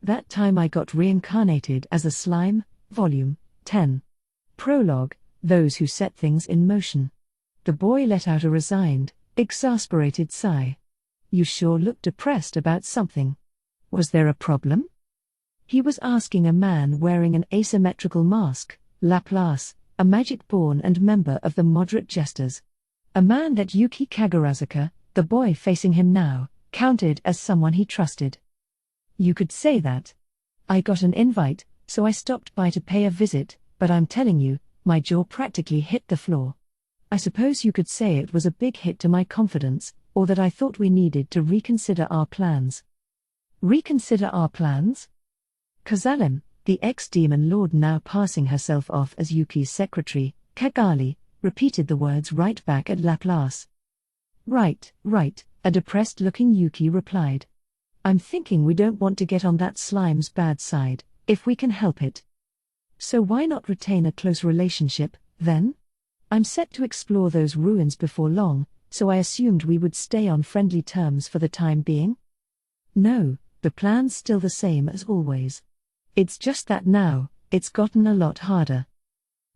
That time I got reincarnated as a slime, Volume 10. Prologue, Those Who Set Things in Motion. The boy let out a resigned, exasperated sigh. You sure look depressed about something. Was there a problem? He was asking a man wearing an asymmetrical mask, Laplace, a magic-born and member of the moderate jesters. A man that Yuki Kagurazuka, the boy facing him now, counted as someone he trusted. You could say that. I got an invite, so I stopped by to pay a visit, but I'm telling you, my jaw practically hit the floor. I suppose you could say it was a big hit to my confidence, or that I thought we needed to reconsider our plans. Reconsider our plans? Kazalim, the ex-demon lord now passing herself off as Yuki's secretary, Kagali, repeated the words right back at Laplace. Right, a depressed-looking Yuki replied. I'm thinking we don't want to get on that slime's bad side, if we can help it. So why not retain a close relationship, then? I'm set to explore those ruins before long, so I assumed we would stay on friendly terms for the time being? No, the plan's still the same as always. It's just that now, it's gotten a lot harder.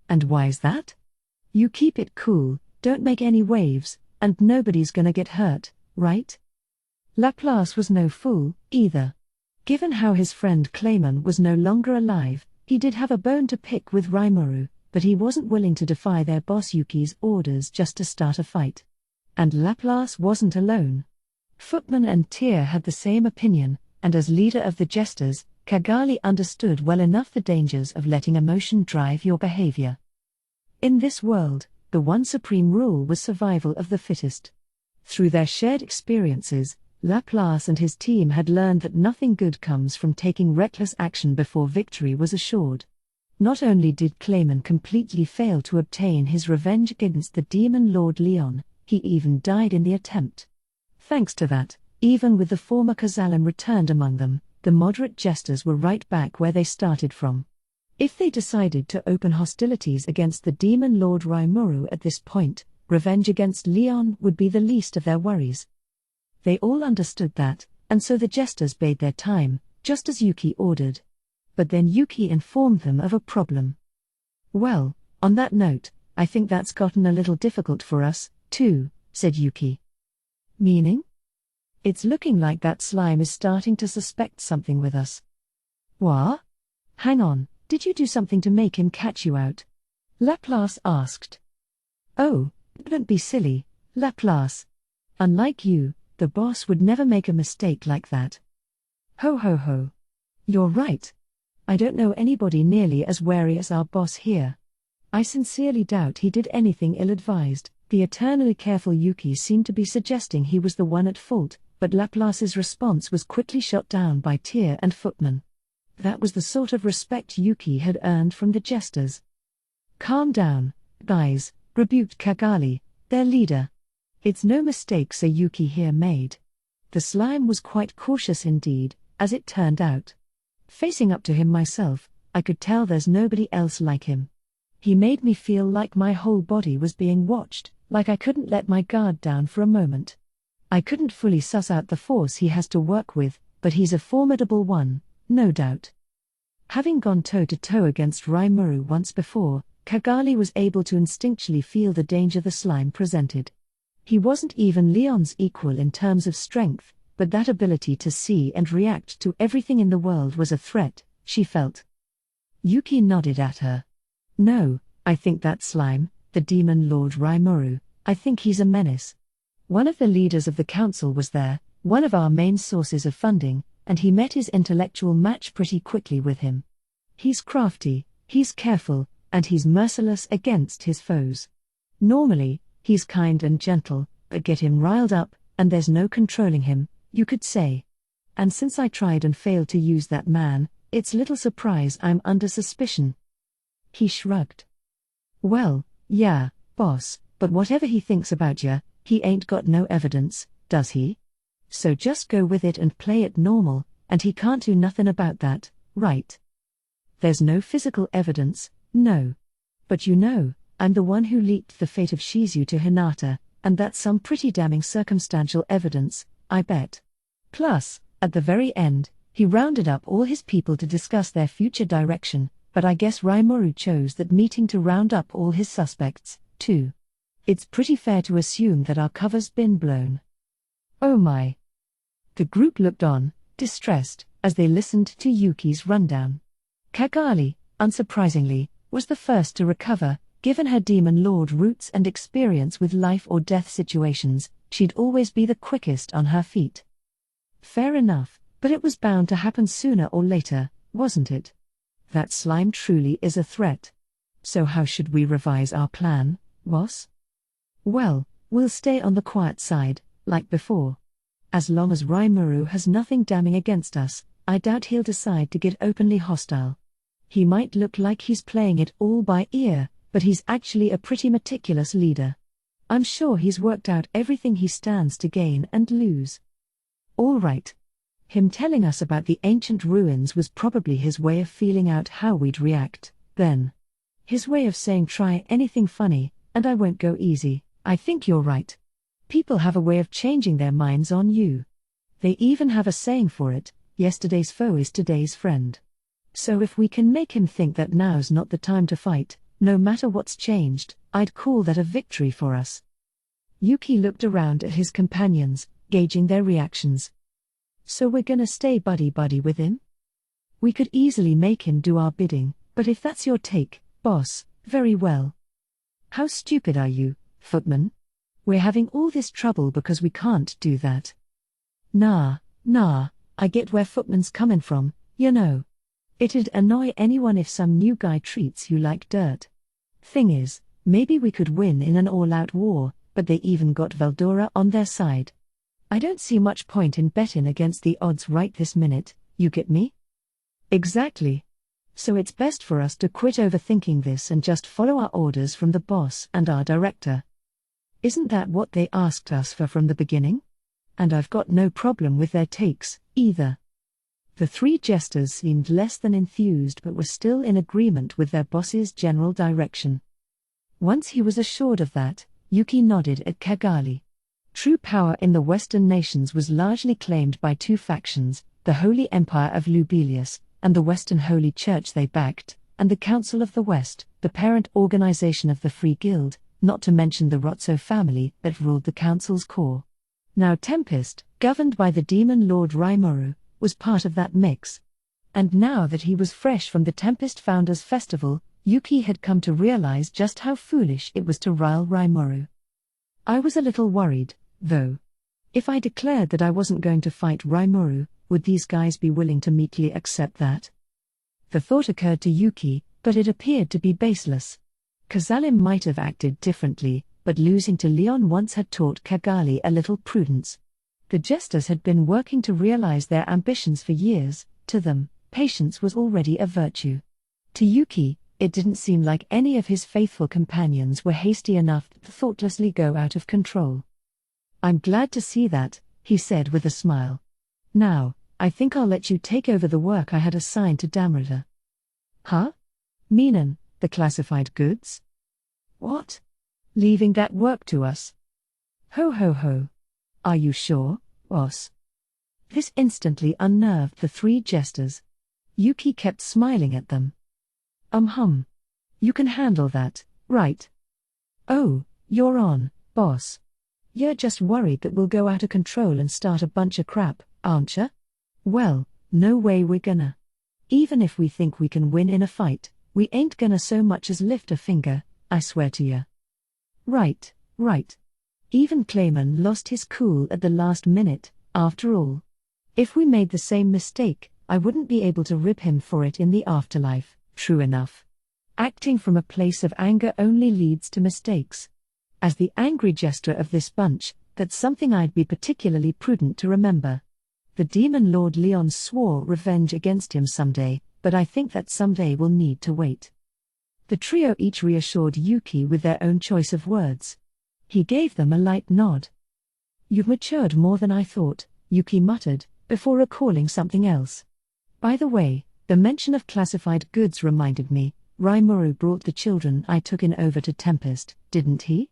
And why's that? You keep it cool, don't make any waves, and nobody's gonna get hurt, right? Laplace was no fool, either. Given how his friend Clayman was no longer alive, he did have a bone to pick with Rimuru, but he wasn't willing to defy their boss Yuki's orders just to start a fight. And Laplace wasn't alone. Footman and Tyr had the same opinion, and as leader of the jesters, Kagali understood well enough the dangers of letting emotion drive your behavior. In this world, the one supreme rule was survival of the fittest. Through their shared experiences, Laplace and his team had learned that nothing good comes from taking reckless action before victory was assured. Not only did Clayman completely fail to obtain his revenge against the demon lord Leon, he even died in the attempt. Thanks to that, even with the former Kazalim returned among them, the moderate jesters were right back where they started from. If they decided to open hostilities against the demon lord Rimuru at this point, revenge against Leon would be the least of their worries. They all understood that, and so the jesters bade their time, just as Yuki ordered. But then Yuki informed them of a problem. Well, on that note, I think that's gotten a little difficult for us, too, said Yuki. Meaning? It's looking like that slime is starting to suspect something with us. What? Hang on, did you do something to make him catch you out? Laplace asked. Oh, don't be silly, Laplace. Unlike you, the boss would never make a mistake like that. Ho ho ho. You're right. I don't know anybody nearly as wary as our boss here. I sincerely doubt he did anything ill-advised. The eternally careful Yuki seemed to be suggesting he was the one at fault, but Laplace's response was quickly shot down by Tyr and Footman. That was the sort of respect Yuki had earned from the jesters. Calm down, guys, rebuked Kagali, their leader. It's no mistake Yuki here made. The slime was quite cautious indeed, as it turned out. Facing up to him myself, I could tell there's nobody else like him. He made me feel like my whole body was being watched, like I couldn't let my guard down for a moment. I couldn't fully suss out the force he has to work with, but he's a formidable one, no doubt. Having gone toe-to-toe against Rimuru once before, Kagali was able to instinctually feel the danger the slime presented. He wasn't even Leon's equal in terms of strength, but that ability to see and react to everything in the world was a threat, she felt. Yuki nodded at her. No, I think that slime, the demon lord Rimuru, I think he's a menace. One of the leaders of the council was there, one of our main sources of funding, and he met his intellectual match pretty quickly with him. He's crafty, he's careful, and he's merciless against his foes. Normally, he's kind and gentle, but get him riled up, and there's no controlling him, you could say. And since I tried and failed to use that man, it's little surprise I'm under suspicion. He shrugged. Well, yeah, boss, but whatever he thinks about ya, he ain't got no evidence, does he? So just go with it and play it normal, and he can't do nothing about that, right? There's no physical evidence, no. But you know, I'm the one who leaked the fate of Shizu to Hinata, and that's some pretty damning circumstantial evidence, I bet. Plus, at the very end, He rounded up all his people to discuss their future direction, but I guess Rimuru chose that meeting to round up all his suspects, too. It's pretty fair to assume that our cover's been blown. Oh my. The group looked on, distressed, as they listened to Yuki's rundown. Cagali, unsurprisingly, was the first to recover. Given her demon lord roots and experience with life or death situations, she'd always be the quickest on her feet. Fair enough, but it was bound to happen sooner or later, wasn't it? That slime truly is a threat. So how should we revise our plan, boss? Well, we'll stay on the quiet side, like before. As long as Rimuru has nothing damning against us, I doubt he'll decide to get openly hostile. He might look like he's playing it all by ear, but he's actually a pretty meticulous leader. I'm sure he's worked out everything he stands to gain and lose. All right. Him telling us about the ancient ruins was probably his way of feeling out how we'd react, then. His way of saying try anything funny, and I won't go easy. I think you're right. People have a way of changing their minds on you. They even have a saying for it, yesterday's foe is today's friend. So if we can make him think that now's not the time to fight, no matter what's changed, I'd call that a victory for us. Yuki looked around at his companions, gauging their reactions. So we're gonna stay buddy-buddy with him? We could easily make him do our bidding, but if that's your take, boss, very well. How stupid are you, footman? We're having all this trouble because we can't do that. Nah, I get where footman's coming from, you know. It'd annoy anyone if some new guy treats you like dirt. Thing is, maybe we could win in an all-out war, but they even got Veldora on their side. I don't see much point in betting against the odds right this minute, you get me? Exactly. So it's best for us to quit overthinking this and just follow our orders from the boss and our director. Isn't that what they asked us for from the beginning? And I've got no problem with their takes, either. The three jesters seemed less than enthused but were still in agreement with their boss's general direction. Once he was assured of that, Yuki nodded at Cagali. True power in the Western nations was largely claimed by two factions, the Holy Empire of Lubelius, and the Western Holy Church they backed, and the Council of the West, the parent organization of the Free Guild, not to mention the Rotso family that ruled the council's core. Now Tempest, governed by the demon lord Rimuru, was part of that mix. And now that he was fresh from the Tempest Founders Festival, Yuki had come to realize just how foolish it was to rile Rimuru. I was a little worried, though. If I declared that I wasn't going to fight Rimuru, would these guys be willing to meekly accept that? The thought occurred to Yuki, but it appeared to be baseless. Kazalim might have acted differently, but losing to Leon once had taught Cagali a little prudence. The jesters had been working to realize their ambitions for years. To them, patience was already a virtue. To Yuki, it didn't seem like any of his faithful companions were hasty enough to thoughtlessly go out of control. I'm glad to see that, he said with a smile. Now, I think I'll let you take over the work I had assigned to Damrita. Huh? Meanin', the classified goods? What? Leaving that work to us? Ho ho ho. Are you sure, boss? This instantly unnerved the three jesters. Yuki kept smiling at them. You can handle that, right? Oh, you're on, boss. You're just worried that we'll go out of control and start a bunch of crap, aren't ya? Well, no way we're gonna. Even if we think we can win in a fight, we ain't gonna so much as lift a finger, I swear to ya. Right. Even Clayman lost his cool at the last minute, after all. If we made the same mistake, I wouldn't be able to rib him for it in the afterlife, true enough. Acting from a place of anger only leads to mistakes. As the angry jester of this bunch, that's something I'd be particularly prudent to remember. The demon lord Leon swore revenge against him someday, but I think that someday will need to wait. The trio each reassured Yuki with their own choice of words. He gave them a light nod. You've matured more than I thought, Yuki muttered, before recalling something else. By the way, the mention of classified goods reminded me, Rimuru brought the children I took in over to Tempest, didn't he?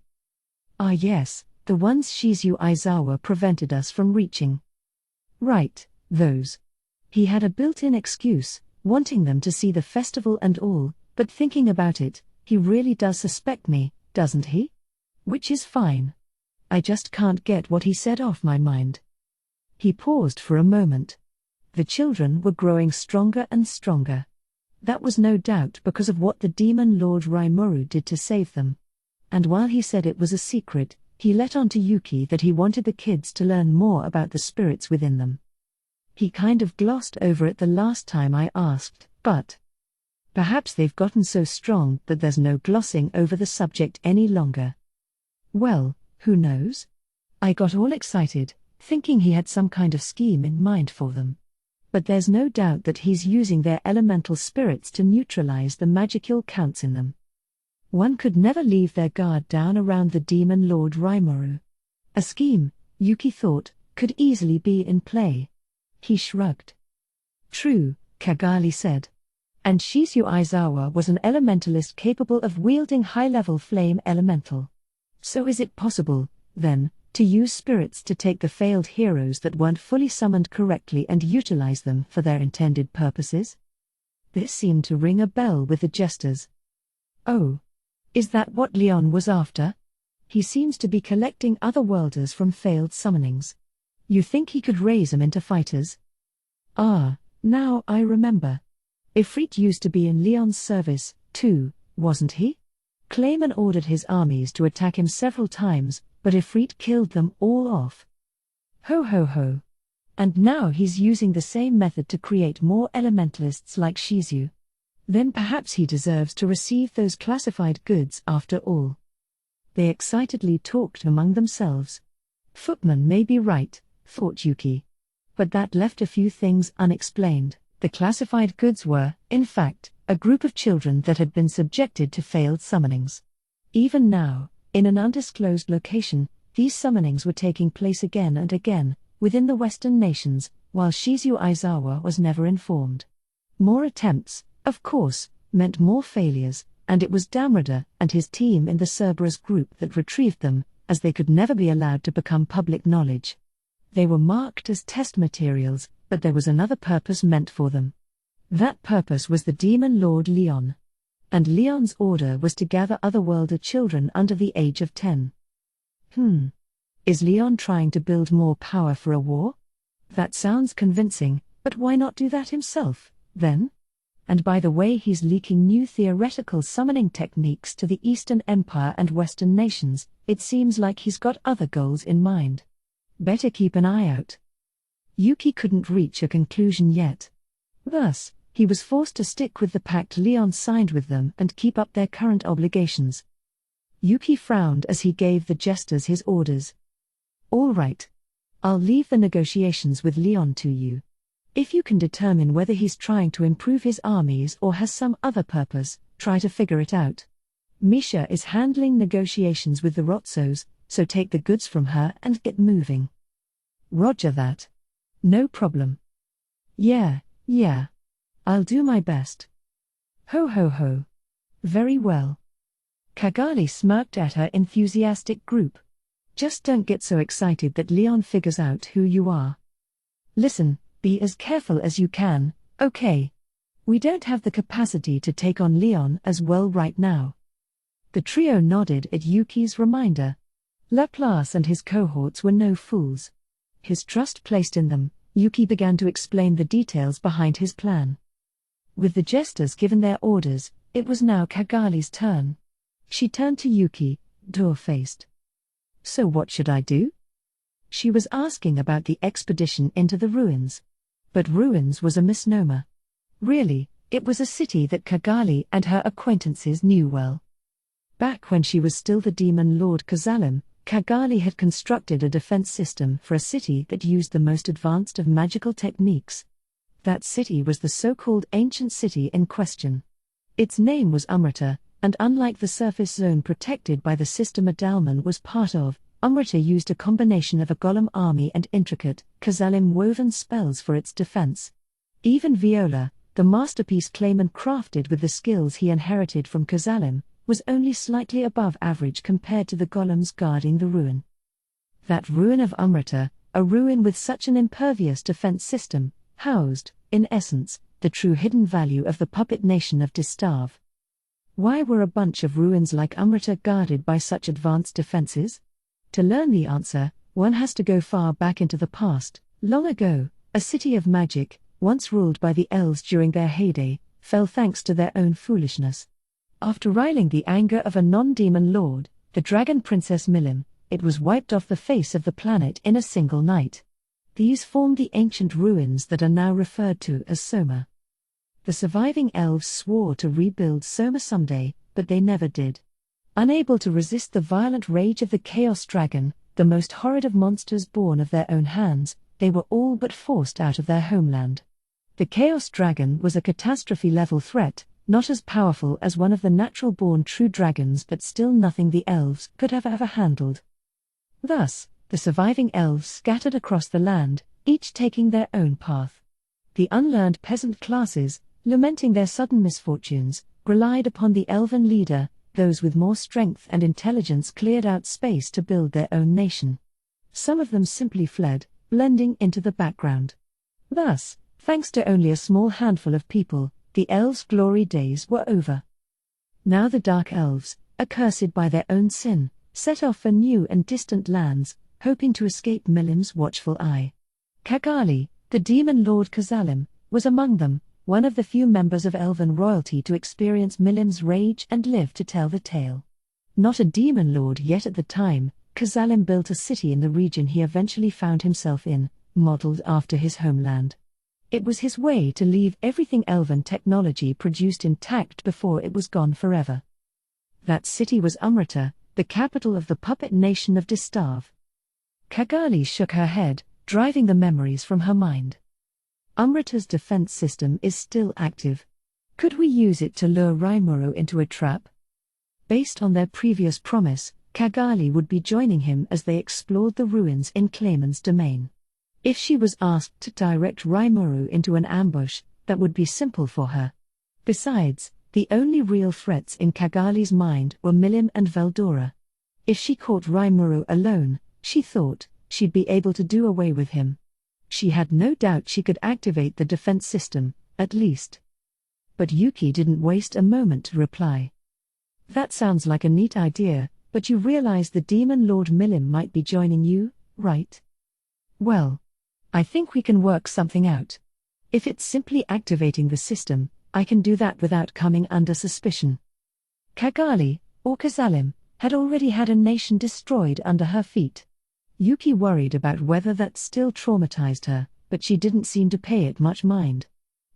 Ah yes, the ones Shizu Aizawa prevented us from reaching. Right, those. He had a built-in excuse, wanting them to see the festival and all, but thinking about it, he really does suspect me, doesn't he? Which is fine. I just can't get what he said off my mind. He paused for a moment. The children were growing stronger and stronger. That was no doubt because of what the demon Lord Rimuru did to save them. And while he said it was a secret, he let on to Yuki that he wanted the kids to learn more about the spirits within them. He kind of glossed over it the last time I asked, but perhaps they've gotten so strong that there's no glossing over the subject any longer. Well, who knows? I got all excited, thinking he had some kind of scheme in mind for them. But there's no doubt that he's using their elemental spirits to neutralize the magical counts in them. One could never leave their guard down around the demon Lord Rimuru. A scheme, Yuki thought, could easily be in play. He shrugged. True, Kagali said. And Shizu Aizawa was an elementalist capable of wielding high-level flame elemental. So is it possible, then, to use spirits to take the failed heroes that weren't fully summoned correctly and utilize them for their intended purposes? This seemed to ring a bell with the jesters. Oh. Is that what Leon was after? He seems to be collecting otherworlders from failed summonings. You think he could raise them into fighters? Ah, now I remember. Ifrit used to be in Leon's service, too, wasn't he? Clayman ordered his armies to attack him several times, but Ifrit killed them all off. Ho ho ho. And now he's using the same method to create more elementalists like Shizu. Then perhaps he deserves to receive those classified goods after all. They excitedly talked among themselves. Footman may be right, thought Yuki. But that left a few things unexplained. The classified goods were, in fact, a group of children that had been subjected to failed summonings. Even now, in an undisclosed location, these summonings were taking place again and again, within the Western nations, while Shizu Aizawa was never informed. More attempts, of course, meant more failures, and it was Damrada and his team in the Cerberus group that retrieved them, as they could never be allowed to become public knowledge. They were marked as test materials, but there was another purpose meant for them. That purpose was the demon Lord Leon. And Leon's order was to gather otherworlder children under the age of 10. Is Leon trying to build more power for a war? That sounds convincing, but why not do that himself, then? And by the way, he's leaking new theoretical summoning techniques to the Eastern Empire and Western nations. It seems like he's got other goals in mind. Better keep an eye out. Yuki couldn't reach a conclusion yet. Thus, he was forced to stick with the pact Leon signed with them and keep up their current obligations. Yuki frowned as he gave the jesters his orders. All right. I'll leave the negotiations with Leon to you. If you can determine whether he's trying to improve his armies or has some other purpose, try to figure it out. Misha is handling negotiations with the Rotsos, so take the goods from her and get moving. Roger that. No problem. Yeah. I'll do my best. Ho ho ho. Very well. Kagali smirked at her enthusiastic group. Just don't get so excited that Leon figures out who you are. Listen, be as careful as you can, okay? We don't have the capacity to take on Leon as well right now. The trio nodded at Yuki's reminder. Laplace and his cohorts were no fools. His trust placed in them, Yuki began to explain the details behind his plan. With the jesters given their orders, it was now Kagali's turn. She turned to Yuki, door-faced. So what should I do? She was asking about the expedition into the ruins. But ruins was a misnomer. Really, it was a city that Kagali and her acquaintances knew well. Back when she was still the demon Lord Kazalim, Kagali had constructed a defense system for a city that used the most advanced of magical techniques. That city was the so-called ancient city in question. Its name was Umrata, and unlike the surface zone protected by the system Adalman was part of, Umrata used a combination of a golem army and intricate, Kazalim-woven spells for its defense. Even Viola, the masterpiece Clayman crafted with the skills he inherited from Kazalim, was only slightly above average compared to the golems guarding the ruin. That ruin of Umrata, a ruin with such an impervious defense system, housed, in essence, the true hidden value of the puppet nation of Distav. Why were a bunch of ruins like Amrita guarded by such advanced defenses? To learn the answer, one has to go far back into the past. Long ago, a city of magic, once ruled by the elves during their heyday, fell thanks to their own foolishness. After riling the anger of a non-demon lord, the dragon princess Milim, it was wiped off the face of the planet in a single night. These formed the ancient ruins that are now referred to as Soma. The surviving elves swore to rebuild Soma someday, but they never did. Unable to resist the violent rage of the Chaos Dragon, the most horrid of monsters born of their own hands, they were all but forced out of their homeland. The Chaos Dragon was a catastrophe-level threat, not as powerful as one of the natural-born true dragons, but still nothing the elves could have ever handled. Thus, the surviving elves scattered across the land, each taking their own path. The unlearned peasant classes, lamenting their sudden misfortunes, relied upon the elven leader. Those with more strength and intelligence cleared out space to build their own nation. Some of them simply fled, blending into the background. Thus, thanks to only a small handful of people, the elves' glory days were over. Now the Dark Elves, accursed by their own sin, set off for new and distant lands, hoping to escape Milim's watchful eye. Kagali, the demon lord Kazalim, was among them, one of the few members of elven royalty to experience Milim's rage and live to tell the tale. Not a demon lord yet at the time, Kazalim built a city in the region he eventually found himself in, modeled after his homeland. It was his way to leave everything elven technology produced intact before it was gone forever. That city was Amrita, the capital of the puppet nation of Distav. Kagali shook her head, driving the memories from her mind. Amrita's defense system is still active. Could we use it to lure Rimuru into a trap? Based on their previous promise, Kagali would be joining him as they explored the ruins in Clayman's domain. If she was asked to direct Rimuru into an ambush, that would be simple for her. Besides, the only real threats in Kagali's mind were Milim and Veldora. If she caught Rimuru alone, she thought, she'd be able to do away with him. She had no doubt she could activate the defense system, at least. But Yuki didn't waste a moment to reply. That sounds like a neat idea, but you realize the demon lord Milim might be joining you, right? Well, I think we can work something out. If it's simply activating the system, I can do that without coming under suspicion. Kagali, or Kazalim, had already had a nation destroyed under her feet. Yuki worried about whether that still traumatized her, but she didn't seem to pay it much mind.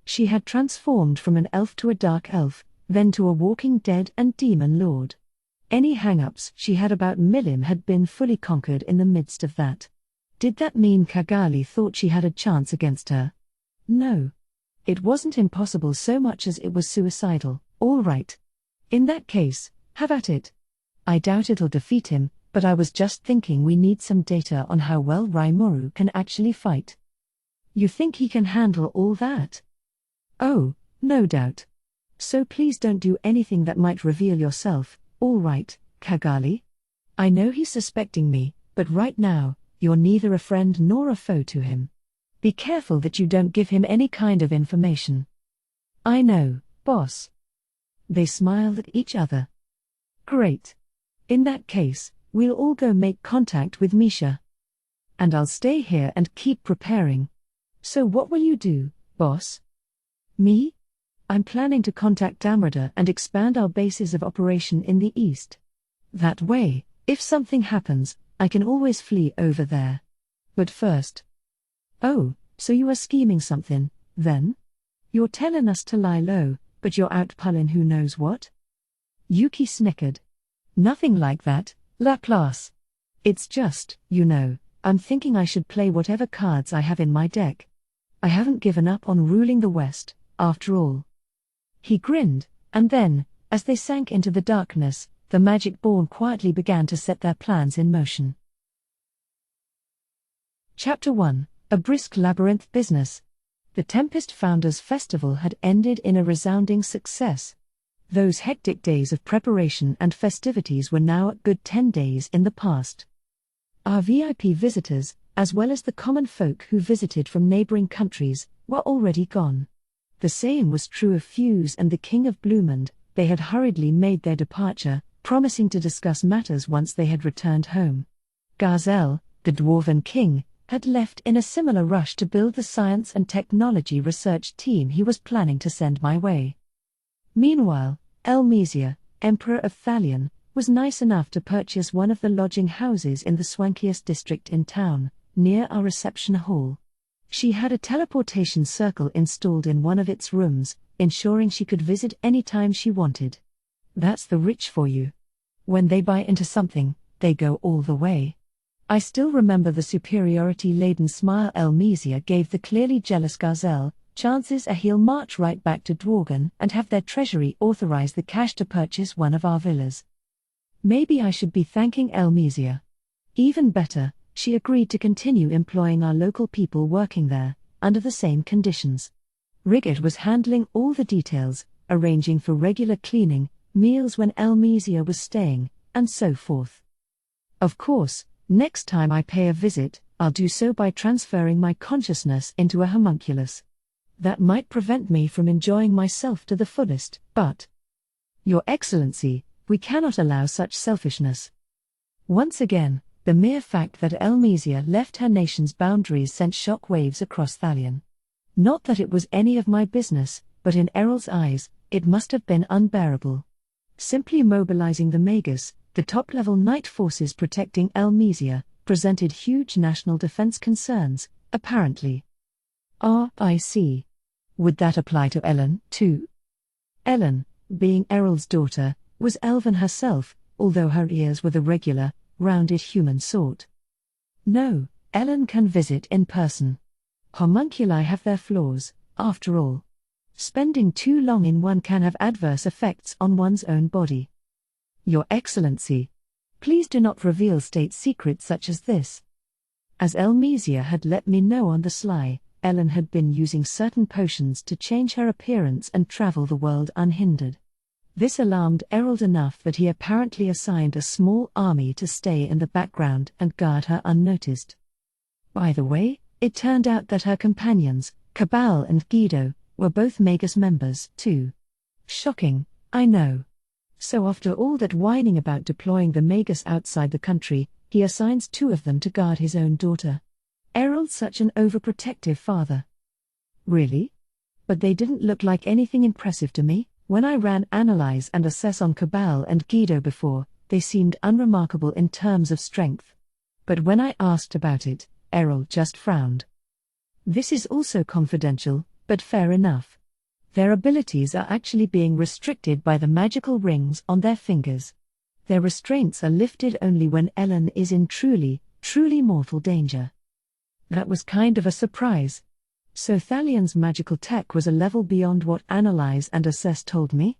She had transformed from an elf to a dark elf, then to a walking dead and demon lord. Any hang-ups she had about Milim had been fully conquered in the midst of that. Did that mean Kagali thought she had a chance against her? No. It wasn't impossible so much as it was suicidal. All right. In that case, have at it. I doubt it'll defeat him, but I was just thinking we need some data on how well Rimuru can actually fight. You think he can handle all that? Oh, no doubt. So please don't do anything that might reveal yourself, all right, Kagali? I know he's suspecting me, but right now, you're neither a friend nor a foe to him. Be careful that you don't give him any kind of information. I know, boss. They smiled at each other. Great. In that case, we'll all go make contact with Misha. And I'll stay here and keep preparing. So what will you do, boss? Me? I'm planning to contact Amrita and expand our bases of operation in the east. That way, if something happens, I can always flee over there. But first. Oh, so you are scheming something, then? You're telling us to lie low, but you're out pulling who knows what? Yuki snickered. Nothing like that, Laplace. It's just, I'm thinking I should play whatever cards I have in my deck. I haven't given up on ruling the West, after all. He grinned, and then, as they sank into the darkness, the Magic-Born quietly began to set their plans in motion. Chapter 1, A Brisk Labyrinth Business. The Tempest Founders Festival had ended in a resounding success. Those hectic days of preparation and festivities were now a good 10 days in the past. Our VIP visitors, as well as the common folk who visited from neighboring countries, were already gone. The same was true of Fuse and the King of Bloomond. They had hurriedly made their departure, promising to discuss matters once they had returned home. Garzel, the Dwarven King, had left in a similar rush to build the science and technology research team he was planning to send my way. Meanwhile, Elmesia, Emperor of Thalion, was nice enough to purchase one of the lodging houses in the swankiest district in town, near our reception hall. She had a teleportation circle installed in one of its rooms, ensuring she could visit any time she wanted. That's the rich for you. When they buy into something, they go all the way. I still remember the superiority-laden smile Elmesia gave the clearly jealous Garzel. Chances are he'll march right back to Dworgen and have their treasury authorize the cash to purchase one of our villas. Maybe I should be thanking Elmesia. Even better, she agreed to continue employing our local people working there, under the same conditions. Riggett was handling all the details, arranging for regular cleaning, meals when Elmesia was staying, and so forth. Of course, next time I pay a visit, I'll do so by transferring my consciousness into a homunculus. That might prevent me from enjoying myself to the fullest, but... Your Excellency, we cannot allow such selfishness. Once again, the mere fact that Elmesia left her nation's boundaries sent shock waves across Thalion. Not that it was any of my business, but in Errol's eyes, it must have been unbearable. Simply mobilizing the Magus, the top-level Night forces protecting Elmesia, presented huge national defense concerns, apparently. I see. Would that apply to Ellen, too? Ellen, being Errol's daughter, was elven herself, although her ears were the regular, rounded human sort. No, Ellen can visit in person. Homunculi have their flaws, after all. Spending too long in one can have adverse effects on one's own body. Your Excellency, please do not reveal state secrets such as this. As Elmesia had let me know on the sly, Ellen had been using certain potions to change her appearance and travel the world unhindered. This alarmed Errol enough that he apparently assigned a small army to stay in the background and guard her unnoticed. By the way, it turned out that her companions, Cabal and Guido, were both Magus members, too. Shocking, I know. So after all that whining about deploying the Magus outside the country, he assigns 2 of them to guard his own daughter. Errol's such an overprotective father. Really? But they didn't look like anything impressive to me. When I ran Analyze and Assess on Cabal and Guido before, they seemed unremarkable in terms of strength. But when I asked about it, Errol just frowned. This is also confidential, but fair enough. Their abilities are actually being restricted by the magical rings on their fingers. Their restraints are lifted only when Ellen is in truly mortal danger. That was kind of a surprise. So Thalion's magical tech was a level beyond what Analyze and Assess told me?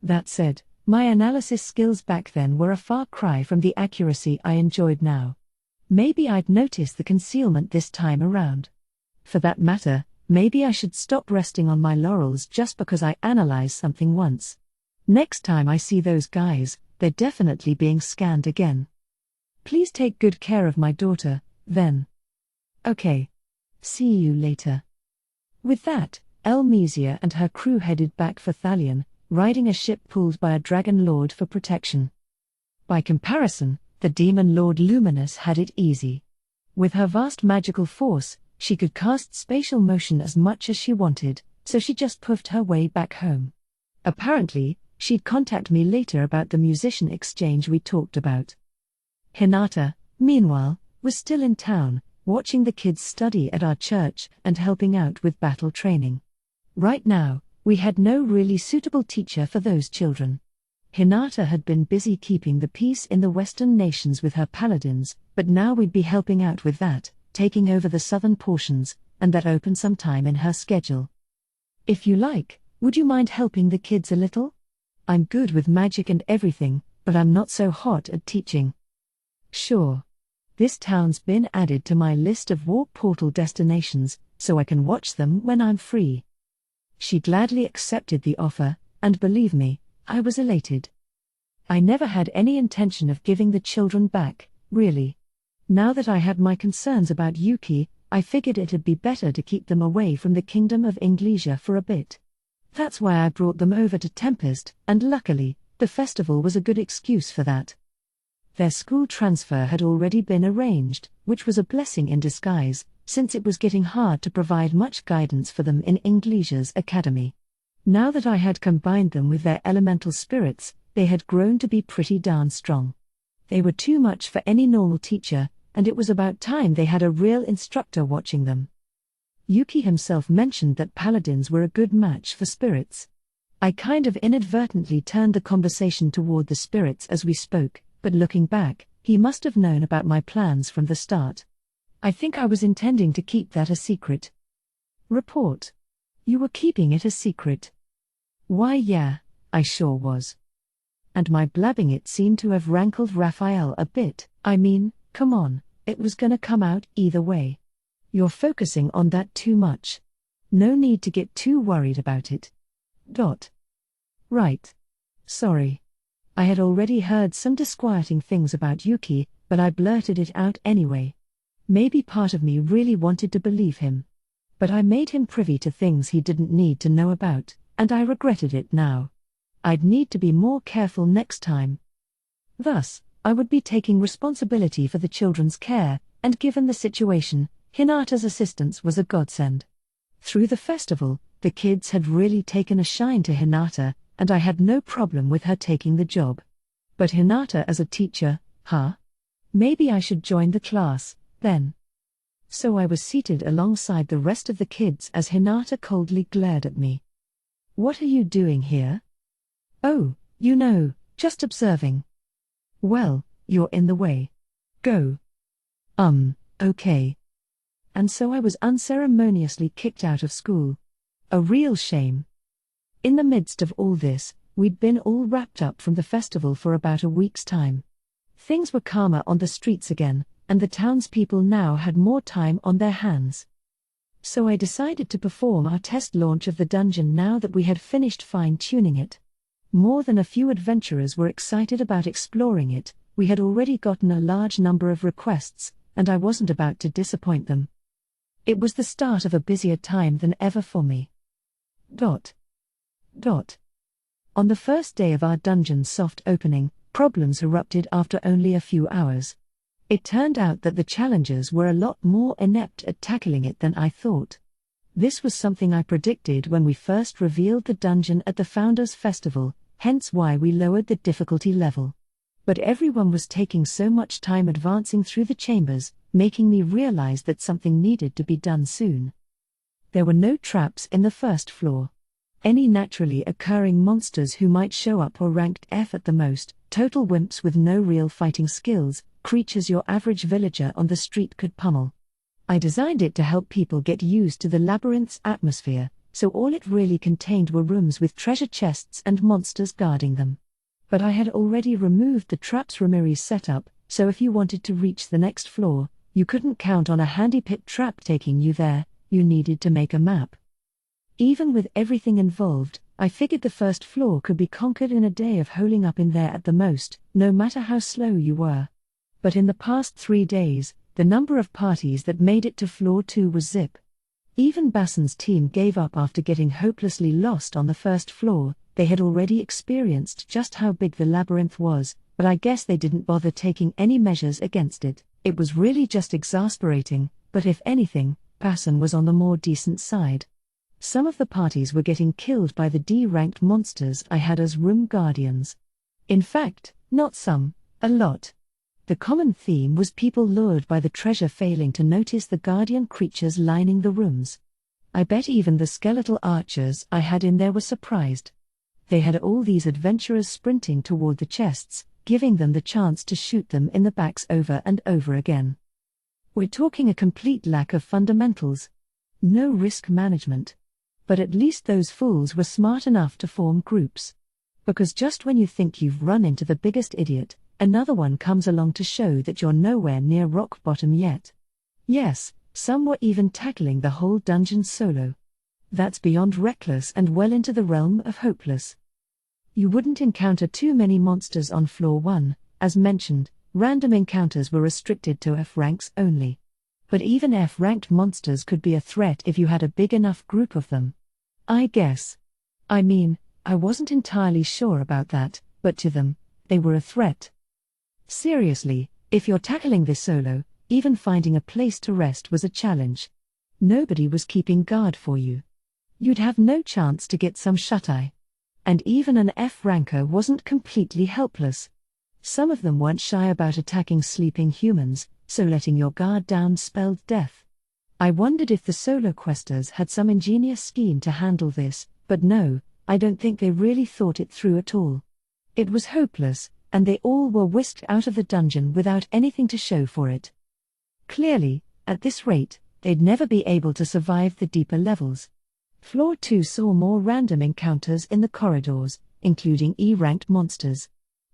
That said, my analysis skills back then were a far cry from the accuracy I enjoyed now. Maybe I'd notice the concealment this time around. For that matter, maybe I should stop resting on my laurels just because I analyzed something once. Next time I see those guys, they're definitely being scanned again. Please take good care of my daughter, then. Okay. See you later. With that, Elmesia and her crew headed back for Thalion, riding a ship pulled by a dragon lord for protection. By comparison, the demon lord Luminous had it easy. With her vast magical force, she could cast spatial motion as much as she wanted, so she just puffed her way back home. Apparently, she'd contact me later about the musician exchange we talked about. Hinata, meanwhile, was still in town, watching the kids study at our church and helping out with battle training. Right now, we had no really suitable teacher for those children. Hinata had been busy keeping the peace in the Western nations with her paladins, but now we'd be helping out with that, taking over the southern portions, and that opened some time in her schedule. If you like, would you mind helping the kids a little? I'm good with magic and everything, but I'm not so hot at teaching. Sure. This town's been added to my list of warp portal destinations, so I can watch them when I'm free. She gladly accepted the offer, and believe me, I was elated. I never had any intention of giving the children back, really. Now that I had my concerns about Yuki, I figured it'd be better to keep them away from the Kingdom of Inglesia for a bit. That's why I brought them over to Tempest, and luckily, the festival was a good excuse for that. Their school transfer had already been arranged, which was a blessing in disguise, since it was getting hard to provide much guidance for them in Inglesia's academy. Now that I had combined them with their elemental spirits, they had grown to be pretty darn strong. They were too much for any normal teacher, and it was about time they had a real instructor watching them. Yuki himself mentioned that paladins were a good match for spirits. I kind of inadvertently turned the conversation toward the spirits as we spoke, but looking back, he must have known about my plans from the start. I think I was intending to keep that a secret. Report. You were keeping it a secret. Why yeah, I sure was. And my blabbing it seemed to have rankled Raphael a bit. I mean, come on, it was gonna come out either way. You're focusing on that too much. No need to get too worried about it. Right. Sorry. I had already heard some disquieting things about Yuki, but I blurted it out anyway. Maybe part of me really wanted to believe him. But I made him privy to things he didn't need to know about, and I regretted it now. I'd need to be more careful next time. Thus, I would be taking responsibility for the children's care, and given the situation, Hinata's assistance was a godsend. Through the festival, the kids had really taken a shine to Hinata, and I had no problem with her taking the job. But Hinata as a teacher, huh? Maybe I should join the class, then. So I was seated alongside the rest of the kids as Hinata coldly glared at me. What are you doing here? Oh, just observing. Well, you're in the way. Go. Okay. And so I was unceremoniously kicked out of school. A real shame. In the midst of all this, we'd been all wrapped up from the festival for about a week's time. Things were calmer on the streets again, and the townspeople now had more time on their hands. So I decided to perform our test launch of the dungeon now that we had finished fine-tuning it. More than a few adventurers were excited about exploring it. We had already gotten a large number of requests, and I wasn't about to disappoint them. It was the start of a busier time than ever for me. On the first day of our dungeon's soft opening, problems erupted after only a few hours. It turned out that the challengers were a lot more inept at tackling it than I thought. This was something I predicted when we first revealed the dungeon at the Founders' Festival, hence why we lowered the difficulty level. But everyone was taking so much time advancing through the chambers, making me realize that something needed to be done soon. There were no traps in the first floor. Any naturally occurring monsters who might show up were ranked F at the most, total wimps with no real fighting skills, creatures your average villager on the street could pummel. I designed it to help people get used to the Labyrinth's atmosphere, so all it really contained were rooms with treasure chests and monsters guarding them. But I had already removed the traps Ramirez set up, so if you wanted to reach the next floor, you couldn't count on a handy pit trap taking you there, you needed to make a map. Even with everything involved, I figured the first floor could be conquered in a day of holing up in there at the most, no matter how slow you were. But in the past 3 days, the number of parties that made it to floor 2 was zip. Even Basson's team gave up after getting hopelessly lost on the first floor. They had already experienced just how big the labyrinth was, but I guess they didn't bother taking any measures against it. It was really just exasperating, but if anything, Basson was on the more decent side. Some of the parties were getting killed by the D-ranked monsters I had as room guardians. In fact, not some, a lot. The common theme was people lured by the treasure failing to notice the guardian creatures lining the rooms. I bet even the skeletal archers I had in there were surprised. They had all these adventurers sprinting toward the chests, giving them the chance to shoot them in the backs over and over again. We're talking a complete lack of fundamentals. No risk management. But at least those fools were smart enough to form groups. Because just when you think you've run into the biggest idiot, another one comes along to show that you're nowhere near rock bottom yet. Yes, some were even tackling the whole dungeon solo. That's beyond reckless and well into the realm of hopeless. You wouldn't encounter too many monsters on floor 1, as mentioned, random encounters were restricted to F ranks only. But even F-ranked monsters could be a threat if you had a big enough group of them. I guess. I mean, I wasn't entirely sure about that, but to them, they were a threat. Seriously, if you're tackling this solo, even finding a place to rest was a challenge. Nobody was keeping guard for you. You'd have no chance to get some shut-eye. And even an F-ranker wasn't completely helpless. Some of them weren't shy about attacking sleeping humans, so letting your guard down spelled death. I wondered if the solo questers had some ingenious scheme to handle this, but no, I don't think they really thought it through at all. It was hopeless, and they all were whisked out of the dungeon without anything to show for it. Clearly, at this rate, they'd never be able to survive the deeper levels. Floor 2 saw more random encounters in the corridors, including E-ranked monsters.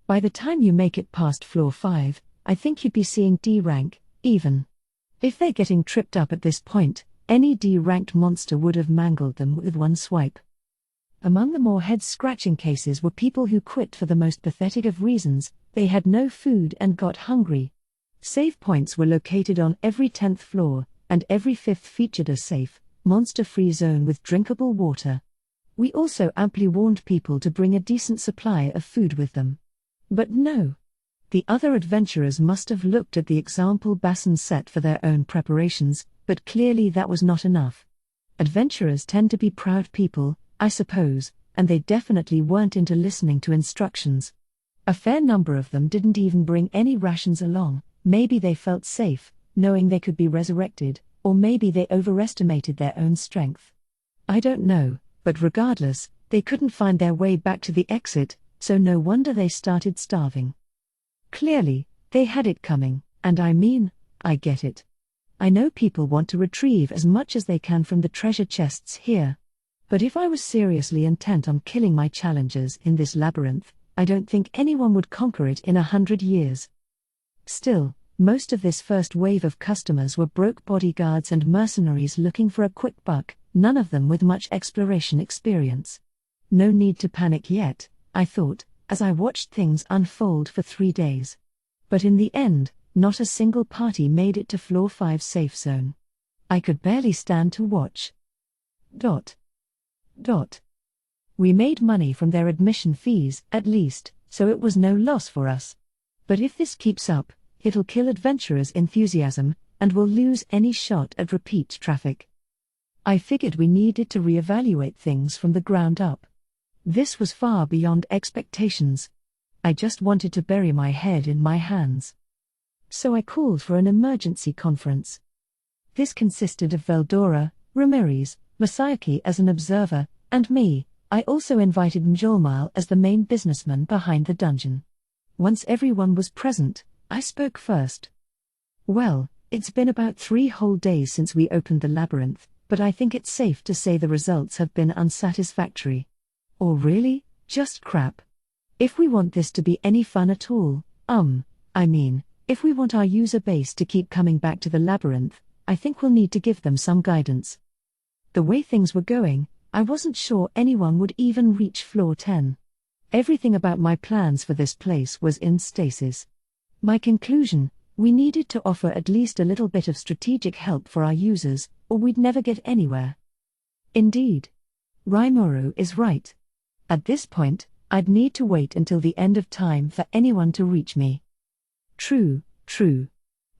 By the time you make it past floor 5, I think you'd be seeing D-rank, even. If they're getting tripped up at this point, any D-ranked monster would have mangled them with one swipe. Among the more head-scratching cases were people who quit for the most pathetic of reasons: they had no food and got hungry. Save points were located on every 10th floor, and every 5th featured a safe, monster-free zone with drinkable water. We also amply warned people to bring a decent supply of food with them. But no. The other adventurers must have looked at the example basin set for their own preparations, but clearly that was not enough. Adventurers tend to be proud people, I suppose, and they definitely weren't into listening to instructions. A fair number of them didn't even bring any rations along. Maybe they felt safe, knowing they could be resurrected, or maybe they overestimated their own strength. I don't know, but regardless, they couldn't find their way back to the exit, so no wonder they started starving. Clearly, they had it coming, and I get it. I know people want to retrieve as much as they can from the treasure chests here. But if I was seriously intent on killing my challengers in this labyrinth, I don't think anyone would conquer it in 100 years. Still, most of this first wave of customers were broke bodyguards and mercenaries looking for a quick buck, none of them with much exploration experience. No need to panic yet, I thought, as I watched things unfold for 3 days. But in the end, not a single party made it to floor 5 safe zone. I could barely stand to watch. We made money from their admission fees, at least, so it was no loss for us. But if this keeps up, it'll kill adventurers' enthusiasm, and we'll lose any shot at repeat traffic. I figured we needed to reevaluate things from the ground up. This was far beyond expectations. I just wanted to bury my head in my hands. So I called for an emergency conference. This consisted of Veldora, Ramirez, Masayaki as an observer, and me. I also invited Njolmal as the main businessman behind the dungeon. Once everyone was present, I spoke first. Well, it's been about 3 whole days since we opened the labyrinth, but I think it's safe to say the results have been unsatisfactory. Or really, just crap. If we want this to be any fun at all, if we want our user base to keep coming back to the labyrinth, I think we'll need to give them some guidance. The way things were going, I wasn't sure anyone would even reach floor 10. Everything about my plans for this place was in stasis. My conclusion: we needed to offer at least a little bit of strategic help for our users, or we'd never get anywhere. Indeed. Rimuru is right. At this point, I'd need to wait until the end of time for anyone to reach me. True.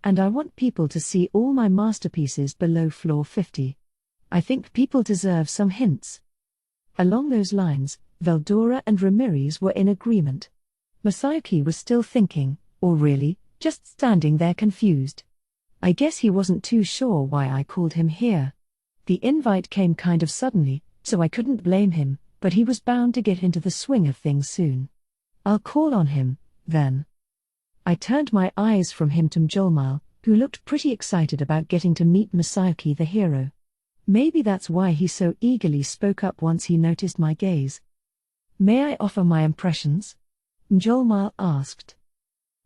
And I want people to see all my masterpieces below floor 50. I think people deserve some hints. Along those lines, Veldora and Ramirez were in agreement. Masayaki was still thinking, or really, just standing there confused. I guess he wasn't too sure why I called him here. The invite came kind of suddenly, so I couldn't blame him, but he was bound to get into the swing of things soon. I'll call on him, then. I turned my eyes from him to Njolmal, who looked pretty excited about getting to meet Masayaki the hero. Maybe that's why he so eagerly spoke up once he noticed my gaze. May I offer my impressions? Njolmal asked.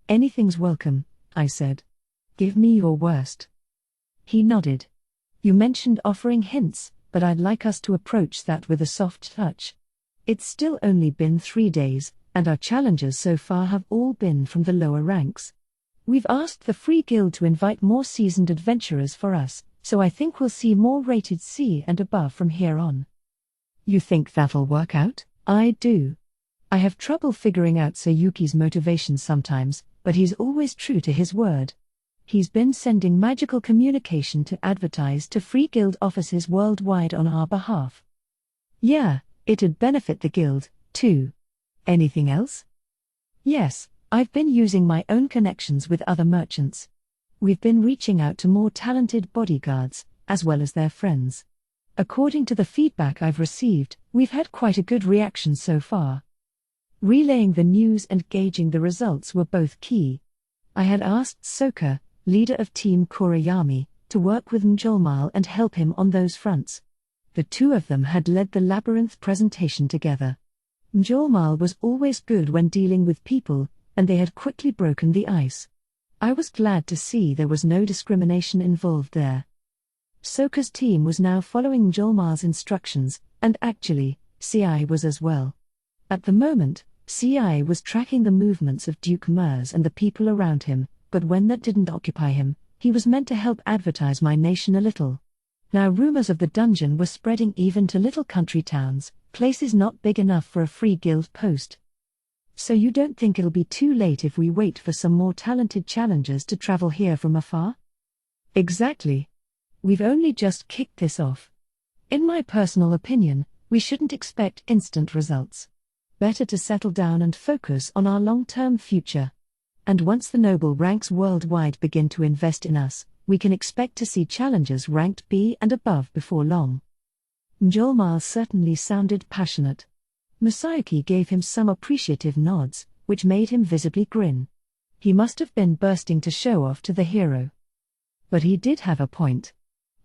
Anything's welcome, I said. Give me your worst. He nodded. You mentioned offering hints, but I'd like us to approach that with a soft touch. It's still only been 3 days, and our challengers so far have all been from the lower ranks. We've asked the Free Guild to invite more seasoned adventurers for us, so I think we'll see more rated C and above from here on. You think that'll work out? I do. I have trouble figuring out Sayuki's motivations sometimes, but he's always true to his word. He's been sending magical communication to advertise to Free Guild offices worldwide on our behalf. Yeah, it'd benefit the guild, too. Anything else? Yes, I've been using my own connections with other merchants. We've been reaching out to more talented bodyguards, as well as their friends. According to the feedback I've received, we've had quite a good reaction so far. Relaying the news and gauging the results were both key. I had asked Soka, leader of Team Kurayami, to work with Mjolmal and help him on those fronts. The two of them had led the Labyrinth presentation together. Mjolmal was always good when dealing with people, and they had quickly broken the ice. I was glad to see there was no discrimination involved there. Soka's team was now following Mjolmal's instructions, and actually, CI was as well. At the moment, CI was tracking the movements of Duke Mers and the people around him, but when that didn't occupy him, he was meant to help advertise my nation a little. Now rumors of the dungeon were spreading even to little country towns, places not big enough for a Free Guild post. So you don't think it'll be too late if we wait for some more talented challengers to travel here from afar? Exactly. We've only just kicked this off. In my personal opinion, we shouldn't expect instant results. Better to settle down and focus on our long-term future. And once the noble ranks worldwide begin to invest in us, we can expect to see challengers ranked B and above before long. Mjolmal certainly sounded passionate. Masayuki gave him some appreciative nods, which made him visibly grin. He must have been bursting to show off to the hero. But he did have a point.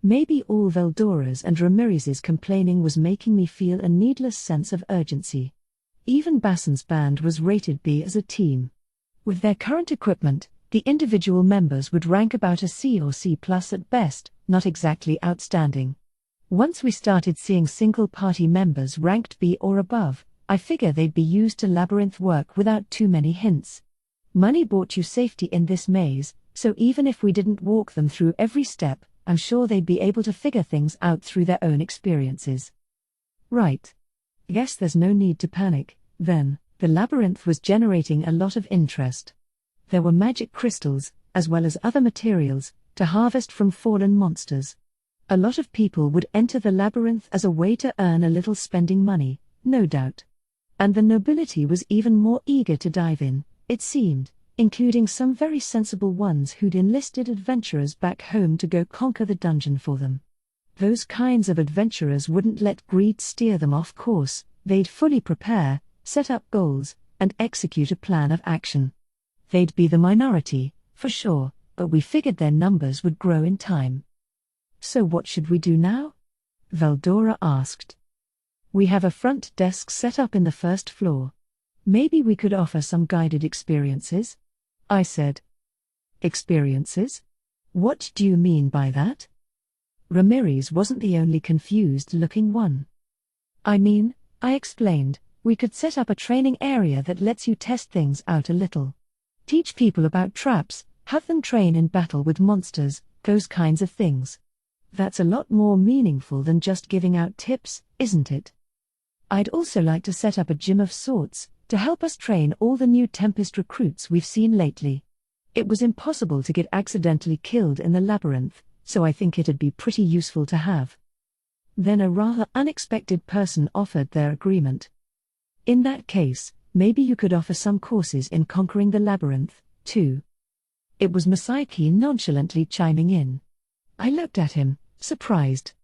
Maybe all Veldora's and Ramirez's complaining was making me feel a needless sense of urgency. Even Bassan's band was rated B as a team. With their current equipment, the individual members would rank about a C or C+ at best, not exactly outstanding. Once we started seeing single-party members ranked B or above, I figure they'd be used to Labyrinth work without too many hints. Money bought you safety in this maze, so even if we didn't walk them through every step, I'm sure they'd be able to figure things out through their own experiences. Right. Guess there's no need to panic, then. The Labyrinth was generating a lot of interest. There were magic crystals, as well as other materials, to harvest from fallen monsters. A lot of people would enter the Labyrinth as a way to earn a little spending money, no doubt. And the nobility was even more eager to dive in, it seemed, including some very sensible ones who'd enlisted adventurers back home to go conquer the dungeon for them. Those kinds of adventurers wouldn't let greed steer them off course, they'd fully prepare, set up goals, and execute a plan of action. They'd be the minority, for sure, but we figured their numbers would grow in time. So what should we do now? Veldora asked. We have a front desk set up in the first floor. Maybe we could offer some guided experiences? I said. Experiences? What do you mean by that? Ramirez wasn't the only confused-looking one. I mean, I explained, we could set up a training area that lets you test things out a little. Teach people about traps, have them train in battle with monsters, those kinds of things. That's a lot more meaningful than just giving out tips, isn't it? I'd also like to set up a gym of sorts, to help us train all the new Tempest recruits we've seen lately. It was impossible to get accidentally killed in the Labyrinth, so I think it'd be pretty useful to have. Then a rather unexpected person offered their agreement. In that case, maybe you could offer some courses in conquering the Labyrinth, too. It was Masayuki nonchalantly chiming in. I looked at him, surprised.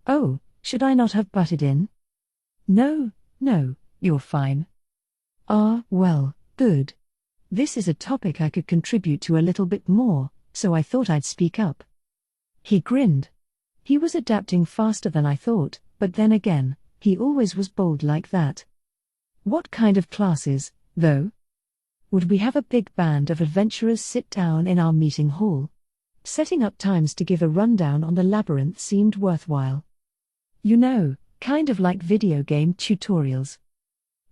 Oh, should I not have butted in? No, you're fine. Ah, well, good. This is a topic I could contribute to a little bit more, so I thought I'd speak up. He grinned. He was adapting faster than I thought, but then again, he always was bold like that. What kind of classes, though? Would we have a big band of adventurers sit down in our meeting hall? Setting up times to give a rundown on the Labyrinth seemed worthwhile. You know, kind of like video game tutorials.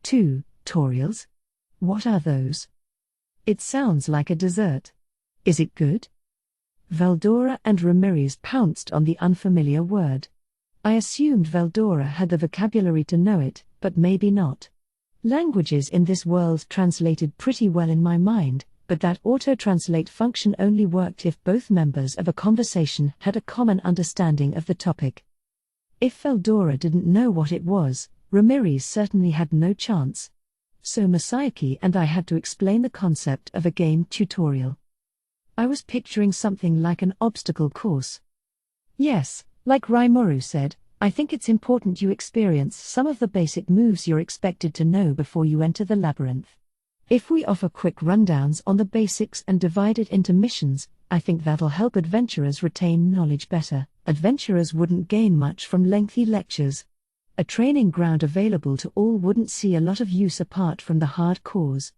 Tutorials? What are those? It sounds like a dessert. Is it good? Veldora and Ramirez pounced on the unfamiliar word. I assumed Veldora had the vocabulary to know it, but maybe not. Languages in this world translated pretty well in my mind, but that auto-translate function only worked if both members of a conversation had a common understanding of the topic. If Veldora didn't know what it was, Ramirez certainly had no chance. So Masayuki and I had to explain the concept of a game tutorial. I was picturing something like an obstacle course. Yes, like Rimuru said, I think it's important you experience some of the basic moves you're expected to know before you enter the labyrinth. If we offer quick rundowns on the basics and divide it into missions, I think that'll help adventurers retain knowledge better. Adventurers wouldn't gain much from lengthy lectures. A training ground available to all wouldn't see a lot of use apart from the hard cores.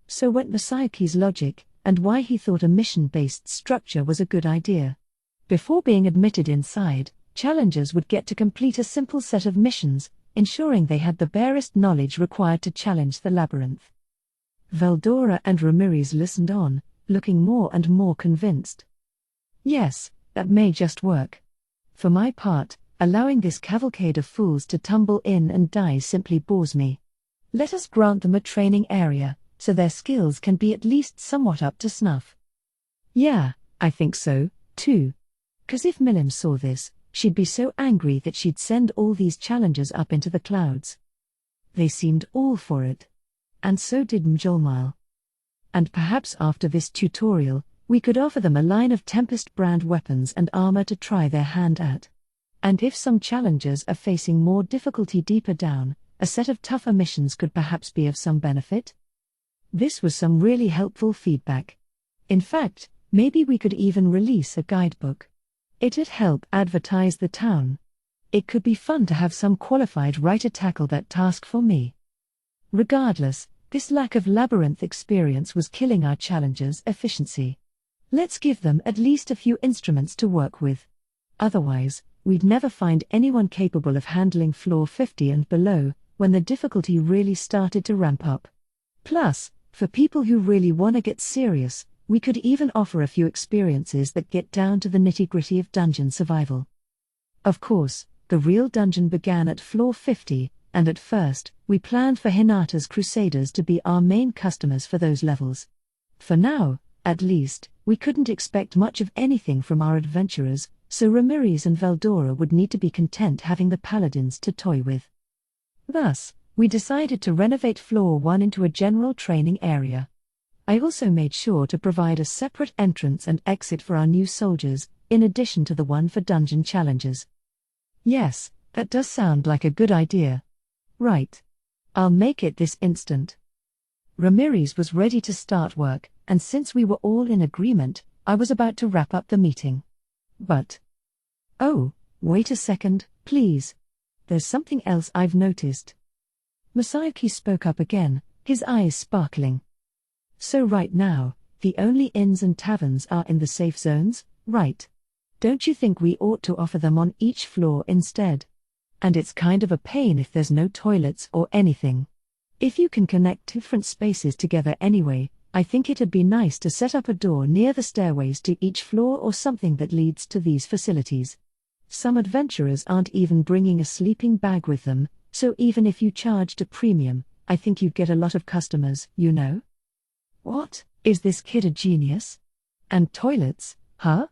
So went Masayuki's logic, and why he thought a mission-based structure was a good idea. Before being admitted inside, challengers would get to complete a simple set of missions, ensuring they had the barest knowledge required to challenge the labyrinth. Veldora and Ramirez listened on, looking more and more convinced. Yes, that may just work. For my part, allowing this cavalcade of fools to tumble in and die simply bores me. Let us grant them a training area, so their skills can be at least somewhat up to snuff. Yeah, I think so, too. 'Cause if Milim saw this, she'd be so angry that she'd send all these challengers up into the clouds. They seemed all for it. And so did Mjolnir. And perhaps after this tutorial, we could offer them a line of Tempest brand weapons and armor to try their hand at. And if some challengers are facing more difficulty deeper down, a set of tougher missions could perhaps be of some benefit. This was some really helpful feedback. In fact, maybe we could even release a guidebook. It'd help advertise the town. It could be fun to have some qualified writer tackle that task for me. Regardless, this lack of labyrinth experience was killing our challengers' efficiency. Let's give them at least a few instruments to work with. Otherwise, we'd never find anyone capable of handling floor 50 and below, when the difficulty really started to ramp up. Plus, for people who really want to get serious, we could even offer a few experiences that get down to the nitty-gritty of dungeon survival. Of course, the real dungeon began at floor 50, and at first, we planned for Hinata's Crusaders to be our main customers for those levels. For now, at least, we couldn't expect much of anything from our adventurers, so Ramirez and Veldora would need to be content having the paladins to toy with. Thus, we decided to renovate floor 1 into a general training area. I also made sure to provide a separate entrance and exit for our new soldiers, in addition to the one for dungeon challengers. Yes, that does sound like a good idea. Right. I'll make it this instant. Ramirez was ready to start work, and since we were all in agreement, I was about to wrap up the meeting. But... oh, wait a second, please. There's something else I've noticed. Masayuki spoke up again, his eyes sparkling. So right now, the only inns and taverns are in the safe zones, right? Don't you think we ought to offer them on each floor instead? And it's kind of a pain if there's no toilets or anything. If you can connect different spaces together anyway, I think it'd be nice to set up a door near the stairways to each floor or something that leads to these facilities. Some adventurers aren't even bringing a sleeping bag with them, so even if you charged a premium, I think you'd get a lot of customers, you know? What? Is this kid a genius? And toilets, huh?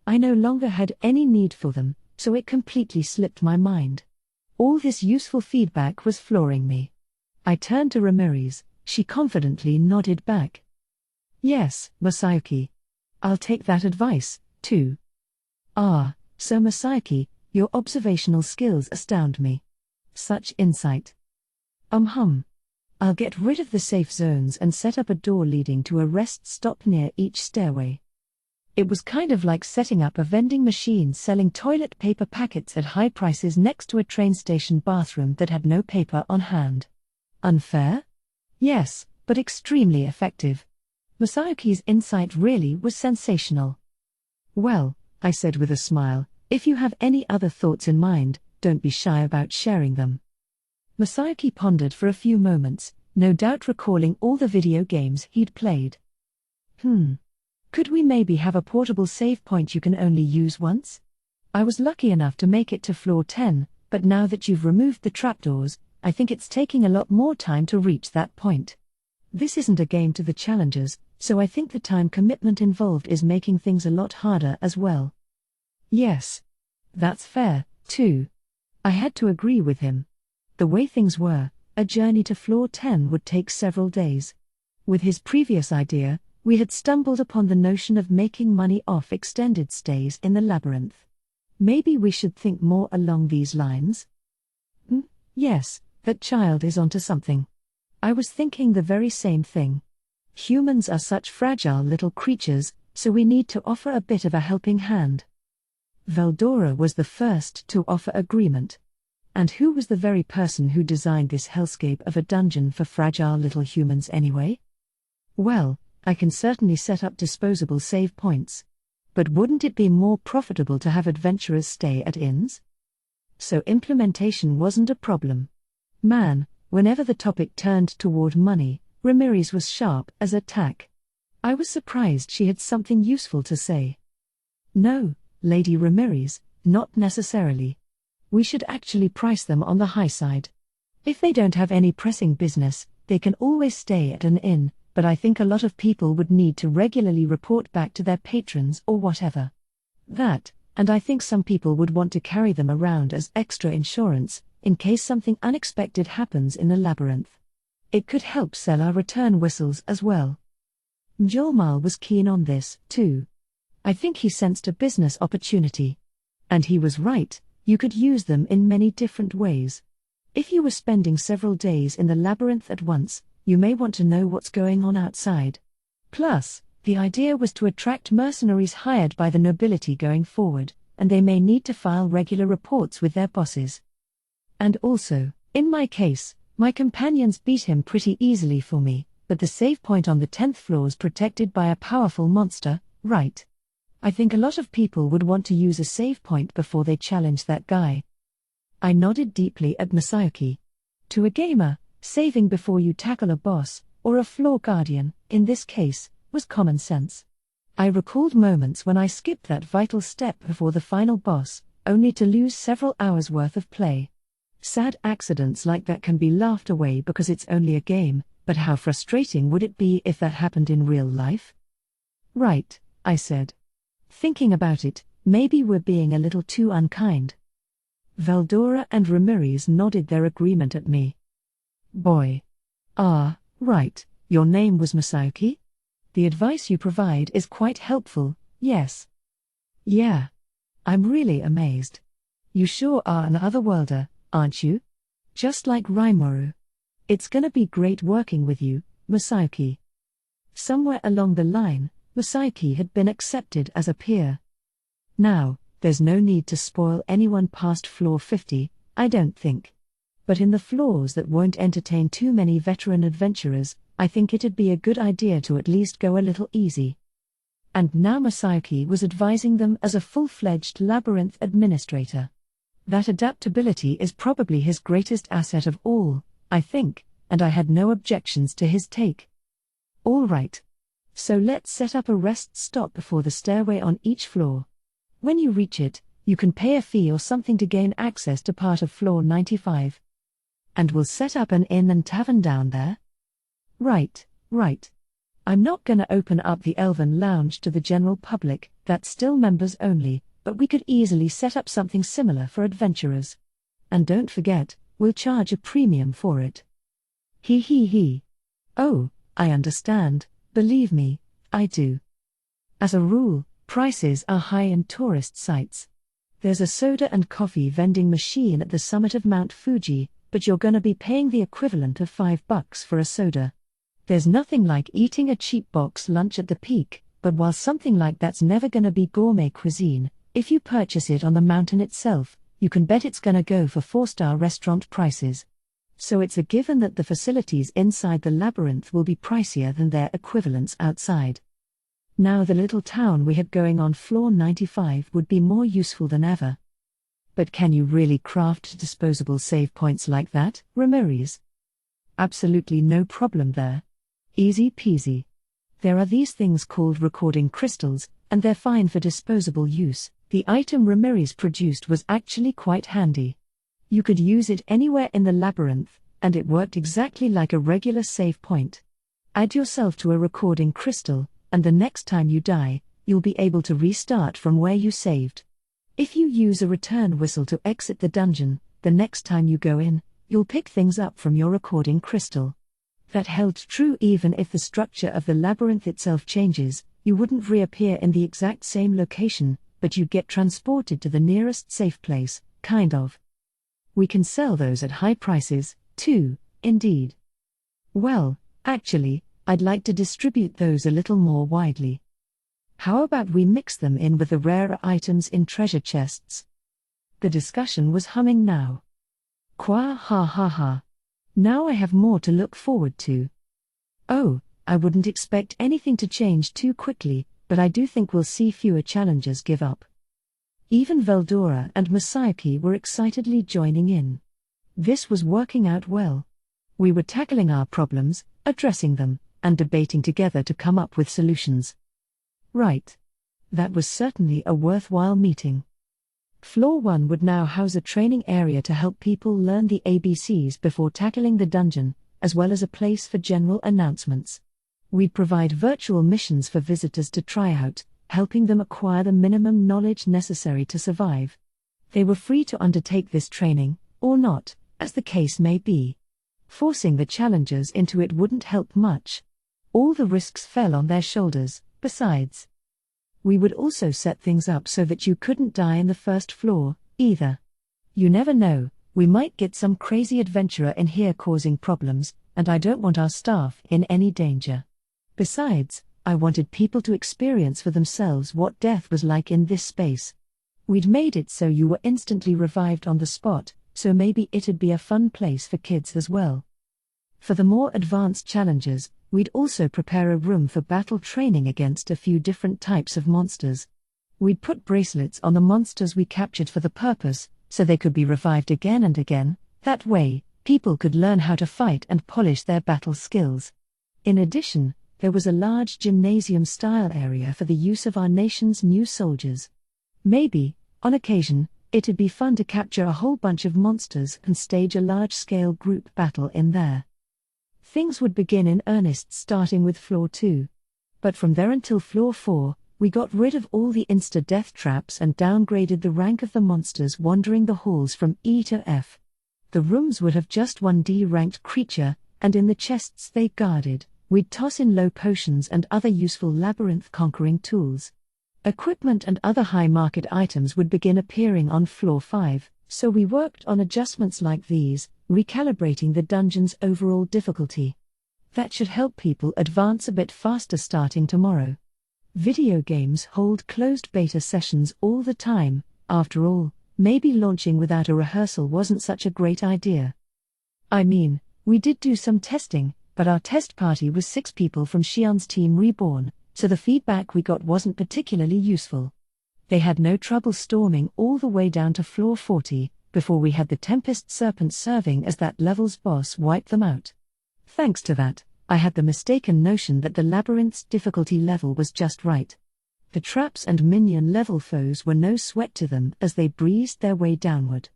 I no longer had any need for them, so it completely slipped my mind. All this useful feedback was flooring me. I turned to Ramirez, she confidently nodded back. Yes, Masayuki. I'll take that advice, too. Ah, so Masayuki, your observational skills astound me. Such insight. I'll get rid of the safe zones and set up a door leading to a rest stop near each stairway. It was kind of like setting up a vending machine selling toilet paper packets at high prices next to a train station bathroom that had no paper on hand. Unfair? Yes, but extremely effective. Masayuki's insight really was sensational. Well, I said with a smile, if you have any other thoughts in mind, don't be shy about sharing them. Masayuki pondered for a few moments, no doubt recalling all the video games he'd played. Could we maybe have a portable save point you can only use once? I was lucky enough to make it to floor 10, but now that you've removed the trapdoors, I think it's taking a lot more time to reach that point. This isn't a game to the challengers, so I think the time commitment involved is making things a lot harder as well. Yes. That's fair, too. I had to agree with him. The way things were, a journey to floor 10 would take several days. With his previous idea, we had stumbled upon the notion of making money off extended stays in the labyrinth. Maybe we should think more along these lines? Yes, that child is onto something. I was thinking the very same thing. Humans are such fragile little creatures, so we need to offer a bit of a helping hand. Veldora was the first to offer agreement. And who was the very person who designed this hellscape of a dungeon for fragile little humans anyway? Well, I can certainly set up disposable save points. But wouldn't it be more profitable to have adventurers stay at inns? So implementation wasn't a problem. Man, whenever the topic turned toward money, Ramirez was sharp as a tack. I was surprised she had something useful to say. No, Lady Ramirez, not necessarily. We should actually price them on the high side. If they don't have any pressing business, they can always stay at an inn, but I think a lot of people would need to regularly report back to their patrons or whatever. That, and I think some people would want to carry them around as extra insurance, in case something unexpected happens in the labyrinth. It could help sell our return whistles as well. Mjolmal was keen on this, too. I think he sensed a business opportunity. And he was right, you could use them in many different ways. If you were spending several days in the labyrinth at once, you may want to know what's going on outside. Plus, the idea was to attract mercenaries hired by the nobility going forward, and they may need to file regular reports with their bosses. And also, in my case, my companions beat him pretty easily for me, but the save point on the 10th floor is protected by a powerful monster, right? I think a lot of people would want to use a save point before they challenge that guy. I nodded deeply at Masayuki. To a gamer, saving before you tackle a boss, or a floor guardian, in this case, was common sense. I recalled moments when I skipped that vital step before the final boss, only to lose several hours worth of play. Sad accidents like that can be laughed away because it's only a game, but how frustrating would it be if that happened in real life? Right, I said. Thinking about it, maybe we're being a little too unkind. Veldora and Ramirez nodded their agreement at me. Boy. Ah, right, your name was Masayuki? The advice you provide is quite helpful, yes. Yeah. I'm really amazed. You sure are an otherworlder, aren't you? Just like Rimuru. It's gonna be great working with you, Masayuki. Somewhere along the line, Masayuki had been accepted as a peer. Now, there's no need to spoil anyone past floor 50, I don't think. But in the floors that won't entertain too many veteran adventurers, I think it'd be a good idea to at least go a little easy. And now Masayuki was advising them as a full-fledged labyrinth administrator. That adaptability is probably his greatest asset of all, I think, and I had no objections to his take. All right. So let's set up a rest stop before the stairway on each floor. When you reach it, you can pay a fee or something to gain access to part of floor 95. And we'll set up an inn and tavern down there? Right. I'm not gonna open up the Elven Lounge to the general public, that's still members only, but we could easily set up something similar for adventurers. And don't forget, we'll charge a premium for it. He. Oh, I understand, believe me, I do. As a rule, prices are high in tourist sites. There's a soda and coffee vending machine at the summit of Mount Fuji, but you're gonna be paying the equivalent of $5 for a soda. There's nothing like eating a cheap box lunch at the peak, but while something like that's never gonna be gourmet cuisine, if you purchase it on the mountain itself, you can bet it's gonna go for 4-star restaurant prices. So it's a given that the facilities inside the labyrinth will be pricier than their equivalents outside. Now the little town we had going on floor 95 would be more useful than ever. But can you really craft disposable save points like that, Ramirez? Absolutely no problem there. Easy peasy. There are these things called recording crystals, and they're fine for disposable use. The item Ramirez produced was actually quite handy. You could use it anywhere in the labyrinth, and it worked exactly like a regular save point. Add yourself to a recording crystal, and the next time you die, you'll be able to restart from where you saved. If you use a return whistle to exit the dungeon, the next time you go in, you'll pick things up from your recording crystal. That held true even if the structure of the labyrinth itself changes. You wouldn't reappear in the exact same location, but you'd get transported to the nearest safe place, kind of. We can sell those at high prices, too, indeed. Well, actually, I'd like to distribute those a little more widely. How about we mix them in with the rarer items in treasure chests? The discussion was humming now. Qua ha ha ha. Now I have more to look forward to. Oh, I wouldn't expect anything to change too quickly, but I do think we'll see fewer challengers give up. Even Veldora and Masayuki were excitedly joining in. This was working out well. We were tackling our problems, addressing them, and debating together to come up with solutions. Right. That was certainly a worthwhile meeting. Floor 1 would now house a training area to help people learn the ABCs before tackling the dungeon, as well as a place for general announcements. We'd provide virtual missions for visitors to try out, helping them acquire the minimum knowledge necessary to survive. They were free to undertake this training, or not, as the case may be. Forcing the challengers into it wouldn't help much. All the risks fell on their shoulders. Besides, we would also set things up so that you couldn't die in the first floor, either. You never know, we might get some crazy adventurer in here causing problems, and I don't want our staff in any danger. Besides, I wanted people to experience for themselves what death was like in this space. We'd made it so you were instantly revived on the spot, so maybe it'd be a fun place for kids as well. For the more advanced challengers, we'd also prepare a room for battle training against a few different types of monsters. We'd put bracelets on the monsters we captured for the purpose, so they could be revived again and again. That way, people could learn how to fight and polish their battle skills. In addition, there was a large gymnasium-style area for the use of our nation's new soldiers. Maybe, on occasion, it'd be fun to capture a whole bunch of monsters and stage a large-scale group battle in there. Things would begin in earnest starting with floor 2. But from there until floor 4, we got rid of all the insta-death traps and downgraded the rank of the monsters wandering the halls from E to F. The rooms would have just one D-ranked creature, and in the chests they guarded, we'd toss in low potions and other useful labyrinth-conquering tools. Equipment and other high-market items would begin appearing on floor 5, so we worked on adjustments like these, recalibrating the dungeon's overall difficulty. That should help people advance a bit faster starting tomorrow. Video games hold closed beta sessions all the time. After all, maybe launching without a rehearsal wasn't such a great idea. I mean, we did do some testing, but our test party was 6 people from Xion's Team Reborn, so the feedback we got wasn't particularly useful. They had no trouble storming all the way down to floor 40, before we had the Tempest Serpent serving as that level's boss wipe them out. Thanks to that, I had the mistaken notion that the labyrinth's difficulty level was just right. The traps and minion level foes were no sweat to them as they breezed their way downward.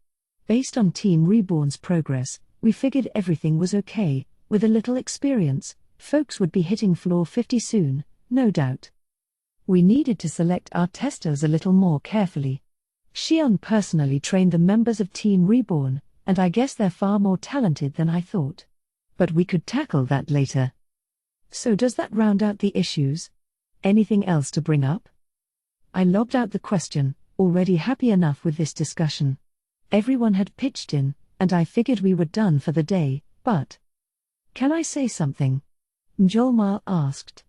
Based on Team Reborn's progress, we figured everything was okay. With a little experience, folks would be hitting floor 50 soon, no doubt. We needed to select our testers a little more carefully. Xion personally trained the members of Team Reborn, and I guess they're far more talented than I thought. But we could tackle that later. So does that round out the issues? Anything else to bring up? I lobbed out the question, already happy enough with this discussion. Everyone had pitched in, and I figured we were done for the day, but... Can I say something? Mjolnir asked.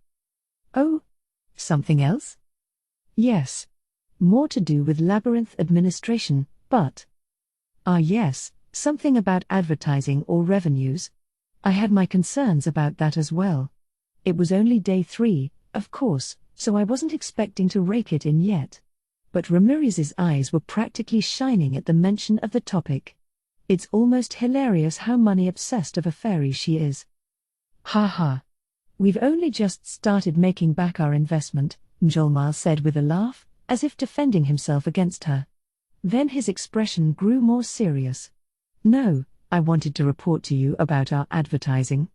Oh? Something else? Yes. More to do with Labyrinth administration, but... yes, something about advertising or revenues. I had my concerns about that as well. It was only day 3, of course, so I wasn't expecting to rake it in yet. But Ramirez's eyes were practically shining at the mention of the topic. It's almost hilarious how money-obsessed of a fairy she is. Ha ha. We've only just started making back our investment, Mjolnir said with a laugh, as if defending himself against her. Then his expression grew more serious. No, I wanted to report to you about our advertising.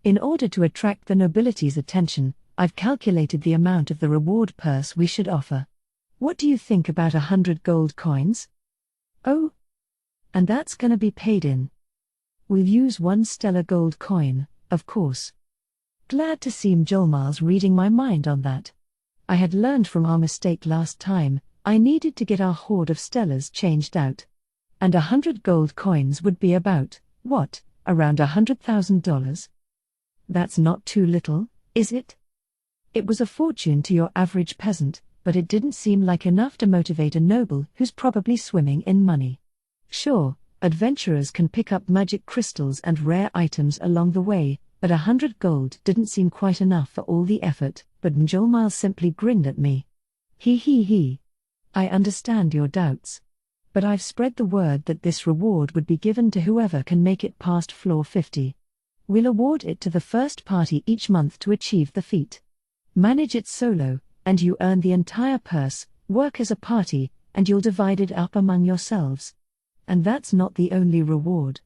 In order to attract the nobility's attention, I've calculated the amount of the reward purse we should offer. What do you think about 100 gold coins? Oh? And that's gonna be paid in. We'll use 1 stellar gold coin, of course. Glad to see Mjolnir's reading my mind on that. I had learned from our mistake last time, I needed to get our hoard of stellars changed out. And 100 gold coins would be about, what, around $100,000? That's not too little, is it? It was a fortune to your average peasant, but it didn't seem like enough to motivate a noble who's probably swimming in money. Sure, adventurers can pick up magic crystals and rare items along the way, but 100 gold didn't seem quite enough for all the effort, but Mjolnir simply grinned at me. He. I understand your doubts. But I've spread the word that this reward would be given to whoever can make it past floor 50. We'll award it to the first party each month to achieve the feat. Manage it solo, and you earn the entire purse, work as a party, and you'll divide it up among yourselves. And that's not the only reward.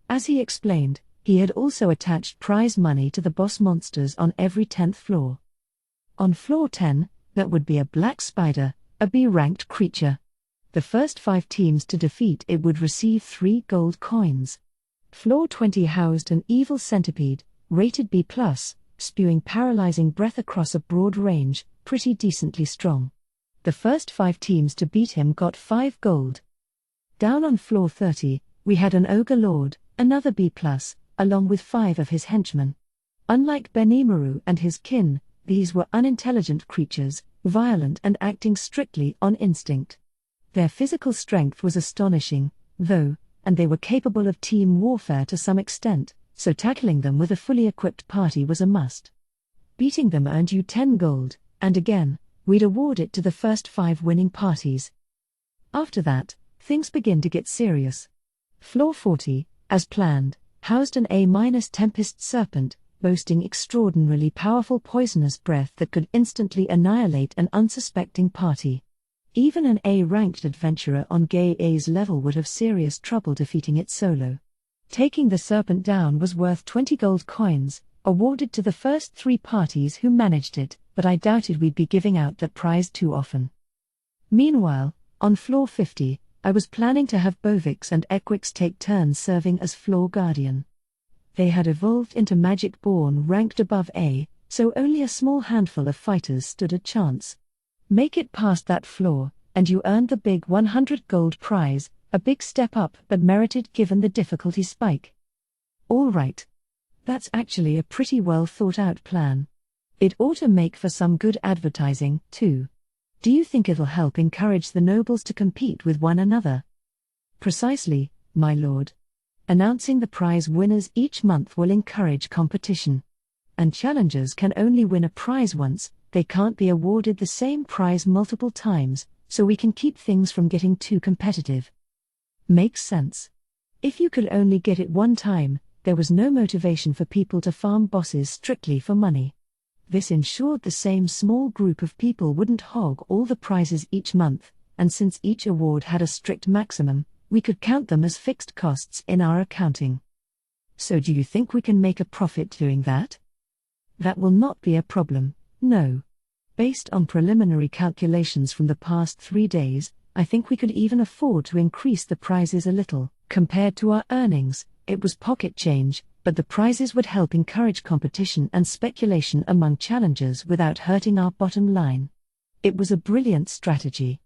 As he explained, he had also attached prize money to the boss monsters on every 10th floor. On floor 10, that would be a black spider, a B-ranked creature. The first 5 teams to defeat it would receive 3 gold coins. Floor 20 housed an evil centipede, rated B+, spewing paralyzing breath across a broad range, pretty decently strong. The first 5 teams to beat him got 5 gold. Down on floor 30, we had an ogre lord, another B+, along with 5 of his henchmen. Unlike Benimaru and his kin, these were unintelligent creatures, violent and acting strictly on instinct. Their physical strength was astonishing, though, and they were capable of team warfare to some extent, so tackling them with a fully equipped party was a must. Beating them earned you 10 gold, and again, we'd award it to the first 5 winning parties. After that, things begin to get serious. Floor 40, as planned, housed an A-Tempest Serpent, boasting extraordinarily powerful poisonous breath that could instantly annihilate an unsuspecting party. Even an A-ranked adventurer on Gay A's level would have serious trouble defeating it solo. Taking the serpent down was worth 20 gold coins, awarded to the first 3 parties who managed it, but I doubted we'd be giving out that prize too often. Meanwhile, on floor 50, I was planning to have Bovix and Equix take turns serving as floor guardian. They had evolved into Magic-born ranked above A, so only a small handful of fighters stood a chance. Make it past that floor, and you earned the big 100 gold prize, a big step up but merited given the difficulty spike. All right. That's actually a pretty well thought out plan. It ought to make for some good advertising, too. Do you think it'll help encourage the nobles to compete with one another? Precisely, my lord. Announcing the prize winners each month will encourage competition. And challengers can only win a prize once, they can't be awarded the same prize multiple times, so we can keep things from getting too competitive. Makes sense. If you could only get it one time, there was no motivation for people to farm bosses strictly for money. This ensured the same small group of people wouldn't hog all the prizes each month, and since each award had a strict maximum, we could count them as fixed costs in our accounting. So do you think we can make a profit doing that? That will not be a problem, no. Based on preliminary calculations from the past 3 days, I think we could even afford to increase the prizes a little. Compared to our earnings, it was pocket change, but the prizes would help encourage competition and speculation among challengers without hurting our bottom line. It was a brilliant strategy.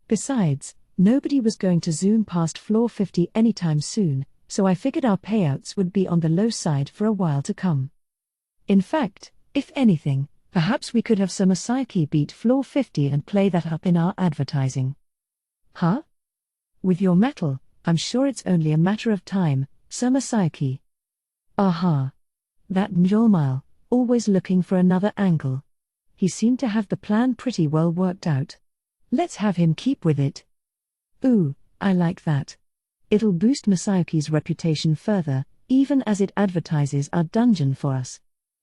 Besides, nobody was going to zoom past floor 50 anytime soon, so I figured our payouts would be on the low side for a while to come. In fact, if anything, perhaps we could have Samasaki beat floor 50 and play that up in our advertising. Huh? With your metal, I'm sure it's only a matter of time, Samasaki. Aha. That Mjolnir, always looking for another angle. He seemed to have the plan pretty well worked out. Let's have him keep with it. Ooh, I like that. It'll boost Masayoki's reputation further, even as it advertises our dungeon for us.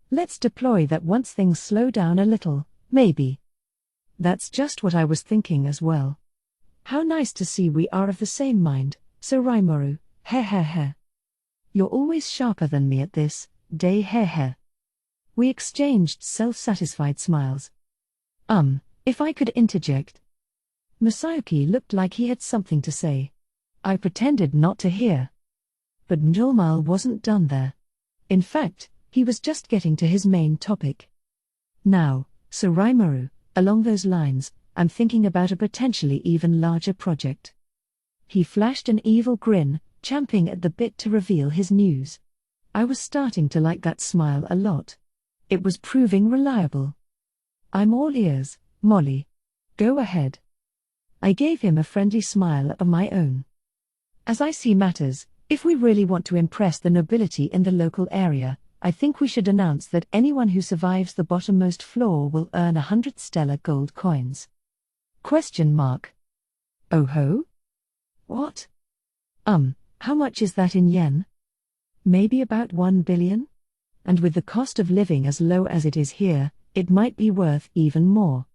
Let's deploy that once things slow down a little, maybe. That's just what I was thinking as well. How nice to see we are of the same mind, so Rimuru, heh heh heh. You're always sharper than me at this, day heh heh. We exchanged self-satisfied smiles. If I could interject. Masayuki looked like he had something to say. I pretended not to hear. But Mjolnir wasn't done there. In fact, he was just getting to his main topic. Now, so Rimuru, along those lines, I'm thinking about a potentially even larger project. He flashed an evil grin, champing at the bit to reveal his news. I was starting to like that smile a lot. It was proving reliable. I'm all ears, Molly. Go ahead. I gave him a friendly smile of my own. As I see matters, if we really want to impress the nobility in the local area, I think we should announce that anyone who survives the bottommost floor will earn 100 stellar gold coins. ? Oh ho? What? How much is that in yen? Maybe about 1 billion? And with the cost of living as low as it is here, it might be worth even more.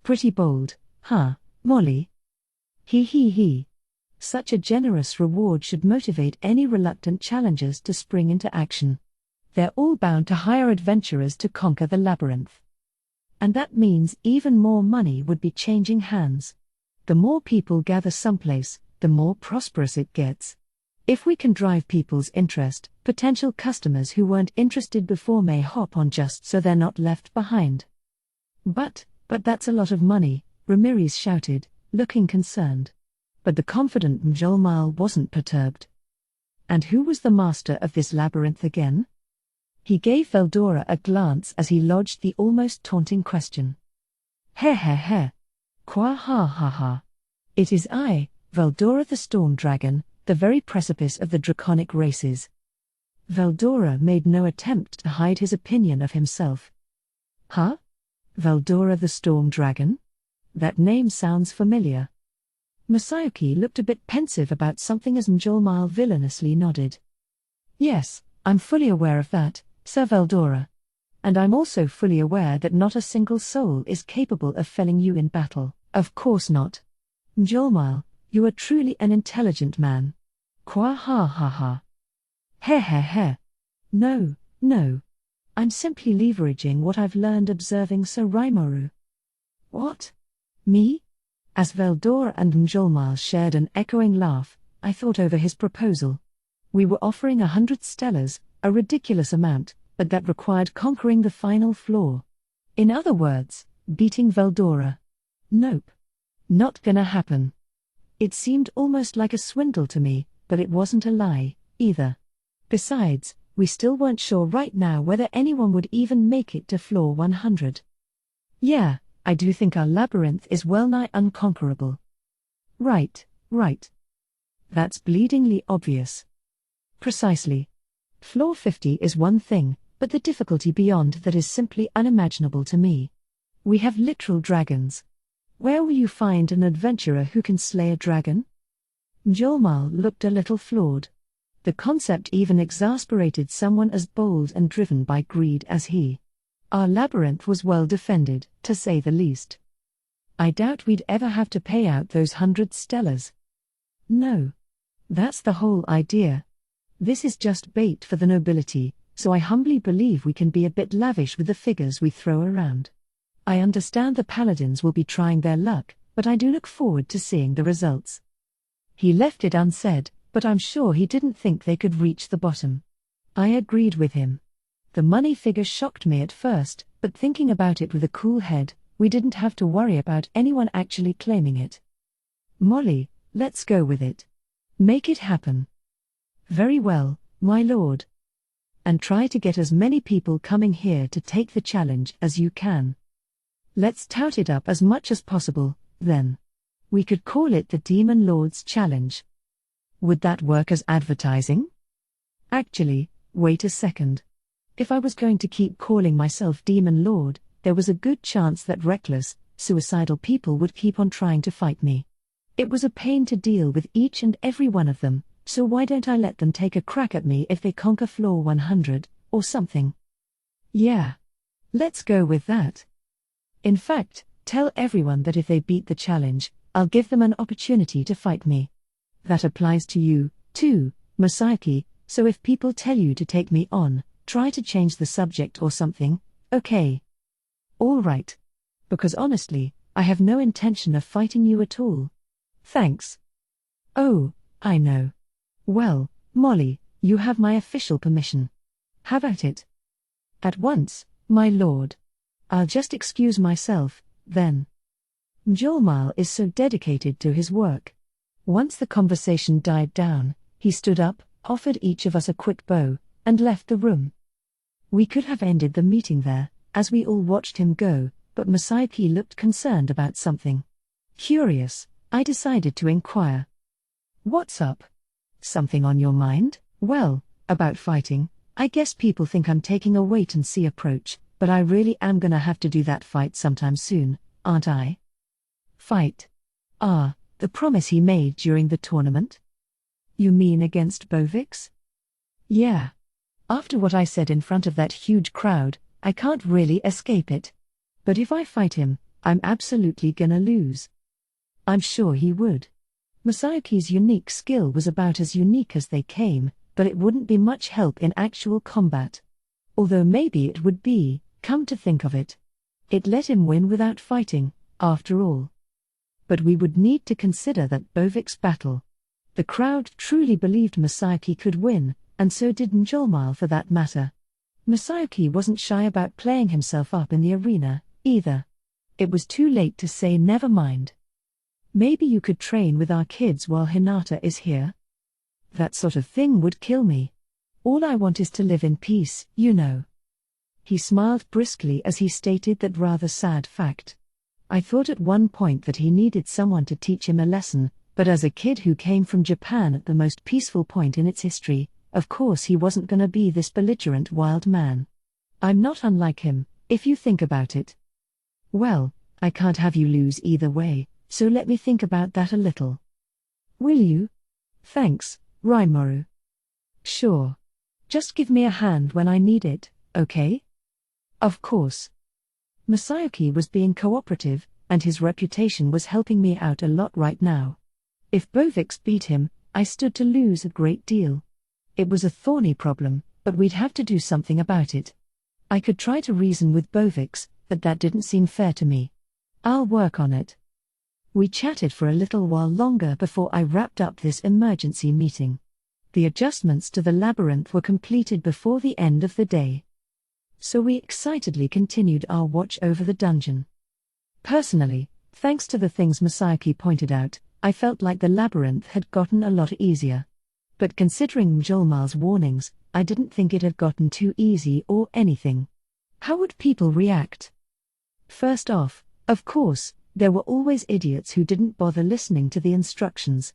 Pretty bold, huh, Molly? He. Such a generous reward should motivate any reluctant challengers to spring into action. They're all bound to hire adventurers to conquer the labyrinth. And that means even more money would be changing hands. The more people gather someplace, the more prosperous it gets. If we can drive people's interest, potential customers who weren't interested before may hop on just so they're not left behind. But that's a lot of money, Ramirez shouted, looking concerned. But the confident Mjolnir wasn't perturbed. And who was the master of this labyrinth again? He gave Veldora a glance as he lodged the almost taunting question. Heh. Qua ha. It is I, Veldora the Storm Dragon, the very precipice of the draconic races. Veldora made no attempt to hide his opinion of himself. Huh? Veldora the Storm Dragon? That name sounds familiar. Masayuki looked a bit pensive about something as Mjolnir villainously nodded. Yes, I'm fully aware of that, Sir Veldora. And I'm also fully aware that not a single soul is capable of felling you in battle. Of course not. Mjolnir, you are truly an intelligent man. Qua ha. Heh. No. I'm simply leveraging what I've learned observing Sir Rimuru. What? Me? As Veldora and Mjolnir shared an echoing laugh, I thought over his proposal. We were offering 100 stellars, a ridiculous amount, but that required conquering the final floor. In other words, beating Veldora. Nope. Not gonna happen. It seemed almost like a swindle to me, but it wasn't a lie, either. Besides, we still weren't sure right now whether anyone would even make it to floor 100. Yeah, I do think our labyrinth is well-nigh unconquerable. Right. That's bleedingly obvious. Precisely. Floor 50 is one thing, but the difficulty beyond that is simply unimaginable to me. We have literal dragons. Where will you find an adventurer who can slay a dragon? Mjolnir looked a little flawed. The concept even exasperated someone as bold and driven by greed as he. Our labyrinth was well defended, to say the least. I doubt we'd ever have to pay out those 100 stellars. No. That's the whole idea. This is just bait for the nobility, so I humbly believe we can be a bit lavish with the figures we throw around. I understand the paladins will be trying their luck, but I do look forward to seeing the results. He left it unsaid, but I'm sure he didn't think they could reach the bottom. I agreed with him. The money figure shocked me at first, but thinking about it with a cool head, we didn't have to worry about anyone actually claiming it. Molly, let's go with it. Make it happen. Very well, my lord. And try to get as many people coming here to take the challenge as you can. Let's tout it up as much as possible, then. We could call it the Demon Lord's Challenge. Would that work as advertising? Actually, wait a second. If I was going to keep calling myself Demon Lord, there was a good chance that reckless, suicidal people would keep on trying to fight me. It was a pain to deal with each and every one of them, so why don't I let them take a crack at me if they conquer floor 100, or something? Yeah. Let's go with that. In fact, tell everyone that if they beat the challenge, I'll give them an opportunity to fight me. That applies to you, too, Masaaki, so if people tell you to take me on, try to change the subject or something, okay? All right. Because honestly, I have no intention of fighting you at all. Thanks. Oh, I know. Well, Molly, you have my official permission. Have at it. At once, my lord. I'll just excuse myself, then. Mjolnir is so dedicated to his work. Once the conversation died down, he stood up, offered each of us a quick bow, and left the room. We could have ended the meeting there, as we all watched him go, but Masaaki looked concerned about something. Curious, I decided to inquire. What's up? Something on your mind? Well, about fighting, I guess people think I'm taking a wait-and-see approach, but I really am gonna have to do that fight sometime soon, aren't I? Fight? Ah, the promise he made during the tournament? You mean against Bovix? Yeah. After what I said in front of that huge crowd, I can't really escape it. But if I fight him, I'm absolutely gonna lose. I'm sure he would. Masaaki's unique skill was about as unique as they came, but it wouldn't be much help in actual combat. Although maybe it would be, come to think of it. It let him win without fighting, after all. But we would need to consider that Bovix battle. The crowd truly believed Masaaki could win, and so did Mjolnir for that matter. Masaaki wasn't shy about playing himself up in the arena, either. It was too late to say never mind. Maybe you could train with our kids while Hinata is here? That sort of thing would kill me. All I want is to live in peace, you know. He smiled briskly as he stated that rather sad fact. I thought at one point that he needed someone to teach him a lesson, but as a kid who came from Japan at the most peaceful point in its history, of course he wasn't gonna be this belligerent wild man. I'm not unlike him, if you think about it. Well, I can't have you lose either way, so let me think about that a little. Will you? Thanks, Rimuru. Sure. Just give me a hand when I need it, okay? Of course. Masaaki was being cooperative, and his reputation was helping me out a lot right now. If Bovix beat him, I stood to lose a great deal. It was a thorny problem, but we'd have to do something about it. I could try to reason with Bovix, but that didn't seem fair to me. I'll work on it. We chatted for a little while longer before I wrapped up this emergency meeting. The adjustments to the labyrinth were completed before the end of the day. So we excitedly continued our watch over the dungeon. Personally, thanks to the things Masaaki pointed out, I felt like the labyrinth had gotten a lot easier. But considering Mjolnir's warnings, I didn't think it had gotten too easy or anything. How would people react? First off, of course, there were always idiots who didn't bother listening to the instructions.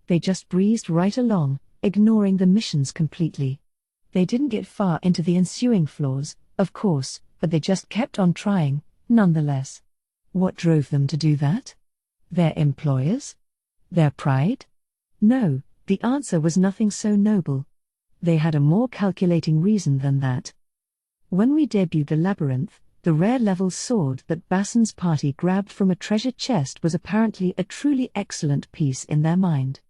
They just breezed right along, ignoring the missions completely. They didn't get far into the ensuing floors, of course, but they just kept on trying, nonetheless. What drove them to do that? Their employers? Their pride? No, the answer was nothing so noble. They had a more calculating reason than that. When we debuted the labyrinth, the rare-level sword that Basson's party grabbed from a treasure chest was apparently a truly excellent piece in their mind.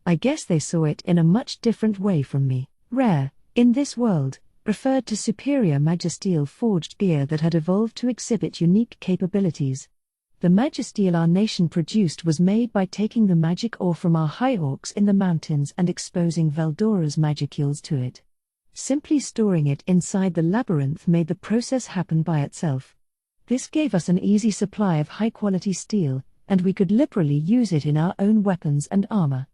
I guess they saw it in a much different way from me. Rare, in this world, referred to superior magisteel forged gear that had evolved to exhibit unique capabilities. The magisteel our nation produced was made by taking the magic ore from our high orcs in the mountains and exposing Veldora's magicules to it. Simply storing it inside the labyrinth made the process happen by itself. This gave us an easy supply of high-quality steel, and we could liberally use it in our own weapons and armor.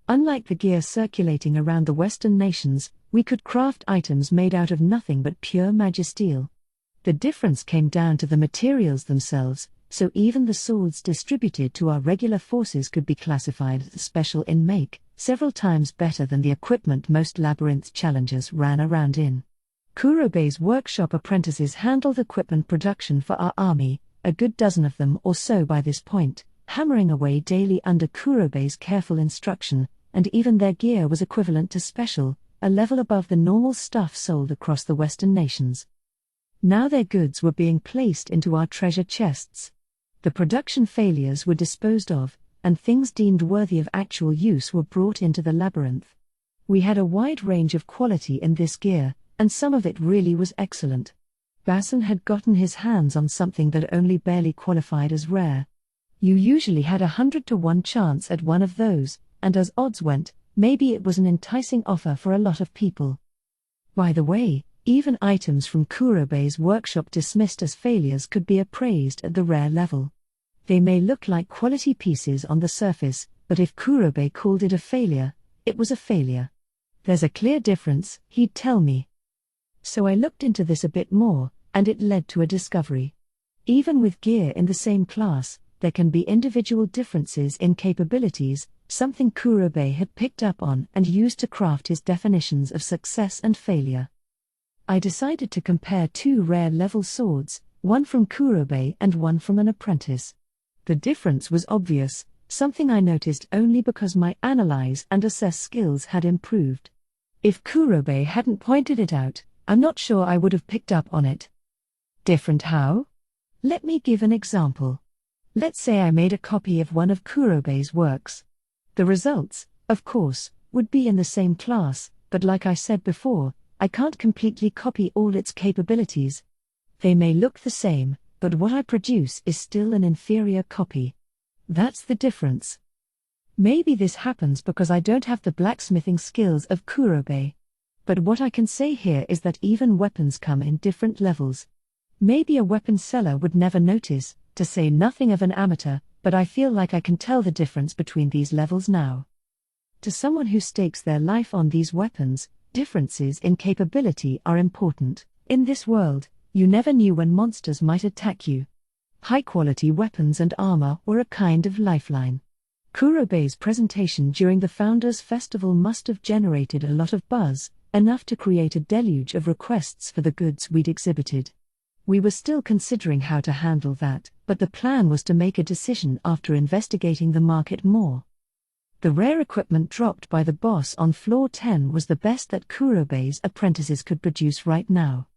Unlike the gear circulating around the Western nations, we could craft items made out of nothing but pure magisteel. The difference came down to the materials themselves, so even the swords distributed to our regular forces could be classified as special in make, several times better than the equipment most labyrinth challengers ran around in. Kurobei's workshop apprentices handled equipment production for our army, a good dozen of them or so by this point, hammering away daily under Kurobei's careful instruction, and even their gear was equivalent to special, a level above the normal stuff sold across the Western nations. Now their goods were being placed into our treasure chests. The production failures were disposed of, and things deemed worthy of actual use were brought into the labyrinth. We had a wide range of quality in this gear, and some of it really was excellent. Basson had gotten his hands on something that only barely qualified as rare. You usually had 100 to 1 chance at one of those, and as odds went, maybe it was an enticing offer for a lot of people. By the way, even items from Kurobei's workshop dismissed as failures could be appraised at the rare level. They may look like quality pieces on the surface, but if Kurobei called it a failure, it was a failure. There's a clear difference, he'd tell me. So I looked into this a bit more, and it led to a discovery. Even with gear in the same class, there can be individual differences in capabilities, something Kurobei had picked up on and used to craft his definitions of success and failure. I decided to compare 2 rare-level swords, one from Kurobei and one from an apprentice. The difference was obvious, something I noticed only because my analyze and assess skills had improved. If Kurobei hadn't pointed it out, I'm not sure I would have picked up on it. Different how? Let me give an example. Let's say I made a copy of one of Kurobei's works. The results, of course, would be in the same class, but like I said before, I can't completely copy all its capabilities. They may look the same, but what I produce is still an inferior copy. That's the difference. Maybe this happens because I don't have the blacksmithing skills of Kurobei. But what I can say here is that even weapons come in different levels. Maybe a weapon seller would never notice, to say nothing of an amateur, but I feel like I can tell the difference between these levels now. To someone who stakes their life on these weapons, differences in capability are important. In this world, you never knew when monsters might attack you. High-quality weapons and armor were a kind of lifeline. Kurobei's presentation during the Founders' Festival must have generated a lot of buzz, enough to create a deluge of requests for the goods we'd exhibited. We were still considering how to handle that, but the plan was to make a decision after investigating the market more. The rare equipment dropped by the boss on floor 10 was the best that Kurobei's apprentices could produce right now.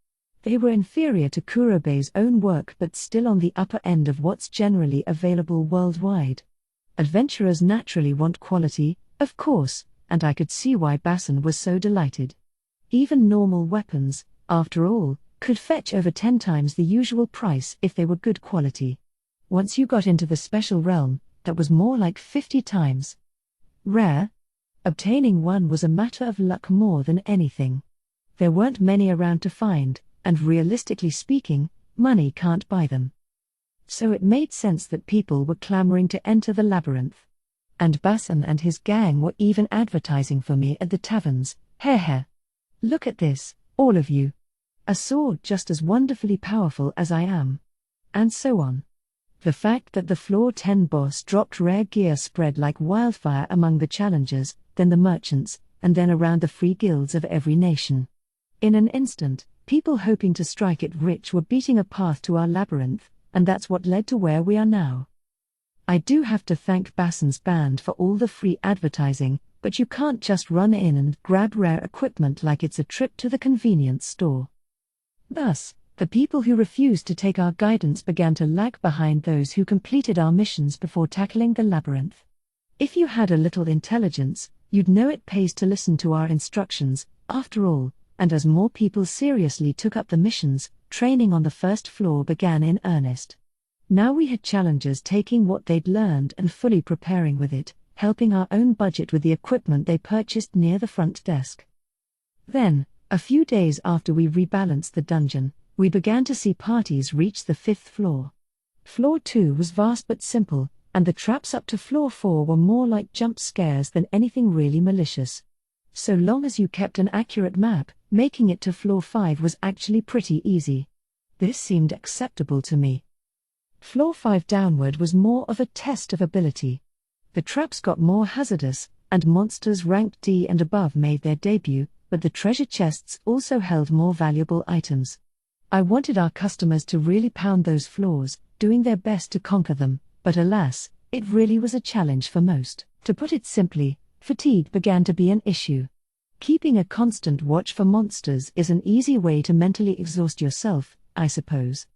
They were inferior to Kurobei's own work but still on the upper end of what's generally available worldwide. Adventurers naturally want quality, of course, and I could see why Basson was so delighted. Even normal weapons, after all, could fetch over 10 times the usual price if they were good quality. Once you got into the special realm, that was more like 50 times. Rare? Obtaining one was a matter of luck more than anything. There weren't many around to find, and realistically speaking, money can't buy them. So it made sense that people were clamoring to enter the labyrinth. And Basson and his gang were even advertising for me at the taverns. Heh. Look at this, all of you. A sword just as wonderfully powerful as I am. And so on. The fact that the floor 10 boss dropped rare gear spread like wildfire among the challengers, then the merchants, and then around the free guilds of every nation. In an instant, people hoping to strike it rich were beating a path to our labyrinth, and that's what led to where we are now. I do have to thank Basson's band for all the free advertising, but you can't just run in and grab rare equipment like it's a trip to the convenience store. Thus, the people who refused to take our guidance began to lag behind those who completed our missions before tackling the labyrinth. If you had a little intelligence, you'd know it pays to listen to our instructions, after all, and as more people seriously took up the missions, training on the first floor began in earnest. Now we had challengers taking what they'd learned and fully preparing with it, helping our own budget with the equipment they purchased near the front desk. Then, a few days after we rebalanced the dungeon, we began to see parties reach the 5th floor. Floor 2 was vast but simple, and the traps up to floor 4 were more like jump scares than anything really malicious. So long as you kept an accurate map, making it to floor 5 was actually pretty easy. This seemed acceptable to me. Floor 5 downward was more of a test of ability. The traps got more hazardous, and monsters ranked D and above made their debut, but the treasure chests also held more valuable items. I wanted our customers to really pound those floors, doing their best to conquer them, but alas, it really was a challenge for most. To put it simply, fatigue began to be an issue. Keeping a constant watch for monsters is an easy way to mentally exhaust yourself, I suppose.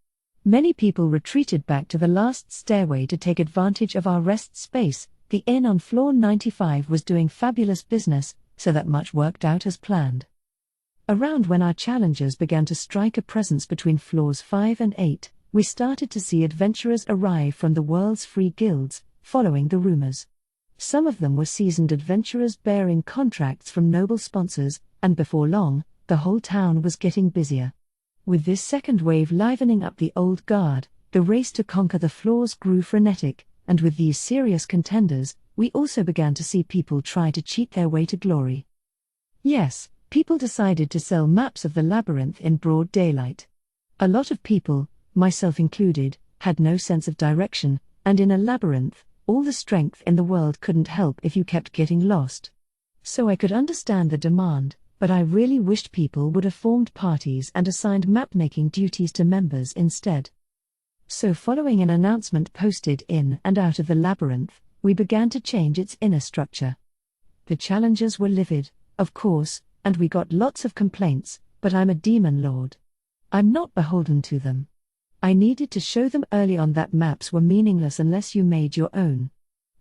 Many people retreated back to the last stairway to take advantage of our rest space. The inn on floor 95 was doing fabulous business, so that much worked out as planned. Around when our challengers began to strike a presence between floors 5 and 8, we started to see adventurers arrive from the world's free guilds, following the rumors. Some of them were seasoned adventurers bearing contracts from noble sponsors, and before long, the whole town was getting busier. With this second wave livening up the old guard, the race to conquer the floors grew frenetic, and with these serious contenders, we also began to see people try to cheat their way to glory. Yes, people decided to sell maps of the labyrinth in broad daylight. A lot of people, myself included, had no sense of direction, and in a labyrinth, all the strength in the world couldn't help if you kept getting lost. So I could understand the demand, but I really wished people would have formed parties and assigned map-making duties to members instead. So following an announcement posted in and out of the labyrinth, we began to change its inner structure. The challengers were livid, of course, and we got lots of complaints, but I'm a demon lord. I'm not beholden to them. I needed to show them early on that maps were meaningless unless you made your own.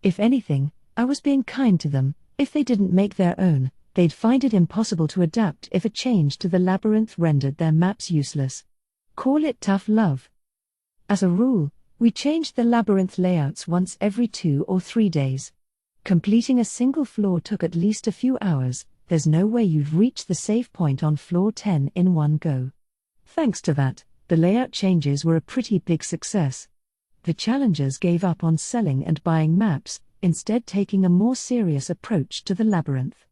If anything, I was being kind to them. If they didn't make their own, they'd find it impossible to adapt if a change to the labyrinth rendered their maps useless. Call it tough love. As a rule, we changed the labyrinth layouts once every 2 or 3 days. Completing a single floor took at least a few hours. There's no way you'd reach the save point on floor 10 in one go. Thanks to that, the layout changes were a pretty big success. The challengers gave up on selling and buying maps, instead taking a more serious approach to the labyrinth.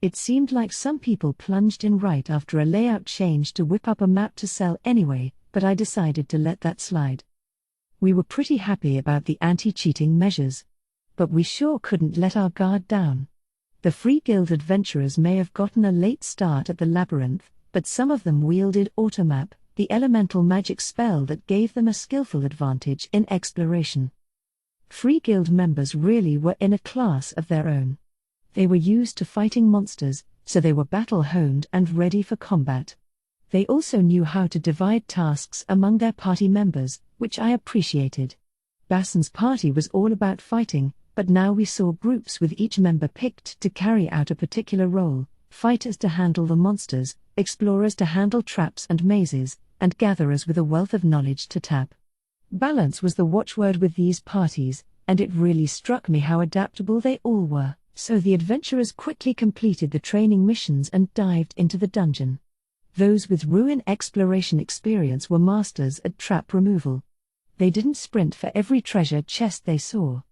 It seemed like some people plunged in right after a layout change to whip up a map to sell anyway, but I decided to let that slide. We were pretty happy about the anti-cheating measures. But we sure couldn't let our guard down. The Free Guild adventurers may have gotten a late start at the labyrinth, but some of them wielded Automap, the elemental magic spell that gave them a skillful advantage in exploration. Free Guild members really were in a class of their own. They were used to fighting monsters, so they were battle-honed and ready for combat. They also knew how to divide tasks among their party members, which I appreciated. Basson's party was all about fighting, but now we saw groups with each member picked to carry out a particular role: fighters to handle the monsters, explorers to handle traps and mazes, and gatherers with a wealth of knowledge to tap. Balance was the watchword with these parties, and it really struck me how adaptable they all were, so the adventurers quickly completed the training missions and dived into the dungeon. Those with ruin exploration experience were masters at trap removal. They didn't sprint for every treasure chest they saw.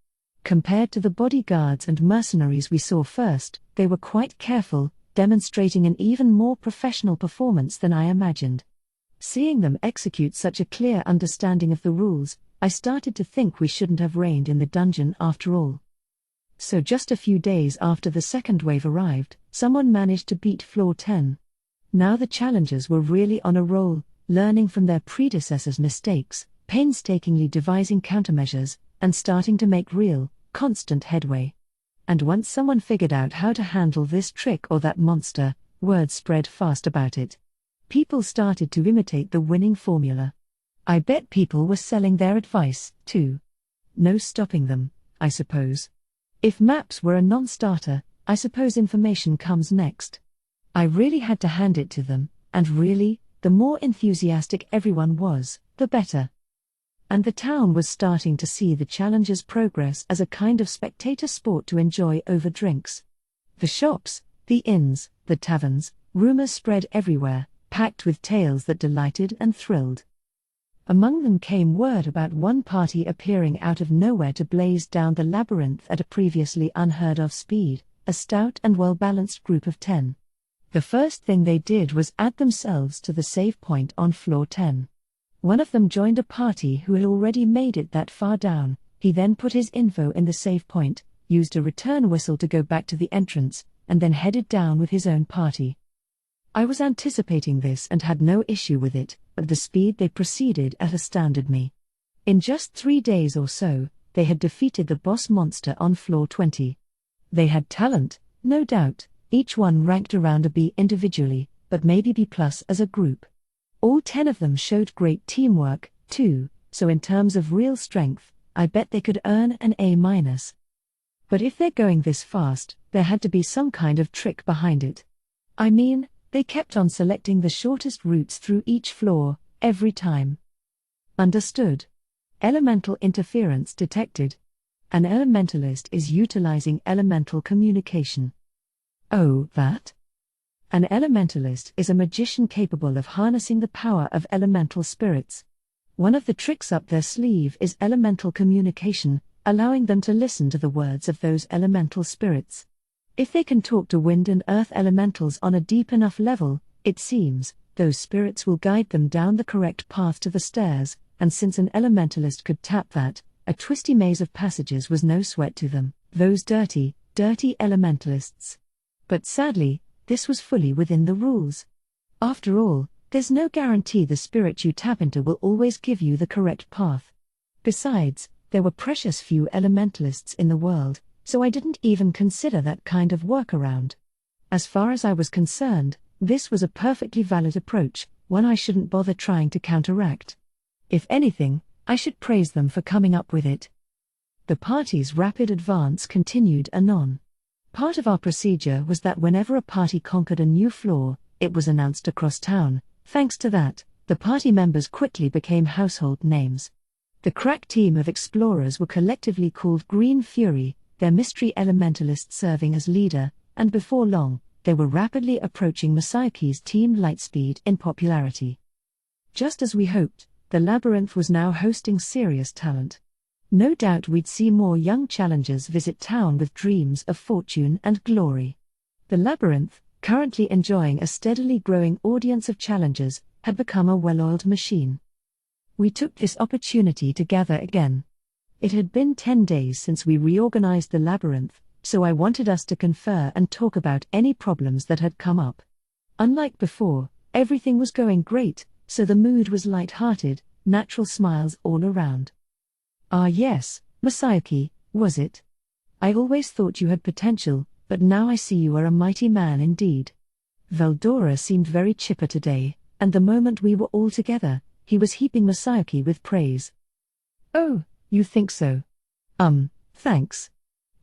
Compared to the bodyguards and mercenaries we saw first, they were quite careful, demonstrating an even more professional performance than I imagined. Seeing them execute such a clear understanding of the rules, I started to think we shouldn't have reigned in the dungeon after all. So just a few days after the second wave arrived, someone managed to beat floor 10. Now the challengers were really on a roll, learning from their predecessors' mistakes, painstakingly devising countermeasures, and starting to make real, constant headway. And once someone figured out how to handle this trick or that monster, word spread fast about it. People started to imitate the winning formula. I bet people were selling their advice, too. No stopping them, I suppose. If maps were a non-starter, I suppose information comes next. I really had to hand it to them, and really, the more enthusiastic everyone was, the better. And the town was starting to see the challengers' progress as a kind of spectator sport to enjoy over drinks. The shops, the inns, the taverns, rumors spread everywhere, packed with tales that delighted and thrilled. Among them came word about one party appearing out of nowhere to blaze down the labyrinth at a previously unheard-of speed, a stout and well-balanced group of 10. The first thing they did was add themselves to the save point on floor 10. One of them joined a party who had already made it that far down. He then put his info in the save point, used a return whistle to go back to the entrance, and then headed down with his own party. I was anticipating this and had no issue with it, but the speed they proceeded at astounded me. In just 3 days or so, they had defeated the boss monster on floor 20. They had talent, no doubt, each one ranked around a B individually, but maybe B+ as a group. All 10 of them showed great teamwork, too, so in terms of real strength, I bet they could earn an A-. But if they're going this fast, there had to be some kind of trick behind it. I mean, they kept on selecting the shortest routes through each floor, every time. Understood. Elemental interference detected. An elementalist is utilizing elemental communication. Oh, that? An elementalist is a magician capable of harnessing the power of elemental spirits. One of the tricks up their sleeve is elemental communication, allowing them to listen to the words of those elemental spirits. If they can talk to wind and earth elementals on a deep enough level, it seems, those spirits will guide them down the correct path to the stairs, and since an elementalist could tap that, a twisty maze of passages was no sweat to them, those dirty, dirty elementalists. But sadly, this was fully within the rules. After all, there's no guarantee the spirit you tap into will always give you the correct path. Besides, there were precious few elementalists in the world, so I didn't even consider that kind of workaround. As far as I was concerned, this was a perfectly valid approach, one I shouldn't bother trying to counteract. If anything, I should praise them for coming up with it. The party's rapid advance continued anon. Part of our procedure was that whenever a party conquered a new floor, it was announced across town. Thanks to that, the party members quickly became household names. The crack team of explorers were collectively called Green Fury, their mystery elementalist serving as leader, and before long, they were rapidly approaching Masayaki's team Lightspeed in popularity. Just as we hoped, the Labyrinth was now hosting serious talent. No doubt we'd see more young challengers visit town with dreams of fortune and glory. The Labyrinth, currently enjoying a steadily growing audience of challengers, had become a well-oiled machine. We took this opportunity to gather again. It had been 10 days since we reorganized the Labyrinth, so I wanted us to confer and talk about any problems that had come up. Unlike before, everything was going great, so the mood was light-hearted, natural smiles all around. Ah yes, Masayaki, was it? I always thought you had potential, but now I see you are a mighty man indeed. Veldora seemed very chipper today, and the moment we were all together, he was heaping Masayaki with praise. Oh, you think so? Thanks.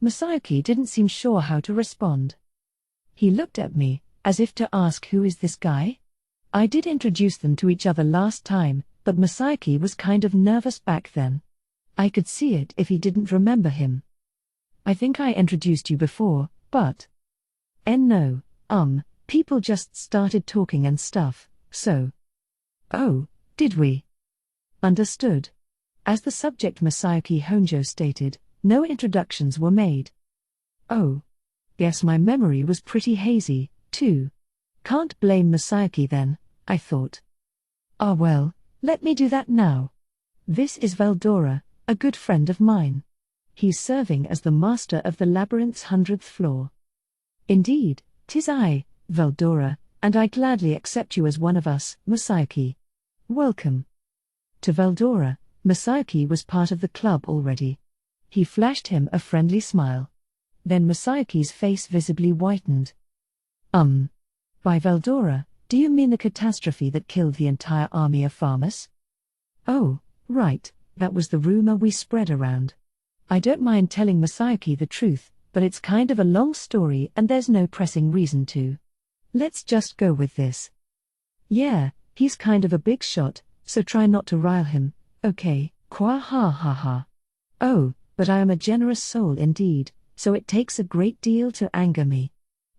Masayaki didn't seem sure how to respond. He looked at me, as if to ask who is this guy? I did introduce them to each other last time, but Masayaki was kind of nervous back then. I could see it if he didn't remember him. I think I introduced you before, but... No, people just started talking and stuff, so... Oh, did we? Understood. As the subject Masayaki Honjo stated, no introductions were made. Oh. Guess my memory was pretty hazy, too. Can't blame Masayaki then, I thought. Ah well, let me do that now. This is Veldora, a good friend of mine. He's serving as the master of the Labyrinth's 100th floor. Indeed, 'tis I, Veldora, and I gladly accept you as one of us, Masayaki. Welcome. To Veldora, Masayaki was part of the club already. He flashed him a friendly smile. Then Masayaki's face visibly whitened. By Veldora, do you mean the catastrophe that killed the entire army of farmers? Oh, right, that was the rumor we spread around. I don't mind telling Masayaki the truth, but it's kind of a long story and there's no pressing reason to. Let's just go with this. Yeah, he's kind of a big shot, so try not to rile him, okay? Kwa ha ha ha. Oh, but I am a generous soul indeed, so it takes a great deal to anger me.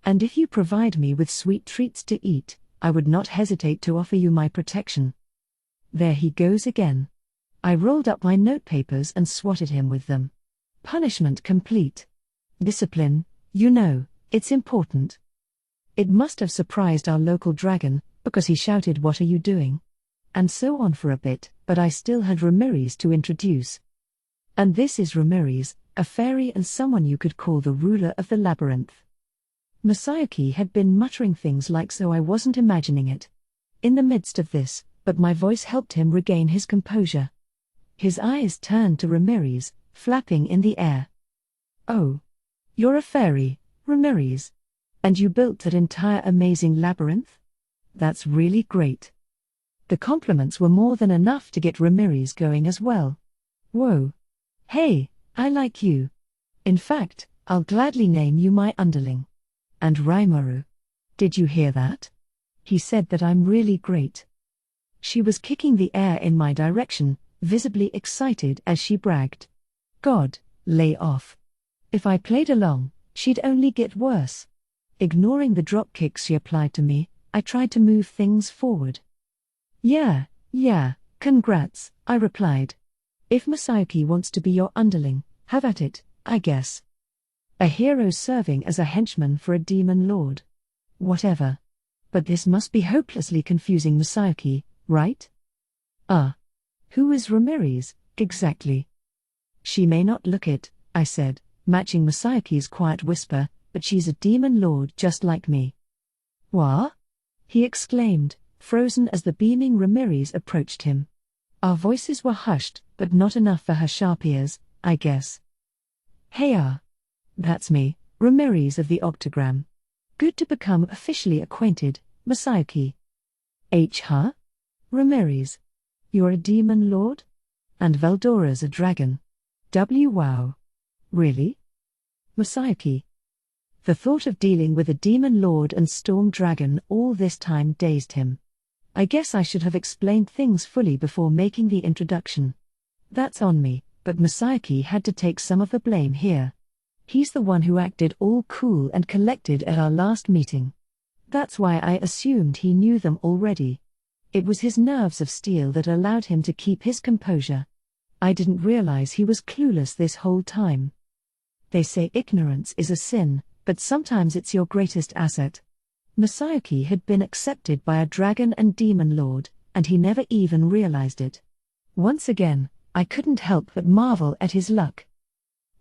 And if you provide me with sweet treats to eat, I would not hesitate to offer you my protection. There he goes again. I rolled up my notepapers and swatted him with them. Punishment complete. Discipline, you know, it's important. It must have surprised our local dragon, because he shouted, "What are you doing?" And so on for a bit, but I still had Ramirez to introduce. And this is Ramirez, a fairy and someone you could call the ruler of the Labyrinth. Masayaki had been muttering things like so I wasn't imagining it. In the midst of this, but my voice helped him regain his composure. His eyes turned to Ramirez, flapping in the air. Oh. You're a fairy, Ramirez. And you built that entire amazing labyrinth? That's really great. The compliments were more than enough to get Ramirez going as well. Whoa. Hey, I like you. In fact, I'll gladly name you my underling. And Rimuru. Did you hear that? He said that I'm really great. She was kicking the air in my direction, visibly excited as she bragged. God, lay off. If I played along, she'd only get worse. Ignoring the drop kicks she applied to me, I tried to move things forward. Yeah, congrats, I replied. If Masayuki wants to be your underling, have at it, I guess. A hero serving as a henchman for a demon lord. Whatever. But this must be hopelessly confusing Masayuki, right? Who is Ramirez, exactly? She may not look it, I said, matching Masayuki's quiet whisper, but she's a demon lord just like me. What? He exclaimed, frozen as the beaming Ramirez approached him. Our voices were hushed, but not enough for her sharp ears, I guess. Hey that's me, Ramirez of the Octagram. Good to become officially acquainted, Masayuki. Huh? Ramirez. You're a demon lord? And Veldora's a dragon. Wow. Really? Masayuki. The thought of dealing with a demon lord and storm dragon all this time dazed him. I guess I should have explained things fully before making the introduction. That's on me, but Masayuki had to take some of the blame here. He's the one who acted all cool and collected at our last meeting. That's why I assumed he knew them already. It was his nerves of steel that allowed him to keep his composure. I didn't realize he was clueless this whole time. They say ignorance is a sin, but sometimes it's your greatest asset. Masayuki had been accepted by a dragon and demon lord, and he never even realized it. Once again, I couldn't help but marvel at his luck.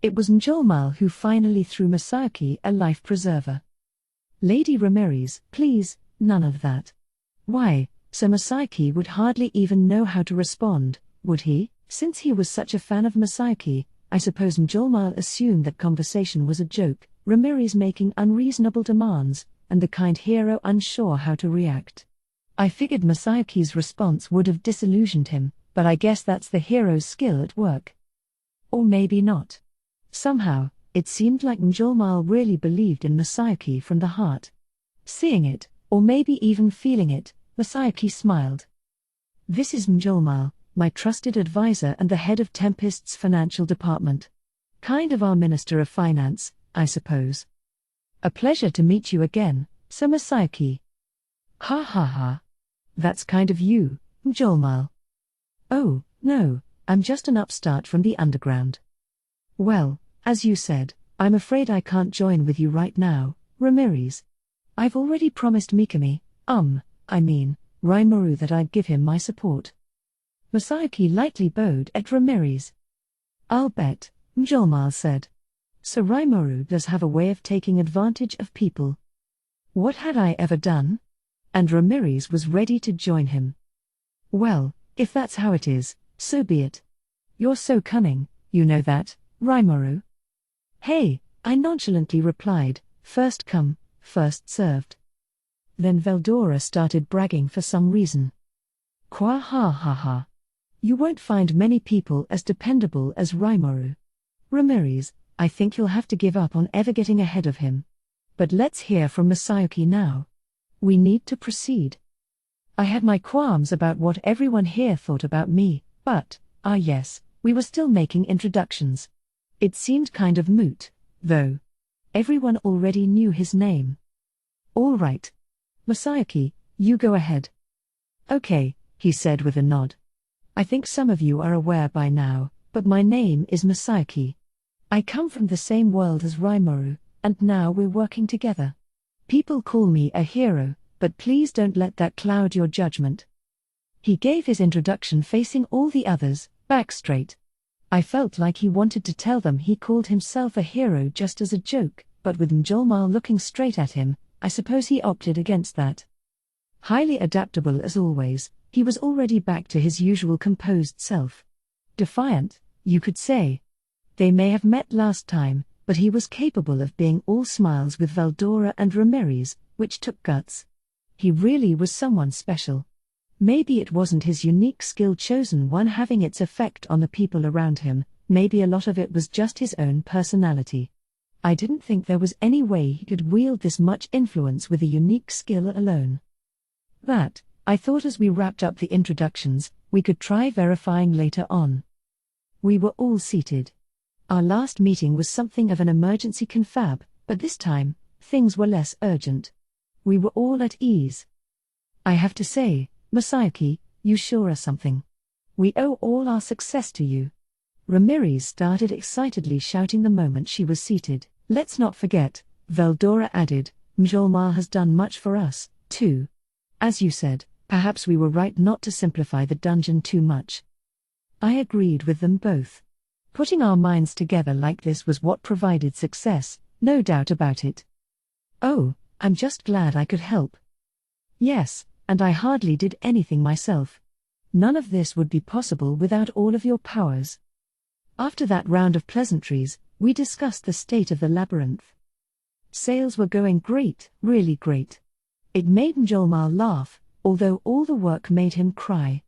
It was Njolmal who finally threw Masayuki a life preserver. Lady Ramirez, please, none of that. Why, so Masayuki would hardly even know how to respond, would he? Since he was such a fan of Masayuki, I suppose Njolmal assumed that conversation was a joke, Ramirez making unreasonable demands, and the kind hero unsure how to react. I figured Masayuki's response would have disillusioned him, but I guess that's the hero's skill at work. Or maybe not. Somehow, it seemed like Njolmal really believed in Masayuki from the heart. Seeing it, or maybe even feeling it, Masayuki smiled. This is Njolmal, my trusted advisor and the head of Tempest's financial department. Kind of our Minister of Finance, I suppose. A pleasure to meet you again, Sir Masayuki. Ha ha ha. That's kind of you, Njolmal. Oh, no, I'm just an upstart from the underground. Well, as you said, I'm afraid I can't join with you right now, Ramirez. I've already promised Mikami, Rimuru that I'd give him my support. Masayuki lightly bowed at Ramirez. I'll bet, Njolmal said. So Rimuru does have a way of taking advantage of people. What had I ever done? And Ramirez was ready to join him. Well, if that's how it is, so be it. You're so cunning, you know that, Rimuru. Hey, I nonchalantly replied, first come, first served. Then Veldora started bragging for some reason. Qua ha ha ha. You won't find many people as dependable as Rimuru. Ramirez, I think you'll have to give up on ever getting ahead of him. But let's hear from Masayuki now. We need to proceed. I had my qualms about what everyone here thought about me, but, yes, we were still making introductions. It seemed kind of moot, though. Everyone already knew his name. All right. Masayuki, you go ahead. Okay, he said with a nod. I think some of you are aware by now, but my name is Masayuki. I come from the same world as Rimuru, and now we're working together. People call me a hero, but please don't let that cloud your judgment. He gave his introduction facing all the others, back straight. I felt like he wanted to tell them he called himself a hero just as a joke, but with Njolmal looking straight at him, I suppose he opted against that. Highly adaptable as always, he was already back to his usual composed self. Defiant, you could say. They may have met last time, but he was capable of being all smiles with Veldora and Ramirez, which took guts. He really was someone special. Maybe it wasn't his unique skill chosen one having its effect on the people around him, maybe a lot of it was just his own personality. I didn't think there was any way he could wield this much influence with a unique skill alone. That, I thought as we wrapped up the introductions, we could try verifying later on. We were all seated. Our last meeting was something of an emergency confab, but this time, things were less urgent. We were all at ease. I have to say, Masayuki, you sure are something. We owe all our success to you. Ramirez started excitedly shouting the moment she was seated. Let's not forget, Veldora added, Mjolnir has done much for us, too. As you said, perhaps we were right not to simplify the dungeon too much. I agreed with them both. Putting our minds together like this was what provided success, no doubt about it. Oh, I'm just glad I could help. Yes, and I hardly did anything myself. None of this would be possible without all of your powers. After that round of pleasantries, we discussed the state of the Labyrinth. Sales were going great, really great. It made Mjolnir laugh, although all the work made him cry.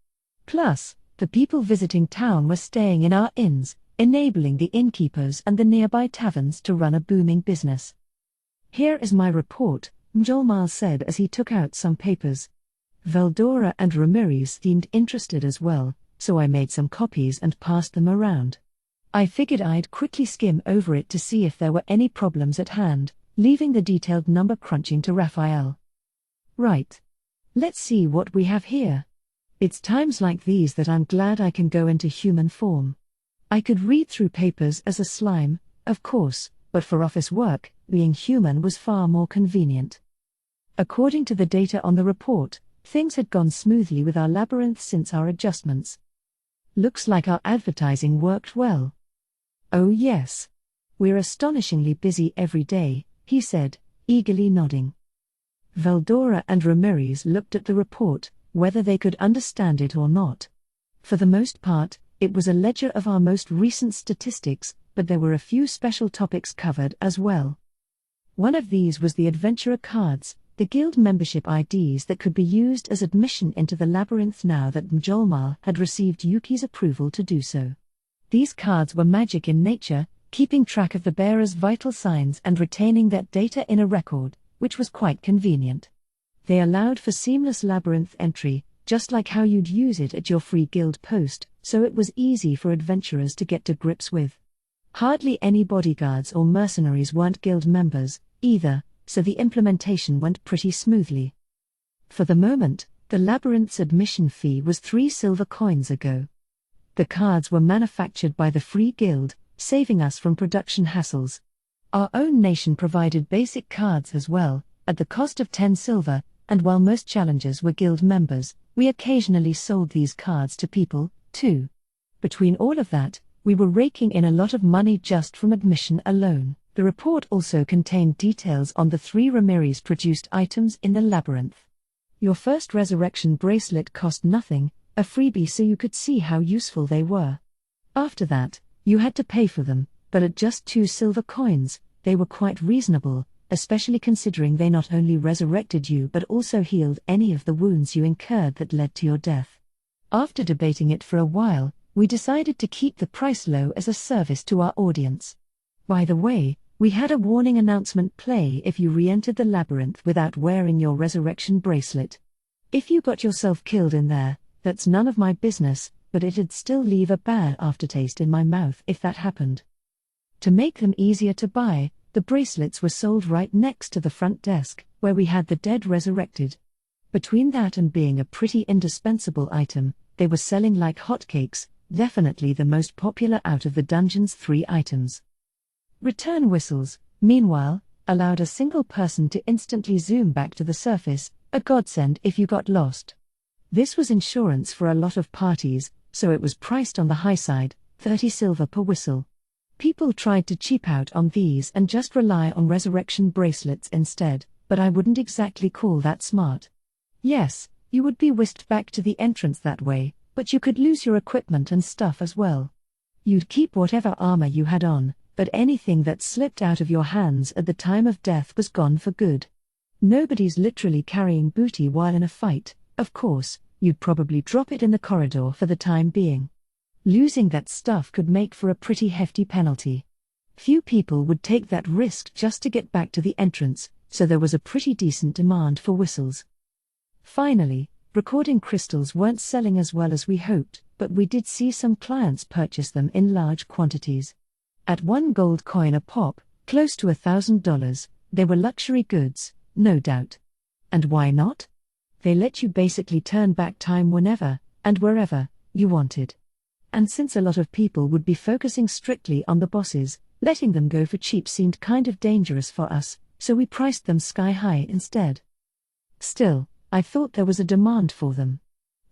Plus, the people visiting town were staying in our inns, enabling the innkeepers and the nearby taverns to run a booming business. Here is my report, Mjolnir said as he took out some papers. Veldora and Ramirez seemed interested as well, so I made some copies and passed them around. I figured I'd quickly skim over it to see if there were any problems at hand, leaving the detailed number crunching to Raphael. Right. Let's see what we have here. It's times like these that I'm glad I can go into human form. I could read through papers as a slime, of course, but for office work, being human was far more convenient. According to the data on the report, things had gone smoothly with our labyrinth since our adjustments. Looks like our advertising worked well. Oh yes. We're astonishingly busy every day, he said, eagerly nodding. Veldora and Ramirez looked at the report, whether they could understand it or not. For the most part, it was a ledger of our most recent statistics, but there were a few special topics covered as well. One of these was the adventurer cards, the guild membership IDs that could be used as admission into the labyrinth now that Mjolnir had received Yuki's approval to do so. These cards were magic in nature, keeping track of the bearer's vital signs and retaining that data in a record, which was quite convenient. They allowed for seamless labyrinth entry, just like how you'd use it at your free guild post, so it was easy for adventurers to get to grips with. Hardly any bodyguards or mercenaries weren't guild members, either, so the implementation went pretty smoothly. For the moment, the labyrinth's admission fee was 3 silver coins ago. The cards were manufactured by the Free Guild, saving us from production hassles. Our own nation provided basic cards as well, at the cost of 10 silver, and while most challengers were guild members, we occasionally sold these cards to people, too. Between all of that, we were raking in a lot of money just from admission alone. The report also contained details on the 3 Ramirez-produced items in the labyrinth. Your first resurrection bracelet cost nothing, a freebie so you could see how useful they were. After that, you had to pay for them, but at just 2 silver coins, they were quite reasonable, especially considering they not only resurrected you but also healed any of the wounds you incurred that led to your death. After debating it for a while, we decided to keep the price low as a service to our audience. By the way, we had a warning announcement play if you re-entered the labyrinth without wearing your resurrection bracelet. If you got yourself killed in there, that's none of my business, but it'd still leave a bad aftertaste in my mouth if that happened. To make them easier to buy, the bracelets were sold right next to the front desk, where we had the dead resurrected. Between that and being a pretty indispensable item, they were selling like hotcakes, definitely the most popular out of the dungeon's 3 items. Return whistles, meanwhile, allowed a single person to instantly zoom back to the surface, a godsend if you got lost. This was insurance for a lot of parties, so it was priced on the high side, 30 silver per whistle. People tried to cheap out on these and just rely on resurrection bracelets instead, but I wouldn't exactly call that smart. Yes, you would be whisked back to the entrance that way, but you could lose your equipment and stuff as well. You'd keep whatever armor you had on, but anything that slipped out of your hands at the time of death was gone for good. Nobody's literally carrying booty while in a fight, of course, You'd probably drop it in the corridor for the time being. Losing that stuff could make for a pretty hefty penalty. Few people would take that risk just to get back to the entrance, so there was a pretty decent demand for whistles. Finally, recording crystals weren't selling as well as we hoped, but we did see some clients purchase them in large quantities. At 1 gold coin a pop, close to $1,000, they were luxury goods, no doubt. And why not? They let you basically turn back time whenever, and wherever, you wanted. And since a lot of people would be focusing strictly on the bosses, letting them go for cheap seemed kind of dangerous for us, so we priced them sky high instead. Still, I thought there was a demand for them.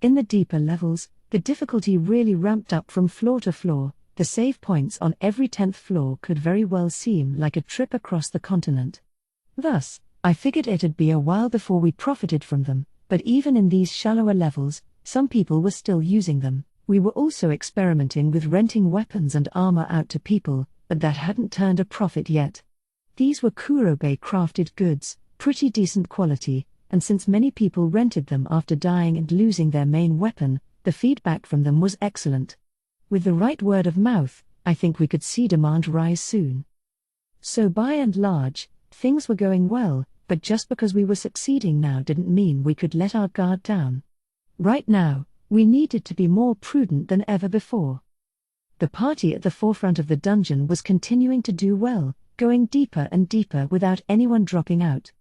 In the deeper levels, the difficulty really ramped up from floor to floor. The save points on every 10th floor could very well seem like a trip across the continent. Thus, I figured it'd be a while before we profited from them, but even in these shallower levels, some people were still using them. We were also experimenting with renting weapons and armor out to people, but that hadn't turned a profit yet. These were Kurobe crafted goods, pretty decent quality, and since many people rented them after dying and losing their main weapon, the feedback from them was excellent. With the right word of mouth, I think we could see demand rise soon. So by and large, things were going well, but just because we were succeeding now didn't mean we could let our guard down. Right now, we needed to be more prudent than ever before. The party at the forefront of the dungeon was continuing to do well, going deeper and deeper without anyone dropping out.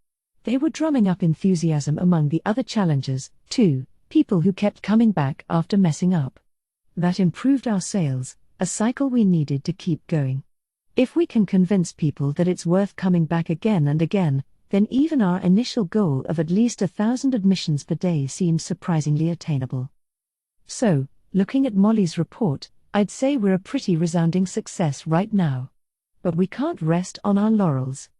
They were drumming up enthusiasm among the other challengers, too, people who kept coming back after messing up. That improved our sales, a cycle we needed to keep going. If we can convince people that it's worth coming back again and again, then even our initial goal of at least 1,000 admissions per day seems surprisingly attainable. So, looking at Molly's report, I'd say we're a pretty resounding success right now. But we can't rest on our laurels.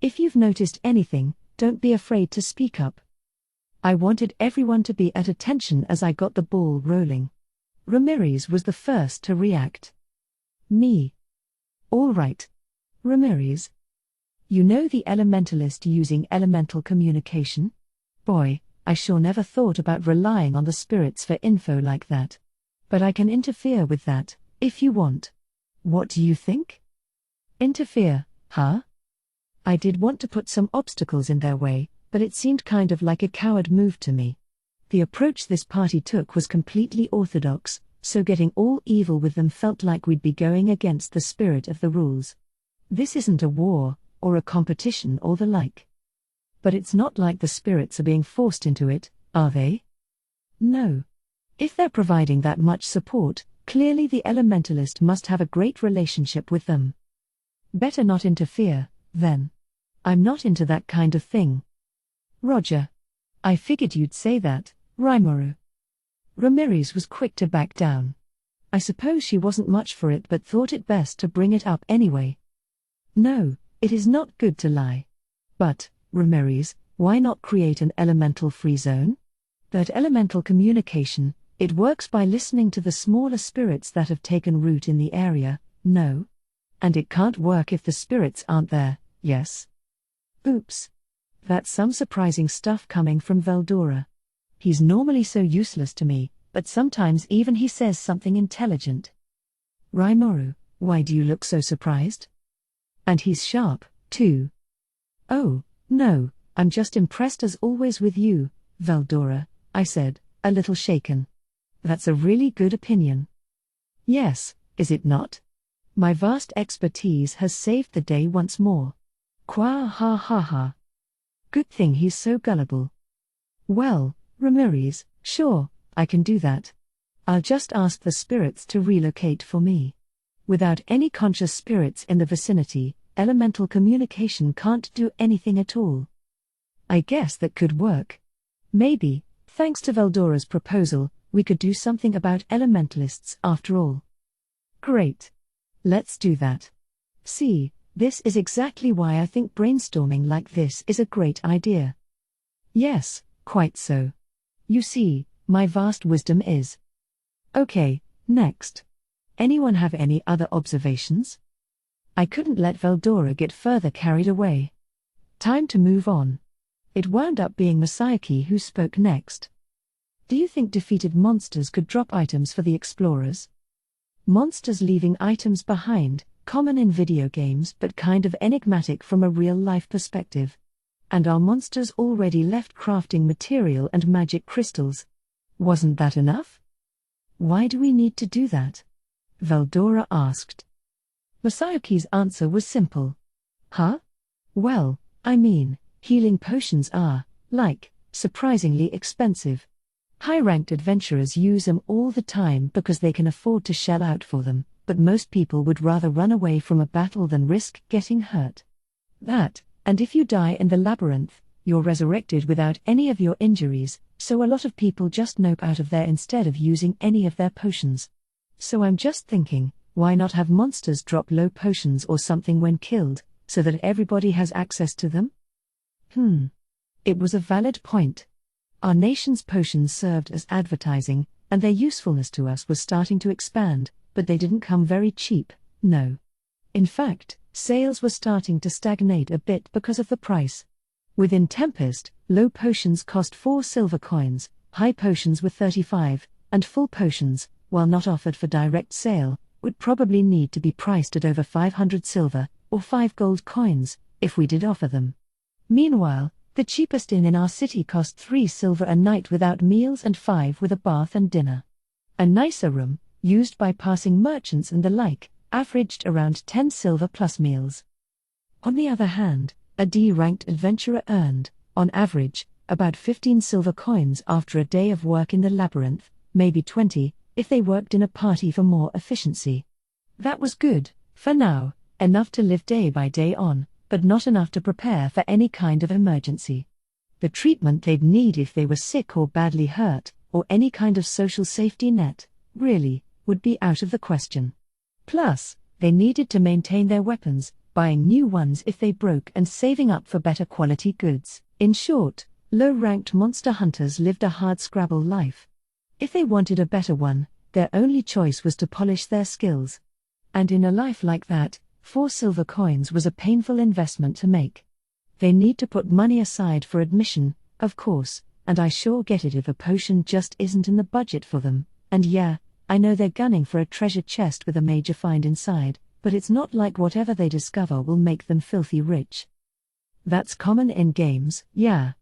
If you've noticed anything, don't be afraid to speak up. I wanted everyone to be at attention as I got the ball rolling. Ramirez was the first to react. Me. All right. Ramirez. You know the elementalist using elemental communication? Boy, I sure never thought about relying on the spirits for info like that. But I can interfere with that, if you want. What do you think? Interfere, huh? I did want to put some obstacles in their way, but it seemed kind of like a coward move to me. The approach this party took was completely orthodox, so getting all evil with them felt like we'd be going against the spirit of the rules. This isn't a war, or a competition or the like. But it's not like the spirits are being forced into it, are they? No. If they're providing that much support, clearly the elementalist must have a great relationship with them. Better not interfere, then. I'm not into that kind of thing. Roger. I figured you'd say that, Rimuru. Ramirez was quick to back down. I suppose she wasn't much for it but thought it best to bring it up anyway. No, it is not good to lie. But, Ramirez, why not create an elemental free zone? That elemental communication, it works by listening to the smaller spirits that have taken root in the area, no? And it can't work if the spirits aren't there, yes? Oops. That's some surprising stuff coming from Veldora. He's normally so useless to me, but sometimes even he says something intelligent. Rimuru, why do you look so surprised? And he's sharp, too. Oh, no, I'm just impressed as always with you, Veldora, I said, a little shaken. That's a really good opinion. Yes, is it not? My vast expertise has saved the day once more. Qua ha ha ha. Good thing he's so gullible. Well, Ramirez, sure, I can do that. I'll just ask the spirits to relocate for me. Without any conscious spirits in the vicinity, elemental communication can't do anything at all. I guess that could work. Maybe, thanks to Veldora's proposal, we could do something about elementalists after all. Great. Let's do that. See, this is exactly why I think brainstorming like this is a great idea. Yes, quite so. You see, my vast wisdom is. Okay, next. Anyone have any other observations? I couldn't let Veldora get further carried away. Time to move on. It wound up being Masayaki who spoke next. Do you think defeated monsters could drop items for the explorers? Monsters leaving items behind, common in video games but kind of enigmatic from a real-life perspective. And our monsters already left crafting material and magic crystals. Wasn't that enough? Why do we need to do that? Veldora asked. Masayoki's answer was simple. Huh? Well, I mean, healing potions are, surprisingly expensive. High-ranked adventurers use them all the time because they can afford to shell out for them, but most people would rather run away from a battle than risk getting hurt. That, and if you die in the labyrinth, you're resurrected without any of your injuries, so a lot of people just nope out of there instead of using any of their potions. So I'm just thinking, why not have monsters drop low potions or something when killed, so that everybody has access to them? It was a valid point. Our nation's potions served as advertising, and their usefulness to us was starting to expand, but they didn't come very cheap, no. In fact, sales were starting to stagnate a bit because of the price. Within Tempest, low potions cost 4 silver coins, high potions were 35, and full potions, while not offered for direct sale, would probably need to be priced at over 500 silver, or 5 gold coins, if we did offer them. Meanwhile, the cheapest inn in our city cost 3 silver a night without meals and 5 with a bath and dinner. A nicer room, used by passing merchants and the like, averaged around 10 silver plus meals. On the other hand, a D-ranked adventurer earned, on average, about 15 silver coins after a day of work in the labyrinth, maybe 20, if they worked in a party for more efficiency. That was good, for now, enough to live day by day on, but not enough to prepare for any kind of emergency. The treatment they'd need if they were sick or badly hurt, or any kind of social safety net, really, would be out of the question. Plus, they needed to maintain their weapons, buying new ones if they broke and saving up for better quality goods. In short, low-ranked monster hunters lived a hard-scrabble life. If they wanted a better one, their only choice was to polish their skills. And in a life like that, 4 silver coins was a painful investment to make. They need to put money aside for admission, of course, and I sure get it if a potion just isn't in the budget for them, and yeah, I know they're gunning for a treasure chest with a major find inside, but it's not like whatever they discover will make them filthy rich. That's common in games, yeah.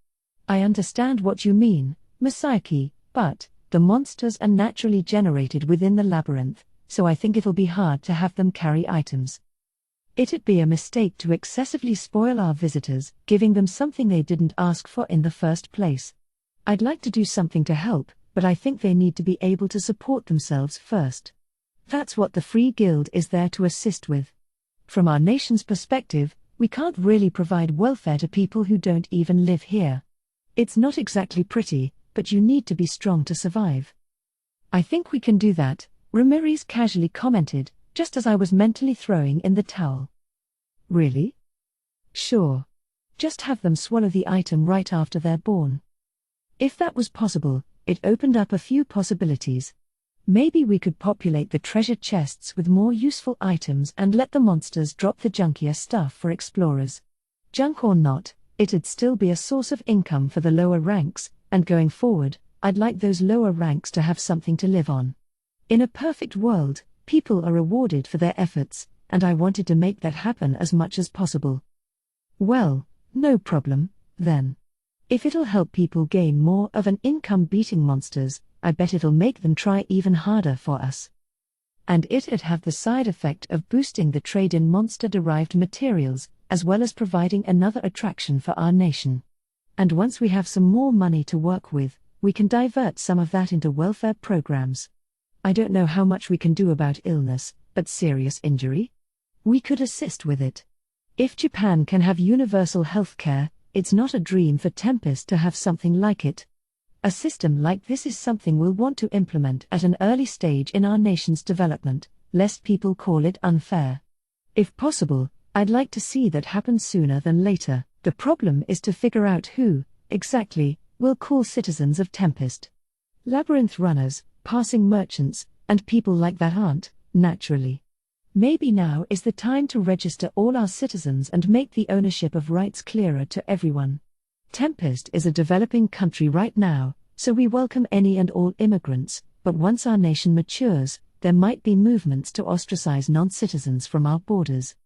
I understand what you mean, Masayoki, but the monsters are naturally generated within the labyrinth, so I think it'll be hard to have them carry items. It'd be a mistake to excessively spoil our visitors, giving them something they didn't ask for in the first place. I'd like to do something to help, but I think they need to be able to support themselves first. That's what the Free Guild is there to assist with. From our nation's perspective, we can't really provide welfare to people who don't even live here. It's not exactly pretty, but you need to be strong to survive. I think we can do that, Ramirez casually commented, just as I was mentally throwing in the towel. Really? Sure. Just have them swallow the item right after they're born. If that was possible, it opened up a few possibilities. Maybe we could populate the treasure chests with more useful items and let the monsters drop the junkier stuff for explorers. Junk or not, it'd still be a source of income for the lower ranks, and going forward, I'd like those lower ranks to have something to live on. In a perfect world, people are rewarded for their efforts, and I wanted to make that happen as much as possible. Well, no problem, then. If it'll help people gain more of an income beating monsters, I bet it'll make them try even harder for us. And it'd have the side effect of boosting the trade in monster-derived materials, as well as providing another attraction for our nation. And once we have some more money to work with, we can divert some of that into welfare programs. I don't know how much we can do about illness, but serious injury? We could assist with it. If Japan can have universal healthcare, it's not a dream for Tempest to have something like it. A system like this is something we'll want to implement at an early stage in our nation's development, lest people call it unfair. If possible, I'd like to see that happen sooner than later. The problem is to figure out who, exactly, will call citizens of Tempest. Labyrinth runners, passing merchants, and people like that aren't, naturally. Maybe now is the time to register all our citizens and make the ownership of rights clearer to everyone. Tempest is a developing country right now, so we welcome any and all immigrants, but once our nation matures, there might be movements to ostracize non-citizens from our borders.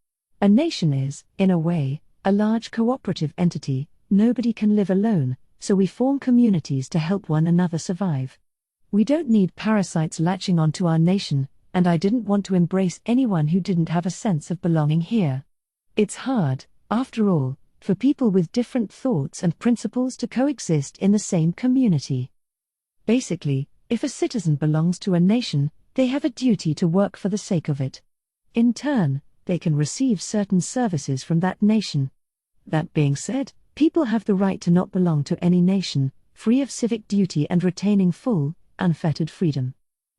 A nation is, in a way, a large cooperative entity. Nobody can live alone, so we form communities to help one another survive. We don't need parasites latching onto our nation, and I didn't want to embrace anyone who didn't have a sense of belonging here. It's hard, after all, for people with different thoughts and principles to coexist in the same community. Basically, if a citizen belongs to a nation, they have a duty to work for the sake of it. In turn, they can receive certain services from that nation. That being said, people have the right to not belong to any nation, free of civic duty and retaining full, unfettered freedom.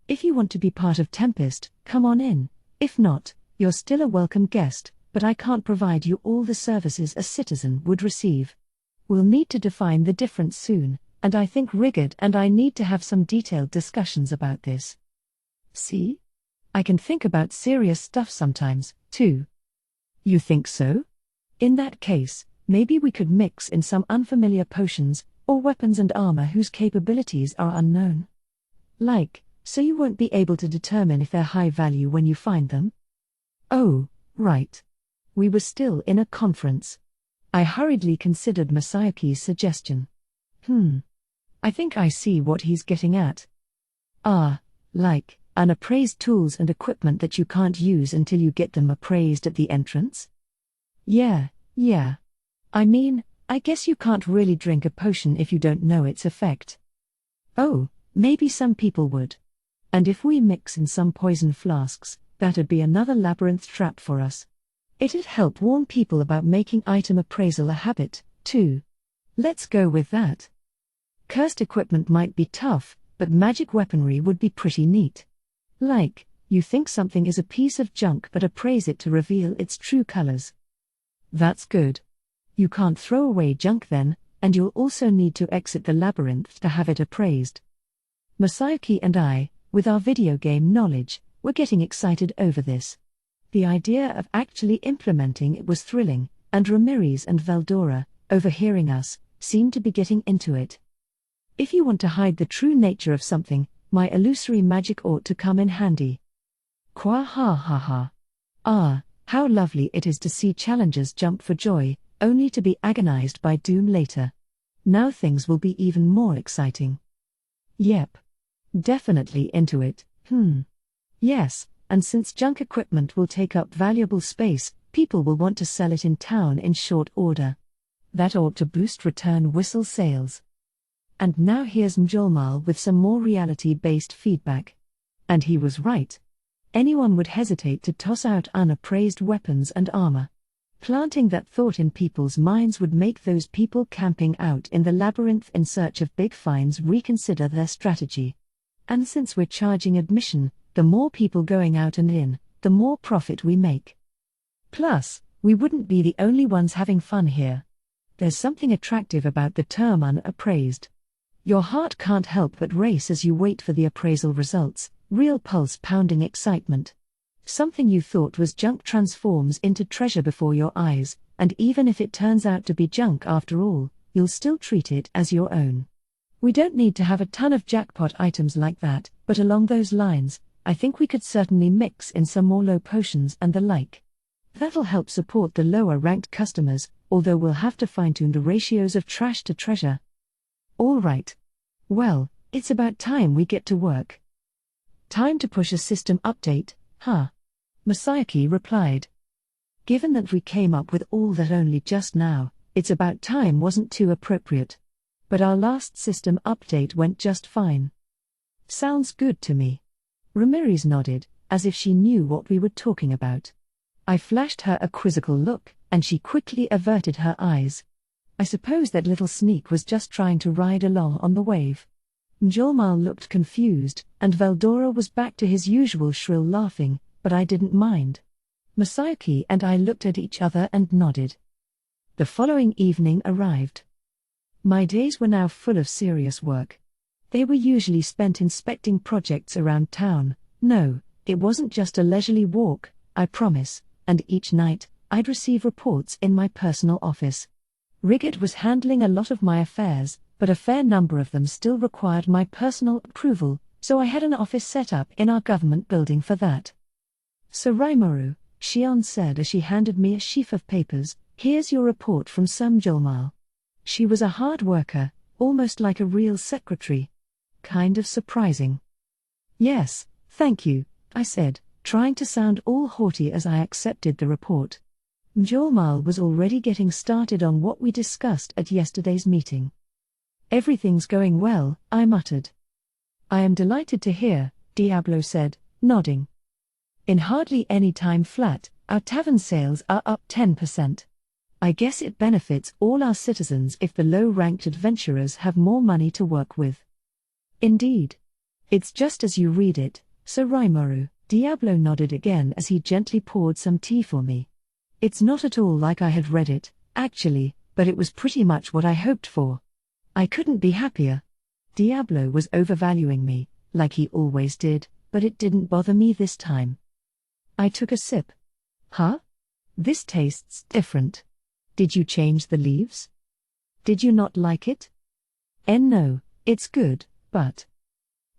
If you want to be part of Tempest, come on in. If not, you're still a welcome guest, but I can't provide you all the services a citizen would receive. We'll need to define the difference soon, and I think Rigard and I need to have some detailed discussions about this. See? I can think about serious stuff sometimes, too. You think so? In that case, maybe we could mix in some unfamiliar potions, or weapons and armor whose capabilities are unknown. So you won't be able to determine if they're high value when you find them? Oh, right. We were still in a conference. I hurriedly considered Masayoki's suggestion. I think I see what he's getting at. Unappraised tools and equipment that you can't use until you get them appraised at the entrance? Yeah. I mean, I guess you can't really drink a potion if you don't know its effect. Oh, maybe some people would. And if we mix in some poison flasks, that'd be another labyrinth trap for us. It'd help warn people about making item appraisal a habit, too. Let's go with that. Cursed equipment might be tough, but magic weaponry would be pretty neat. You think something is a piece of junk but appraise it to reveal its true colors. That's good. You can't throw away junk then, and you'll also need to exit the labyrinth to have it appraised. Masayoki and I, with our video game knowledge, were getting excited over this. The idea of actually implementing it was thrilling, and Ramirez and Veldora, overhearing us, seemed to be getting into it. If you want to hide the true nature of something, my illusory magic ought to come in handy. Kwa ha ha ha. Ah, how lovely it is to see challengers jump for joy, only to be agonized by doom later. Now things will be even more exciting. Yep. Definitely into it. Yes, and since junk equipment will take up valuable space, people will want to sell it in town in short order. That ought to boost return whistle sales. And now here's Mjolmal with some more reality-based feedback. And he was right. Anyone would hesitate to toss out unappraised weapons and armor. Planting that thought in people's minds would make those people camping out in the labyrinth in search of big finds reconsider their strategy. And since we're charging admission, the more people going out and in, the more profit we make. Plus, we wouldn't be the only ones having fun here. There's something attractive about the term unappraised. Your heart can't help but race as you wait for the appraisal results, real pulse-pounding excitement. Something you thought was junk transforms into treasure before your eyes, and even if it turns out to be junk after all, you'll still treat it as your own. We don't need to have a ton of jackpot items like that, but along those lines, I think we could certainly mix in some more low potions and the like. That'll help support the lower-ranked customers, although we'll have to fine-tune the ratios of trash to treasure. All right. Well, it's about time we get to work. Time to push a system update, huh? Masayoki replied. Given that we came up with all that only just now, it's about time wasn't too appropriate. But our last system update went just fine. Sounds good to me. Ramirez nodded, as if she knew what we were talking about. I flashed her a quizzical look, and she quickly averted her eyes. I suppose that little sneak was just trying to ride along on the wave. Mjolmal looked confused, and Veldora was back to his usual shrill laughing, but I didn't mind. Masayoki and I looked at each other and nodded. The following evening arrived. My days were now full of serious work. They were usually spent inspecting projects around town. No, it wasn't just a leisurely walk, I promise, and each night, I'd receive reports in my personal office. Rigard was handling a lot of my affairs, but a fair number of them still required my personal approval, so I had an office set up in our government building for that. "So Rimuru," Shion said as she handed me a sheaf of papers, "here's your report from Sum Julmal." She was a hard worker, almost like a real secretary. Kind of surprising. "Yes, thank you," I said, trying to sound all haughty as I accepted the report. Julmal was already getting started on what we discussed at yesterday's meeting. "Everything's going well," I muttered. "I am delighted to hear," Diablo said, nodding. "In hardly any time flat, our tavern sales are up 10%. I guess it benefits all our citizens if the low-ranked adventurers have more money to work with." "Indeed. It's just as you read it, Sir Rimuru," Diablo nodded again as he gently poured some tea for me. "It's not at all like I had read it, actually, but it was pretty much what I hoped for. I couldn't be happier." Diablo was overvaluing me, like he always did, but it didn't bother me this time. I took a sip. "Huh? This tastes different. Did you change the leaves? Did you not like it?" "No, it's good, but..."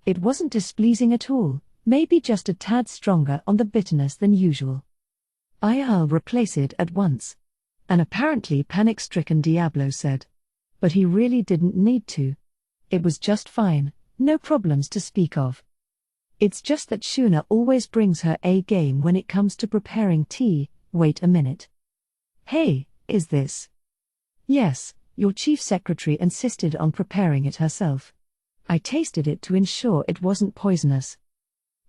It wasn't displeasing at all, maybe just a tad stronger on the bitterness than usual. "I'll replace it at once," an apparently panic-stricken Diablo said. But he really didn't need to. It was just fine, no problems to speak of. "It's just that Shuna always brings her A game when it comes to preparing tea." "Wait a minute. Hey, is this..." "Yes, your chief secretary insisted on preparing it herself. I tasted it to ensure it wasn't poisonous."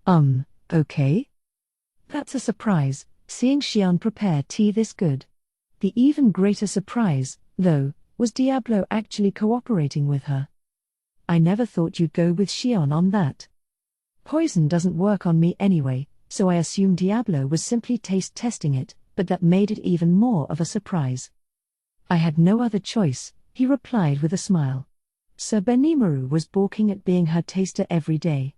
Okay. That's a surprise, seeing Shion prepare tea this good. The even greater surprise, though, was Diablo actually cooperating with her. "I never thought you'd go with Shion on that." Poison doesn't work on me anyway, so I assumed Diablo was simply taste testing it, but that made it even more of a surprise. "I had no other choice," he replied with a smile. Sir Benimaru was balking at being her taster every day.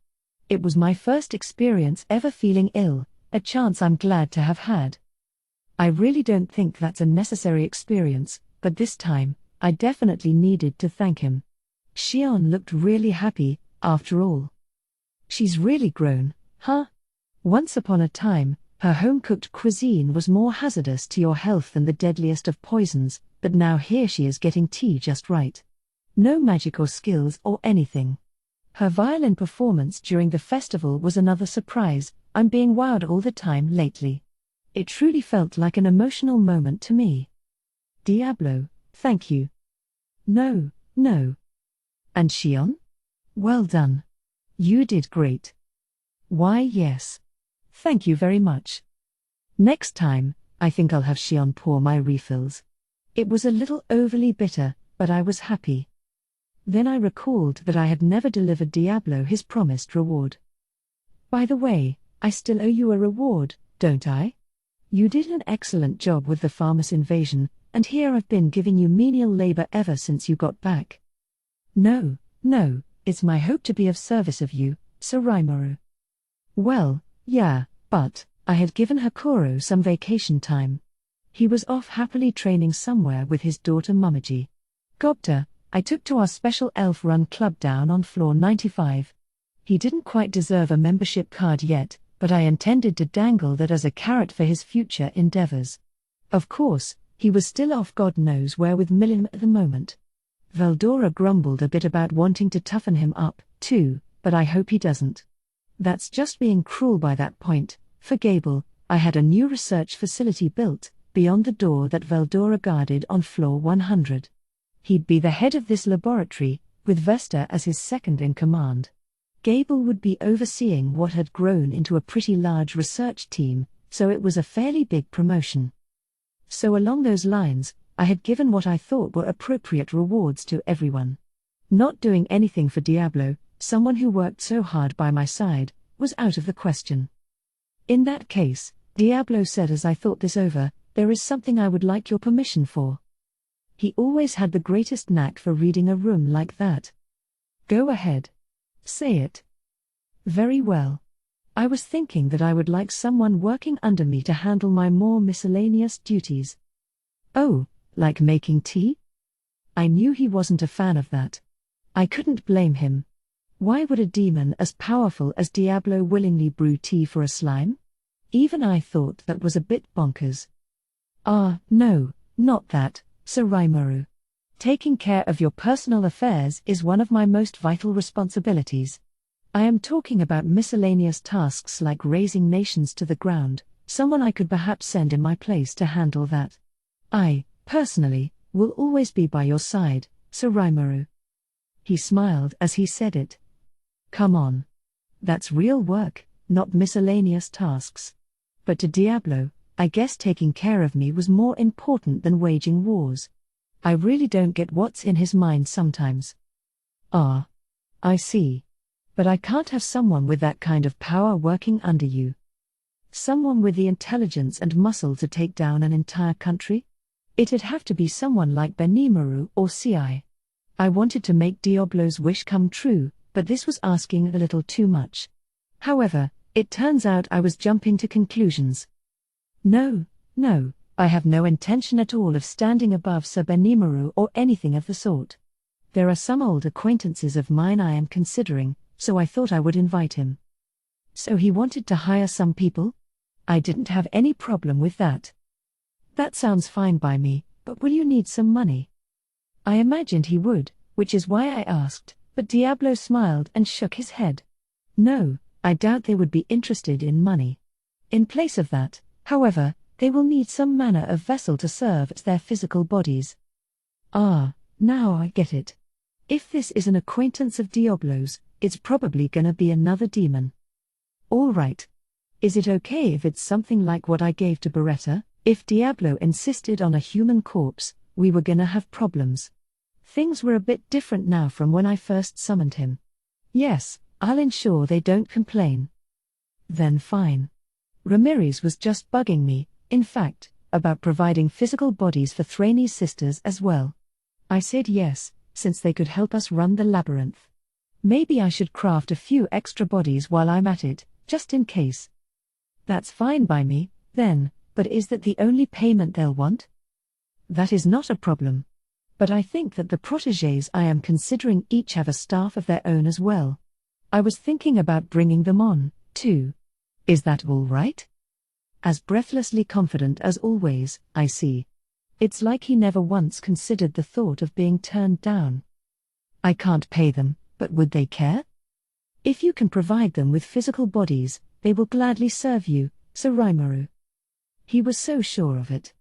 It was my first experience ever feeling ill, a chance I'm glad to have had. I really don't think that's a necessary experience, but this time, I definitely needed to thank him. Shion looked really happy, after all. She's really grown, huh? Once upon a time, her home-cooked cuisine was more hazardous to your health than the deadliest of poisons, but now here she is getting tea just right. No magic or skills or anything. Her violin performance during the festival was another surprise. I'm being wowed all the time lately. It truly felt like an emotional moment to me. "Diablo, thank you." No. "And Shion? Well done. You did great." "Why yes. Thank you very much. Next time, I think I'll have Shion pour my refills." It was a little overly bitter, but I was happy. Then I recalled that I had never delivered Diablo his promised reward. "By the way, I still owe you a reward, don't I? You did an excellent job with the Farmus invasion, and here I've been giving you menial labor ever since you got back." No, it's my hope to be of service of you, Sir Rimuru." "Well, yeah, but..." I had given Hakuro some vacation time. He was off happily training somewhere with his daughter Mumiji. Gobta, I took to our special elf-run club down on floor 95. He didn't quite deserve a membership card yet, but I intended to dangle that as a carrot for his future endeavors. Of course, he was still off God knows where with Milim at the moment. Veldora grumbled a bit about wanting to toughen him up, too, but I hope he doesn't. That's just being cruel by that point. For Gable, I had a new research facility built, beyond the door that Veldora guarded on floor 100. He'd be the head of this laboratory, with Vesta as his second-in-command. Gable would be overseeing what had grown into a pretty large research team, so it was a fairly big promotion. So along those lines, I had given what I thought were appropriate rewards to everyone. Not doing anything for Diablo, someone who worked so hard by my side, was out of the question. "In that case," Diablo said as I thought this over, "there is something I would like your permission for." He always had the greatest knack for reading a room like that. "Go ahead. Say it." "Very well. I was thinking that I would like someone working under me to handle my more miscellaneous duties." "Oh, like making tea?" I knew he wasn't a fan of that, I couldn't blame him. Why would a demon as powerful as Diablo willingly brew tea for a slime? Even I thought that was a bit bonkers. No, not that, Sir Rimuru. Taking care of your personal affairs is one of my most vital responsibilities. I am talking about miscellaneous tasks like raising nations to the ground. Someone I could perhaps send in my place to handle that. I, personally, will always be by your side, Sir Rimuru. He smiled as he said it. Come on. That's real work, not miscellaneous tasks. But to Diablo, I guess taking care of me was more important than waging wars. I really don't get what's in his mind sometimes. I see. But I can't have someone with that kind of power working under you. Someone with the intelligence and muscle to take down an entire country? It'd have to be someone like Benimaru or Ci. I wanted to make Diablo's wish come true, but this was asking a little too much. However, it turns out I was jumping to conclusions. No, I have no intention at all of standing above Sir Benimaru or anything of the sort. There are some old acquaintances of mine I am considering, so I thought I would invite him. So he wanted to hire some people? I didn't have any problem with that. That sounds fine by me, but will you need some money? I imagined he would, which is why I asked, but Diablo smiled and shook his head. No, I doubt they would be interested in money. In place of that, however, they will need some manner of vessel to serve as their physical bodies. Now I get it. If this is an acquaintance of Diablo's, it's probably gonna be another demon. All right. Is it okay if it's something like what I gave to Beretta? If Diablo insisted on a human corpse, we were gonna have problems. Things were a bit different now from when I first summoned him. Yes, I'll ensure they don't complain. Then fine. Ramirez was just bugging me, in fact, about providing physical bodies for Thrainey's sisters as well. I said yes, since they could help us run the labyrinth. Maybe I should craft a few extra bodies while I'm at it, just in case. That's fine by me, then, but is that the only payment they'll want? That is not a problem. But I think that the protégés I am considering each have a staff of their own as well. I was thinking about bringing them on, too. Is that all right? As breathlessly confident as always, I see. It's like he never once considered the thought of being turned down. I can't pay them, but would they care? If you can provide them with physical bodies, they will gladly serve you, Sir Rimuru. He was so sure of it.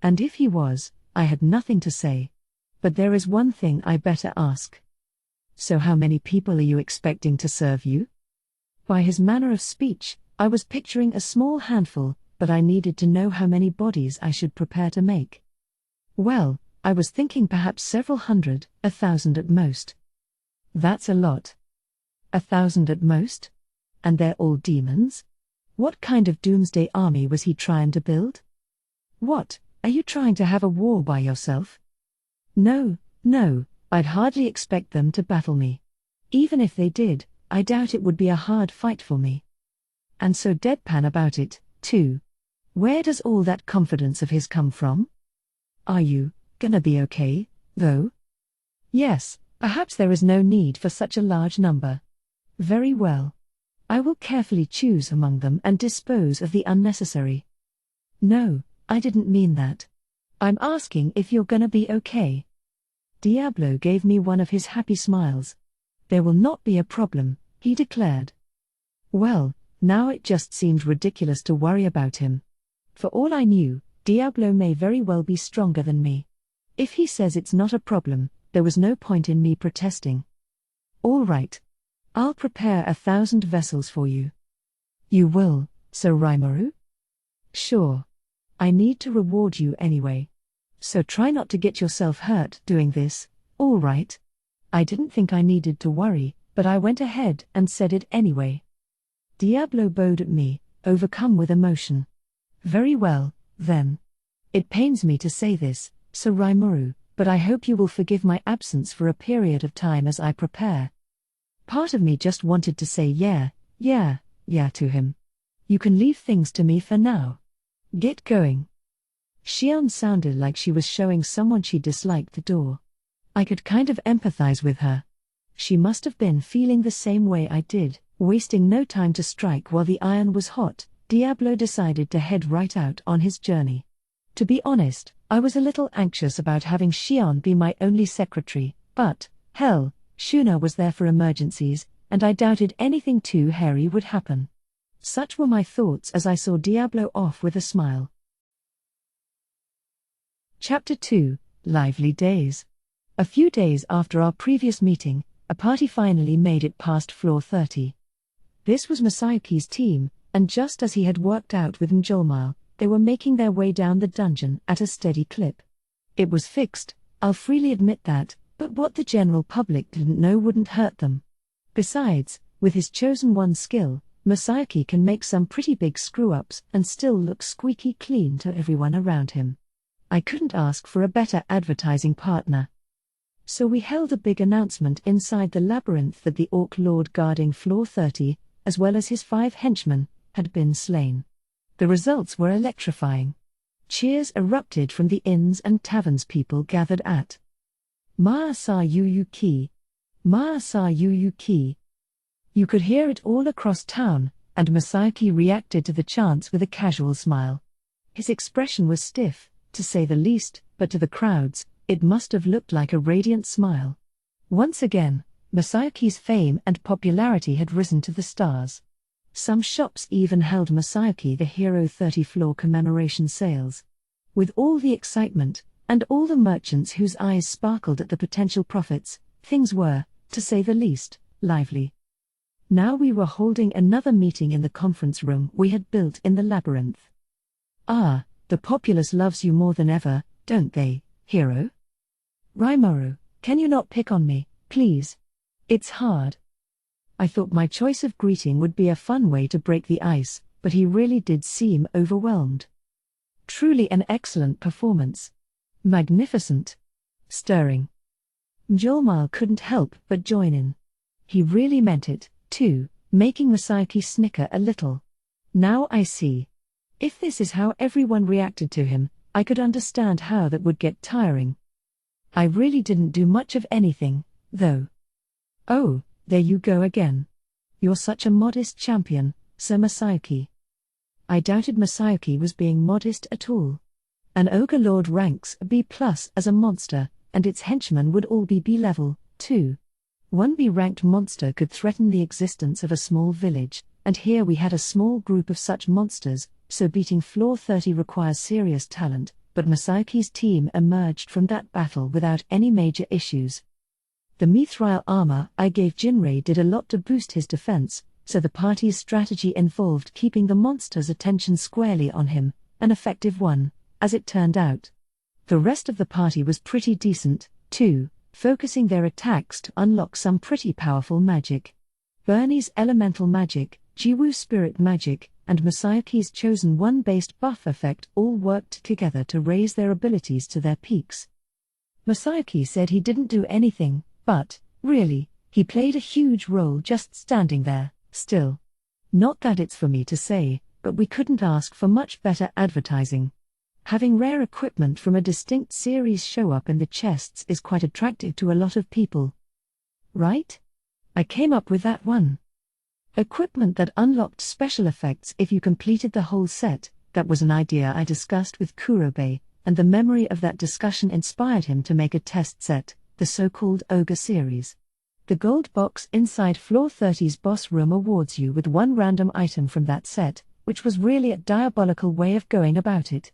And if he was, I had nothing to say. But there is one thing I better ask. So how many people are you expecting to serve you? By his manner of speech, I was picturing a small handful, but I needed to know how many bodies I should prepare to make. Well, I was thinking perhaps several hundred, 1,000 at most. That's a lot. 1,000 at most? And they're all demons? What kind of doomsday army was he trying to build? What, are you trying to have a war by yourself? No, I'd hardly expect them to battle me. Even if they did, I doubt it would be a hard fight for me. And so deadpan about it, too. Where does all that confidence of his come from? Are you gonna be okay, though? Yes, perhaps there is no need for such a large number. Very well. I will carefully choose among them and dispose of the unnecessary. No, I didn't mean that. I'm asking if you're gonna be okay. Diablo gave me one of his happy smiles. There will not be a problem, he declared. Well, now it just seemed ridiculous to worry about him. For all I knew, Diablo may very well be stronger than me. If he says it's not a problem, there was no point in me protesting. All right. I'll prepare 1,000 vessels for you. You will, Sir Rimuru? Sure. I need to reward you anyway. So try not to get yourself hurt doing this, all right? I didn't think I needed to worry, but I went ahead and said it anyway. Diablo bowed at me, overcome with emotion. Very well, then. It pains me to say this, Sir Rimuru, but I hope you will forgive my absence for a period of time as I prepare. Part of me just wanted to say yeah to him. You can leave things to me for now. Get going. Xion sounded like she was showing someone she disliked the door. I could kind of empathize with her. She must have been feeling the same way I did. Wasting no time to strike while the iron was hot, Diablo decided to head right out on his journey. To be honest, I was a little anxious about having Xion be my only secretary, but, hell, Shuna was there for emergencies, and I doubted anything too hairy would happen. Such were my thoughts as I saw Diablo off with a smile. Chapter 2, Lively Days. A few days after our previous meeting, a party finally made it past floor 30. This was Masayuki's team, and just as he had worked out with Mjolmile, they were making their way down the dungeon at a steady clip. It was fixed, I'll freely admit that, but what the general public didn't know wouldn't hurt them. Besides, with his chosen one skill, Masayuki can make some pretty big screw-ups and still look squeaky clean to everyone around him. I couldn't ask for a better advertising partner. So we held a big announcement inside the labyrinth that the Orc Lord guarding floor 30, as well as his 5 henchmen, had been slain. The results were electrifying. Cheers erupted from the inns and taverns people gathered at. Masayuki. Masayuki. You could hear it all across town, and Masayuki reacted to the chants with a casual smile. His expression was stiff, to say the least, but to the crowds, it must have looked like a radiant smile. Once again, Masayuki's fame and popularity had risen to the stars. Some shops even held Masayuki the Hero 30 floor commemoration sales. With all the excitement, and all the merchants whose eyes sparkled at the potential profits, things were, to say the least, lively. Now we were holding another meeting in the conference room we had built in the labyrinth. Ah, the populace loves you more than ever, don't they, Hero? Rimuru, can you not pick on me, please? It's hard. I thought my choice of greeting would be a fun way to break the ice, but he really did seem overwhelmed. Truly an excellent performance. Magnificent. Stirring. Mjolmile couldn't help but join in. He really meant it, too, making Masayuki snicker a little. Now I see. If this is how everyone reacted to him, I could understand how that would get tiring. I really didn't do much of anything, though. Oh, there you go again. You're such a modest champion, Sir Masayuki. I doubted Masayuki was being modest at all. An Ogre Lord ranks B+ as a monster, and its henchmen would all be B level, too. One B-ranked monster could threaten the existence of a small village, and here we had a small group of such monsters, so beating floor 30 requires serious talent, but Masayuki's team emerged from that battle without any major issues. The mithril armor I gave Jinrei did a lot to boost his defense, so the party's strategy involved keeping the monster's attention squarely on him, an effective one, as it turned out. The rest of the party was pretty decent, too, focusing their attacks to unlock some pretty powerful magic. Bernie's elemental magic, Jiwoo's spirit magic, and Masayuki's chosen one-based buff effect all worked together to raise their abilities to their peaks. Masayuki said he didn't do anything, but, really, he played a huge role just standing there, still. Not that it's for me to say, but we couldn't ask for much better advertising. Having rare equipment from a distinct series show up in the chests is quite attractive to a lot of people. Right? I came up with that one. Equipment that unlocked special effects if you completed the whole set, that was an idea I discussed with Kurobe, and the memory of that discussion inspired him to make a test set, the so-called Ogre series. The gold box inside Floor 30's boss room awards you with one random item from that set, which was really a diabolical way of going about it.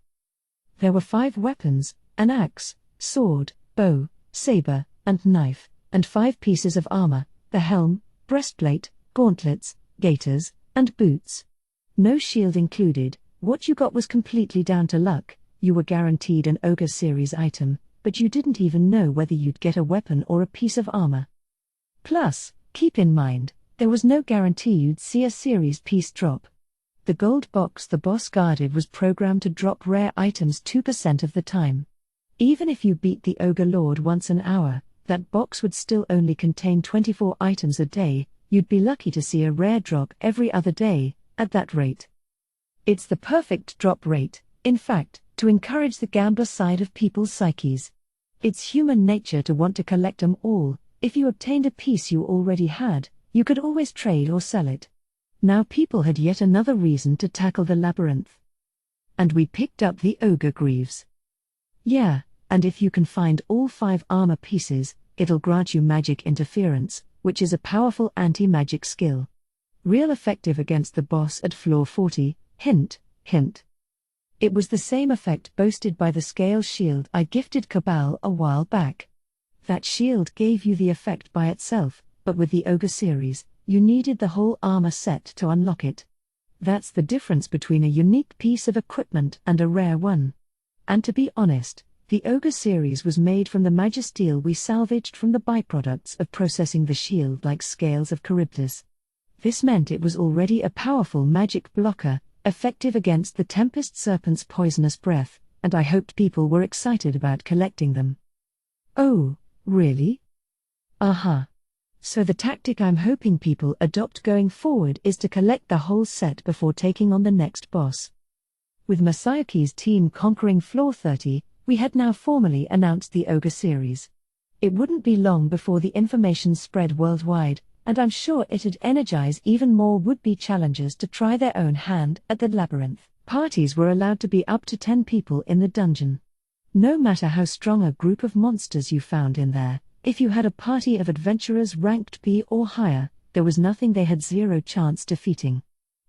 There were 5 weapons, an axe, sword, bow, saber, and knife, and 5 pieces of armor, the helm, breastplate, gauntlets, gaiters, and boots. No shield included. What you got was completely down to luck. You were guaranteed an Ogre series item, but you didn't even know whether you'd get a weapon or a piece of armor. Plus, keep in mind, there was no guarantee you'd see a series piece drop. The gold box the boss guarded was programmed to drop rare items 2% of the time. Even if you beat the Ogre Lord once an hour, that box would still only contain 24 items a day. You'd be lucky to see a rare drop every other day, at that rate. It's the perfect drop rate, in fact, to encourage the gambler side of people's psyches. It's human nature to want to collect them all, If you obtained a piece you already had, you could always trade or sell it. Now people had yet another reason to tackle the labyrinth. And we picked up the ogre greaves. Yeah, and if you can find all 5 armor pieces, it'll grant you magic interference, which is a powerful anti-magic skill. Real effective against the boss at floor 40, hint, hint. It was the same effect boasted by the scale shield I gifted Cabal a while back. That shield gave you the effect by itself, but with the Ogre series, you needed the whole armor set to unlock it. That's the difference between a unique piece of equipment and a rare one. And to be honest, the Ogre series was made from the magisteel we salvaged from the byproducts of processing the shield like scales of Charybdis. This meant it was already a powerful magic blocker, effective against the Tempest Serpent's poisonous breath, and I hoped people were excited about collecting them. Oh, really? Uh-huh. So the tactic I'm hoping people adopt going forward is to collect the whole set before taking on the next boss. With Masayuki's team conquering floor 30, we had now formally announced the Ogre series. It wouldn't be long before the information spread worldwide, and I'm sure it'd energize even more would-be challengers to try their own hand at the labyrinth. Parties were allowed to be up to 10 people in the dungeon. No matter how strong a group of monsters you found in there, if you had a party of adventurers ranked P or higher, there was nothing they had zero chance defeating.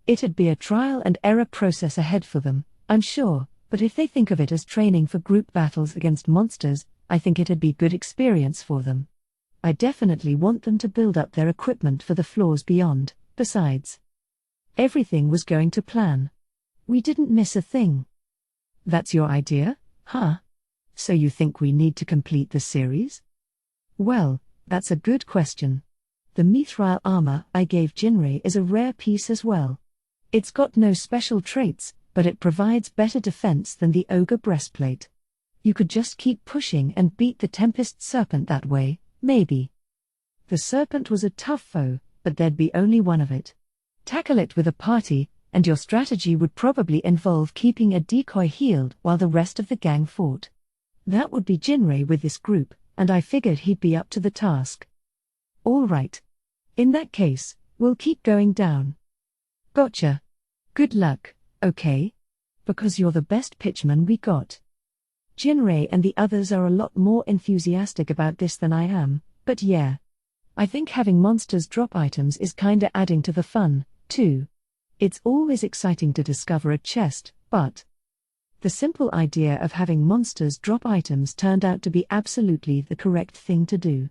It'd be a trial and error process ahead for them, I'm sure, but if they think of it as training for group battles against monsters, I think it'd be good experience for them. I definitely want them to build up their equipment for the floors beyond. Besides, everything was going to plan. We didn't miss a thing. That's your idea, huh? So you think we need to complete the series? Well, that's a good question. The mithril armor I gave Jinrei is a rare piece as well. It's got no special traits, but it provides better defense than the ogre breastplate. You could just keep pushing and beat the Tempest Serpent that way, maybe. The serpent was a tough foe, but there'd be only one of it. Tackle it with a party, and your strategy would probably involve keeping a decoy healed while the rest of the gang fought. That would be Jinrei with this group, and I figured he'd be up to the task. All right. In that case, we'll keep going down. Gotcha. Good luck, okay? Because you're the best pitchman we got. Jinrei and the others are a lot more enthusiastic about this than I am, but yeah. I think having monsters drop items is kinda adding to the fun, too. It's always exciting to discover a chest, but the simple idea of having monsters drop items turned out to be absolutely the correct thing to do.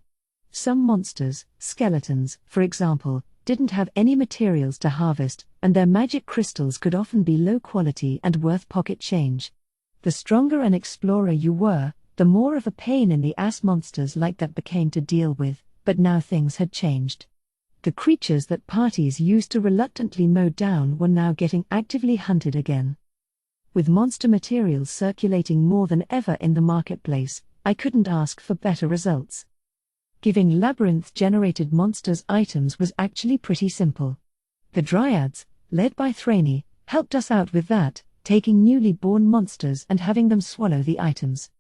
Some monsters, skeletons, for example, didn't have any materials to harvest, and their magic crystals could often be low quality and worth pocket change. The stronger an explorer you were, the more of a pain in the ass monsters like that became to deal with, but now things had changed. The creatures that parties used to reluctantly mow down were now getting actively hunted again. With monster materials circulating more than ever in the marketplace, I couldn't ask for better results. Giving Labyrinth-generated monsters items was actually pretty simple. The Dryads, led by Thraney, helped us out with that, taking newly born monsters and having them swallow the items.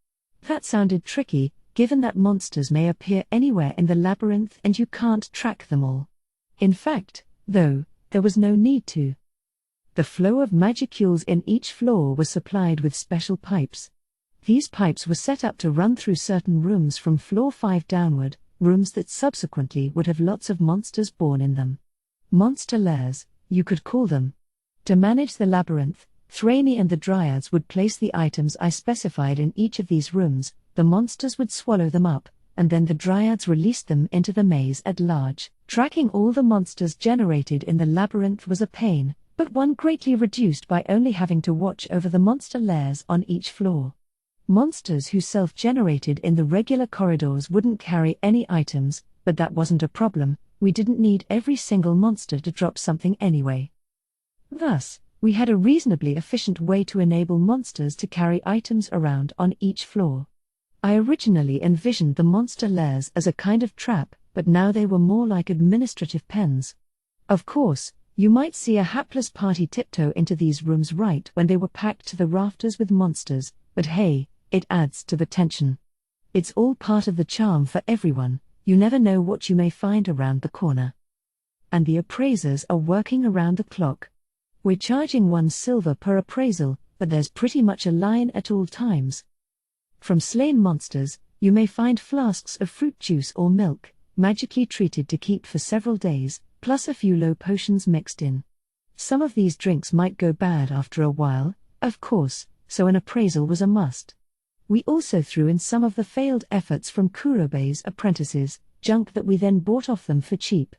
That sounded tricky, given that monsters may appear anywhere in the labyrinth and you can't track them all. In fact, though, there was no need to. The flow of magicules in each floor was supplied with special pipes. These pipes were set up to run through certain rooms from floor 5 downward, rooms that subsequently would have lots of monsters born in them. Monster lairs, you could call them. To manage the labyrinth, Thraney and the Dryads would place the items I specified in each of these rooms, the monsters would swallow them up, and then the Dryads released them into the maze at large. Tracking all the monsters generated in the labyrinth was a pain, but one greatly reduced by only having to watch over the monster lairs on each floor. Monsters who self-generated in the regular corridors wouldn't carry any items, but that wasn't a problem, we didn't need every single monster to drop something anyway. Thus, we had a reasonably efficient way to enable monsters to carry items around on each floor. I originally envisioned the monster lairs as a kind of trap, but now they were more like administrative pens. Of course, you might see a hapless party tiptoe into these rooms right when they were packed to the rafters with monsters, but hey, it adds to the tension. It's all part of the charm for everyone. you never know what you may find around the corner. And the appraisers are working around the clock. We're charging 1 silver per appraisal, but there's pretty much a line at all times. From slain monsters, you may find flasks of fruit juice or milk, magically treated to keep for several days, plus a few low potions mixed in. Some of these drinks might go bad after a while, of course, so an appraisal was a must. We also threw in some of the failed efforts from Kurobei's apprentices, junk that we then bought off them for cheap.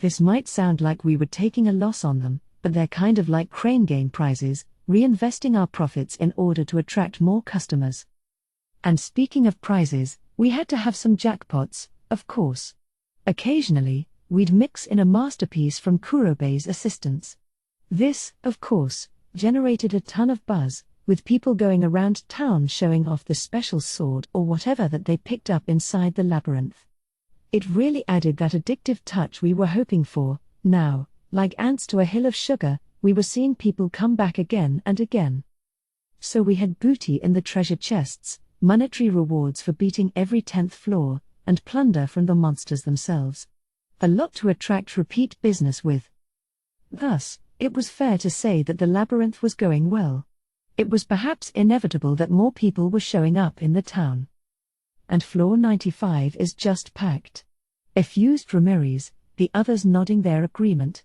This might sound like we were taking a loss on them, but they're kind of like crane game prizes, reinvesting our profits in order to attract more customers. And speaking of prizes, we had to have some jackpots, of course. Occasionally, we'd mix in a masterpiece from Kurobei's assistants. This, of course, generated a ton of buzz, with people going around town showing off the special sword or whatever that they picked up inside the labyrinth. It really added that addictive touch we were hoping for. Now, like ants to a hill of sugar, we were seeing people come back again and again. So we had booty in the treasure chests, monetary rewards for beating every 10th floor, and plunder from the monsters themselves. A lot to attract repeat business with. Thus, it was fair to say that the labyrinth was going well. It was perhaps inevitable that more people were showing up in the town. And floor 95 is just packed. Effused Ramirez, the others nodding their agreement.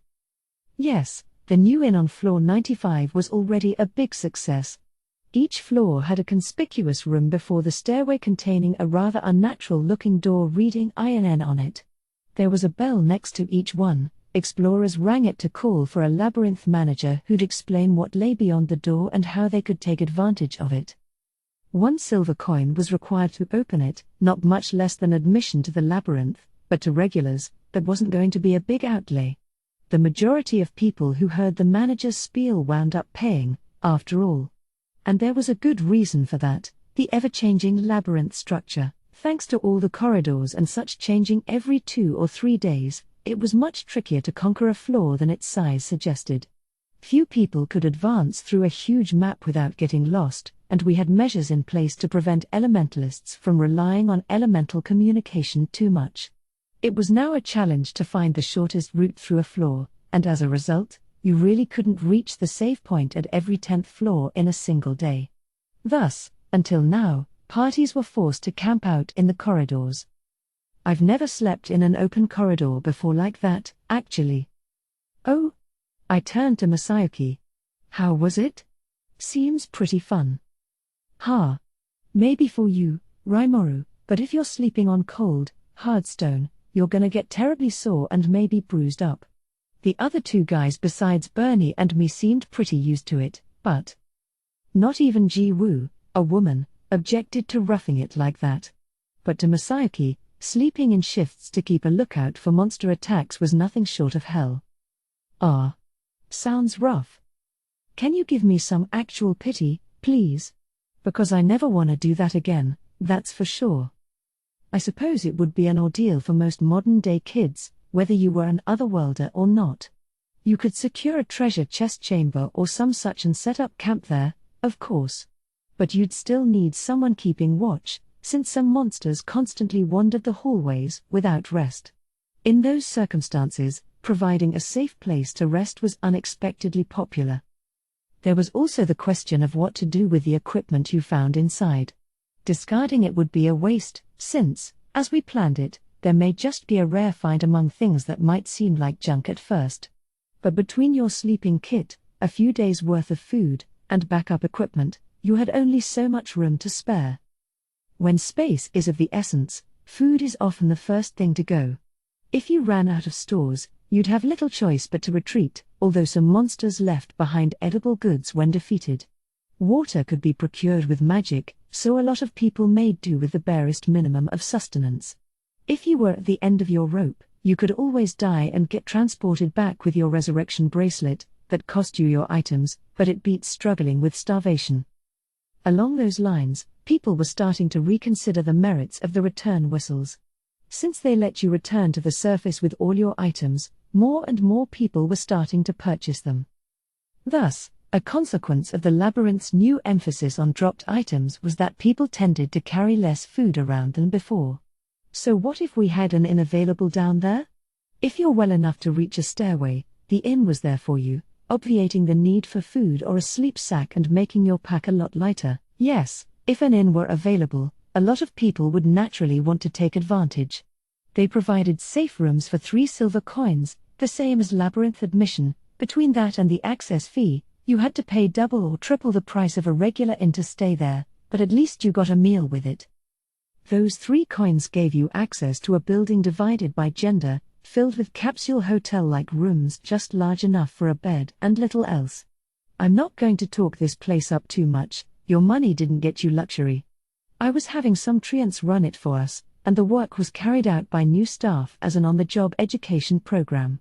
Yes, the new inn on floor 95 was already a big success. Each floor had a conspicuous room before the stairway containing a rather unnatural-looking door reading INN on it. There was a bell next to each one. Explorers rang it to call for a labyrinth manager who'd explain what lay beyond the door and how they could take advantage of it. 1 silver coin was required to open it, not much less than admission to the labyrinth, but to regulars, that wasn't going to be a big outlay. The majority of people who heard the manager's spiel wound up paying, after all. And there was a good reason for that: the ever-changing labyrinth structure. Thanks to all the corridors and such changing every 2 or 3 days, it was much trickier to conquer a floor than its size suggested. Few people could advance through a huge map without getting lost, and we had measures in place to prevent elementalists from relying on elemental communication too much. It was now a challenge to find the shortest route through a floor, and as a result, you really couldn't reach the save point at every 10th floor in a single day. Thus, until now, parties were forced to camp out in the corridors. I've never slept in an open corridor before like that, actually. Oh? I turned to Masayuki. How was it? Seems pretty fun. Ha. Maybe for you, Raimoru, but if you're sleeping on cold, hard stone, you're gonna get terribly sore and maybe bruised up. The other 2 guys besides Bernie and me seemed pretty used to it, but not even Ji-woo, a woman, objected to roughing it like that. But to Masayuki, sleeping in shifts to keep a lookout for monster attacks was nothing short of hell. Ah. Sounds rough. Can you give me some actual pity, please? Because I never want to do that again, that's for sure. I suppose it would be an ordeal for most modern-day kids, whether you were an otherworlder or not. You could secure a treasure chest chamber or some such and set up camp there, of course. But you'd still need someone keeping watch, since some monsters constantly wandered the hallways without rest. In those circumstances, providing a safe place to rest was unexpectedly popular. There was also the question of what to do with the equipment you found inside. Discarding it would be a waste, since, as we planned it, there may just be a rare find among things that might seem like junk at first. But between your sleeping kit, a few days' worth of food, and backup equipment, you had only so much room to spare. When space is of the essence, food is often the first thing to go. If you ran out of stores, you'd have little choice but to retreat, although some monsters left behind edible goods when defeated. Water could be procured with magic, so a lot of people made do with the barest minimum of sustenance. If you were at the end of your rope, you could always die and get transported back with your resurrection bracelet, that cost you your items, but it beats struggling with starvation. Along those lines, people were starting to reconsider the merits of the return whistles. Since they let you return to the surface with all your items, more and more people were starting to purchase them. Thus, a consequence of the labyrinth's new emphasis on dropped items was that people tended to carry less food around than before. So what if we had an inn available down there? If you're well enough to reach a stairway, the inn was there for you, obviating the need for food or a sleep sack and making your pack a lot lighter. Yes, if an inn were available, a lot of people would naturally want to take advantage. They provided safe rooms for 3 silver coins, the same as Labyrinth admission. Between that and the access fee, you had to pay double or triple the price of a regular inn to stay there, but at least you got a meal with it. Those 3 coins gave you access to a building divided by gender, filled with capsule hotel-like rooms just large enough for a bed and little else. I'm not going to talk this place up too much, your money didn't get you luxury. I was having some treants run it for us, and the work was carried out by new staff as an on-the-job education program.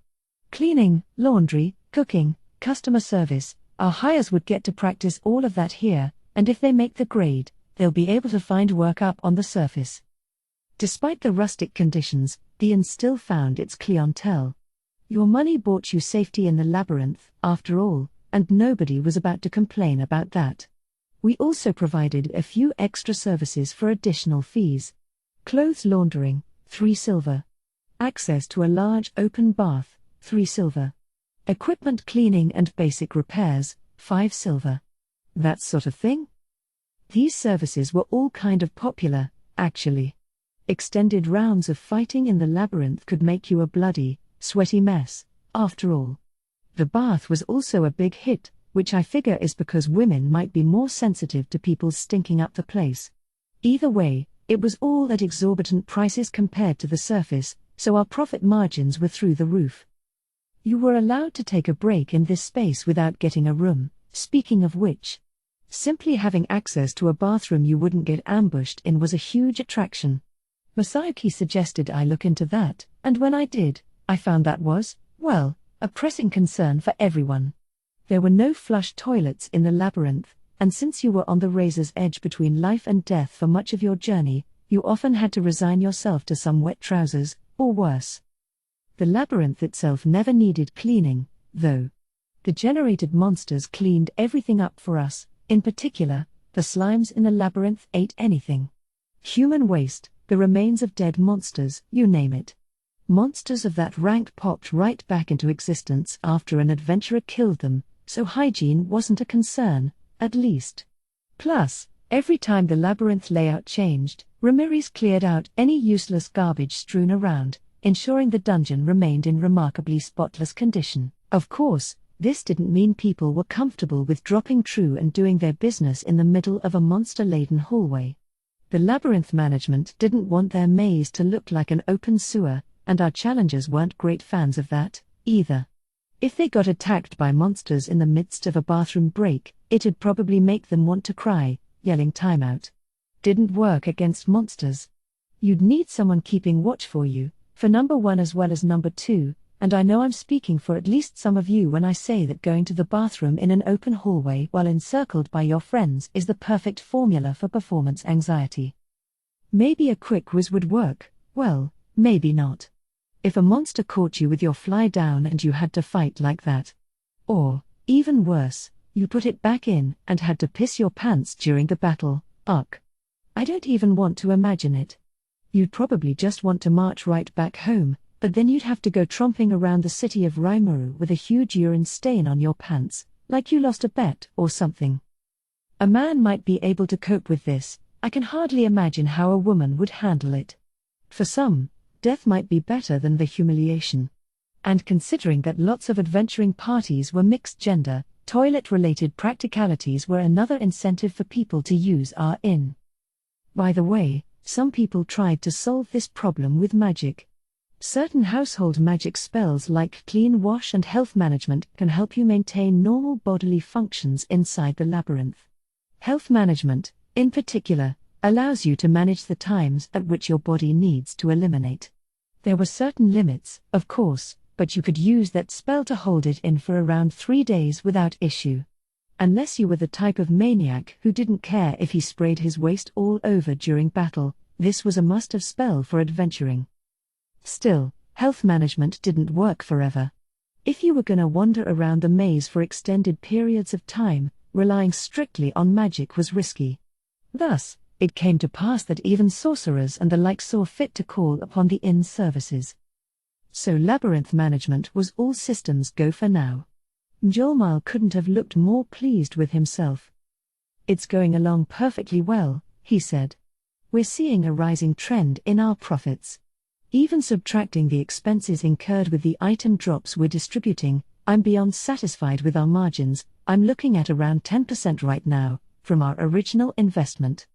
Cleaning, laundry, cooking, customer service, our hires would get to practice all of that here, and if they make the grade, they'll be able to find work up on the surface. Despite the rustic conditions, the inn still found its clientele. Your money bought you safety in the labyrinth, after all, and nobody was about to complain about that. We also provided a few extra services for additional fees. Clothes laundering, 3 silver. Access to a large open bath, 3 silver. Equipment cleaning and basic repairs, 5 silver. That sort of thing? These services were all kind of popular, actually. Extended rounds of fighting in the labyrinth could make you a bloody, sweaty mess, after all. The bath was also a big hit, which I figure is because women might be more sensitive to people stinking up the place. Either way, it was all at exorbitant prices compared to the surface, so our profit margins were through the roof. You were allowed to take a break in this space without getting a room, speaking of which. Simply having access to a bathroom you wouldn't get ambushed in was a huge attraction. Masayuki suggested I look into that, and when I did, I found that was, well, a pressing concern for everyone. There were no flush toilets in the labyrinth, and since you were on the razor's edge between life and death for much of your journey, you often had to resign yourself to some wet trousers, or worse. The labyrinth itself never needed cleaning, though. The generated monsters cleaned everything up for us, in particular, the slimes in the labyrinth ate anything. Human waste, the remains of dead monsters, you name it. Monsters of that rank popped right back into existence after an adventurer killed them, so hygiene wasn't a concern, at least. Plus, every time the labyrinth layout changed, Ramirez cleared out any useless garbage strewn around, ensuring the dungeon remained in remarkably spotless condition. Of course, this didn't mean people were comfortable with dropping true and doing their business in the middle of a monster-laden hallway. The labyrinth management didn't want their maze to look like an open sewer, and our challengers weren't great fans of that, either. If they got attacked by monsters in the midst of a bathroom break, it'd probably make them want to cry, yelling timeout. Didn't work against monsters. You'd need someone keeping watch for you, for number 1 as well as number 2, and I know I'm speaking for at least some of you when I say that going to the bathroom in an open hallway while encircled by your friends is the perfect formula for performance anxiety. Maybe a quick whiz would work, well, maybe not. If a monster caught you with your fly down and you had to fight like that. Or, even worse, you put it back in and had to piss your pants during the battle, ugh. I don't even want to imagine it. You'd probably just want to march right back home, but then you'd have to go tromping around the city of Rimuru with a huge urine stain on your pants, like you lost a bet or something. A man might be able to cope with this, I can hardly imagine how a woman would handle it. For some, death might be better than the humiliation. And considering that lots of adventuring parties were mixed gender, toilet-related practicalities were another incentive for people to use our inn. By the way, some people tried to solve this problem with magic. Certain household magic spells like clean wash and health management can help you maintain normal bodily functions inside the labyrinth. Health management, in particular, allows you to manage the times at which your body needs to eliminate. There were certain limits, of course, but you could use that spell to hold it in for around 3 days without issue. Unless you were the type of maniac who didn't care if he sprayed his waist all over during battle, this was a must-have spell for adventuring. Still, health management didn't work forever. If you were gonna wander around the maze for extended periods of time, relying strictly on magic was risky. Thus, It came to pass that even sorcerers and the like saw fit to call upon the inn's services. So Labyrinth management was all systems go for now. Mjolnir couldn't have looked more pleased with himself. "It's going along perfectly well," he said. "We're seeing a rising trend in our profits. Even subtracting the expenses incurred with the item drops we're distributing, I'm beyond satisfied with our margins. I'm looking at around 10% right now, from our original investment.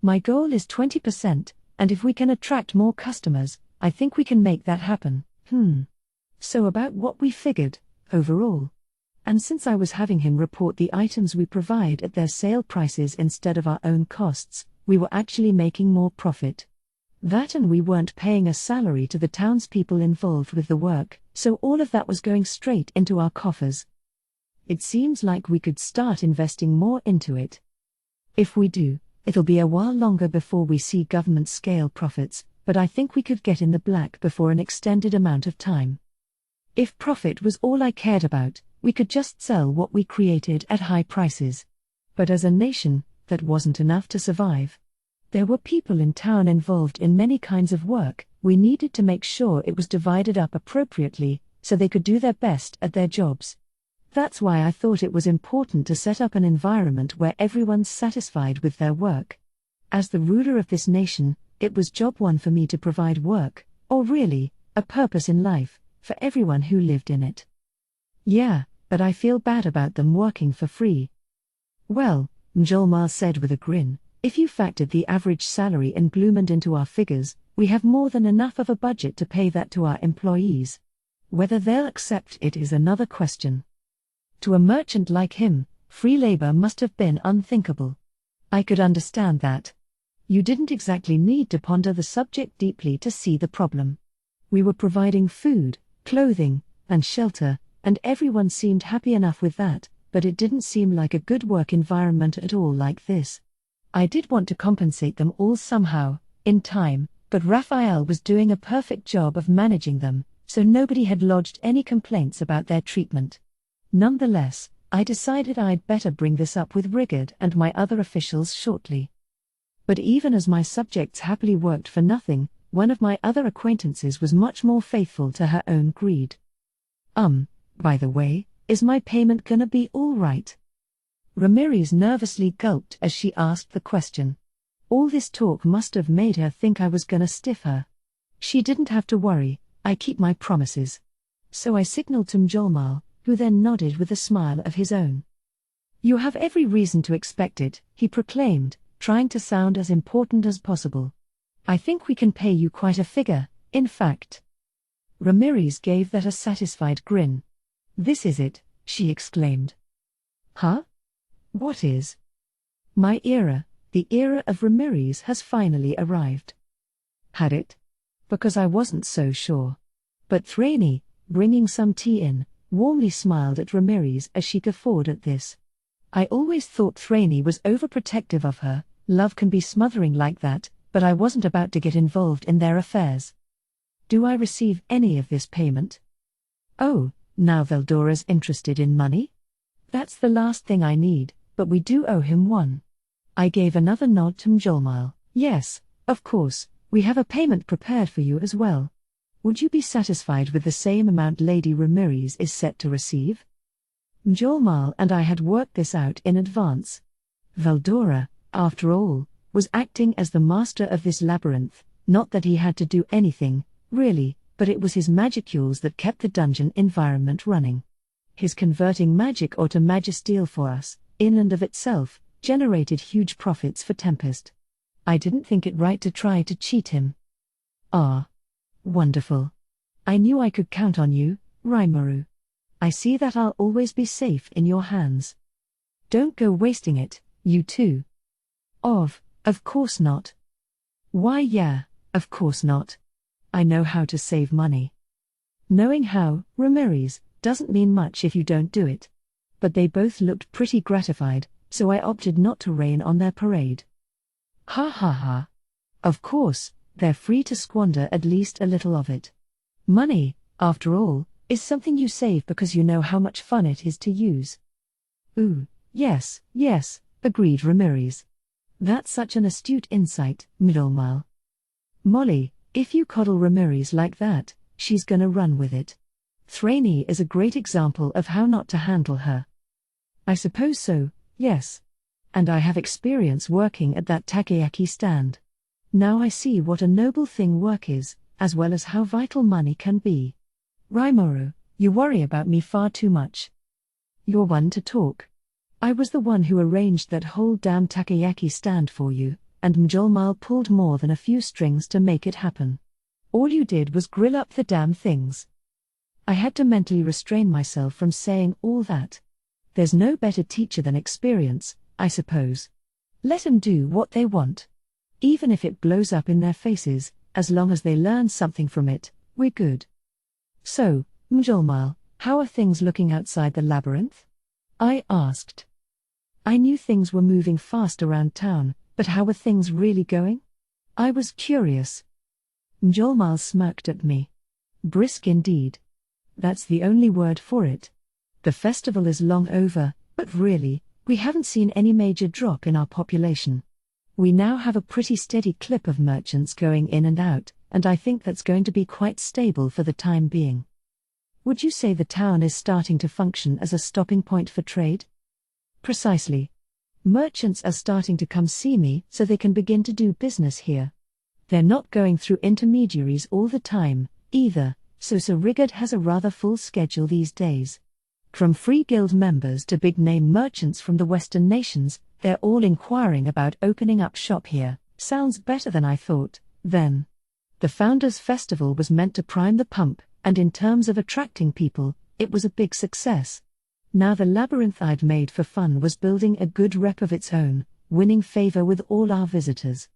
My goal is 20%, and if we can attract more customers, I think we can make that happen." So about what we figured, overall. And since I was having him report the items we provide at their sale prices instead of our own costs, we were actually making more profit. That, and we weren't paying a salary to the townspeople involved with the work, so all of that was going straight into our coffers. It seems like we could start investing more into it. If we do, it'll be a while longer before we see government scale profits, but I think we could get in the black before an extended amount of time. If profit was all I cared about, we could just sell what we created at high prices. But as a nation, that wasn't enough to survive. There were people in town involved in many kinds of work. We needed to make sure it was divided up appropriately, so they could do their best at their jobs. That's why I thought it was important to set up an environment where everyone's satisfied with their work. As the ruler of this nation, it was job one for me to provide work, or really, a purpose in life, for everyone who lived in it. Yeah, but I feel bad about them working for free. Well, Mjolnir said with a grin, if you factored the average salary in Bloomond into our figures, we have more than enough of a budget to pay that to our employees. Whether they'll accept it is another question. To a merchant like him, free labor must have been unthinkable. I could understand that. You didn't exactly need to ponder the subject deeply to see the problem. We were providing food, clothing, and shelter, and everyone seemed happy enough with that, but it didn't seem like a good work environment at all like this. I did want to compensate them all somehow, in time, but Raphael was doing a perfect job of managing them, so nobody had lodged any complaints about their treatment. Nonetheless, I decided I'd better bring this up with Rigard and my other officials shortly. But even as my subjects happily worked for nothing, one of my other acquaintances was much more faithful to her own greed. By the way, is my payment gonna be all right?" Ramirez nervously gulped as she asked the question. All this talk must have made her think I was gonna stiff her. She didn't have to worry, I keep my promises. So I signaled to Mjolnir, who then nodded with a smile of his own. "You have every reason to expect it," he proclaimed, trying to sound as important as possible. "I think we can pay you quite a figure, in fact." Ramirez gave that a satisfied grin. "This is it," she exclaimed. "Huh? What is?" "My era, the era of Ramirez has finally arrived." "Had it?" "Because I wasn't so sure." But Thraney, bringing some tea in, warmly smiled at Ramirez as she guffawed at this. "I always thought Thraney was overprotective of her, love can be smothering like that, but I wasn't about to get involved in their affairs. Do I receive any of this payment?" "Oh, now Veldora's interested in money? That's the last thing I need, but we do owe him one." I gave another nod to Mjolnir. "Yes, of course, we have a payment prepared for you as well. Would you be satisfied with the same amount Lady Ramirez is set to receive?" Mjolnir and I had worked this out in advance. Veldora, after all, was acting as the master of this labyrinth, not that he had to do anything, really, but it was his magicules that kept the dungeon environment running. His converting magic to magisteel for us, in and of itself, generated huge profits for Tempest. I didn't think it right to try to cheat him. "Ah. Wonderful. I knew I could count on you, Rimuru. I see that I'll always be safe in your hands. Don't go wasting it, you two." Of course not." "Why yeah, of course not. I know how to save money." Knowing how, Ramirez, doesn't mean much if you don't do it. But they both looked pretty gratified, so I opted not to rain on their parade. "Ha ha ha. Of course, they're free to squander at least a little of it. Money, after all, is something you save because you know how much fun it is to use." "Ooh, yes, agreed Ramirez. That's such an astute insight, Mjolmal. Molly, if you coddle Ramirez like that, she's gonna run with it. Thraney is a great example of how not to handle her. I suppose so, yes. And I have experience working at that takoyaki stand. Now I see what a noble thing work is, as well as how vital money can be. Rimuru, you worry about me far too much. You're one to talk. I was the one who arranged that whole damn takoyaki stand for you, and Mjolmal pulled more than a few strings to make it happen. All you did was grill up the damn things. I had to mentally restrain myself from saying all that. There's no better teacher than experience, I suppose. Let 'em do what they want. Even if it blows up in their faces, as long as they learn something from it, we're good. So, Mjolmal, how are things looking outside the labyrinth? I asked. I knew things were moving fast around town, but how were things really going? I was curious. Mjolmal smirked at me. Brisk indeed. That's the only word for it. The festival is long over, but really, we haven't seen any major drop in our population. We now have a pretty steady clip of merchants going in and out, and I think that's going to be quite stable for the time being. Would you say the town is starting to function as a stopping point for trade? Precisely. Merchants are starting to come see me so they can begin to do business here. They're not going through intermediaries all the time, either, so Sir Rigard has a rather full schedule these days. From free guild members to big-name merchants from the Western nations, they're all inquiring about opening up shop here. Sounds better than I thought, then. The Founders' Festival was meant to prime the pump, and in terms of attracting people, it was a big success. Now the labyrinth I'd made for fun was building a good rep of its own, winning favor with all our visitors.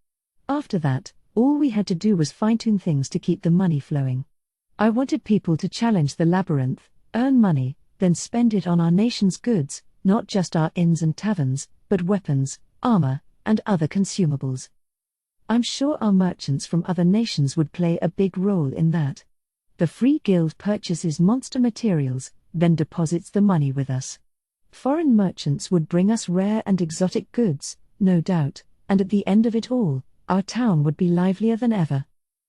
After that, all we had to do was fine-tune things to keep the money flowing. I wanted people to challenge the labyrinth, earn money, then spend it on our nation's goods, not just our inns and taverns, but weapons, armor, and other consumables. I'm sure our merchants from other nations would play a big role in that. The Free Guild purchases monster materials, then deposits the money with us. Foreign merchants would bring us rare and exotic goods, no doubt, and at the end of it all, our town would be livelier than ever.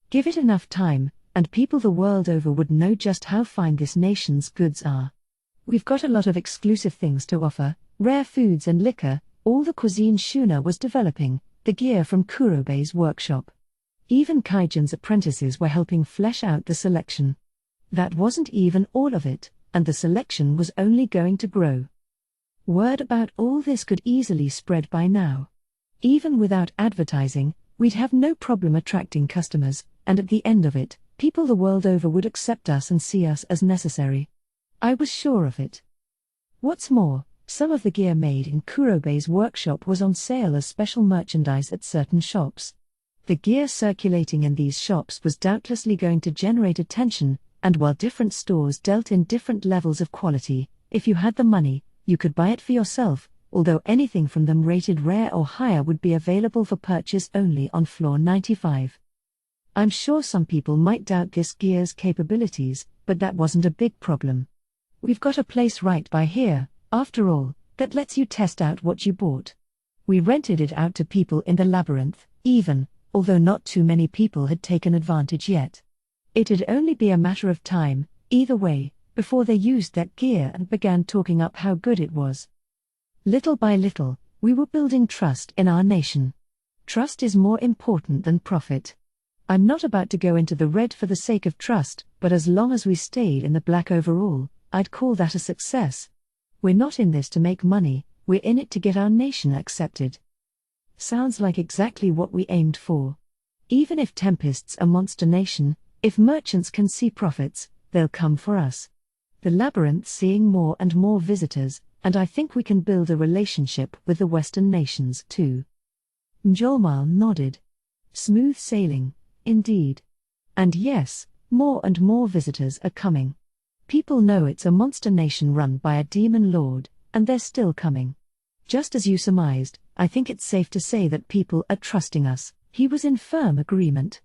Give it enough time, and people the world over would know just how fine this nation's goods are. We've got a lot of exclusive things to offer, rare foods and liquor, all the cuisine Shuna was developing, the gear from Kurobei's workshop. Even Kaijin's apprentices were helping flesh out the selection. That wasn't even all of it, and the selection was only going to grow. Word about all this could easily spread by now. Even without advertising, we'd have no problem attracting customers, and at the end of it, people the world over would accept us and see us as necessary. I was sure of it. What's more, some of the gear made in Kurobei's workshop was on sale as special merchandise at certain shops. The gear circulating in these shops was doubtlessly going to generate attention, and while different stores dealt in different levels of quality, if you had the money, you could buy it for yourself, although anything from them rated rare or higher would be available for purchase only on floor 95. I'm sure some people might doubt this gear's capabilities, but that wasn't a big problem. We've got a place right by here, after all, that lets you test out what you bought. We rented it out to people in the labyrinth, even, although not too many people had taken advantage yet. It'd only be a matter of time, either way, before they used that gear and began talking up how good it was. Little by little, we were building trust in our nation. Trust is more important than profit. I'm not about to go into the red for the sake of trust, but as long as we stayed in the black overall, I'd call that a success. We're not in this to make money, we're in it to get our nation accepted. Sounds like exactly what we aimed for. Even if Tempest's a monster nation, if merchants can see profits, they'll come for us. The labyrinth's seeing more and more visitors, and I think we can build a relationship with the Western nations too. Mjolmal nodded. Smooth sailing, indeed. And yes, more and more visitors are coming. People know it's a monster nation run by a demon lord, and they're still coming. Just as you surmised, I think it's safe to say that people are trusting us. He was in firm agreement.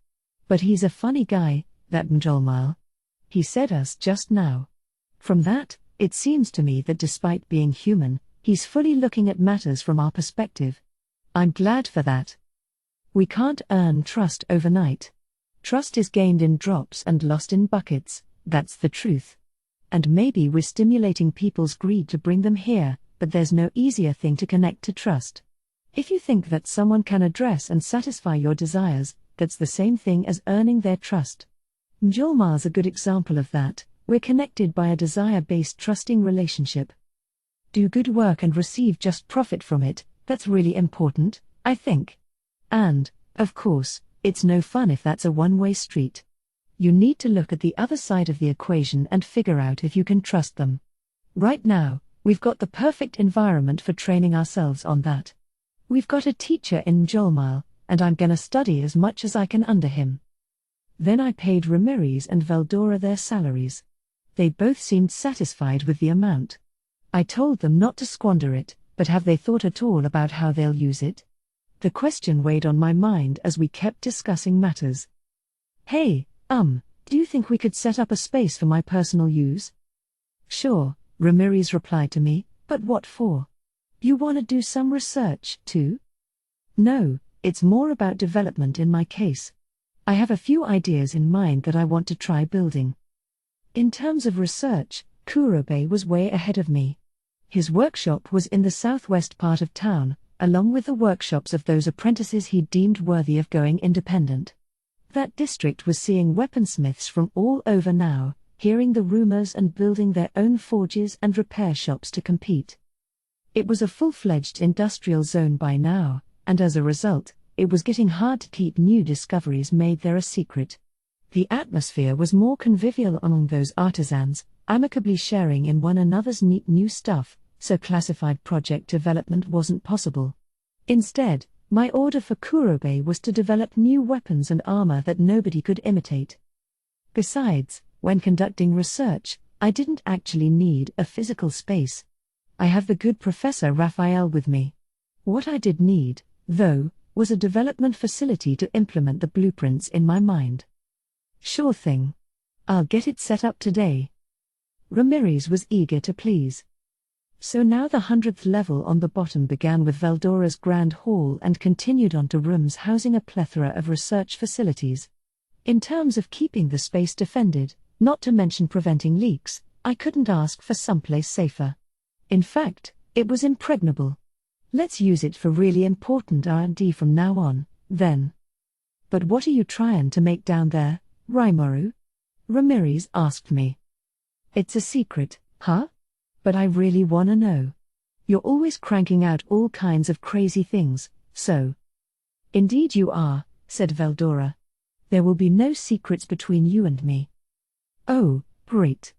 But he's a funny guy, that Mjolmal. He said us just now. From that, it seems to me that despite being human, he's fully looking at matters from our perspective. I'm glad for that. We can't earn trust overnight. Trust is gained in drops and lost in buckets, that's the truth. And maybe we're stimulating people's greed to bring them here, but there's no easier thing to connect to trust. If you think that someone can address and satisfy your desires, that's the same thing as earning their trust. Mjolnir's a good example of that. We're connected by a desire-based trusting relationship. Do good work and receive just profit from it, that's really important, I think. And, of course, it's no fun if that's a one-way street. You need to look at the other side of the equation and figure out if you can trust them. Right now, we've got the perfect environment for training ourselves on that. We've got a teacher in Mjolnir, and I'm gonna study as much as I can under him. Then I paid Ramirez and Veldora their salaries. They both seemed satisfied with the amount. I told them not to squander it, but have they thought at all about how they'll use it? The question weighed on my mind as we kept discussing matters. Hey, do you think we could set up a space for my personal use? Sure, Ramirez replied to me, but what for? You want to do some research, too? No, it's more about development in my case. I have a few ideas in mind that I want to try building. In terms of research, Kurobe was way ahead of me. His workshop was in the southwest part of town, along with the workshops of those apprentices he deemed worthy of going independent. That district was seeing weaponsmiths from all over now, hearing the rumors and building their own forges and repair shops to compete. It was a full-fledged industrial zone by now, and as a result, it was getting hard to keep new discoveries made there a secret. The atmosphere was more convivial among those artisans, amicably sharing in one another's neat new stuff, so classified project development wasn't possible. Instead, my order for Kurobe was to develop new weapons and armor that nobody could imitate. Besides, when conducting research, I didn't actually need a physical space. I have the good Professor Raphael with me. What I did need, though, was a development facility to implement the blueprints in my mind. Sure thing. I'll get it set up today. Ramirez was eager to please. So now the 100th level on the bottom began with Veldora's grand hall and continued on to rooms housing a plethora of research facilities. In terms of keeping the space defended, not to mention preventing leaks, I couldn't ask for someplace safer. In fact, it was impregnable. Let's use it for really important R&D from now on, then. But what are you trying to make down there, Rimuru? Ramirez asked me. It's a secret, huh? But I really wanna know. You're always cranking out all kinds of crazy things, so. Indeed you are, said Veldora. There will be no secrets between you and me. Oh, great.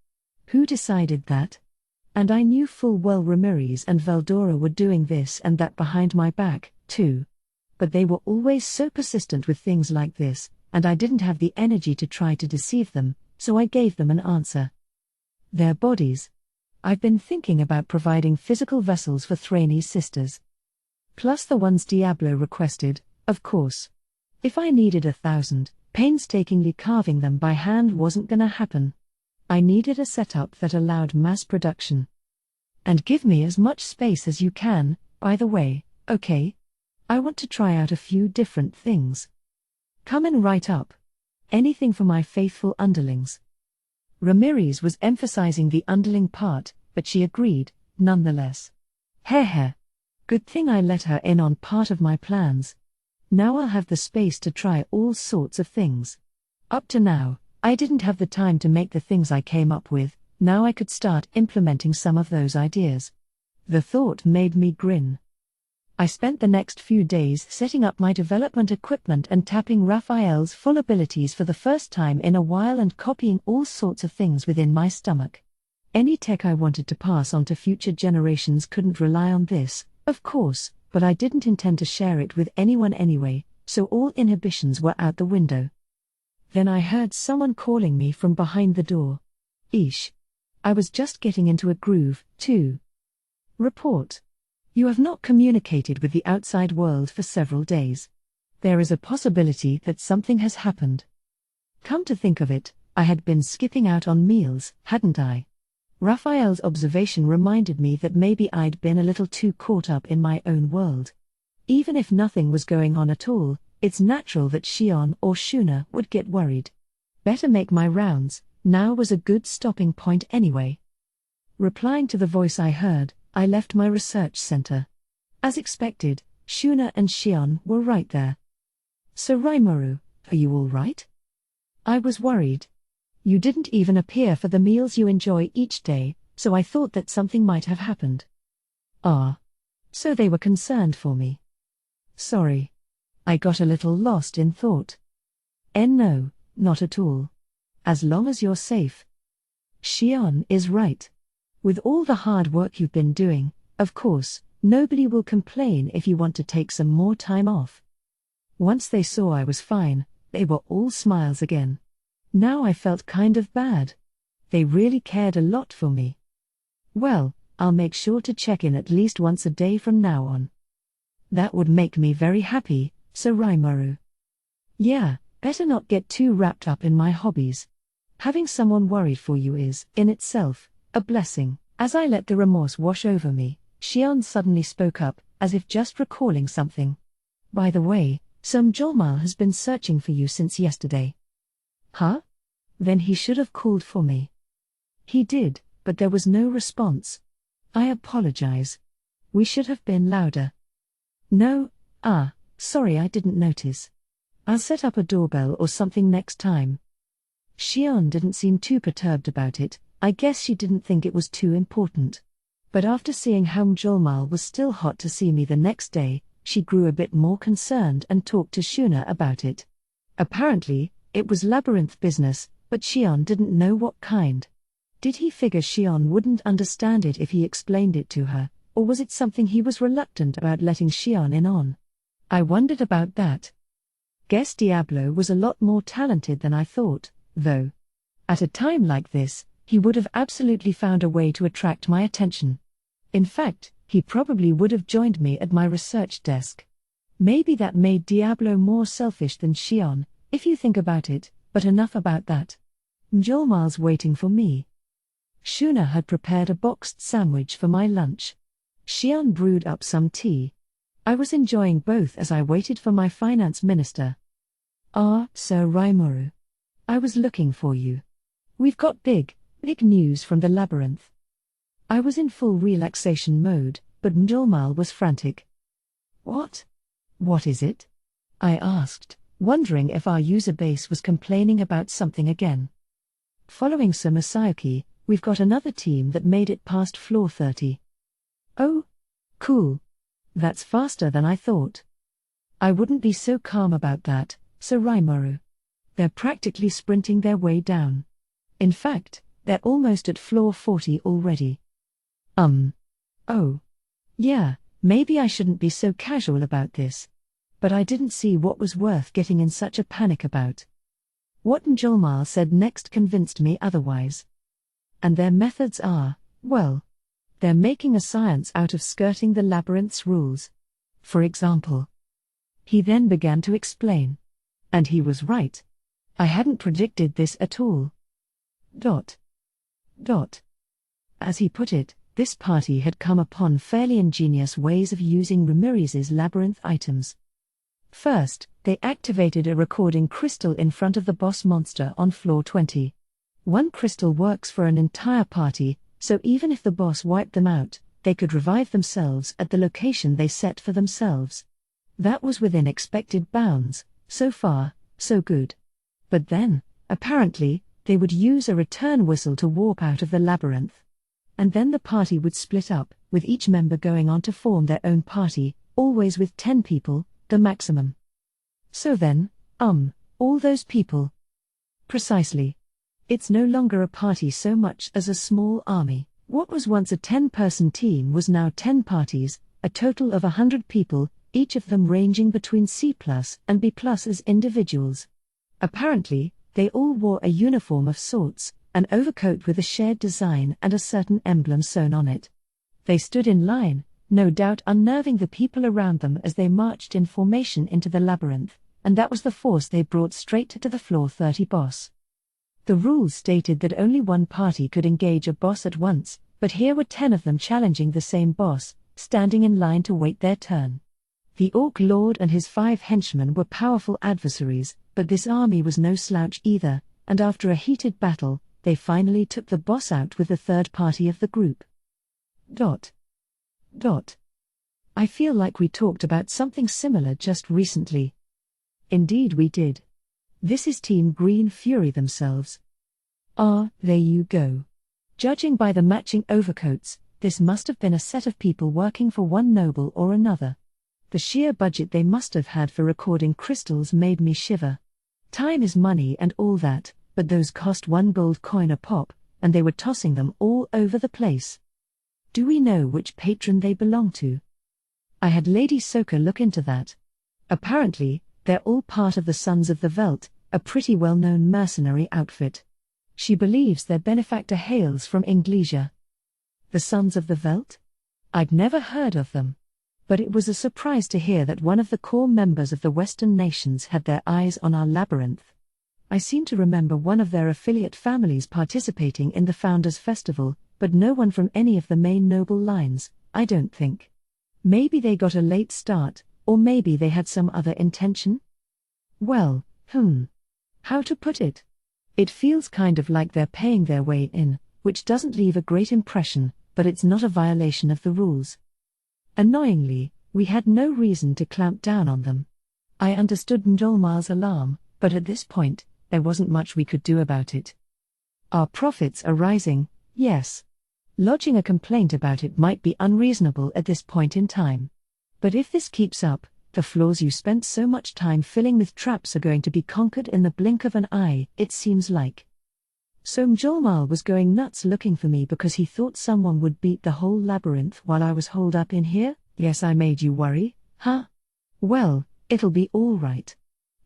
Who decided that? And I knew full well Ramirez and Veldora were doing this and that behind my back, too. But they were always so persistent with things like this, and I didn't have the energy to try to deceive them, so I gave them an answer. Their bodies. I've been thinking about providing physical vessels for Thrane's sisters. Plus the ones Diablo requested, of course. If I needed 1,000, painstakingly carving them by hand wasn't gonna happen. I needed a setup that allowed mass production. And give me as much space as you can, by the way, okay? I want to try out a few different things. Coming right up. Anything for my faithful underlings. Ramirez was emphasizing the underling part, but she agreed, nonetheless. Heh. Good thing I let her in on part of my plans. Now I'll have the space to try all sorts of things. Up to now, I didn't have the time to make the things I came up with, now I could start implementing some of those ideas. The thought made me grin. I spent the next few days setting up my development equipment and tapping Raphael's full abilities for the first time in a while and copying all sorts of things within my stomach. Any tech I wanted to pass on to future generations couldn't rely on this, of course, but I didn't intend to share it with anyone anyway, so all inhibitions were out the window. Then I heard someone calling me from behind the door. Eesh. I was just getting into a groove, too. Report. You have not communicated with the outside world for several days. There is a possibility that something has happened. Come to think of it, I had been skipping out on meals, hadn't I? Raphael's observation reminded me that maybe I'd been a little too caught up in my own world. Even if nothing was going on at all, it's natural that Shion or Shuna would get worried. Better make my rounds, now was a good stopping point anyway. Replying to the voice I heard, I left my research center. As expected, Shuna and Shion were right there. So Rimuru, are you all right? I was worried. You didn't even appear for the meals you enjoy each day, so I thought that something might have happened. Ah. So they were concerned for me. Sorry. I got a little lost in thought. No, not at all. As long as you're safe. Shion is right. With all the hard work you've been doing, of course, nobody will complain if you want to take some more time off. Once they saw I was fine, they were all smiles again. Now I felt kind of bad. They really cared a lot for me. Well, I'll make sure to check in at least once a day from now on. That would make me very happy, so Rimuru. Yeah, better not get too wrapped up in my hobbies. Having someone worried for you is, in itself, a blessing. As I let the remorse wash over me, Shion suddenly spoke up, as if just recalling something. By the way, some Jolmal has been searching for you since yesterday. Huh? Then he should have called for me. He did, but there was no response. I apologize. We should have been louder. No, sorry I didn't notice. I'll set up a doorbell or something next time. Shion didn't seem too perturbed about it, I guess she didn't think it was too important. But after seeing how Mjolmal was still hot to see me the next day, she grew a bit more concerned and talked to Shuna about it. Apparently, it was Labyrinth business, but Shion didn't know what kind. Did he figure Shion wouldn't understand it if he explained it to her, or was it something he was reluctant about letting Shion in on? I wondered about that. Guess Diablo was a lot more talented than I thought, though. At a time like this, he would have absolutely found a way to attract my attention. In fact, he probably would have joined me at my research desk. Maybe that made Diablo more selfish than Shion, if you think about it, but enough about that. Mjolmal's waiting for me. Shuna had prepared a boxed sandwich for my lunch. Shion brewed up some tea. I was enjoying both as I waited for my finance minister. Sir Rimuru. I was looking for you. We've got big news from the Labyrinth. I was in full relaxation mode, but Mjolmal was frantic. What? What is it? I asked, wondering if our user base was complaining about something again. Following Sir Masayuki, we've got another team that made it past floor 30. Oh? Cool. That's faster than I thought. I wouldn't be so calm about that, Sir Rimuru. They're practically sprinting their way down. In fact, they're almost at floor 40 already. Oh. Yeah, maybe I shouldn't be so casual about this. But I didn't see what was worth getting in such a panic about. What Mjolmal said next convinced me otherwise. And their methods are, well, they're making a science out of skirting the Labyrinth's rules. For example. He then began to explain. And he was right. I hadn't predicted this at all. As he put it, this party had come upon fairly ingenious ways of using Ramiriz's labyrinth items. First, they activated a recording crystal in front of the boss monster on floor 20. One crystal works for an entire party, so even if the boss wiped them out, they could revive themselves at the location they set for themselves. That was within expected bounds, so far, so good. But then, apparently, they would use a return whistle to warp out of the labyrinth. And then the party would split up, with each member going on to form their own party, always with 10 people, the maximum. So then, all those people. Precisely. It's no longer a party so much as a small army. What was once a 10-person team was now 10 parties, a total of 100 people, each of them ranging between C+ and B+ as individuals. Apparently, they all wore a uniform of sorts, an overcoat with a shared design and a certain emblem sewn on it. They stood in line, no doubt unnerving the people around them as they marched in formation into the labyrinth, and that was the force they brought straight to the floor 30 boss. The rules stated that only one party could engage a boss at once, but here were 10 of them challenging the same boss, standing in line to wait their turn. The Orc Lord and his 5 henchmen were powerful adversaries, but this army was no slouch either, and after a heated battle, they finally took the boss out with the third party of the group. I feel like we talked about something similar just recently. Indeed we did. This is Team Green Fury themselves. Ah, there you go. Judging by the matching overcoats, this must have been a set of people working for one noble or another. The sheer budget they must have had for recording crystals made me shiver. Time is money and all that, but those cost 1 gold coin a pop, and they were tossing them all over the place. Do we know which patron they belong to? I had Lady Soka look into that. Apparently, they're all part of the Sons of the Veldt, a pretty well-known mercenary outfit. She believes their benefactor hails from Inglesia. The Sons of the Veldt? I'd never heard of them. But it was a surprise to hear that one of the core members of the Western nations had their eyes on our Labyrinth. I seem to remember one of their affiliate families participating in the Founders' Festival, but no one from any of the main noble lines, I don't think. Maybe they got a late start, or maybe they had some other intention? Well, how to put it? It feels kind of like they're paying their way in, which doesn't leave a great impression, but it's not a violation of the rules. Annoyingly, we had no reason to clamp down on them. I understood Mjolnir's alarm, but at this point, there wasn't much we could do about it. Our profits are rising, yes. Lodging a complaint about it might be unreasonable at this point in time. But if this keeps up, the floors you spent so much time filling with traps are going to be conquered in the blink of an eye, it seems like. So Mjolnir was going nuts looking for me because he thought someone would beat the whole labyrinth while I was holed up in here? Yes, I made you worry, huh? Well, it'll be all right.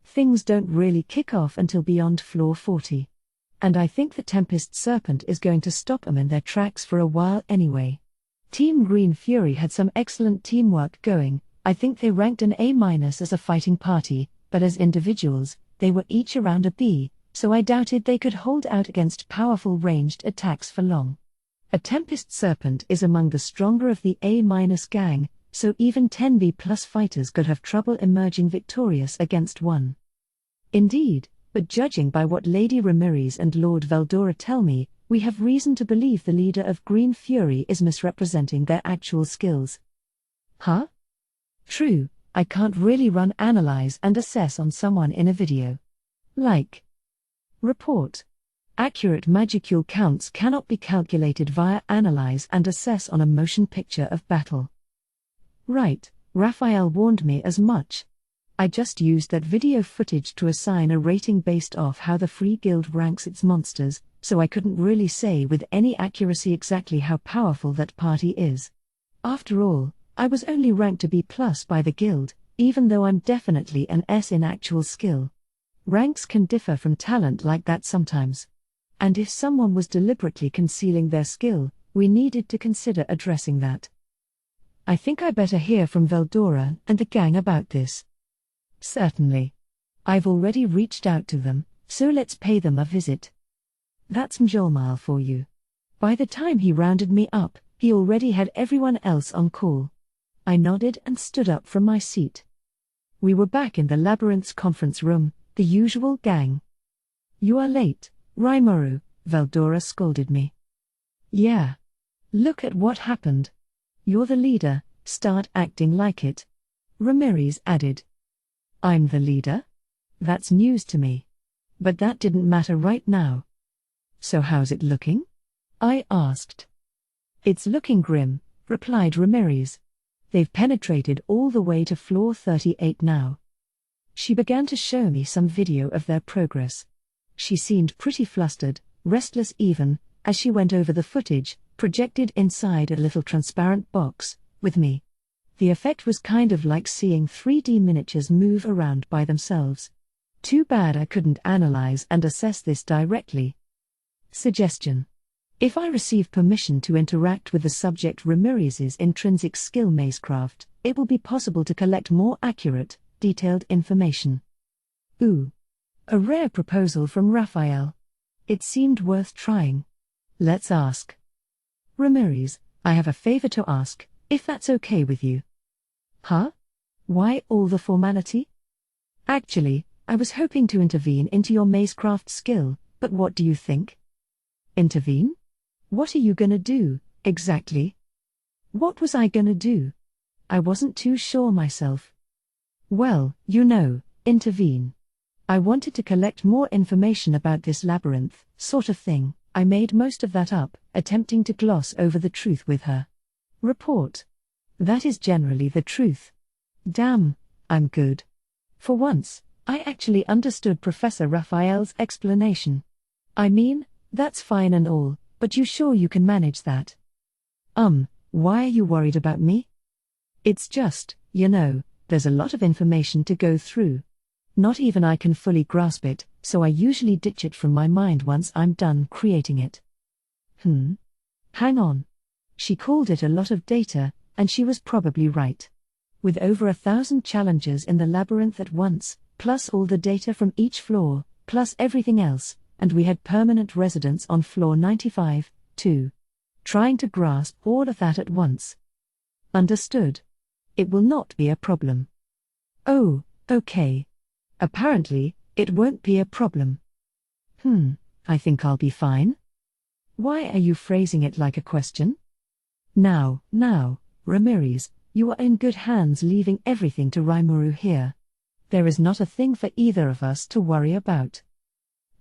Things don't really kick off until beyond floor 40. And I think the Tempest Serpent is going to stop them in their tracks for a while anyway. Team Green Fury had some excellent teamwork going. I think they ranked an A- as a fighting party, but as individuals, they were each around a B, so I doubted they could hold out against powerful ranged attacks for long. A Tempest Serpent is among the stronger of the A- gang, so even 10B+ fighters could have trouble emerging victorious against one. Indeed, but judging by what Lady Ramirez and Lord Veldora tell me, we have reason to believe the leader of Green Fury is misrepresenting their actual skills. Huh? True, I can't really run analyze and assess on someone in a video. Like. Report. Accurate magicule counts cannot be calculated via analyze and assess on a motion picture of battle. Right, Raphael warned me as much. I just used that video footage to assign a rating based off how the Free Guild ranks its monsters, so I couldn't really say with any accuracy exactly how powerful that party is. After all, I was only ranked a B+ by the guild, even though I'm definitely an S in actual skill. Ranks can differ from talent like that sometimes. And if someone was deliberately concealing their skill, we needed to consider addressing that. I think I better hear from Veldora and the gang about this. Certainly. I've already reached out to them, so let's pay them a visit. That's Mjolnir for you. By the time he rounded me up, he already had everyone else on call. I nodded and stood up from my seat. We were back in the Labyrinth's conference room, the usual gang. You are late, Rimuru, Veldora scolded me. Yeah. Look at what happened. You're the leader, start acting like it. Ramirez added. I'm the leader? That's news to me. But that didn't matter right now. So how's it looking? I asked. It's looking grim, replied Ramirez. They've penetrated all the way to floor 38 now. She began to show me some video of their progress. She seemed pretty flustered, restless even, as she went over the footage, projected inside a little transparent box, with me. The effect was kind of like seeing 3D miniatures move around by themselves. Too bad I couldn't analyze and assess this directly. Suggestion. If I receive permission to interact with the subject Ramirez's intrinsic skill macecraft, it will be possible to collect more accurate, detailed information. Ooh. A rare proposal from Raphael. It seemed worth trying. Let's ask. Ramirez, I have a favor to ask, if that's okay with you. Huh? Why all the formality? Actually, I was hoping to intervene into your mazecraft skill, but what do you think? Intervene? What are you gonna do, exactly? What was I gonna do? I wasn't too sure myself. Well, intervene. I wanted to collect more information about this labyrinth, sort of thing. I made most of that up, attempting to gloss over the truth with her. Report. That is generally the truth. Damn, I'm good. For once, I actually understood Professor Raphael's explanation. I mean, that's fine and all, but you sure you can manage that? Why are you worried about me? It's just, there's a lot of information to go through. Not even I can fully grasp it, so I usually ditch it from my mind once I'm done creating it. Hang on. She called it a lot of data, and she was probably right. With over 1,000 challengers in the labyrinth at once, plus all the data from each floor, plus everything else, and we had permanent residents on floor 95, too. Trying to grasp all of that at once. Understood. It will not be a problem. Oh, okay. Apparently, it won't be a problem. I think I'll be fine. Why are you phrasing it like a question? Now, Ramirez, you are in good hands leaving everything to Rimuru here. There is not a thing for either of us to worry about.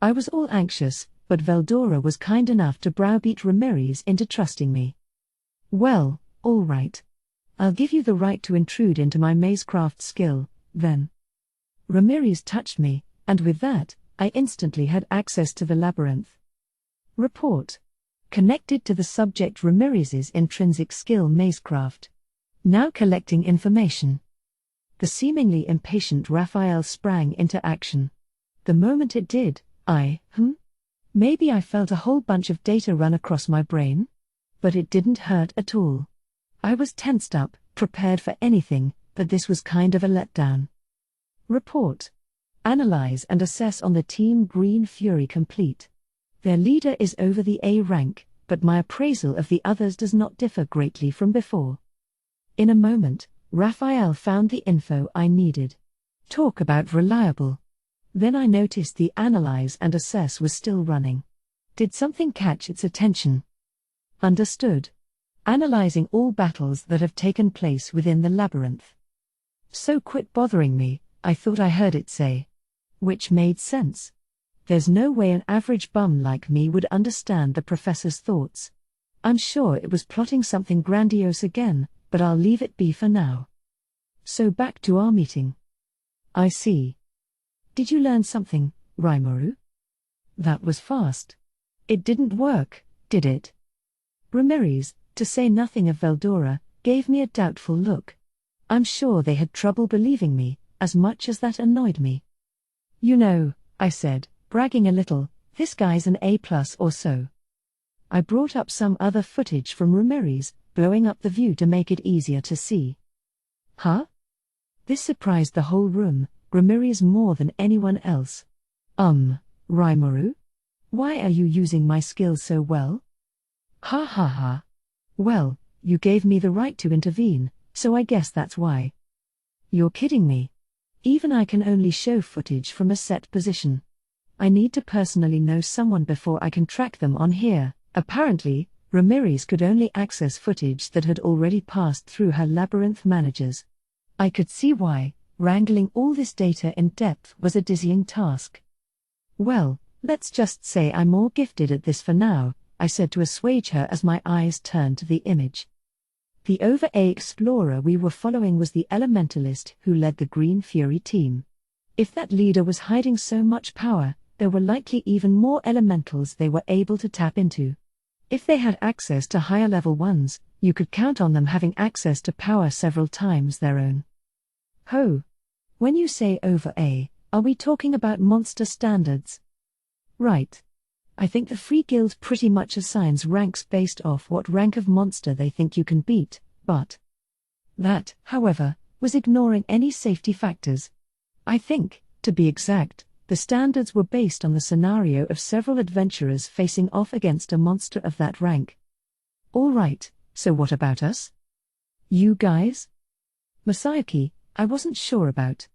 I was all anxious, but Veldora was kind enough to browbeat Ramirez into trusting me. Well, all right. I'll give you the right to intrude into my mazecraft skill, then. Ramirez touched me, and with that, I instantly had access to the labyrinth. Report. Connected to the subject Ramirez's intrinsic skill mazecraft. Now collecting information. The seemingly impatient Raphael sprang into action. The moment it did, maybe I felt a whole bunch of data run across my brain? But it didn't hurt at all. I was tensed up, prepared for anything, but this was kind of a letdown. Report. Analyze and assess on the Team Green Fury complete. Their leader is over the A rank, but my appraisal of the others does not differ greatly from before. In a moment, Raphael found the info I needed. Talk about reliable. Then I noticed the analyze and assess was still running. Did something catch its attention? Understood. Analyzing all battles that have taken place within the labyrinth. So quit bothering me, I thought I heard it say. Which made sense. There's no way an average bum like me would understand the professor's thoughts. I'm sure it was plotting something grandiose again, but I'll leave it be for now. So back to our meeting. I see. Did you learn something, Rimuru? That was fast. It didn't work, did it? Ramirez, to say nothing of Veldora, gave me a doubtful look. I'm sure they had trouble believing me, as much as that annoyed me. I said, bragging a little, this guy's an A+ or so. I brought up some other footage from Ramirez, blowing up the view to make it easier to see. Huh? This surprised the whole room, Ramirez more than anyone else. Rimuru? Why are you using my skills so well? Ha ha ha. Well, you gave me the right to intervene, so I guess that's why. You're kidding me. Even I can only show footage from a set position. I need to personally know someone before I can track them on here. Apparently, Ramirez could only access footage that had already passed through her labyrinth managers. I could see why. Wrangling all this data in depth was a dizzying task. Well, let's just say I'm more gifted at this for now, I said to assuage her as my eyes turned to the image. The over-A explorer we were following was the elementalist who led the Green Fury team. If that leader was hiding so much power, there were likely even more elementals they were able to tap into. If they had access to higher level ones, you could count on them having access to power several times their own. Ho! When you say over-A, are we talking about monster standards? Right. I think the Free Guild pretty much assigns ranks based off what rank of monster they think you can beat, but that, however, was ignoring any safety factors. I think, to be exact, the standards were based on the scenario of several adventurers facing off against a monster of that rank. All right, so what about us? You guys? Masayuki, I wasn't sure about.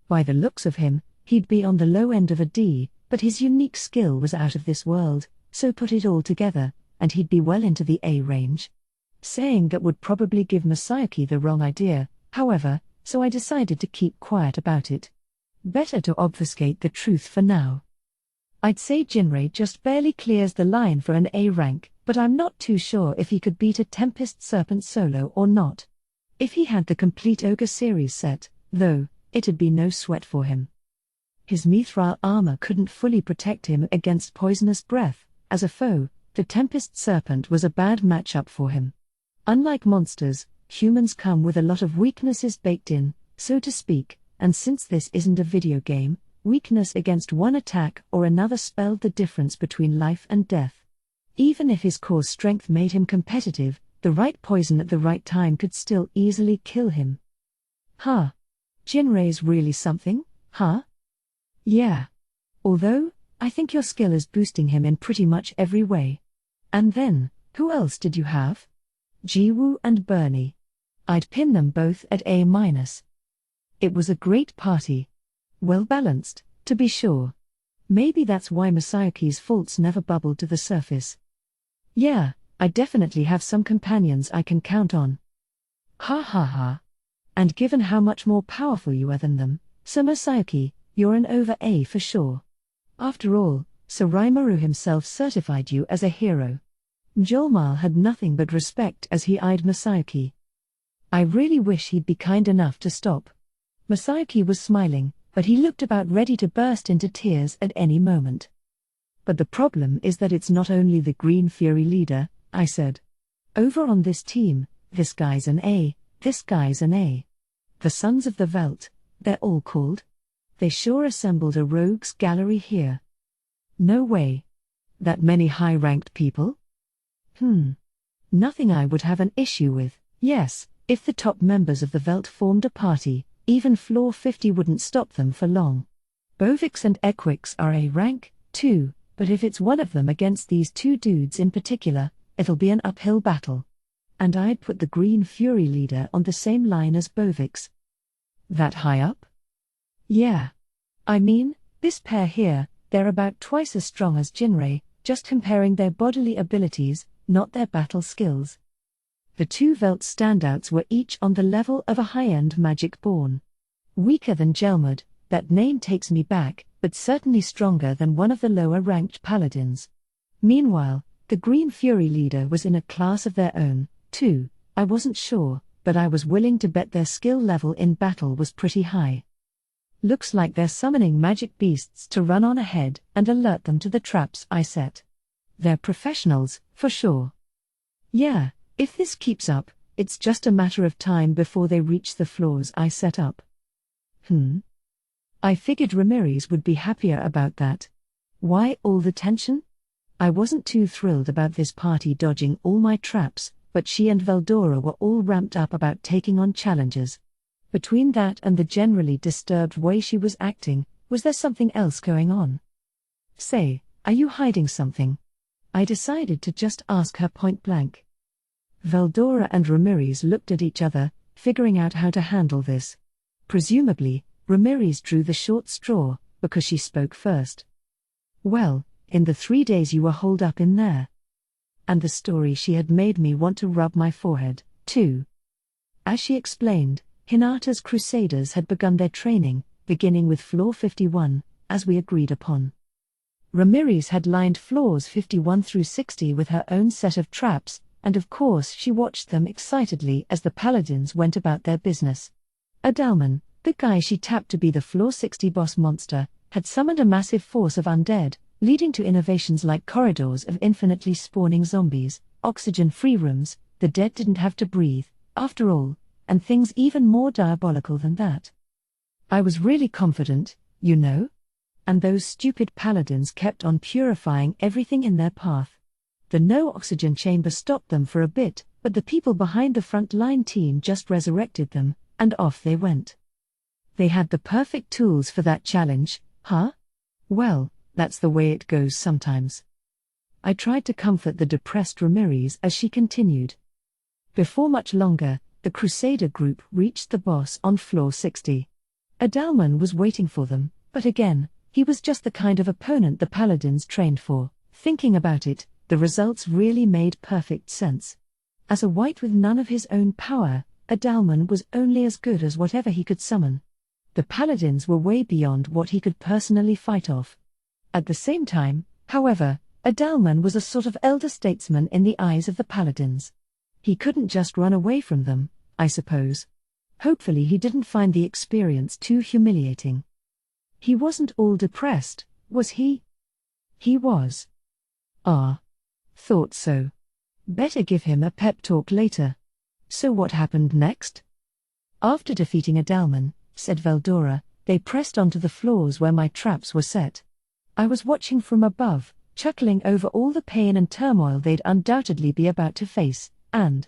By the looks of him, he'd be on the low end of a D, but his unique skill was out of this world, so put it all together, and he'd be well into the A range. Saying that would probably give Masayuki the wrong idea, however, so I decided to keep quiet about it. Better to obfuscate the truth for now. I'd say Jinrei just barely clears the line for an A rank, but I'm not too sure if he could beat a Tempest Serpent solo or not. If he had the complete Ogre series set, though, it'd be no sweat for him. His mithril armor couldn't fully protect him against poisonous breath. As a foe, the Tempest Serpent was a bad matchup for him. Unlike monsters, humans come with a lot of weaknesses baked in, so to speak, and since this isn't a video game, weakness against one attack or another spelled the difference between life and death. Even if his core strength made him competitive, the right poison at the right time could still easily kill him. Huh. Jinrei's really something, huh? Yeah. Although, I think your skill is boosting him in pretty much every way. And then, who else did you have? Jiwoo and Bernie. I'd pin them both at A-. It was a great party. Well balanced, to be sure. Maybe that's why Masayuki's faults never bubbled to the surface. Yeah, I definitely have some companions I can count on. Ha ha ha. And given how much more powerful you are than them, so Masayuki, you're an over A for sure. After all, Surimaru himself certified you as a hero. Mjolmal had nothing but respect as he eyed Masayuki. I really wish he'd be kind enough to stop. Masayuki was smiling, but he looked about ready to burst into tears at any moment. But the problem is that it's not only the Green Fury leader, I said. Over on this team, this guy's an A, this guy's an A. The Sons of the Veldt, they're all called. They sure assembled a rogues gallery here. No way. That many high-ranked people? Nothing I would have an issue with. Yes, if the top members of the Veldt formed a party, even floor 50 wouldn't stop them for long. Bovix and Equix are A rank, too, but if it's one of them against these two dudes in particular, it'll be an uphill battle. And I'd put the Green Fury leader on the same line as Bovix. That high up? Yeah. I mean, this pair here, they're about twice as strong as Jinrei, just comparing their bodily abilities, not their battle skills. The two Veldt standouts were each on the level of a high-end magic born. Weaker than Gelmud, that name takes me back, but certainly stronger than one of the lower-ranked paladins. Meanwhile, the Green Fury leader was in a class of their own, too. I wasn't sure, but I was willing to bet their skill level in battle was pretty high. Looks like they're summoning magic beasts to run on ahead and alert them to the traps I set. They're professionals, for sure. Yeah, if this keeps up, it's just a matter of time before they reach the floors I set up. I figured Ramirez would be happier about that. Why all the tension? I wasn't too thrilled about this party dodging all my traps, but she and Veldora were all ramped up about taking on challenges. Between that and the generally disturbed way she was acting, was there something else going on? Say, are you hiding something? I decided to just ask her point blank. Veldora and Ramirez looked at each other, figuring out how to handle this. Presumably, Ramirez drew the short straw, because she spoke first. Well, in the 3 days you were holed up in there. And the story she had made me want to rub my forehead, too. As she explained, Hinata's Crusaders had begun their training, beginning with floor 51, as we agreed upon. Ramirez had lined floors 51 through 60 with her own set of traps, and of course she watched them excitedly as the paladins went about their business. Adalman, the guy she tapped to be the floor 60 boss monster, had summoned a massive force of undead, leading to innovations like corridors of infinitely spawning zombies, oxygen-free rooms, the dead didn't have to breathe, after all, and things even more diabolical than that. I was really confident, you know? And those stupid paladins kept on purifying everything in their path. The no-oxygen chamber stopped them for a bit, but the people behind the front-line team just resurrected them, and off they went. They had the perfect tools for that challenge, huh? Well, that's the way it goes sometimes. I tried to comfort the depressed Ramirez as she continued. Before much longer, the Crusader group reached the boss on floor 60. Adalman was waiting for them, but again, he was just the kind of opponent the Paladins trained for. Thinking about it, the results really made perfect sense. As a wight with none of his own power, Adalman was only as good as whatever he could summon. The Paladins were way beyond what he could personally fight off. At the same time, however, Adalman was a sort of elder statesman in the eyes of the Paladins. He couldn't just run away from them, I suppose. Hopefully he didn't find the experience too humiliating. He wasn't all depressed, was he? He was. Thought so. Better give him a pep talk later. So what happened next? After defeating Adalman, said Veldora, they pressed onto the floors where my traps were set. I was watching from above, chuckling over all the pain and turmoil they'd undoubtedly be about to face, and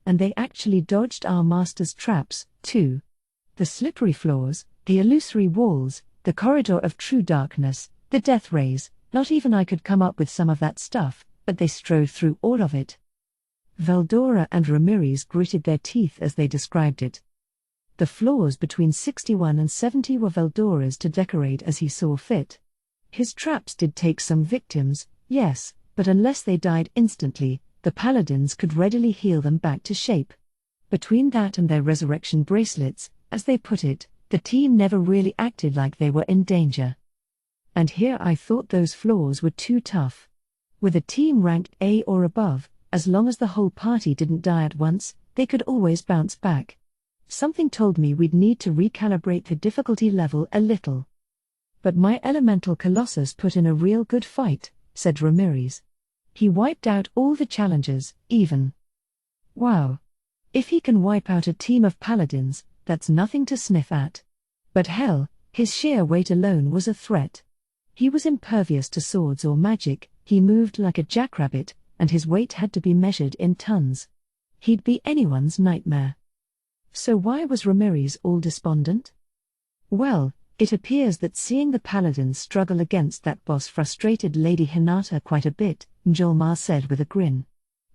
they actually dodged our master's traps, too. The slippery floors, the illusory walls, the corridor of true darkness, the death rays, not even I could come up with some of that stuff, but they strode through all of it. Veldora and Ramirez gritted their teeth as they described it. The floors between 61 and 70 were Veldora's to decorate as he saw fit. His traps did take some victims, yes, but unless they died instantly, the Paladins could readily heal them back to shape. Between that and their resurrection bracelets, as they put it, the team never really acted like they were in danger. And here I thought those floors were too tough. With a team ranked A or above, as long as the whole party didn't die at once, they could always bounce back. Something told me we'd need to recalibrate the difficulty level a little. But my elemental Colossus put in a real good fight, said Ramirez. He wiped out all the challengers, even. Wow. If he can wipe out a team of Paladins, that's nothing to sniff at. But hell, his sheer weight alone was a threat. He was impervious to swords or magic, he moved like a jackrabbit, and his weight had to be measured in tons. He'd be anyone's nightmare. So why was Ramirez all despondent? Well, it appears that seeing the Paladins struggle against that boss frustrated Lady Hinata quite a bit, Njolmar said with a grin.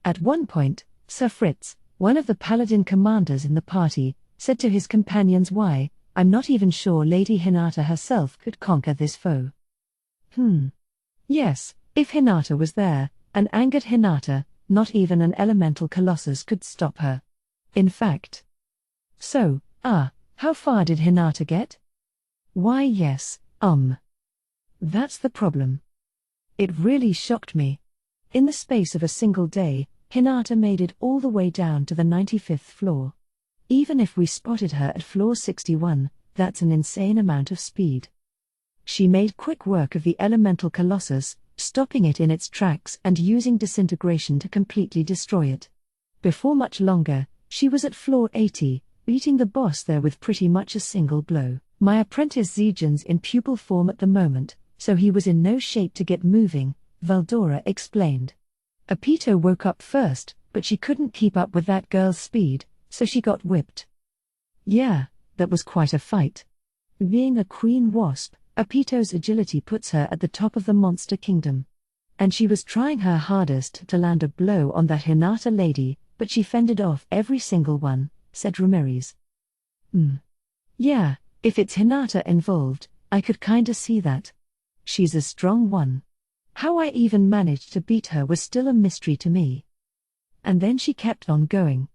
At one point, Sir Fritz, one of the Paladin commanders in the party, said to his companions, "Why, I'm not even sure Lady Hinata herself could conquer this foe." Yes, if Hinata was there, an angered Hinata, not even an elemental Colossus could stop her. In fact. So, how far did Hinata get? Why yes, that's the problem. It really shocked me. In the space of a single day, Hinata made it all the way down to the 95th floor. Even if we spotted her at floor 61, that's an insane amount of speed. She made quick work of the elemental Colossus, stopping it in its tracks and using disintegration to completely destroy it. Before much longer, she was at floor 80, beating the boss there with pretty much a single blow. My apprentice Zejan's in pupil form at the moment, so he was in no shape to get moving, Veldora explained. Apito woke up first, but she couldn't keep up with that girl's speed, so she got whipped. Yeah, that was quite a fight. Being a queen wasp, Apito's agility puts her at the top of the monster kingdom. And she was trying her hardest to land a blow on that Hinata lady, but she fended off every single one, said Ramirez. Yeah, if it's Hinata involved, I could kinda see that. She's a strong one. How I even managed to beat her was still a mystery to me. And then she kept on going.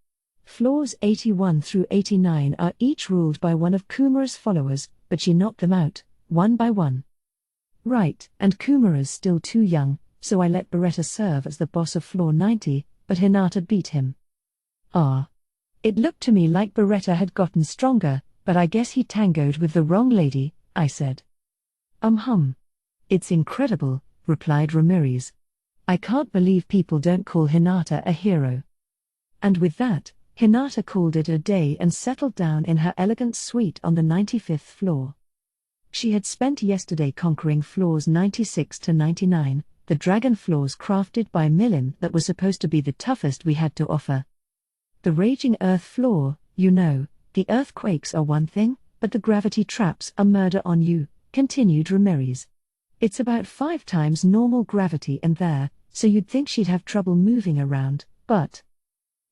Floors 81 through 89 are each ruled by one of Kumara's followers, but she knocked them out, one by one. Right, and Kumara's still too young, so I let Beretta serve as the boss of floor 90, but Hinata beat him. It looked to me like Beretta had gotten stronger, but I guess he tangoed with the wrong lady, I said. It's incredible, replied Ramirez. I can't believe people don't call Hinata a hero. And with that, Hinata called it a day and settled down in her elegant suite on the 95th floor. She had spent yesterday conquering floors 96 to 99, the dragon floors crafted by Milim that were supposed to be the toughest we had to offer. The raging earth floor, the earthquakes are one thing, but the gravity traps are murder on you, continued Ramirez. It's about 5 times normal gravity in there, so you'd think she'd have trouble moving around, but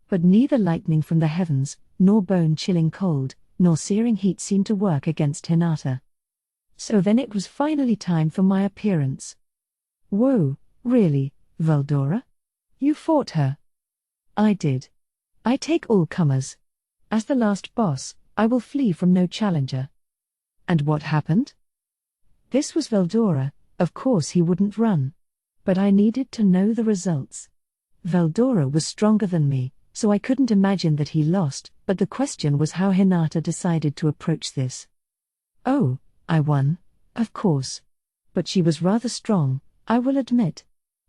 But neither lightning from the heavens, nor bone-chilling cold, nor searing heat seemed to work against Hinata. So then it was finally time for my appearance. Whoa, really, Veldora? You fought her? I did. I take all comers. As the last boss, I will flee from no challenger. And what happened? This was Veldora, of course he wouldn't run. But I needed to know the results. Veldora was stronger than me, so I couldn't imagine that he lost, but the question was how Hinata decided to approach this. Oh, I won, of course. But she was rather strong, I will admit.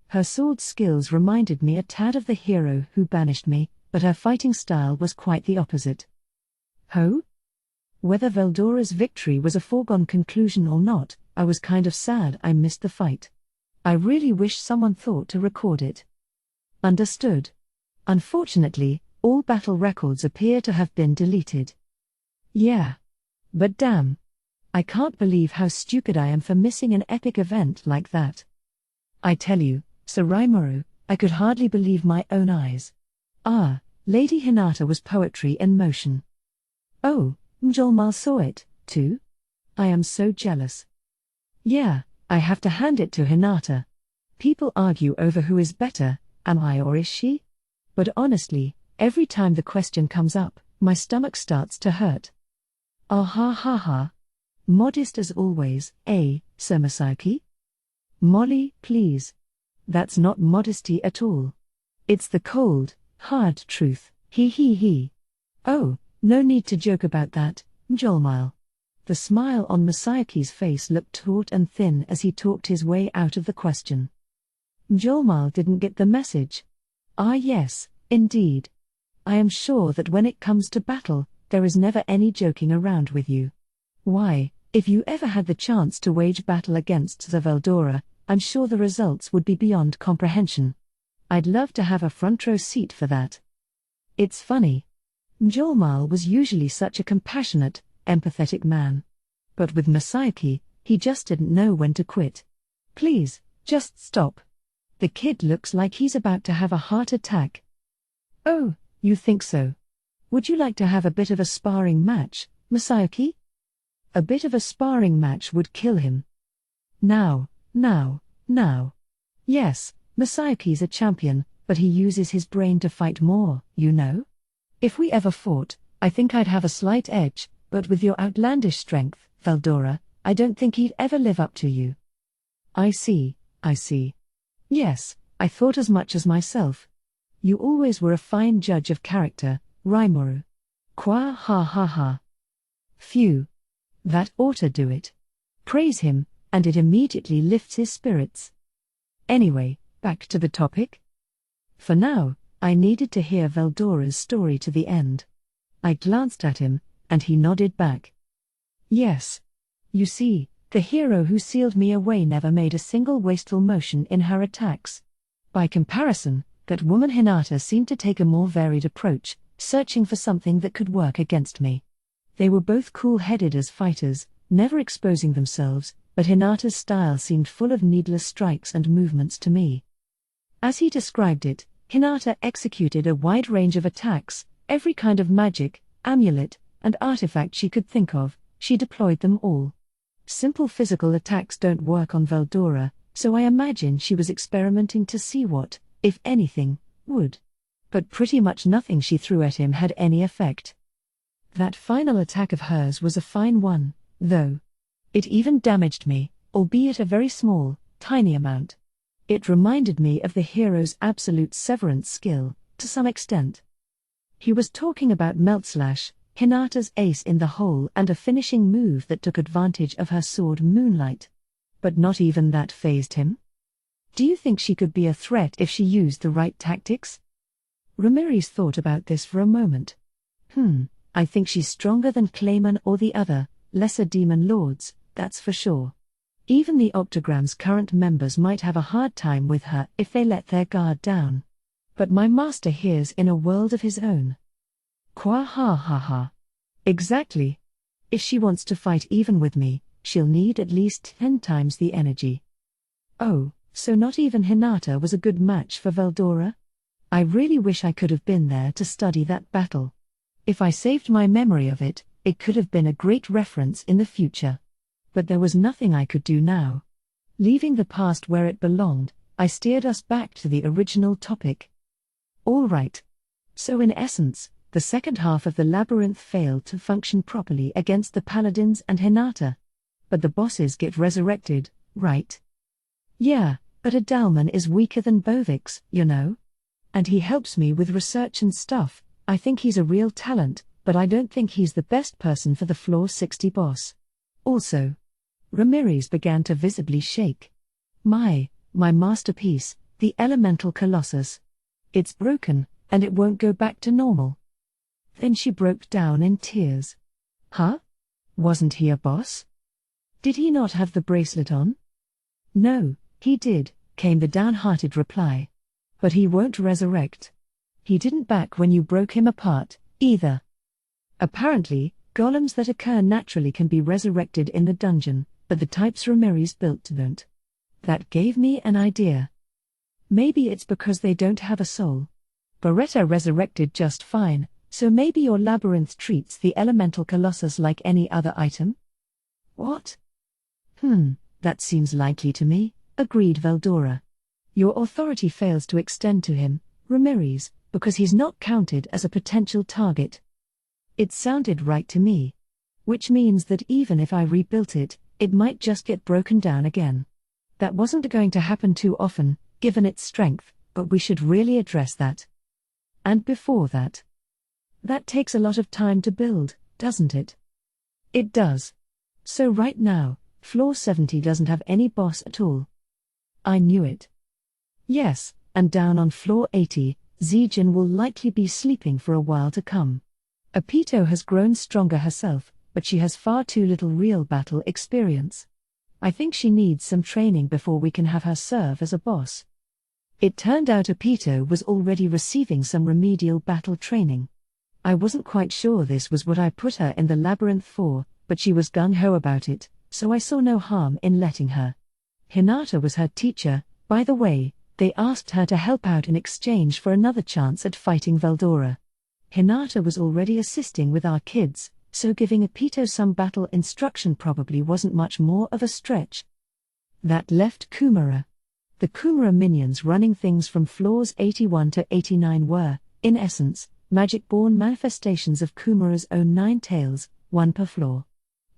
Her sword skills reminded me a tad of the hero who banished me, but her fighting style was quite the opposite. Ho? Whether Veldora's victory was a foregone conclusion or not, I was kind of sad I missed the fight. I really wish someone thought to record it. Understood. Unfortunately, all battle records appear to have been deleted. Yeah. But damn. I can't believe how stupid I am for missing an epic event like that. I tell you, Sir Rimuru, I could hardly believe my own eyes. Ah, Lady Hinata was poetry in motion. Oh, Mjolnir saw it, too? I am so jealous. Yeah, I have to hand it to Hinata. People argue over who is better, am I or is she? But honestly, every time the question comes up, my stomach starts to hurt. Ah ha ha ha. Modest as always, Sir Masaki? Molly, please. That's not modesty at all. It's the cold, hard truth, he. Oh, no need to joke about that, Mjolnir. The smile on Masayaki's face looked taut and thin as he talked his way out of the question. Mjolnir didn't get the message. Ah yes, indeed. I am sure that when it comes to battle, there is never any joking around with you. Why, if you ever had the chance to wage battle against Sir Veldora, I'm sure the results would be beyond comprehension. I'd love to have a front row seat for that. It's funny. Mjolnir was usually such a compassionate, empathetic man. But with Masayaki, he just didn't know when to quit. Please, just stop. The kid looks like he's about to have a heart attack. Oh, you think so? Would you like to have a bit of a sparring match, Masayaki? A bit of a sparring match would kill him. Now. Yes, Masayaki's a champion, but he uses his brain to fight more, you know? If we ever fought, I think I'd have a slight edge, but with your outlandish strength, Veldora, I don't think he'd ever live up to you. I see. Yes, I thought as much as myself. You always were a fine judge of character, Rimuru. Qua ha. Phew. That ought to do it. Praise him, and it immediately lifts his spirits. Anyway, back to the topic. For now, I needed to hear Veldora's story to the end. I glanced at him, and he nodded back. Yes. You see, the hero who sealed me away never made a single wasteful motion in her attacks. By comparison, that woman Hinata seemed to take a more varied approach, searching for something that could work against me. They were both cool-headed as fighters, never exposing themselves, but Hinata's style seemed full of needless strikes and movements to me. As he described it, Hinata executed a wide range of attacks, every kind of magic, amulet, and artifact she could think of, she deployed them all. Simple physical attacks don't work on Veldora, so I imagine she was experimenting to see what, if anything, would. But pretty much nothing she threw at him had any effect. That final attack of hers was a fine one, though. It even damaged me, albeit a very small, tiny amount. It reminded me of the hero's absolute severance skill, to some extent. He was talking about Meltslash, Hinata's ace in the hole and a finishing move that took advantage of her sword Moonlight. But not even that fazed him. Do you think she could be a threat if she used the right tactics? Ramirez thought about this for a moment. I think she's stronger than Clayman or the other, lesser demon lords, that's for sure. Even the Octogram's current members might have a hard time with her if they let their guard down. But my master hears in a world of his own. Qua ha. Exactly. If she wants to fight even with me, she'll need at least 10 times the energy. Oh, so not even Hinata was a good match for Veldora? I really wish I could have been there to study that battle. If I saved my memory of it, it could have been a great reference in the future. But there was nothing I could do now. Leaving the past where it belonged, I steered us back to the original topic. All right. So in essence, the second half of the Labyrinth failed to function properly against the Paladins and Hinata. But the bosses get resurrected, right? Yeah, but Adalman is weaker than Bovix, you know? And he helps me with research and stuff. I think he's a real talent, but I don't think he's the best person for the Floor 60 boss. Also, Ramirez began to visibly shake. My masterpiece, the Elemental Colossus. It's broken, and it won't go back to normal. Then she broke down in tears. Huh? Wasn't he a boss? Did he not have the bracelet on? No, he did, came the downhearted reply. But he won't resurrect. He didn't back when you broke him apart, either. Apparently, golems that occur naturally can be resurrected in the dungeon, but the types Ramirez built don't. That gave me an idea. Maybe it's because they don't have a soul. Beretta resurrected just fine, so maybe your labyrinth treats the Elemental Colossus like any other item? What? That seems likely to me, agreed Veldora. Your authority fails to extend to him, Ramirez, because he's not counted as a potential target. It sounded right to me. Which means that even if I rebuilt it, it might just get broken down again. That wasn't going to happen too often, given its strength, but we should really address that. And before that. That takes a lot of time to build, doesn't it? It does. So right now, Floor 70 doesn't have any boss at all. I knew it. Yes, and down on Floor 80, Zijin will likely be sleeping for a while to come. Apito has grown stronger herself, but she has far too little real battle experience. I think she needs some training before we can have her serve as a boss. It turned out Apito was already receiving some remedial battle training. I wasn't quite sure this was what I put her in the Labyrinth for, but she was gung-ho about it, so I saw no harm in letting her. Hinata was her teacher, by the way. They asked her to help out in exchange for another chance at fighting Veldora. Hinata was already assisting with our kids, so giving Apito some battle instruction probably wasn't much more of a stretch. That left Kumara. The Kumara minions running things from floors 81 to 89 were, in essence, magic-born manifestations of Kumara's own 9 tails, 1 per floor.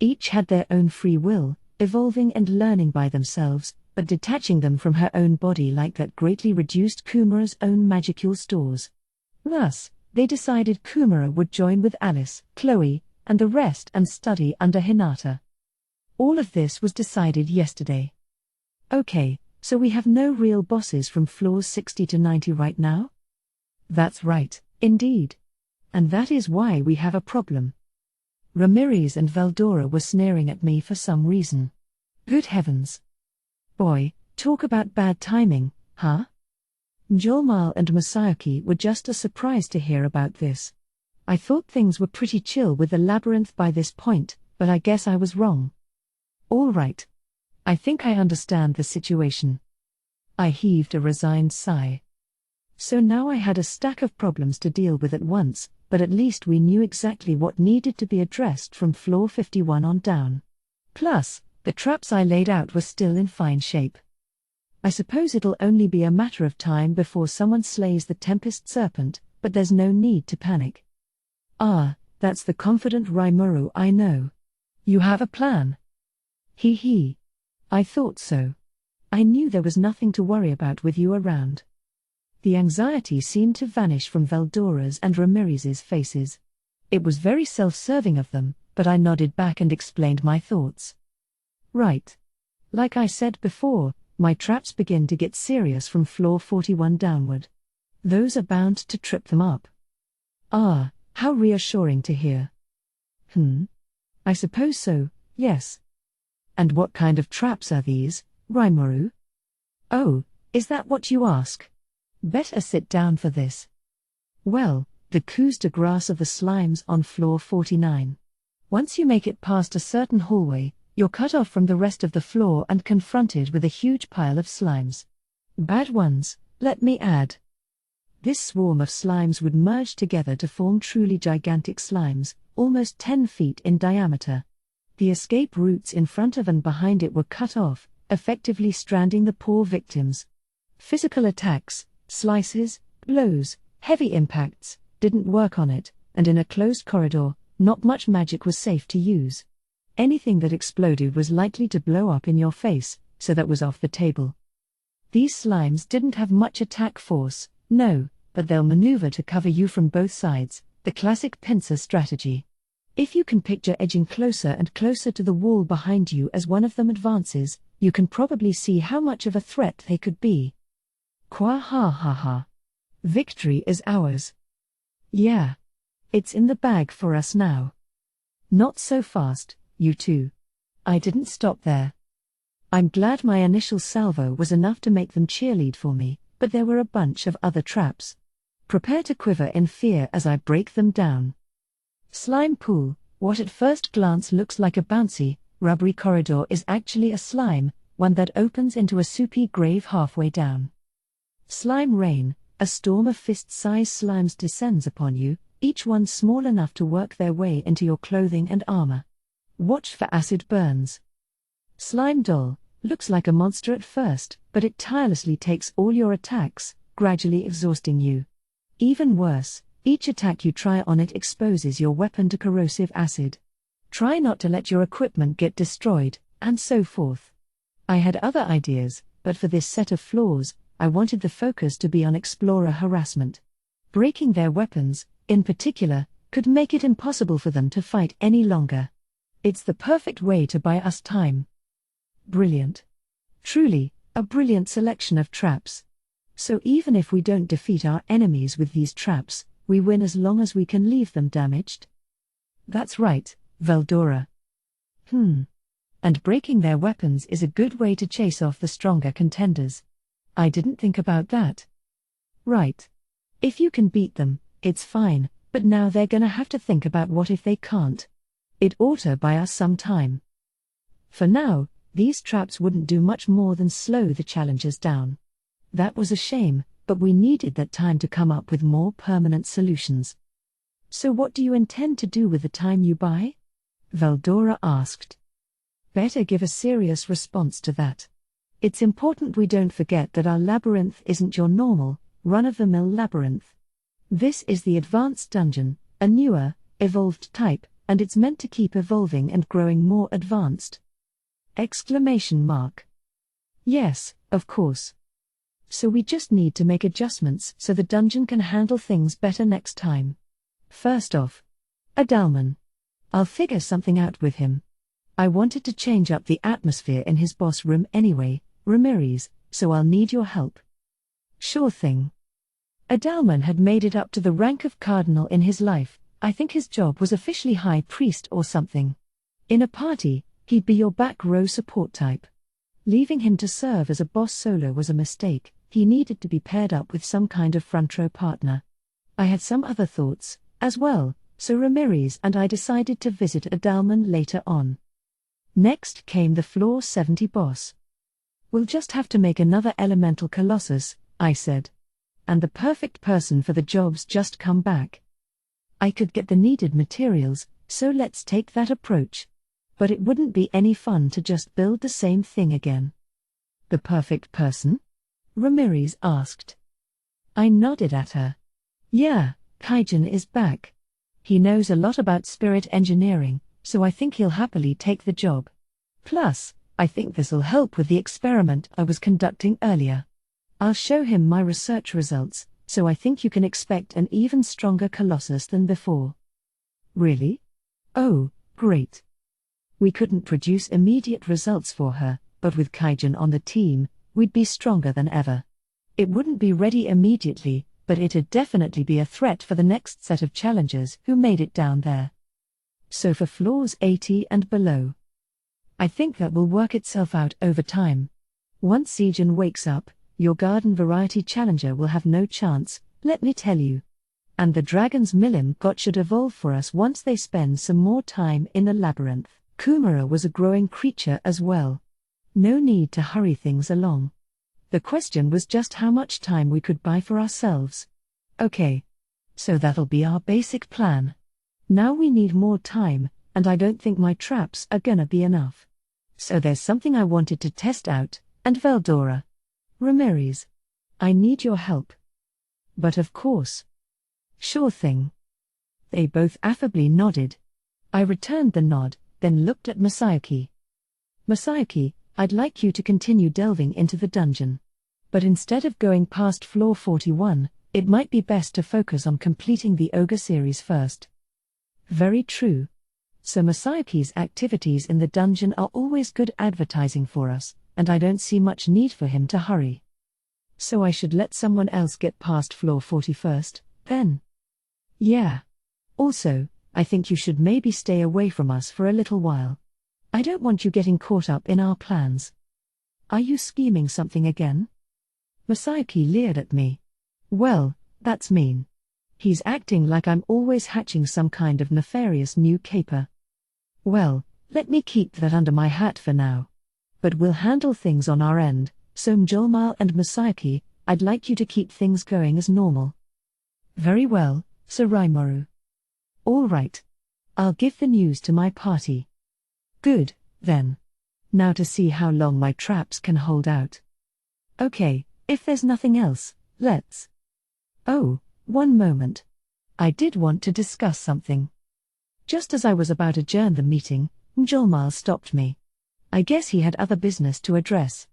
Each had their own free will, evolving and learning by themselves, but detaching them from her own body like that greatly reduced Kumara's own magicule stores. Thus, they decided Kumara would join with Alice, Chloe, and the rest and study under Hinata. All of this was decided yesterday. Okay, so we have no real bosses from floors 60 to 90 right now? That's right, indeed. And that is why we have a problem. Ramirez and Veldora were sneering at me for some reason. Good heavens. Boy, talk about bad timing, huh? Mjolmal and Masayuki were just as surprised to hear about this. I thought things were pretty chill with the Labyrinth by this point, but I guess I was wrong. All right. I think I understand the situation. I heaved a resigned sigh. So now I had a stack of problems to deal with at once, but at least we knew exactly what needed to be addressed from floor 51 on down. Plus, the traps I laid out were still in fine shape. I suppose it'll only be a matter of time before someone slays the Tempest Serpent, but there's no need to panic. Ah, that's the confident Rimuru I know. You have a plan? Hee. I thought so. I knew there was nothing to worry about with you around. The anxiety seemed to vanish from Veldora's and Ramirez's faces. It was very self-serving of them, but I nodded back and explained my thoughts. Right. Like I said before, my traps begin to get serious from floor 41 downward. Those are bound to trip them up. Ah, how reassuring to hear. I suppose so, yes. And what kind of traps are these, Rimuru? Oh, is that what you ask? Better sit down for this. Well, the coups de grace of the slimes on floor 49. Once you make it past a certain hallway, you're cut off from the rest of the floor and confronted with a huge pile of slimes. Bad ones, let me add. This swarm of slimes would merge together to form truly gigantic slimes, almost 10 feet in diameter. The escape routes in front of and behind it were cut off, effectively stranding the poor victims. Physical attacks, slices, blows, heavy impacts, didn't work on it, and in a closed corridor, not much magic was safe to use. Anything that exploded was likely to blow up in your face, so that was off the table. These slimes didn't have much attack force, no, but they'll maneuver to cover you from both sides, the classic pincer strategy. If you can picture edging closer and closer to the wall behind you as one of them advances, you can probably see how much of a threat they could be. Kwa ha ha ha. Victory is ours. Yeah. It's in the bag for us now. Not so fast, you two. I didn't stop there. I'm glad my initial salvo was enough to make them cheerlead for me, but there were a bunch of other traps. Prepare to quiver in fear as I break them down. Slime pool, what at first glance looks like a bouncy, rubbery corridor is actually a slime, one that opens into a soupy grave halfway down. Slime rain, a storm of fist-sized slimes descends upon you, each one small enough to work their way into your clothing and armor. Watch for acid burns. Slime doll, looks like a monster at first, but it tirelessly takes all your attacks, gradually exhausting you. Even worse, each attack you try on it exposes your weapon to corrosive acid. Try not to let your equipment get destroyed, and so forth. I had other ideas, but for this set of flaws, I wanted the focus to be on explorer harassment. Breaking their weapons, in particular, could make it impossible for them to fight any longer. It's the perfect way to buy us time. Brilliant. Truly, a brilliant selection of traps. So even if we don't defeat our enemies with these traps, we win as long as we can leave them damaged. That's right, Veldora. And breaking their weapons is a good way to chase off the stronger contenders. I didn't think about that. Right. If you can beat them, it's fine, but now they're gonna have to think about what if they can't. It ought to buy us some time. For now, these traps wouldn't do much more than slow the challengers down. That was a shame, but we needed that time to come up with more permanent solutions. So what do you intend to do with the time you buy? Veldora asked. Better give a serious response to that. It's important we don't forget that our labyrinth isn't your normal, run-of-the-mill labyrinth. This is the advanced dungeon, a newer, evolved type, and it's meant to keep evolving and growing more advanced. Exclamation mark. Yes, of course. So we just need to make adjustments so the dungeon can handle things better next time. First off, Adalman. I'll figure something out with him. I wanted to change up the atmosphere in his boss room anyway, Ramirez, so I'll need your help. Sure thing. Adalman had made it up to the rank of cardinal in his life. I think his job was officially high priest or something. In a party, he'd be your back row support type. Leaving him to serve as a boss solo was a mistake. He needed to be paired up with some kind of front row partner. I had some other thoughts, as well, so Ramirez and I decided to visit Adalman later on. Next came the Floor 70 boss. We'll just have to make another elemental colossus, I said. And the perfect person for the job's just come back. I could get the needed materials, so let's take that approach. But it wouldn't be any fun to just build the same thing again. The perfect person? Ramirez asked. I nodded at her. Yeah, Kaijin is back. He knows a lot about spirit engineering, so I think he'll happily take the job. Plus, I think this'll help with the experiment I was conducting earlier. I'll show him my research results, so I think you can expect an even stronger Colossus than before. Really? Oh, great. We couldn't produce immediate results for her, but with Kaijin on the team, we'd be stronger than ever. It wouldn't be ready immediately, but it'd definitely be a threat for the next set of challengers who made it down there. So for floors 80 and below. I think that will work itself out over time. Once Siegen wakes up, your garden variety challenger will have no chance, let me tell you. And the dragon's Milim got should evolve for us once they spend some more time in the labyrinth. Kumara was a growing creature as well. No need to hurry things along. The question was just how much time we could buy for ourselves. Okay. So that'll be our basic plan. Now we need more time, and I don't think my traps are gonna be enough. So there's something I wanted to test out, and Veldora. Ramirez. I need your help. But of course. Sure thing. They both affably nodded. I returned the nod, then looked at Masayuki. Masayuki, I'd like you to continue delving into the dungeon. But instead of going past floor 41, it might be best to focus on completing the Ogre series first. Very true. So Masayuki's activities in the dungeon are always good advertising for us, and I don't see much need for him to hurry. So I should let someone else get past floor 40 first, then? Yeah. Also, I think you should maybe stay away from us for a little while. I don't want you getting caught up in our plans. Are you scheming something again? Masayuki leered at me. Well, that's mean. He's acting like I'm always hatching some kind of nefarious new caper. Well, let me keep that under my hat for now. But we'll handle things on our end, so Mjolnir and Masayuki, I'd like you to keep things going as normal. Very well, Sir Rimuru. All right. I'll give the news to my party. Good, then. Now to see how long my traps can hold out. Okay, if there's nothing else, let's. Oh, one moment. I did want to discuss something. Just as I was about to adjourn the meeting, Mjolnir stopped me. I guess he had other business to address.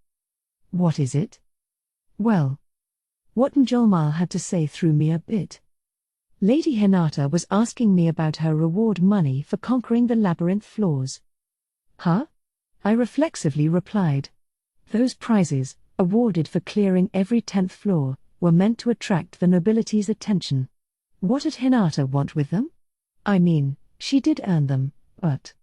What is it? Well, what Mjolnir had to say threw me a bit. Lady Hinata was asking me about her reward money for conquering the labyrinth floors. Huh? I reflexively replied. Those prizes, awarded for clearing every 10th floor, were meant to attract the nobility's attention. What did Hinata want with them? I mean, she did earn them, but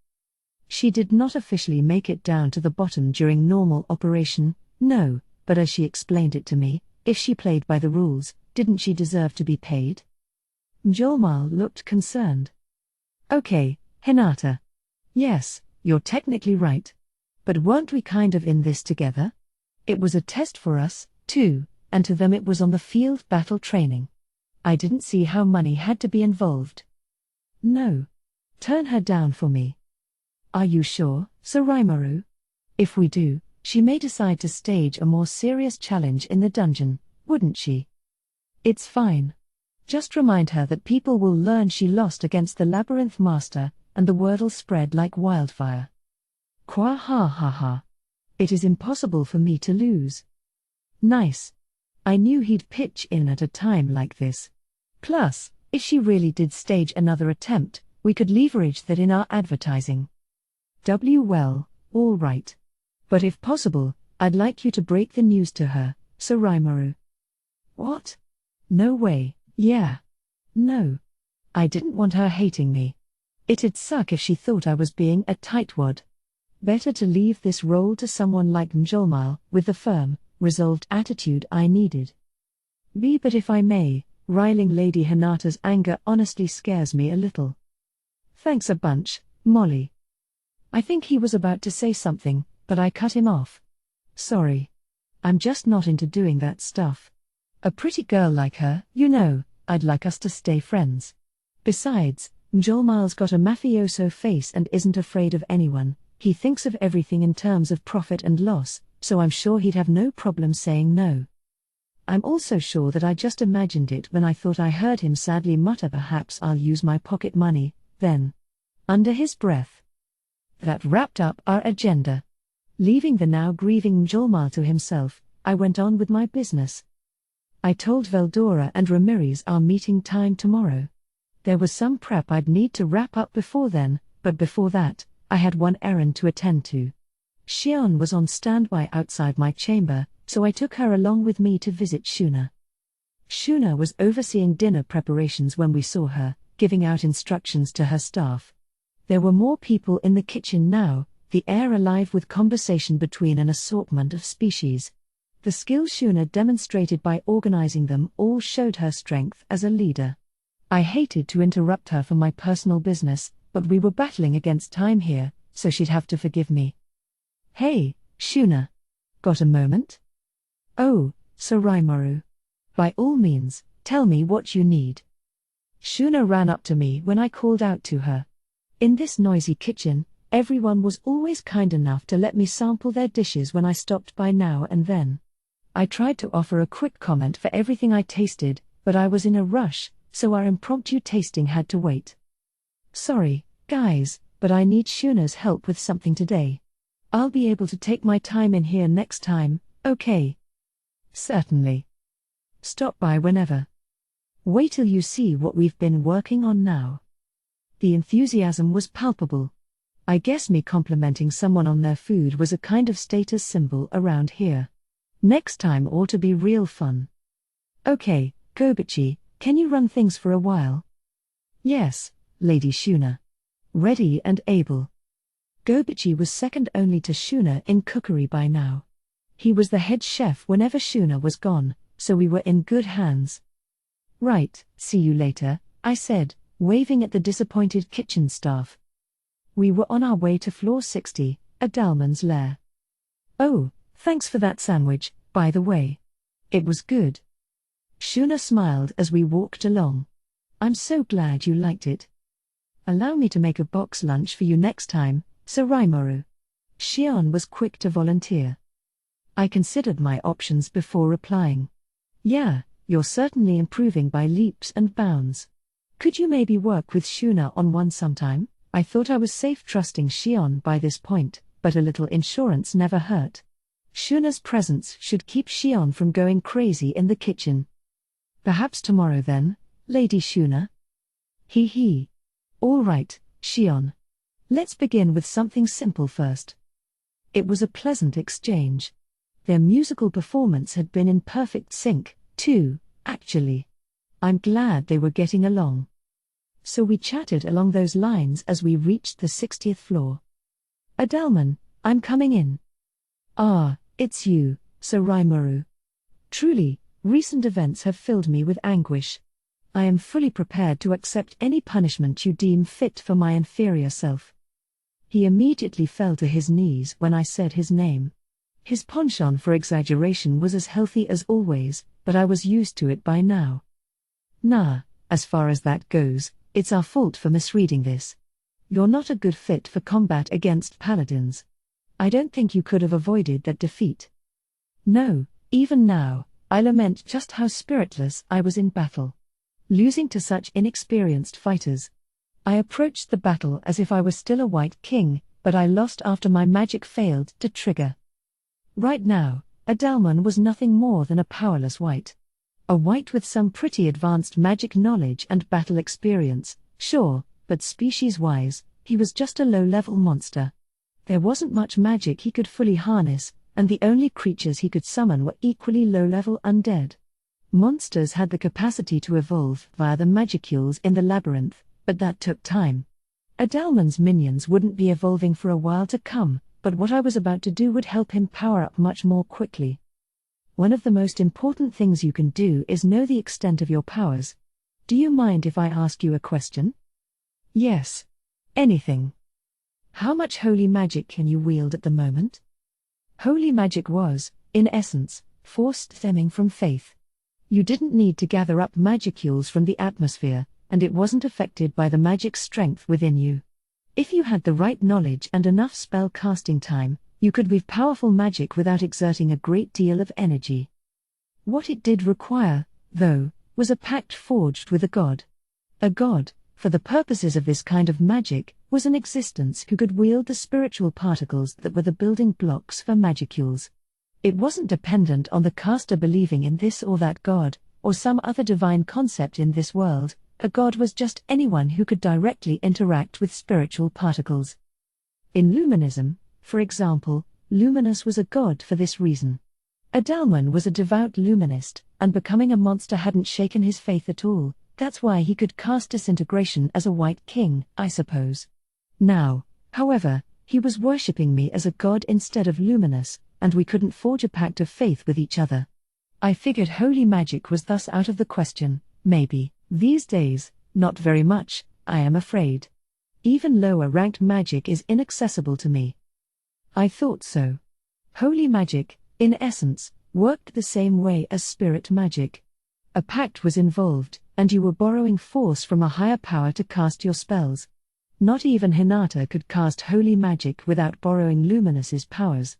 she did not officially make it down to the bottom during normal operation, no, but as she explained it to me, if she played by the rules, didn't she deserve to be paid? Mjolnir looked concerned. Okay, Hinata. Yes, you're technically right. But weren't we kind of in this together? It was a test for us, too, and to them it was on the field battle training. I didn't see how money had to be involved. No. Turn her down for me. Are you sure, Sir Rimuru? If we do, she may decide to stage a more serious challenge in the dungeon, wouldn't she? It's fine. Just remind her that people will learn she lost against the Labyrinth Master, and the word'll spread like wildfire. Qua ha ha ha. It is impossible for me to lose. Nice. I knew he'd pitch in at a time like this. Plus, if she really did stage another attempt, we could leverage that in our advertising. Well, all right. But if possible, I'd like you to break the news to her, Sir Rimuru. What? No way, yeah. No. I didn't want her hating me. It'd suck if she thought I was being a tightwad. Better to leave this role to someone like Mjolnir, with the firm, resolved attitude I needed. But if I may, riling Lady Hinata's anger honestly scares me a little. Thanks a bunch, Molly. I think he was about to say something, but I cut him off. Sorry. I'm just not into doing that stuff. A pretty girl like her, you know, I'd like us to stay friends. Besides, Mjolnir's got a mafioso face and isn't afraid of anyone. He thinks of everything in terms of profit and loss, so I'm sure he'd have no problem saying no. I'm also sure that I just imagined it when I thought I heard him sadly mutter, perhaps I'll use my pocket money, then. Under his breath. That wrapped up our agenda. Leaving the now grieving Mjolnir to himself, I went on with my business. I told Veldora and Ramirez our meeting time tomorrow. There was some prep I'd need to wrap up before then, but before that, I had one errand to attend to. Xion was on standby outside my chamber, so I took her along with me to visit Shuna. Shuna was overseeing dinner preparations when we saw her, giving out instructions to her staff. There were more people in the kitchen now, the air alive with conversation between an assortment of species. The skill Shuna demonstrated by organizing them all showed her strength as a leader. I hated to interrupt her for my personal business, but we were battling against time here, so she'd have to forgive me. Hey, Shuna. Got a moment? Oh, Sir Rimuru. By all means, Tell me what you need. Shuna ran up to me when I called out to her. In this noisy kitchen, everyone was always kind enough to let me sample their dishes when I stopped by now and then. I tried to offer a quick comment for everything I tasted, but I was in a rush, so our impromptu tasting had to wait. Sorry, guys, but I need Shuna's help with something today. I'll be able to take my time in here next time, okay? Certainly. Stop by whenever. Wait till you see what we've been working on now. The enthusiasm was palpable. I guess me complimenting someone on their food was a kind of status symbol around here. Next time ought to be real fun. Okay, Gobichi, can you run things for a while? Yes, Lady Shuna. Ready and able. Gobichi was second only to Shuna in cookery by now. He was the head chef whenever Shuna was gone, so we were in good hands. Right, see you later, I said, waving at the disappointed kitchen staff. We were on our way to floor 60, Adalman's lair. Oh, thanks for that sandwich, by the way. It was good. Shuna smiled as we walked along. I'm so glad you liked it. Allow me to make a box lunch for you next time, Sir Rimuru. Shion was quick to volunteer. I considered my options before replying. Yeah, you're certainly improving by leaps and bounds. Could you maybe work with Shuna on one sometime? I thought I was safe trusting Shion by this point, but a little insurance never hurt. Shuna's presence should keep Shion from going crazy in the kitchen. Perhaps tomorrow then, Lady Shuna? Hee. All right, Shion. Let's begin with something simple first. It was a pleasant exchange. Their musical performance had been in perfect sync, too, actually. I'm glad they were getting along. So we chatted along those lines as we reached the 60th floor. Adalman, I'm coming in. Ah, it's you, Sir Rimuru. Truly, recent events have filled me with anguish. I am fully prepared to accept any punishment you deem fit for my inferior self. He immediately fell to his knees when I said his name. His penchant for exaggeration was as healthy as always, but I was used to it by now. Nah, as far as that goes, it's our fault for misreading this. You're not a good fit for combat against paladins. I don't think you could have avoided that defeat. No, even now, I lament just how spiritless I was in battle. Losing to such inexperienced fighters. I approached the battle as if I were still a white king, but I lost after my magic failed to trigger. Right now, Adalman was nothing more than a powerless white. A white with some pretty advanced magic knowledge and battle experience, sure, but species-wise, he was just a low-level monster. There wasn't much magic he could fully harness, and the only creatures he could summon were equally low-level undead. Monsters had the capacity to evolve via the magicules in the Labyrinth, but that took time. Adalman's minions wouldn't be evolving for a while to come, but what I was about to do would help him power up much more quickly. One of the most important things you can do is know the extent of your powers. Do you mind if I ask you a question? Yes. Anything. How much holy magic can you wield at the moment? Holy magic was, in essence, force stemming from faith. You didn't need to gather up magicules from the atmosphere, and it wasn't affected by the magic strength within you. If you had the right knowledge and enough spell casting time, you could weave powerful magic without exerting a great deal of energy. What it did require, though, was a pact forged with a god. A god, for the purposes of this kind of magic, was an existence who could wield the spiritual particles that were the building blocks for magicules. It wasn't dependent on the caster believing in this or that god, or some other divine concept in this world. A god was just anyone who could directly interact with spiritual particles. In Luminism, for example, Luminous was a god for this reason. Adalman was a devout Luminist, and becoming a monster hadn't shaken his faith at all. That's why he could cast disintegration as a white king, I suppose. Now, however, he was worshipping me as a god instead of Luminous, and we couldn't forge a pact of faith with each other. I figured holy magic was thus out of the question, maybe. These days, not very much, I am afraid. Even lower-ranked magic is inaccessible to me. I thought so. Holy magic, in essence, worked the same way as spirit magic. A pact was involved, and you were borrowing force from a higher power to cast your spells. Not even Hinata could cast holy magic without borrowing Luminous' powers.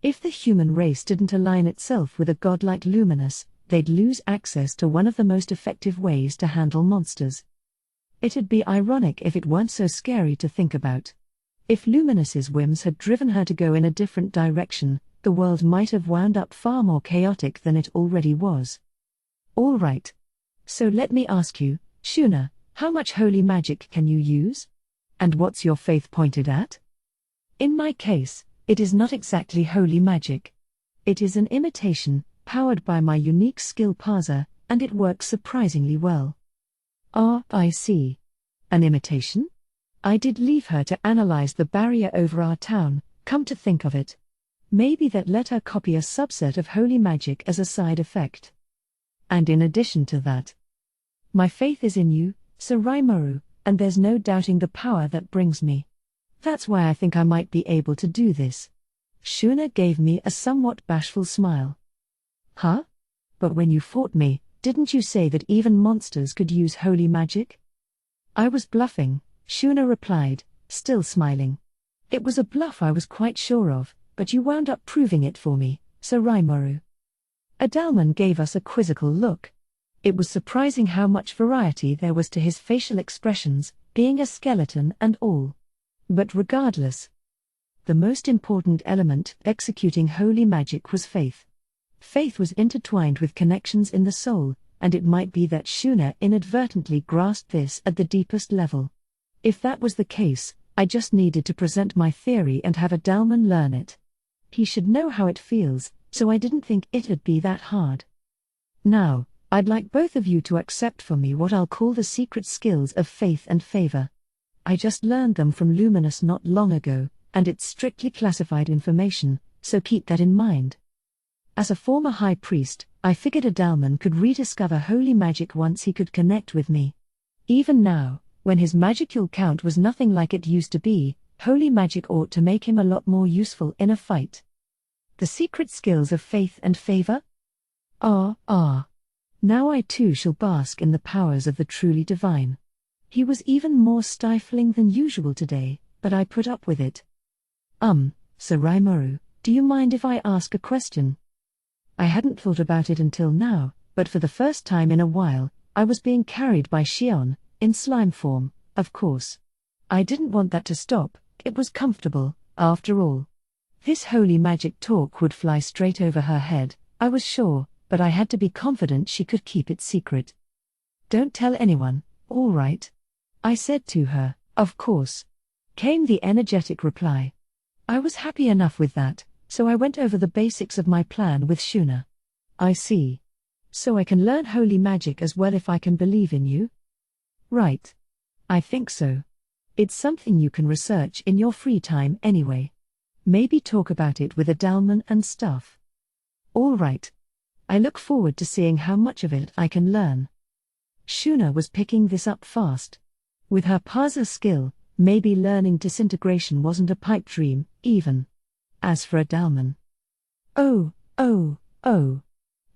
If the human race didn't align itself with a godlike Luminous, they'd lose access to one of the most effective ways to handle monsters. It'd be ironic if it weren't so scary to think about. If Luminous' whims had driven her to go in a different direction, the world might have wound up far more chaotic than it already was. All right. So let me ask you, Shuna, how much holy magic can you use? And what's your faith pointed at? In my case, it is not exactly holy magic. It is an imitation, powered by my unique skill parser, and it works surprisingly well. I see. An imitation? I did leave her to analyze the barrier over our town, come to think of it. Maybe that let her copy a subset of holy magic as a side effect. And in addition to that, my faith is in you, Sir Rimuru, and there's no doubting the power that brings me. That's why I think I might be able to do this. Shuna gave me a somewhat bashful smile. Huh? But when you fought me, didn't you say that even monsters could use holy magic? I was bluffing, Shuna replied, still smiling. It was a bluff I was quite sure of, but you wound up proving it for me, Sir Rimuru. Adalman gave us a quizzical look. It was surprising how much variety there was to his facial expressions, being a skeleton and all. But regardless, the most important element executing holy magic was faith. Faith was intertwined with connections in the soul, and it might be that Shuna inadvertently grasped this at the deepest level. If that was the case, I just needed to present my theory and have Adalman learn it. He should know how it feels, so I didn't think it'd be that hard. Now, I'd like both of you to accept for me what I'll call the secret skills of faith and favor. I just learned them from Luminous not long ago, and it's strictly classified information, so keep that in mind. As a former high priest, I figured Adalman could rediscover holy magic once he could connect with me. Even now, when his magicule count was nothing like it used to be, holy magic ought to make him a lot more useful in a fight. The secret skills of faith and favor? Now I too shall bask in the powers of the truly divine. He was even more stifling than usual today, but I put up with it. Sir Rimuru, do you mind if I ask a question? I hadn't thought about it until now, but for the first time in a while, I was being carried by Shion, in slime form, of course. I didn't want that to stop, it was comfortable, after all. This holy magic talk would fly straight over her head, I was sure, but I had to be confident she could keep it secret. Don't tell anyone, all right? I said to her, of course. Came the energetic reply. I was happy enough with that, so I went over the basics of my plan with Shuna. I see. So I can learn holy magic as well if I can believe in you? Right. I think so. It's something you can research in your free time anyway. Maybe talk about it with Adalman and stuff. All right. I look forward to seeing how much of it I can learn. Shuna was picking this up fast. With her parser skill, maybe learning disintegration wasn't a pipe dream, even. As for Adalman. Oh.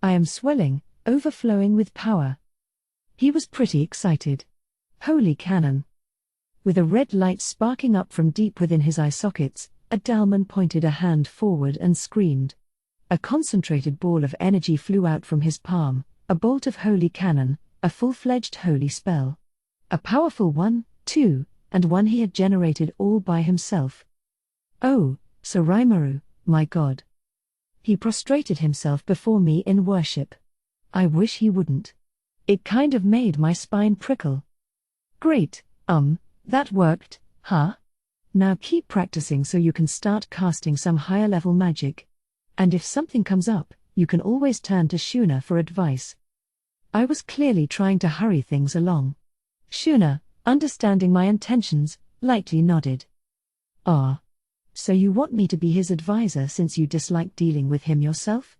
I am swelling, overflowing with power. He was pretty excited. Holy cannon. With a red light sparking up from deep within his eye sockets, Adalman pointed a hand forward and screamed. A concentrated ball of energy flew out from his palm, a bolt of holy cannon, a full-fledged holy spell. A powerful one, too, and one he had generated all by himself. Oh, Sir Rimuru, my god. He prostrated himself before me in worship. I wish he wouldn't. It kind of made my spine prickle. Great, that worked, huh? Now keep practicing so you can start casting some higher level magic. And if something comes up, you can always turn to Shuna for advice. I was clearly trying to hurry things along. Shuna, understanding my intentions, lightly nodded. So you want me to be his advisor since you dislike dealing with him yourself?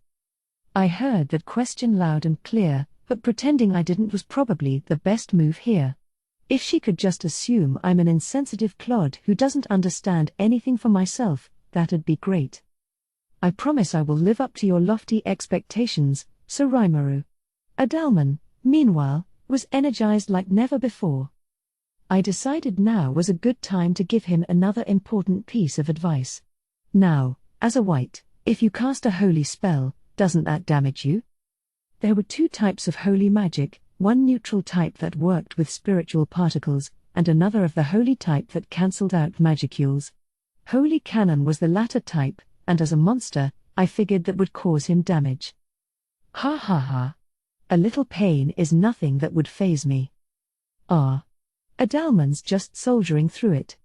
I heard that question loud and clear, but pretending I didn't was probably the best move here. If she could just assume I'm an insensitive clod who doesn't understand anything for myself, that'd be great. I promise I will live up to your lofty expectations, Sir Rimuru. Adalman, meanwhile, was energized like never before. I decided now was a good time to give him another important piece of advice. Now, as a white, if you cast a holy spell, doesn't that damage you? There were two types of holy magic, one neutral type that worked with spiritual particles, and another of the holy type that cancelled out magicules. Holy Canon was the latter type, and as a monster, I figured that would cause him damage. Ha ha ha. A little pain is nothing that would faze me. Ah. Adalman's just soldiering through it.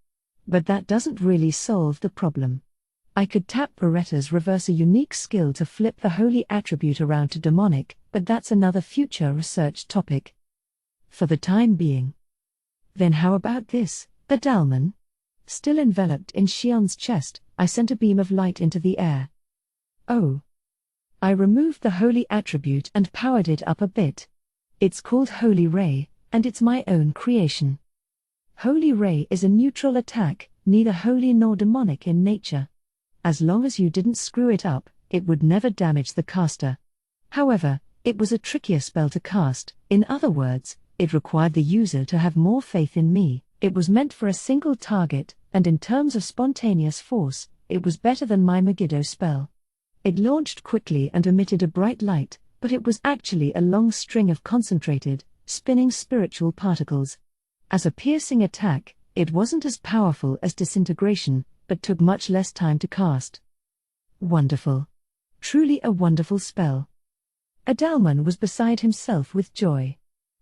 But that doesn't really solve the problem. I could tap Beretta's reverse, a unique skill to flip the holy attribute around to demonic, but that's another future research topic. For the time being. Then how about this, Adalman? Still enveloped in Shion's chest, I sent a beam of light into the air. Oh. I removed the holy attribute and powered it up a bit. It's called Holy Ray, and it's my own creation. Holy Ray is a neutral attack, neither holy nor demonic in nature. As long as you didn't screw it up, it would never damage the caster. However, it was a trickier spell to cast, in other words, it required the user to have more faith in me. It was meant for a single target, and in terms of spontaneous force, it was better than my Megiddo spell. It launched quickly and emitted a bright light, but it was actually a long string of concentrated, spinning spiritual particles. As a piercing attack, it wasn't as powerful as disintegration, but took much less time to cast. Wonderful. Truly a wonderful spell. Adalman was beside himself with joy.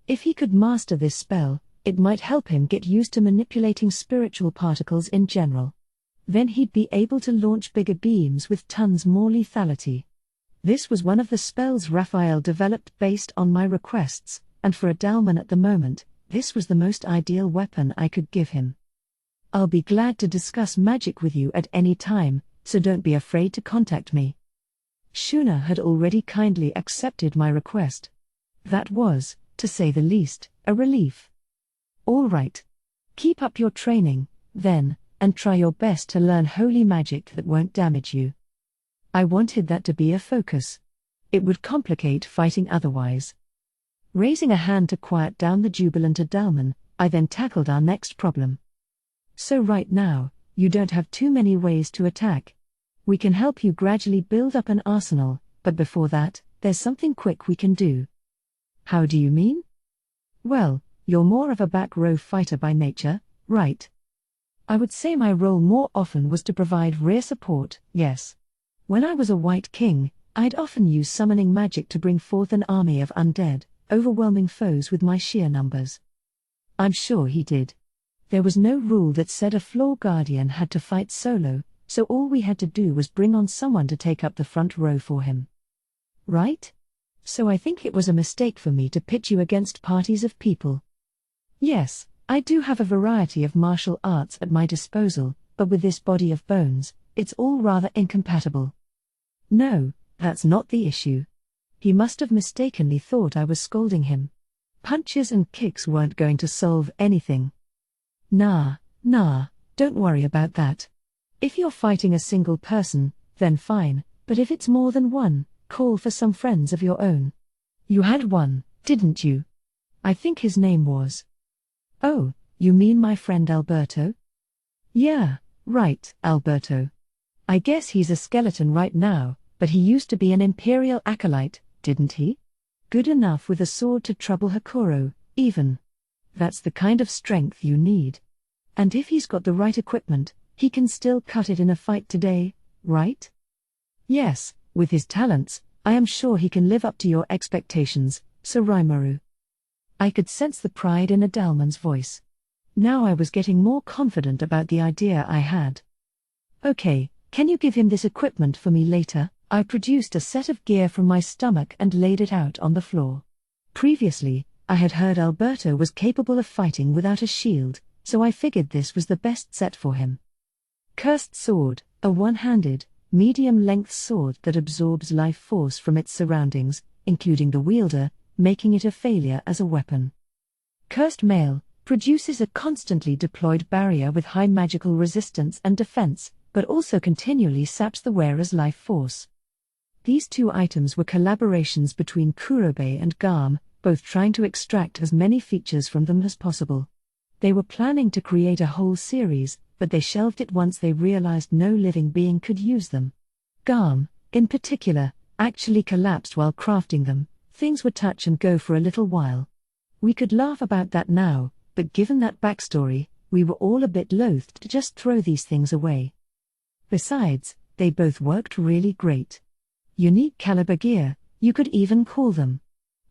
If he could master this spell, it might help him get used to manipulating spiritual particles in general. Then he'd be able to launch bigger beams with tons more lethality. This was one of the spells Raphael developed based on my requests, and for Adalman at the moment, this was the most ideal weapon I could give him. I'll be glad to discuss magic with you at any time, so don't be afraid to contact me. Shuna had already kindly accepted my request. That was, to say the least, a relief. All right. Keep up your training, then, and try your best to learn holy magic that won't damage you. I wanted that to be a focus. It would complicate fighting otherwise. Raising a hand to quiet down the jubilant Adalman, I then tackled our next problem. So right now, you don't have too many ways to attack. We can help you gradually build up an arsenal, but before that, there's something quick we can do. How do you mean? Well, you're more of a back row fighter by nature, right? I would say my role more often was to provide rear support, yes. When I was a White King, I'd often use summoning magic to bring forth an army of undead, overwhelming foes with my sheer numbers. I'm sure he did. There was no rule that said a floor guardian had to fight solo, so all we had to do was bring on someone to take up the front row for him. Right? So I think it was a mistake for me to pitch you against parties of people. Yes, I do have a variety of martial arts at my disposal, but with this body of bones, it's all rather incompatible. No, that's not the issue. He must have mistakenly thought I was scolding him. Punches and kicks weren't going to solve anything. Nah, don't worry about that. If you're fighting a single person, then fine, but if it's more than one, call for some friends of your own. You had one, didn't you? I think his name was. Oh, you mean my friend Alberto? Yeah, right, Alberto. I guess he's a skeleton right now, but he used to be an Imperial acolyte, didn't he? Good enough with a sword to trouble Hakuro, even. That's the kind of strength you need. And if he's got the right equipment, he can still cut it in a fight today, right? Yes, with his talents, I am sure he can live up to your expectations, Sir Rimuru. I could sense the pride in Adalman's voice. Now I was getting more confident about the idea I had. Okay, can you give him this equipment for me later? I produced a set of gear from my stomach and laid it out on the floor. Previously, I had heard Alberto was capable of fighting without a shield, so I figured this was the best set for him. Cursed Sword, a one-handed, medium-length sword that absorbs life force from its surroundings, including the wielder, making it a failure as a weapon. Cursed Mail, produces a constantly deployed barrier with high magical resistance and defense, but also continually saps the wearer's life force. These two items were collaborations between Kurobe and Garm, both trying to extract as many features from them as possible. They were planning to create a whole series, but they shelved it once they realized no living being could use them. Garm, in particular, actually collapsed while crafting them. Things would touch and go for a little while. We could laugh about that now, but given that backstory, we were all a bit loath to just throw these things away. Besides, they both worked really great. Unique caliber gear, you could even call them.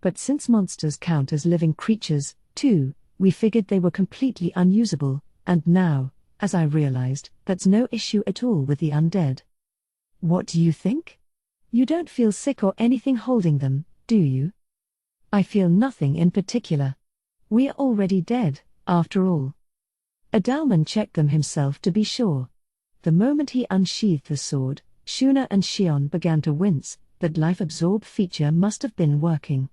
But since monsters count as living creatures, too, we figured they were completely unusable, and now, as I realized, that's no issue at all with the undead. What do you think? You don't feel sick or anything holding them, do you? I feel nothing in particular. We're already dead, after all. Adalman checked them himself to be sure. The moment he unsheathed the sword, Shuna and Shion began to wince. That life-absorb feature must have been working.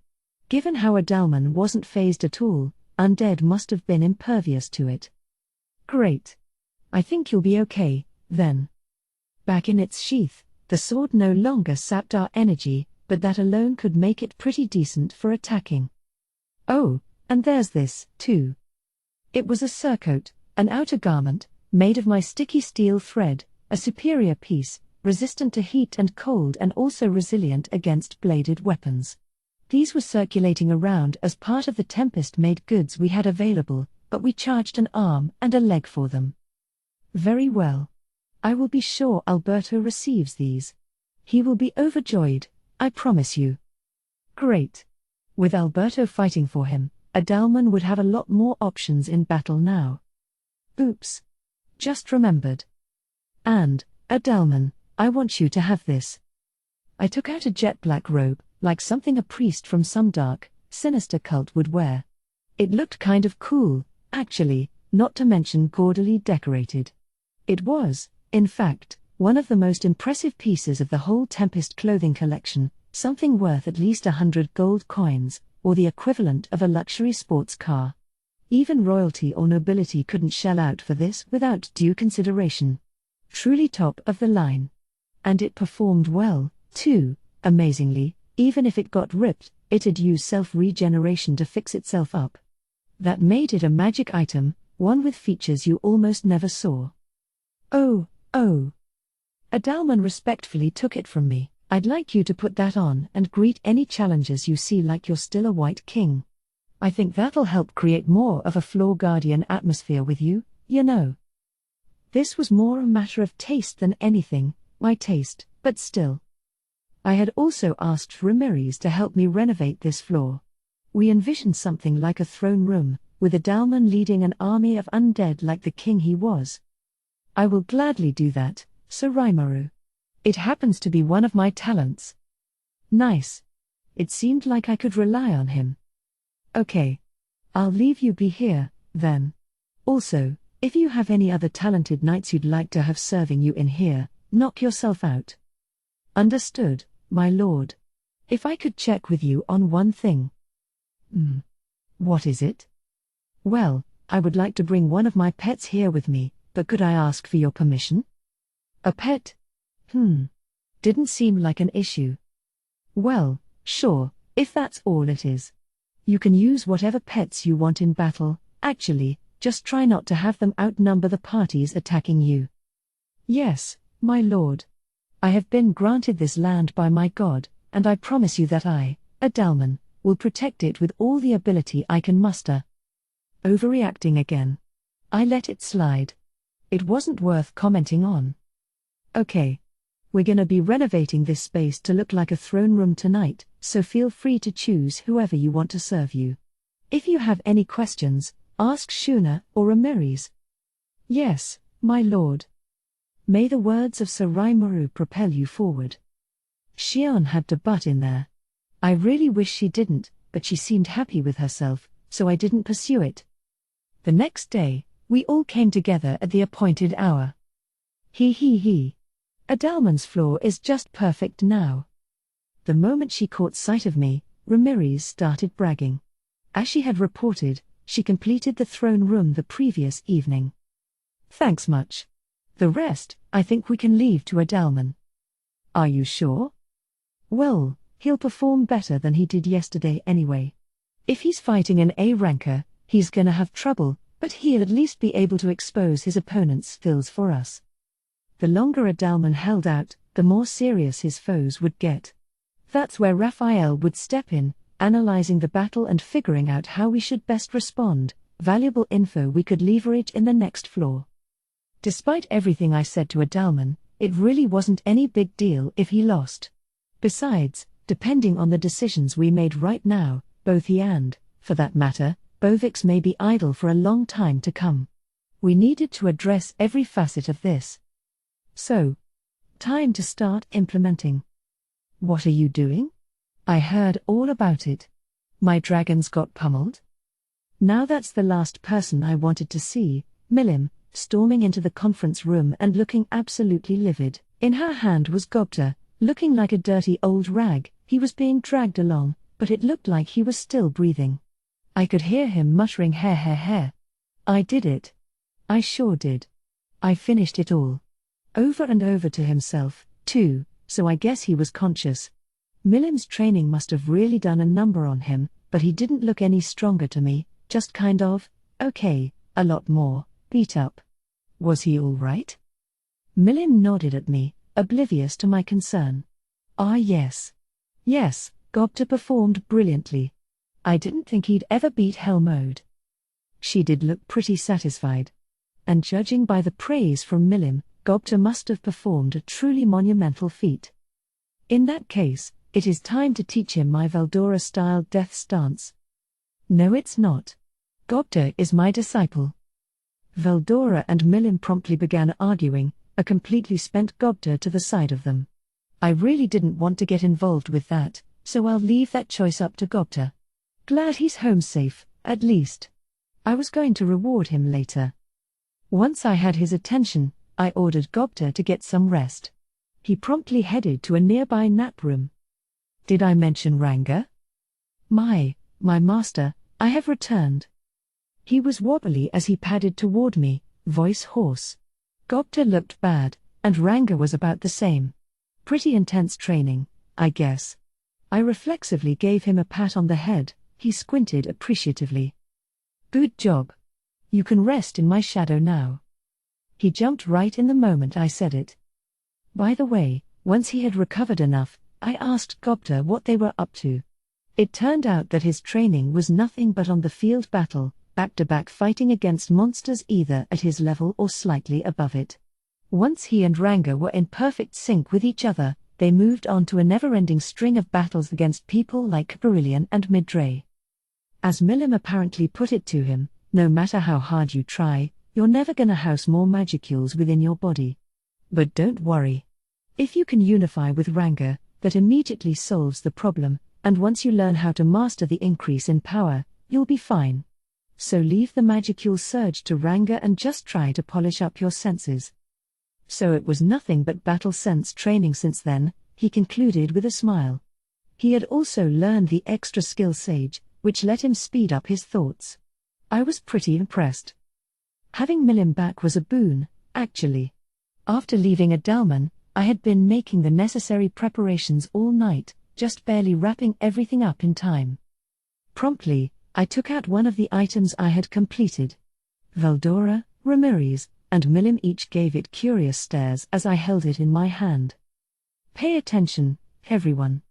Given how Adalman wasn't phased at all, undead must have been impervious to it. Great. I think you'll be okay, then. Back in its sheath, the sword no longer sapped our energy, but that alone could make it pretty decent for attacking. Oh, and there's this, too. It was a surcoat, an outer garment, made of my sticky steel thread, a superior piece, resistant to heat and cold and also resilient against bladed weapons. These were circulating around as part of the Tempest-made goods we had available, but we charged an arm and a leg for them. Very well. I will be sure Alberto receives these. He will be overjoyed, I promise you. Great. With Alberto fighting for him, Adalman would have a lot more options in battle now. Oops. Just remembered. And, Adalman, I want you to have this. I took out a jet black robe, like something a priest from some dark, sinister cult would wear. It looked kind of cool, actually, not to mention gaudily decorated. It was, in fact, one of the most impressive pieces of the whole Tempest clothing collection, something worth at least 100 gold coins, or the equivalent of a luxury sports car. Even royalty or nobility couldn't shell out for this without due consideration. Truly top of the line. And it performed well, too, amazingly. Even if it got ripped, it'd use self-regeneration to fix itself up. That made it a magic item, one with features you almost never saw. Oh. Adalman respectfully took it from me. I'd like you to put that on and greet any challengers you see like you're still a white king. I think that'll help create more of a Floor Guardian atmosphere with you, you know. This was more a matter of taste than anything, my taste, but still. I had also asked Ramirez to help me renovate this floor. We envisioned something like a throne room, with Adalman leading an army of undead like the king he was. I will gladly do that, Sir Raimaru. It happens to be one of my talents. Nice. It seemed like I could rely on him. Okay. I'll leave you be here, then. Also, if you have any other talented knights you'd like to have serving you in here, knock yourself out. Understood, my lord. If I could check with you on one thing. What is it? Well, I would like to bring one of my pets here with me, but could I ask for your permission? A pet? Didn't seem like an issue. Well, sure, if that's all it is. You can use whatever pets you want in battle, actually, just try not to have them outnumber the parties attacking you. Yes, my lord. I have been granted this land by my god, and I promise you that I, Adalman, will protect it with all the ability I can muster. Overreacting again. I let it slide. It wasn't worth commenting on. Okay. We're gonna be renovating this space to look like a throne room tonight, so feel free to choose whoever you want to serve you. If you have any questions, ask Shuna or Ramirez. Yes, my lord. May the words of Sir Raimaru propel you forward. Shion had to butt in there. I really wish she didn't, but she seemed happy with herself, so I didn't pursue it. The next day, we all came together at the appointed hour. He. Adalman's floor is just perfect now. The moment she caught sight of me, Ramirez started bragging. As she had reported, she completed the throne room the previous evening. Thanks much. The rest, I think we can leave to Adalman. Are you sure? Well, he'll perform better than he did yesterday anyway. If he's fighting an A ranker, he's gonna have trouble, but he'll at least be able to expose his opponent's skills for us. The longer a Dalman held out, the more serious his foes would get. That's where Raphael would step in, analyzing the battle and figuring out how we should best respond, valuable info we could leverage in the next floor. Despite everything I said to a Dalman, it really wasn't any big deal if he lost. Besides, depending on the decisions we made right now, both he and, for that matter, Bovix may be idle for a long time to come. We needed to address every facet of this. So, time to start implementing. What are you doing? I heard all about it. My dragons got pummeled? Now that's the last person I wanted to see, Milim, storming into the conference room and looking absolutely livid. In her hand was Gobta, looking like a dirty old rag. He was being dragged along, but it looked like he was still breathing. I could hear him muttering hair. I did it. I sure did. I finished it all. Over and over to himself, too, so I guess he was conscious. Milim's training must have really done a number on him, but he didn't look any stronger to me, just kind of, okay, a lot more, beat up. Was he all right? Milim nodded at me, oblivious to my concern. Ah yes. Yes, Gobta performed brilliantly. I didn't think he'd ever beat Hell Mode. She did look pretty satisfied. And judging by the praise from Milim, Gobta must have performed a truly monumental feat. In that case, it is time to teach him my Veldora-style death stance. No, it's not. Gobta is my disciple. Veldora and Milim promptly began arguing, a completely spent Gobta to the side of them. I really didn't want to get involved with that, so I'll leave that choice up to Gobta. Glad he's home safe, at least. I was going to reward him later. Once I had his attention, I ordered Gobta to get some rest. He promptly headed to a nearby nap room. Did I mention Ranga? My master, I have returned. He was wobbly as he padded toward me, voice hoarse. Gobta looked bad, and Ranga was about the same. Pretty intense training, I guess. I reflexively gave him a pat on the head. He squinted appreciatively. Good job. You can rest in my shadow now. He jumped right in the moment I said it. By the way, once he had recovered enough, I asked Gobta what they were up to. It turned out that his training was nothing but on the field battle, back-to-back fighting against monsters either at his level or slightly above it. Once he and Ranga were in perfect sync with each other, they moved on to a never-ending string of battles against people like Caperillion and Midray. As Milim apparently put it to him, no matter how hard you try, you're never gonna house more magicules within your body. But don't worry. If you can unify with Ranga, that immediately solves the problem, and once you learn how to master the increase in power, you'll be fine. So leave the magicule surge to Ranga and just try to polish up your senses. So it was nothing but battle sense training since then, he concluded with a smile. He had also learned the extra skill Sage, which let him speed up his thoughts. I was pretty impressed. Having Milim back was a boon, actually. After leaving a Dalman, I had been making the necessary preparations all night, just barely wrapping everything up in time. Promptly, I took out one of the items I had completed. Veldora, Ramirez, and Milim each gave it curious stares as I held it in my hand. Pay attention, everyone.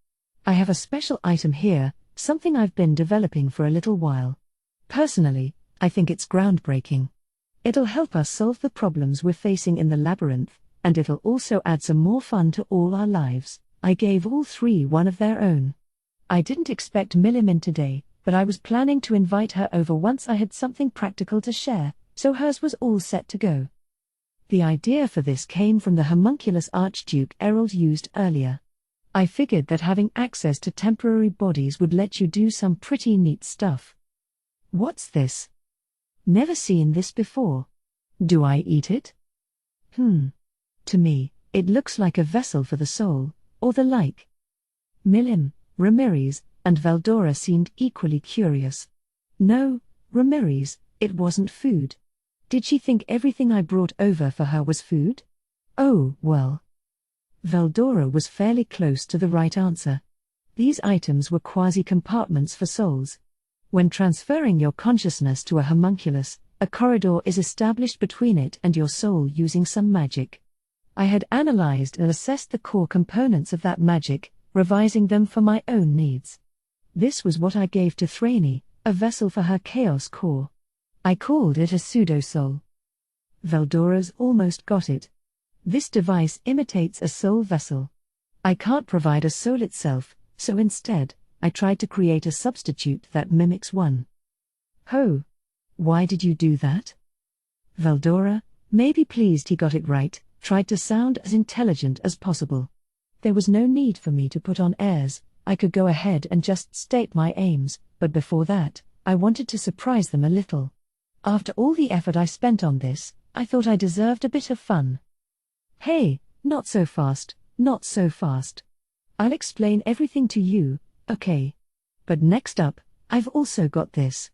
I have a special item here, something I've been developing for a little while. Personally, I think it's groundbreaking. It'll help us solve the problems we're facing in the Labyrinth, and it'll also add some more fun to all our lives. I gave all three one of their own. I didn't expect Milim in today, but I was planning to invite her over once I had something practical to share, so hers was all set to go. The idea for this came from the homunculus Archduke Errol used earlier. I figured that having access to temporary bodies would let you do some pretty neat stuff. What's this? Never seen this before. Do I eat it? To me, it looks like a vessel for the soul, or the like. Milim, Ramirez, and Veldora seemed equally curious. No, Ramirez, it wasn't food. Did she think everything I brought over for her was food? Oh, well. Veldora was fairly close to the right answer. These items were quasi-compartments for souls. When transferring your consciousness to a homunculus, a corridor is established between it and your soul using some magic. I had analyzed and assessed the core components of that magic, revising them for my own needs. This was what I gave to Thraini, a vessel for her chaos core. I called it a pseudo-soul. Veldora's almost got it. This device imitates a soul vessel. I can't provide a soul itself, so instead, I tried to create a substitute that mimics one. Ho! Why did you do that? Veldora, maybe pleased he got it right, tried to sound as intelligent as possible. There was no need for me to put on airs, I could go ahead and just state my aims, but before that, I wanted to surprise them a little. After all the effort I spent on this, I thought I deserved a bit of fun. Hey, not so fast, not so fast. I'll explain everything to you, okay? But next up, I've also got this.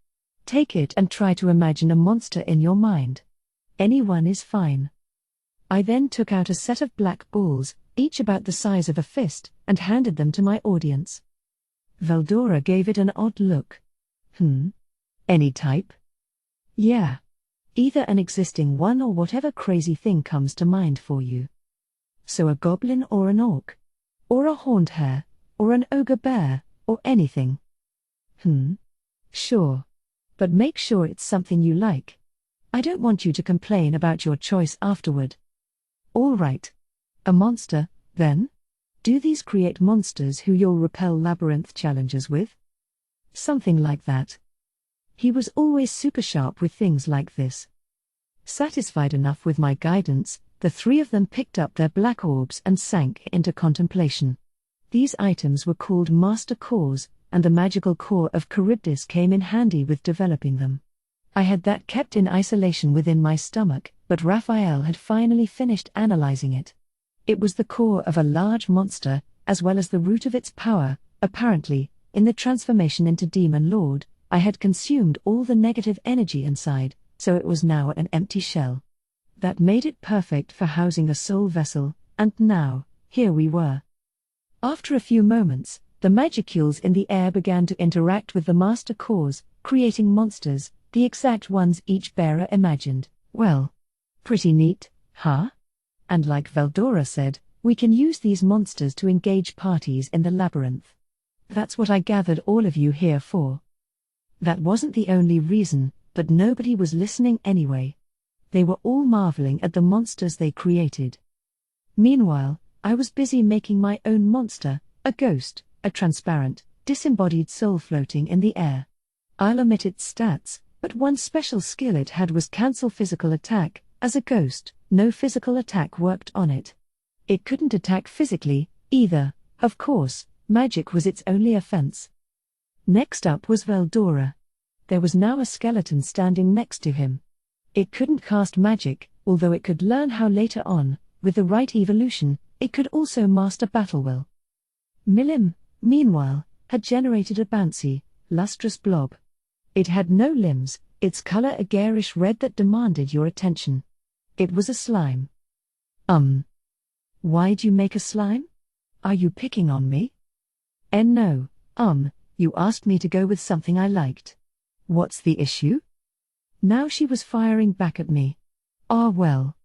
Take it and try to imagine a monster in your mind. Anyone is fine. I then took out a set of black balls, each about the size of a fist, and handed them to my audience. Veldora gave it an odd look. Any type? Yeah. Either an existing one or whatever crazy thing comes to mind for you. So a goblin or an orc? Or a horned hare? Or an ogre bear? Or anything? Sure. But make sure it's something you like. I don't want you to complain about your choice afterward. All right. A monster, then? Do these create monsters who you'll repel labyrinth challenges with? Something like that. He was always super sharp with things like this. Satisfied enough with my guidance, the three of them picked up their black orbs and sank into contemplation. These items were called Master Cores, and the magical core of Charybdis came in handy with developing them. I had that kept in isolation within my stomach, but Raphael had finally finished analyzing it. It was the core of a large monster, as well as the root of its power. Apparently, in the transformation into Demon Lord, I had consumed all the negative energy inside, so it was now an empty shell. That made it perfect for housing a soul vessel, and now, here we were. After a few moments, the magicules in the air began to interact with the master cores, creating monsters, the exact ones each bearer imagined. Well, pretty neat, huh? And like Veldora said, we can use these monsters to engage parties in the labyrinth. That's what I gathered all of you here for. That wasn't the only reason, but nobody was listening anyway. They were all marveling at the monsters they created. Meanwhile, I was busy making my own monster, a ghost, a transparent, disembodied soul floating in the air. I'll omit its stats, but one special skill it had was cancel physical attack. As a ghost, no physical attack worked on it. It couldn't attack physically, either, of course, magic was its only offense. Next up was Veldora. There was now a skeleton standing next to him. It couldn't cast magic, although it could learn how later on, with the right evolution, it could also master Battlewell. Milim, meanwhile, had generated a bouncy, lustrous blob. It had no limbs, its color a garish red that demanded your attention. It was a slime. Why'd you make a slime? Are you picking on me? No, you asked me to go with something I liked. What's the issue? Now she was firing back at me. Ah well.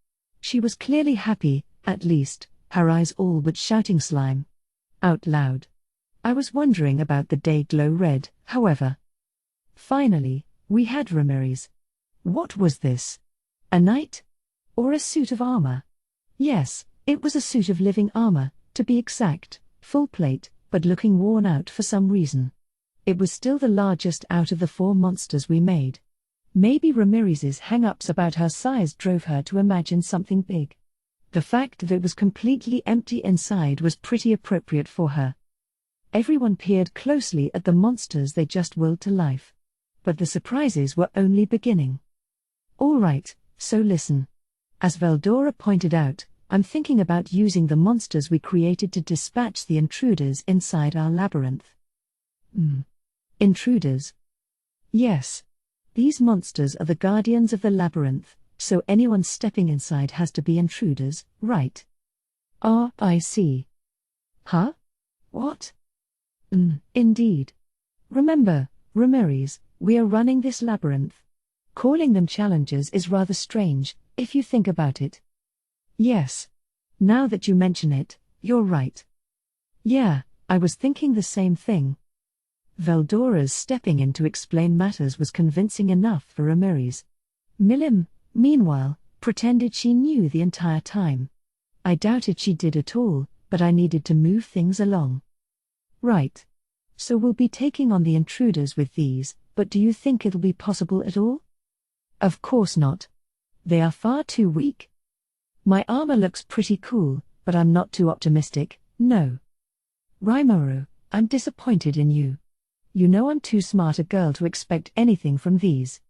She was clearly happy, at least, her eyes all but shouting slime out loud. I was wondering about the day glow red, however. Finally, we had Ramirez. What was this? A knight? Or a suit of armor? Yes, it was a suit of living armor, to be exact, full plate, but looking worn out for some reason. It was still the largest out of the 4 monsters we made. Maybe Ramirez's hang-ups about her size drove her to imagine something big. The fact that it was completely empty inside was pretty appropriate for her. Everyone peered closely at the monsters they just willed to life. But the surprises were only beginning. All right, so listen. As Veldora pointed out, I'm thinking about using the monsters we created to dispatch the intruders inside our labyrinth. Intruders? Yes. These monsters are the guardians of the labyrinth, so anyone stepping inside has to be intruders, right? Ah, I see. Huh? What? Indeed. Remember, Ramirez, we are running this labyrinth. Calling them challenges is rather strange, if you think about it. Yes. Now that you mention it, you're right. Yeah, I was thinking the same thing. Veldora's stepping in to explain matters was convincing enough for Ramirez. Milim, meanwhile, pretended she knew the entire time. I doubted she did at all, but I needed to move things along. Right. So we'll be taking on the intruders with these, but do you think it'll be possible at all? Of course not. They are far too weak. My armor looks pretty cool, but I'm not too optimistic, no. Rimuru, I'm disappointed in you. You know I'm too smart a girl to expect anything from these.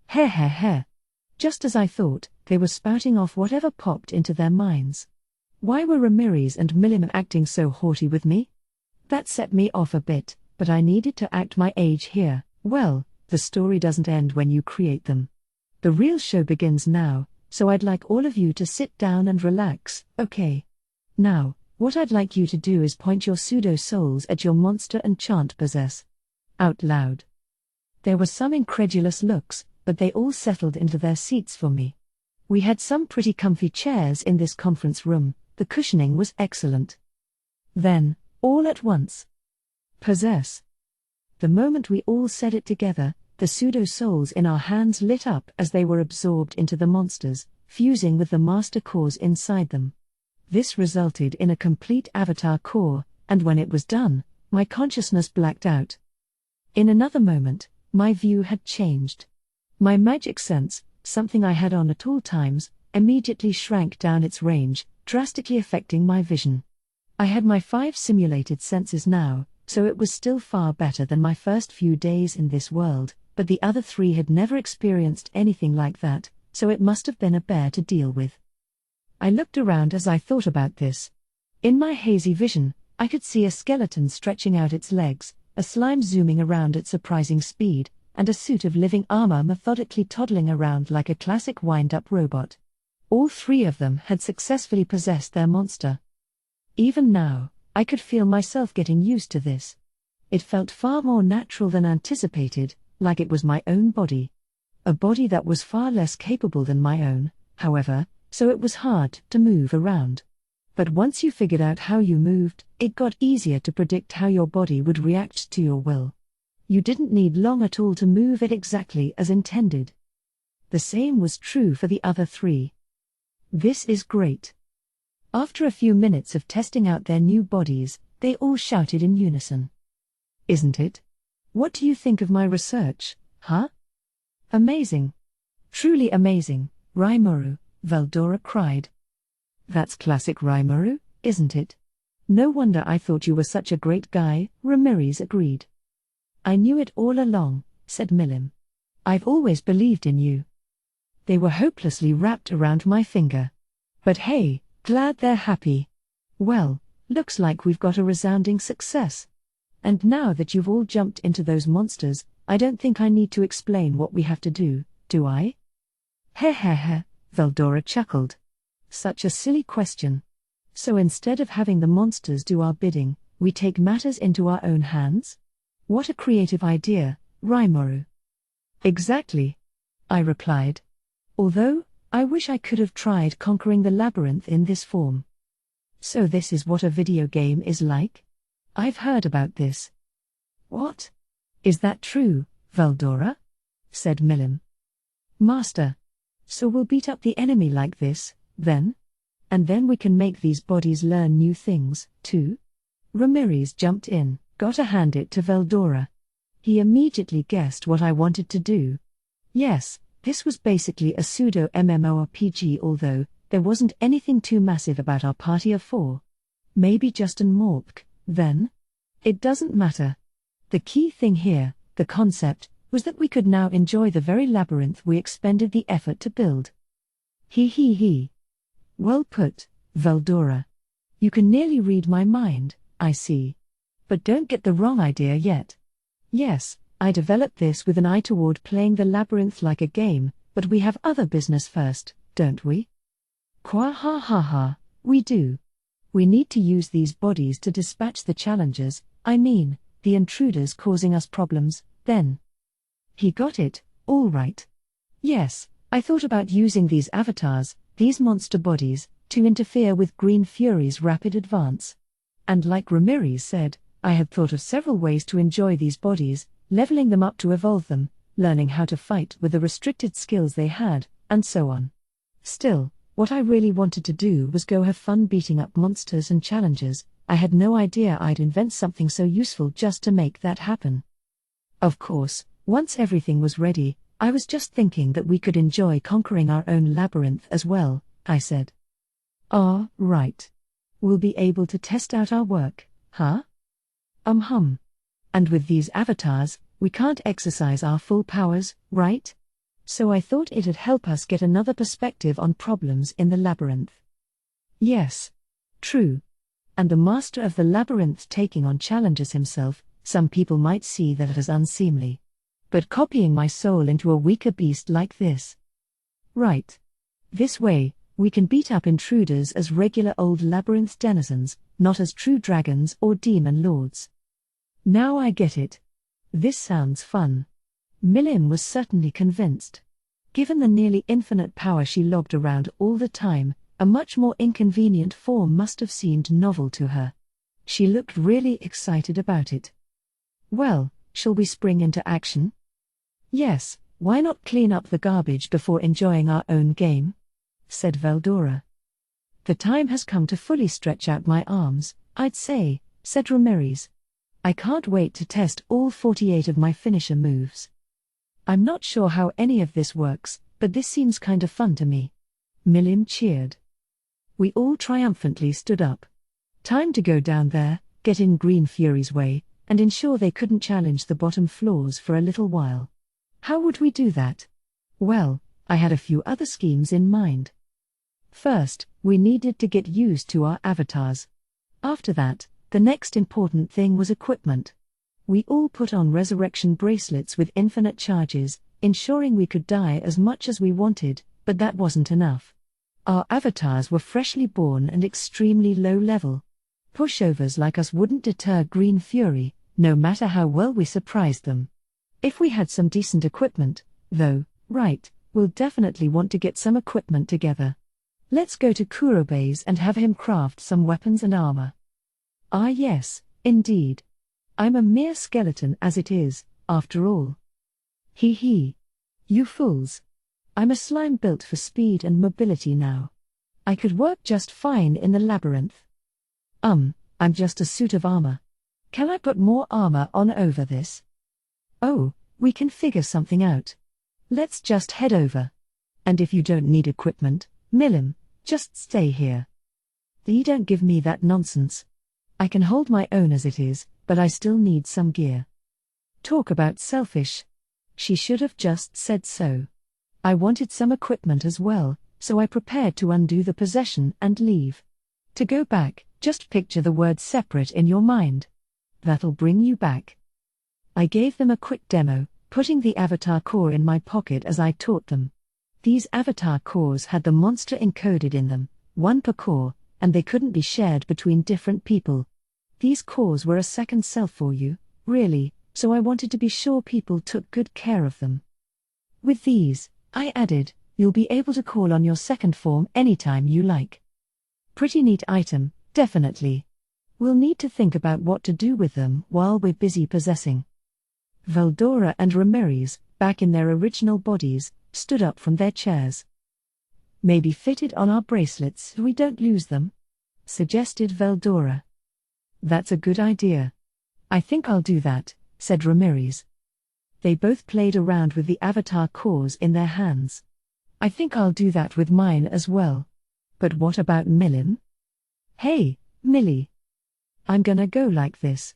Heh. Just as I thought, they were spouting off whatever popped into their minds. Why were Ramirez and Milim acting so haughty with me? That set me off a bit, but I needed to act my age here. Well, the story doesn't end when you create them. The real show begins now, so I'd like all of you to sit down and relax, okay? Now, what I'd like you to do is point your pseudo-souls at your monster and chant possess. Out loud. There were some incredulous looks, but they all settled into their seats for me. We had some pretty comfy chairs in this conference room, the cushioning was excellent. Then, all at once. Possess. The moment we all said it together, the pseudo-souls in our hands lit up as they were absorbed into the monsters, fusing with the master cores inside them. This resulted in a complete avatar core, and when it was done, my consciousness blacked out. In another moment, my view had changed. My magic sense, something I had on at all times, immediately shrank down its range, drastically affecting my vision. I had my 5 simulated senses now, so it was still far better than my first few days in this world, but the other 3 had never experienced anything like that, so it must have been a bear to deal with. I looked around as I thought about this. In my hazy vision, I could see a skeleton stretching out its legs, a slime zooming around at surprising speed, and a suit of living armor methodically toddling around like a classic wind-up robot. All 3 of them had successfully possessed their monster. Even now, I could feel myself getting used to this. It felt far more natural than anticipated, like it was my own body. A body that was far less capable than my own, however, so it was hard to move around. But once you figured out how you moved, it got easier to predict how your body would react to your will. You didn't need long at all to move it exactly as intended. The same was true for the other 3. This is great. After a few minutes of testing out their new bodies, they all shouted in unison. Isn't it? What do you think of my research, huh? Amazing. Truly amazing, Rimuru, Veldora cried. That's classic Rimuru, isn't it? No wonder I thought you were such a great guy, Ramirez agreed. I knew it all along, said Milim. I've always believed in you. They were hopelessly wrapped around my finger. But hey, glad they're happy. Well, looks like we've got a resounding success. And now that you've all jumped into those monsters, I don't think I need to explain what we have to do I? Heh, Veldora chuckled. Such a silly question. So instead of having the monsters do our bidding, we take matters into our own hands? What a creative idea, Rimuru. Exactly. I replied. Although, I wish I could have tried conquering the labyrinth in this form. So this is what a video game is like? I've heard about this. What? Is that true, Veldora? Said Milim. Master. So we'll beat up the enemy like this, then? And then we can make these bodies learn new things, too? Ramirez jumped in. Gotta hand it to Veldora. He immediately guessed what I wanted to do. Yes, this was basically a pseudo-MMORPG, although there wasn't anything too massive about our party of 4. Maybe just an morpk, then? It doesn't matter. The key thing here, the concept, was that we could now enjoy the very labyrinth we expended the effort to build. He. Well put, Veldora. You can nearly read my mind, I see. But don't get the wrong idea yet. Yes, I developed this with an eye toward playing the labyrinth like a game, but we have other business first, don't we? Ha, we do. We need to use these bodies to dispatch the challengers, I mean, the intruders causing us problems, then. He got it, all right. Yes, I thought about using these avatars, these monster bodies, to interfere with Green Fury's rapid advance. And like Ramirez said, I had thought of several ways to enjoy these bodies, leveling them up to evolve them, learning how to fight with the restricted skills they had, and so on. Still, what I really wanted to do was go have fun beating up monsters and challengers. I had no idea I'd invent something so useful just to make that happen. Of course, once everything was ready, I was just thinking that we could enjoy conquering our own labyrinth as well, I said. Ah, right. We'll be able to test out our work, huh? And with these avatars, we can't exercise our full powers, right? So I thought it'd help us get another perspective on problems in the labyrinth. Yes. True. And the master of the labyrinth taking on challenges himself, some people might see that as unseemly. But copying my soul into a weaker beast like this. Right. This way, we can beat up intruders as regular old labyrinth denizens, not as true dragons or demon lords. Now I get it. This sounds fun. Milim was certainly convinced. Given the nearly infinite power she lobbed around all the time, a much more inconvenient form must have seemed novel to her. She looked really excited about it. Well, shall we spring into action? Yes, why not clean up the garbage before enjoying our own game? Said Veldora. The time has come to fully stretch out my arms, I'd say, said Ramirez. I can't wait to test all 48 of my finisher moves. I'm not sure how any of this works, but this seems kind of fun to me. Milim cheered. We all triumphantly stood up. Time to go down there, get in Green Fury's way, and ensure they couldn't challenge the bottom floors for a little while. How would we do that? Well, I had a few other schemes in mind. First, we needed to get used to our avatars. After that, the next important thing was equipment. We all put on resurrection bracelets with infinite charges, ensuring we could die as much as we wanted, but that wasn't enough. Our avatars were freshly born and extremely low level. Pushovers like us wouldn't deter Green Fury, no matter how well we surprised them. If we had some decent equipment, though, right, we'll definitely want to get some equipment together. Let's go to Kurobe's and have him craft some weapons and armor. Ah yes, indeed. I'm a mere skeleton as it is, after all. Hee hee. You fools. I'm a slime built for speed and mobility now. I could work just fine in the labyrinth. I'm just a suit of armor. Can I put more armor on over this? Oh, we can figure something out. Let's just head over. And if you don't need equipment, Milim, just stay here. You don't give me that nonsense. I can hold my own as it is, but I still need some gear. Talk about selfish. She should have just said so. I wanted some equipment as well, so I prepared to undo the possession and leave. To go back, just picture the word separate in your mind. That'll bring you back. I gave them a quick demo, putting the avatar core in my pocket as I taught them. These avatar cores had the monster encoded in them, one per core, and they couldn't be shared between different people. These cores were a second self for you, really, so I wanted to be sure people took good care of them. With these, I added, you'll be able to call on your second form anytime you like. Pretty neat item, definitely. We'll need to think about what to do with them while we're busy possessing. Veldora and Ramirez, back in their original bodies, stood up from their chairs. Maybe fitted on our bracelets so we don't lose them? Suggested Veldora. That's a good idea. I think I'll do that, said Ramirez. They both played around with the avatar cores in their hands. I think I'll do that with mine as well. But what about Milim? Hey, Millie. I'm gonna go like this.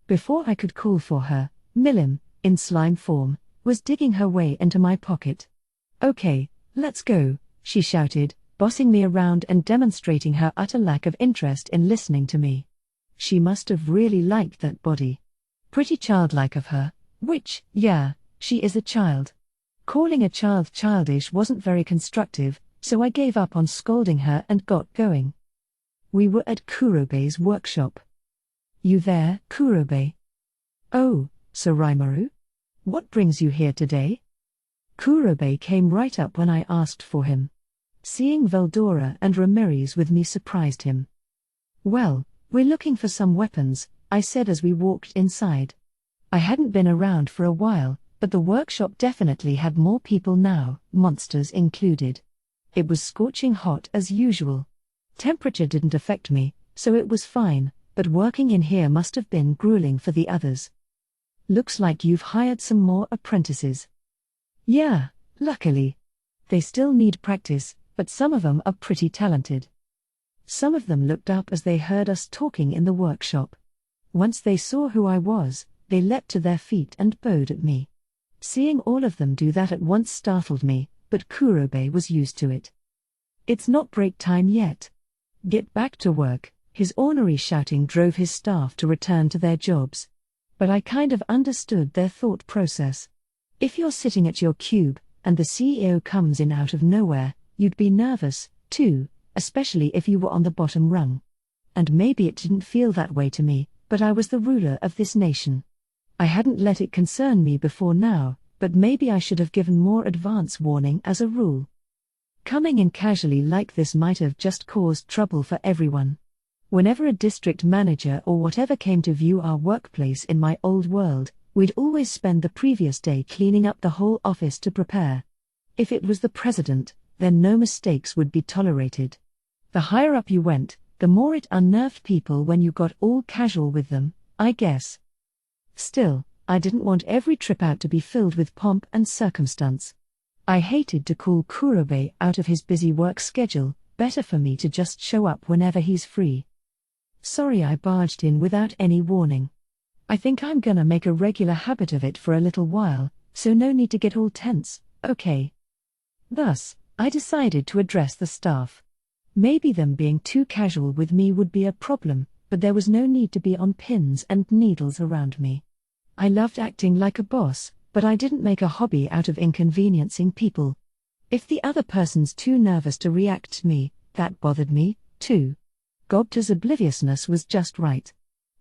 Before I could call for her, Milim, in slime form, was digging her way into my pocket. Okay, let's go, she shouted, bossing me around and demonstrating her utter lack of interest in listening to me. She must have really liked that body. Pretty childlike of her, which, yeah, she is a child. Calling a child childish wasn't very constructive, so I gave up on scolding her and got going. We were at Kurobe's workshop. You there, Kurobe? Oh, Soraimaru? What brings you here today? Kurobe came right up when I asked for him. Seeing Veldora and Ramirez with me surprised him. Well, we're looking for some weapons, I said as we walked inside. I hadn't been around for a while, but the workshop definitely had more people now, monsters included. It was scorching hot as usual. Temperature didn't affect me, so it was fine, but working in here must have been grueling for the others. Looks like you've hired some more apprentices. Yeah, luckily. They still need practice, but some of them are pretty talented. Some of them looked up as they heard us talking in the workshop. Once they saw who I was, they leapt to their feet and bowed at me. Seeing all of them do that at once startled me, but Kurobe was used to it. It's not break time yet. Get back to work. His ornery shouting drove his staff to return to their jobs. But I kind of understood their thought process. If you're sitting at your cube, and the CEO comes in out of nowhere, you'd be nervous, too, especially if you were on the bottom rung. And maybe it didn't feel that way to me, but I was the ruler of this nation. I hadn't let it concern me before now, but maybe I should have given more advance warning as a rule. Coming in casually like this might have just caused trouble for everyone. Whenever a district manager or whatever came to view our workplace in my old world, we'd always spend the previous day cleaning up the whole office to prepare. If it was the president, then no mistakes would be tolerated. The higher up you went, the more it unnerved people when you got all casual with them, I guess. Still, I didn't want every trip out to be filled with pomp and circumstance. I hated to call Kurobe out of his busy work schedule, better for me to just show up whenever he's free. Sorry I barged in without any warning. I think I'm gonna make a regular habit of it for a little while, so no need to get all tense, okay? Thus, I decided to address the staff. Maybe them being too casual with me would be a problem, but there was no need to be on pins and needles around me. I loved acting like a boss, but I didn't make a hobby out of inconveniencing people. If the other person's too nervous to react to me, that bothered me, too. Gobta's obliviousness was just right.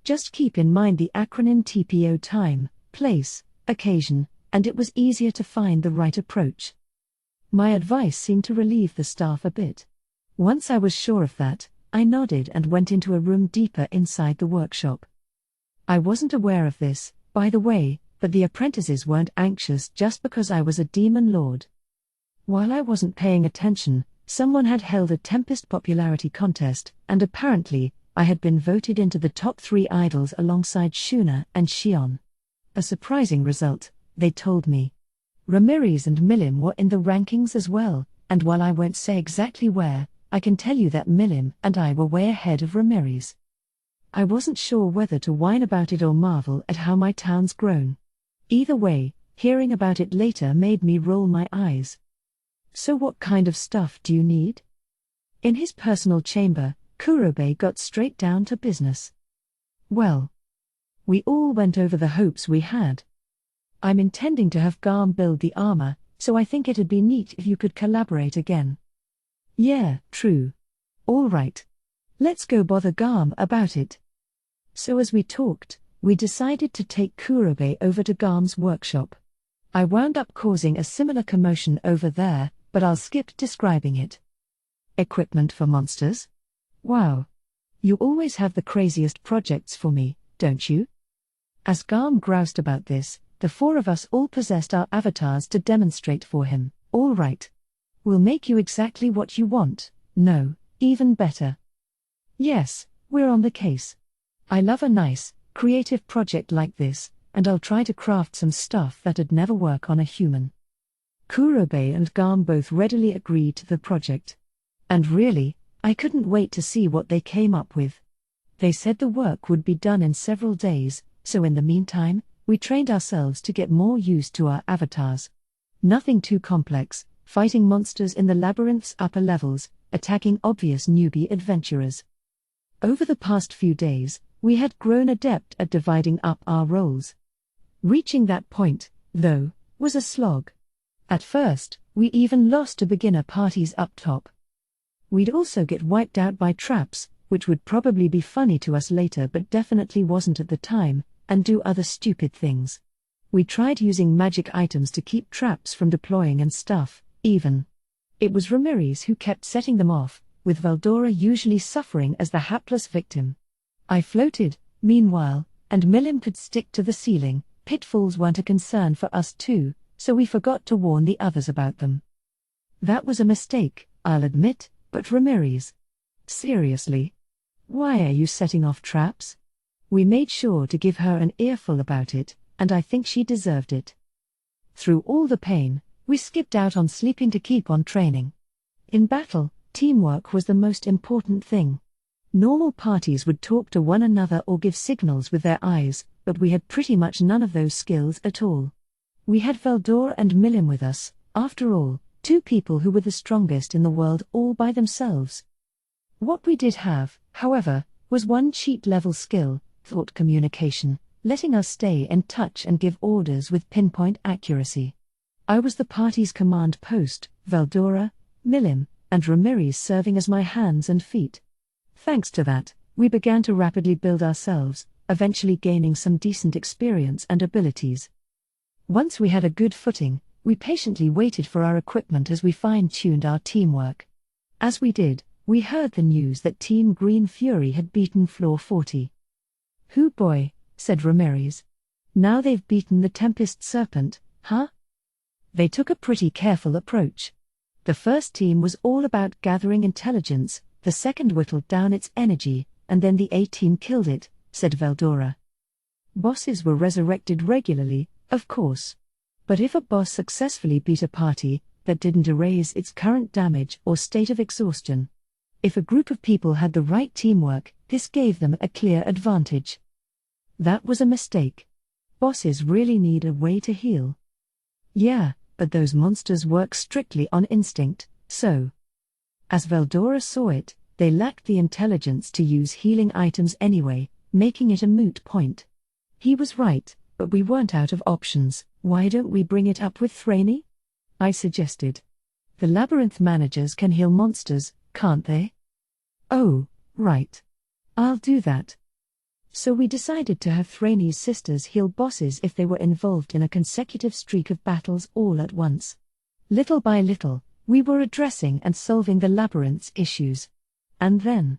Just keep in mind the acronym TPO: time, place, occasion, and it was easier to find the right approach. My advice seemed to relieve the staff a bit. Once I was sure of that, I nodded and went into a room deeper inside the workshop. I wasn't aware of this, by the way, but the apprentices weren't anxious just because I was a demon lord. While I wasn't paying attention, someone had held a Tempest popularity contest, and apparently, I had been voted into the top 3 idols alongside Shuna and Shion. A surprising result, they told me. Ramirez and Milim were in the rankings as well, and while I won't say exactly where, I can tell you that Milim and I were way ahead of Ramirez. I wasn't sure whether to whine about it or marvel at how my town's grown. Either way, hearing about it later made me roll my eyes. So what kind of stuff do you need? In his personal chamber, Kurobe got straight down to business. Well, we all went over the hopes we had. I'm intending to have Garm build the armor, so I think it'd be neat if you could collaborate again. Yeah, true. All right. Let's go bother Garm about it. So as we talked, we decided to take Kurobe over to Garm's workshop. I wound up causing a similar commotion over there, but I'll skip describing it. Equipment for monsters? Wow. You always have the craziest projects for me, don't you? As Garm groused about this, the 4 of us all possessed our avatars to demonstrate for him. All right. We'll make you exactly what you want, no, even better. Yes, we're on the case. I love a nice, creative project like this, and I'll try to craft some stuff that'd never work on a human. Kurobe and Garm both readily agreed to the project. And really, I couldn't wait to see what they came up with. They said the work would be done in several days, so in the meantime, we trained ourselves to get more used to our avatars. Nothing too complex, fighting monsters in the labyrinth's upper levels, attacking obvious newbie adventurers. Over the past few days, we had grown adept at dividing up our roles. Reaching that point, though, was a slog. At first, we even lost to beginner parties up top. We'd also get wiped out by traps, which would probably be funny to us later but definitely wasn't at the time, and do other stupid things. We tried using magic items to keep traps from deploying and stuff, even. It was Ramirez who kept setting them off, with Veldora usually suffering as the hapless victim. I floated, meanwhile, and Milim could stick to the ceiling. Pitfalls weren't a concern for us too, so we forgot to warn the others about them. That was a mistake, I'll admit, but Ramirez. Seriously? Why are you setting off traps? We made sure to give her an earful about it, and I think she deserved it. Through all the pain, we skipped out on sleeping to keep on training. In battle, teamwork was the most important thing. Normal parties would talk to one another or give signals with their eyes, but we had pretty much none of those skills at all. We had Veldora and Milim with us, after all, two people who were the strongest in the world all by themselves. What we did have, however, was one cheat-level skill, thought communication, letting us stay in touch and give orders with pinpoint accuracy. I was the party's command post, Veldora, Milim, and Ramirez serving as my hands and feet. Thanks to that, we began to rapidly build ourselves, eventually gaining some decent experience and abilities. Once we had a good footing, we patiently waited for our equipment as we fine-tuned our teamwork. As we did, we heard the news that Team Green Fury had beaten Floor 40. "Hoo boy," said Ramirez. "Now they've beaten the Tempest Serpent, huh?" They took a pretty careful approach. The first team was all about gathering intelligence, the second whittled down its energy, and then the A-team killed it, said Veldora. Bosses were resurrected regularly, of course. But if a boss successfully beat a party, that didn't erase its current damage or state of exhaustion. If a group of people had the right teamwork, this gave them a clear advantage. That was a mistake. Bosses really need a way to heal. Yeah, but those monsters work strictly on instinct, so. As Veldora saw it, they lacked the intelligence to use healing items anyway, making it a moot point. He was right, but we weren't out of options. Why don't we bring it up with Thraney? I suggested. The Labyrinth managers can heal monsters, can't they? Oh, right. I'll do that. So we decided to have Thraney's sisters heal bosses if they were involved in a consecutive streak of battles all at once. Little by little, we were addressing and solving the Labyrinth's issues. And then,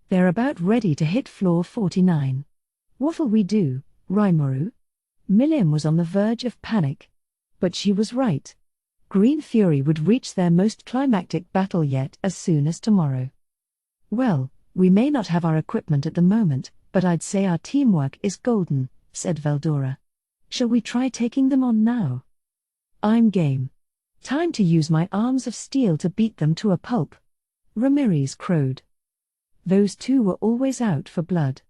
they're about ready to hit floor 49. What'll we do, Rimuru? Milim was on the verge of panic. But she was right. Green Fury would reach their most climactic battle yet as soon as tomorrow. Well, we may not have our equipment at the moment, but I'd say our teamwork is golden, said Veldora. Shall we try taking them on now? I'm game. Time to use my arms of steel to beat them to a pulp. Ramirez crowed. Those two were always out for blood.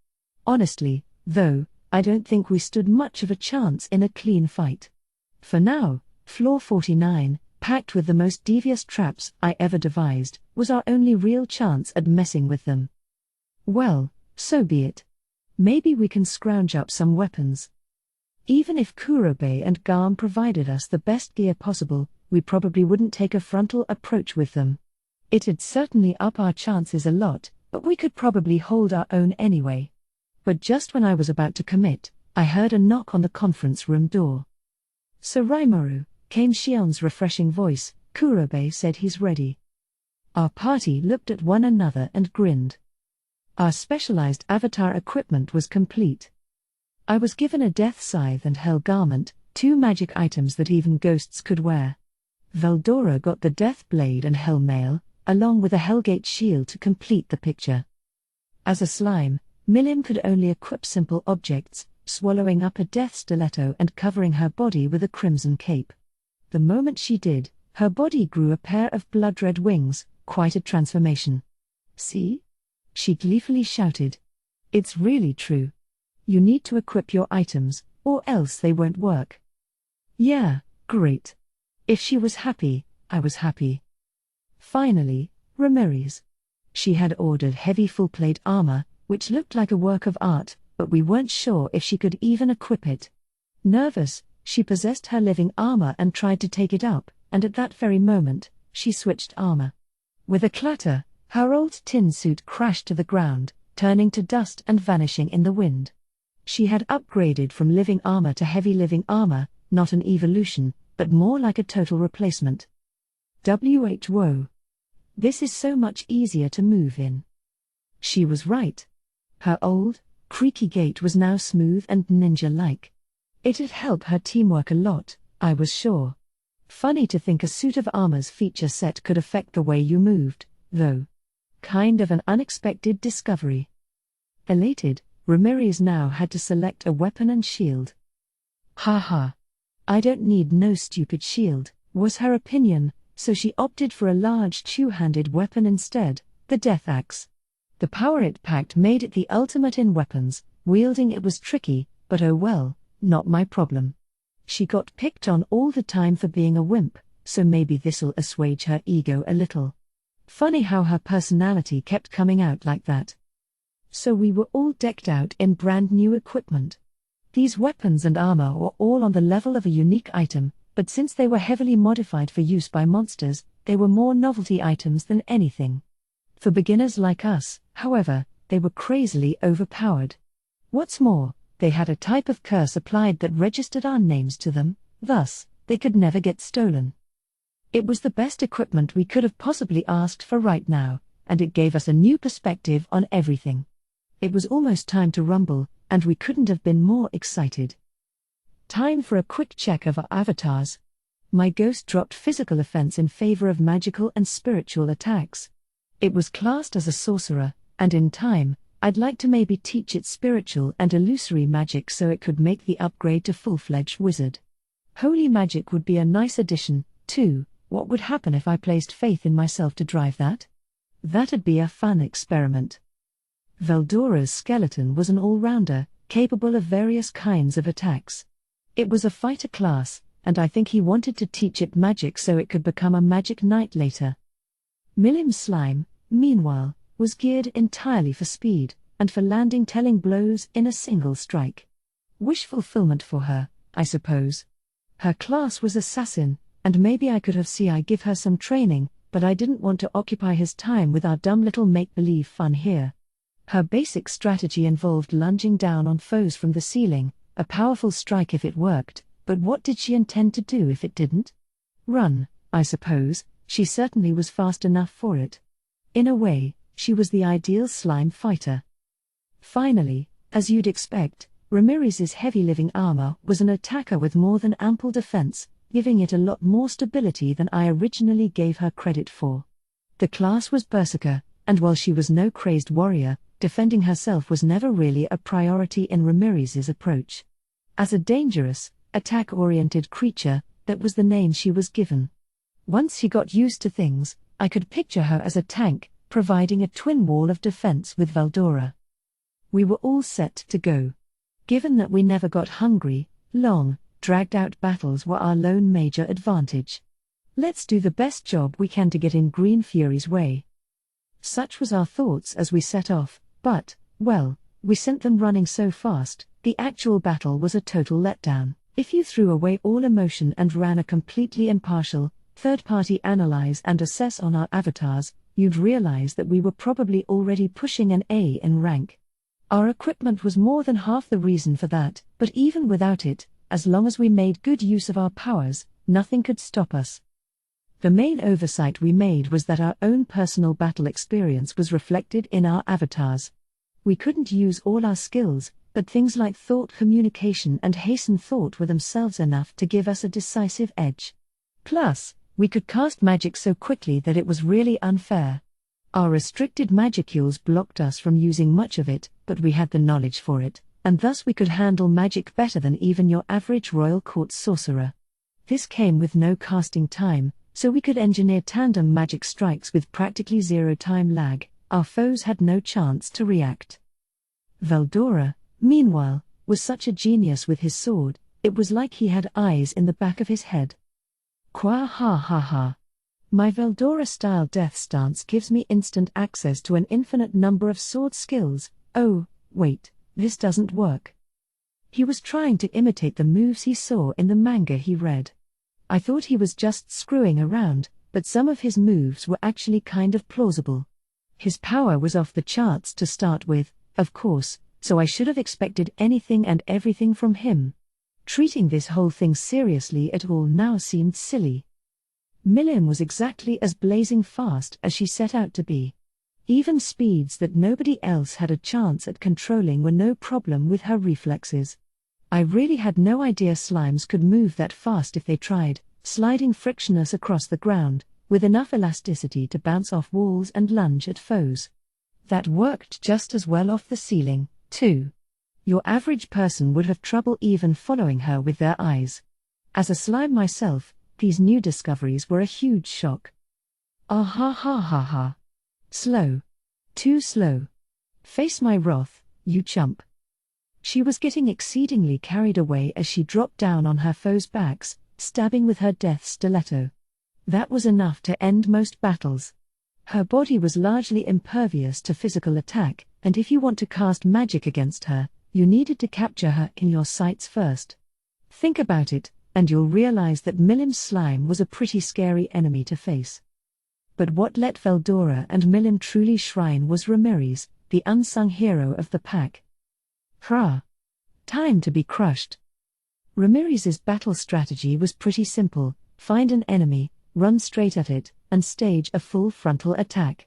Honestly, though, I don't think we stood much of a chance in a clean fight. For now, floor 49, packed with the most devious traps I ever devised, was our only real chance at messing with them. Well, so be it. Maybe we can scrounge up some weapons. Even if Kurobe and Garm provided us the best gear possible, we probably wouldn't take a frontal approach with them. It'd certainly up our chances a lot, but we could probably hold our own anyway. But just when I was about to commit, I heard a knock on the conference room door. "Sir Rimuru," came Shion's refreshing voice. "Kurobe said he's ready." Our party looked at one another and grinned. Our specialized avatar equipment was complete. I was given a death scythe and hell garment, two magic items that even ghosts could wear. Veldora got the death blade and hell mail, along with a Hellgate shield to complete the picture. As a slime, Milim could only equip simple objects, swallowing up a death stiletto and covering her body with a crimson cape. The moment she did, her body grew a pair of blood-red wings, quite a transformation. "See?" she gleefully shouted. "It's really true. You need to equip your items, or else they won't work." Yeah, great. If she was happy, I was happy. Finally, Ramirez. She had ordered heavy full-plate armor, which looked like a work of art, but we weren't sure if she could even equip it. Nervous, she possessed her living armor and tried to take it up, and at that very moment, she switched armor. With a clatter, her old tin suit crashed to the ground, turning to dust and vanishing in the wind. She had upgraded from living armor to heavy living armor, not an evolution, but more like a total replacement. Whoa. This is so much easier to move in. She was right. Her old, creaky gait was now smooth and ninja-like. It'd help her teamwork a lot, I was sure. Funny to think a suit of armor's feature set could affect the way you moved, though. Kind of an unexpected discovery. Elated, Ramirez now had to select a weapon and shield. Haha. I don't need no stupid shield, was her opinion, so she opted for a large two-handed weapon instead, the Death Axe. The power it packed made it the ultimate in weapons. Wielding it was tricky, but oh well, not my problem. She got picked on all the time for being a wimp, so maybe this'll assuage her ego a little. Funny how her personality kept coming out like that. So we were all decked out in brand new equipment. These weapons and armor were all on the level of a unique item, but since they were heavily modified for use by monsters, they were more novelty items than anything. For beginners like us, however, they were crazily overpowered. What's more, they had a type of curse applied that registered our names to them, thus, they could never get stolen. It was the best equipment we could have possibly asked for right now, and it gave us a new perspective on everything. It was almost time to rumble, and we couldn't have been more excited. Time for a quick check of our avatars. My ghost dropped physical offense in favor of magical and spiritual attacks. It was classed as a sorcerer, and in time, I'd like to maybe teach it spiritual and illusory magic so it could make the upgrade to full-fledged wizard. Holy magic would be a nice addition, too. What would happen if I placed faith in myself to drive that? That'd be a fun experiment. Veldora's skeleton was an all-rounder, capable of various kinds of attacks. It was a fighter class, and I think he wanted to teach it magic so it could become a magic knight later. Milim's slime, meanwhile, was geared entirely for speed, and for landing telling blows in a single strike. Wish fulfillment for her, I suppose. Her class was assassin, and maybe I could have give her some training, but I didn't want to occupy his time with our dumb little make-believe fun here. Her basic strategy involved lunging down on foes from the ceiling, a powerful strike if it worked, but what did she intend to do if it didn't? Run, I suppose. She certainly was fast enough for it. In a way, she was the ideal slime fighter. Finally, as you'd expect, Ramirez's heavy living armor was an attacker with more than ample defense, giving it a lot more stability than I originally gave her credit for. The class was Berserker, and while she was no crazed warrior, defending herself was never really a priority in Ramirez's approach. As a dangerous, attack-oriented creature, that was the name she was given. Once she got used to things, I could picture her as a tank, providing a twin wall of defense with Veldora. We were all set to go. Given that we never got hungry, long, dragged-out battles were our lone major advantage. Let's do the best job we can to get in Green Fury's way. Such was our thoughts as we set off, but, well, we sent them running so fast, the actual battle was a total letdown. If you threw away all emotion and ran a completely impartial, third-party analyze and assess on our avatars, you'd realize that we were probably already pushing an A in rank. Our equipment was more than half the reason for that, but even without it, as long as we made good use of our powers, nothing could stop us. The main oversight we made was that our own personal battle experience was reflected in our avatars. We couldn't use all our skills, but things like thought communication and hasten thought were themselves enough to give us a decisive edge. Plus, we could cast magic so quickly that it was really unfair. Our restricted magicules blocked us from using much of it, but we had the knowledge for it, and thus we could handle magic better than even your average royal court sorcerer. This came with no casting time, so we could engineer tandem magic strikes with practically zero time lag. Our foes had no chance to react. Veldora, meanwhile, was such a genius with his sword, it was like he had eyes in the back of his head. Qua ha ha ha. My Veldora-style death stance gives me instant access to an infinite number of sword skills. Oh, wait, this doesn't work. He was trying to imitate the moves he saw in the manga he read. I thought he was just screwing around, but some of his moves were actually kind of plausible. His power was off the charts to start with, of course, so I should have expected anything and everything from him. Treating this whole thing seriously at all now seemed silly. Milim was exactly as blazing fast as she set out to be. Even speeds that nobody else had a chance at controlling were no problem with her reflexes. I really had no idea slimes could move that fast if they tried, sliding frictionless across the ground, with enough elasticity to bounce off walls and lunge at foes. That worked just as well off the ceiling, too. Your average person would have trouble even following her with their eyes. As a slime myself, these new discoveries were a huge shock. Ah ha ha ha ha. Slow. Too slow. Face my wrath, you chump. She was getting exceedingly carried away as she dropped down on her foes' backs, stabbing with her death stiletto. That was enough to end most battles. Her body was largely impervious to physical attack, and if you want to cast magic against her, you needed to capture her in your sights first. Think about it, and you'll realize that Milim's slime was a pretty scary enemy to face. But what let Veldora and Milim truly shrine was Ramirez, the unsung hero of the pack. Hurrah! Time to be crushed. Ramirez's battle strategy was pretty simple: find an enemy, run straight at it, and stage a full frontal attack.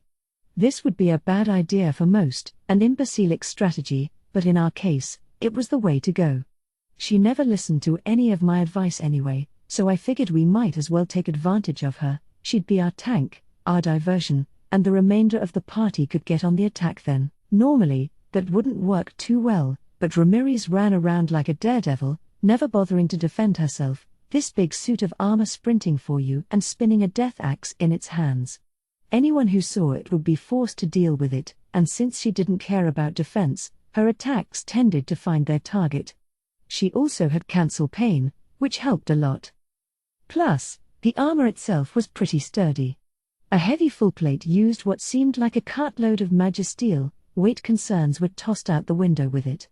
This would be a bad idea for most, an imbecilic strategy, but in our case, it was the way to go. She never listened to any of my advice anyway, so I figured we might as well take advantage of her. She'd be our tank, our diversion, and the remainder of the party could get on the attack then. Normally, that wouldn't work too well, but Ramirez ran around like a daredevil, never bothering to defend herself, this big suit of armor sprinting for you and spinning a death axe in its hands. Anyone who saw it would be forced to deal with it, and since she didn't care about defense, her attacks tended to find their target. She also had cancel pain, which helped a lot. Plus, the armor itself was pretty sturdy. A heavy full plate used what seemed like a cartload of magisteel, weight concerns were tossed out the window with it.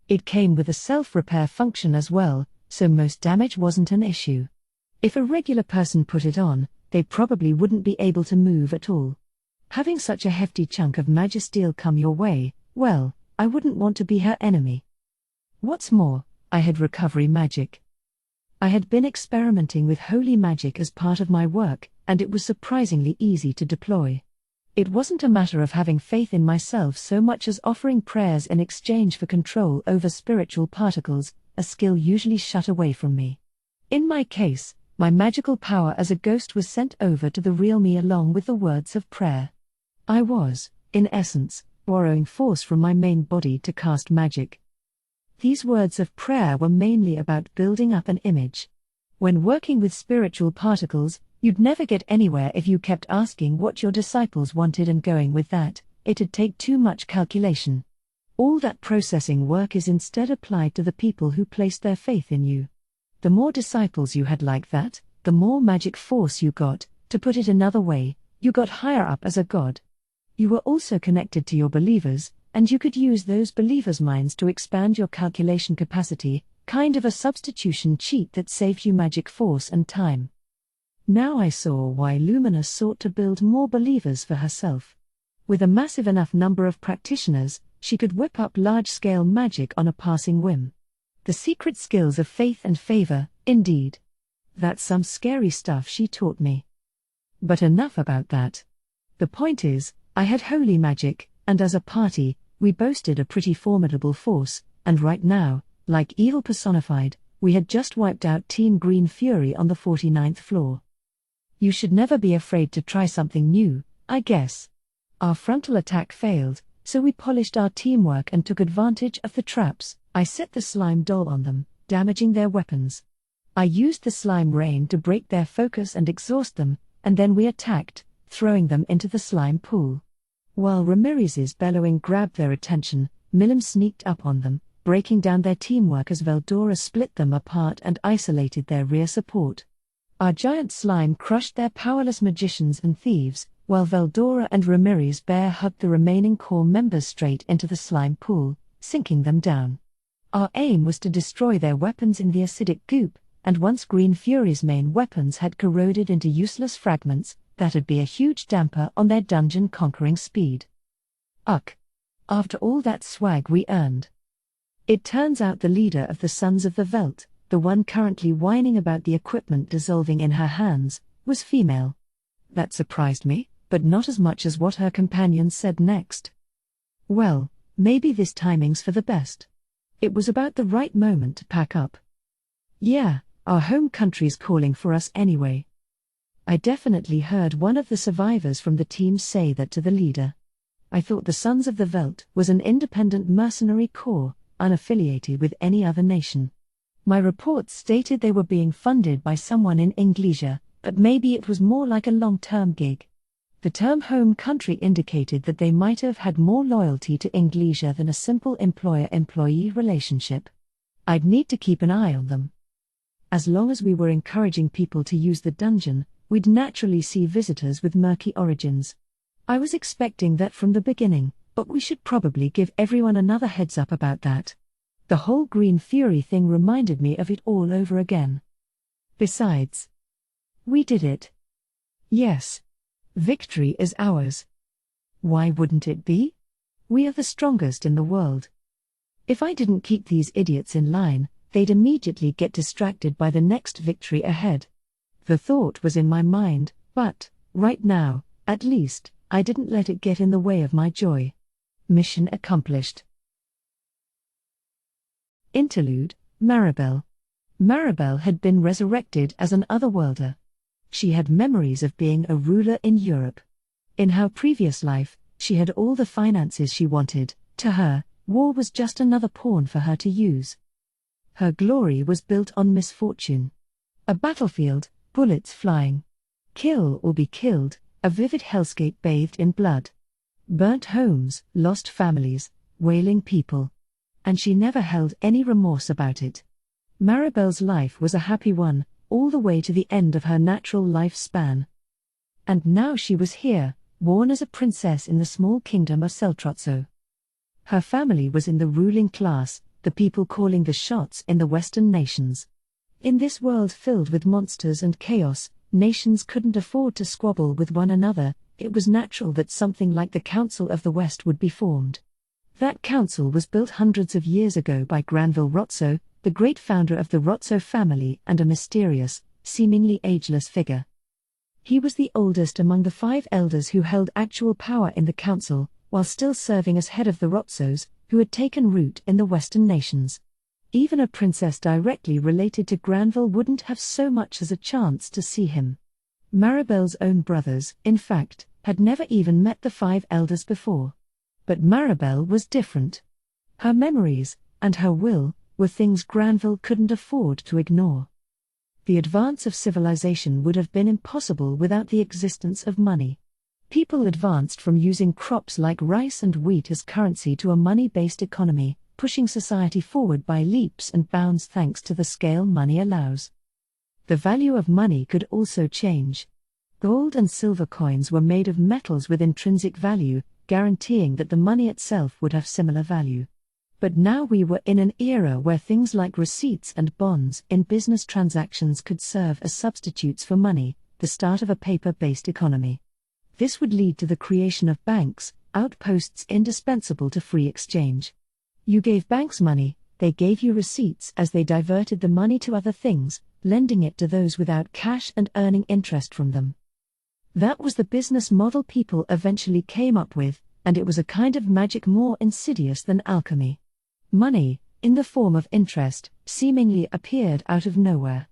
It came with a self-repair function as well, so most damage wasn't an issue. If a regular person put it on, they probably wouldn't be able to move at all. Having such a hefty chunk of magisteel come your way, well, I wouldn't want to be her enemy. What's more, I had recovery magic. I had been experimenting with holy magic as part of my work, and it was surprisingly easy to deploy. It wasn't a matter of having faith in myself so much as offering prayers in exchange for control over spiritual particles, a skill usually shut away from me. In my case, my magical power as a ghost was sent over to the real me along with the words of prayer. I was, in essence, borrowing force from my main body to cast magic. These words of prayer were mainly about building up an image. When working with spiritual particles, you'd never get anywhere if you kept asking what your disciples wanted and going with that. It'd take too much calculation. All that processing work is instead applied to the people who placed their faith in you. The more disciples you had like that, the more magic force you got. To put it another way, you got higher up as a god. You were also connected to your believers, and you could use those believers' minds to expand your calculation capacity, kind of a substitution cheat that saved you magic force and time. Now I saw why Lumina sought to build more believers for herself. With a massive enough number of practitioners, she could whip up large-scale magic on a passing whim. The secret skills of faith and favor, indeed. That's some scary stuff she taught me. But enough about that. The point is, I had holy magic, and as a party, we boasted a pretty formidable force, and right now, like evil personified, we had just wiped out Team Green Fury on the 49th floor. You should never be afraid to try something new, I guess. Our frontal attack failed, so we polished our teamwork and took advantage of the traps. I set the slime doll on them, damaging their weapons. I used the slime rain to break their focus and exhaust them, and then we attacked, throwing them into the slime pool. While Ramirez's bellowing grabbed their attention, Milim sneaked up on them, breaking down their teamwork as Veldora split them apart and isolated their rear support. Our giant slime crushed their powerless magicians and thieves, while Veldora and Ramirez bear hugged the remaining core members straight into the slime pool, sinking them down. Our aim was to destroy their weapons in the acidic goop, and once Green Fury's main weapons had corroded into useless fragments, that'd be a huge damper on their dungeon-conquering speed. After all that swag we earned, It turns out the leader of the Sons of the Veldt, the one currently whining about the equipment dissolving in her hands, was female. That surprised me, but not as much as what her companions said next. Well, maybe this timing's for the best. It was about the right moment to pack up. Yeah, our home country's calling for us anyway. I definitely heard one of the survivors from the team say that to the leader. I thought the Sons of the Veldt was an independent mercenary corps, unaffiliated with any other nation. My reports stated they were being funded by someone in Inglesia, but maybe it was more like a long-term gig. The term home country indicated that they might have had more loyalty to Inglesia than a simple employer-employee relationship. I'd need to keep an eye on them. As long as we were encouraging people to use the dungeon, we'd naturally see visitors with murky origins. I was expecting that from the beginning, but we should probably give everyone another heads up about that. The whole Green Fury thing reminded me of it all over again. Besides, we did it. Yes. Victory is ours. Why wouldn't it be? We are the strongest in the world. If I didn't keep these idiots in line, they'd immediately get distracted by the next victory ahead. The thought was in my mind, but, right now, at least, I didn't let it get in the way of my joy. Mission accomplished. Interlude, Maribel. Maribel had been resurrected as an otherworlder. She had memories of being a ruler in Europe. In her previous life, she had all the finances she wanted. To her, war was just another pawn for her to use. Her glory was built on misfortune. A battlefield, bullets flying. Kill or be killed, a vivid hellscape bathed in blood. Burnt homes, lost families, wailing people. And she never held any remorse about it. Maribel's life was a happy one, all the way to the end of her natural lifespan. And now she was here, born as a princess in the small kingdom of Seltrozzo. Her family was in the ruling class, the people calling the shots in the Western nations. In this world filled with monsters and chaos, nations couldn't afford to squabble with one another. It was natural that something like the Council of the West would be formed. That council was built hundreds of years ago by Granville Rozzo, the great founder of the Rozzo family and a mysterious, seemingly ageless figure. He was the oldest among the 5 elders who held actual power in the council, while still serving as head of the Rozzos, who had taken root in the Western nations. Even a princess directly related to Granville wouldn't have so much as a chance to see him. Maribel's own brothers, in fact, had never even met the 5 elders before. But Maribel was different. Her memories, and her will, were things Granville couldn't afford to ignore. The advance of civilization would have been impossible without the existence of money. People advanced from using crops like rice and wheat as currency to a money-based economy, pushing society forward by leaps and bounds thanks to the scale money allows. The value of money could also change. Gold and silver coins were made of metals with intrinsic value, guaranteeing that the money itself would have similar value. But now we were in an era where things like receipts and bonds in business transactions could serve as substitutes for money, the start of a paper-based economy. This would lead to the creation of banks, outposts indispensable to free exchange. You gave banks money, they gave you receipts as they diverted the money to other things, lending it to those without cash and earning interest from them. That was the business model people eventually came up with, and it was a kind of magic more insidious than alchemy. Money, in the form of interest, seemingly appeared out of nowhere.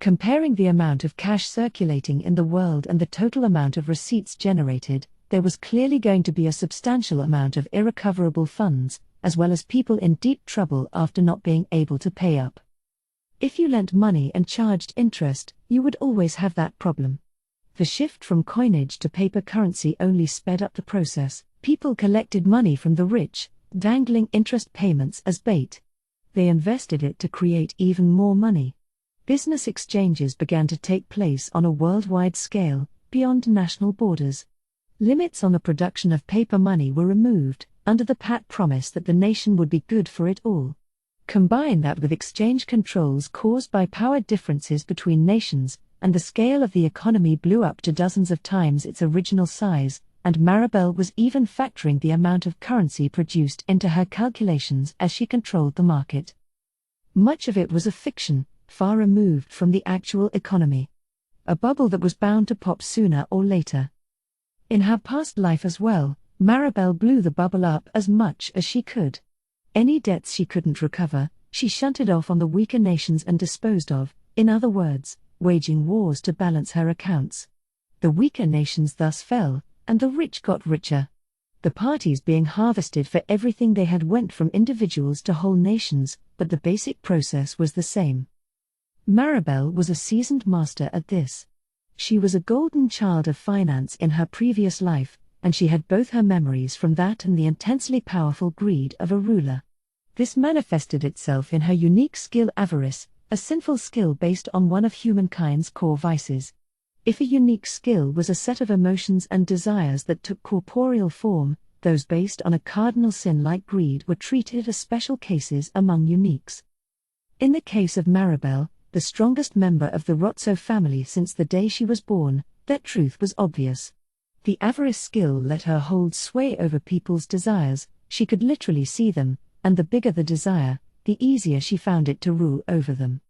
Comparing the amount of cash circulating in the world and the total amount of receipts generated, there was clearly going to be a substantial amount of irrecoverable funds, as well as people in deep trouble after not being able to pay up. If you lent money and charged interest, you would always have that problem. The shift from coinage to paper currency only sped up the process. People collected money from the rich, dangling interest payments as bait. They invested it to create even more money. Business exchanges began to take place on a worldwide scale, beyond national borders. Limits on the production of paper money were removed, under the pat promise that the nation would be good for it all. Combine that with exchange controls caused by power differences between nations, and the scale of the economy blew up to dozens of times its original size, and Maribel was even factoring the amount of currency produced into her calculations as she controlled the market. Much of it was a fiction, far removed from the actual economy. A bubble that was bound to pop sooner or later. In her past life as well, Maribel blew the bubble up as much as she could. Any debts she couldn't recover, she shunted off on the weaker nations and disposed of, in other words, waging wars to balance her accounts. The weaker nations thus fell, and the rich got richer. The parties being harvested for everything they had went from individuals to whole nations, but the basic process was the same. Maribel was a seasoned master at this. She was a golden child of finance in her previous life, and she had both her memories from that and the intensely powerful greed of a ruler. This manifested itself in her unique skill avarice, a sinful skill based on one of humankind's core vices. If a unique skill was a set of emotions and desires that took corporeal form, those based on a cardinal sin like greed were treated as special cases among uniques. In the case of Maribel, the strongest member of the Rotso family since the day she was born, that truth was obvious. The avarice skill let her hold sway over people's desires, she could literally see them, and the bigger the desire, the easier she found it to rule over them.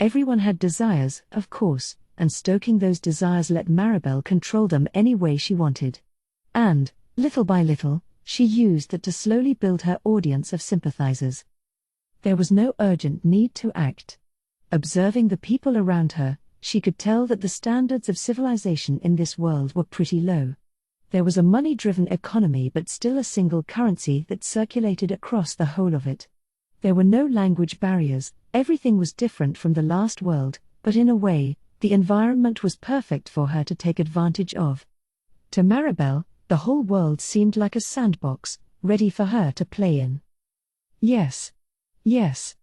Everyone had desires, of course, and stoking those desires let Maribel control them any way she wanted. And, little by little, she used that to slowly build her audience of sympathizers. There was no urgent need to act. Observing the people around her, she could tell that the standards of civilization in this world were pretty low. There was a money-driven economy but still a single currency that circulated across the whole of it. There were no language barriers, everything was different from the last world, but in a way, the environment was perfect for her to take advantage of. To Maribel, the whole world seemed like a sandbox, ready for her to play in. Yes. Yes.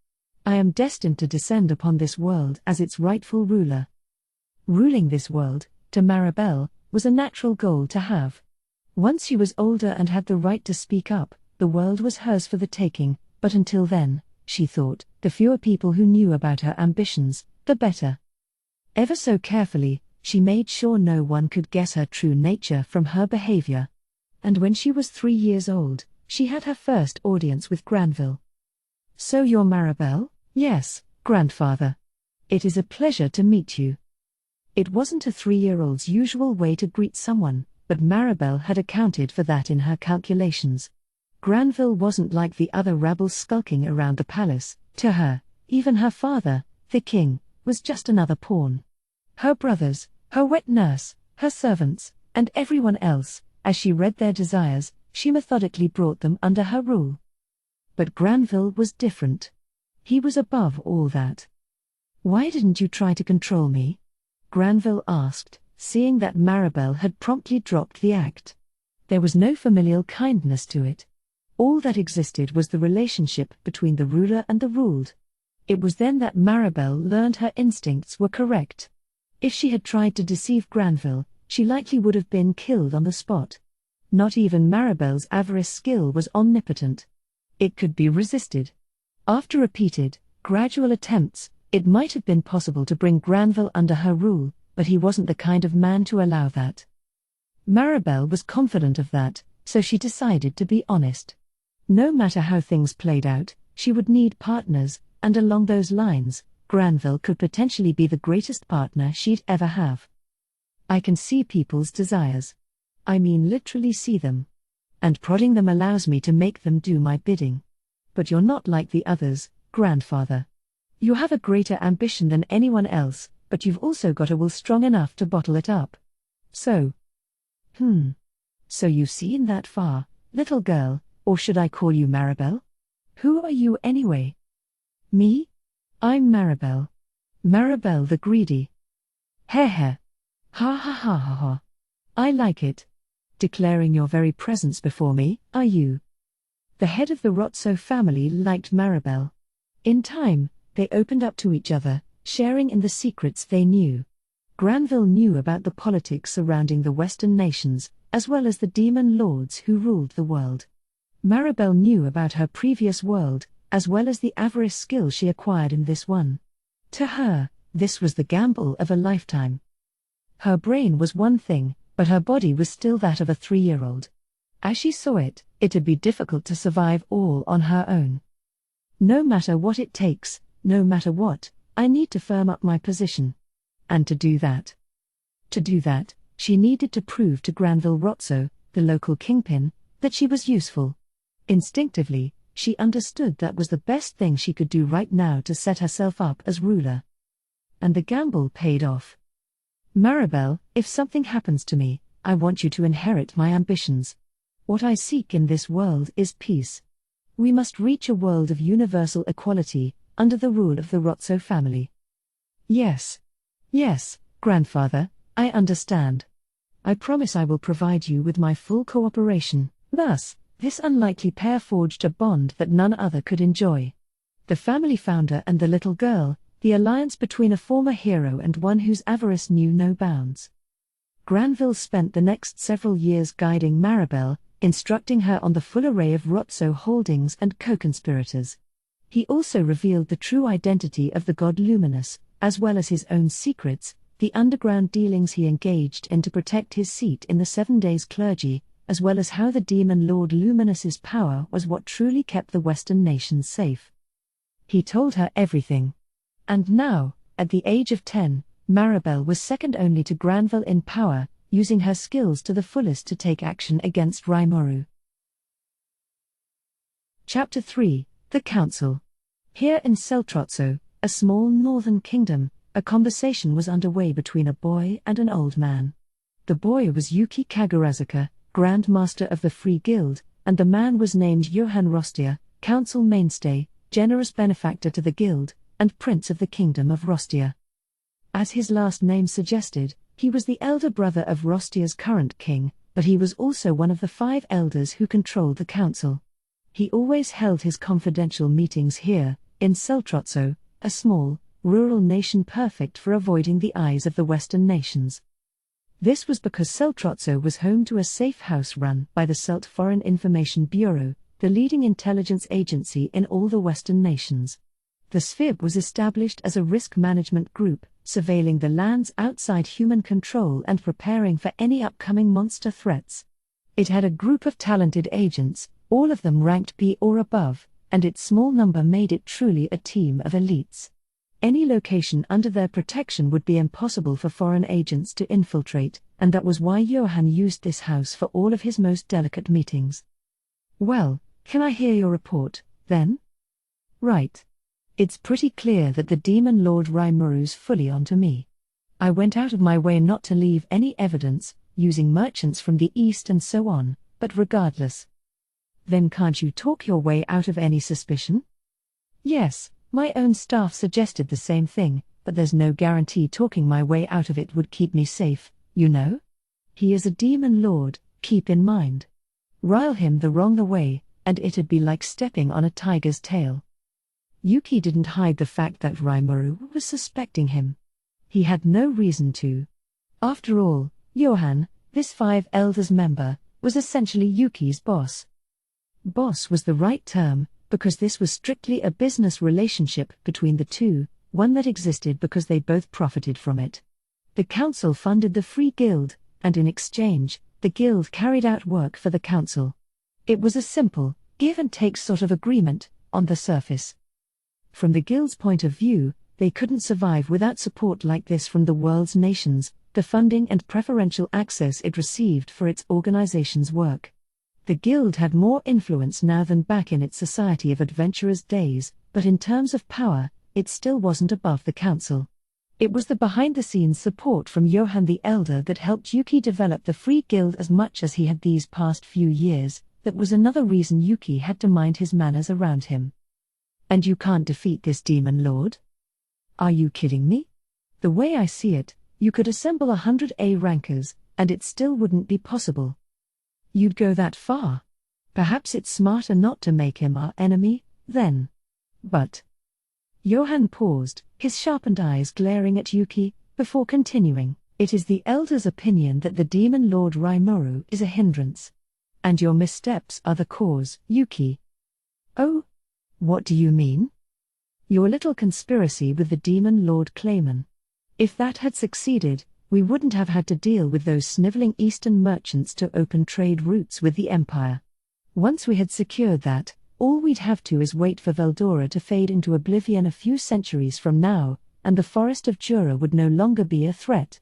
I am destined to descend upon this world as its rightful ruler. Ruling this world, to Maribel, was a natural goal to have. Once she was older and had the right to speak up, the world was hers for the taking, but until then, she thought, the fewer people who knew about her ambitions, the better. Ever so carefully, she made sure no one could guess her true nature from her behavior. And when she was 3 years old, she had her first audience with Granville. "So you're Maribel?" "Yes, grandfather. It is a pleasure to meet you." It wasn't a 3-year-old's usual way to greet someone, but Maribel had accounted for that in her calculations. Granville wasn't like the other rebels skulking around the palace. To her, even her father, the king, was just another pawn. Her brothers, her wet nurse, her servants, and everyone else, as she read their desires, she methodically brought them under her rule. But Granville was different. He was above all that. "Why didn't you try to control me?" Granville asked, seeing that Maribel had promptly dropped the act. There was no familial kindness to it. All that existed was the relationship between the ruler and the ruled. It was then that Maribel learned her instincts were correct. If she had tried to deceive Granville, she likely would have been killed on the spot. Not even Maribel's avarice skill was omnipotent. It could be resisted. After repeated, gradual attempts, it might have been possible to bring Granville under her rule, but he wasn't the kind of man to allow that. Maribel was confident of that, so she decided to be honest. No matter how things played out, she would need partners, and along those lines, Granville could potentially be the greatest partner she'd ever have. "I can see people's desires. I mean literally see them. And prodding them allows me to make them do my bidding. But you're not like the others, grandfather. You have a greater ambition than anyone else, but you've also got a will strong enough to bottle it up. So you've seen that far, little girl, or should I call you Maribel? Who are you anyway?" "Me? I'm Maribel. Maribel the greedy." "Heh heh. Ha ha ha ha ha. I like it. Declaring your very presence before me, are you?" The head of the Rotso family liked Maribel. In time, they opened up to each other, sharing in the secrets they knew. Granville knew about the politics surrounding the Western nations, as well as the demon lords who ruled the world. Maribel knew about her previous world, as well as the avarice skill she acquired in this one. To her, this was the gamble of a lifetime. Her brain was one thing, but her body was still that of a 3-year-old. As she saw it, it'd be difficult to survive all on her own. No matter what it takes, no matter what, I need to firm up my position. And to do that, she needed to prove to Granville Rotso, the local kingpin, that she was useful. Instinctively, she understood that was the best thing she could do right now to set herself up as ruler. And the gamble paid off. Maribel, if something happens to me, I want you to inherit my ambitions. What I seek in this world is peace. We must reach a world of universal equality, under the rule of the Rotso family. Yes, grandfather, I understand. I promise I will provide you with my full cooperation. Thus, this unlikely pair forged a bond that none other could enjoy. The family founder and the little girl, the alliance between a former hero and one whose avarice knew no bounds. Granville spent the next several years guiding Maribel, instructing her on the full array of Rotso holdings and co-conspirators. He also revealed the true identity of the god Luminous, as well as his own secrets, the underground dealings he engaged in to protect his seat in the 7 Days clergy, as well as how the demon Lord Luminous's power was what truly kept the Western nations safe. He told her everything. And now, at the age of 10, Maribel was second only to Granville in power, using her skills to the fullest to take action against Rimuru. Chapter 3, The Council. Here in Seltrotso, a small northern kingdom, a conversation was underway between a boy and an old man. The boy was Yuki Kagurazuka, Grand Master of the Free Guild, and the man was named Johann Rostia, council mainstay, generous benefactor to the guild, and Prince of the Kingdom of Rostia. As his last name suggested, he was the elder brother of Rostia's current king, but he was also one of the 5 elders who controlled the council. He always held his confidential meetings here, in Seltrotso, a small, rural nation perfect for avoiding the eyes of the Western nations. This was because Seltrotso was home to a safe house run by the Selt Foreign Information Bureau, the leading intelligence agency in all the Western nations. The SFIB was established as a risk management group, surveilling the lands outside human control and preparing for any upcoming monster threats. It had a group of talented agents, all of them ranked B or above, and its small number made it truly a team of elites. Any location under their protection would be impossible for foreign agents to infiltrate, and that was why Johann used this house for all of his most delicate meetings. Well, can I hear your report, then? Right. It's pretty clear that the demon Lord Rimuru's fully onto me. I went out of my way not to leave any evidence, using merchants from the east and so on, but regardless. Then can't you talk your way out of any suspicion? Yes, my own staff suggested the same thing, but there's no guarantee talking my way out of it would keep me safe, you know? He is a demon lord, keep in mind. Rile him the wrong way, and it'd be like stepping on a tiger's tail. Yuki didn't hide the fact that Rimuru was suspecting him. He had no reason to. After all, Johann, this 5 elders member, was essentially Yuki's boss. Boss was the right term, because this was strictly a business relationship between the two, one that existed because they both profited from it. The council funded the Free Guild, and in exchange, the guild carried out work for the council. It was a simple, give-and-take sort of agreement, on the surface. From the guild's point of view, they couldn't survive without support like this from the world's nations, the funding and preferential access it received for its organization's work. The guild had more influence now than back in its Society of Adventurers days, but in terms of power, it still wasn't above the council. It was the behind-the-scenes support from Johann the Elder that helped Yuki develop the Free Guild as much as he had these past few years. That was another reason Yuki had to mind his manners around him. And you can't defeat this demon lord? Are you kidding me? The way I see it, you could assemble 100 A rankers, and it still wouldn't be possible. You'd go that far? Perhaps it's smarter not to make him our enemy, then. But. Johann paused, his sharpened eyes glaring at Yuki, before continuing. It is the Elder's opinion that the demon Lord Rimuru is a hindrance. And your missteps are the cause, Yuki. Oh? What do you mean? Your little conspiracy with the demon Lord Clayman. If that had succeeded, We wouldn't have had to deal with those sniveling Eastern merchants to open trade routes with the Empire. Once we had secured that, all we'd have to is wait for Veldora to fade into oblivion a few centuries from now, and the Forest of Jura would no longer be a threat.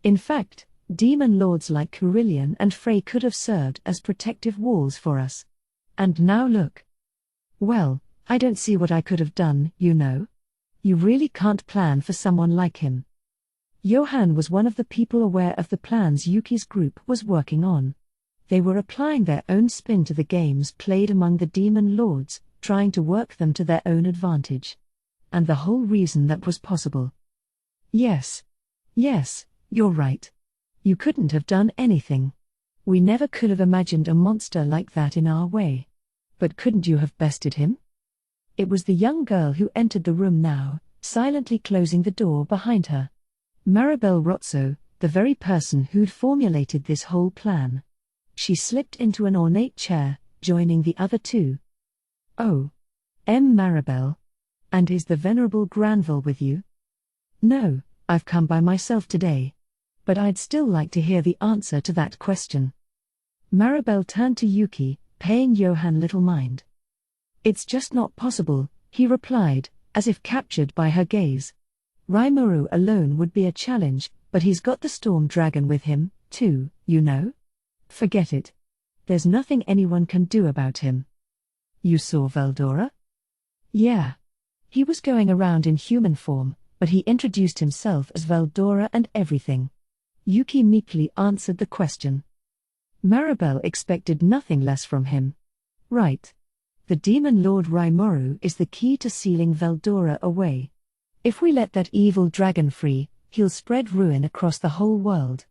In fact, demon lords like Carillion and Frey could have served as protective walls for us. And now look. Well, I don't see what I could have done, you know. You really can't plan for someone like him. Johann was one of the people aware of the plans Yuki's group was working on. They were applying their own spin to the games played among the demon lords, trying to work them to their own advantage. And the whole reason that was possible. Yes, you're right. You couldn't have done anything. We never could have imagined a monster like that in our way. But couldn't you have bested him? It was the young girl who entered the room now, silently closing the door behind her. Maribel Rotso, the very person who'd formulated this whole plan. She slipped into an ornate chair, joining the other two. Oh. Maribel. And is the venerable Granville with you? No, I've come by myself today. But I'd still like to hear the answer to that question. Maribel turned to Yuki, paying Johann little mind. It's just not possible, he replied, as if captured by her gaze. Rimuru alone would be a challenge, but he's got the Storm Dragon with him, too, you know? Forget it. There's nothing anyone can do about him. You saw Veldora? Yeah. He was going around in human form, but he introduced himself as Veldora and everything. Yuki meekly answered the question. Maribel expected nothing less from him. Right. The demon lord Rimuru is the key to sealing Veldora away. If we let that evil dragon free, he'll spread ruin across the whole world.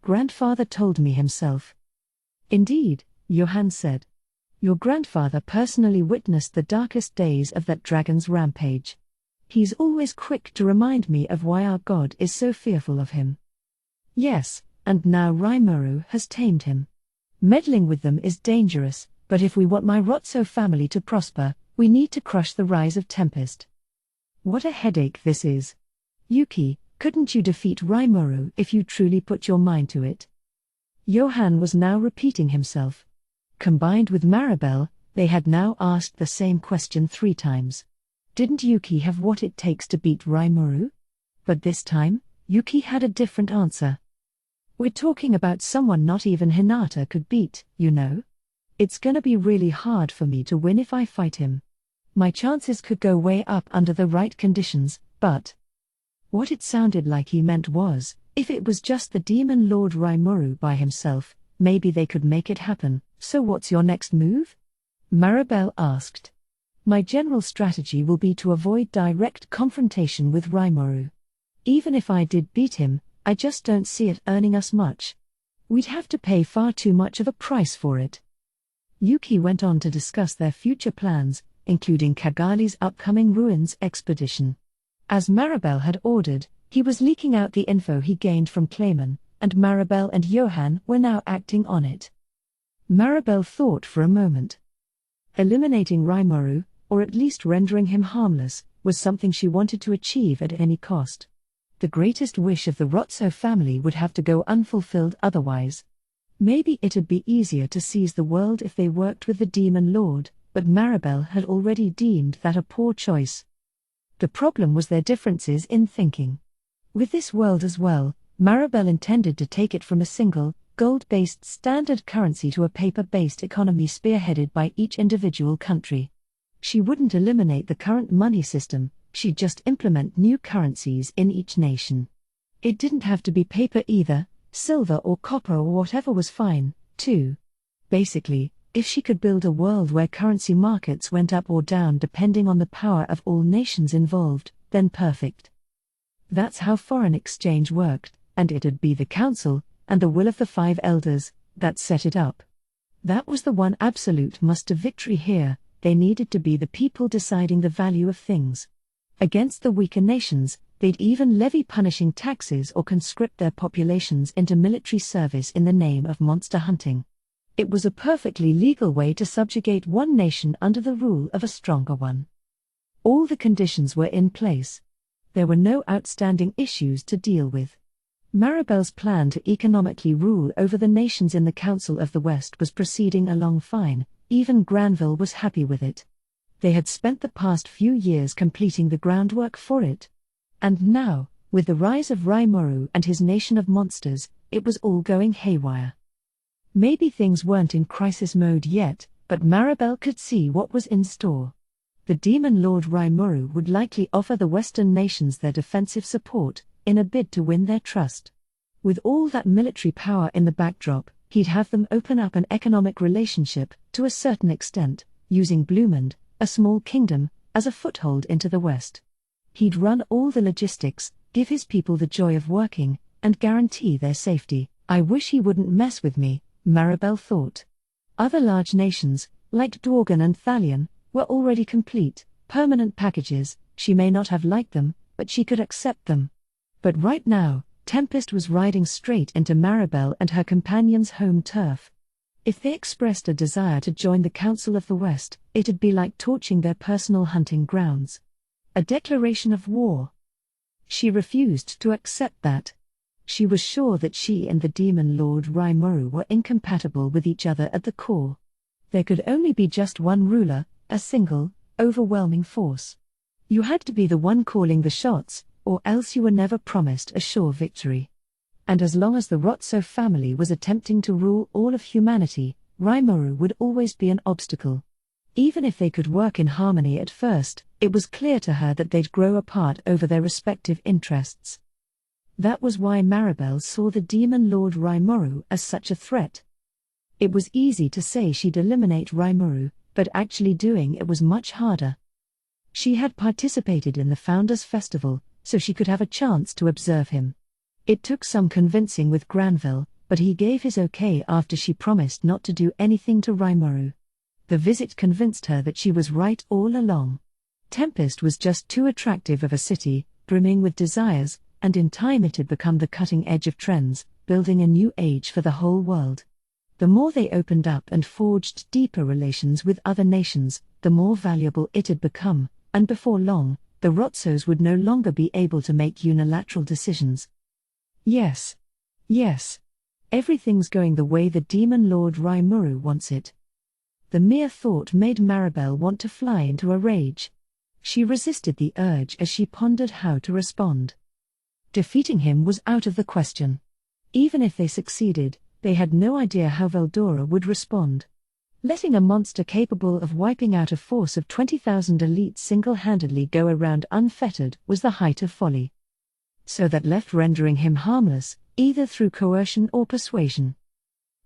Grandfather told me himself. Indeed, Johann said. Your grandfather personally witnessed the darkest days of that dragon's rampage. He's always quick to remind me of why our god is so fearful of him. Yes, and now Rimuru has tamed him. Meddling with them is dangerous, but if we want my Rotso family to prosper, we need to crush the rise of Tempest. What a headache this is. Yuki, couldn't you defeat Rimuru if you truly put your mind to it? Johann was now repeating himself. Combined with Maribel, they had now asked the same question 3 times. Didn't Yuki have what it takes to beat Rimuru? But this time, Yuki had a different answer. We're talking about someone not even Hinata could beat, you know. It's gonna be really hard for me to win if I fight him. My chances could go way up under the right conditions, but... What it sounded like he meant was, if it was just the demon lord Rimuru by himself, maybe they could make it happen. So what's your next move? Maribel asked. My general strategy will be to avoid direct confrontation with Rimuru. Even if I did beat him, I just don't see it earning us much. We'd have to pay far too much of a price for it. Yuki went on to discuss their future plans, including Kagali's upcoming ruins expedition. As Maribel had ordered, he was leaking out the info he gained from Clayman, and Maribel and Johann were now acting on it. Maribel thought for a moment. Eliminating Rimuru, or at least rendering him harmless, was something she wanted to achieve at any cost. The greatest wish of the Rotso family would have to go unfulfilled otherwise. Maybe it'd be easier to seize the world if they worked with the Demon Lord, but Maribel had already deemed that a poor choice. The problem was their differences in thinking. With this world as well, Maribel intended to take it from a single, gold-based standard currency to a paper-based economy spearheaded by each individual country. She wouldn't eliminate the current money system, she'd just implement new currencies in each nation. It didn't have to be paper either, silver or copper or whatever was fine, too. Basically, if she could build a world where currency markets went up or down depending on the power of all nations involved, then perfect. That's how foreign exchange worked, and it'd be the Council, and the will of the 5 elders, that set it up. That was the one absolute must to victory here. They needed to be the people deciding the value of things. Against the weaker nations, they'd even levy punishing taxes or conscript their populations into military service in the name of monster hunting. It was a perfectly legal way to subjugate one nation under the rule of a stronger one. All the conditions were in place. There were no outstanding issues to deal with. Maribel's plan to economically rule over the nations in the Council of the West was proceeding along fine, even Granville was happy with it. They had spent the past few years completing the groundwork for it. And now, with the rise of Rimuru and his nation of monsters, it was all going haywire. Maybe things weren't in crisis mode yet, but Maribel could see what was in store. The demon lord Rimuru would likely offer the Western nations their defensive support, in a bid to win their trust. With all that military power in the backdrop, he'd have them open up an economic relationship, to a certain extent, using Blumond, a small kingdom, as a foothold into the West. He'd run all the logistics, give his people the joy of working, and guarantee their safety. I wish he wouldn't mess with me, Maribel thought. Other large nations, like Dworgen and Thalion, were already complete, permanent packages. She may not have liked them, but she could accept them. But right now, Tempest was riding straight into Maribel and her companions' home turf. If they expressed a desire to join the Council of the West, it'd be like torching their personal hunting grounds. A declaration of war. She refused to accept that. She was sure that she and the demon lord Rimuru were incompatible with each other at the core. There could only be just one ruler, a single, overwhelming force. You had to be the one calling the shots, or else you were never promised a sure victory. And as long as the Rotso family was attempting to rule all of humanity, Rimuru would always be an obstacle. Even if they could work in harmony at first, it was clear to her that they'd grow apart over their respective interests. That was why Maribel saw the demon lord Rimuru as such a threat. It was easy to say she'd eliminate Rimuru, but actually doing it was much harder. She had participated in the Founders' Festival, so she could have a chance to observe him. It took some convincing with Granville, but he gave his okay after she promised not to do anything to Rimuru. The visit convinced her that she was right all along. Tempest was just too attractive of a city, brimming with desires, and in time it had become the cutting edge of trends, building a new age for the whole world. The more they opened up and forged deeper relations with other nations, the more valuable it had become, and before long, the Rotsos would no longer be able to make unilateral decisions. Yes. Everything's going the way the demon lord Rimuru wants it. The mere thought made Maribel want to fly into a rage. She resisted the urge as she pondered how to respond. Defeating him was out of the question. Even if they succeeded, they had no idea how Veldora would respond. Letting a monster capable of wiping out a force of 20,000 elites single-handedly go around unfettered was the height of folly. So that left rendering him harmless, either through coercion or persuasion.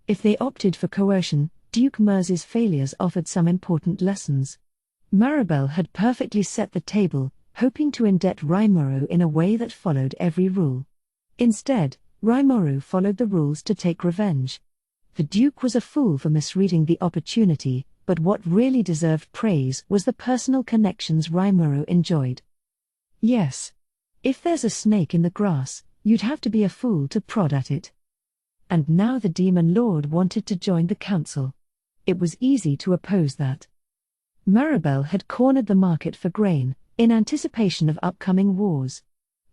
If they opted for coercion, Duke Mers's failures offered some important lessons. Maribel had perfectly set the table, hoping to indebt Rimuru in a way that followed every rule. Instead, Rimuru followed the rules to take revenge. The Duke was a fool for misreading the opportunity, but what really deserved praise was the personal connections Rimuru enjoyed. Yes. If there's a snake in the grass, you'd have to be a fool to prod at it. And now the Demon Lord wanted to join the council. It was easy to oppose that. Maribel had cornered the market for grain, in anticipation of upcoming wars.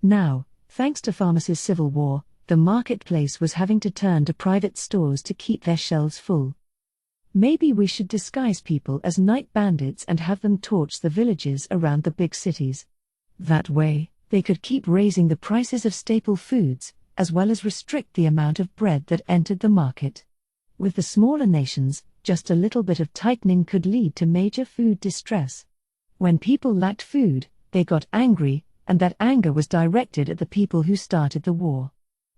Now, thanks to Pharmacy's civil war, the marketplace was having to turn to private stores to keep their shelves full. Maybe we should disguise people as night bandits and have them torch the villages around the big cities. That way, they could keep raising the prices of staple foods, as well as restrict the amount of bread that entered the market. With the smaller nations, just a little bit of tightening could lead to major food distress. When people lacked food, they got angry, and that anger was directed at the people who started the war.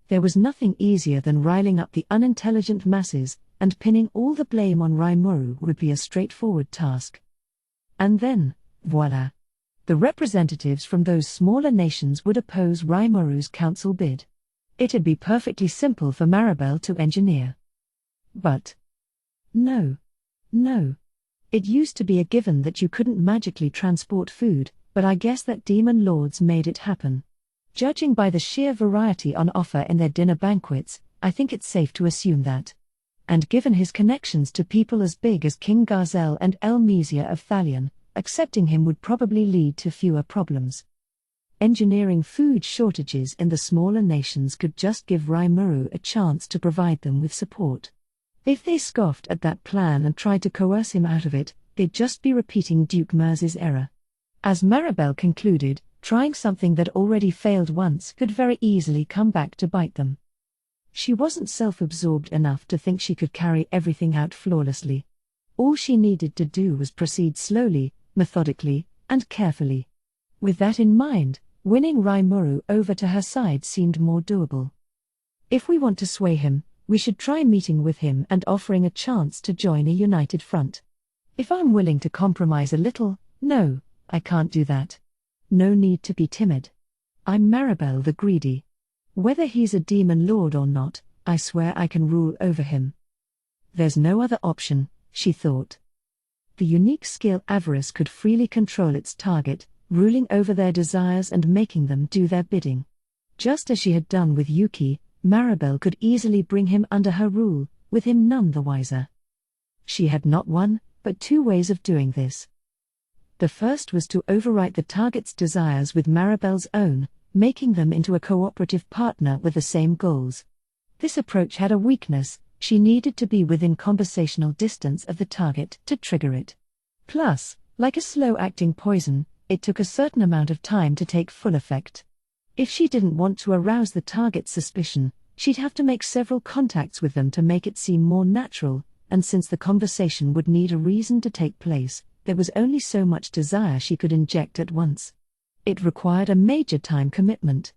There was nothing easier than riling up the unintelligent masses, and pinning all the blame on Rimuru would be a straightforward task. And then, voila! The representatives from those smaller nations would oppose Rimuru's council bid. It'd be perfectly simple for Maribel to engineer. But no. It used to be a given that you couldn't magically transport food, but I guess that demon lords made it happen. Judging by the sheer variety on offer in their dinner banquets, I think it's safe to assume that. And given his connections to people as big as King Garzel and Elmesia of Thalion, accepting him would probably lead to fewer problems. Engineering food shortages in the smaller nations could just give Rimuru a chance to provide them with support. If they scoffed at that plan and tried to coerce him out of it, they'd just be repeating Duke Mers's error. As Maribel concluded, trying something that already failed once could very easily come back to bite them. She wasn't self-absorbed enough to think she could carry everything out flawlessly. All she needed to do was proceed slowly, methodically, and carefully. With that in mind, winning Rimuru over to her side seemed more doable. If we want to sway him, we should try meeting with him and offering a chance to join a united front. If I'm willing to compromise a little, no, I can't do that. No need to be timid. I'm Maribel the Greedy. Whether he's a demon lord or not, I swear I can rule over him. There's no other option, she thought. The unique skill Avarice could freely control its target, ruling over their desires and making them do their bidding. Just as she had done with Yuki, Maribel could easily bring him under her rule, with him none the wiser. She had not one, but two ways of doing this. The first was to overwrite the target's desires with Maribel's own, making them into a cooperative partner with the same goals. This approach had a weakness: she needed to be within conversational distance of the target to trigger it. Plus, like a slow-acting poison, it took a certain amount of time to take full effect. If she didn't want to arouse the target's suspicion, she'd have to make several contacts with them to make it seem more natural, and since the conversation would need a reason to take place, there was only so much desire she could inject at once. It required a major time commitment.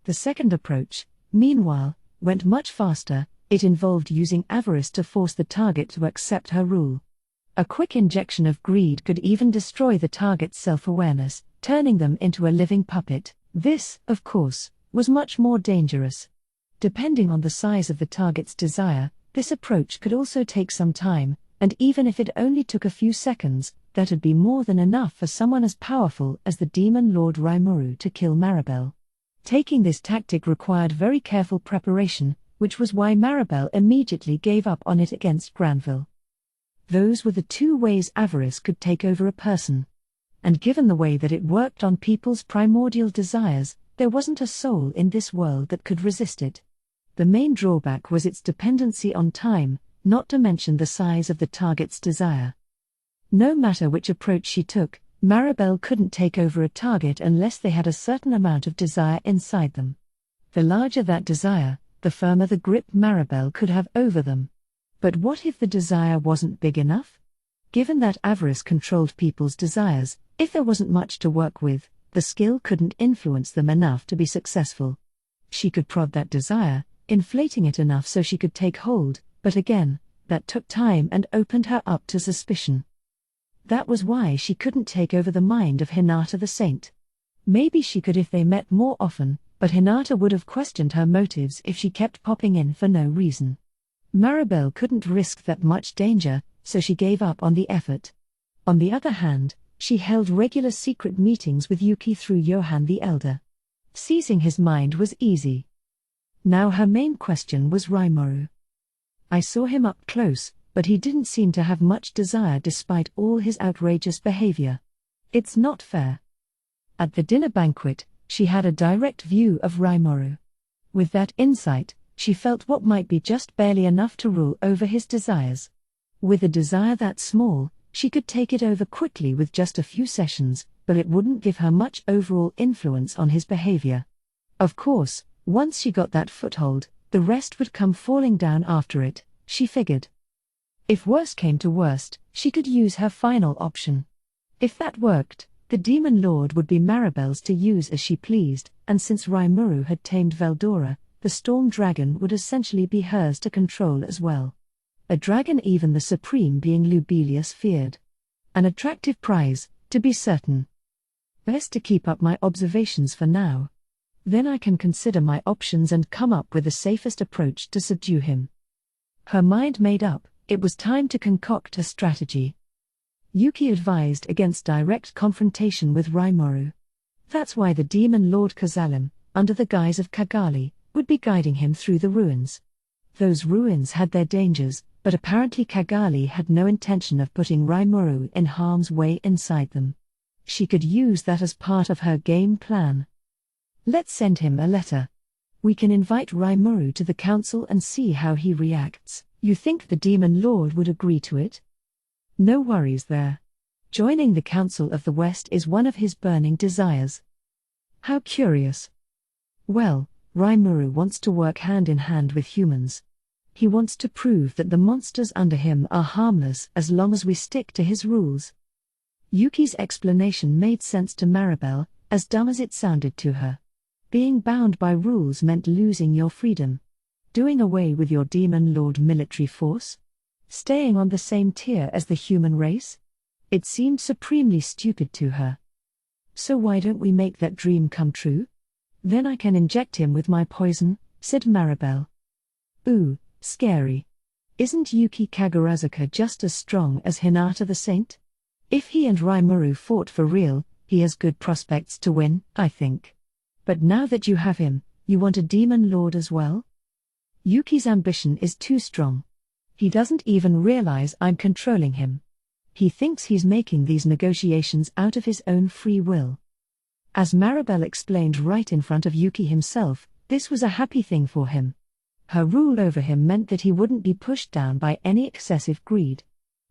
The second approach, meanwhile, went much faster. It involved using Avarice to force the target to accept her rule. A quick injection of greed could even destroy the target's self-awareness, turning them into a living puppet. This, of course, was much more dangerous. Depending on the size of the target's desire, this approach could also take some time, and even if it only took a few seconds, that'd be more than enough for someone as powerful as the Demon Lord Rimuru to kill Maribel. Taking this tactic required very careful preparation, which was why Maribel immediately gave up on it against Granville. Those were the two ways Avarice could take over a person. And given the way that it worked on people's primordial desires, there wasn't a soul in this world that could resist it. The main drawback was its dependency on time, not to mention the size of the target's desire. No matter which approach she took, Maribel couldn't take over a target unless they had a certain amount of desire inside them. The larger that desire, the firmer the grip Maribel could have over them. But what if the desire wasn't big enough? Given that Avarice controlled people's desires, if there wasn't much to work with, the skill couldn't influence them enough to be successful. She could prod that desire, inflating it enough so she could take hold, but again, that took time and opened her up to suspicion. That was why she couldn't take over the mind of Hinata the Saint. Maybe she could if they met more often, but Hinata would have questioned her motives if she kept popping in for no reason. Maribel couldn't risk that much danger, so she gave up on the effort. On the other hand, she held regular secret meetings with Yuki through Johann the Elder. Seizing his mind was easy. Now her main question was Rimuru. I saw him up close, but he didn't seem to have much desire despite all his outrageous behavior. It's not fair. At the dinner banquet, she had a direct view of Rimuru. With that insight, she felt what might be just barely enough to rule over his desires. With a desire that small, she could take it over quickly with just a few sessions, but it wouldn't give her much overall influence on his behavior. Of course, once she got that foothold, the rest would come falling down after it, she figured. If worst came to worst, she could use her final option. If that worked, the Demon Lord would be Maribel's to use as she pleased, and since Rimuru had tamed Veldora, the Storm Dragon would essentially be hers to control as well. A dragon even the supreme being Lubelius feared. An attractive prize, to be certain. Best to keep up my observations for now. Then I can consider my options and come up with the safest approach to subdue him. Her mind made up, it was time to concoct a strategy. Yuki advised against direct confrontation with Rimuru. That's why the Demon Lord Kazalim, under the guise of Kagali, would be guiding him through the ruins. Those ruins had their dangers, but apparently Kagali had no intention of putting Rimuru in harm's way inside them. She could use that as part of her game plan. Let's send him a letter. We can invite Rimuru to the council and see how he reacts. You think the Demon Lord would agree to it? No worries there. Joining the Council of the West is one of his burning desires. How curious. Well, Rimuru wants to work hand in hand with humans. He wants to prove that the monsters under him are harmless as long as we stick to his rules. Yuki's explanation made sense to Maribel, as dumb as it sounded to her. Being bound by rules meant losing your freedom. Doing away with your Demon Lord military force? Staying on the same tier as the human race? It seemed supremely stupid to her. So why don't we make that dream come true? Then I can inject him with my poison, said Maribel. Ooh, scary. Isn't Yuki Kagurazuka just as strong as Hinata the Saint? If he and Rimuru fought for real, he has good prospects to win, I think. But now that you have him, you want a Demon Lord as well? Yuki's ambition is too strong. He doesn't even realize I'm controlling him. He thinks he's making these negotiations out of his own free will. As Maribel explained right in front of Yuki himself, this was a happy thing for him. Her rule over him meant that he wouldn't be pushed down by any excessive greed.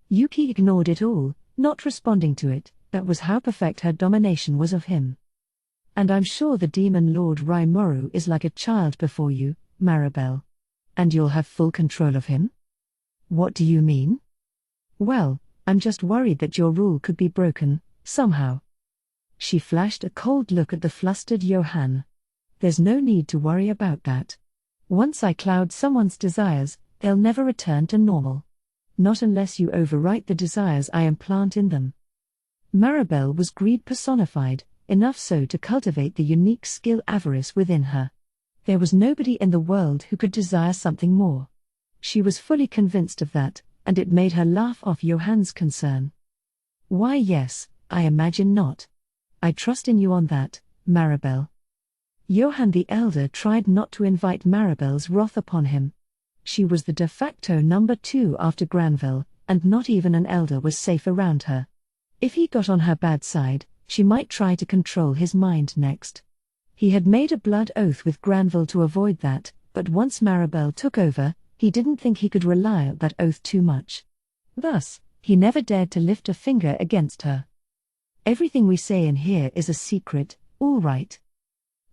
Yuki ignored it all, not responding to it. That was how perfect her domination was of him. And I'm sure the Demon Lord Rimuru is like a child before you, Maribel. And you'll have full control of him? What do you mean? Well, I'm just worried that your rule could be broken, somehow. She flashed a cold look at the flustered Johann. There's no need to worry about that. Once I cloud someone's desires, they'll never return to normal. Not unless you overwrite the desires I implant in them. Maribel was greed personified, enough so to cultivate the unique skill avarice within her. There was nobody in the world who could desire something more. She was fully convinced of that, and it made her laugh off Johann's concern. Why yes, I imagine not. I trust in you on that, Maribel. Johann the Elder tried not to invite Maribel's wrath upon him. She was the de facto number 2 after Granville, and not even an elder was safe around her. If he got on her bad side, she might try to control his mind next. He had made a blood oath with Granville to avoid that, but once Maribel took over, he didn't think he could rely on that oath too much. Thus, he never dared to lift a finger against her. Everything we say in here is a secret, all right?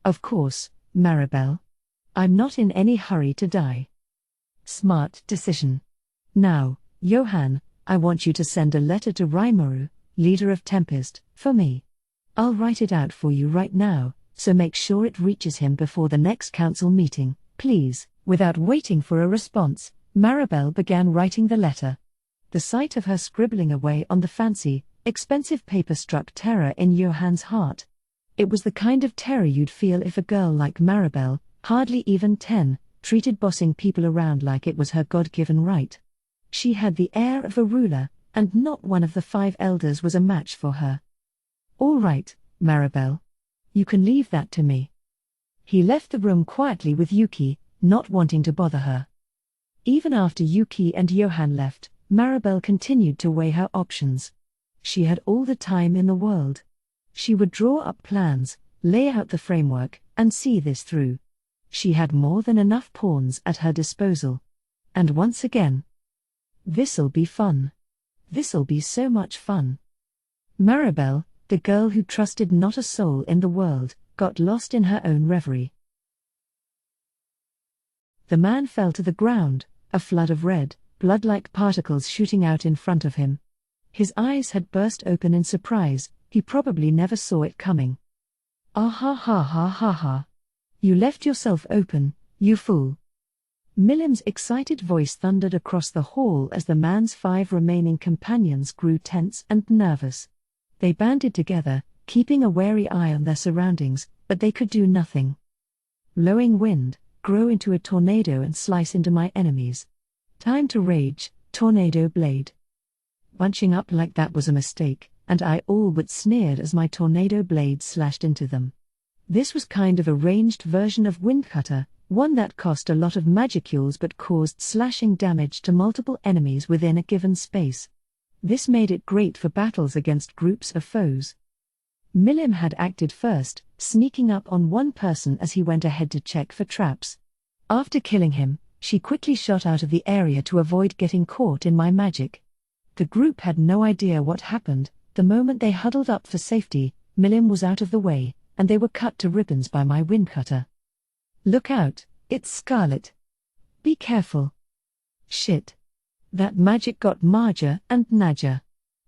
Of course, Maribel. I'm not in any hurry to die. Smart decision. Now, Johann, I want you to send a letter to Rimuru, leader of Tempest, for me. I'll write it out for you right now, so make sure it reaches him before the next council meeting, please. Without waiting for a response, Maribel began writing the letter. The sight of her scribbling away on the fancy, expensive paper struck terror in Johann's heart. It was the kind of terror you'd feel if a girl like Maribel, hardly even 10, treated bossing people around like it was her God-given right. She had the air of a ruler, and not one of the 5 elders was a match for her. All right, Maribel. You can leave that to me. He left the room quietly with Yuki, not wanting to bother her. Even after Yuki and Johann left, Maribel continued to weigh her options. She had all the time in the world. She would draw up plans, lay out the framework, and see this through. She had more than enough pawns at her disposal. And once again, this'll be fun. This'll be so much fun. Maribel, the girl who trusted not a soul in the world, got lost in her own reverie. The man fell to the ground, a flood of red, blood-like particles shooting out in front of him. His eyes had burst open in surprise, he probably never saw it coming. Ah ha ha ha ha ha. You left yourself open, you fool. Millim's excited voice thundered across the hall as the man's 5 remaining companions grew tense and nervous. They banded together, keeping a wary eye on their surroundings, but they could do nothing. Blowing wind, grow into a tornado and slice into my enemies. Time to rage, tornado blade. Bunching up like that was a mistake, and I all but sneered as my tornado blade slashed into them. This was kind of a ranged version of Windcutter, one that cost a lot of magicules but caused slashing damage to multiple enemies within a given space. This made it great for battles against groups of foes. Milim had acted first, sneaking up on one person as he went ahead to check for traps. After killing him, she quickly shot out of the area to avoid getting caught in my magic. The group had no idea what happened. The moment they huddled up for safety, Milim was out of the way, and they were cut to ribbons by my windcutter. "Look out, it's Scarlet. Be careful." Shit. That magic got Marja and Nadja.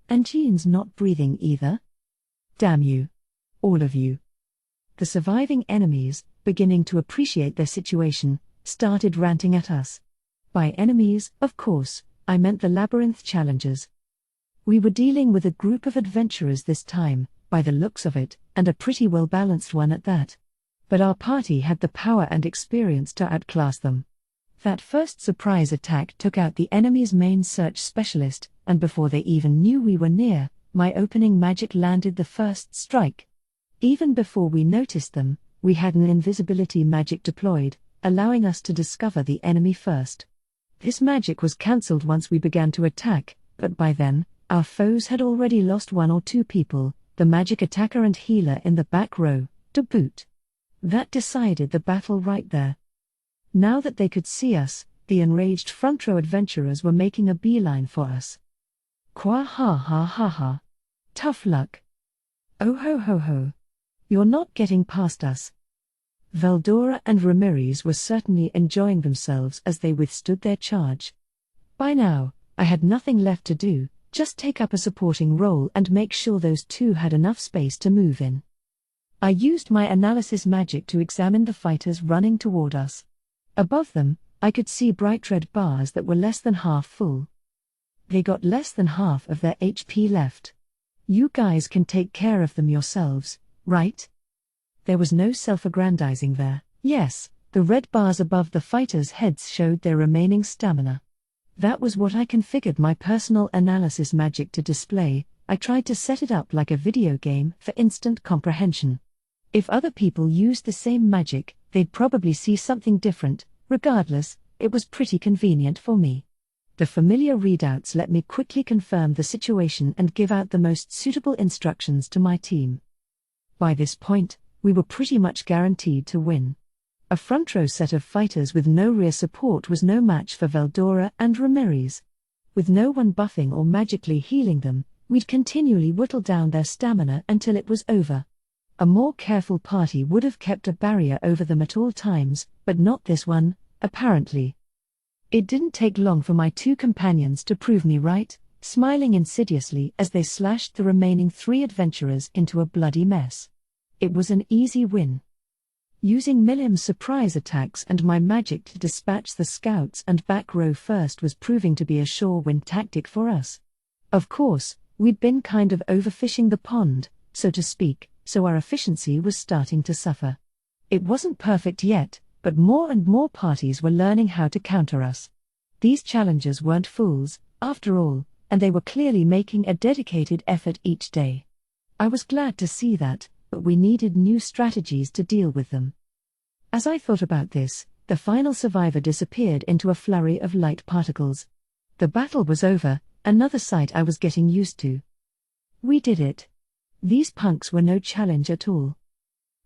And Jean's not breathing either. Damn you. All of you. The surviving enemies, beginning to appreciate their situation, started ranting at us. By enemies, of course, I meant the Labyrinth challengers. We were dealing with a group of adventurers this time, by the looks of it, and a pretty well-balanced one at that. But our party had the power and experience to outclass them. That first surprise attack took out the enemy's main search specialist, and before they even knew we were near, my opening magic landed the first strike. Even before we noticed them, we had an invisibility magic deployed, allowing us to discover the enemy first. This magic was cancelled once we began to attack, but by then, our foes had already lost one or two people, the magic attacker and healer in the back row, to boot. That decided the battle right there. Now that they could see us, the enraged front row adventurers were making a beeline for us. Qua ha ha ha ha. Tough luck. Oh ho ho ho. You're not getting past us. Veldora and Ramirez were certainly enjoying themselves as they withstood their charge. By now, I had nothing left to do, just take up a supporting role and make sure those two had enough space to move in. I used my analysis magic to examine the fighters running toward us. Above them, I could see bright red bars that were less than half full. They got less than half of their HP left. You guys can take care of them yourselves, right? There was no self-aggrandizing there. Yes, the red bars above the fighters' heads showed their remaining stamina. That was what I configured my personal analysis magic to display. I tried to set it up like a video game for instant comprehension. If other people used the same magic, they'd probably see something different. Regardless, it was pretty convenient for me. The familiar readouts let me quickly confirm the situation and give out the most suitable instructions to my team. By this point, we were pretty much guaranteed to win. A front row set of fighters with no rear support was no match for Veldora and Ramirez. With no one buffing or magically healing them, we'd continually whittle down their stamina until it was over. A more careful party would have kept a barrier over them at all times, but not this one, apparently. It didn't take long for my two companions to prove me right, smiling insidiously as they slashed the remaining 3 adventurers into a bloody mess. It was an easy win. Using Milim's surprise attacks and my magic to dispatch the scouts and back row first was proving to be a sure win tactic for us. Of course, we'd been kind of overfishing the pond, so to speak, so our efficiency was starting to suffer. It wasn't perfect yet, but more and more parties were learning how to counter us. These challengers weren't fools, after all, and they were clearly making a dedicated effort each day. I was glad to see that, but we needed new strategies to deal with them. As I thought about this, the final survivor disappeared into a flurry of light particles. The battle was over, another sight I was getting used to. We did it. These punks were no challenge at all.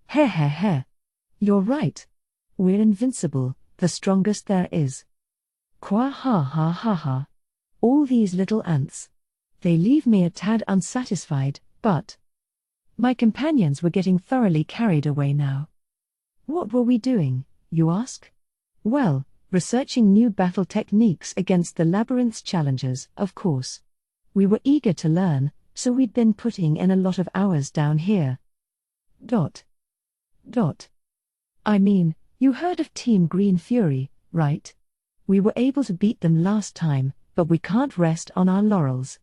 Heh heh heh. You're right. We're invincible, the strongest there is. Qua ha ha ha ha. All these little ants. They leave me a tad unsatisfied, but my companions were getting thoroughly carried away now. What were we doing, you ask? Well, researching new battle techniques against the Labyrinth's challengers, of course. We were eager to learn, so we'd been putting in a lot of hours down here. I mean, you heard of Team Green Fury, right? We were able to beat them last time, but we can't rest on our laurels.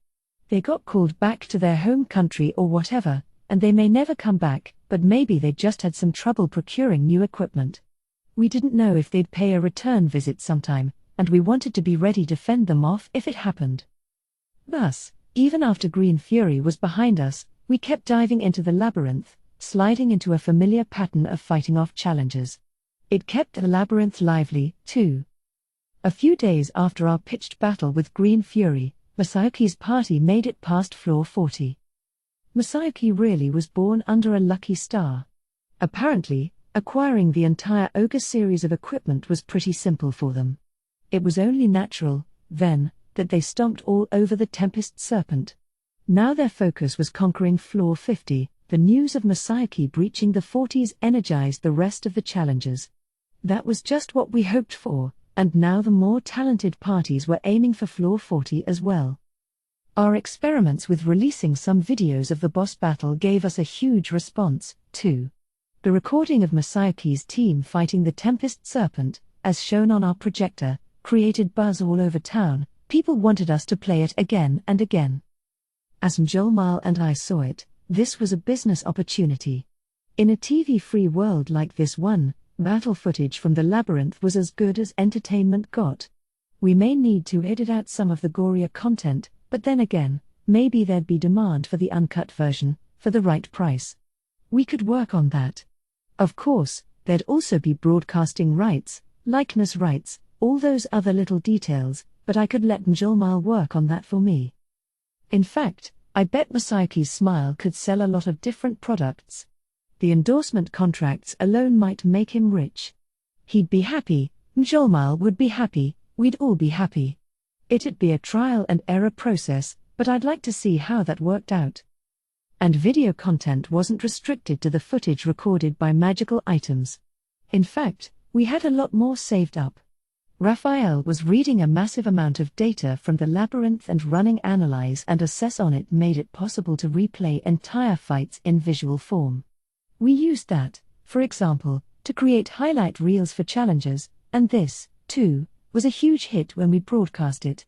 They got called back to their home country or whatever, and they may never come back, but maybe they just had some trouble procuring new equipment. We didn't know if they'd pay a return visit sometime, and we wanted to be ready to fend them off if it happened. Thus, even after Green Fury was behind us, we kept diving into the Labyrinth, sliding into a familiar pattern of fighting off challengers. It kept the Labyrinth lively, too. A few days after our pitched battle with Green Fury, Masayuki's party made it past floor 40. Masayuki really was born under a lucky star. Apparently, acquiring the entire Ogre series of equipment was pretty simple for them. It was only natural, then, that they stomped all over the Tempest Serpent. Now their focus was conquering Floor 50. The news of Masayuki breaching the 40s energized the rest of the challengers. That was just what we hoped for, and now the more talented parties were aiming for Floor 40 as well. Our experiments with releasing some videos of the boss battle gave us a huge response, too. The recording of Masayuki's team fighting the Tempest Serpent, as shown on our projector, created buzz all over town. People wanted us to play it again and again. As Mjolmal and I saw it, this was a business opportunity. In a TV-free world like this one, battle footage from the Labyrinth was as good as entertainment got. We may need to edit out some of the gorier content, but then again, maybe there'd be demand for the uncut version, for the right price. We could work on that. Of course, there'd also be broadcasting rights, likeness rights, all those other little details, but I could let Mjolmal work on that for me. In fact, I bet Masayuki's smile could sell a lot of different products. The endorsement contracts alone might make him rich. He'd be happy, Mjolmal would be happy, we'd all be happy. It'd be a trial and error process, but I'd like to see how that worked out. And video content wasn't restricted to the footage recorded by magical items. In fact, we had a lot more saved up. Raphael was reading a massive amount of data from the Labyrinth and running analyze and assess on it made it possible to replay entire fights in visual form. We used that, for example, to create highlight reels for challengers, and this, too, was a huge hit when we broadcast it.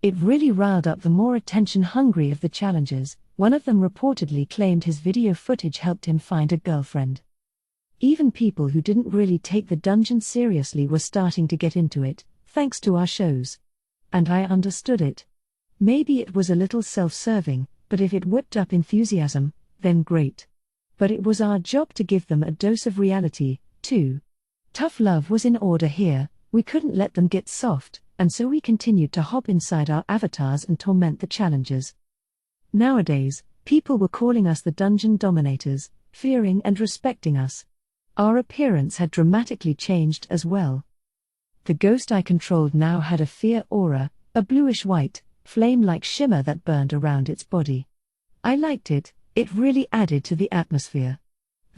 It really riled up the more attention-hungry of the challengers. One of them reportedly claimed his video footage helped him find a girlfriend. Even people who didn't really take the dungeon seriously were starting to get into it, thanks to our shows. And I understood it. Maybe it was a little self-serving, but if it whipped up enthusiasm, then great. But it was our job to give them a dose of reality, too. Tough love was in order here, we couldn't let them get soft, and so we continued to hop inside our avatars and torment the challengers. Nowadays, people were calling us the dungeon dominators, fearing and respecting us. Our appearance had dramatically changed as well. The ghost I controlled now had a fear aura, a bluish-white, flame-like shimmer that burned around its body. I liked it, it really added to the atmosphere.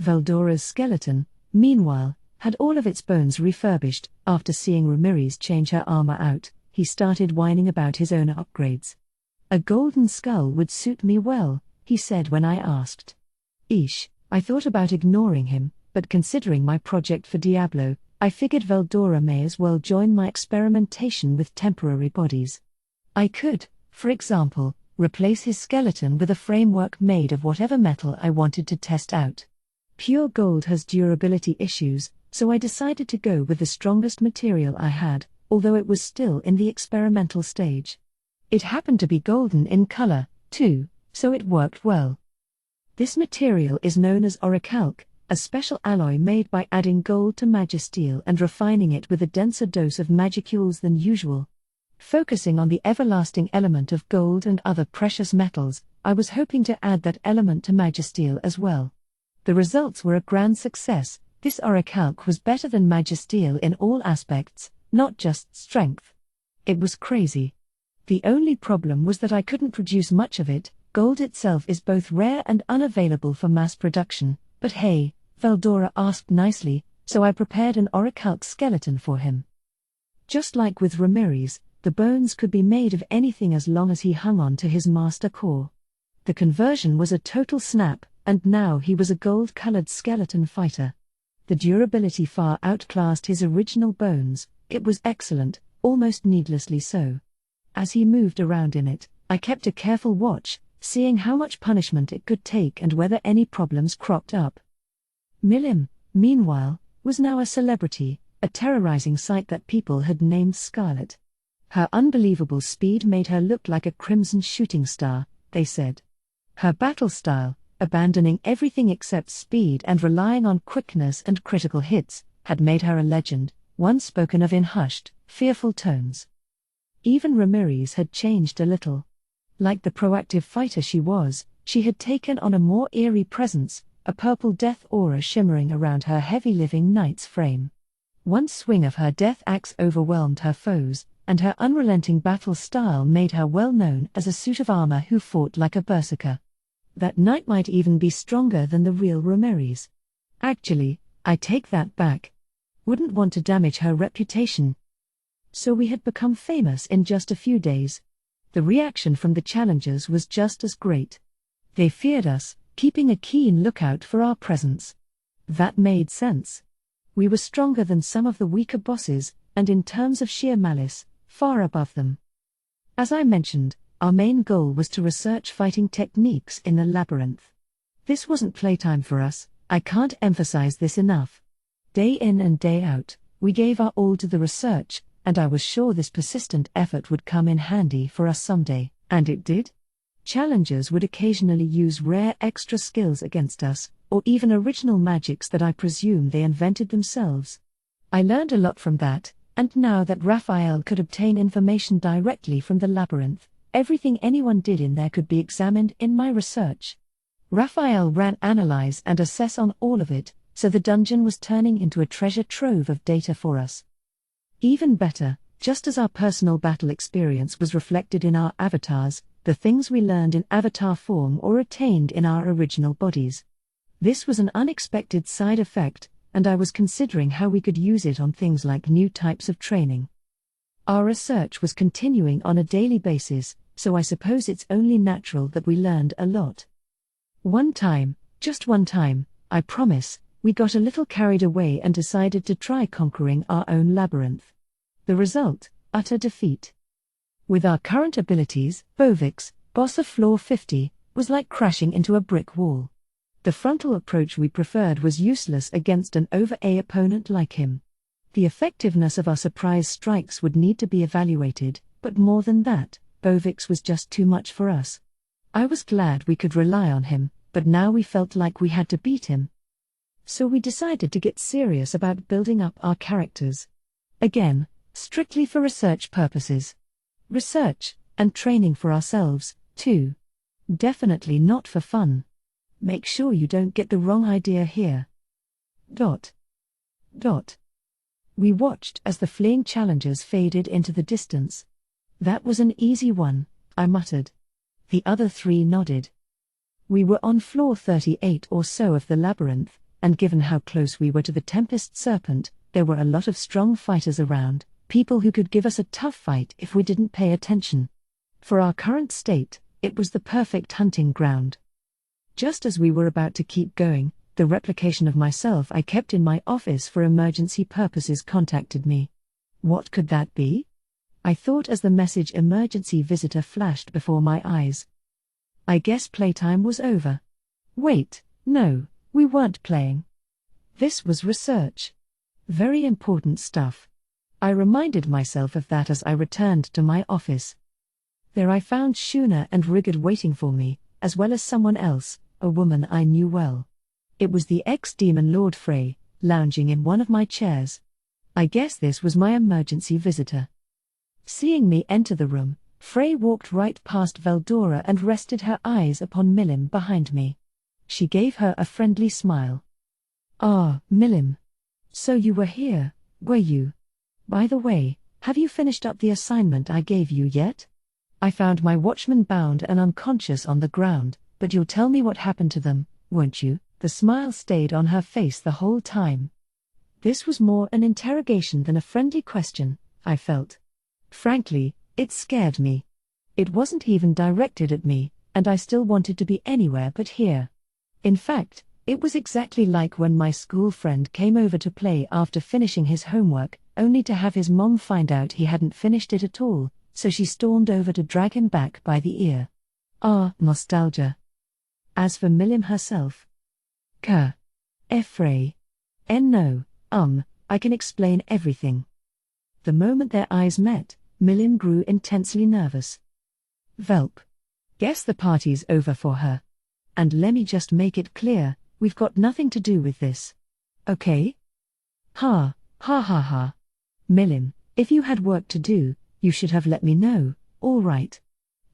Veldora's skeleton, meanwhile, had all of its bones refurbished. After seeing Ramirez change her armor out, he started whining about his own upgrades. A golden skull would suit me well, he said when I asked. Eesh, I thought about ignoring him, but considering my project for Diablo, I figured Veldora may as well join my experimentation with temporary bodies. I could, for example, replace his skeleton with a framework made of whatever metal I wanted to test out. Pure gold has durability issues, so I decided to go with the strongest material I had, although it was still in the experimental stage. It happened to be golden in color, too, so it worked well. This material is known as orichalc, a special alloy made by adding gold to magisteel and refining it with a denser dose of magicules than usual. Focusing on the everlasting element of gold and other precious metals, I was hoping to add that element to magisteel as well. The results were a grand success. This orichalc was better than magisteel in all aspects, not just strength. It was crazy. The only problem was that I couldn't produce much of it. Gold itself is both rare and unavailable for mass production, but hey, Veldora asked nicely, so I prepared an orichalc skeleton for him. Just like with Ramirez, the bones could be made of anything as long as he hung on to his master core. The conversion was a total snap, and now he was a gold-colored skeleton fighter. The durability far outclassed his original bones. It was excellent, almost needlessly so. As he moved around in it, I kept a careful watch, seeing how much punishment it could take and whether any problems cropped up. Milim, meanwhile, was now a celebrity, a terrorizing sight that people had named Scarlet. Her unbelievable speed made her look like a crimson shooting star, they said. Her battle style, abandoning everything except speed and relying on quickness and critical hits, had made her a legend, once spoken of in hushed, fearful tones. Even Ramirez had changed a little. Like the proactive fighter she was, she had taken on a more eerie presence, a purple death aura shimmering around her heavy living knight's frame. One swing of her death axe overwhelmed her foes, and her unrelenting battle style made her well known as a suit of armor who fought like a berserker. That knight might even be stronger than the real Romeries. Actually, I take that back. Wouldn't want to damage her reputation. So we had become famous in just a few days. The reaction from the challengers was just as great. They feared us, keeping a keen lookout for our presence. That made sense. We were stronger than some of the weaker bosses, and in terms of sheer malice, far above them. As I mentioned, our main goal was to research fighting techniques in the Labyrinth. This wasn't playtime for us, I can't emphasize this enough. Day in and day out, we gave our all to the research, and I was sure this persistent effort would come in handy for us someday, and it did. Challengers would occasionally use rare extra skills against us, or even original magics that I presume they invented themselves. I learned a lot from that, and now that Raphael could obtain information directly from the Labyrinth, everything anyone did in there could be examined in my research. Raphael ran analyze and assess on all of it, so the dungeon was turning into a treasure trove of data for us. Even better, just as our personal battle experience was reflected in our avatars, the things we learned in avatar form or attained in our original bodies. This was an unexpected side effect, and I was considering how we could use it on things like new types of training. Our research was continuing on a daily basis, so I suppose it's only natural that we learned a lot. One time, just one time, I promise, we got a little carried away and decided to try conquering our own labyrinth. The result, utter defeat. With our current abilities, Bovix, boss of floor 50, was like crashing into a brick wall. The frontal approach we preferred was useless against an over-A opponent like him. The effectiveness of our surprise strikes would need to be evaluated, but more than that, Bovix was just too much for us. I was glad we could rely on him, but now we felt like we had to beat him. So we decided to get serious about building up our characters. Again, strictly for research purposes. Research, and training for ourselves, too. Definitely not for fun. Make sure you don't get the wrong idea here. We watched as the fleeing challengers faded into the distance. That was an easy one, I muttered. The other three nodded. We were on floor 38 or so of the labyrinth, and given how close we were to the Tempest Serpent, there were a lot of strong fighters around, people who could give us a tough fight if we didn't pay attention. For our current state, it was the perfect hunting ground. Just as we were about to keep going, the replication of myself I kept in my office for emergency purposes contacted me. What could that be? I thought as the message "emergency visitor" flashed before my eyes. I guess playtime was over. Wait, no, we weren't playing. This was research. Very important stuff. I reminded myself of that as I returned to my office. There I found Shuna and Rigard waiting for me, as well as someone else, a woman I knew well. It was the ex-demon Lord Frey, lounging in one of my chairs. I guess this was my emergency visitor. Seeing me enter the room, Frey walked right past Veldora and rested her eyes upon Milim behind me. She gave her a friendly smile. "Ah, Milim. So you were here, were you? By the way, have you finished up the assignment I gave you yet? I found my watchman bound and unconscious on the ground, but you'll tell me what happened to them, won't you?" The smile stayed on her face the whole time. This was more an interrogation than a friendly question, I felt. Frankly, it scared me. It wasn't even directed at me, and I still wanted to be anywhere but here. In fact, it was exactly like when my school friend came over to play after finishing his homework, only to have his mom find out he hadn't finished it at all, so she stormed over to drag him back by the ear. Ah, nostalgia. As for Milim herself. Frey. No, I can explain everything. The moment their eyes met, Milim grew intensely nervous. Velp. Guess the party's over for her. And let me just make it clear, we've got nothing to do with this. Okay? Ha. Milim, if you had work to do, you should have let me know, all right.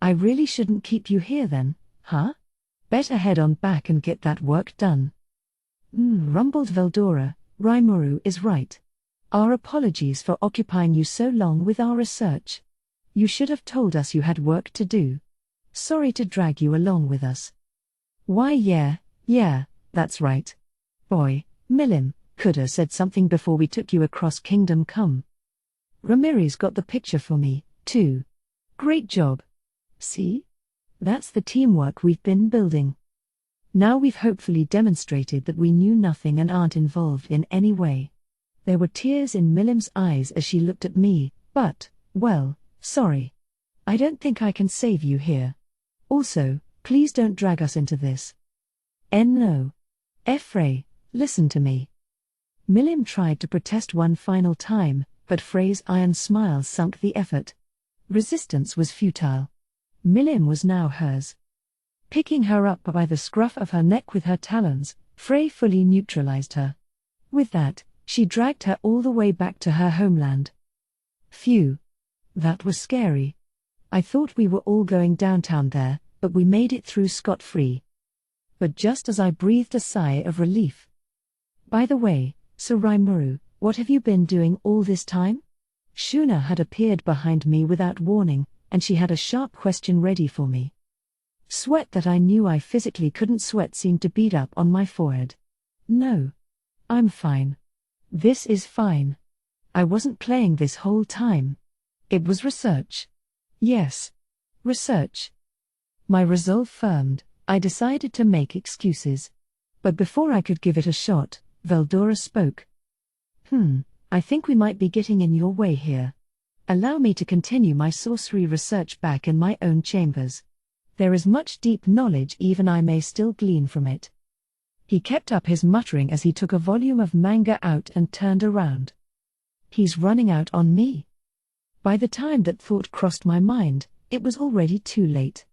I really shouldn't keep you here then, huh? Better head on back and get that work done. Rumbled Veldora, Rimuru is right. Our apologies for occupying you so long with our research. You should have told us you had work to do. Sorry to drag you along with us. Why yeah, that's right. Boy, Milim, coulda said something before we took you across Kingdom Come. Ramirez got the picture for me, too. Great job. See? That's the teamwork we've been building. Now we've hopefully demonstrated that we knew nothing and aren't involved in any way. There were tears in Milim's eyes as she looked at me, but, well, sorry. I don't think I can save you here. Also, please don't drag us into this. No. Frey, listen to me. Milim tried to protest one final time, but Frey's iron smile sunk the effort. Resistance was futile. Milim was now hers. Picking her up by the scruff of her neck with her talons, Frey fully neutralized her. With that, she dragged her all the way back to her homeland. Phew. That was scary. I thought we were all going downtown there, but we made it through scot-free. But just as I breathed a sigh of relief. By the way, Sir Rimuru, what have you been doing all this time? Shuna had appeared behind me without warning, and she had a sharp question ready for me. Sweat that I knew I physically couldn't sweat seemed to bead up on my forehead. No. I'm fine. This is fine. I wasn't playing this whole time. It was research. Yes. Research. My resolve firmed, I decided to make excuses. But before I could give it a shot, Veldora spoke. I think we might be getting in your way here. Allow me to continue my sorcery research back in my own chambers. There is much deep knowledge even I may still glean from it. He kept up his muttering as he took a volume of manga out and turned around. He's running out on me. By the time that thought crossed my mind, it was already too late.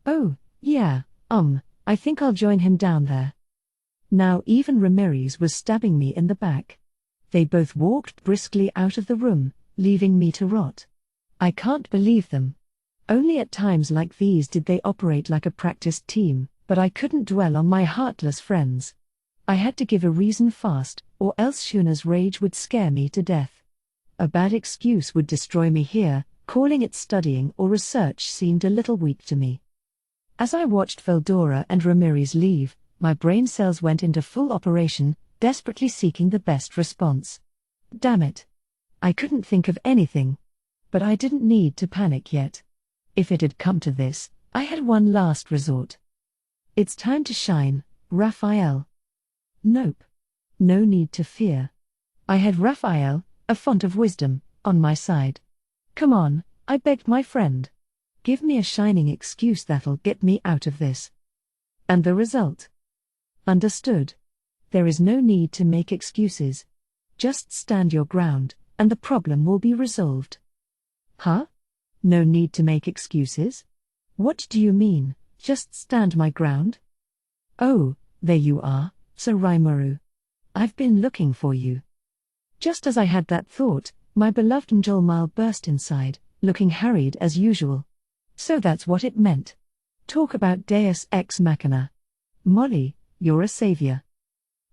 Oh, yeah, I think I'll join him down there. Now even Ramirez was stabbing me in the back. They both walked briskly out of the room, leaving me to rot. I can't believe them. Only at times like these did they operate like a practiced team, but I couldn't dwell on my heartless friends. I had to give a reason fast, or else Shuna's rage would scare me to death. A bad excuse would destroy me here, calling it studying or research seemed a little weak to me. As I watched Veldora and Ramirez leave, my brain cells went into full operation, desperately seeking the best response. Damn it. I couldn't think of anything. But I didn't need to panic yet. If it had come to this, I had one last resort. It's time to shine, Raphael. Nope. No need to fear. I had Raphael, a font of wisdom, on my side. Come on, I begged my friend. Give me a shining excuse that'll get me out of this. And the result? Understood. There is no need to make excuses. Just stand your ground, and the problem will be resolved. Huh? No need to make excuses? What do you mean, just stand my ground? Oh, there you are, Sir Rimuru. I've been looking for you. Just as I had that thought, my beloved Njolmal burst inside, looking harried as usual. So that's what it meant. Talk about Deus Ex Machina. Molly, you're a savior.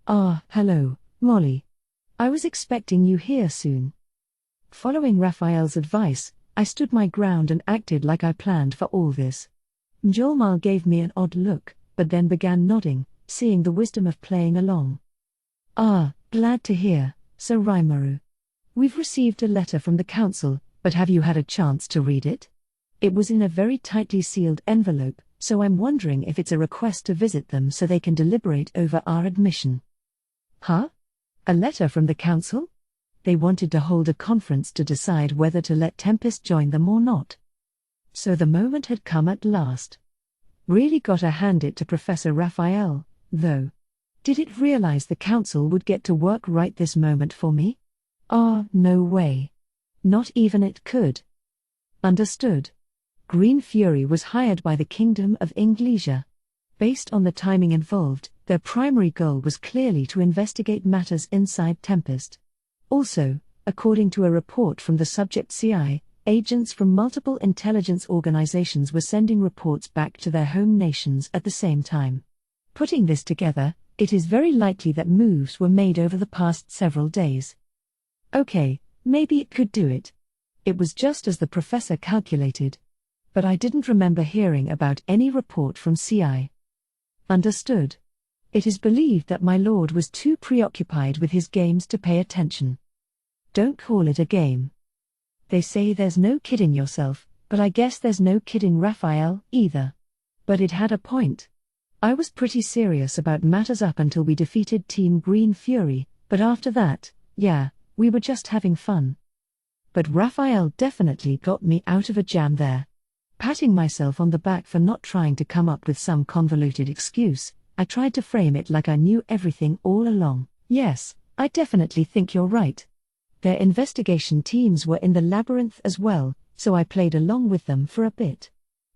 Ah, hello, Molly. I was expecting you here soon. Following Raphael's advice, I stood my ground and acted like I planned for all this. Njolmal gave me an odd look, but then began nodding, seeing the wisdom of playing along. Ah, glad to hear, Sir Rimuru. We've received a letter from the council, but have you had a chance to read it? It was in a very tightly sealed envelope, so I'm wondering if it's a request to visit them so they can deliberate over our admission. Huh? A letter from the council? They wanted to hold a conference to decide whether to let Tempest join them or not. So the moment had come at last. Really gotta hand it to Professor Raphael, though. Did it realize the council would get to work right this moment for me? Ah, no way. Not even it could. Understood. Green Fury was hired by the Kingdom of Inglesia. Based on the timing involved, their primary goal was clearly to investigate matters inside Tempest. Also, according to a report from the subject CI, agents from multiple intelligence organizations were sending reports back to their home nations at the same time. Putting this together, it is very likely that moves were made over the past several days. Okay, maybe it could do it. It was just as the professor calculated. But I didn't remember hearing about any report from CI. Understood. It is believed that my lord was too preoccupied with his games to pay attention. Don't call it a game. They say there's no kidding yourself, but I guess there's no kidding Raphael, either. But it had a point. I was pretty serious about matters up until we defeated Team Green Fury, but after that, yeah, we were just having fun. But Raphael definitely got me out of a jam there. Patting myself on the back for not trying to come up with some convoluted excuse, I tried to frame it like I knew everything all along. Yes, I definitely think you're right. Their investigation teams were in the Labyrinth as well, so I played along with them for a bit.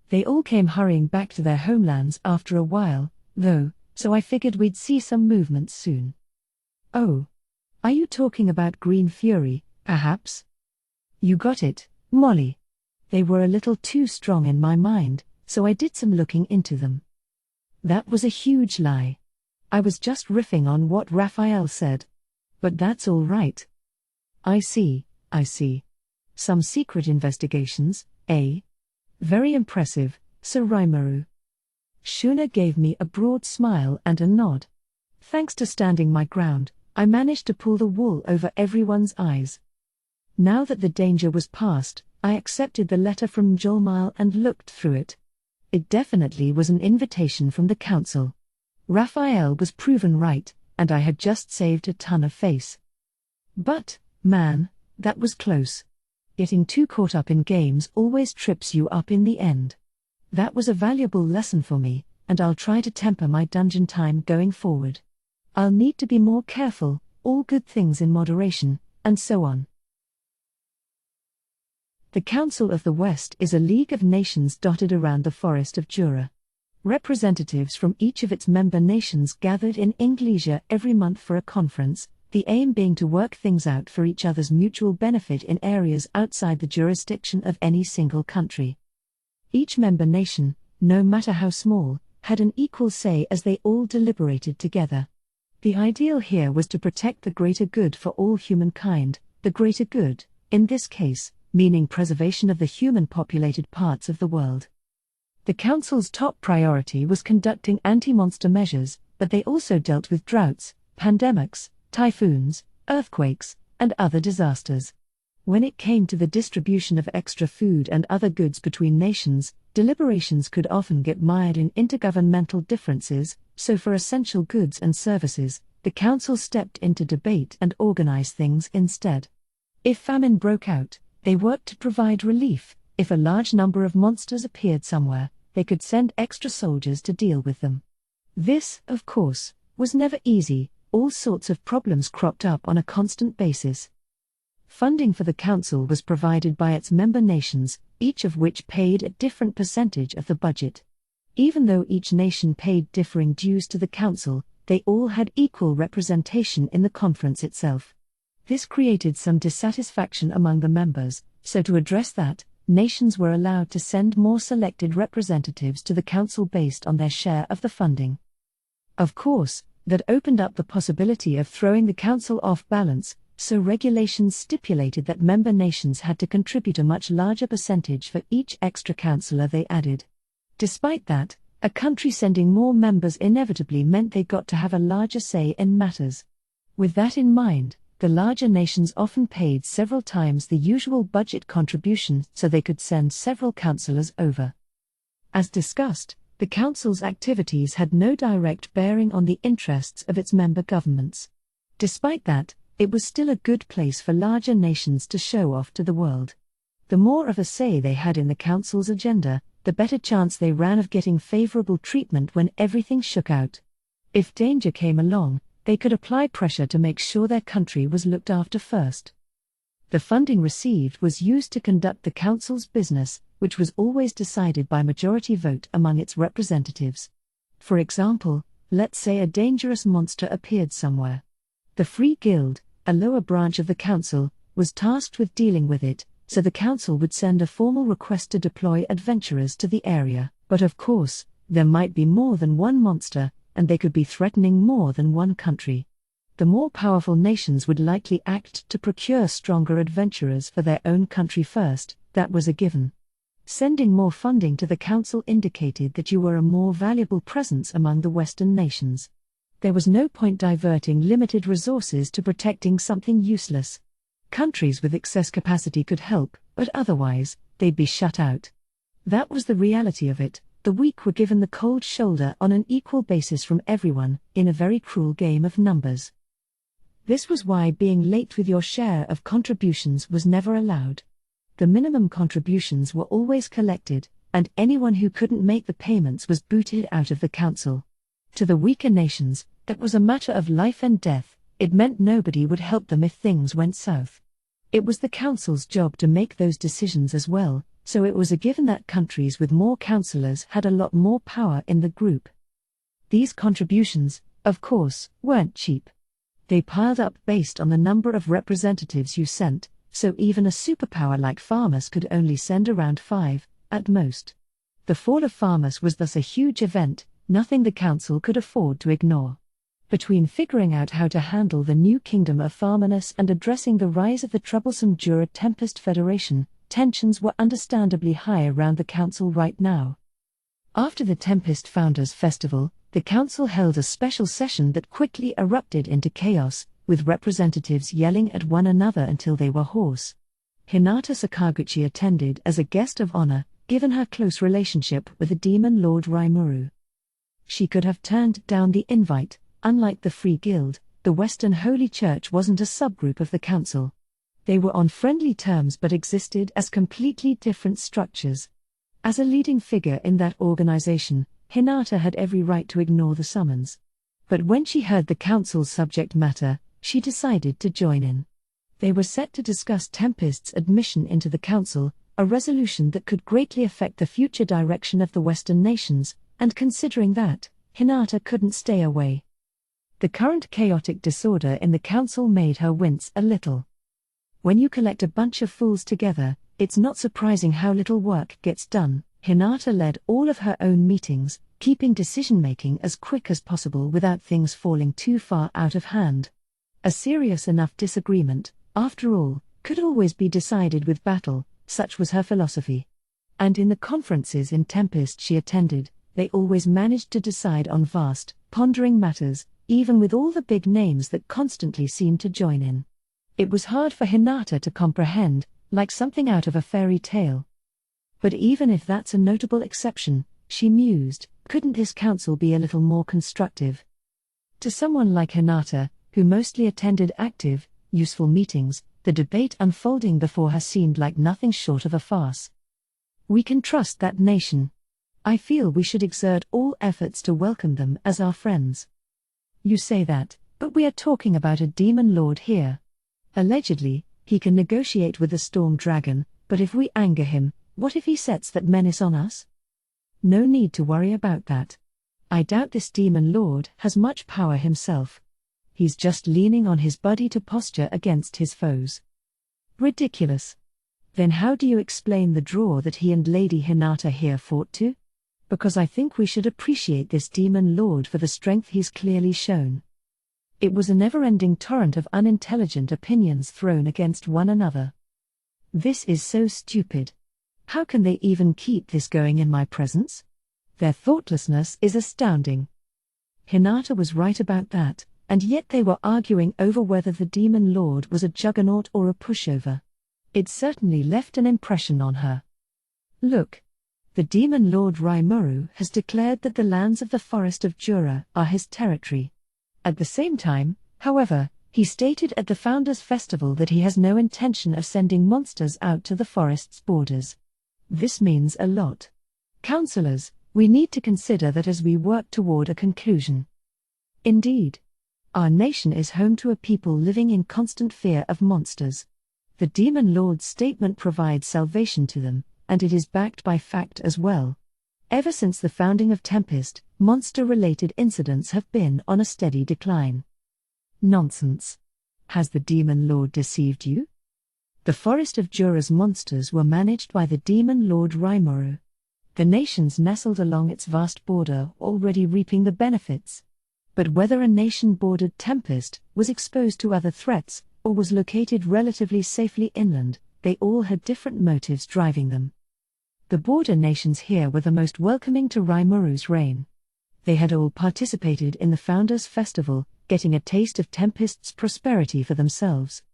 They all came hurrying back to their homelands after a while, though, so I figured we'd see some movement soon. Oh. Are you talking about Green Fury, perhaps? You got it, Molly. They were a little too strong in my mind, so I did some looking into them. That was a huge lie. I was just riffing on what Raphael said. But that's all right. I see. Some secret investigations, eh? Very impressive, Sir Rimuru. Shuna gave me a broad smile and a nod. Thanks to standing my ground, I managed to pull the wool over everyone's eyes. Now that the danger was past, I accepted the letter from Jolmile and looked through it. It definitely was an invitation from the council. Raphael was proven right, and I had just saved a ton of face. But, man, that was close. Getting too caught up in games always trips you up in the end. That was a valuable lesson for me, and I'll try to temper my dungeon time going forward. I'll need to be more careful, all good things in moderation, and so on. The Council of the West is a league of nations dotted around the Forest of Jura. Representatives from each of its member nations gathered in Inglesia every month for a conference, the aim being to work things out for each other's mutual benefit in areas outside the jurisdiction of any single country. Each member nation, no matter how small, had an equal say as they all deliberated together. The ideal here was to protect the greater good for all humankind, the greater good, in this case, meaning preservation of the human-populated parts of the world. The Council's top priority was conducting anti-monster measures, but they also dealt with droughts, pandemics, typhoons, earthquakes, and other disasters. When it came to the distribution of extra food and other goods between nations, deliberations could often get mired in intergovernmental differences, so for essential goods and services, the Council stepped in to debate and organize things instead. If famine broke out, they worked to provide relief. If a large number of monsters appeared somewhere, they could send extra soldiers to deal with them. This, of course, was never easy. All sorts of problems cropped up on a constant basis. Funding for the Council was provided by its member nations, each of which paid a different percentage of the budget. Even though each nation paid differing dues to the Council, they all had equal representation in the conference itself. This created some dissatisfaction among the members, so to address that, nations were allowed to send more selected representatives to the Council based on their share of the funding. Of course, that opened up the possibility of throwing the Council off balance, so regulations stipulated that member nations had to contribute a much larger percentage for each extra councillor they added. Despite that, a country sending more members inevitably meant they got to have a larger say in matters. With that in mind, the larger nations often paid several times the usual budget contribution so they could send several councillors over. As discussed, the Council's activities had no direct bearing on the interests of its member governments. Despite that, it was still a good place for larger nations to show off to the world. The more of a say they had in the Council's agenda, the better chance they ran of getting favorable treatment when everything shook out. If danger came along, they could apply pressure to make sure their country was looked after first. The funding received was used to conduct the Council's business, which was always decided by majority vote among its representatives. For example, let's say a dangerous monster appeared somewhere. The Free Guild, a lower branch of the Council, was tasked with dealing with it, so the council would send a formal request to deploy adventurers to the area. But of course, there might be more than one monster, and they could be threatening more than one country. The more powerful nations would likely act to procure stronger adventurers for their own country first, that was a given. Sending more funding to the council indicated that you were a more valuable presence among the Western nations. There was no point diverting limited resources to protecting something useless. Countries with excess capacity could help, but otherwise, they'd be shut out. That was the reality of it. The weak were given the cold shoulder on an equal basis from everyone, in a very cruel game of numbers. This was why being late with your share of contributions was never allowed. The minimum contributions were always collected, and anyone who couldn't make the payments was booted out of the council. To the weaker nations, that was a matter of life and death. It meant nobody would help them if things went south. It was the council's job to make those decisions as well, so it was a given that countries with more councillors had a lot more power in the group. These contributions, of course, weren't cheap. They piled up based on the number of representatives you sent, so even a superpower like Farmus could only send around 5, at most. The fall of Farmus was thus a huge event, nothing the council could afford to ignore. Between figuring out how to handle the new kingdom of Farmanus and addressing the rise of the troublesome Jura Tempest Federation, tensions were understandably high around the council right now. After the Tempest Founders Festival, the council held a special session that quickly erupted into chaos, with representatives yelling at one another until they were hoarse. Hinata Sakaguchi attended as a guest of honor, given her close relationship with the demon lord Raimuru. She could have turned down the invite. Unlike the Free Guild, the Western Holy Church wasn't a subgroup of the council. They were on friendly terms but existed as completely different structures. As a leading figure in that organization, Hinata had every right to ignore the summons. But when she heard the council's subject matter, she decided to join in. They were set to discuss Tempest's admission into the council, a resolution that could greatly affect the future direction of the Western nations, and considering that, Hinata couldn't stay away. The current chaotic disorder in the council made her wince a little. When you collect a bunch of fools together, it's not surprising how little work gets done. Hinata led all of her own meetings, keeping decision-making as quick as possible without things falling too far out of hand. A serious enough disagreement, after all, could always be decided with battle, such was her philosophy. And in the conferences in Tempest she attended, they always managed to decide on vast, pondering matters, even with all the big names that constantly seemed to join in. It was hard for Hinata to comprehend, like something out of a fairy tale. But even if that's a notable exception, she mused, couldn't this council be a little more constructive? To someone like Hinata, who mostly attended active, useful meetings, the debate unfolding before her seemed like nothing short of a farce. We can trust that nation. I feel we should exert all efforts to welcome them as our friends. You say that, but we are talking about a demon lord here. Allegedly, he can negotiate with the storm dragon, but if we anger him, what if he sets that menace on us? No need to worry about that. I doubt this demon lord has much power himself. He's just leaning on his buddy to posture against his foes. Ridiculous. Then how do you explain the draw that he and Lady Hinata here fought to? Because I think we should appreciate this demon lord for the strength he's clearly shown. It was a never-ending torrent of unintelligent opinions thrown against one another. This is so stupid. How can they even keep this going in my presence? Their thoughtlessness is astounding. Hinata was right about that, and yet they were arguing over whether the demon lord was a juggernaut or a pushover. It certainly left an impression on her. Look. The demon lord Raimuru has declared that the lands of the Forest of Jura are his territory. At the same time, however, he stated at the Founders' Festival that he has no intention of sending monsters out to the forest's borders. This means a lot. Councillors, we need to consider that as we work toward a conclusion. Indeed. Our nation is home to a people living in constant fear of monsters. The demon lord's statement provides salvation to them, and it is backed by fact as well. Ever since the founding of Tempest, monster-related incidents have been on a steady decline. Nonsense. Has the demon lord deceived you? The forest of Jura's monsters were managed by the demon lord Rimuru. The nations nestled along its vast border, already reaping the benefits. But whether a nation bordered Tempest, was exposed to other threats, or was located relatively safely inland, they all had different motives driving them. The border nations here were the most welcoming to Rimuru's reign. They had all participated in the Founders' Festival, getting a taste of Tempest's prosperity for themselves.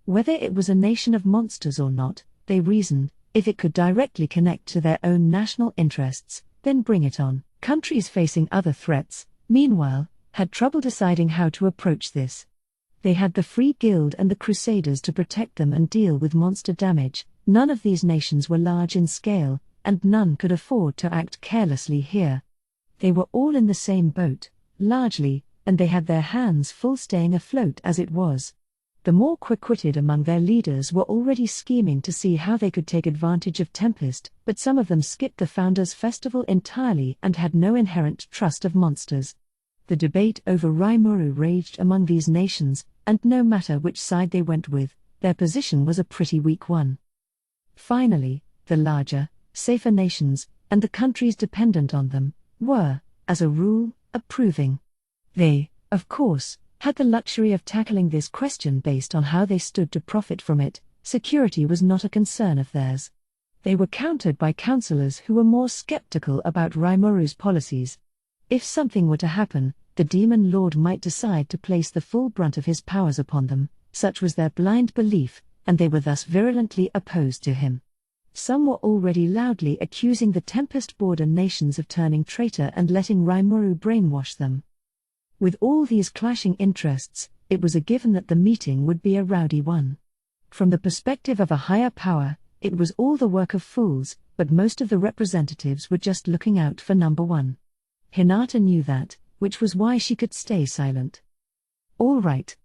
Whether it was a nation of monsters or not, they reasoned, if it could directly connect to their own national interests, then bring it on. Countries facing other threats, meanwhile, had trouble deciding how to approach this. They had the Free Guild and the Crusaders to protect them and deal with monster damage. None of these nations were large in scale, and none could afford to act carelessly here. They were all in the same boat, largely, and they had their hands full staying afloat as it was. The more quick-witted among their leaders were already scheming to see how they could take advantage of Tempest, but some of them skipped the Founders' Festival entirely and had no inherent trust of monsters. The debate over Rimuru raged among these nations, and no matter which side they went with, their position was a pretty weak one. Finally, the larger, safer nations, and the countries dependent on them, were, as a rule, approving. They, of course, had the luxury of tackling this question based on how they stood to profit from it. Security was not a concern of theirs. They were countered by councillors who were more skeptical about Rimuru's policies. If something were to happen, the demon lord might decide to place the full brunt of his powers upon them, such was their blind belief, and they were thus virulently opposed to him. Some were already loudly accusing the Tempest border nations of turning traitor and letting Rimuru brainwash them. With all these clashing interests, it was a given that the meeting would be a rowdy one. From the perspective of a higher power, it was all the work of fools, but most of the representatives were just looking out for number one. Hinata knew that, which was why she could stay silent. All right.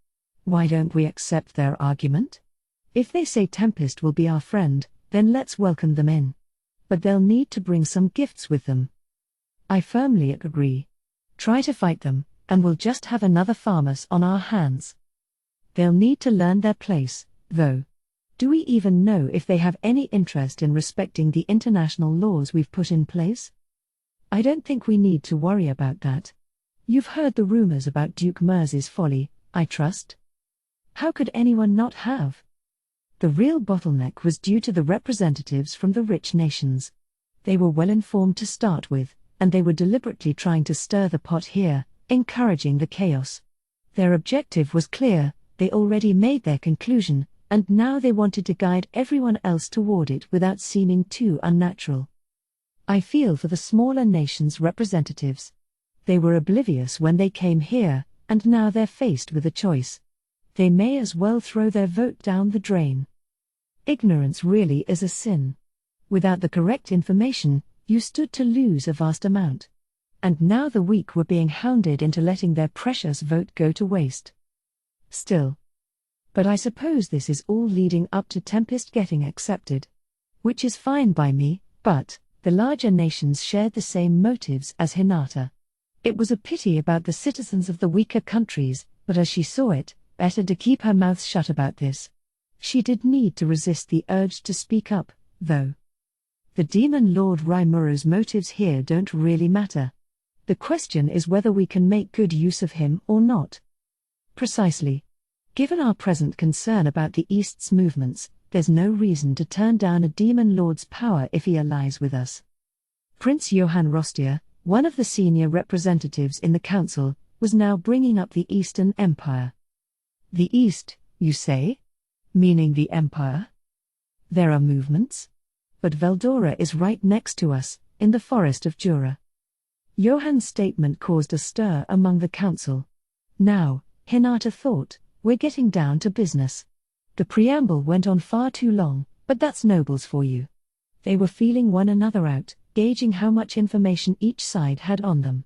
Why don't we accept their argument? If they say Tempest will be our friend, then let's welcome them in. But they'll need to bring some gifts with them. I firmly agree. Try to fight them, and we'll just have another Farmus on our hands. They'll need to learn their place, though. Do we even know if they have any interest in respecting the international laws we've put in place? I don't think we need to worry about that. You've heard the rumors about Duke Mersey's folly, I trust. How could anyone not have? The real bottleneck was due to the representatives from the rich nations. They were well informed to start with, and they were deliberately trying to stir the pot here, encouraging the chaos. Their objective was clear, they already made their conclusion, and now they wanted to guide everyone else toward it without seeming too unnatural. I feel for the smaller nations' representatives. They were oblivious when they came here, and now they're faced with a choice. They may as well throw their vote down the drain. Ignorance really is a sin. Without the correct information, you stood to lose a vast amount. And now the weak were being hounded into letting their precious vote go to waste. Still. But I suppose this is all leading up to Tempest getting accepted. Which is fine by me, but the larger nations shared the same motives as Hinata. It was a pity about the citizens of the weaker countries, but as she saw it, better to keep her mouth shut about this. She did need to resist the urge to speak up, though. The demon lord Rimuru's motives here don't really matter. The question is whether we can make good use of him or not. Precisely. Given our present concern about the East's movements, there's no reason to turn down a demon lord's power if he allies with us. Prince Johann Rostier, one of the senior representatives in the council, was now bringing up the Eastern Empire. The East, you say? Meaning the Empire? There are movements? But Veldora is right next to us, in the forest of Jura. Johann's statement caused a stir among the council. Now, Hinata thought, we're getting down to business. The preamble went on far too long, but that's nobles for you. They were feeling one another out, gauging how much information each side had on them.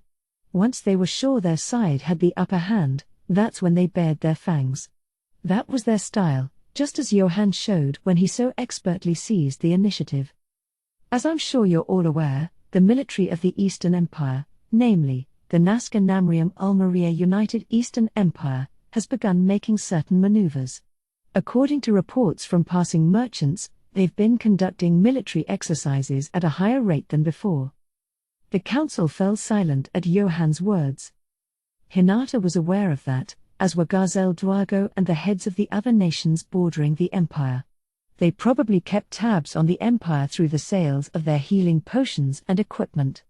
Once they were sure their side had the upper hand, that's when they bared their fangs. That was their style, just as Johann showed when he so expertly seized the initiative. As I'm sure you're all aware, the military of the Eastern Empire, namely, the Nazca Namrium Ulmaria United Eastern Empire, has begun making certain maneuvers. According to reports from passing merchants, they've been conducting military exercises at a higher rate than before. The council fell silent at Johann's words. Hinata was aware of that, as were Garzel Dwago and the heads of the other nations bordering the empire. They probably kept tabs on the empire through the sales of their healing potions and equipment.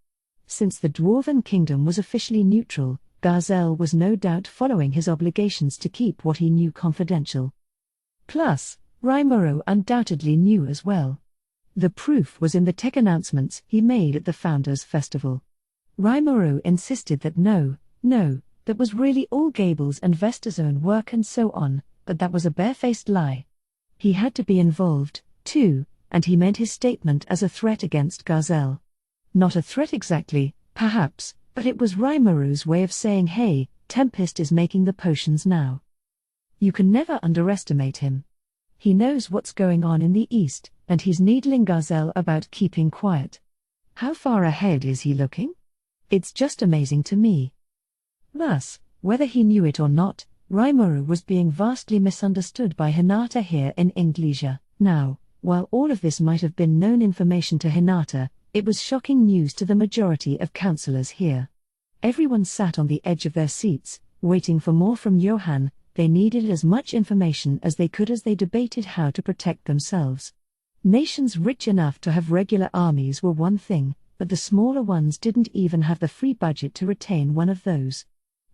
Since the Dwarven Kingdom was officially neutral, Garzel was no doubt following his obligations to keep what he knew confidential. Plus, Rimuru undoubtedly knew as well. The proof was in the tech announcements he made at the Founders' Festival. Rimuru insisted that that was really all Gable's and Vesta's own work and so on, but that was a barefaced lie. He had to be involved, too, and he meant his statement as a threat against Garzel. Not a threat exactly, perhaps, but it was Rimuru's way of saying, hey, Tempest is making the potions now. You can never underestimate him. He knows what's going on in the East, and he's needling Garzel about keeping quiet. How far ahead is he looking? It's just amazing to me. Thus, whether he knew it or not, Rimuru was being vastly misunderstood by Hinata here in Inglesia. Now, while all of this might have been known information to Hinata, it was shocking news to the majority of councillors here. Everyone sat on the edge of their seats, waiting for more from Johann. They needed as much information as they could as they debated how to protect themselves. Nations rich enough to have regular armies were one thing, but the smaller ones didn't even have the free budget to retain one of those.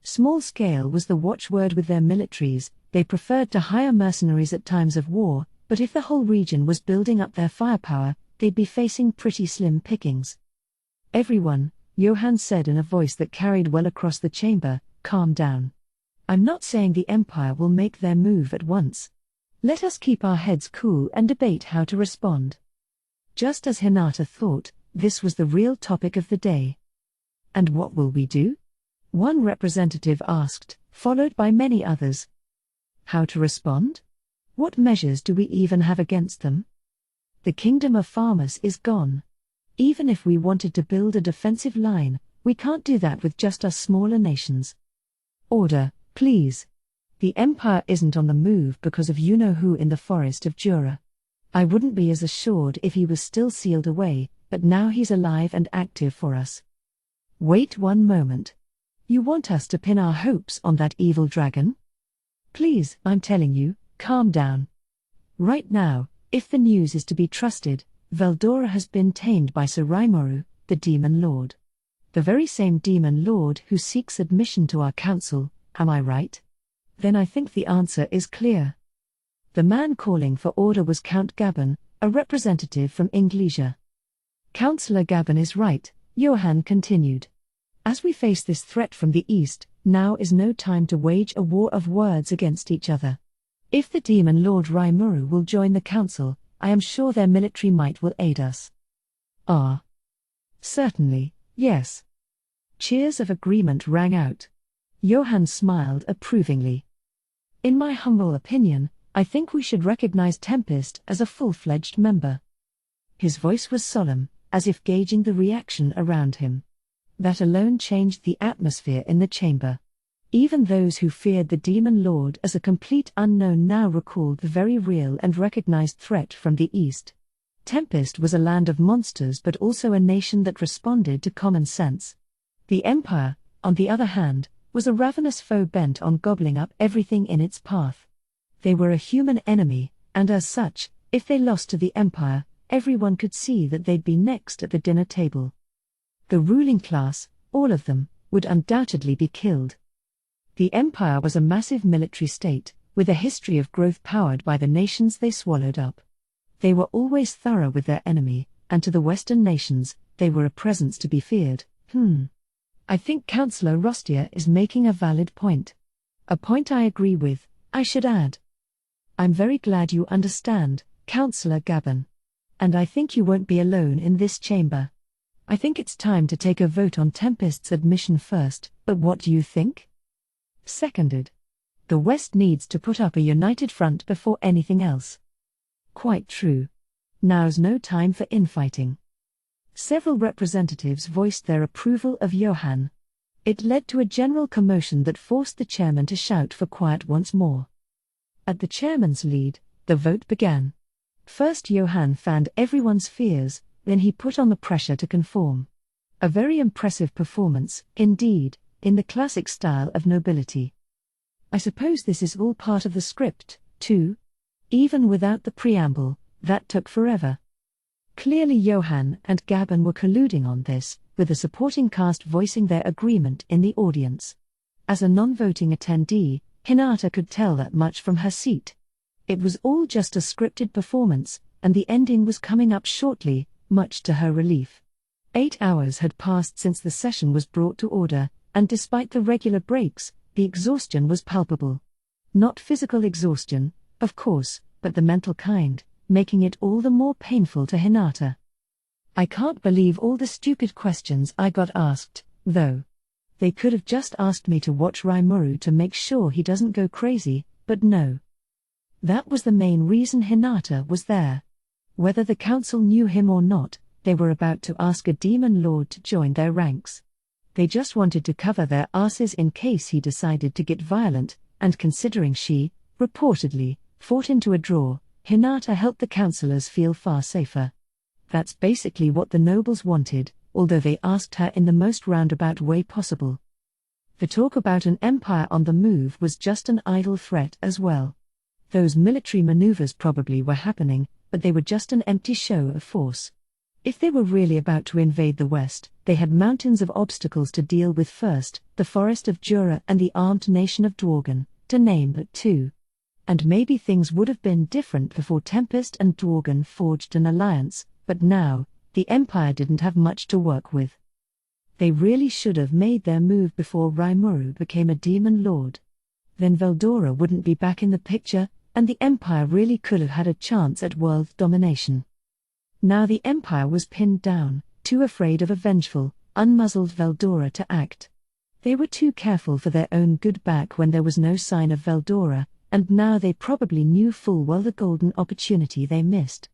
Small scale was the watchword with their militaries. They preferred to hire mercenaries at times of war, but if the whole region was building up their firepower, they'd be facing pretty slim pickings. Everyone, Johann said in a voice that carried well across the chamber, calm down. I'm not saying the Empire will make their move at once. Let us keep our heads cool and debate how to respond. Just as Hinata thought, this was the real topic of the day. And what will we do? One representative asked, followed by many others. How to respond? What measures do we even have against them? The kingdom of farmers is gone. Even if we wanted to build a defensive line, we can't do that with just us smaller nations. Order, please. The Empire isn't on the move because of you-know-who in the forest of Jura. I wouldn't be as assured if he was still sealed away, but now he's alive and active for us. Wait one moment. You want us to pin our hopes on that evil dragon? Please, I'm telling you, calm down. Right now, if the news is to be trusted, Veldora has been tamed by Sir Rimuru, the Demon Lord. The very same Demon Lord who seeks admission to our council, am I right? Then I think the answer is clear. The man calling for order was Count Gabon, a representative from Inglesia. Councillor Gabon is right, Johann continued. As we face this threat from the east, now is no time to wage a war of words against each other. If the Demon Lord Rimuru will join the council, I am sure their military might will aid us. Ah. Certainly, yes. Cheers of agreement rang out. Johann smiled approvingly. In my humble opinion, I think we should recognize Tempest as a full-fledged member. His voice was solemn, as if gauging the reaction around him. That alone changed the atmosphere in the chamber. Even those who feared the Demon Lord as a complete unknown now recalled the very real and recognized threat from the east. Tempest was a land of monsters but also a nation that responded to common sense. The Empire, on the other hand, was a ravenous foe bent on gobbling up everything in its path. They were a human enemy, and as such, if they lost to the Empire, everyone could see that they'd be next at the dinner table. The ruling class, all of them, would undoubtedly be killed. The Empire was a massive military state, with a history of growth powered by the nations they swallowed up. They were always thorough with their enemy, and to the Western nations, they were a presence to be feared. I think Councillor Rostier is making a valid point. A point I agree with, I should add. I'm very glad you understand, Councillor Gabon. And I think you won't be alone in this chamber. I think it's time to take a vote on Tempest's admission first, but what do you think? Seconded. The West needs to put up a united front before anything else. Quite true. Now's no time for infighting. Several representatives voiced their approval of Johann. It led to a general commotion that forced the chairman to shout for quiet once more. At the chairman's lead, the vote began. First Johann fanned everyone's fears, then he put on the pressure to conform. A very impressive performance, indeed, in the classic style of nobility. I suppose this is all part of the script, too? Even without the preamble, that took forever. Clearly Johann and Gabon were colluding on this, with the supporting cast voicing their agreement in the audience. As a non-voting attendee, Hinata could tell that much from her seat. It was all just a scripted performance, and the ending was coming up shortly, much to her relief. 8 hours had passed since the session was brought to order, and despite the regular breaks, the exhaustion was palpable. Not physical exhaustion, of course, but the mental kind, making it all the more painful to Hinata. I can't believe all the stupid questions I got asked, though. They could have just asked me to watch Rimuru to make sure he doesn't go crazy, but no. That was the main reason Hinata was there. Whether the council knew him or not, they were about to ask a demon lord to join their ranks. They just wanted to cover their asses in case he decided to get violent, and considering she, reportedly, fought into a draw, Hinata helped the councillors feel far safer. That's basically what the nobles wanted, although they asked her in the most roundabout way possible. The talk about an empire on the move was just an idle threat as well. Those military maneuvers probably were happening, but they were just an empty show of force. If they were really about to invade the West, they had mountains of obstacles to deal with first, the forest of Jura and the armed nation of Dworgen, to name but two. And maybe things would have been different before Tempest and Dworgen forged an alliance, but now, the Empire didn't have much to work with. They really should have made their move before Rimuru became a demon lord. Then Veldora wouldn't be back in the picture, and the Empire really could have had a chance at world domination. Now the Empire was pinned down, too afraid of a vengeful, unmuzzled Veldora to act. They were too careful for their own good back when there was no sign of Veldora, and now they probably knew full well the golden opportunity they missed.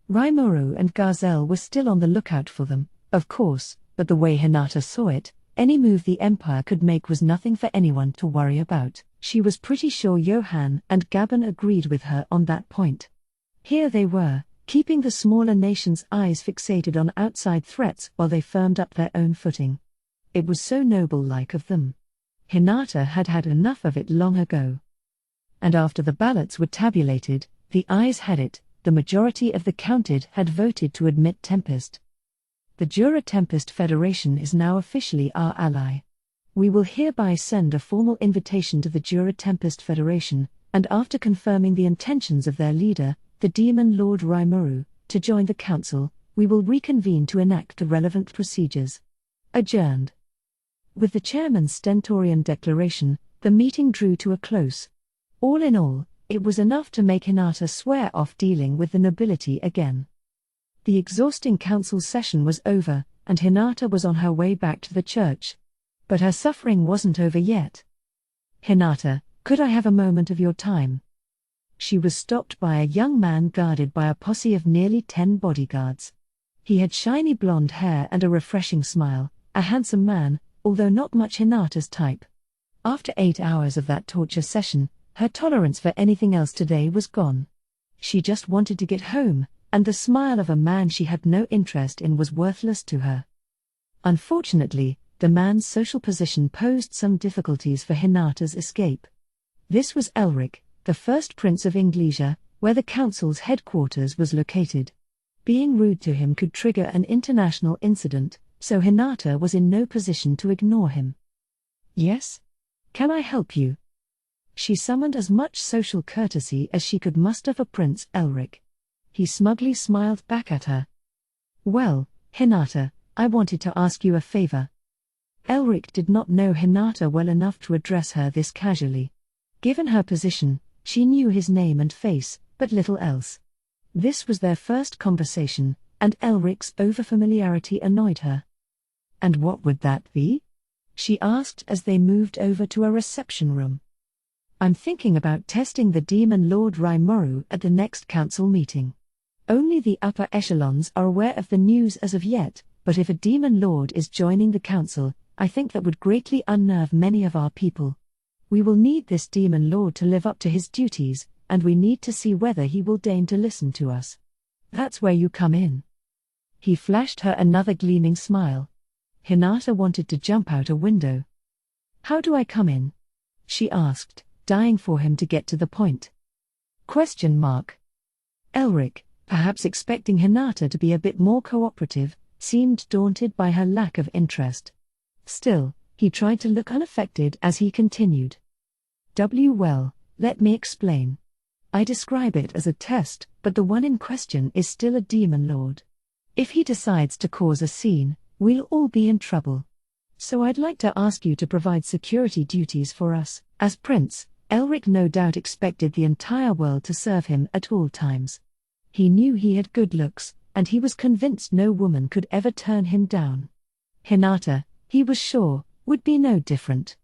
Rimuru and Garzel were still on the lookout for them, of course, but the way Hinata saw it, any move the Empire could make was nothing for anyone to worry about. She was pretty sure Johann and Gabon agreed with her on that point. Here they were, keeping the smaller nations' eyes fixated on outside threats while they firmed up their own footing. It was so noble-like of them. Hinata had had enough of it long ago. And after the ballots were tabulated, the ayes had it, the majority of the counted had voted to admit Tempest. The Jura Tempest Federation is now officially our ally. We will hereby send a formal invitation to the Jura Tempest Federation, and after confirming the intentions of their leader, the Demon Lord Rimuru, to join the council, we will reconvene to enact the relevant procedures. Adjourned. With the chairman's stentorian declaration, the meeting drew to a close. All in all, it was enough to make Hinata swear off dealing with the nobility again. The exhausting council session was over, and Hinata was on her way back to the church. But her suffering wasn't over yet. "Hinata, could I have a moment of your time?" She was stopped by a young man guarded by a posse of nearly 10 bodyguards. He had shiny blonde hair and a refreshing smile, a handsome man, although not much Hinata's type. After 8 hours of that torture session, her tolerance for anything else today was gone. She just wanted to get home, and the smile of a man she had no interest in was worthless to her. Unfortunately, the man's social position posed some difficulties for Hinata's escape. This was Elric, the first prince of Inglesia, where the council's headquarters was located. Being rude to him could trigger an international incident, so Hinata was in no position to ignore him. "Yes? Can I help you?" She summoned as much social courtesy as she could muster for Prince Elric. He smugly smiled back at her. "Well, Hinata, I wanted to ask you a favor." Elric did not know Hinata well enough to address her this casually. Given her position, she knew his name and face, but little else. This was their first conversation, and Elric's overfamiliarity annoyed her. "And what would that be?" she asked as they moved over to a reception room. "I'm thinking about testing the Demon Lord Rimuru at the next council meeting. Only the upper echelons are aware of the news as of yet, but if a Demon Lord is joining the council, I think that would greatly unnerve many of our people. We will need this Demon Lord to live up to his duties, and we need to see whether he will deign to listen to us. That's where you come in." He flashed her another gleaming smile. Hinata wanted to jump out a window. "How do I come in?" she asked, dying for him to get to the point. Elric, perhaps expecting Hinata to be a bit more cooperative, seemed daunted by her lack of interest. Still, he tried to look unaffected as he continued. Well, let me explain. I describe it as a test, but the one in question is still a demon lord. If he decides to cause a scene, we'll all be in trouble. So I'd like to ask you to provide security duties for us. As prince, Elric no doubt expected the entire world to serve him at all times. He knew he had good looks, and he was convinced no woman could ever turn him down. Hinata, he was sure, would be no different.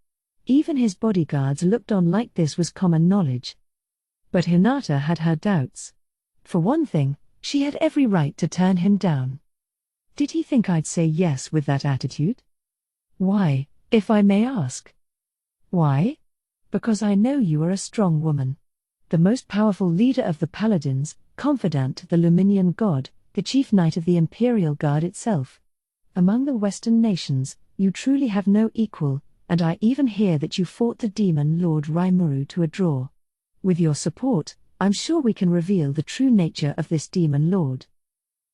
Even his bodyguards looked on like this was common knowledge. But Hinata had her doubts. For one thing, she had every right to turn him down. Did he think I'd say yes with that attitude? Why, if I may ask? Why? Because I know you are a strong woman. The most powerful leader of the Paladins, confidant the Luminian god, the chief knight of the Imperial Guard itself. Among the Western nations, you truly have no equal, and I even hear that you fought the demon Lord Rimuru to a draw. With your support, I'm sure we can reveal the true nature of this demon lord.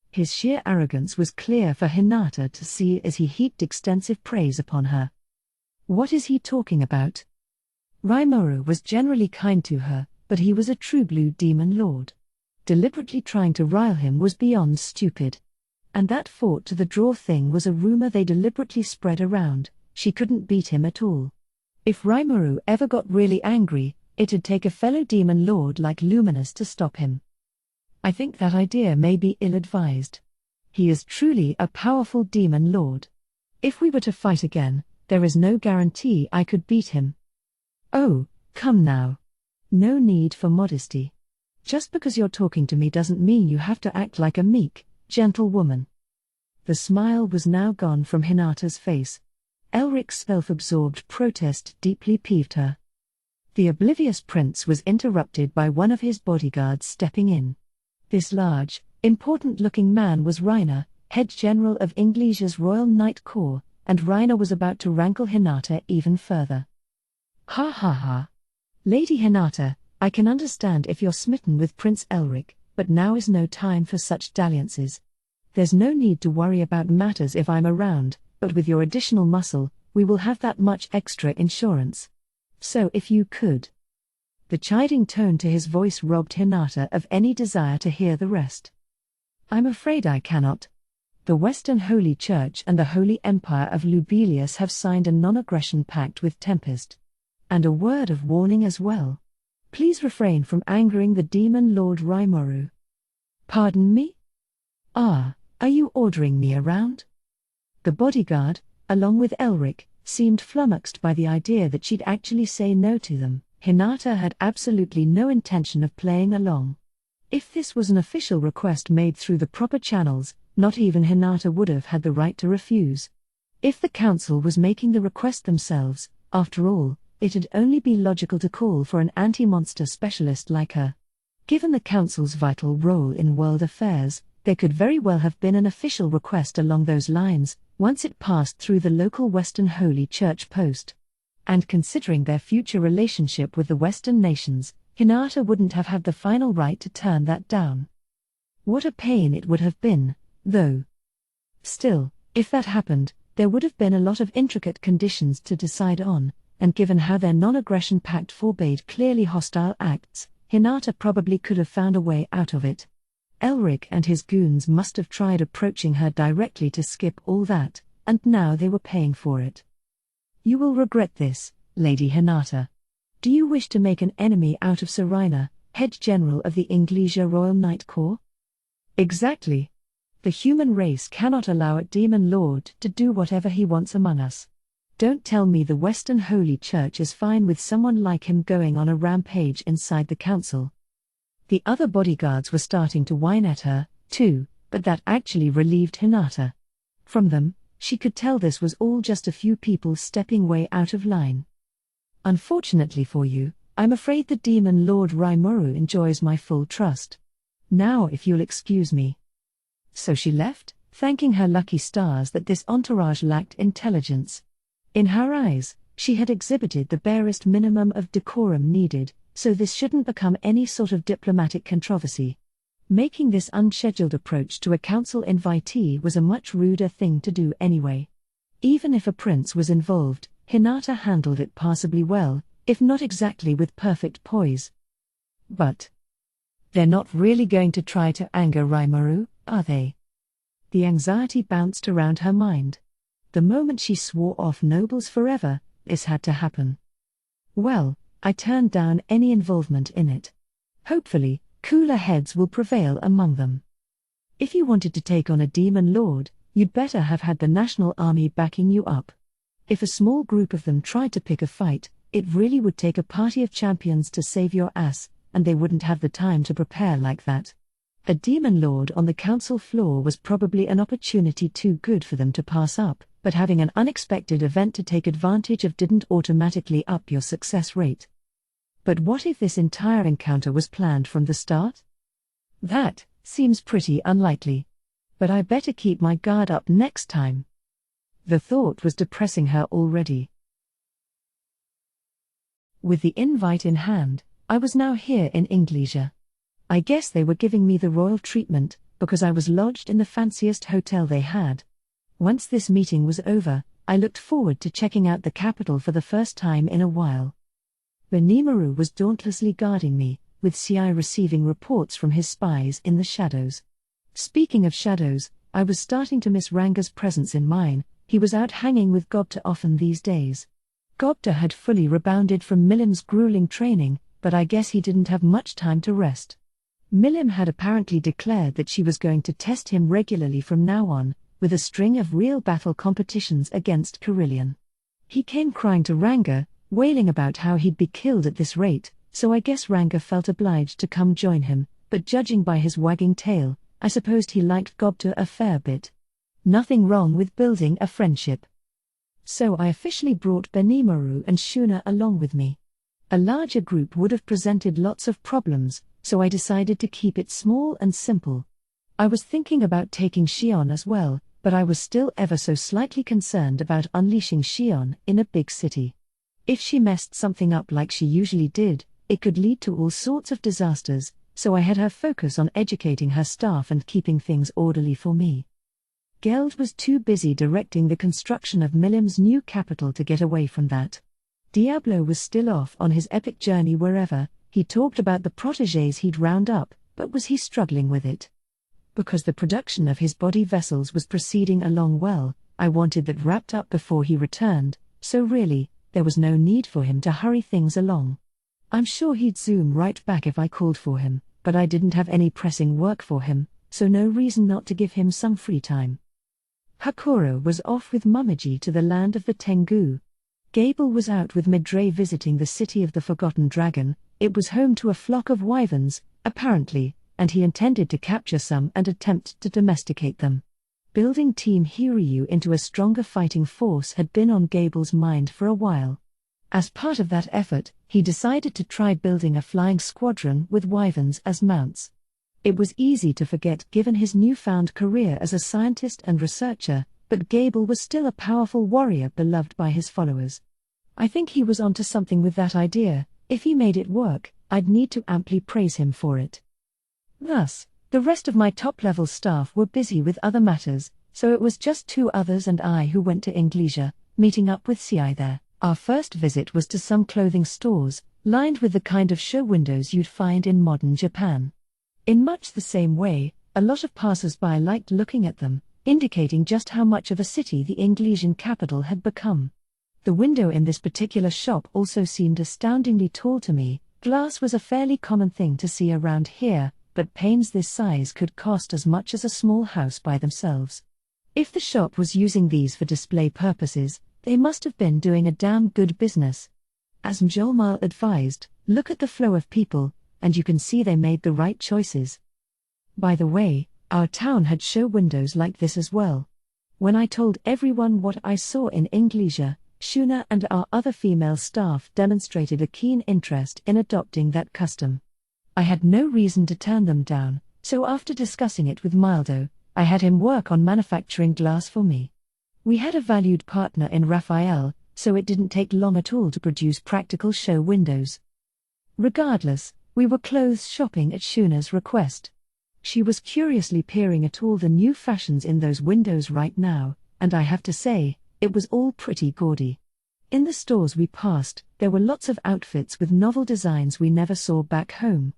His sheer arrogance was clear for Hinata to see as he heaped extensive praise upon her. What is he talking about? Rimuru was generally kind to her, but he was a true blue demon lord. Deliberately trying to rile him was beyond stupid. And that fought to the draw thing was a rumor they deliberately spread around. She couldn't beat him at all. If Rimuru ever got really angry, it'd take a fellow demon lord like Luminous to stop him. I think that idea may be ill-advised. He is truly a powerful demon lord. If we were to fight again, there is no guarantee I could beat him. Oh, come now. No need for modesty. Just because you're talking to me doesn't mean you have to act like a meek, gentle woman. The smile was now gone from Hinata's face. Elric's self-absorbed protest deeply peeved her. The oblivious prince was interrupted by one of his bodyguards stepping in. This large, important-looking man was Reiner, head general of Inglesia's Royal Knight Corps, and Reiner was about to rankle Hinata even further. Ha ha ha. Lady Hinata, I can understand if you're smitten with Prince Elric, but now is no time for such dalliances. There's no need to worry about matters if I'm around, but with your additional muscle, we will have that much extra insurance. So if you could. The chiding tone to his voice robbed Hinata of any desire to hear the rest. I'm afraid I cannot. The Western Holy Church and the Holy Empire of Lubelius have signed a non-aggression pact with Tempest. And a word of warning as well. Please refrain from angering the demon Lord Rimuru. Pardon me? Are you ordering me around? The bodyguard, along with Elric, seemed flummoxed by the idea that she'd actually say no to them. Hinata had absolutely no intention of playing along. If this was an official request made through the proper channels, not even Hinata would have had the right to refuse. If the council was making the request themselves, after all, it'd only be logical to call for an anti-monster specialist like her. Given the council's vital role in world affairs, there could very well have been an official request along those lines, once it passed through the local Western Holy Church post. And considering their future relationship with the Western nations, Hinata wouldn't have had the final right to turn that down. What a pain it would have been, though. Still, if that happened, there would have been a lot of intricate conditions to decide on, and given how their non-aggression pact forbade clearly hostile acts, Hinata probably could have found a way out of it. Elric and his goons must have tried approaching her directly to skip all that, and now they were paying for it. You will regret this, Lady Hinata. Do you wish to make an enemy out of Sir Reiner, head general of the Inglesia Royal Knight Corps? Exactly. The human race cannot allow a demon lord to do whatever he wants among us. Don't tell me the Western Holy Church is fine with someone like him going on a rampage inside the council. The other bodyguards were starting to whine at her, too, but that actually relieved Hinata. From them, she could tell this was all just a few people stepping way out of line. Unfortunately for you, I'm afraid the demon Lord Rimuru enjoys my full trust. Now if you'll excuse me. So she left, thanking her lucky stars that this entourage lacked intelligence. In her eyes, she had exhibited the barest minimum of decorum needed, so this shouldn't become any sort of diplomatic controversy. Making this unscheduled approach to a council invitee was a much ruder thing to do anyway. Even if a prince was involved, Hinata handled it passably well, if not exactly with perfect poise. But they're not really going to try to anger Rimuru, are they? The anxiety bounced around her mind. The moment she swore off nobles forever, this had to happen. Well, I turned down any involvement in it. Hopefully, cooler heads will prevail among them. If you wanted to take on a demon lord, you'd better have had the national army backing you up. If a small group of them tried to pick a fight, it really would take a party of champions to save your ass, and they wouldn't have the time to prepare like that. A demon lord on the council floor was probably an opportunity too good for them to pass up, but having an unexpected event to take advantage of didn't automatically up your success rate. But what if this entire encounter was planned from the start? That seems pretty unlikely. But I better keep my guard up next time. The thought was depressing her already. With the invite in hand, I was now here in Inglesia. I guess they were giving me the royal treatment, because I was lodged in the fanciest hotel they had. Once this meeting was over, I looked forward to checking out the capital for the first time in a while. Benimaru was dauntlessly guarding me, with Ci receiving reports from his spies in the shadows. Speaking of shadows, I was starting to miss Ranga's presence in mine. He was out hanging with Gobta often these days. Gobta had fully rebounded from Milim's grueling training, but I guess he didn't have much time to rest. Milim had apparently declared that she was going to test him regularly from now on, with a string of real battle competitions against Carillion. He came crying to Ranga, wailing about how he'd be killed at this rate, so I guess Ranga felt obliged to come join him, but judging by his wagging tail, I supposed he liked Gobta a fair bit. Nothing wrong with building a friendship. So I officially brought Benimaru and Shuna along with me. A larger group would have presented lots of problems, so I decided to keep it small and simple. I was thinking about taking Shion as well, but I was still ever so slightly concerned about unleashing Shion in a big city. If she messed something up like she usually did, it could lead to all sorts of disasters, so I had her focus on educating her staff and keeping things orderly for me. Geld was too busy directing the construction of Milim's new capital to get away from that. Diablo was still off on his epic journey wherever. He talked about the protégés he'd round up, but was he struggling with it? Because the production of his body vessels was proceeding along well, I wanted that wrapped up before he returned, so really, there was no need for him to hurry things along. I'm sure he'd zoom right back if I called for him, but I didn't have any pressing work for him, so no reason not to give him some free time. Hakuro was off with Mumiji to the land of the Tengu. Gable was out with Midray visiting the city of the Forgotten Dragon. It was home to a flock of wyverns, apparently, and he intended to capture some and attempt to domesticate them. Building Team Hiryu into a stronger fighting force had been on Gable's mind for a while. As part of that effort, he decided to try building a flying squadron with wyverns as mounts. It was easy to forget given his newfound career as a scientist and researcher, but Gable was still a powerful warrior beloved by his followers. I think he was onto something with that idea. If he made it work, I'd need to amply praise him for it. Thus, the rest of my top-level staff were busy with other matters, so it was just two others and I who went to Inglesia, meeting up with Ci there. Our first visit was to some clothing stores, lined with the kind of show windows you'd find in modern Japan. In much the same way, a lot of passers-by liked looking at them, indicating just how much of a city the Inglesian capital had become. The window in this particular shop also seemed astoundingly tall to me. Glass was a fairly common thing to see around here, but panes this size could cost as much as a small house by themselves. If the shop was using these for display purposes, they must have been doing a damn good business. As Mjolnir advised, look at the flow of people, and you can see they made the right choices. By the way, our town had show windows like this as well. When I told everyone what I saw in Inglesia, Shuna and our other female staff demonstrated a keen interest in adopting that custom. I had no reason to turn them down, so after discussing it with Mildo, I had him work on manufacturing glass for me. We had a valued partner in Raphael, so it didn't take long at all to produce practical show windows. Regardless, we were clothes shopping at Shuna's request. She was curiously peering at all the new fashions in those windows right now, and I have to say, it was all pretty gaudy. In the stores we passed, there were lots of outfits with novel designs we never saw back home.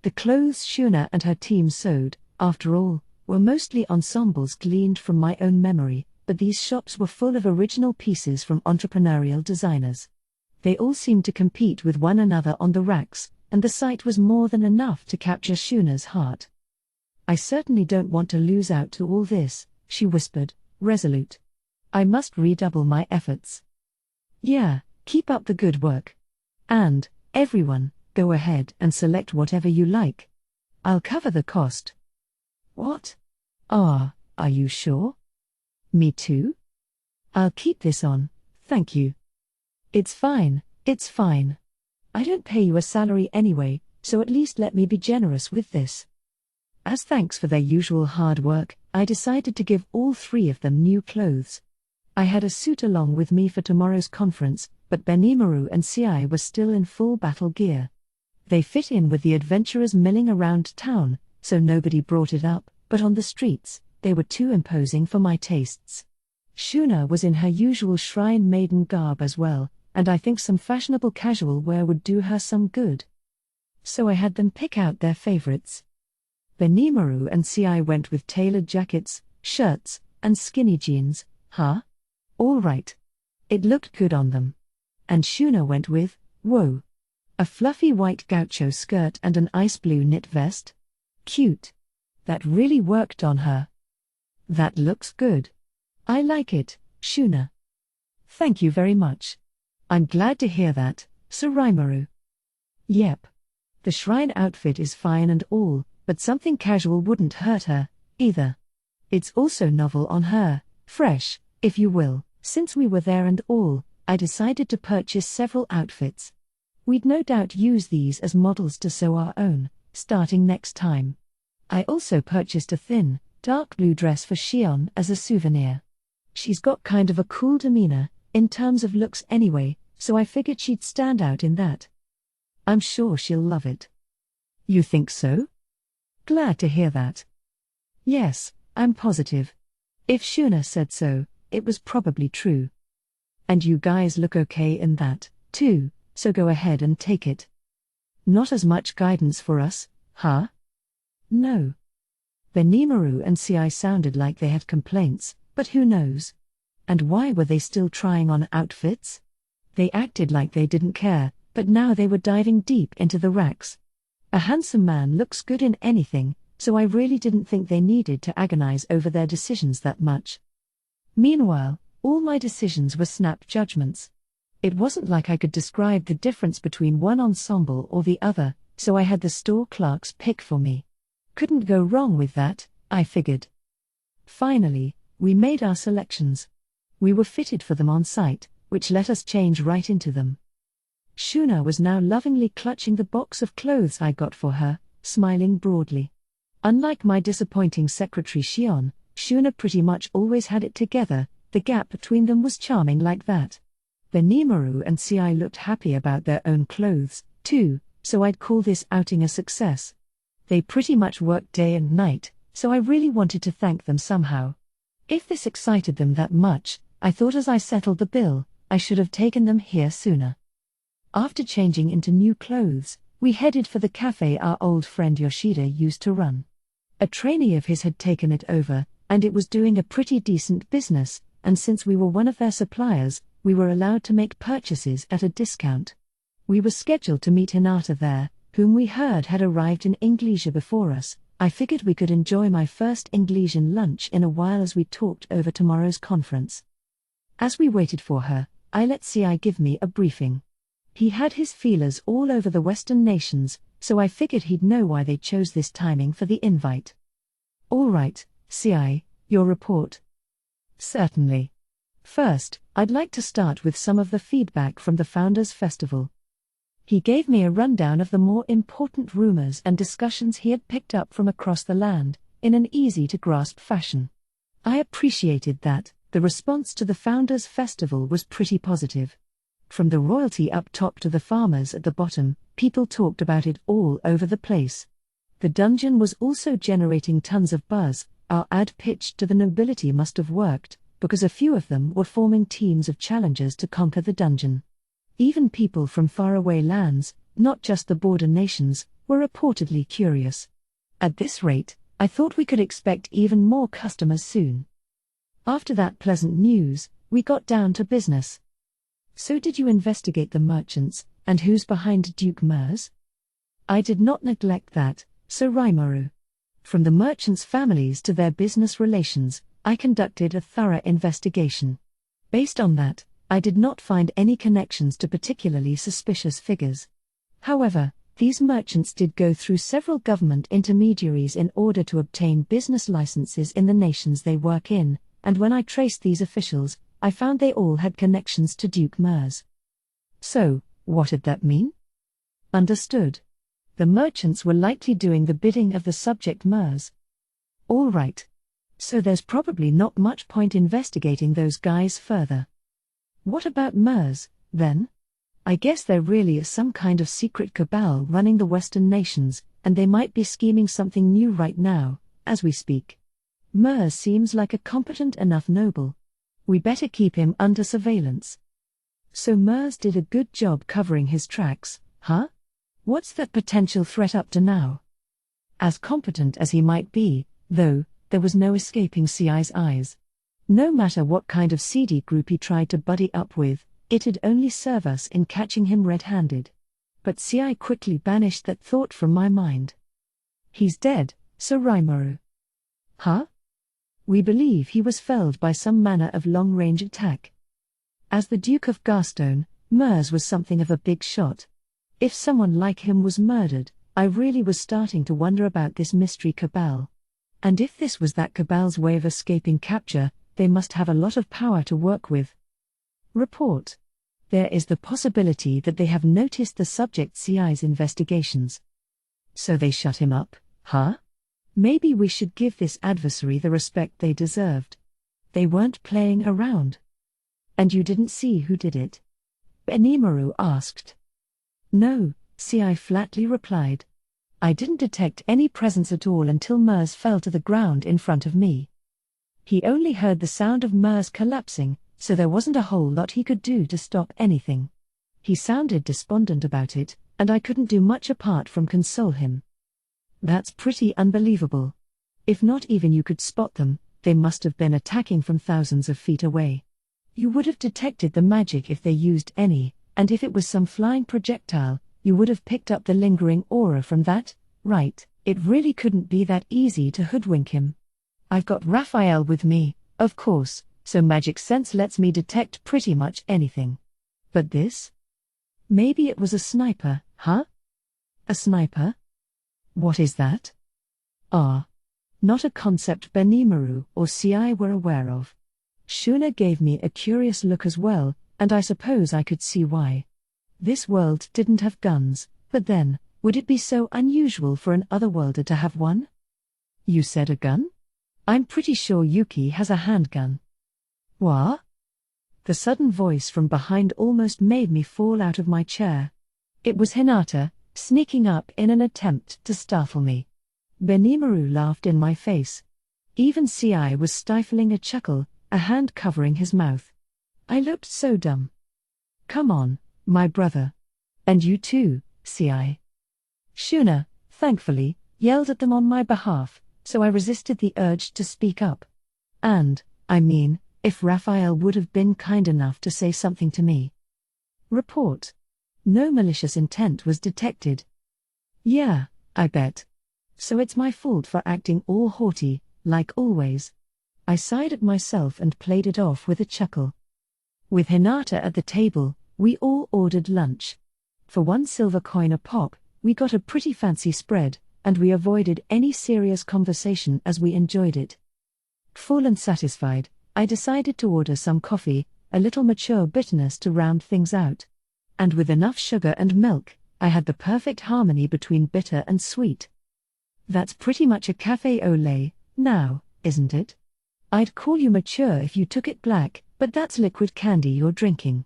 The clothes Shuna and her team sewed, after all, were mostly ensembles gleaned from my own memory, but these shops were full of original pieces from entrepreneurial designers. They all seemed to compete with one another on the racks, and the sight was more than enough to capture Shuna's heart. "I certainly don't want to lose out to all this," she whispered, resolute. "I must redouble my efforts." "Yeah, keep up the good work. And, everyone, go ahead and select whatever you like. I'll cover the cost." "What? Are you sure?" "Me too? I'll keep this on, thank you." It's fine. I don't pay you a salary anyway, so at least let me be generous with this." As thanks for their usual hard work, I decided to give all three of them new clothes. I had a suit along with me for tomorrow's conference, but Benimaru and Ci were still in full battle gear. They fit in with the adventurers milling around town, so nobody brought it up, but on the streets, they were too imposing for my tastes. Shuna was in her usual shrine maiden garb as well, and I think some fashionable casual wear would do her some good. So I had them pick out their favorites. Benimaru and Ci went with tailored jackets, shirts, and skinny jeans. All right. It looked good on them. And Shuna went with, whoa, a fluffy white gaucho skirt and an ice blue knit vest? Cute. That really worked on her. That looks good. I like it, Shuna. Thank you very much. I'm glad to hear that, Surimaru. Yep. The shrine outfit is fine and all, but something casual wouldn't hurt her, either. It's also novel on her, fresh, if you will. Since we were there and all, I decided to purchase several outfits. We'd no doubt use these as models to sew our own, starting next time. I also purchased a thin, dark blue dress for Shion as a souvenir. She's got kind of a cool demeanor, in terms of looks anyway, so I figured she'd stand out in that. I'm sure she'll love it. You think so? Glad to hear that. Yes, I'm positive. If Shuna said so, it was probably true. And you guys look okay in that, too, so go ahead and take it. Not as much guidance for us, huh? No. Benimaru and Ci sounded like they had complaints, but who knows? And why were they still trying on outfits? They acted like they didn't care, but now they were diving deep into the racks. A handsome man looks good in anything, so I really didn't think they needed to agonize over their decisions that much. Meanwhile, all my decisions were snap judgments. It wasn't like I could describe the difference between one ensemble or the other, so I had the store clerks pick for me. Couldn't go wrong with that, I figured. Finally, we made our selections. We were fitted for them on site, which let us change right into them. Shuna was now lovingly clutching the box of clothes I got for her, smiling broadly. Unlike my disappointing secretary Shion, Shuna pretty much always had it together. The gap between them was charming like that. Benimaru and Ci looked happy about their own clothes, too, so I'd call this outing a success. They pretty much worked day and night, so I really wanted to thank them somehow. If this excited them that much, I thought as I settled the bill, I should have taken them here sooner. After changing into new clothes, we headed for the cafe our old friend Yoshida used to run. A trainee of his had taken it over, and it was doing a pretty decent business, and since we were one of their suppliers, we were allowed to make purchases at a discount. We were scheduled to meet Hinata there, whom we heard had arrived in Inglesia before us. I figured we could enjoy my first Inglesian lunch in a while as we talked over tomorrow's conference. As we waited for her, I let Ci give me a briefing. He had his feelers all over the Western nations, so I figured he'd know why they chose this timing for the invite. All right, Ci, your report. Certainly. First, I'd like to start with some of the feedback from the Founders Festival. He gave me a rundown of the more important rumors and discussions he had picked up from across the land, in an easy-to-grasp fashion. I appreciated that. The response to the Founders Festival was pretty positive. From the royalty up top to the farmers at the bottom, people talked about it all over the place. The dungeon was also generating tons of buzz. Our ad pitched to the nobility must have worked, because a few of them were forming teams of challengers to conquer the dungeon. Even people from faraway lands, not just the border nations, were reportedly curious. At this rate, I thought we could expect even more customers soon. After that pleasant news, we got down to business. So did you investigate the merchants, and who's behind Duke Mers? I did not neglect that, Sir Rimuru. From the merchants' families to their business relations, I conducted a thorough investigation. Based on that, I did not find any connections to particularly suspicious figures. However, these merchants did go through several government intermediaries in order to obtain business licenses in the nations they work in, and when I traced these officials, I found they all had connections to Duke Mers. So, what did that mean? Understood. The merchants were likely doing the bidding of the subject Mers. All right. So there's probably not much point investigating those guys further. What about Mers, then? I guess there really is some kind of secret cabal running the Western nations, and they might be scheming something new right now, as we speak. Mers seems like a competent enough noble. We better keep him under surveillance. So Mers did a good job covering his tracks, huh? What's that potential threat up to now? As competent as he might be, though, there was no escaping CI's eyes. No matter what kind of seedy group he tried to buddy up with, it'd only serve us in catching him red-handed. But CI quickly banished that thought from my mind. He's dead, Sir Rimuru. Huh? We believe he was felled by some manner of long-range attack. As the Duke of Garstone, Mers was something of a big shot. If someone like him was murdered, I really was starting to wonder about this mystery cabal. And if this was that cabal's way of escaping capture, they must have a lot of power to work with. Report. There is the possibility that they have noticed the subject CI's investigations. So they shut him up, huh? Maybe we should give this adversary the respect they deserved. They weren't playing around. And you didn't see who did it? Benimaru asked. No, CI flatly replied. I didn't detect any presence at all until Mers fell to the ground in front of me. He only heard the sound of Mers collapsing, so there wasn't a whole lot he could do to stop anything. He sounded despondent about it, and I couldn't do much apart from console him. That's pretty unbelievable. If not even you could spot them, they must have been attacking from thousands of feet away. You would have detected the magic if they used any, and if it was some flying projectile, you would have picked up the lingering aura from that, right? It really couldn't be that easy to hoodwink him. I've got Raphael with me, of course, so magic sense lets me detect pretty much anything. But this? Maybe it was a sniper, huh? A sniper? What is that? Not a concept Benimaru or CI were aware of. Shuna gave me a curious look as well, and I suppose I could see why. This world didn't have guns, but then, would it be so unusual for an otherworlder to have one? You said a gun? I'm pretty sure Yuki has a handgun. What? The sudden voice from behind almost made me fall out of my chair. It was Hinata, sneaking up in an attempt to startle me. Benimaru laughed in my face. Even CI was stifling a chuckle, a hand covering his mouth. I looked so dumb. Come on, my brother. And you too, CI. Shuna, thankfully, yelled at them on my behalf, so I resisted the urge to speak up. And, I mean, if Raphael would have been kind enough to say something to me. Report. No malicious intent was detected. Yeah, I bet. So it's my fault for acting all haughty, like always. I sighed at myself and played it off with a chuckle. With Hinata at the table, we all ordered lunch. For 1 silver coin a pop, we got a pretty fancy spread, and we avoided any serious conversation as we enjoyed it. Full and satisfied, I decided to order some coffee, a little mature bitterness to round things out. And with enough sugar and milk, I had the perfect harmony between bitter and sweet. That's pretty much a café au lait, now, isn't it? I'd call you mature if you took it black, but that's liquid candy you're drinking.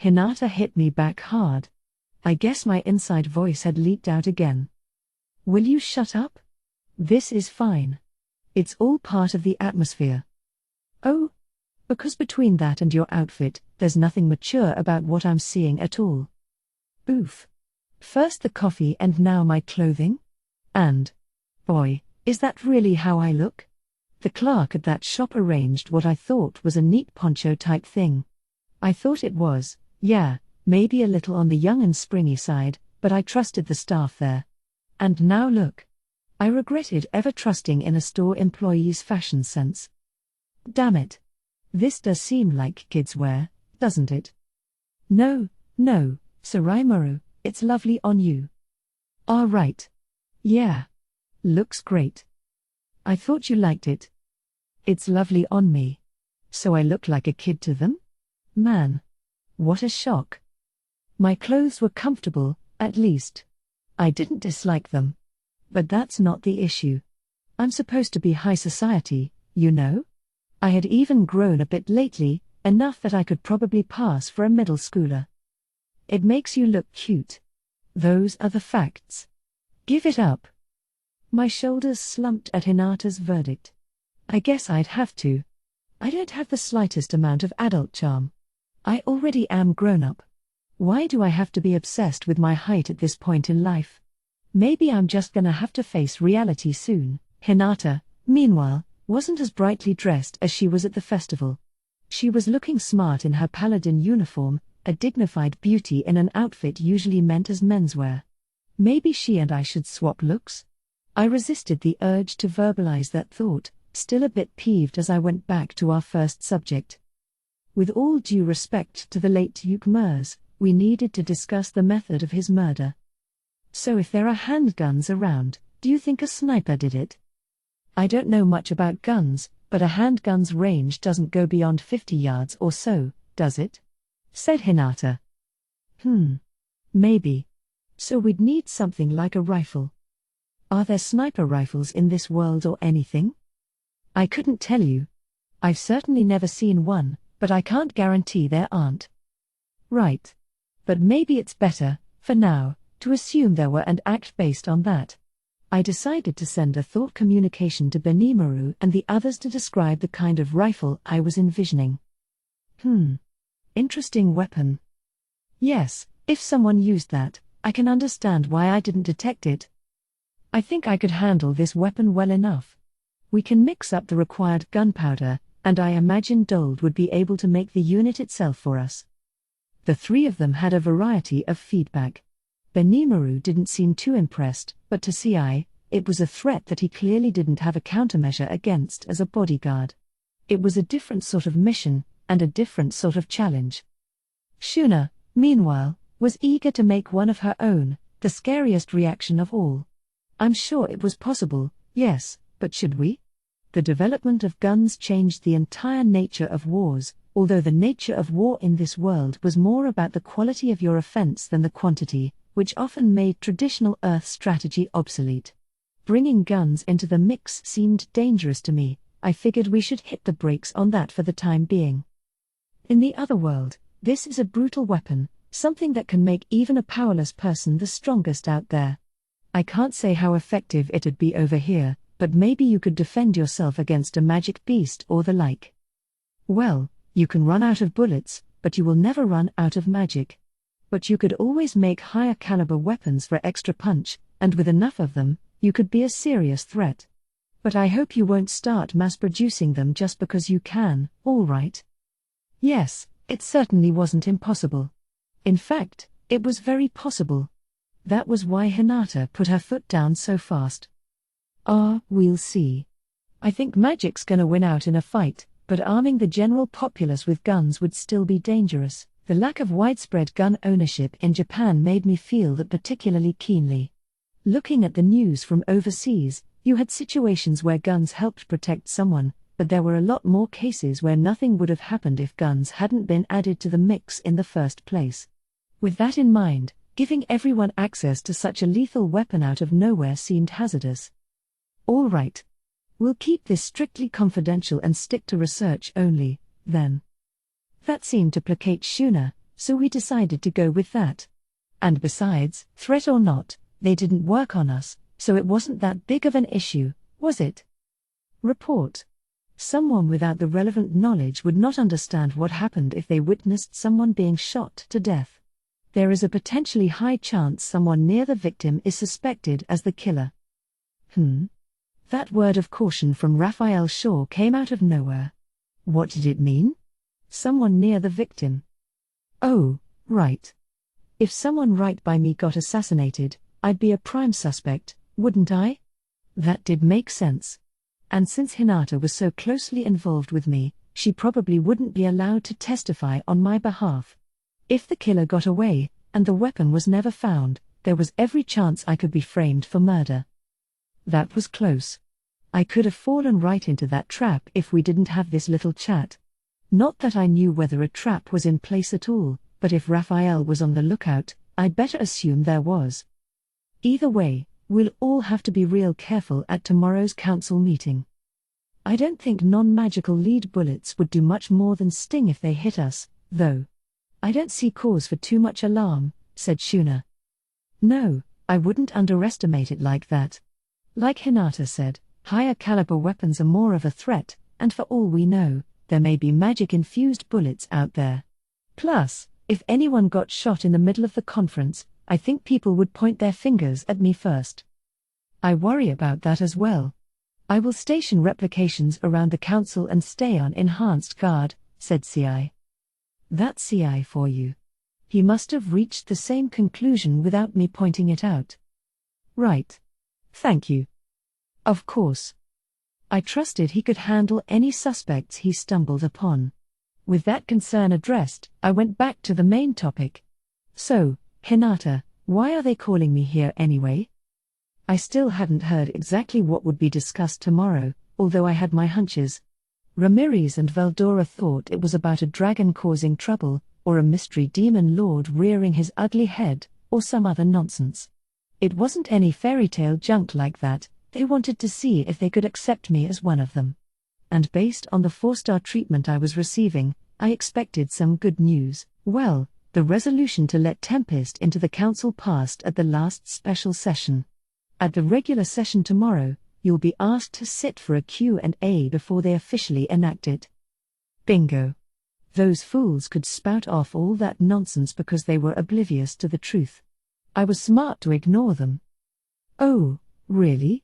Hinata hit me back hard. I guess my inside voice had leaked out again. Will you shut up? This is fine. It's all part of the atmosphere. Oh? Because between that and your outfit, there's nothing mature about what I'm seeing at all. Oof. First the coffee and now my clothing? And, boy, is that really how I look? The clerk at that shop arranged what I thought was a neat poncho type thing. I thought it was, yeah, maybe a little on the young and springy side, but I trusted the staff there. And now look. I regretted ever trusting in a store employee's fashion sense. Damn it. This does seem like kids' wear, doesn't it? No, Suraimuru, it's lovely on you. Ah, right. Yeah. Looks great. I thought you liked it. It's lovely on me. So I look like a kid to them? Man. What a shock. My clothes were comfortable, at least. I didn't dislike them. But that's not the issue. I'm supposed to be high society, you know? I had even grown a bit lately, enough that I could probably pass for a middle schooler. It makes you look cute. Those are the facts. Give it up. My shoulders slumped at Hinata's verdict. I guess I'd have to. I don't have the slightest amount of adult charm. I already am grown up. Why do I have to be obsessed with my height at this point in life? Maybe I'm just gonna have to face reality soon. Hinata, meanwhile, wasn't as brightly dressed as she was at the festival. She was looking smart in her paladin uniform, a dignified beauty in an outfit usually meant as menswear. Maybe she and I should swap looks? I resisted the urge to verbalize that thought, still a bit peeved as I went back to our first subject. With all due respect to the late Duke Mers, we needed to discuss the method of his murder. So if there are handguns around, do you think a sniper did it? I don't know much about guns, but a handgun's range doesn't go beyond 50 yards or so, does it? Said Hinata. Maybe. So we'd need something like a rifle. Are there sniper rifles in this world or anything? I couldn't tell you. I've certainly never seen one, but I can't guarantee there aren't. Right. But maybe it's better, for now, to assume there were and act based on that. I decided to send a thought communication to Benimaru and the others to describe the kind of rifle I was envisioning. Interesting weapon. Yes, if someone used that, I can understand why I didn't detect it. I think I could handle this weapon well enough. We can mix up the required gunpowder, and I imagine Dold would be able to make the unit itself for us. The three of them had a variety of feedback. Benimaru didn't seem too impressed, but to CI, it was a threat that he clearly didn't have a countermeasure against as a bodyguard. It was a different sort of mission, and a different sort of challenge. Shuna, meanwhile, was eager to make one of her own, the scariest reaction of all. I'm sure it was possible, yes, but should we? The development of guns changed the entire nature of wars, although the nature of war in this world was more about the quality of your offense than the quantity, which often made traditional Earth strategy obsolete. Bringing guns into the mix seemed dangerous to me. I figured we should hit the brakes on that for the time being. In the other world, this is a brutal weapon, something that can make even a powerless person the strongest out there. I can't say how effective it'd be over here, but maybe you could defend yourself against a magic beast or the like. Well, you can run out of bullets, but you will never run out of magic. But you could always make higher caliber weapons for extra punch, and with enough of them, you could be a serious threat. But I hope you won't start mass-producing them just because you can, all right? Yes, it certainly wasn't impossible. In fact, it was very possible. That was why Hinata put her foot down so fast. We'll see. I think magic's gonna win out in a fight, but arming the general populace with guns would still be dangerous. The lack of widespread gun ownership in Japan made me feel that particularly keenly. Looking at the news from overseas, you had situations where guns helped protect someone, but there were a lot more cases where nothing would have happened if guns hadn't been added to the mix in the first place. With that in mind, giving everyone access to such a lethal weapon out of nowhere seemed hazardous. All right. We'll keep this strictly confidential and stick to research only, then. That seemed to placate Shuna, so we decided to go with that. And besides, threat or not, they didn't work on us, so it wasn't that big of an issue, was it? Report. Someone without the relevant knowledge would not understand what happened if they witnessed someone being shot to death. There is a potentially high chance someone near the victim is suspected as the killer. That word of caution from Raphael Shaw came out of nowhere. What did it mean? Someone near the victim. Oh, right. If someone right by me got assassinated, I'd be a prime suspect, wouldn't I? That did make sense. And since Hinata was so closely involved with me, she probably wouldn't be allowed to testify on my behalf. If the killer got away, and the weapon was never found, there was every chance I could be framed for murder. That was close. I could have fallen right into that trap if we didn't have this little chat. Not that I knew whether a trap was in place at all, but if Raphael was on the lookout, I'd better assume there was. Either way, we'll all have to be real careful at tomorrow's council meeting. I don't think non-magical lead bullets would do much more than sting if they hit us, though. I don't see cause for too much alarm, said Shuna. No, I wouldn't underestimate it like that. Like Hinata said, higher caliber weapons are more of a threat, and for all we know, there may be magic-infused bullets out there. Plus, if anyone got shot in the middle of the conference, I think people would point their fingers at me first. I worry about that as well. I will station replications around the council and stay on enhanced guard, said CI. That's CI for you. He must have reached the same conclusion without me pointing it out. Right. Thank you. Of course. I trusted he could handle any suspects he stumbled upon. With that concern addressed, I went back to the main topic. So, Hinata, why are they calling me here anyway? I still hadn't heard exactly what would be discussed tomorrow, although I had my hunches. Ramirez and Veldora thought it was about a dragon causing trouble, or a mystery demon lord rearing his ugly head, or some other nonsense. It wasn't any fairy tale junk like that. They wanted to see if they could accept me as one of them. And based on the 4-star treatment I was receiving, I expected some good news. Well, the resolution to let Tempest into the council passed at the last special session. At the regular session tomorrow, you'll be asked to sit for a Q&A before they officially enact it. Bingo. Those fools could spout off all that nonsense because they were oblivious to the truth. I was smart to ignore them. Oh, really?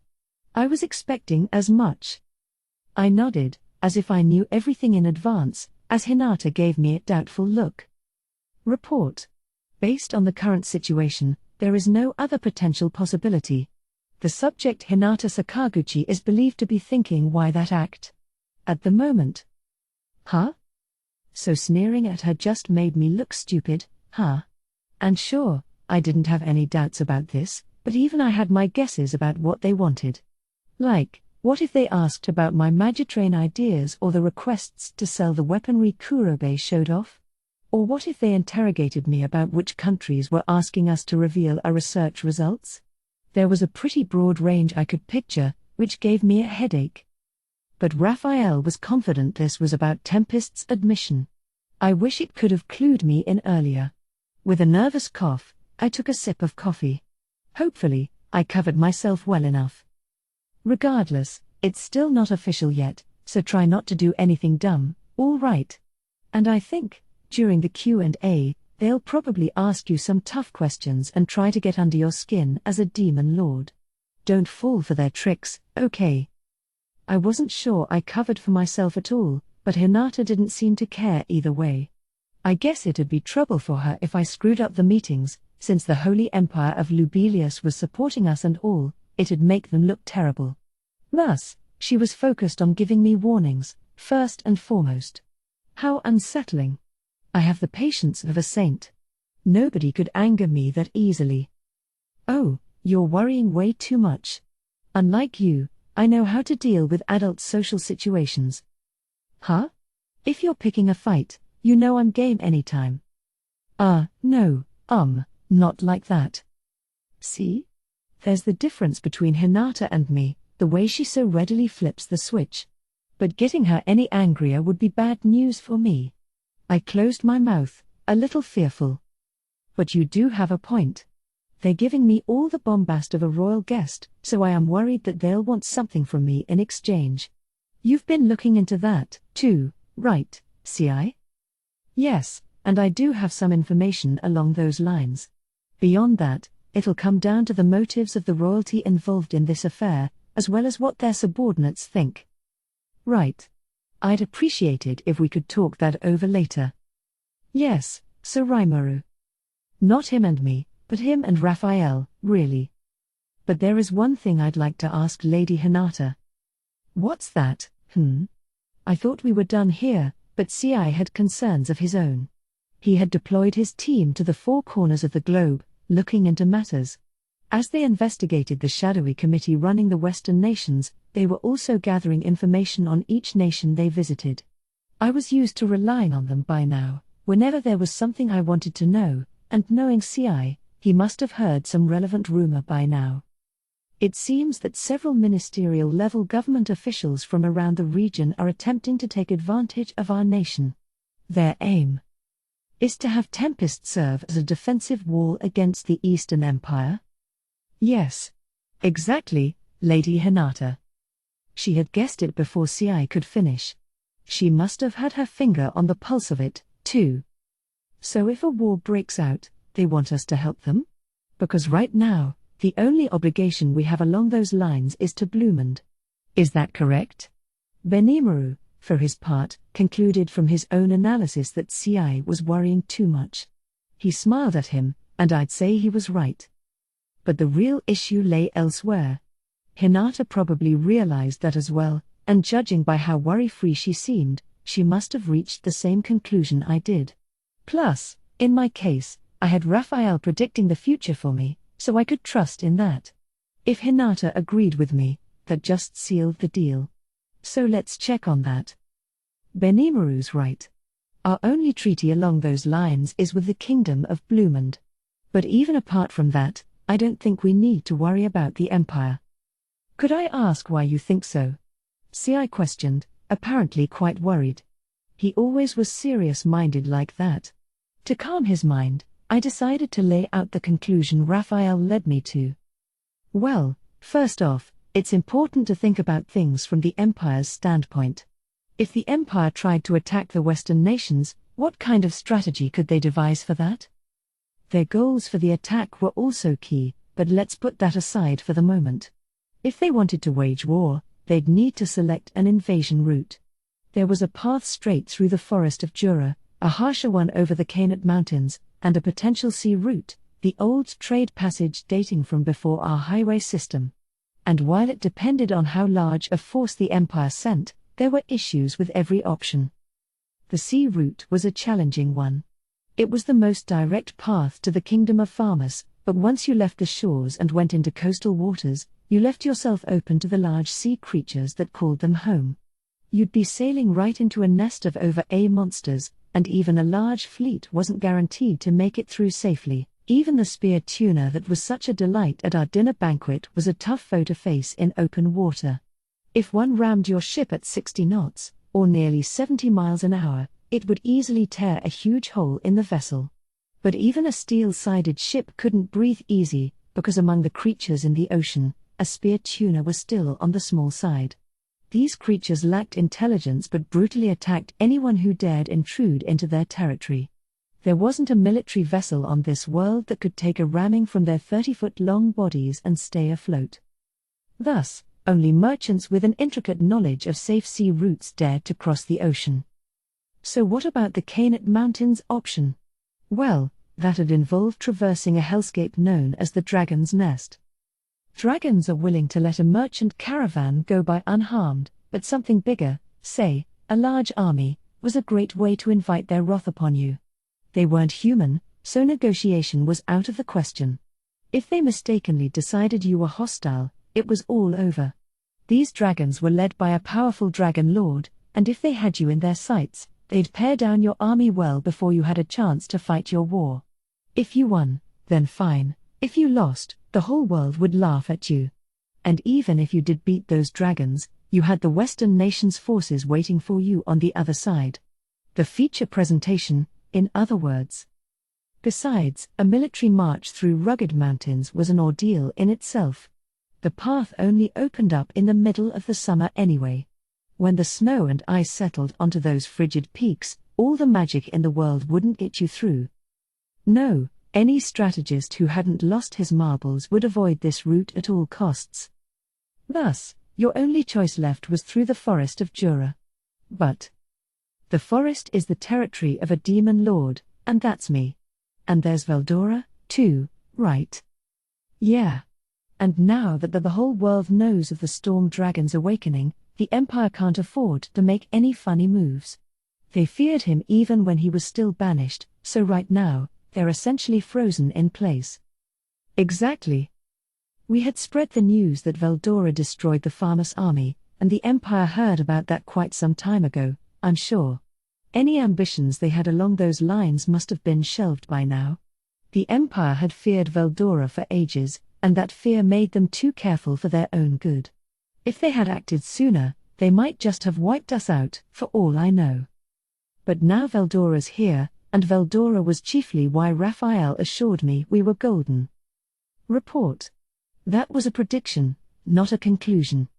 I was expecting as much. I nodded, as if I knew everything in advance, as Hinata gave me a doubtful look. Report. Based on the current situation, there is no other potential possibility. The subject Hinata Sakaguchi is believed to be thinking why that act. At the moment. Huh? So sneering at her just made me look stupid, huh? And sure, I didn't have any doubts about this, but even I had my guesses about what they wanted. Like, what if they asked about my Magitrain ideas or the requests to sell the weaponry Kurobe showed off? Or what if they interrogated me about which countries were asking us to reveal our research results? There was a pretty broad range I could picture, which gave me a headache. But Raphael was confident this was about Tempest's admission. I wish it could have clued me in earlier. With a nervous cough, I took a sip of coffee. Hopefully, I covered myself well enough. Regardless, it's still not official yet, so try not to do anything dumb, all right? And I think, during the Q&A, they'll probably ask you some tough questions and try to get under your skin as a demon lord. Don't fall for their tricks, okay? I wasn't sure I covered for myself at all, but Hinata didn't seem to care either way. I guess it'd be trouble for her if I screwed up the meetings, since the Holy Empire of Lubelius was supporting us and all, it'd make them look terrible. Thus, she was focused on giving me warnings, first and foremost. How unsettling. I have the patience of a saint. Nobody could anger me that easily. Oh, you're worrying way too much. Unlike you, I know how to deal with adult social situations. Huh? If you're picking a fight, you know I'm game anytime. No, not like that. See? There's the difference between Hinata and me, the way she so readily flips the switch. But getting her any angrier would be bad news for me. I closed my mouth, a little fearful. But you do have a point. They're giving me all the bombast of a royal guest, so I am worried that they'll want something from me in exchange. You've been looking into that, too, right, CI? Yes, and I do have some information along those lines. Beyond that, it'll come down to the motives of the royalty involved in this affair, as well as what their subordinates think. Right. I'd appreciate it if we could talk that over later. Yes, Sir Rimuru. Not him and me, but him and Raphael, really. But there is one thing I'd like to ask Lady Hinata. What's that? I thought we were done here, but CI had concerns of his own. He had deployed his team to the four corners of the globe, looking into matters. As they investigated the shadowy committee running the Western nations, they were also gathering information on each nation they visited. I was used to relying on them by now, whenever there was something I wanted to know, and knowing CI, he must have heard some relevant rumor by now. It seems that several ministerial-level government officials from around the region are attempting to take advantage of our nation. Their aim is to have Tempest serve as a defensive wall against the Eastern Empire? Yes. Exactly, Lady Hinata. She had guessed it before CI could finish. She must have had her finger on the pulse of it, too. So if a war breaks out, they want us to help them? Because right now, the only obligation we have along those lines is to Blumund. Is that correct? Benimaru, for his part, concluded from his own analysis that CI was worrying too much. He smiled at him, and I'd say he was right. But the real issue lay elsewhere. Hinata probably realized that as well, and judging by how worry-free she seemed, she must have reached the same conclusion I did. Plus, in my case, I had Raphael predicting the future for me, so I could trust in that. If Hinata agreed with me, that just sealed the deal. So let's check on that. Benimaru's right. Our only treaty along those lines is with the Kingdom of Blumund. But even apart from that, I don't think we need to worry about the Empire. Could I ask why you think so? CI questioned, apparently quite worried. He always was serious-minded like that. To calm his mind, I decided to lay out the conclusion Raphael led me to. Well, first off, it's important to think about things from the Empire's standpoint. If the Empire tried to attack the Western nations, what kind of strategy could they devise for that? Their goals for the attack were also key, but let's put that aside for the moment. If they wanted to wage war, they'd need to select an invasion route. There was a path straight through the forest of Jura, a harsher one over the Cainite Mountains, and a potential sea route, the old trade passage dating from before our highway system. And while it depended on how large a force the Empire sent, there were issues with every option. The sea route was a challenging one. It was the most direct path to the Kingdom of Farmers, but once you left the shores and went into coastal waters, you left yourself open to the large sea creatures that called them home. You'd be sailing right into a nest of over-A monsters, and even a large fleet wasn't guaranteed to make it through safely. Even the spear tuna that was such a delight at our dinner banquet was a tough foe to face in open water. If one rammed your ship at 60 knots, or nearly 70 miles an hour, it would easily tear a huge hole in the vessel. But even a steel-sided ship couldn't breathe easy, because among the creatures in the ocean, a spear tuna was still on the small side. These creatures lacked intelligence but brutally attacked anyone who dared intrude into their territory. There wasn't a military vessel on this world that could take a ramming from their 30-foot-long bodies and stay afloat. Thus, only merchants with an intricate knowledge of safe sea routes dared to cross the ocean. So what about the Cainite Mountains option? Well, that'd involve traversing a hellscape known as the Dragon's Nest. Dragons are willing to let a merchant caravan go by unharmed, but something bigger, say, a large army, was a great way to invite their wrath upon you. They weren't human, so negotiation was out of the question. If they mistakenly decided you were hostile, it was all over. These dragons were led by a powerful dragon lord, and if they had you in their sights, they'd pare down your army well before you had a chance to fight your war. If you won, then fine. If you lost, the whole world would laugh at you. And even if you did beat those dragons, you had the Western nations' forces waiting for you on the other side. The feature presentation, in other words. Besides, a military march through rugged mountains was an ordeal in itself. The path only opened up in the middle of the summer anyway. When the snow and ice settled onto those frigid peaks, all the magic in the world wouldn't get you through. No, any strategist who hadn't lost his marbles would avoid this route at all costs. Thus, your only choice left was through the forest of Jura. But the forest is the territory of a demon lord, and that's me. And there's Veldora, too, right? Yeah. And now that the whole world knows of the Storm Dragon's awakening, the Empire can't afford to make any funny moves. They feared him even when he was still banished, so right now, they're essentially frozen in place. Exactly. We had spread the news that Veldora destroyed the Farmus army, and the Empire heard about that quite some time ago, I'm sure. Any ambitions they had along those lines must have been shelved by now. The Empire had feared Veldora for ages, and that fear made them too careful for their own good. If they had acted sooner, they might just have wiped us out, for all I know. But now Veldora's here, and Veldora was chiefly why Raphael assured me we were golden. Report. That was a prediction, not a conclusion.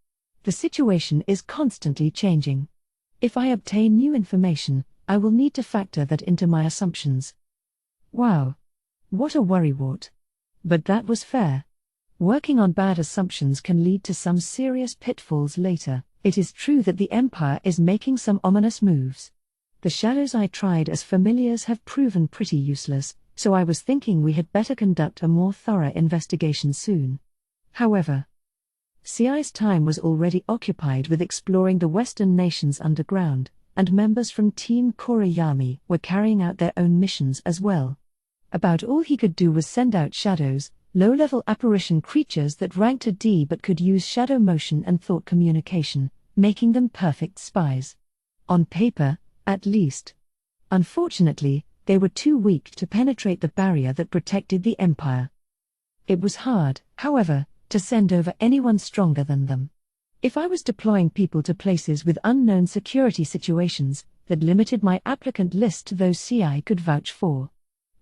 The situation is constantly changing. If I obtain new information, I will need to factor that into my assumptions. Wow. What a worrywart. But that was fair. Working on bad assumptions can lead to some serious pitfalls later. It is true that the Empire is making some ominous moves. The shadows I tried as familiars have proven pretty useless, so I was thinking we had better conduct a more thorough investigation soon. However, CI's time was already occupied with exploring the Western nations underground, and members from Team Korayami were carrying out their own missions as well. About all he could do was send out shadows, low-level apparition creatures that ranked a D but could use shadow motion and thought communication, making them perfect spies. On paper, at least. Unfortunately, they were too weak to penetrate the barrier that protected the Empire. It was hard, however, to send over anyone stronger than them. If I was deploying people to places with unknown security situations, that limited my applicant list to those CI could vouch for.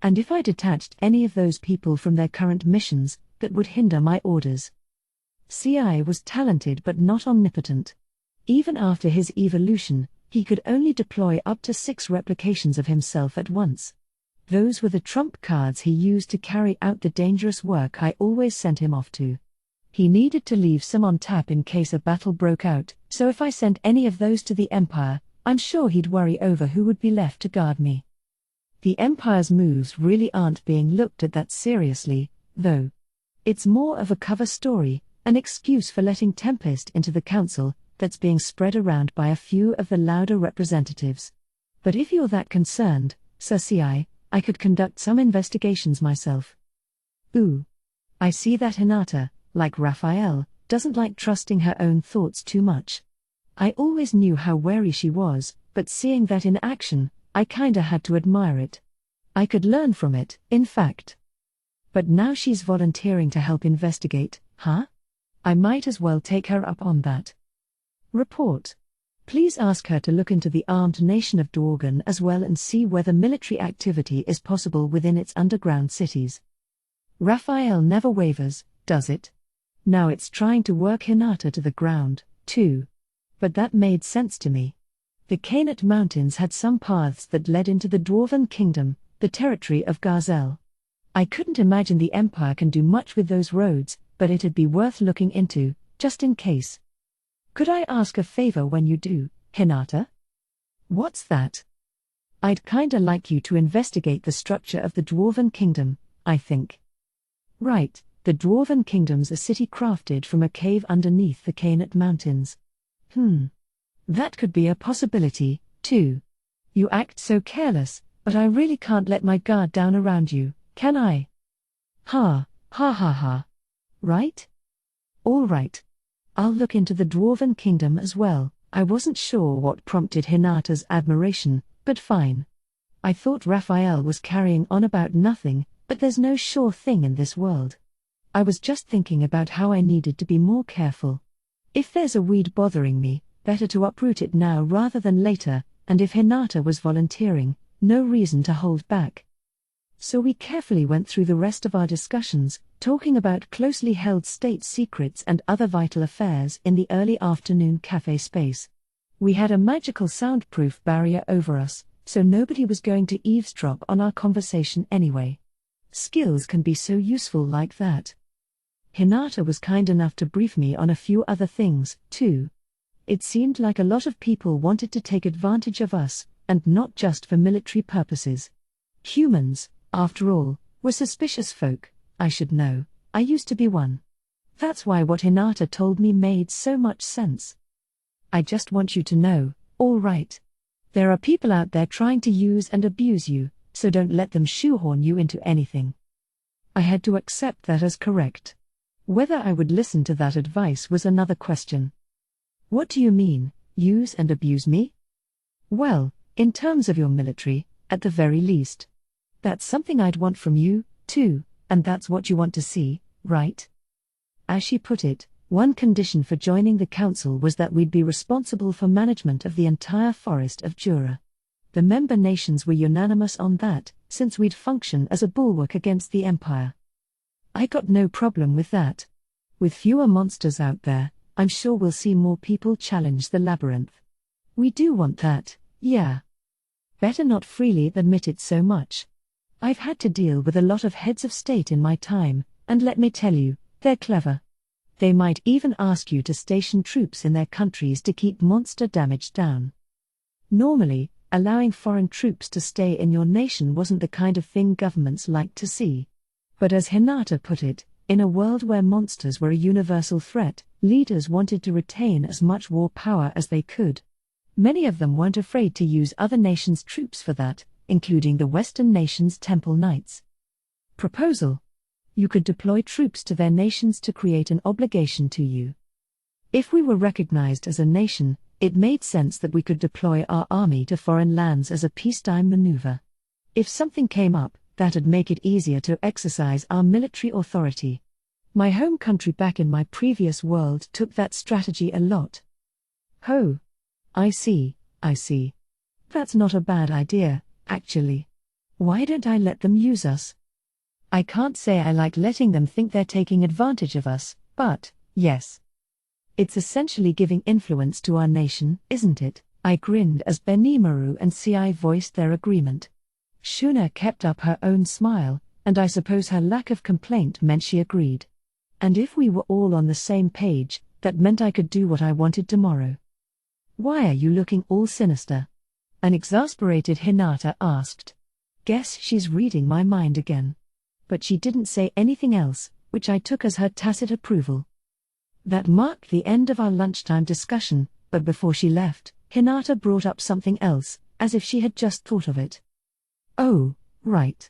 And if I detached any of those people from their current missions, that would hinder my orders. CI was talented but not omnipotent. Even after his evolution, he could only deploy up to 6 replications of himself at once. Those were the trump cards he used to carry out the dangerous work I always sent him off to. He needed to leave some on tap in case a battle broke out, so if I sent any of those to the Empire, I'm sure he'd worry over who would be left to guard me. The Empire's moves really aren't being looked at that seriously, though. It's more of a cover story, an excuse for letting Tempest into the council, that's being spread around by a few of the louder representatives. But if you're that concerned, Sir CI, I could conduct some investigations myself. Ooh. I see that Hinata, like Raphael, doesn't like trusting her own thoughts too much. I always knew how wary she was, but seeing that in action, I kinda had to admire it. I could learn from it, in fact. But now she's volunteering to help investigate, huh? I might as well take her up on that. Report. Please ask her to look into the armed nation of Dworgen as well and see whether military activity is possible within its underground cities. Raphael never wavers, does it? Now it's trying to work Hinata to the ground, too. But that made sense to me. The Kainat Mountains had some paths that led into the Dwarven Kingdom, the territory of Garzel. I couldn't imagine the Empire can do much with those roads, but it'd be worth looking into, just in case. Could I ask a favor when you do, Hinata? What's that? I'd kinda like you to investigate the structure of the Dwarven Kingdom, I think. Right, the Dwarven Kingdom's a city crafted from a cave underneath the Kainat Mountains. That could be a possibility, too. You act so careless, but I really can't let my guard down around you, can I? Ha. Right? All right. I'll look into the Dwarven Kingdom as well. I wasn't sure what prompted Hinata's admiration, but fine. I thought Raphael was carrying on about nothing, but there's no sure thing in this world. I was just thinking about how I needed to be more careful. If there's a weed bothering me, better to uproot it now rather than later, and if Hinata was volunteering, no reason to hold back. So we carefully went through the rest of our discussions, talking about closely held state secrets and other vital affairs in the early afternoon cafe space. We had a magical soundproof barrier over us, so nobody was going to eavesdrop on our conversation anyway. Skills can be so useful like that. Hinata was kind enough to brief me on a few other things, too. It seemed like a lot of people wanted to take advantage of us, and not just for military purposes. Humans, after all, were suspicious folk. I should know. I used to be one. That's why what Hinata told me made so much sense. I just want you to know, all right. There are people out there trying to use and abuse you, so don't let them shoehorn you into anything. I had to accept that as correct. Whether I would listen to that advice was another question. What do you mean, use and abuse me? Well, in terms of your military, at the very least. That's something I'd want from you, too, and that's what you want to see, right? As she put it, one condition for joining the council was that we'd be responsible for management of the entire forest of Jura. The member nations were unanimous on that, since we'd function as a bulwark against the Empire. I got no problem with that. With fewer monsters out there, I'm sure we'll see more people challenge the Labyrinth. We do want that, yeah. Better not freely admit it so much. I've had to deal with a lot of heads of state in my time, and let me tell you, they're clever. They might even ask you to station troops in their countries to keep monster damage down. Normally, allowing foreign troops to stay in your nation wasn't the kind of thing governments liked to see. But as Hinata put it, in a world where monsters were a universal threat, leaders wanted to retain as much war power as they could. Many of them weren't afraid to use other nations' troops for that, including the Western nations' Temple Knights. Proposal: you could deploy troops to their nations to create an obligation to you. If we were recognized as a nation, it made sense that we could deploy our army to foreign lands as a peacetime maneuver. If something came up, that'd make it easier to exercise our military authority. My home country back in my previous world took that strategy a lot. Oh. I see. That's not a bad idea, actually. Why don't I let them use us? I can't say I like letting them think they're taking advantage of us, but, yes. It's essentially giving influence to our nation, isn't it? I grinned as Benimaru and Ci voiced their agreement. Shuna kept up her own smile, and I suppose her lack of complaint meant she agreed. And if we were all on the same page, that meant I could do what I wanted tomorrow. Why are you looking all sinister? An exasperated Hinata asked. Guess she's reading my mind again. But she didn't say anything else, which I took as her tacit approval. That marked the end of our lunchtime discussion, but before she left, Hinata brought up something else, as if she had just thought of it. Oh, right.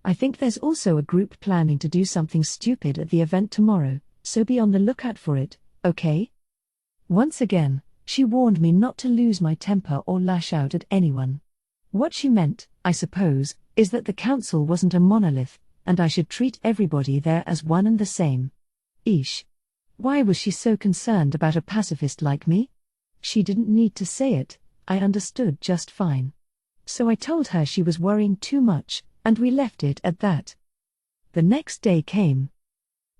I think there's also a group planning to do something stupid at the event tomorrow, so be on the lookout for it, okay? Once again, she warned me not to lose my temper or lash out at anyone. What she meant, I suppose, is that the council wasn't a monolith, and I should treat everybody there as one and the same. Eesh. Why was she so concerned about a pacifist like me? She didn't need to say it, I understood just fine. So I told her she was worrying too much, and we left it at that. The next day came.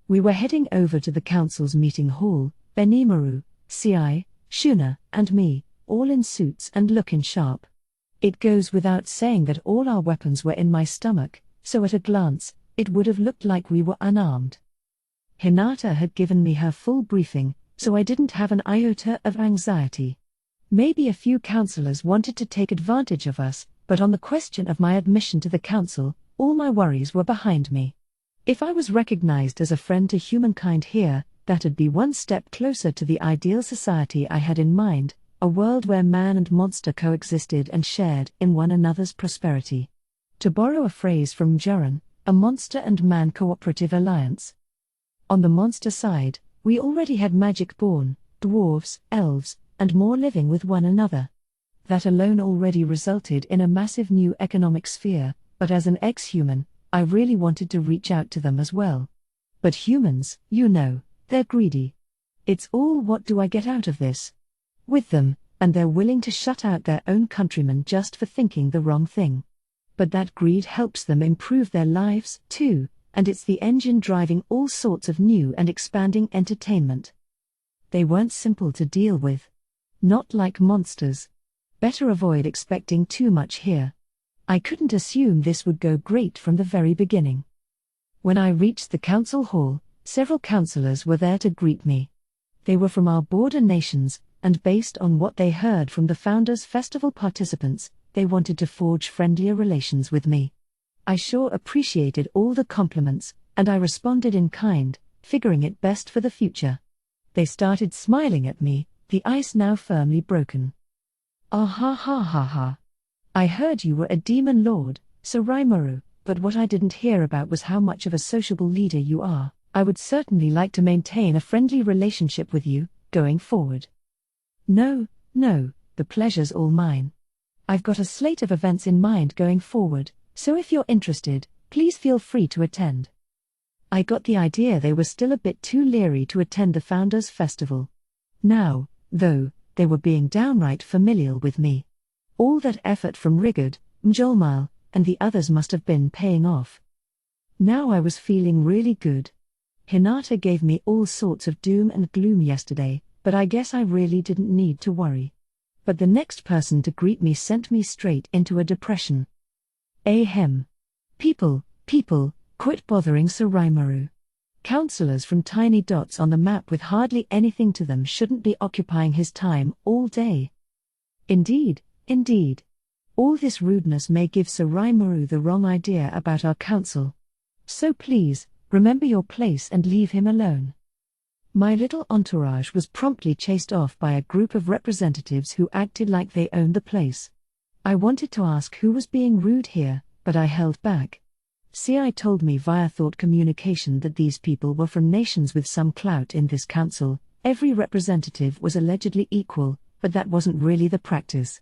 We were heading over to the council's meeting hall, Benimaru, Ci, Shuna, and me, all in suits and looking sharp. It goes without saying that all our weapons were in my stomach, so at a glance, it would have looked like we were unarmed. Hinata had given me her full briefing, so I didn't have an iota of anxiety. Maybe a few councillors wanted to take advantage of us, but on the question of my admission to the council, all my worries were behind me. If I was recognized as a friend to humankind here, that'd be one step closer to the ideal society I had in mind, a world where man and monster coexisted and shared in one another's prosperity. To borrow a phrase from Juran, a monster and man cooperative alliance. On the monster side, We already had magic born, dwarves, elves, and more living with one another. That alone already resulted in a massive new economic sphere, but as an ex-human, I really wanted to reach out to them as well. But humans, they're greedy. It's all, what do I get out of this? With them, and they're willing to shut out their own countrymen just for thinking the wrong thing. But that greed helps them improve their lives, too, and it's the engine driving all sorts of new and expanding entertainment. They weren't simple to deal with. Not like monsters. Better avoid expecting too much here. I couldn't assume this would go great from the very beginning. When I reached the council hall, several councillors were there to greet me. They were from our border nations, and based on what they heard from the Founders Festival participants, they wanted to forge friendlier relations with me. I sure appreciated all the compliments, and I responded in kind, figuring it best for the future. They started smiling at me, the ice now firmly broken. Ah ha ha ha ha. I heard you were a demon lord, Sir Rimuru, but what I didn't hear about was how much of a sociable leader you are. I would certainly like to maintain a friendly relationship with you, going forward. No, the pleasure's all mine. I've got a slate of events in mind going forward, so if you're interested, please feel free to attend. I got the idea they were still a bit too leery to attend the Founders Festival. Now, though, they were being downright familial with me. All that effort from Rigard, Mjolmile, and the others must have been paying off. Now I was feeling really good. Hinata gave me all sorts of doom and gloom yesterday, but I guess I really didn't need to worry. But the next person to greet me sent me straight into a depression. Ahem. People, quit bothering Sir Rimuru. Councillors from tiny dots on the map with hardly anything to them shouldn't be occupying his time all day. Indeed. All this rudeness may give Sir Rimuru the wrong idea about our council. So please, remember your place and leave him alone. My little entourage was promptly chased off by a group of representatives who acted like they owned the place. I wanted to ask who was being rude here, but I held back. CI told me via thought communication that these people were from nations with some clout in this council. Every representative was allegedly equal, but that wasn't really the practice.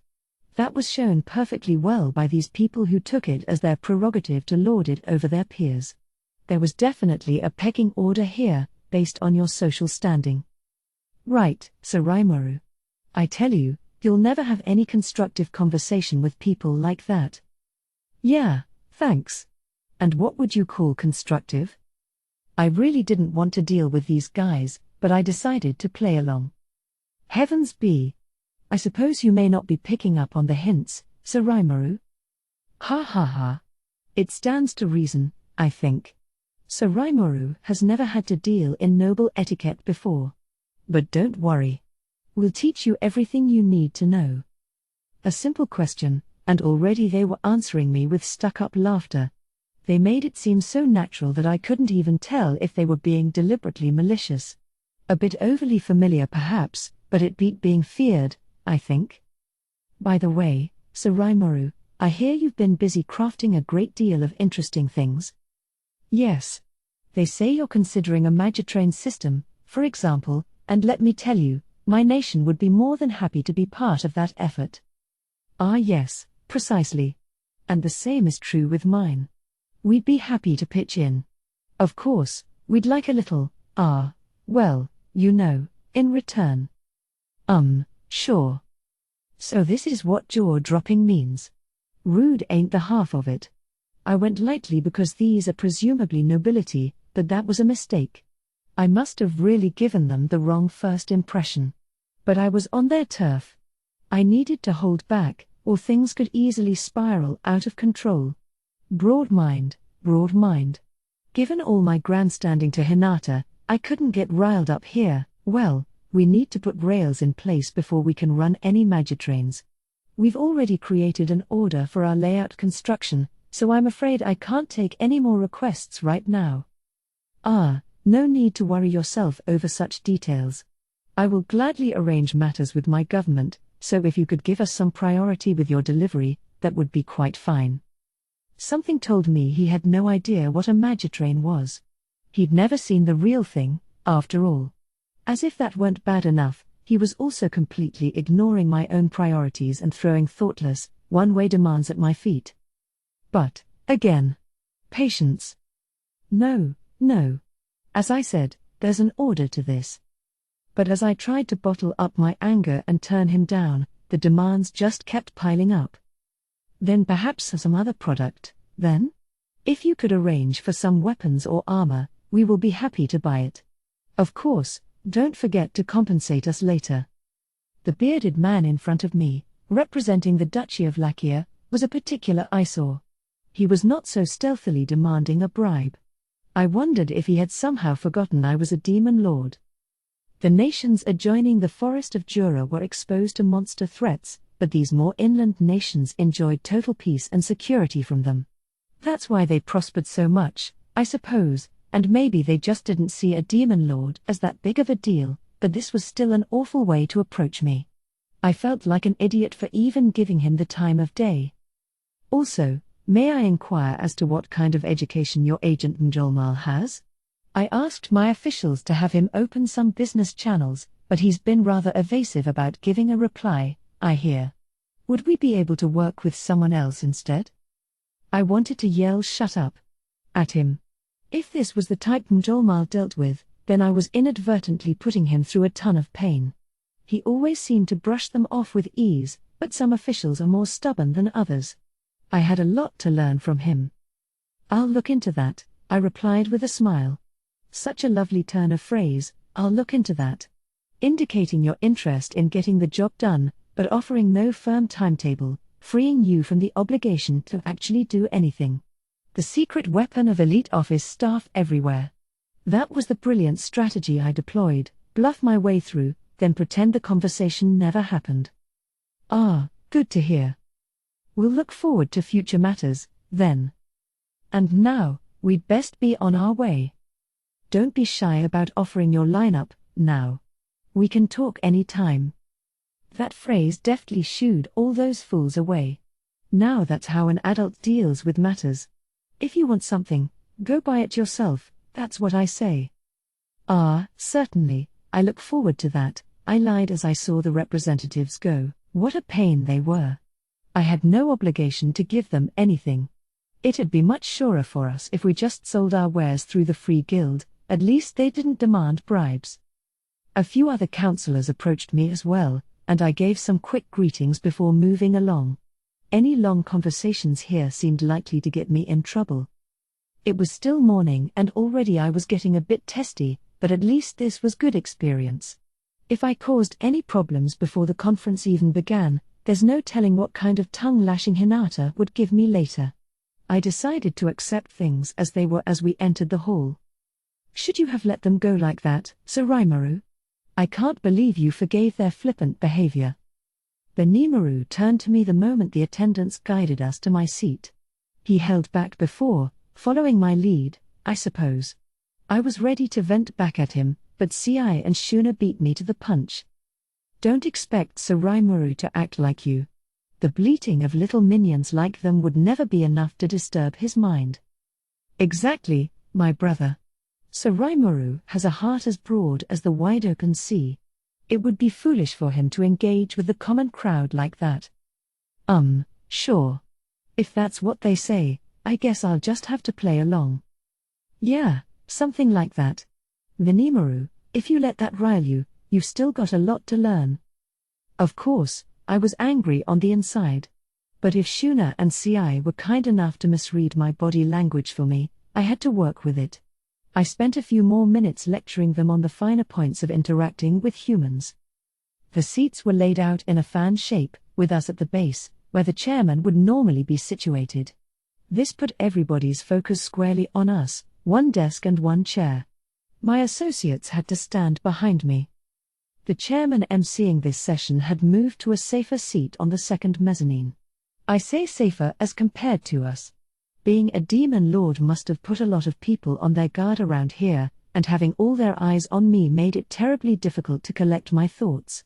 That was shown perfectly well by these people who took it as their prerogative to lord it over their peers. There was definitely a pecking order here, based on your social standing. Right, Sir Rimuru. I tell you, you'll never have any constructive conversation with people like that. Yeah, thanks. And what would you call constructive? I really didn't want to deal with these guys, but I decided to play along. Heavens be! I suppose you may not be picking up on the hints, Sir Rimuru? Ha ha ha. It stands to reason, I think. Sir Rimuru has never had to deal in noble etiquette before. But don't worry. We'll teach you everything you need to know. A simple question, and already they were answering me with stuck-up laughter. They made it seem so natural that I couldn't even tell if they were being deliberately malicious. A bit overly familiar perhaps, but it beat being feared, I think. By the way, Sir Rimuru, I hear you've been busy crafting a great deal of interesting things. Yes. They say you're considering a Magitrain system, for example, and let me tell you, my nation would be more than happy to be part of that effort. Ah yes, precisely. And the same is true with mine. We'd be happy to pitch in. Of course, we'd like a little, in return. Sure. So this is what jaw-dropping means. Rude ain't the half of it. I went lightly because these are presumably nobility, but that was a mistake. I must have really given them the wrong first impression. But I was on their turf. I needed to hold back, or things could easily spiral out of control. Broad mind. Given all my grandstanding to Hinata, I couldn't get riled up here. Well, we need to put rails in place before we can run any Magitrains. We've already created an order for our layout construction, so I'm afraid I can't take any more requests right now. No need to worry yourself over such details. I will gladly arrange matters with my government, so if you could give us some priority with your delivery, that would be quite fine. Something told me he had no idea what a Magitrain was. He'd never seen the real thing, after all. As if that weren't bad enough, he was also completely ignoring my own priorities and throwing thoughtless, one-way demands at my feet. But, again, patience. No, no. As I said, there's an order to this. But as I tried to bottle up my anger and turn him down, the demands just kept piling up. Then perhaps some other product, then? If you could arrange for some weapons or armor, we will be happy to buy it. Of course, don't forget to compensate us later. The bearded man in front of me, representing the Duchy of Lachia, was a particular eyesore. He was not so stealthily demanding a bribe. I wondered if he had somehow forgotten I was a demon lord. The nations adjoining the forest of Jura were exposed to monster threats, but these more inland nations enjoyed total peace and security from them. That's why they prospered so much, I suppose, and maybe they just didn't see a demon lord as that big of a deal, but this was still an awful way to approach me. I felt like an idiot for even giving him the time of day. Also, may I inquire as to what kind of education your agent Mjolmal has? I asked my officials to have him open some business channels, but he's been rather evasive about giving a reply, I hear. Would we be able to work with someone else instead? I wanted to yell shut up at him. If this was the type Mjolmal dealt with, then I was inadvertently putting him through a ton of pain. He always seemed to brush them off with ease, but some officials are more stubborn than others. I had a lot to learn from him. I'll look into that, I replied with a smile. Such a lovely turn of phrase, I'll look into that. Indicating your interest in getting the job done, but offering no firm timetable, freeing you from the obligation to actually do anything. The secret weapon of elite office staff everywhere. That was the brilliant strategy I deployed, bluff my way through, then pretend the conversation never happened. Ah, good to hear. We'll look forward to future matters, then. And now, we'd best be on our way. Don't be shy about offering your lineup, now. We can talk any time. That phrase deftly shooed all those fools away. Now that's how an adult deals with matters. If you want something, go buy it yourself, that's what I say. Ah, certainly, I look forward to that, I lied as I saw the representatives go. What a pain they were. I had no obligation to give them anything. It'd be much surer for us if we just sold our wares through the Free Guild, at least they didn't demand bribes. A few other counselors approached me as well, and I gave some quick greetings before moving along. Any long conversations here seemed likely to get me in trouble. It was still morning and already I was getting a bit testy, but at least this was good experience. If I caused any problems before the conference even began, there's no telling what kind of tongue-lashing Hinata would give me later. I decided to accept things as they were as we entered the hall. Should you have let them go like that, Sir Rimuru? I can't believe you forgave their flippant behavior. Benimaru turned to me the moment the attendants guided us to my seat. He held back before, following my lead, I suppose. I was ready to vent back at him, but Ci and Shuna beat me to the punch. Don't expect Sir Rimuru to act like you. The bleating of little minions like them would never be enough to disturb his mind. Exactly, my brother. Sir Rimuru has a heart as broad as the wide open sea. It would be foolish for him to engage with the common crowd like that. Sure. If that's what they say, I guess I'll just have to play along. Yeah, something like that. Benimaru, if you let that rile you, you've still got a lot to learn. Of course, I was angry on the inside. But if Shuna and Ci were kind enough to misread my body language for me, I had to work with it. I spent a few more minutes lecturing them on the finer points of interacting with humans. The seats were laid out in a fan shape, with us at the base, where the chairman would normally be situated. This put everybody's focus squarely on us, one desk and one chair. My associates had to stand behind me. The chairman emceeing this session had moved to a safer seat on the second mezzanine. I say safer as compared to us. Being a demon lord must have put a lot of people on their guard around here, and having all their eyes on me made it terribly difficult to collect my thoughts.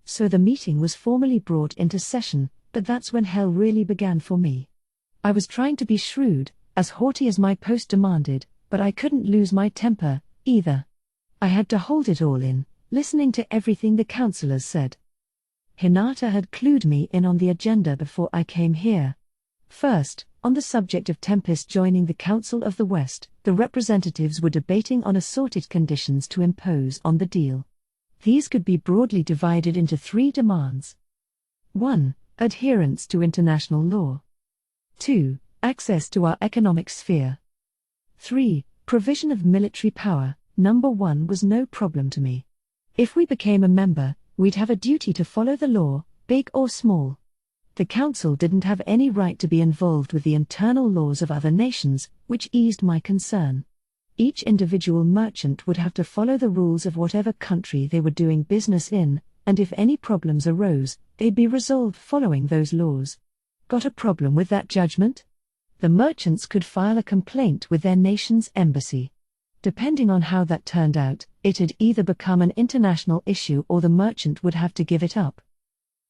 So the meeting was formally brought into session, but that's when hell really began for me. I was trying to be shrewd, as haughty as my post demanded, but I couldn't lose my temper, either. I had to hold it all in, listening to everything the councillors said. Hinata had clued me in on the agenda before I came here. First, on the subject of Tempest joining the Council of the West, the representatives were debating on assorted conditions to impose on the deal. These could be broadly divided into 3 demands. 1. Adherence to international law. 2. Access to our economic sphere. 3. Provision of military power. Number 1 was no problem to me. If we became a member, we'd have a duty to follow the law, big or small. The council didn't have any right to be involved with the internal laws of other nations, which eased my concern. Each individual merchant would have to follow the rules of whatever country they were doing business in, and if any problems arose, they'd be resolved following those laws. Got a problem with that judgment? The merchants could file a complaint with their nation's embassy. Depending on how that turned out, it'd either become an international issue or the merchant would have to give it up.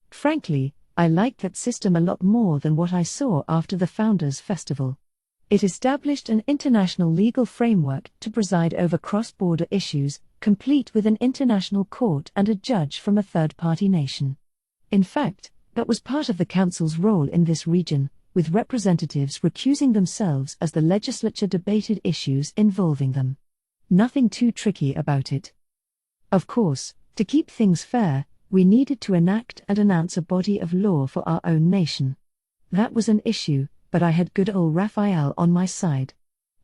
Frankly, I liked that system a lot more than what I saw after the Founders' Festival. It established an international legal framework to preside over cross-border issues, complete with an international court and a judge from a third-party nation. In fact, that was part of the Council's role in this region, with representatives recusing themselves as the legislature debated issues involving them. Nothing too tricky about it. Of course, to keep things fair, we needed to enact and announce a body of law for our own nation. That was an issue, but I had good old Raphael on my side.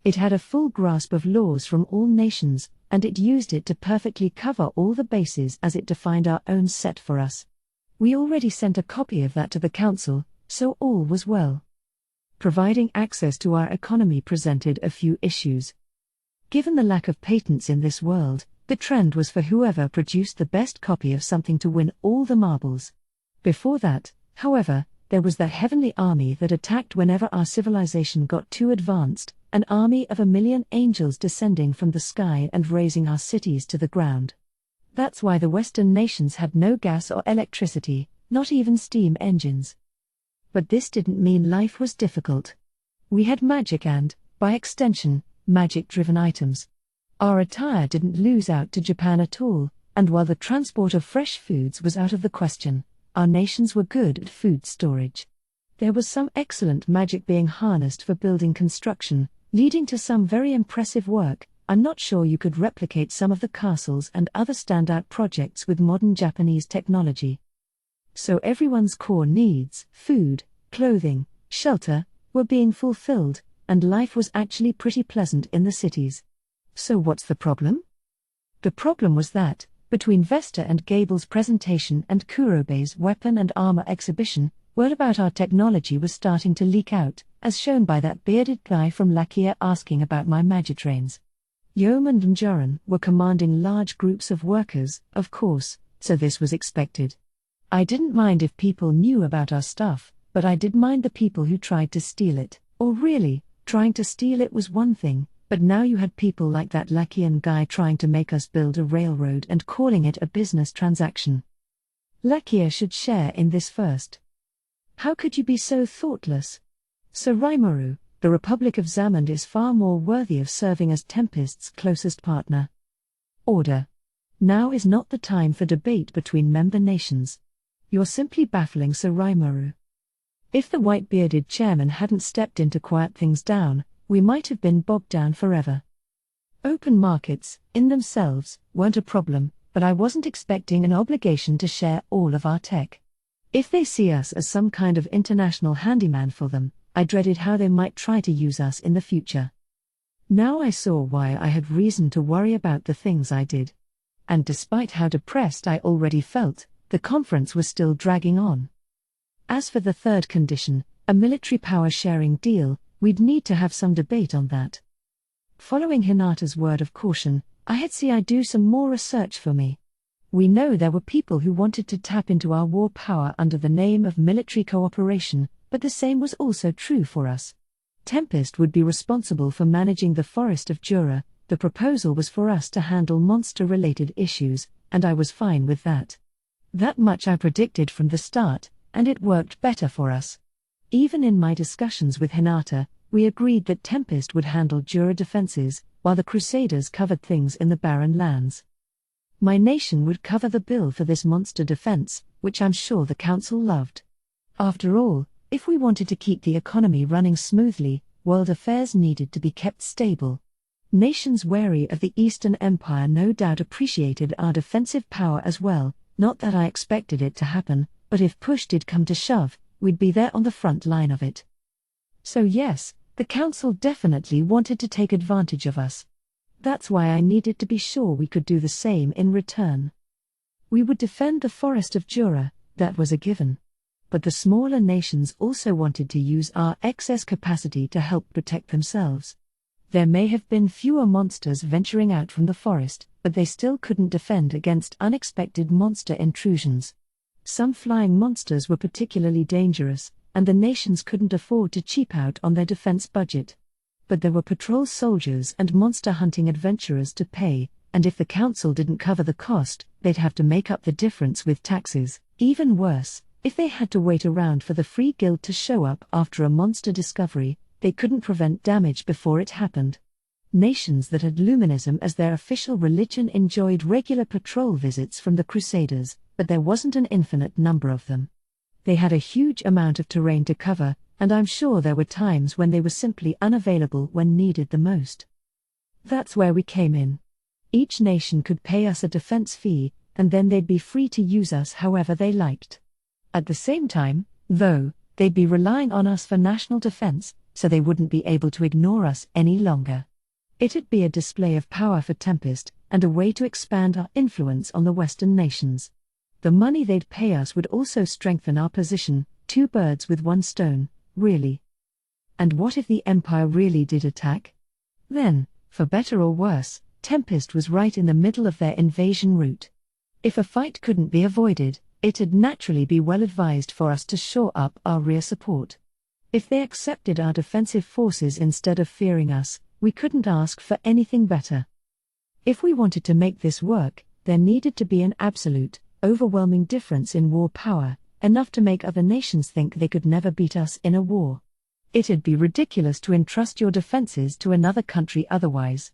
It had a full grasp of laws from all nations, and it used it to perfectly cover all the bases as it defined our own set for us. We already sent a copy of that to the council, so all was well. Providing access to our economy presented a few issues. Given the lack of patents in this world, the trend was for whoever produced the best copy of something to win all the marbles. Before that, however, there was that heavenly army that attacked whenever our civilization got too advanced, an army of 1,000,000 angels descending from the sky and razing our cities to the ground. That's why the Western nations had no gas or electricity, not even steam engines. But this didn't mean life was difficult. We had magic and, by extension, magic-driven items. Our attire didn't lose out to Japan at all, and while the transport of fresh foods was out of the question, our nations were good at food storage. There was some excellent magic being harnessed for building construction, leading to some very impressive work. I'm not sure you could replicate some of the castles and other standout projects with modern Japanese technology. So everyone's core needs, food, clothing, shelter, were being fulfilled, and life was actually pretty pleasant in the cities. So what's the problem? The problem was that, between Vesta and Gable's presentation and Kurobei's weapon and armor exhibition, word about our technology was starting to leak out, as shown by that bearded guy from Lakia asking about my magitrains. Yom and Mjuran were commanding large groups of workers, of course, so this was expected. I didn't mind if people knew about our stuff, but I did mind the people who tried to steal it. Or really, trying to steal it was one thing, but now you had people like that Lakian guy trying to make us build a railroad and calling it a business transaction. Lakia should share in this first. How could you be so thoughtless? Sir Rimuru, the Republic of Zamund is far more worthy of serving as Tempest's closest partner. Order. Now is not the time for debate between member nations. You're simply baffling Sir Rimuru. If the white-bearded chairman hadn't stepped in to quiet things down, we might have been bogged down forever. Open markets, in themselves, weren't a problem, but I wasn't expecting an obligation to share all of our tech. If they see us as some kind of international handyman for them, I dreaded how they might try to use us in the future. Now I saw why I had reason to worry about the things I did. And despite how depressed I already felt, the conference was still dragging on. As for the third condition, a military power-sharing deal, we'd need to have some debate on that. Following Hinata's word of caution, I had I'd do some more research for me. We know there were people who wanted to tap into our war power under the name of military cooperation, but the same was also true for us. Tempest would be responsible for managing the Forest of Jura. The proposal was for us to handle monster-related issues, and I was fine with that. That much I predicted from the start, and it worked better for us. Even in my discussions with Hinata, we agreed that Tempest would handle Jura defenses, while the Crusaders covered things in the barren lands. My nation would cover the bill for this monster defense, which I'm sure the Council loved. After all, if we wanted to keep the economy running smoothly, world affairs needed to be kept stable. Nations wary of the Eastern Empire no doubt appreciated our defensive power as well, not that I expected it to happen, but if push did come to shove, we'd be there on the front line of it. So yes, the Council definitely wanted to take advantage of us. That's why I needed to be sure we could do the same in return. We would defend the Forest of Jura, that was a given. But the smaller nations also wanted to use our excess capacity to help protect themselves. There may have been fewer monsters venturing out from the forest, but they still couldn't defend against unexpected monster intrusions. Some flying monsters were particularly dangerous, and the nations couldn't afford to cheap out on their defense budget. But there were patrol soldiers and monster hunting adventurers to pay, and if the Council didn't cover the cost, they'd have to make up the difference with taxes. Even worse, if they had to wait around for the Free Guild to show up after a monster discovery, they couldn't prevent damage before it happened. Nations that had Luminism as their official religion enjoyed regular patrol visits from the Crusaders, but there wasn't an infinite number of them. They had a huge amount of terrain to cover, and I'm sure there were times when they were simply unavailable when needed the most. That's where we came in. Each nation could pay us a defense fee, and then they'd be free to use us however they liked. At the same time, though, they'd be relying on us for national defense, so they wouldn't be able to ignore us any longer. It'd be a display of power for Tempest, and a way to expand our influence on the Western nations. The money they'd pay us would also strengthen our position, 2 birds with 1 stone, really. And what if the Empire really did attack? Then, for better or worse, Tempest was right in the middle of their invasion route. If a fight couldn't be avoided, it'd naturally be well advised for us to shore up our rear support. If they accepted our defensive forces instead of fearing us, we couldn't ask for anything better. If we wanted to make this work, there needed to be an absolute, overwhelming difference in war power, enough to make other nations think they could never beat us in a war. It'd be ridiculous to entrust your defenses to another country otherwise.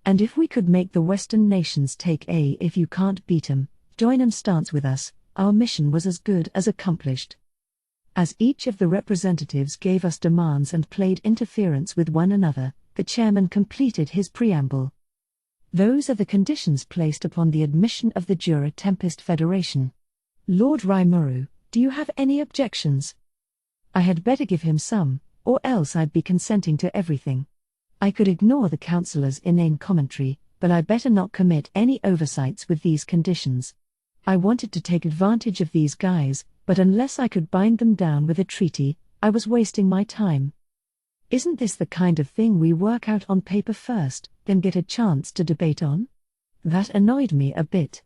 And if we could make the Western nations take a if you can't beat 'em, join 'em stance with us, our mission was as good as accomplished. As each of the representatives gave us demands and played interference with one another, the chairman completed his preamble. Those are the conditions placed upon the admission of the Jura Tempest Federation. Lord Rimuru, do you have any objections? I had better give him some, or else I'd be consenting to everything. I could ignore the councillor's inane commentary, but I better not commit any oversights with these conditions. I wanted to take advantage of these guys, but unless I could bind them down with a treaty, I was wasting my time. Isn't this the kind of thing we work out on paper first, then get a chance to debate on? That annoyed me a bit.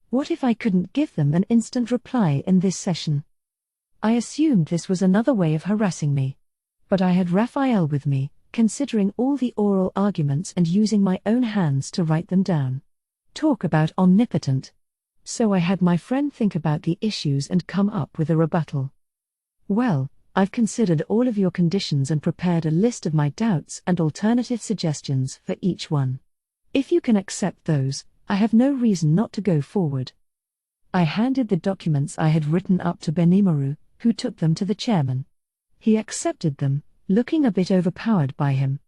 What if I couldn't give them an instant reply in this session? I assumed this was another way of harassing me. But I had Raphael with me, considering all the oral arguments and using my own hands to write them down. Talk about omnipotent. So I had my friend think about the issues and come up with a rebuttal. Well, I've considered all of your conditions and prepared a list of my doubts and alternative suggestions for each one. If you can accept those, I have no reason not to go forward. I handed the documents I had written up to Benimaru, who took them to the chairman. He accepted them, looking a bit overpowered by him.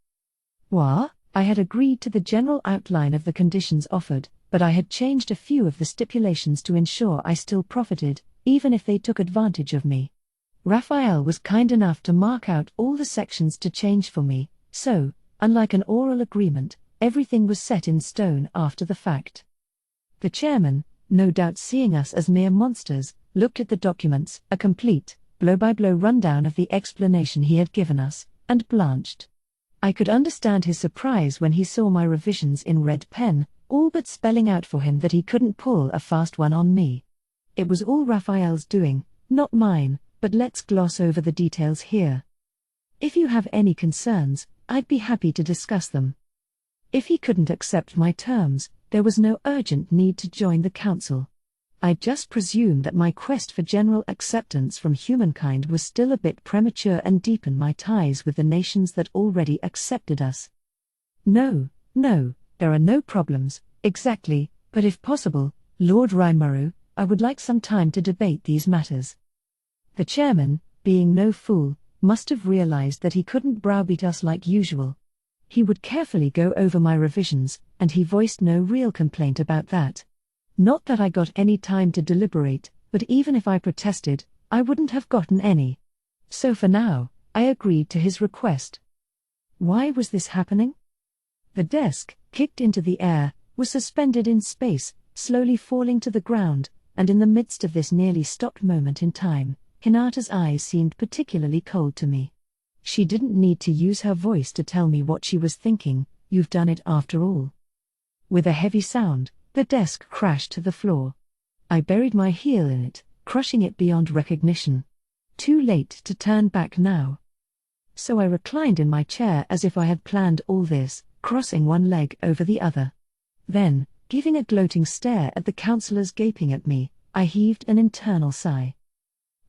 I had agreed to the general outline of the conditions offered, but I had changed a few of the stipulations to ensure I still profited, even if they took advantage of me. Raphael was kind enough to mark out all the sections to change for me, so, unlike an oral agreement, everything was set in stone after the fact. The chairman, no doubt seeing us as mere monsters, looked at the documents, a complete, blow-by-blow rundown of the explanation he had given us, and blanched. I could understand his surprise when he saw my revisions in red pen, all but spelling out for him that he couldn't pull a fast one on me. It was all Raphael's doing, not mine, but let's gloss over the details here. If you have any concerns, I'd be happy to discuss them. If he couldn't accept my terms, there was no urgent need to join the council. I just presumed that my quest for general acceptance from humankind was still a bit premature and deepen my ties with the nations that already accepted us. No, No, there are no problems, exactly, but if possible, Lord Rimuru, I would like some time to debate these matters. The chairman, being no fool, must have realized that he couldn't browbeat us like usual. He would carefully go over my revisions, and he voiced no real complaint about that. Not that I got any time to deliberate, but even if I protested, I wouldn't have gotten any. So for now, I agreed to his request. Why was this happening? The desk, kicked into the air, was suspended in space, slowly falling to the ground, and in the midst of this nearly stopped moment in time, Hinata's eyes seemed particularly cold to me. She didn't need to use her voice to tell me what she was thinking. You've done it after all. With a heavy sound, the desk crashed to the floor. I buried my heel in it, crushing it beyond recognition. Too late to turn back now. So I reclined in my chair as if I had planned all this, crossing one leg over the other. Then, giving a gloating stare at the councillors gaping at me, I heaved an internal sigh.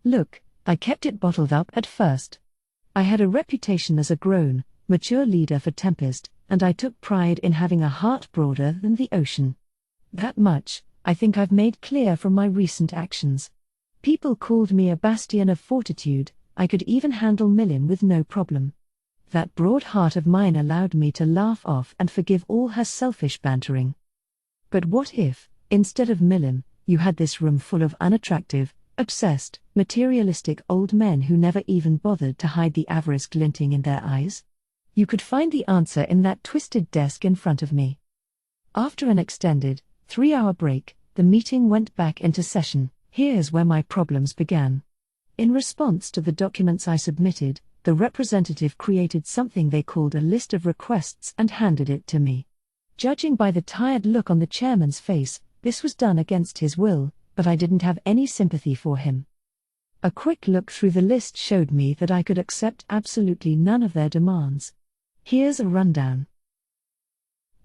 Look, I kept it bottled up at first. I had a reputation as a grown, mature leader for Tempest, and I took pride in having a heart broader than the ocean. That much, I think I've made clear from my recent actions. People called me a bastion of fortitude. I could even handle Milim with no problem. That broad heart of mine allowed me to laugh off and forgive all her selfish bantering. But what if, instead of Milim, you had this room full of unattractive, obsessed, materialistic old men who never even bothered to hide the avarice glinting in their eyes? You could find the answer in that twisted desk in front of me. After an extended, 3-hour break, the meeting went back into session. Here's where my problems began. In response to the documents I submitted, the representative created something they called a list of requests and handed it to me. Judging by the tired look on the chairman's face, this was done against his will, but I didn't have any sympathy for him. A quick look through the list showed me that I could accept absolutely none of their demands. Here's a rundown.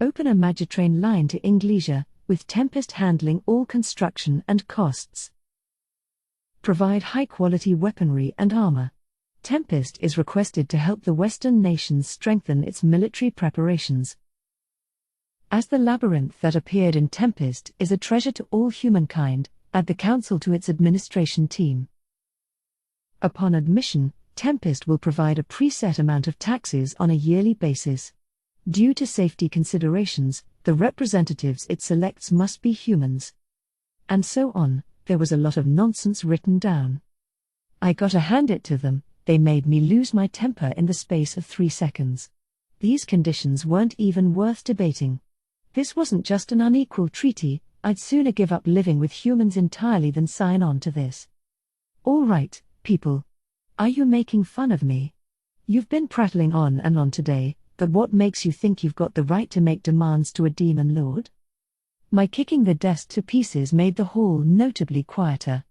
Open a Magitrain line to Inglesia, with Tempest handling all construction and costs. Provide high-quality weaponry and armor. Tempest is requested to help the Western nations strengthen its military preparations. As the labyrinth that appeared in Tempest is a treasure to all humankind, add the Council to its administration team. Upon admission, Tempest will provide a preset amount of taxes on a yearly basis. Due to safety considerations, the representatives it selects must be humans. And so on. There was a lot of nonsense written down. I gotta hand it to them, they made me lose my temper in the space of 3 seconds. These conditions weren't even worth debating. This wasn't just an unequal treaty. I'd sooner give up living with humans entirely than sign on to this. All right, people. Are you making fun of me? You've been prattling on and on today, but what makes you think you've got the right to make demands to a demon lord? My kicking the desk to pieces made the hall notably quieter.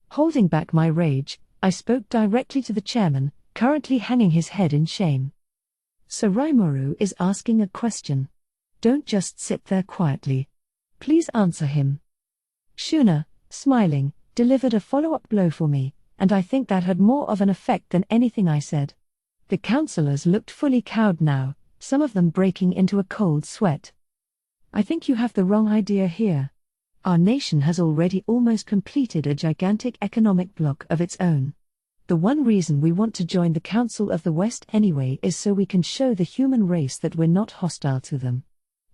Holding back my rage, I spoke directly to the chairman, currently hanging his head in shame. Sir Rimuru is asking a question. Don't just sit there quietly. Please answer him. Shuna, smiling, delivered a follow-up blow for me, and I think that had more of an effect than anything I said. The councillors looked fully cowed now, some of them breaking into a cold sweat. I think you have the wrong idea here. Our nation has already almost completed a gigantic economic bloc of its own. The one reason we want to join the Council of the West anyway is so we can show the human race that we're not hostile to them.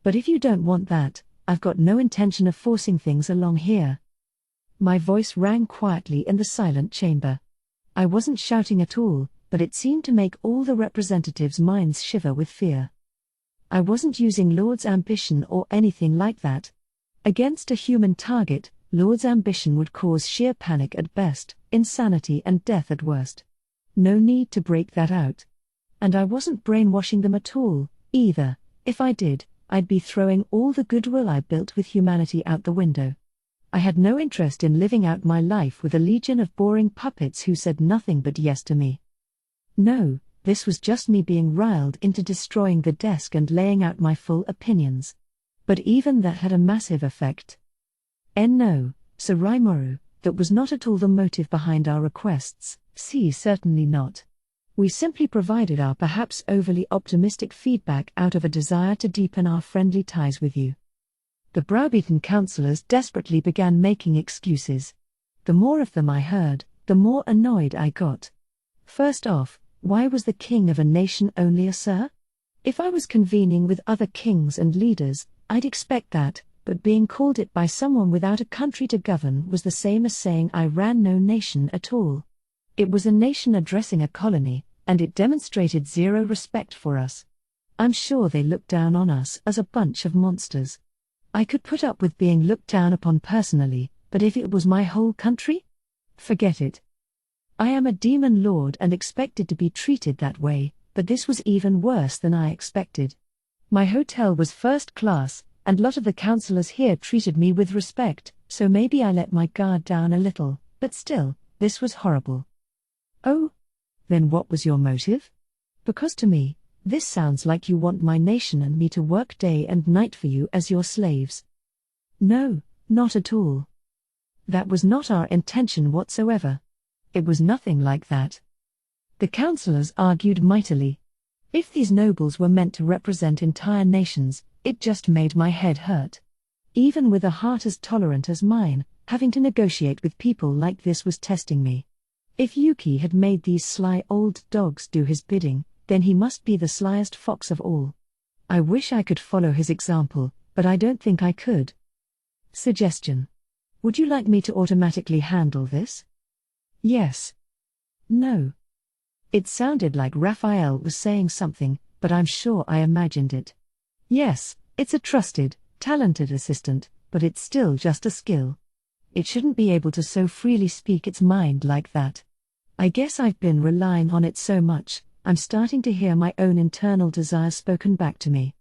But if you don't want that, I've got no intention of forcing things along here. My voice rang quietly in the silent chamber. I wasn't shouting at all, but it seemed to make all the representatives' minds shiver with fear. I wasn't using Lord's ambition or anything like that. Against a human target, Lord's ambition would cause sheer panic at best, insanity and death at worst. No need to break that out. And I wasn't brainwashing them at all, either. If I did, I'd be throwing all the goodwill I built with humanity out the window. I had no interest in living out my life with a legion of boring puppets who said nothing but yes to me. No. This was just me being riled into destroying the desk and laying out my full opinions. But even that had a massive effect. No, Sir Rimuru, that was not at all the motive behind our requests. Certainly not. We simply provided our perhaps overly optimistic feedback out of a desire to deepen our friendly ties with you. The browbeaten councillors desperately began making excuses. The more of them I heard, the more annoyed I got. First off, why was the king of a nation only a sir? If I was convening with other kings and leaders, I'd expect that, but being called it by someone without a country to govern was the same as saying I ran no nation at all. It was a nation addressing a colony, and it demonstrated zero respect for us. I'm sure they looked down on us as a bunch of monsters. I could put up with being looked down upon personally, but if it was my whole country? Forget it. I am a demon lord and expected to be treated that way, but this was even worse than I expected. My hotel was first class, and lot of the councillors here treated me with respect, so maybe I let my guard down a little, but still, this was horrible. Oh? Then what was your motive? Because to me, this sounds like you want my nation and me to work day and night for you as your slaves. No, not at all. That was not our intention whatsoever. It was nothing like that. The councillors argued mightily. If these nobles were meant to represent entire nations, it just made my head hurt. Even with a heart as tolerant as mine, having to negotiate with people like this was testing me. If Yuki had made these sly old dogs do his bidding, then he must be the slyest fox of all. I wish I could follow his example, but I don't think I could. Suggestion. Would you like me to automatically handle this? Yes. No. It sounded like Raphael was saying something, but I'm sure I imagined it. Yes, it's a trusted, talented assistant, but it's still just a skill. It shouldn't be able to so freely speak its mind like that. I guess I've been relying on it so much, I'm starting to hear my own internal desires spoken back to me.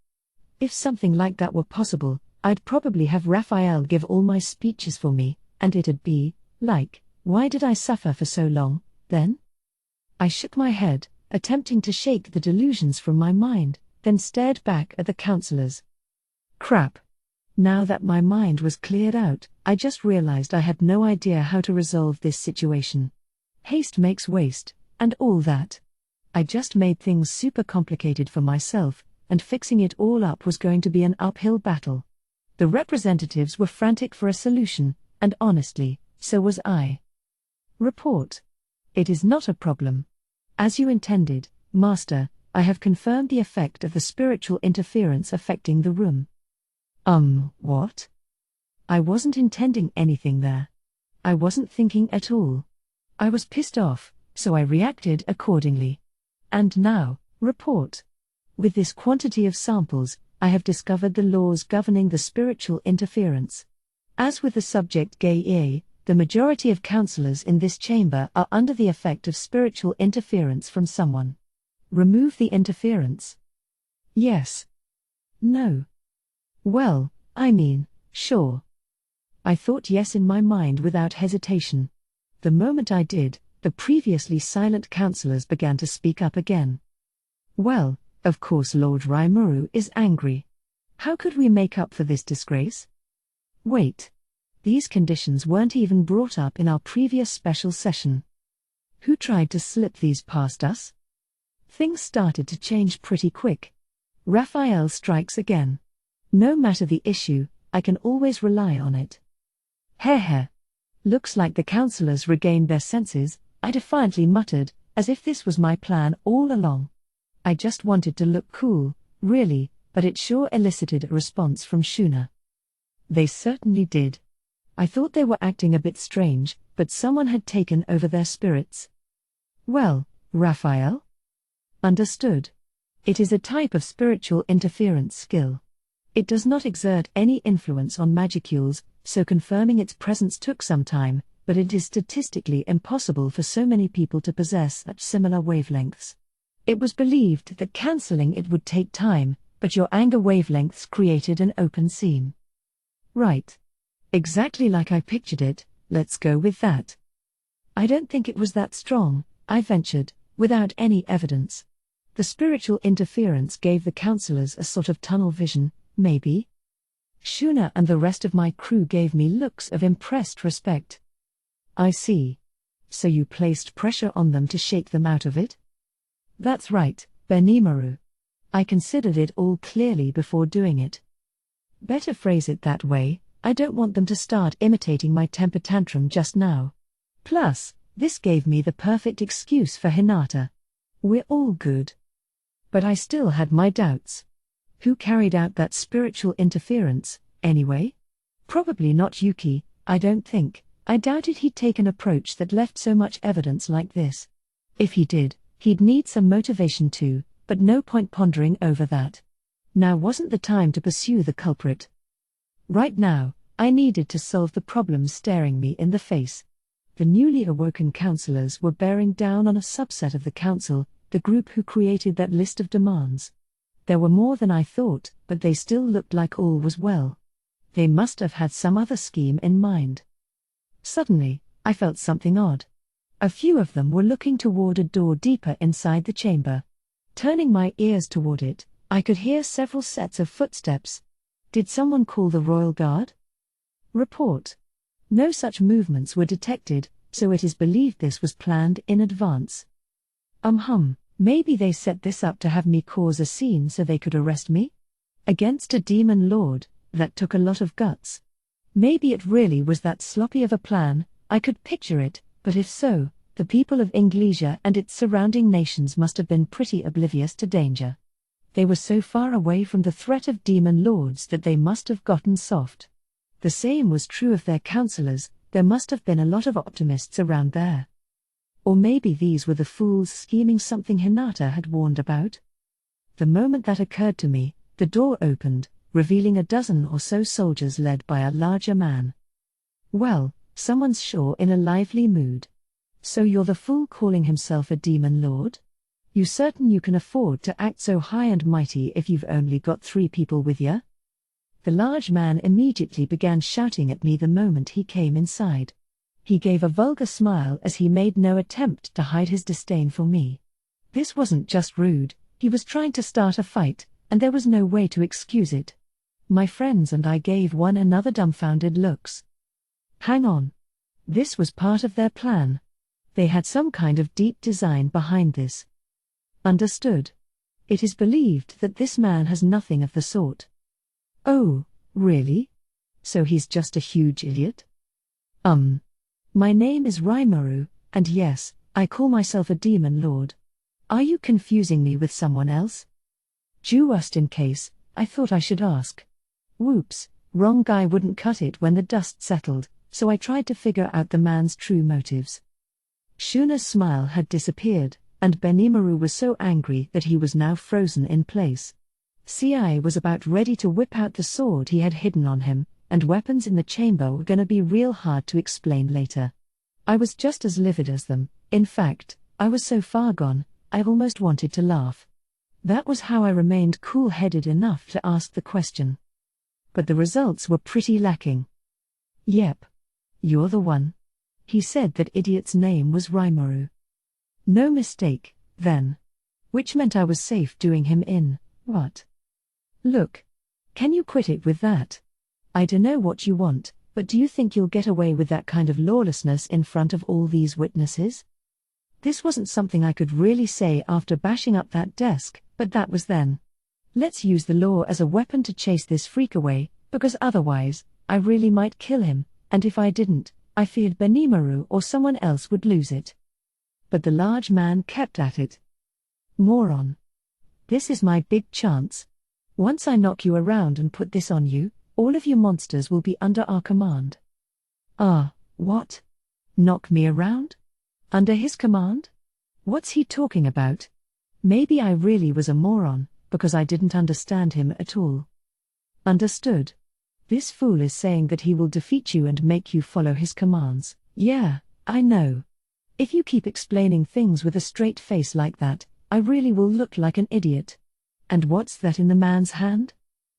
If something like that were possible, I'd probably have Raphael give all my speeches for me, and it'd be, like, why did I suffer for so long, then? I shook my head, attempting to shake the delusions from my mind, then stared back at the councillors. Crap. Now that my mind was cleared out, I just realized I had no idea how to resolve this situation. Haste makes waste, and all that. I just made things super complicated for myself, and fixing it all up was going to be an uphill battle. The representatives were frantic for a solution, and honestly, so was I. Report. It is not a problem. As you intended, Master, I have confirmed the effect of the spiritual interference affecting the room. What? I wasn't intending anything there. I wasn't thinking at all. I was pissed off, so I reacted accordingly. And now, report. With this quantity of samples, I have discovered the laws governing the spiritual interference. As with the subject Gay, the majority of councillors in this chamber are under the effect of spiritual interference from someone. Remove the interference. Yes. No. Well, I mean, sure. I thought yes in my mind without hesitation. The moment I did, the previously silent councillors began to speak up again. Well, of course Lord Rimuru is angry. How could we make up for this disgrace? Wait. These conditions weren't even brought up in our previous special session. Who tried to slip these past us? Things started to change pretty quick. Raphael strikes again. No matter the issue, I can always rely on it. Heh. Looks like the councillors regained their senses, I defiantly muttered, as if this was my plan all along. I just wanted to look cool, really, but it sure elicited a response from Shuna. They certainly did. I thought they were acting a bit strange, but someone had taken over their spirits. Well, Raphael? Understood. It is a type of spiritual interference skill. It does not exert any influence on magicules, so confirming its presence took some time, but it is statistically impossible for so many people to possess such similar wavelengths. It was believed that cancelling it would take time, but your anger wavelengths created an open seam. Right. Exactly like I pictured it, let's go with that. I don't think it was that strong, I ventured, without any evidence. The spiritual interference gave the councillors a sort of tunnel vision, maybe? Shuna and the rest of my crew gave me looks of impressed respect. I see. So you placed pressure on them to shake them out of it? That's right, Benimaru. I considered it all clearly before doing it. Better phrase it that way, I don't want them to start imitating my temper tantrum just now. Plus, this gave me the perfect excuse for Hinata. We're all good. But I still had my doubts. Who carried out that spiritual interference, anyway? Probably not Yuki, I don't think. I doubted he'd take an approach that left so much evidence like this. If he did, he'd need some motivation too, but no point pondering over that. Now wasn't the time to pursue the culprit. Right now, I needed to solve the problems staring me in the face. The newly awoken councillors were bearing down on a subset of the council, the group who created that list of demands. There were more than I thought, but they still looked like all was well. They must have had some other scheme in mind. Suddenly, I felt something odd. A few of them were looking toward a door deeper inside the chamber. Turning my ears toward it, I could hear several sets of footsteps. Did someone call the Royal Guard? Report. No such movements were detected, so it is believed this was planned in advance. Maybe they set this up to have me cause a scene so they could arrest me? Against a demon lord, that took a lot of guts. Maybe it really was that sloppy of a plan, I could picture it, but if so, the people of Inglesia and its surrounding nations must have been pretty oblivious to danger. They were so far away from the threat of demon lords that they must have gotten soft. The same was true of their councillors, there must have been a lot of optimists around there. Or maybe these were the fools scheming something Hinata had warned about? The moment that occurred to me, the door opened, revealing a dozen or so soldiers led by a larger man. Well, someone's sure in a lively mood. So you're the fool calling himself a demon lord? You certain you can afford to act so high and mighty if you've only got 3 people with ya? The large man immediately began shouting at me the moment he came inside. He gave a vulgar smile as he made no attempt to hide his disdain for me. This wasn't just rude, he was trying to start a fight, and there was no way to excuse it. My friends and I gave one another dumbfounded looks. Hang on. This was part of their plan. They had some kind of deep design behind this. Understood. It is believed that this man has nothing of the sort. Oh, really? So he's just a huge idiot? My name is Raimaru, and yes, I call myself a demon lord. Are you confusing me with someone else? Just in case, I thought I should ask. Whoops, wrong guy wouldn't cut it when the dust settled, so I tried to figure out the man's true motives. Shuna's smile had disappeared, and Benimaru was so angry that he was now frozen in place. CI was about ready to whip out the sword he had hidden on him, and weapons in the chamber were gonna be real hard to explain later. I was just as livid as them. In fact, I was so far gone, I almost wanted to laugh. That was how I remained cool-headed enough to ask the question. But the results were pretty lacking. Yep. You're the one. He said that idiot's name was Raimaru. No mistake, then. Which meant I was safe doing him in. What? Look. Can you quit it with that? I dunno what you want, but do you think you'll get away with that kind of lawlessness in front of all these witnesses? This wasn't something I could really say after bashing up that desk, but that was then. Let's use the law as a weapon to chase this freak away, because otherwise, I really might kill him, and if I didn't, I feared Benimaru or someone else would lose it. But the large man kept at it. Moron. This is my big chance. Once I knock you around and put this on you, all of you monsters will be under our command. What? Knock me around? Under his command? What's he talking about? Maybe I really was a moron, because I didn't understand him at all. Understood. This fool is saying that he will defeat you and make you follow his commands. Yeah, I know. If you keep explaining things with a straight face like that, I really will look like an idiot. And what's that in the man's hand?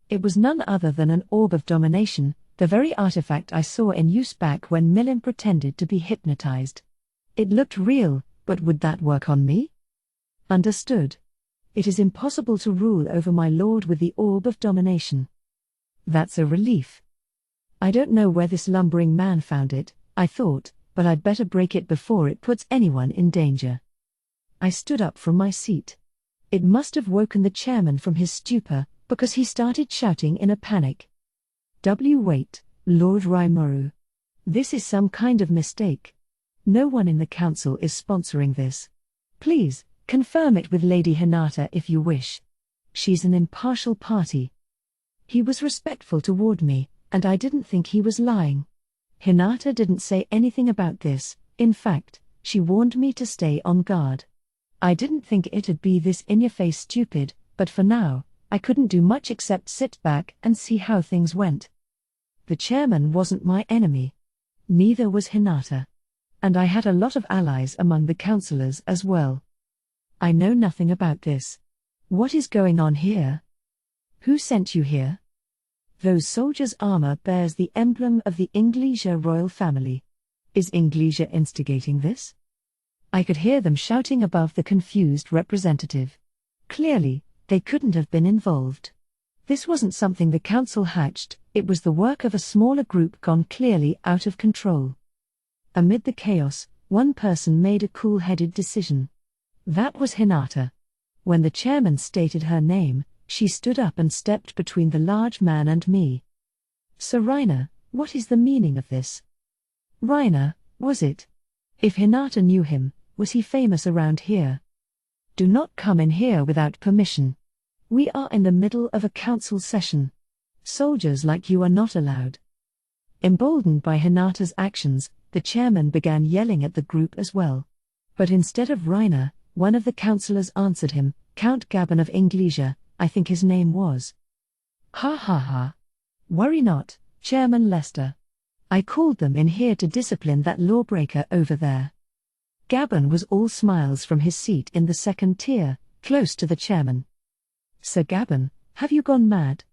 It was none other than an orb of domination, the very artifact I saw in use back when Milim pretended to be hypnotized. It looked real, but would that work on me? Understood. It is impossible to rule over my lord with the orb of domination. That's a relief. I don't know where this lumbering man found it, I thought, but I'd better break it before it puts anyone in danger. I stood up from my seat. It must have woken the chairman from his stupor, because he started shouting in a panic. Wait, Lord Rimuru. This is some kind of mistake. No one in the council is sponsoring this. Please, confirm it with Lady Hinata if you wish. She's an impartial party. He was respectful toward me, and I didn't think he was lying. Hinata didn't say anything about this. In fact, she warned me to stay on guard. I didn't think it'd be this in-your-face stupid, but for now, I couldn't do much except sit back and see how things went. The chairman wasn't my enemy. Neither was Hinata. And I had a lot of allies among the councillors as well. I know nothing about this. What is going on here? Who sent you here? Those soldiers' armor bears the emblem of the Inglesia royal family. Is Inglesia instigating this? I could hear them shouting above the confused representative. Clearly, they couldn't have been involved. This wasn't something the council hatched, it was the work of a smaller group gone clearly out of control. Amid the chaos, one person made a cool-headed decision. That was Hinata. When the chairman stated her name, she stood up and stepped between the large man and me. Sir Reiner, what is the meaning of this? Reiner, was it? If Hinata knew him, was he famous around here? Do not come in here without permission. We are in the middle of a council session. Soldiers like you are not allowed. Emboldened by Hinata's actions, the chairman began yelling at the group as well. But instead of Reiner, one of the councillors answered him, Count Gabon of Inglesia, I think his name was. Ha ha ha. Worry not, Chairman Lester. I called them in here to discipline that lawbreaker over there. Gabon was all smiles from his seat in the second tier, close to the chairman. Sir Gabon, have you gone mad?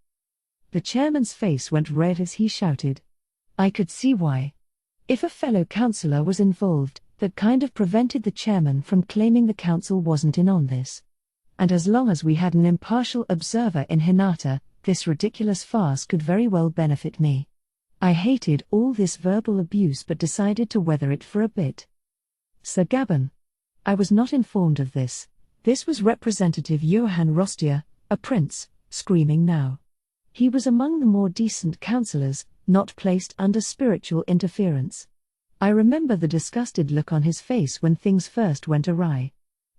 The chairman's face went red as he shouted. I could see why. If a fellow councillor was involved, that kind of prevented the chairman from claiming the council wasn't in on this. And as long as we had an impartial observer in Hinata, this ridiculous farce could very well benefit me. I hated all this verbal abuse but decided to weather it for a bit. Sir Gabon. I was not informed of this. This was Representative Johann Rostier, a prince, screaming now. He was among the more decent councillors, not placed under spiritual interference. I remember the disgusted look on his face when things first went awry.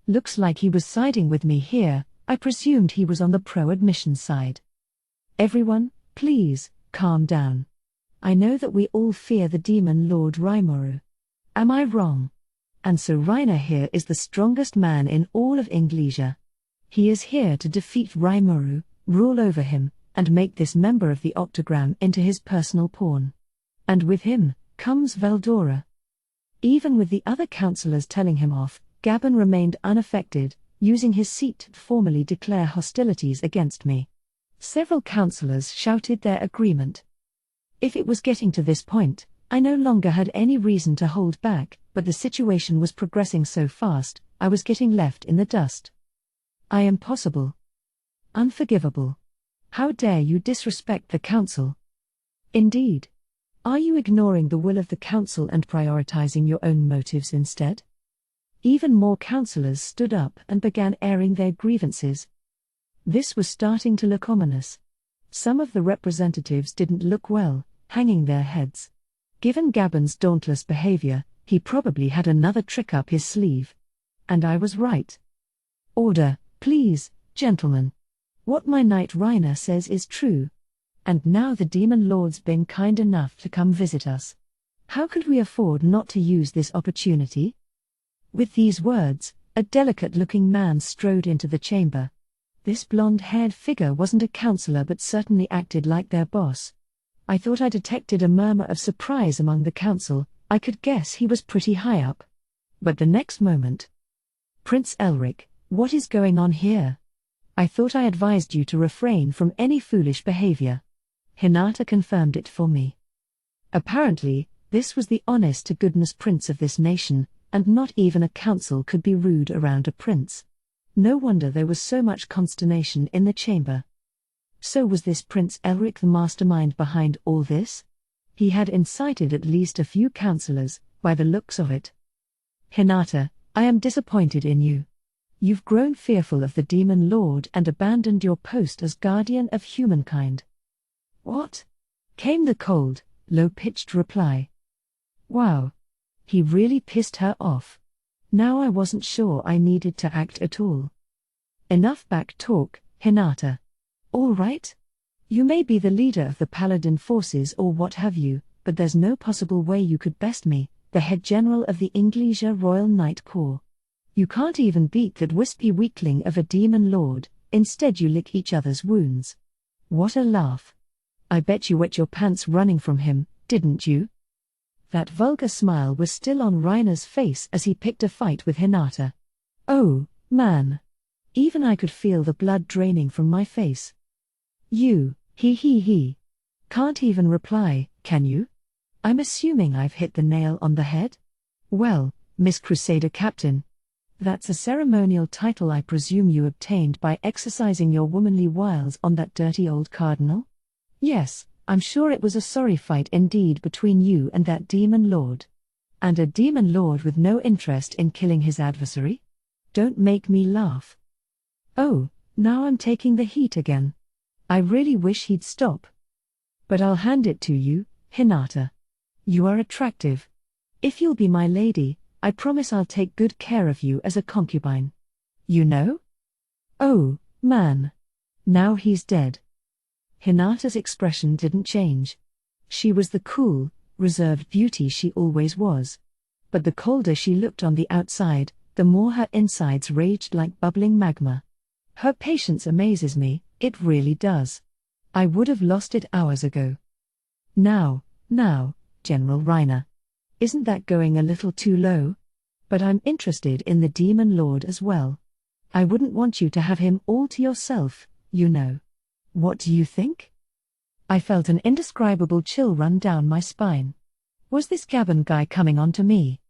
Looks like he was siding with me here. I presumed he was on the pro-admission side. Everyone, please, calm down. I know that we all fear the demon Lord Rimuru. Am I wrong? And so Reiner here is the strongest man in all of Inglesia. He is here to defeat Rimuru, rule over him, and make this member of the Octagram into his personal pawn. And with him, comes Veldora. Even with the other councillors telling him off, Gabon remained unaffected, using his seat to formally declare hostilities against me. Several councillors shouted their agreement. If it was getting to this point, I no longer had any reason to hold back, but the situation was progressing so fast, I was getting left in the dust. I am possible. Unforgivable. How dare you disrespect the council? Indeed. Are you ignoring the will of the council and prioritizing your own motives instead? Even more councillors stood up and began airing their grievances. This was starting to look ominous. Some of the representatives didn't look well, hanging their heads. Given Gabon's dauntless behavior, he probably had another trick up his sleeve. And I was right. Order, please, gentlemen. What my knight Reiner says is true. And now the demon lord's been kind enough to come visit us. How could we afford not to use this opportunity? With these words, a delicate-looking man strode into the chamber. This blonde-haired figure wasn't a councillor but certainly acted like their boss. I thought I detected a murmur of surprise among the council. I could guess he was pretty high up. But the next moment... Prince Elric, what is going on here? I thought I advised you to refrain from any foolish behavior. Hinata confirmed it for me. Apparently, this was the honest-to-goodness prince of this nation, and not even a council could be rude around a prince. No wonder there was so much consternation in the chamber. So was this Prince Elric the mastermind behind all this? He had incited at least a few councillors, by the looks of it. Hinata, I am disappointed in you. You've grown fearful of the Demon Lord and abandoned your post as guardian of humankind. What? Came the cold, low-pitched reply. Wow. He really pissed her off. Now I wasn't sure I needed to act at all. Enough back talk, Hinata. All right? You may be the leader of the Paladin forces or what have you, but there's no possible way you could best me, the head general of the Inglesia Royal Knight Corps. You can't even beat that wispy weakling of a Demon Lord, instead you lick each other's wounds. What a laugh. I bet you wet your pants running from him, didn't you? That vulgar smile was still on Reiner's face as he picked a fight with Hinata. Oh, man. Even I could feel the blood draining from my face. You, he. Can't even reply, can you? I'm assuming I've hit the nail on the head? Well, Miss Crusader Captain. That's a ceremonial title I presume you obtained by exercising your womanly wiles on that dirty old cardinal? Yes, I'm sure it was a sorry fight indeed between you and that Demon Lord. And a Demon Lord with no interest in killing his adversary? Don't make me laugh. Oh, now I'm taking the heat again. I really wish he'd stop. But I'll hand it to you, Hinata. You are attractive. If you'll be my lady, I promise I'll take good care of you as a concubine. You know? Oh, man. Now he's dead. Hinata's expression didn't change. She was the cool, reserved beauty she always was. But the colder she looked on the outside, the more her insides raged like bubbling magma. Her patience amazes me, it really does. I would have lost it hours ago. Now, General Reiner. Isn't that going a little too low? But I'm interested in the Demon Lord as well. I wouldn't want you to have him all to yourself, you know. What do you think? I felt an indescribable chill run down my spine. Was this Gabon guy coming on to me?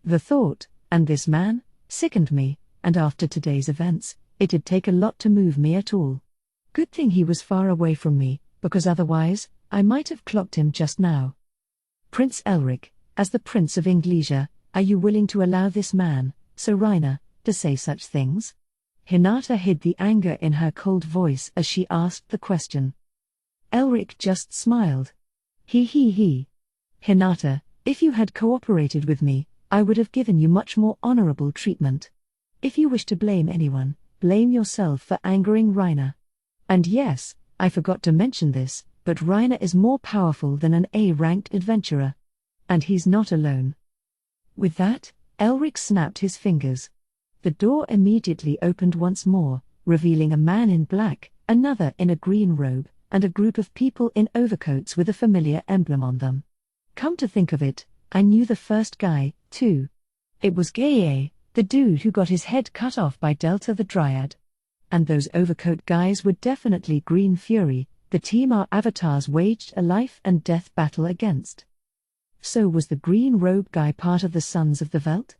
The thought, and this man, sickened me, and after today's events, it'd take a lot to move me at all. Good thing he was far away from me, because otherwise, I might have clocked him just now. Prince Elric, as the Prince of Inglesia, are you willing to allow this man, Sir Reiner, to say such things? Hinata hid the anger in her cold voice as she asked the question. Elric just smiled. He. Hinata, if you had cooperated with me, I would have given you much more honorable treatment. If you wish to blame anyone, blame yourself for angering Reiner. And yes, I forgot to mention this, but Reiner is more powerful than an A-ranked adventurer. And he's not alone. With that, Elric snapped his fingers. The door immediately opened once more, revealing a man in black, another in a green robe, and a group of people in overcoats with a familiar emblem on them. Come to think of it, I knew the first guy, too. It was Gaye, the dude who got his head cut off by Delta the Dryad. And those overcoat guys were definitely Green Fury, the team our avatars waged a life and death battle against. So was the green robe guy part of the Sons of the Veldt?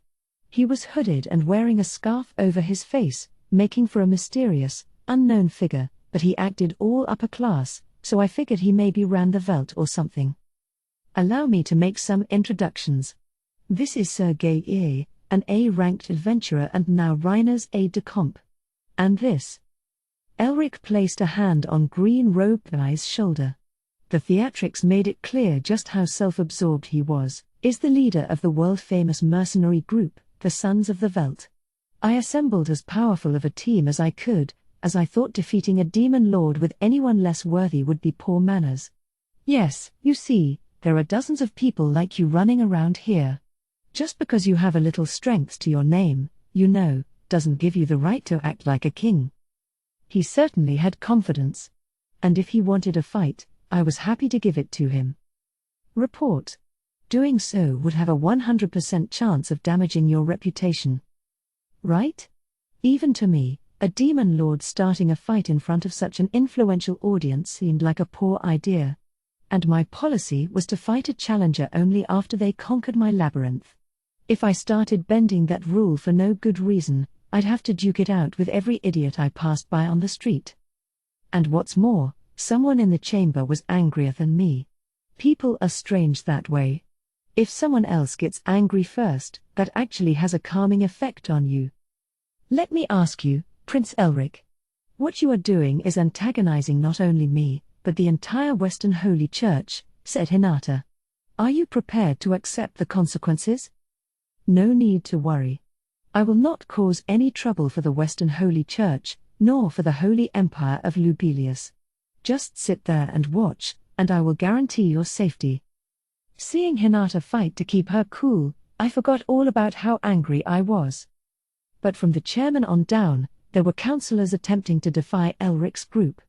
He was hooded and wearing a scarf over his face, making for a mysterious, unknown figure, but he acted all upper class, so I figured he maybe ran the Veldt or something. Allow me to make some introductions. This is Sir Gaye, an A-ranked adventurer and now Reiner's aide-de-camp. And this. Elric placed a hand on green robed guy's shoulder. The theatrics made it clear just how self-absorbed he was, is the leader of the world-famous mercenary group, the Sons of the Veldt. I assembled as powerful of a team as I could, as I thought defeating a demon lord with anyone less worthy would be poor manners. Yes, you see, there are dozens of people like you running around here. Just because you have a little strength to your name, you know, doesn't give you the right to act like a king. He certainly had confidence. And if he wanted a fight, I was happy to give it to him. Report. Doing so would have a 100% chance of damaging your reputation. Right? Even to me, a demon lord starting a fight in front of such an influential audience seemed like a poor idea. And my policy was to fight a challenger only after they conquered my labyrinth. If I started bending that rule for no good reason, I'd have to duke it out with every idiot I passed by on the street. And what's more, someone in the chamber was angrier than me. People are strange that way. If someone else gets angry first, that actually has a calming effect on you. Let me ask you, Prince Elric. What you are doing is antagonizing not only me, but the entire Western Holy Church, said Hinata. Are you prepared to accept the consequences? No need to worry. I will not cause any trouble for the Western Holy Church, nor for the Holy Empire of Lubelius. Just sit there and watch, and I will guarantee your safety. Seeing Hinata fight to keep her cool, I forgot all about how angry I was. But from the chairman on down, there were councillors attempting to defy Elric's group.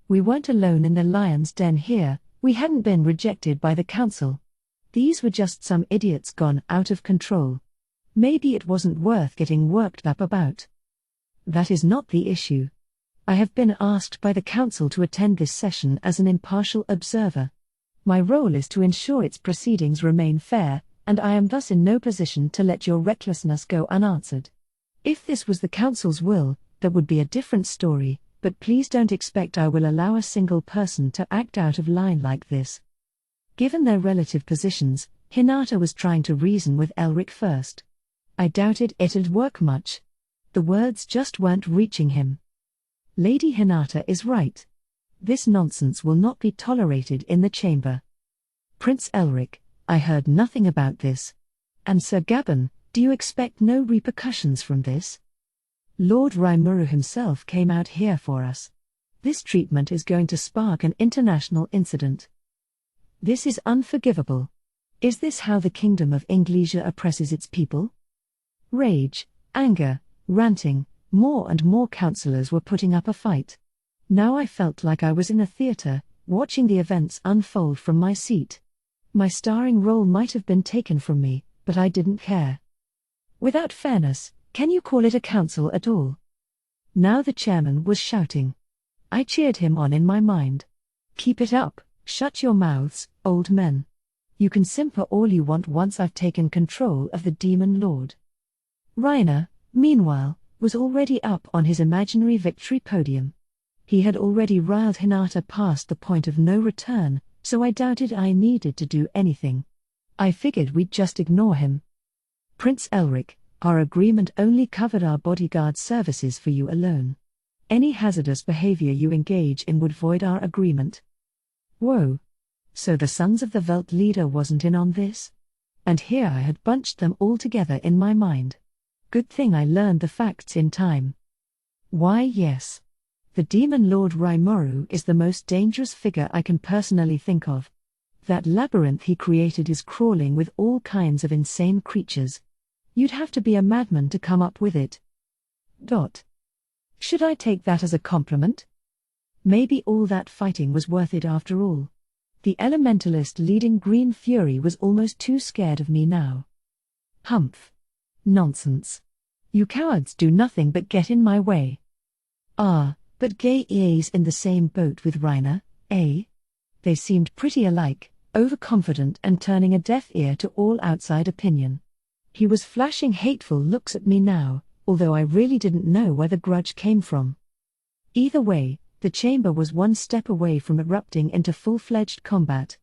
We weren't alone in the lion's den here, we hadn't been rejected by the council. These were just some idiots gone out of control. Maybe it wasn't worth getting worked up about. That is not the issue. I have been asked by the council to attend this session as an impartial observer. My role is to ensure its proceedings remain fair, and I am thus in no position to let your recklessness go unanswered. If this was the council's will, that would be a different story, but please don't expect I will allow a single person to act out of line like this. Given their relative positions, Hinata was trying to reason with Elric first. I doubted it'd work much. The words just weren't reaching him. Lady Hinata is right. This nonsense will not be tolerated in the chamber. Prince Elric, I heard nothing about this. And Sir Gaben, do you expect no repercussions from this? Lord Rimuru himself came out here for us. This treatment is going to spark an international incident. This is unforgivable. Is this how the Kingdom of Inglesia oppresses its people? Rage, anger, ranting, more and more councillors were putting up a fight. Now I felt like I was in a theatre, watching the events unfold from my seat. My starring role might have been taken from me, but I didn't care. Without fairness, can you call it a council at all? Now the chairman was shouting. I cheered him on in my mind. Keep it up, shut your mouths, old men. You can simper all you want once I've taken control of the Demon Lord. Reiner, meanwhile, was already up on his imaginary victory podium. He had already riled Hinata past the point of no return, so I doubted I needed to do anything. I figured we'd just ignore him. Prince Elric, our agreement only covered our bodyguard services for you alone. Any hazardous behavior you engage in would void our agreement. Whoa. So the Sons of the Veld leader wasn't in on this? And here I had bunched them all together in my mind. Good thing I learned the facts in time. Why yes. The Demon Lord Rimuru is the most dangerous figure I can personally think of. That labyrinth he created is crawling with all kinds of insane creatures. You'd have to be a madman to come up with it. Should I take that as a compliment? Maybe all that fighting was worth it after all. The elementalist leading Green Fury was almost too scared of me now. Humph. Nonsense. You cowards do nothing but get in my way. Ah, but Gay is in the same boat with Reiner, eh? They seemed pretty alike, overconfident and turning a deaf ear to all outside opinion. He was flashing hateful looks at me now, although I really didn't know where the grudge came from. Either way, the chamber was one step away from erupting into full-fledged combat.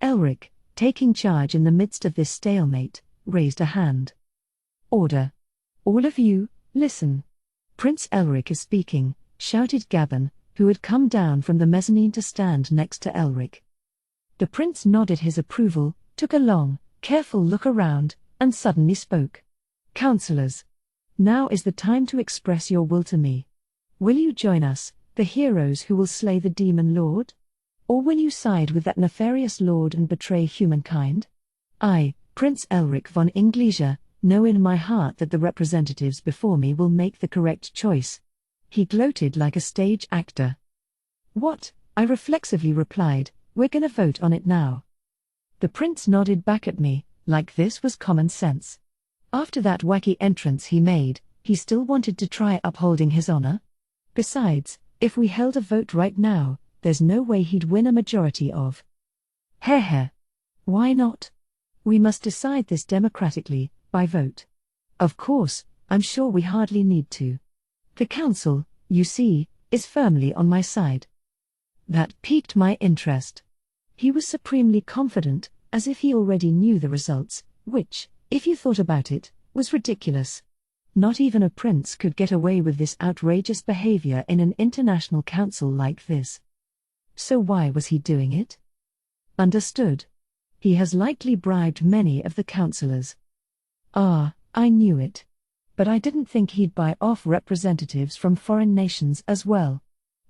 Elric, taking charge in the midst of this stalemate, raised a hand. Order. All of you, listen. Prince Elric is speaking, shouted Gaben, who had come down from the mezzanine to stand next to Elric. The prince nodded his approval, took a long, careful look around, and suddenly spoke. Councillors. Now is the time to express your will to me. Will you join us, the heroes who will slay the Demon Lord? Or will you side with that nefarious lord and betray humankind? I, Prince Elric von Inglesia, know in my heart that the representatives before me will make the correct choice. He gloated like a stage actor. What? I reflexively replied, we're gonna vote on it now. The prince nodded back at me, like this was common sense. After that wacky entrance he made, he still wanted to try upholding his honor? Besides, if we held a vote right now, there's no way he'd win a majority of. Heh. Why not? We must decide this democratically, by vote. Of course, I'm sure we hardly need to. The council, you see, is firmly on my side. That piqued my interest. He was supremely confident, as if he already knew the results, which, if you thought about it, was ridiculous. Not even a prince could get away with this outrageous behavior in an international council like this. So why was he doing it? Understood. He has likely bribed many of the councillors. Ah, I knew it. But I didn't think he'd buy off representatives from foreign nations as well.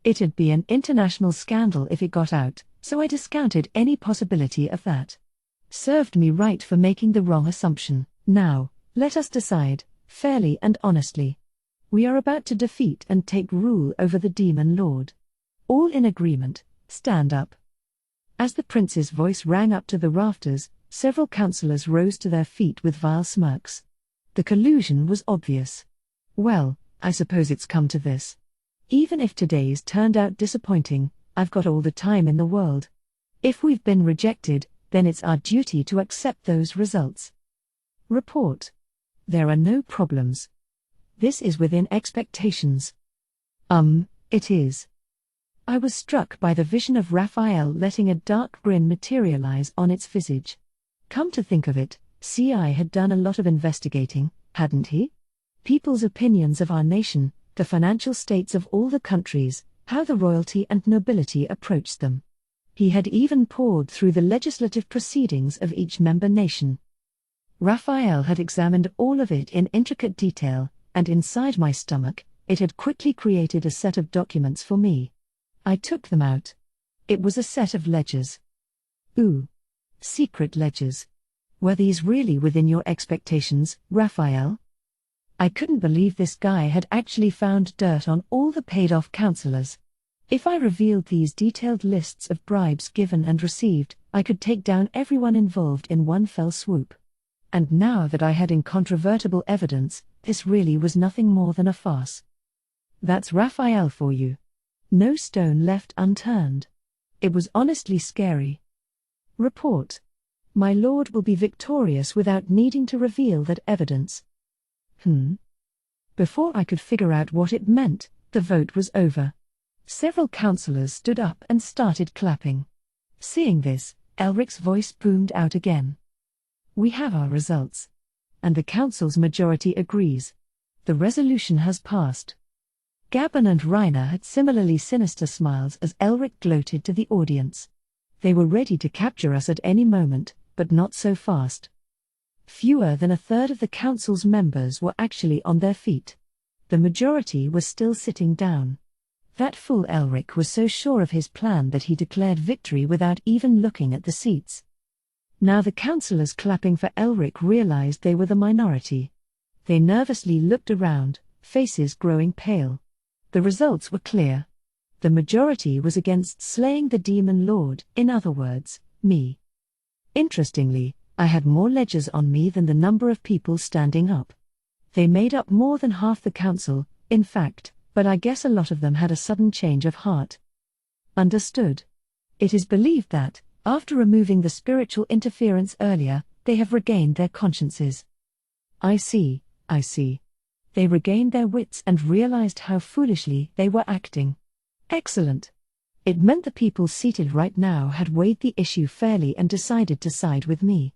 It'd be an international scandal if it got out, so I discounted any possibility of that. Served me right for making the wrong assumption. Now, let us decide, fairly and honestly. We are about to defeat and take rule over the Demon Lord. All in agreement, stand up. As the prince's voice rang up to the rafters, several councillors rose to their feet with vile smirks. The collusion was obvious. Well, I suppose it's come to this. Even if today's turned out disappointing, I've got all the time in the world. If we've been rejected, then it's our duty to accept those results. Report. There are no problems. This is within expectations. It is. I was struck by the vision of Raphael letting a dark grin materialize on its visage. Come to think of it, CI had done a lot of investigating, hadn't he? People's opinions of our nation, the financial states of all the countries, how the royalty and nobility approached them. He had even pored through the legislative proceedings of each member nation. Raphael had examined all of it in intricate detail, and inside my stomach, it had quickly created a set of documents for me. I took them out. It was a set of ledgers. Ooh. Secret ledgers. Were these really within your expectations, Raphael? I couldn't believe this guy had actually found dirt on all the paid-off councillors. If I revealed these detailed lists of bribes given and received, I could take down everyone involved in one fell swoop. And now that I had incontrovertible evidence, this really was nothing more than a farce. That's Raphael for you. No stone left unturned. It was honestly scary. Report. My lord will be victorious without needing to reveal that evidence. Before I could figure out what it meant, the vote was over. Several councillors stood up and started clapping. Seeing this, Elric's voice boomed out again. We have our results. And the council's majority agrees. The resolution has passed. Gabon and Rainer had similarly sinister smiles as Elric gloated to the audience. They were ready to capture us at any moment, but not so fast. Fewer than a third of the council's members were actually on their feet. The majority was still sitting down. That fool Elric was so sure of his plan that he declared victory without even looking at the seats. Now the councillors clapping for Elric realized they were the minority. They nervously looked around, faces growing pale. The results were clear. The majority was against slaying the Demon Lord, in other words, me. Interestingly, I had more ledgers on me than the number of people standing up. They made up more than half the council, in fact, but I guess a lot of them had a sudden change of heart. Understood. It is believed that, after removing the spiritual interference earlier, they have regained their consciences. I see. They regained their wits and realized how foolishly they were acting. Excellent. It meant the people seated right now had weighed the issue fairly and decided to side with me.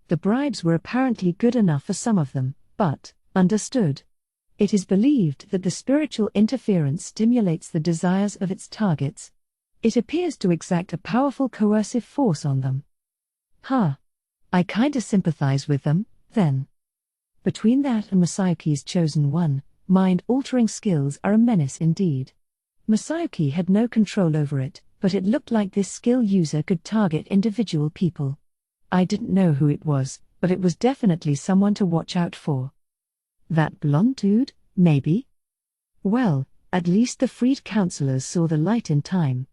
The bribes were apparently good enough for some of them, but, understood. It is believed that the spiritual interference stimulates the desires of its targets. It appears to exact a powerful coercive force on them. I kinda sympathize with them, then. Between that and Masayuki's chosen one, mind-altering skills are a menace indeed. Masayuki had no control over it, but it looked like this skill user could target individual people. I didn't know who it was, but it was definitely someone to watch out for. That blonde dude, maybe? Well, at least the freed councillors saw the light in time.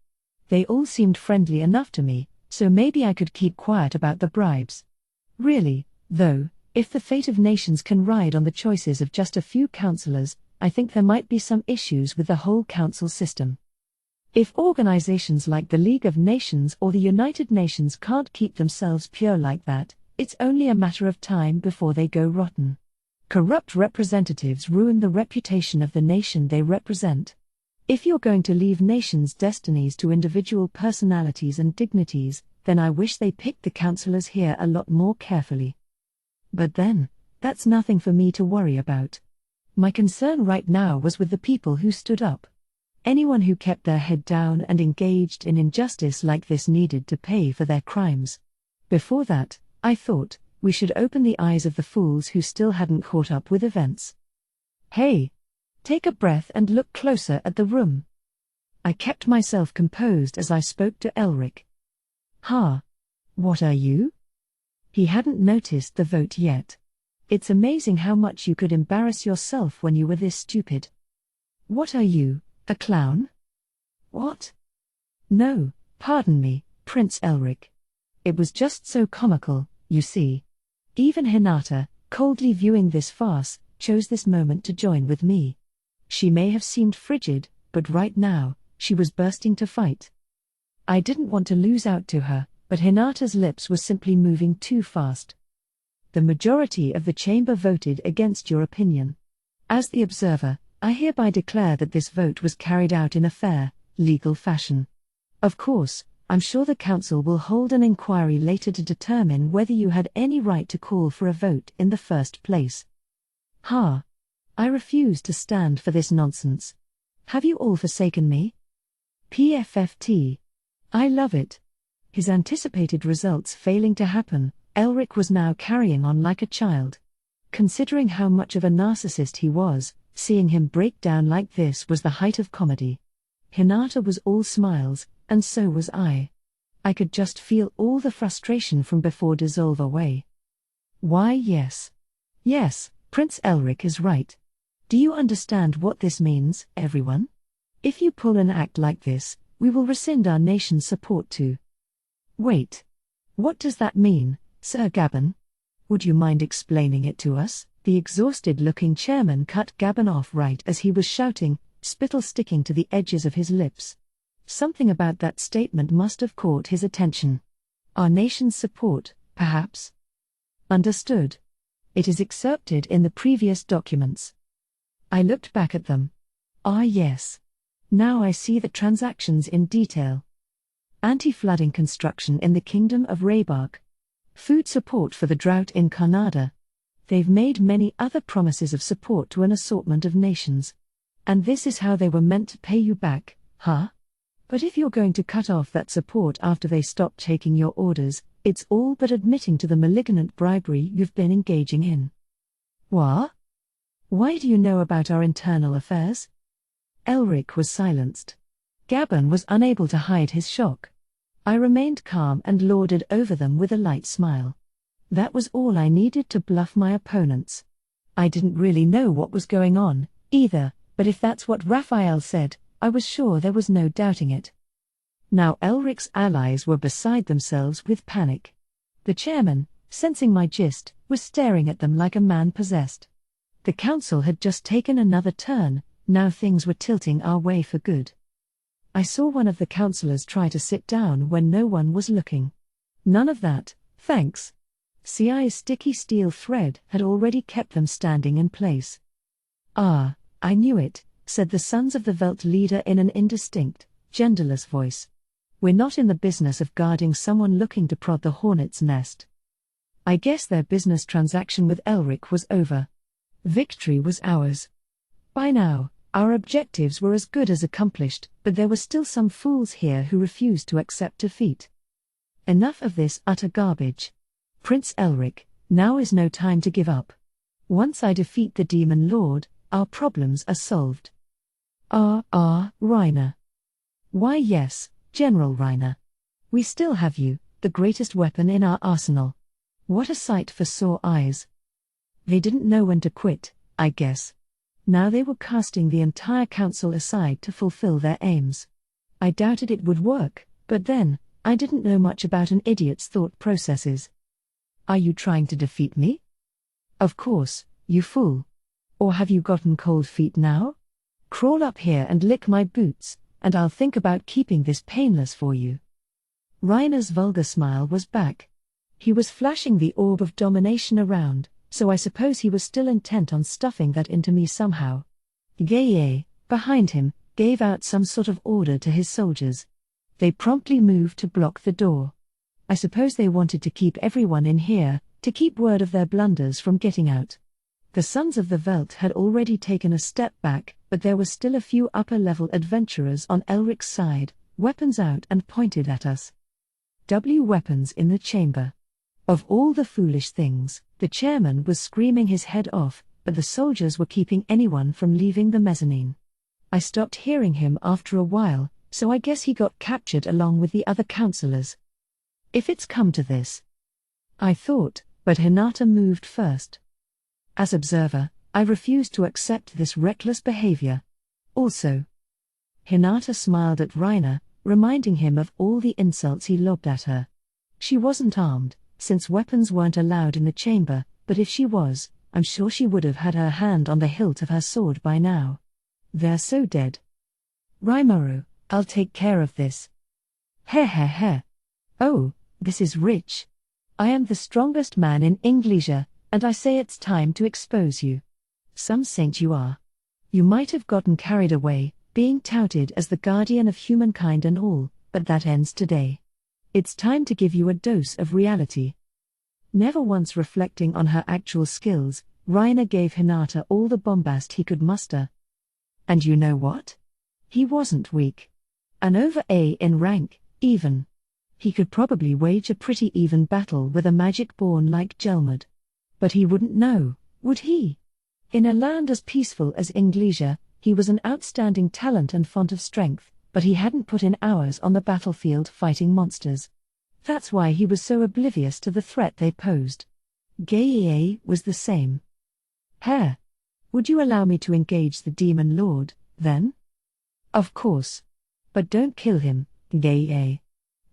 They all seemed friendly enough to me, so maybe I could keep quiet about the bribes. Really, though, if the fate of nations can ride on the choices of just a few councillors, I think there might be some issues with the whole council system. If organizations like the League of Nations or the United Nations can't keep themselves pure like that, it's only a matter of time before they go rotten. Corrupt representatives ruin the reputation of the nation they represent. If you're going to leave nations' destinies to individual personalities and dignities, then I wish they picked the councillors here a lot more carefully. But then, that's nothing for me to worry about. My concern right now was with the people who stood up. Anyone who kept their head down and engaged in injustice like this needed to pay for their crimes. Before that, I thought, we should open the eyes of the fools who still hadn't caught up with events. Hey! Take a breath and look closer at the room. I kept myself composed as I spoke to Elric. What are you? He hadn't noticed the vote yet. It's amazing how much you could embarrass yourself when you were this stupid. What are you, a clown? What? No, pardon me, Prince Elric. It was just so comical, you see. Even Hinata, coldly viewing this farce, chose this moment to join with me. She may have seemed frigid, but right now, she was bursting to fight. I didn't want to lose out to her, but Hinata's lips were simply moving too fast. The majority of the chamber voted against your opinion. As the observer, I hereby declare that this vote was carried out in a fair, legal fashion. Of course, I'm sure the council will hold an inquiry later to determine whether you had any right to call for a vote in the first place. I refuse to stand for this nonsense. Have you all forsaken me? PFFT. I love it. His anticipated results failing to happen, Elric was now carrying on like a child. Considering how much of a narcissist he was, seeing him break down like this was the height of comedy. Hinata was all smiles, and so was I. I could just feel all the frustration from before dissolve away. Why, yes. Yes, Prince Elric is right. Do you understand what this means, everyone? If you pull an act like this, we will rescind our nation's support to. Wait. What does that mean, Sir Gabon? Would you mind explaining it to us? The exhausted-looking chairman cut Gabon off right as he was shouting, spittle sticking to the edges of his lips. Something about that statement must have caught his attention. Our nation's support, perhaps? Understood. It is excerpted in the previous documents. I looked back at them. Ah yes. Now I see the transactions in detail. Anti-flooding construction in the Kingdom of Raybark. Food support for the drought in Canada. They've made many other promises of support to an assortment of nations. And this is how they were meant to pay you back, huh? But if you're going to cut off that support after they stop taking your orders, it's all but admitting to the malignant bribery you've been engaging in. What? Why do you know about our internal affairs? Elric was silenced. Gabon was unable to hide his shock. I remained calm and lorded over them with a light smile. That was all I needed to bluff my opponents. I didn't really know what was going on, either, but if that's what Raphael said, I was sure there was no doubting it. Now Elric's allies were beside themselves with panic. The chairman, sensing my gist, was staring at them like a man possessed. The council had just taken another turn, now things were tilting our way for good. I saw one of the councillors try to sit down when no one was looking. None of that, thanks. CI's sticky steel thread had already kept them standing in place. Ah, I knew it, said the Sons of the Veldt leader in an indistinct, genderless voice. We're not in the business of guarding someone looking to prod the hornet's nest. I guess their business transaction with Elric was over. Victory was ours. By now, our objectives were as good as accomplished, but there were still some fools here who refused to accept defeat. Enough of this utter garbage. Prince Elric, now is no time to give up. Once I defeat the Demon Lord, our problems are solved. Reiner. Why yes, General Reiner. We still have you, the greatest weapon in our arsenal. What a sight for sore eyes. They didn't know when to quit, I guess. Now they were casting the entire council aside to fulfill their aims. I doubted it would work, but then, I didn't know much about an idiot's thought processes. Are you trying to defeat me? Of course, you fool. Or have you gotten cold feet now? Crawl up here and lick my boots, and I'll think about keeping this painless for you. Reiner's vulgar smile was back. He was flashing the orb of domination around, so I suppose he was still intent on stuffing that into me somehow. Gaye, behind him, gave out some sort of order to his soldiers. They promptly moved to block the door. I suppose they wanted to keep everyone in here, to keep word of their blunders from getting out. The Sons of the Veldt had already taken a step back, but there were still a few upper-level adventurers on Elric's side, weapons out and pointed at us. Weapons in the chamber. Of all the foolish things, the chairman was screaming his head off, but the soldiers were keeping anyone from leaving the mezzanine. I stopped hearing him after a while, so I guess he got captured along with the other counselors. If it's come to this, I thought, but Hinata moved first. As observer, I refused to accept this reckless behavior. Also, Hinata smiled at Reiner, reminding him of all the insults he lobbed at her. She wasn't armed, since weapons weren't allowed in the chamber, but if she was, I'm sure she would have had her hand on the hilt of her sword by now. They're so dead. Rimuru, I'll take care of this. Heh. Oh, this is rich. I am the strongest man in Inglesia, and I say it's time to expose you. Some saint you are. You might have gotten carried away, being touted as the guardian of humankind and all, but that ends today. It's time to give you a dose of reality. Never once reflecting on her actual skills, Reiner gave Hinata all the bombast he could muster. And you know what? He wasn't weak. An over A in rank, even. He could probably wage a pretty even battle with a magic-born like Gelmud. But he wouldn't know, would he? In a land as peaceful as Inglesia, he was an outstanding talent and font of strength, but he hadn't put in hours on the battlefield fighting monsters. That's why he was so oblivious to the threat they posed. Gaia was the same. Heh. Would you allow me to engage the Demon Lord, then? Of course. But don't kill him, Gaia.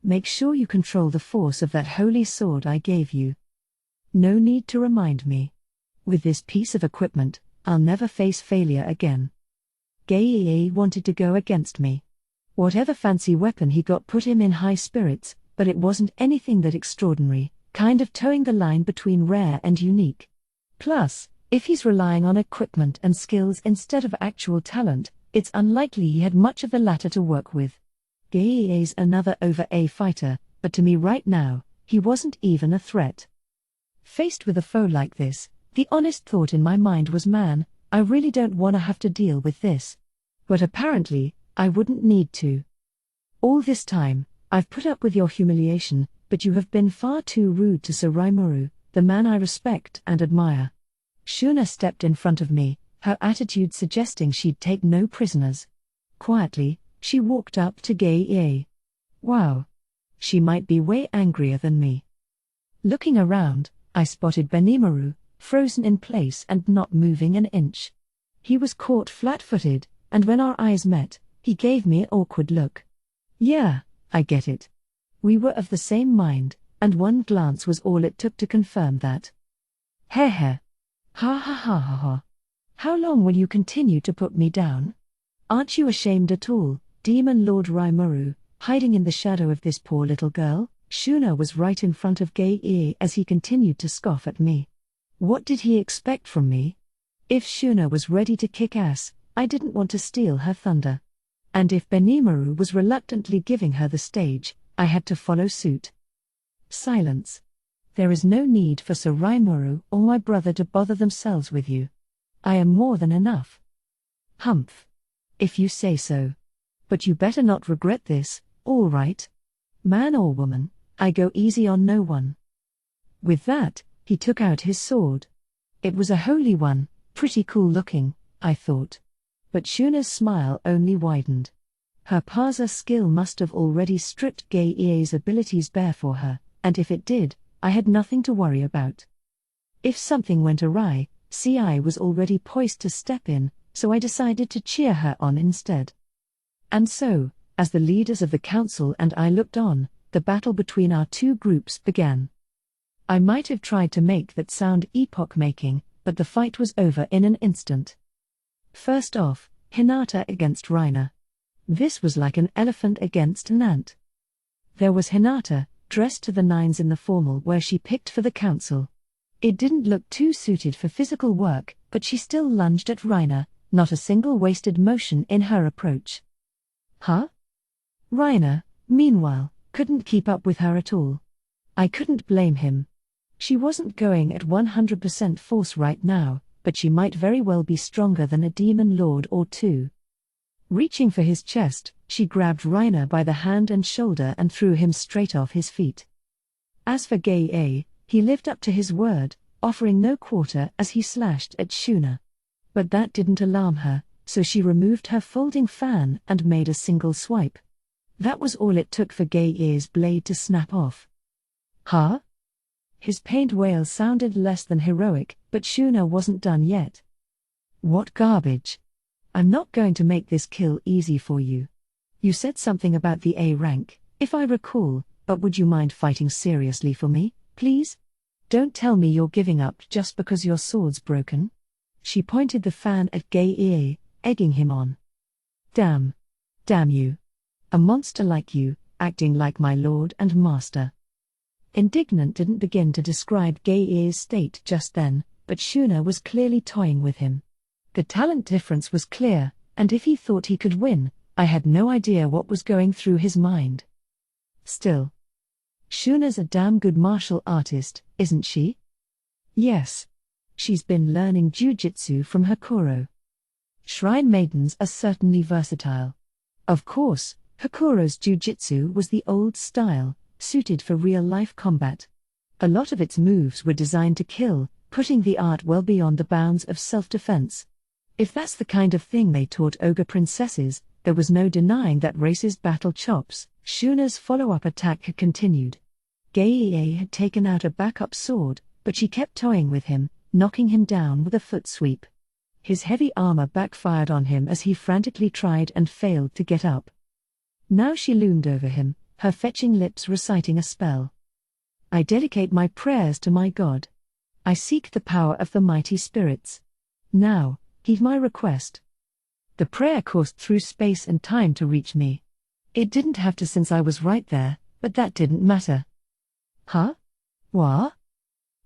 Make sure you control the force of that holy sword I gave you. No need to remind me. With this piece of equipment, I'll never face failure again. Gaia wanted to go against me. Whatever fancy weapon he got put him in high spirits, but it wasn't anything that extraordinary, kind of towing the line between rare and unique. Plus, if he's relying on equipment and skills instead of actual talent, it's unlikely he had much of the latter to work with. Gaia's another over A fighter, but to me right now, he wasn't even a threat. Faced with a foe like this, the honest thought in my mind was, man, I really don't want to have to deal with this. But apparently, I wouldn't need to. All this time, I've put up with your humiliation, but you have been far too rude to Sir Rimuru, the man I respect and admire. Shuna stepped in front of me, her attitude suggesting she'd take no prisoners. Quietly, she walked up to Gaia. Wow. She might be way angrier than me. Looking around, I spotted Benimaru, frozen in place and not moving an inch. He was caught flat-footed, and when our eyes met, he gave me an awkward look. Yeah, I get it. We were of the same mind, and one glance was all it took to confirm that. Heh. Ha ha ha ha ha. How long will you continue to put me down? Aren't you ashamed at all, Demon Lord Rimuru, hiding in the shadow of this poor little girl? Shuna was right in front of Gaia as he continued to scoff at me. What did he expect from me? If Shuna was ready to kick ass, I didn't want to steal her thunder. And if Benimaru was reluctantly giving her the stage, I had to follow suit. Silence. There is no need for Sir Rimuru or my brother to bother themselves with you. I am more than enough. Humph. If you say so. But you better not regret this, all right? Man or woman, I go easy on no one. With that, he took out his sword. It was a holy one, pretty cool looking, I thought. But Shuna's smile only widened. Her Parza skill must have already stripped Gaia's abilities bare for her, and if it did, I had nothing to worry about. If something went awry, CI was already poised to step in, so I decided to cheer her on instead. And so, as the leaders of the council and I looked on, the battle between our two groups began. I might have tried to make that sound epoch-making, but the fight was over in an instant. First off, Hinata against Reiner. This was like an elephant against an ant. There was Hinata, dressed to the nines in the formal where she picked for the council. It didn't look too suited for physical work, but she still lunged at Reiner, not a single wasted motion in her approach. Huh? Reiner, meanwhile, couldn't keep up with her at all. I couldn't blame him. She wasn't going at 100% force right now, but she might very well be stronger than a demon lord or two. Reaching for his chest, she grabbed Reiner by the hand and shoulder and threw him straight off his feet. As for Gei, he lived up to his word, offering no quarter as he slashed at Shuna. But that didn't alarm her, so she removed her folding fan and made a single swipe. That was all it took for Gei's blade to snap off. Huh? His pained wail sounded less than heroic, but Shuna wasn't done yet. What garbage! I'm not going to make this kill easy for you. You said something about the A rank, if I recall, but would you mind fighting seriously for me, please? Don't tell me you're giving up just because your sword's broken. She pointed the fan at Gei, egging him on. Damn. Damn you. A monster like you, acting like my lord and master. Indignant didn't begin to describe Gei's state just then, but Shuna was clearly toying with him. The talent difference was clear, and if he thought he could win, I had no idea what was going through his mind. Still. Shuna's a damn good martial artist, isn't she? Yes. She's been learning jujitsu from her Kuro. Shrine maidens are certainly versatile. Of course, Hakuro's jujitsu was the old style, suited for real-life combat. A lot of its moves were designed to kill, putting the art well beyond the bounds of self-defense. If that's the kind of thing they taught ogre princesses, there was no denying that racist battle chops. Shuna's follow-up attack had continued. Gei had taken out a backup sword, but she kept toying with him, knocking him down with a foot sweep. His heavy armor backfired on him as he frantically tried and failed to get up. Now she loomed over him, her fetching lips reciting a spell. I dedicate my prayers to my God. I seek the power of the mighty spirits. Now, heed my request. The prayer coursed through space and time to reach me. It didn't have to since I was right there, but that didn't matter. Huh? What?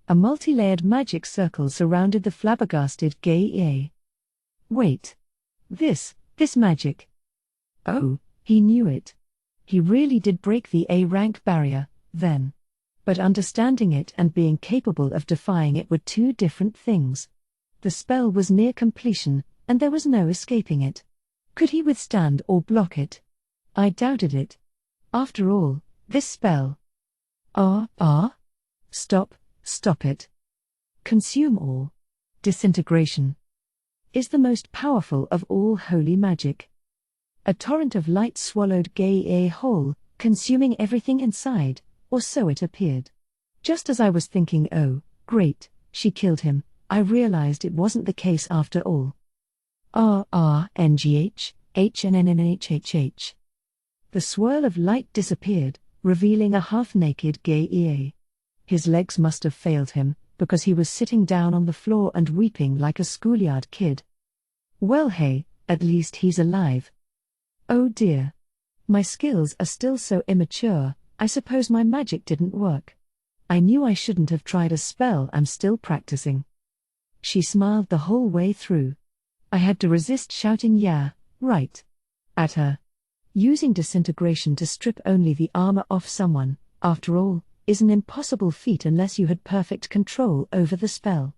A multi-layered magic circle surrounded the flabbergasted Gei. Wait. This magic. Oh, he knew it. He really did break the A-rank barrier, then. But understanding it and being capable of defying it were two different things. The spell was near completion, and there was no escaping it. Could he withstand or block it? I doubted it. After all, this spell. Stop it. Consume all. Disintegration. Is the most powerful of all holy magic. A torrent of light swallowed Gei whole, consuming everything inside, or so it appeared. Just as I was thinking, oh, great, she killed him, I realized it wasn't the case after all. HNNNHHH. The swirl of light disappeared, revealing a half-naked Gei. His legs must have failed him, because he was sitting down on the floor and weeping like a schoolyard kid. Well hey, at least he's alive. Oh dear. My skills are still so immature, I suppose my magic didn't work. I knew I shouldn't have tried a spell I'm still practicing. She smiled the whole way through. I had to resist shouting yeah, right, at her. Using disintegration to strip only the armor off someone, after all, is an impossible feat unless you had perfect control over the spell.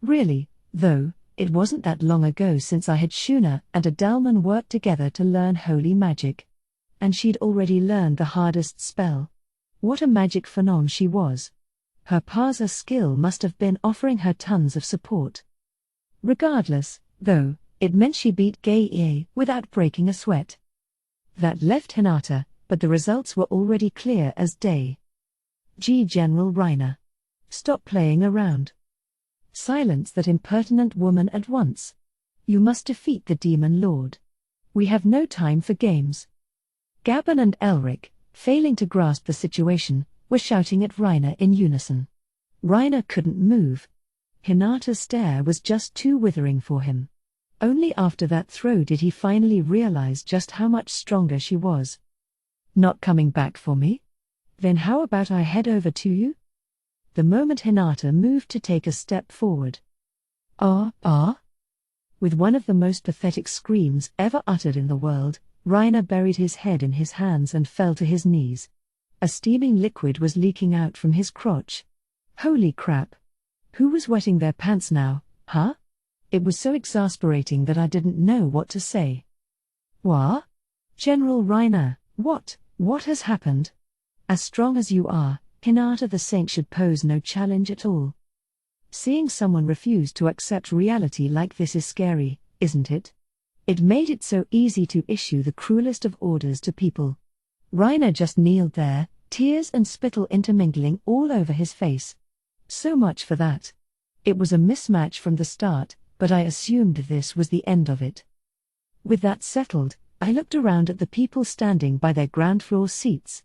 Really, though, it wasn't that long ago since I had Shuna and Adalman work together to learn holy magic. And she'd already learned the hardest spell. What a magic phenom she was. Her parser skill must have been offering her tons of support. Regardless, though, it meant she beat Gei without breaking a sweat. That left Hinata, but the results were already clear as day. General Reiner. Stop playing around. Silence that impertinent woman at once. You must defeat the Demon Lord. We have no time for games. Gabon and Elric, failing to grasp the situation, were shouting at Reiner in unison. Reiner couldn't move. Hinata's stare was just too withering for him. Only after that throw did he finally realize just how much stronger she was. Not coming back for me? Then how about I head over to you? The moment Hinata moved to take a step forward. With one of the most pathetic screams ever uttered in the world, Reiner buried his head in his hands and fell to his knees. A steaming liquid was leaking out from his crotch. Holy crap! Who was wetting their pants now, Huh? It was so exasperating that I didn't know what to say. What? General Reiner, what has happened? As strong as you are, Hinata the Saint should pose no challenge at all. Seeing someone refuse to accept reality like this is scary, isn't it? It made it so easy to issue the cruelest of orders to people. Reiner just kneeled there, tears and spittle intermingling all over his face. So much for that. It was a mismatch from the start, but I assumed this was the end of it. With that settled, I looked around at the people standing by their ground floor seats.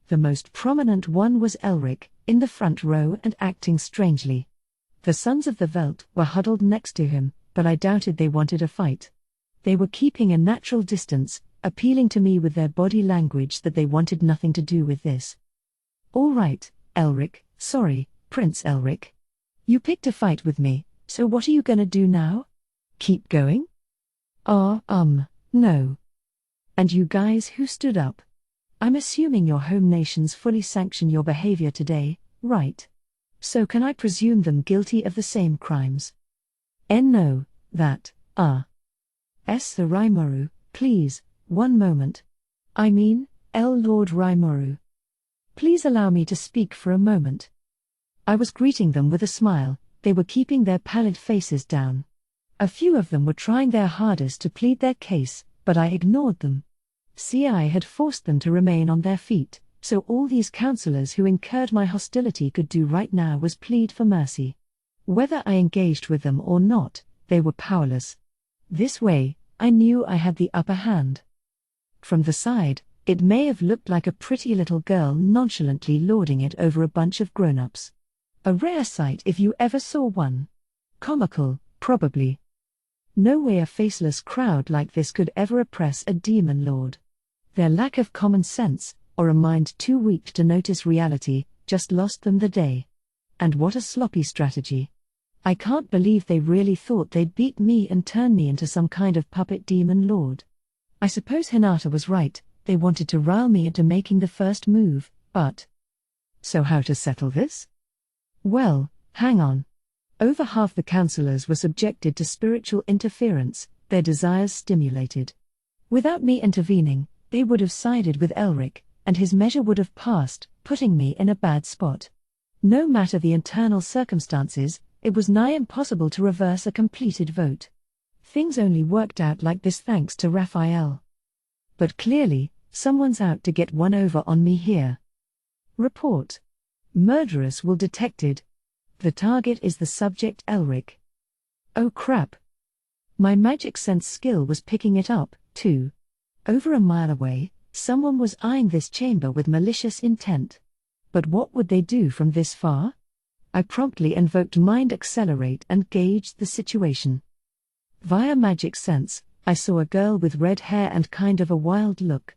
The most prominent one was Elric, in the front row and acting strangely. The Sons of the Veldt were huddled next to him, but I doubted they wanted a fight. They were keeping a natural distance, appealing to me with their body language that they wanted nothing to do with this. All right, Elric, sorry, Prince Elric. You picked a fight with me, so what are you gonna do now? Keep going? No. And you guys who stood up? I'm assuming your home nations fully sanction your behavior today, right? So can I presume them guilty of the same crimes? No, that, the Rimuru, please, one moment. I mean, Lord Rimuru. Please allow me to speak for a moment. I was greeting them with a smile, they were keeping their pallid faces down. A few of them were trying their hardest to plead their case, but I ignored them. I had forced them to remain on their feet, so all these counselors who incurred my hostility could do right now was plead for mercy. Whether I engaged with them or not, they were powerless. This way, I knew I had the upper hand. From the side, it may have looked like a pretty little girl nonchalantly lording it over a bunch of grown-ups. A rare sight if you ever saw one. Comical, probably. No way a faceless crowd like this could ever oppress a demon lord. Their lack of common sense, or a mind too weak to notice reality, just lost them the day. And what a sloppy strategy. I can't believe they really thought they'd beat me and turn me into some kind of puppet demon lord. I suppose Hinata was right, they wanted to rile me into making the first move, but... So how to settle this? Well, hang on. Over half the counselors were subjected to spiritual interference, their desires stimulated. Without me intervening, they would have sided with Elric, and his measure would have passed, putting me in a bad spot. No matter the internal circumstances, it was nigh impossible to reverse a completed vote. Things only worked out like this thanks to Raphael. But clearly, someone's out to get one over on me here. Report. Murderous will detected. The target is the subject Elric. Oh crap. My magic sense skill was picking it up, too. Over a mile away, someone was eyeing this chamber with malicious intent. But what would they do from this far? I promptly invoked Mind Accelerate and gauged the situation. Via magic sense, I saw a girl with red hair and kind of a wild look.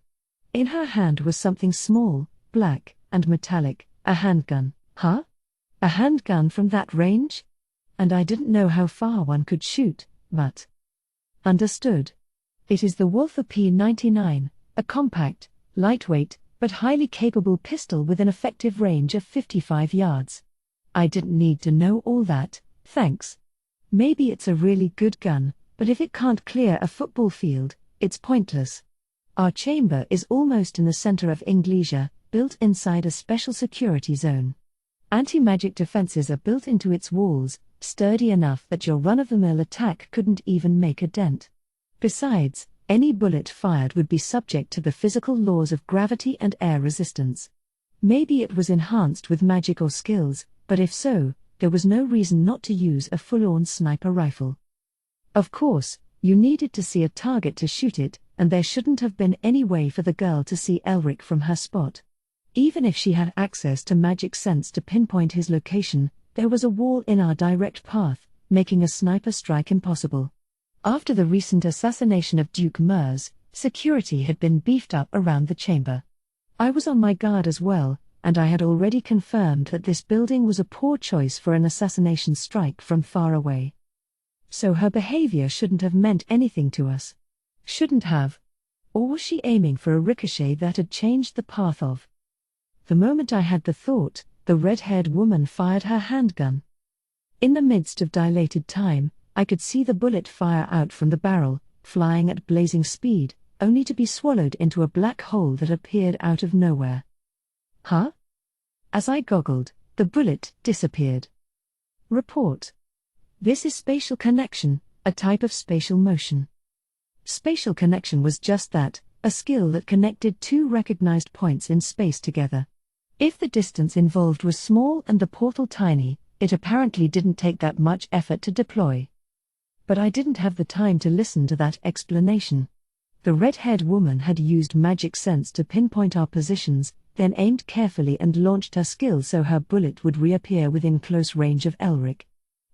In her hand was something small, black, and metallic, a handgun. Huh? A handgun from that range? And I didn't know how far one could shoot, but... Understood. It is the Walther P99, a compact, lightweight, but highly capable pistol with an effective range of 55 yards. I didn't need to know all that, thanks. Maybe it's a really good gun, but if it can't clear a football field, it's pointless. Our chamber is almost in the center of Inglesia, built inside a special security zone. Anti-magic defenses are built into its walls, sturdy enough that your run-of-the-mill attack couldn't even make a dent. Besides, any bullet fired would be subject to the physical laws of gravity and air resistance. Maybe it was enhanced with magic or skills, but if so, there was no reason not to use a full-on sniper rifle. Of course, you needed to see a target to shoot it, and there shouldn't have been any way for the girl to see Elric from her spot. Even if she had access to magic sense to pinpoint his location, there was a wall in our direct path, making a sniper strike impossible. After the recent assassination of Duke Mers, security had been beefed up around the chamber. I was on my guard as well, and I had already confirmed that this building was a poor choice for an assassination strike from far away. So her behavior shouldn't have meant anything to us. Shouldn't have. Or was she aiming for a ricochet that had changed the path of? The moment I had the thought, the red-haired woman fired her handgun. In the midst of dilated time, I could see the bullet fire out from the barrel, flying at blazing speed, only to be swallowed into a black hole that appeared out of nowhere. Huh? As I goggled, the bullet disappeared. Report. This is spatial connection, a type of spatial motion. Spatial connection was just that, a skill that connected two recognized points in space together. If the distance involved was small and the portal tiny, it apparently didn't take that much effort to deploy. But I didn't have the time to listen to that explanation. The red-haired woman had used magic sense to pinpoint our positions, then aimed carefully and launched her skill so her bullet would reappear within close range of Elric.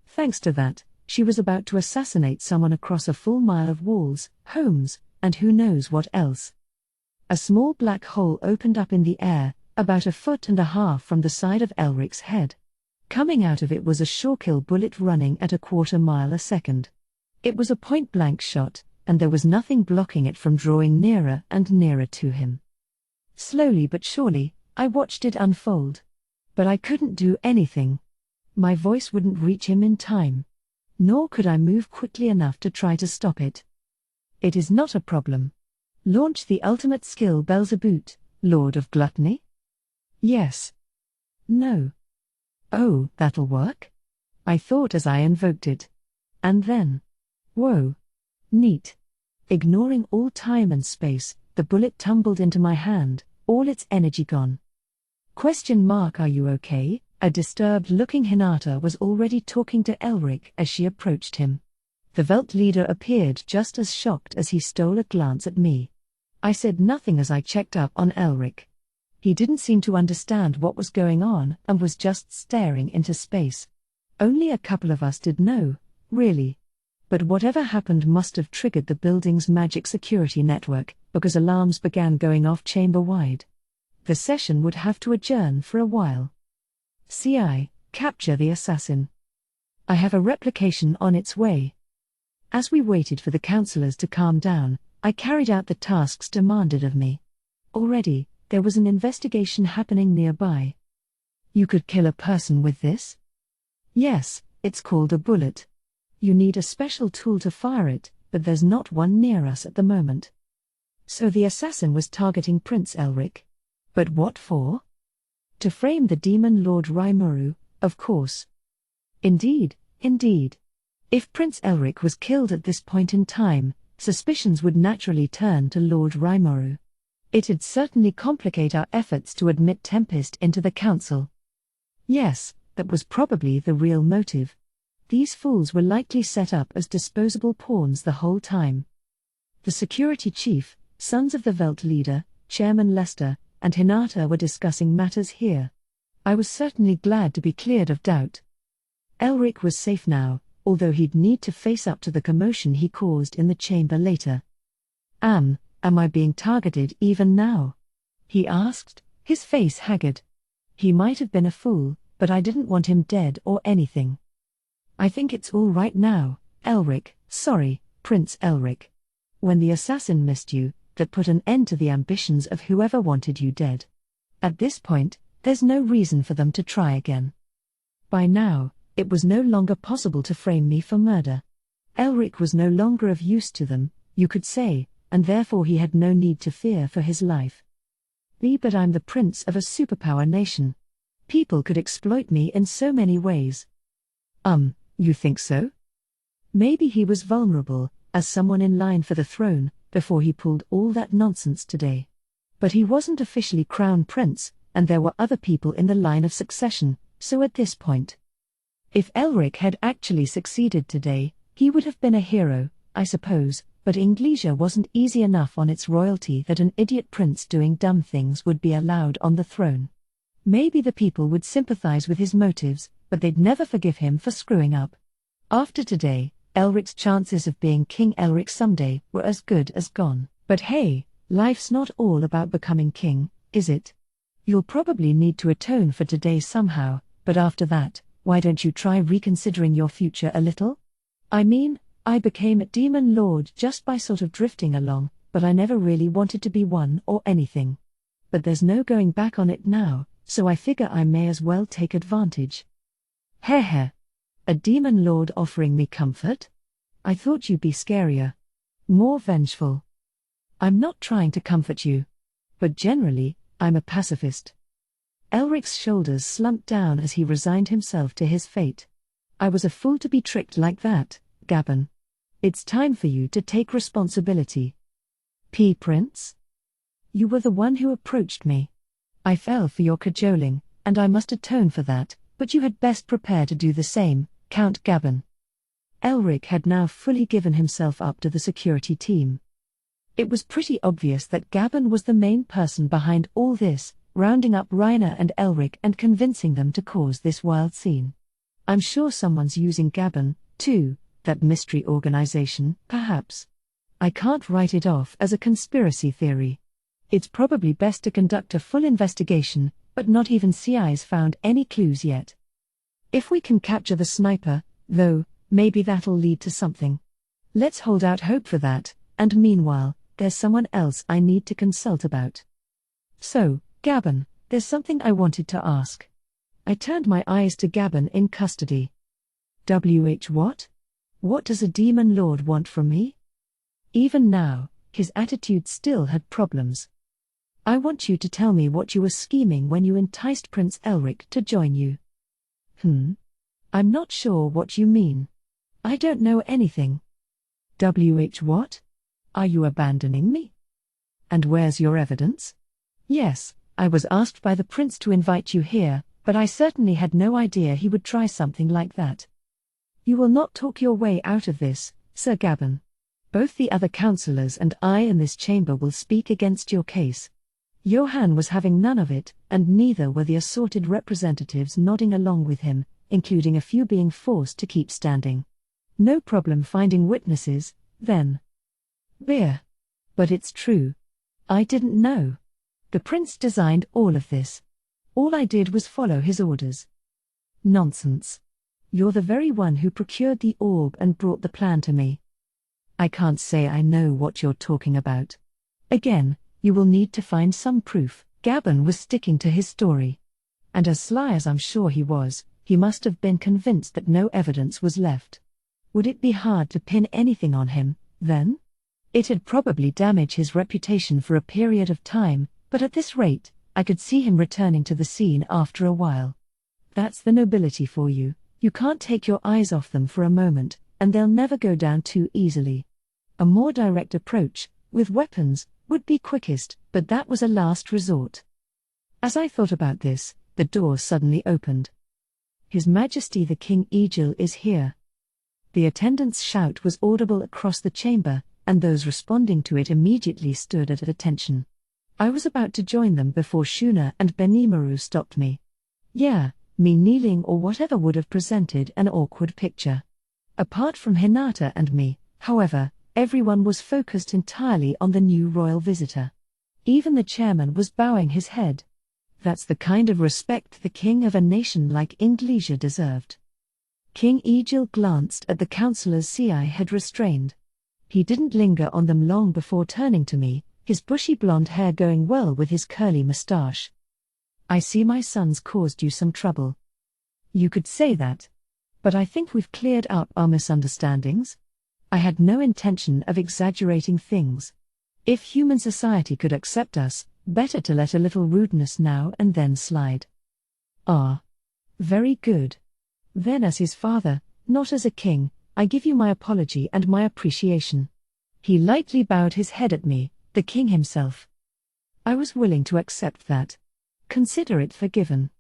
Thanks to that, she was about to assassinate someone across a full mile of walls, homes, and who knows what else. A small black hole opened up in the air, about 1.5 feet from the side of Elric's head. Coming out of it was a sure-kill bullet running at 1/4 mile a second. It was a point-blank shot, and there was nothing blocking it from drawing nearer and nearer to him. Slowly but surely, I watched it unfold. But I couldn't do anything. My voice wouldn't reach him in time. Nor could I move quickly enough to try to stop it. It is not a problem. Launch the ultimate skill Belzebut, Lord of Gluttony? Yes. No. Oh, that'll work? I thought as I invoked it. And then. Whoa. Neat. Ignoring all time and space, the bullet tumbled into my hand, all its energy gone. Are you okay? A disturbed-looking Hinata was already talking to Elric as she approached him. The Velt leader appeared just as shocked as he stole a glance at me. I said nothing as I checked up on Elric. He didn't seem to understand what was going on and was just staring into space. Only a couple of us did know, really. But whatever happened must have triggered the building's magic security network, because alarms began going off chamber-wide. The session would have to adjourn for a while. CI, capture the assassin. I have a replication on its way. As we waited for the counselors to calm down, I carried out the tasks demanded of me. Already, there was an investigation happening nearby. You could kill a person with this? Yes, it's called a bullet. You need a special tool to fire it, but there's not one near us at the moment. So the assassin was targeting Prince Elric. But what for? To frame the demon Lord Rimuru, of course. Indeed. If Prince Elric was killed at this point in time, suspicions would naturally turn to Lord Rimuru. It'd certainly complicate our efforts to admit Tempest into the council. Yes, that was probably the real motive. These fools were likely set up as disposable pawns the whole time. The security chief, sons of the Velt leader, Chairman Lester, and Hinata were discussing matters here. I was certainly glad to be cleared of doubt. Elric was safe now, although he'd need to face up to the commotion he caused in the chamber later. Am I being targeted even now? He asked, his face haggard. He might have been a fool, but I didn't want him dead or anything. I think it's all right now, Elric, sorry, Prince Elric. When the assassin missed you, that put an end to the ambitions of whoever wanted you dead. At this point, there's no reason for them to try again. By now, it was no longer possible to frame me for murder. Elric was no longer of use to them, you could say, and therefore he had no need to fear for his life. But I'm the prince of a superpower nation. People could exploit me in so many ways. You think so? Maybe he was vulnerable, as someone in line for the throne, before he pulled all that nonsense today. But he wasn't officially crown prince, and there were other people in the line of succession, so at this point. If Elric had actually succeeded today, he would have been a hero, I suppose, but Inglesia wasn't easy enough on its royalty that an idiot prince doing dumb things would be allowed on the throne. Maybe the people would sympathize with his motives, but they'd never forgive him for screwing up. After today, Elric's chances of being King Elric someday were as good as gone. But hey, life's not all about becoming king, is it? You'll probably need to atone for today somehow, but after that, why don't you try reconsidering your future a little? I mean, I became a demon lord just by sort of drifting along, but I never really wanted to be one or anything. But there's no going back on it now, so I figure I may as well take advantage. Heh. A demon lord offering me comfort? I thought you'd be scarier. More vengeful. I'm not trying to comfort you. But generally, I'm a pacifist. Elric's shoulders slumped down as he resigned himself to his fate. I was a fool to be tricked like that, Gabon. It's time for you to take responsibility. Prince? You were the one who approached me. I fell for your cajoling, and I must atone for that, but you had best prepare to do the same, Count Gabon. Elric had now fully given himself up to the security team. It was pretty obvious that Gabon was the main person behind all this, rounding up Rainer and Elric and convincing them to cause this wild scene. I'm sure someone's using Gabon, too, that mystery organization, perhaps. I can't write it off as a conspiracy theory. It's probably best to conduct a full investigation, but not even CI's found any clues yet. If we can capture the sniper, though, maybe that'll lead to something. Let's hold out hope for that, and meanwhile, there's someone else I need to consult about. So, Gabon, there's something I wanted to ask. I turned my eyes to Gabon in custody. What? What does a demon lord want from me? Even now, his attitude still had problems. I want you to tell me what you were scheming when you enticed Prince Elric to join you. I'm not sure what you mean. I don't know anything. What? Are you abandoning me? And where's your evidence? Yes, I was asked by the prince to invite you here, but I certainly had no idea he would try something like that. You will not talk your way out of this, Sir Gabon. Both the other councillors and I in this chamber will speak against your case. Johann was having none of it, and neither were the assorted representatives nodding along with him, including a few being forced to keep standing. No problem finding witnesses, then. Beer. But it's true. I didn't know. The prince designed all of this. All I did was follow his orders. Nonsense. You're the very one who procured the orb and brought the plan to me. I can't say I know what you're talking about. Again, you will need to find some proof. Gabon was sticking to his story. And as sly as I'm sure he was, he must have been convinced that no evidence was left. Would it be hard to pin anything on him, then? It'd probably damage his reputation for a period of time, but at this rate, I could see him returning to the scene after a while. That's the nobility for you. You can't take your eyes off them for a moment, and they'll never go down too easily. A more direct approach, with weapons, would be quickest, but that was a last resort. As I thought about this, the door suddenly opened. His Majesty the King Egil is here. The attendant's shout was audible across the chamber, and those responding to it immediately stood at attention. I was about to join them before Shuna and Benimaru stopped me. Yeah, me kneeling or whatever would have presented an awkward picture. Apart from Hinata and me, however, everyone was focused entirely on the new royal visitor. Even the chairman was bowing his head. That's the kind of respect the king of a nation like Inglesia deserved. King Egil glanced at the councillors Ci had restrained. He didn't linger on them long before turning to me, his bushy blonde hair going well with his curly moustache. I see my son's caused you some trouble. You could say that. But I think we've cleared up our misunderstandings. I had no intention of exaggerating things. If human society could accept us, better to let a little rudeness now and then slide. Ah. Very good. Then as his father, not as a king, I give you my apology and my appreciation. He lightly bowed his head at me, the king himself. I was willing to accept that. Consider it forgiven.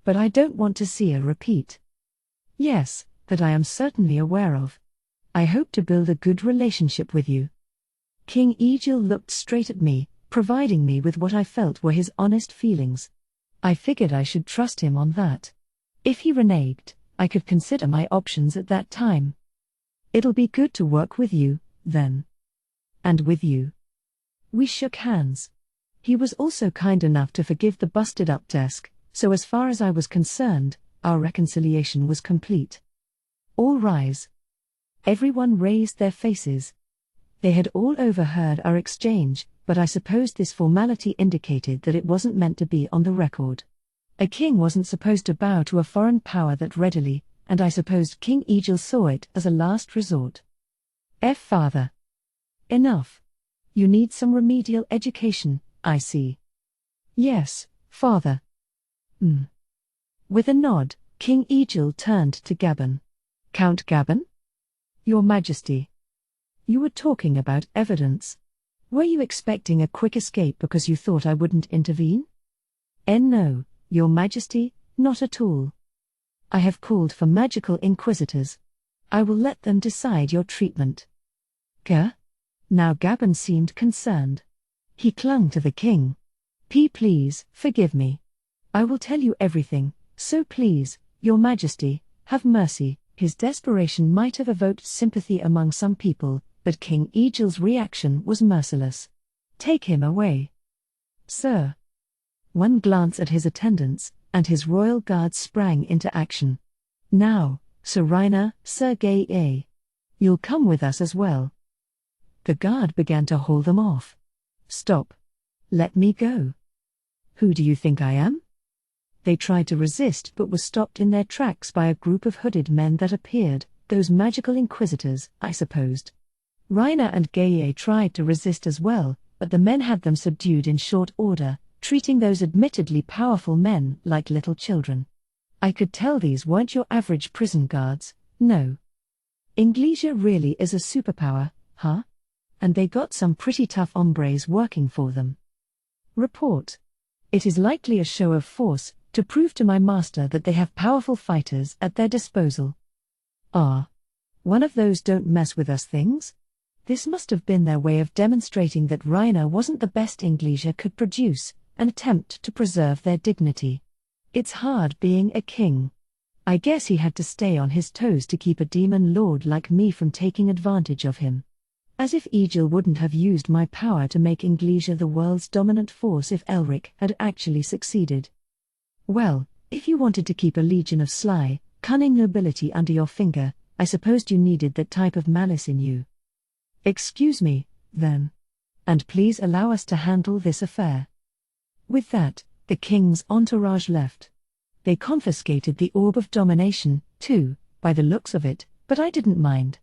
But I don't want to see a repeat. Yes, that I am certainly aware of. I hope to build a good relationship with you. King Egil looked straight at me, providing me with what I felt were his honest feelings. I figured I should trust him on that. If he reneged, I could consider my options at that time. It'll be good to work with you, then. And with you. We shook hands. He was also kind enough to forgive the busted-up desk, so as far as I was concerned, our reconciliation was complete. All rise. Everyone raised their faces. They had all overheard our exchange, but I suppose this formality indicated that it wasn't meant to be on the record. A king wasn't supposed to bow to a foreign power that readily, and I supposed King Egil saw it as a last resort. Father. Enough. You need some remedial education, I see. Yes, Father. With a nod, King Egil turned to Gabon. Count Gabon? Your Majesty. You were talking about evidence. Were you expecting a quick escape because you thought I wouldn't intervene? No, Your Majesty, not at all. I have called for magical inquisitors. I will let them decide your treatment. Now Gabon seemed concerned. He clung to the king. Please, forgive me. I will tell you everything, so please, Your Majesty, have mercy. His desperation might have evoked sympathy among some people, but King Egil's reaction was merciless. Take him away. Sir. One glance at his attendants, and his royal guard sprang into action. Now, Sir Reiner, Sir Gay. You'll come with us as well. The guard began to haul them off. Stop. Let me go. Who do you think I am? They tried to resist but were stopped in their tracks by a group of hooded men that appeared, those magical inquisitors, I supposed. Reiner and Gay tried to resist as well, but the men had them subdued in short order, treating those admittedly powerful men like little children. I could tell these weren't your average prison guards, no. Inglesia really is a superpower, huh? And they got some pretty tough hombres working for them. Report. It is likely a show of force, to prove to my master that they have powerful fighters at their disposal. One of those don't mess with us things? This must have been their way of demonstrating that Reiner wasn't the best Inglesia could produce, an attempt to preserve their dignity. It's hard being a king. I guess he had to stay on his toes to keep a demon lord like me from taking advantage of him. As if Egil wouldn't have used my power to make Inglesia the world's dominant force if Elric had actually succeeded. Well, if you wanted to keep a legion of sly, cunning nobility under your finger, I supposed you needed that type of malice in you. Excuse me, then. And please allow us to handle this affair. With that, the king's entourage left. They confiscated the Orb of Domination, too, by the looks of it, but I didn't mind.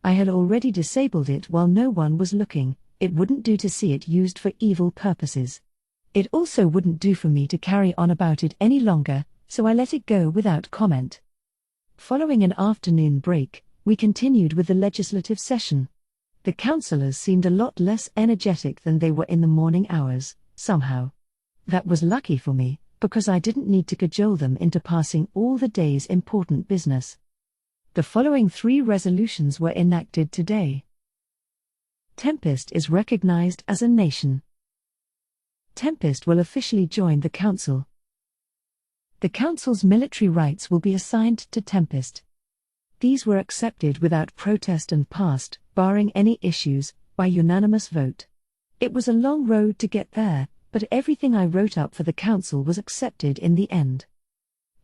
I had already disabled it while no one was looking. It wouldn't do to see it used for evil purposes. It also wouldn't do for me to carry on about it any longer, so I let it go without comment. Following an afternoon break, we continued with the legislative session. The councillors seemed a lot less energetic than they were in the morning hours, somehow. That was lucky for me, because I didn't need to cajole them into passing all the day's important business. The following 3 resolutions were enacted today. Tempest is recognized as a nation. Tempest will officially join the council. The council's military rights will be assigned to Tempest. These were accepted without protest and passed, barring any issues, by unanimous vote. It was a long road to get there, but everything I wrote up for the council was accepted in the end.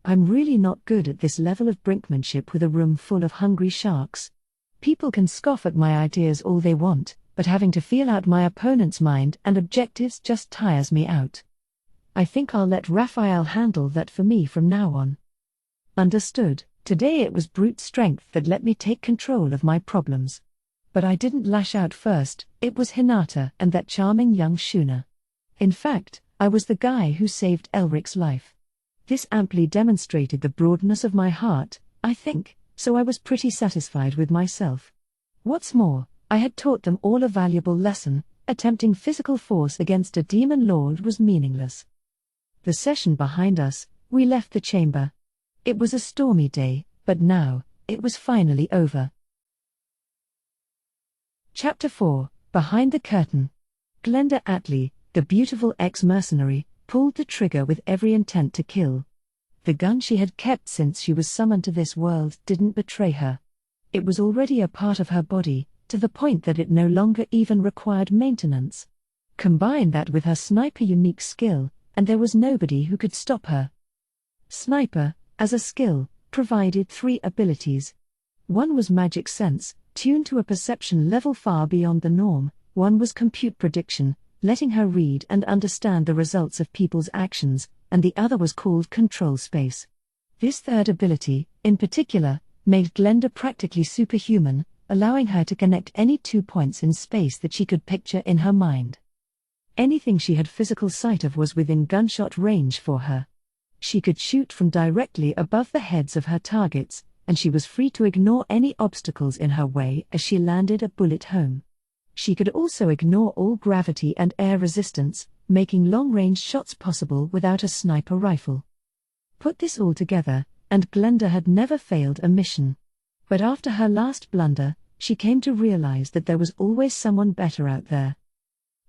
I'm really not good at this level of brinkmanship with a room full of hungry sharks. People can scoff at my ideas all they want, but having to feel out my opponent's mind and objectives just tires me out. I think I'll let Raphael handle that for me from now on. Understood. Today it was brute strength that let me take control of my problems. But I didn't lash out first, it was Hinata and that charming young Shuna. In fact, I was the guy who saved Elric's life. This amply demonstrated the broadness of my heart, I think, so I was pretty satisfied with myself. What's more, I had taught them all a valuable lesson. Attempting physical force against a demon lord was meaningless. The session behind us, we left the chamber. It was a stormy day, but now, it was finally over. Chapter 4, Behind the Curtain. Glenda Atlee, the beautiful ex-mercenary, pulled the trigger with every intent to kill. The gun she had kept since she was summoned to this world didn't betray her. It was already a part of her body, to the point that it no longer even required maintenance. Combine that with her sniper unique skill, and there was nobody who could stop her. Sniper, as a skill, provided 3 abilities. One was magic sense, tuned to a perception level far beyond the norm. One was compute prediction, letting her read and understand the results of people's actions, and the other was called control space. This third ability, in particular, made Glenda practically superhuman, allowing her to connect any 2 points in space that she could picture in her mind. Anything she had physical sight of was within gunshot range for her. She could shoot from directly above the heads of her targets, and she was free to ignore any obstacles in her way as she landed a bullet home. She could also ignore all gravity and air resistance, making long-range shots possible without a sniper rifle. Put this all together, and Glenda had never failed a mission. But after her last blunder, she came to realize that there was always someone better out there.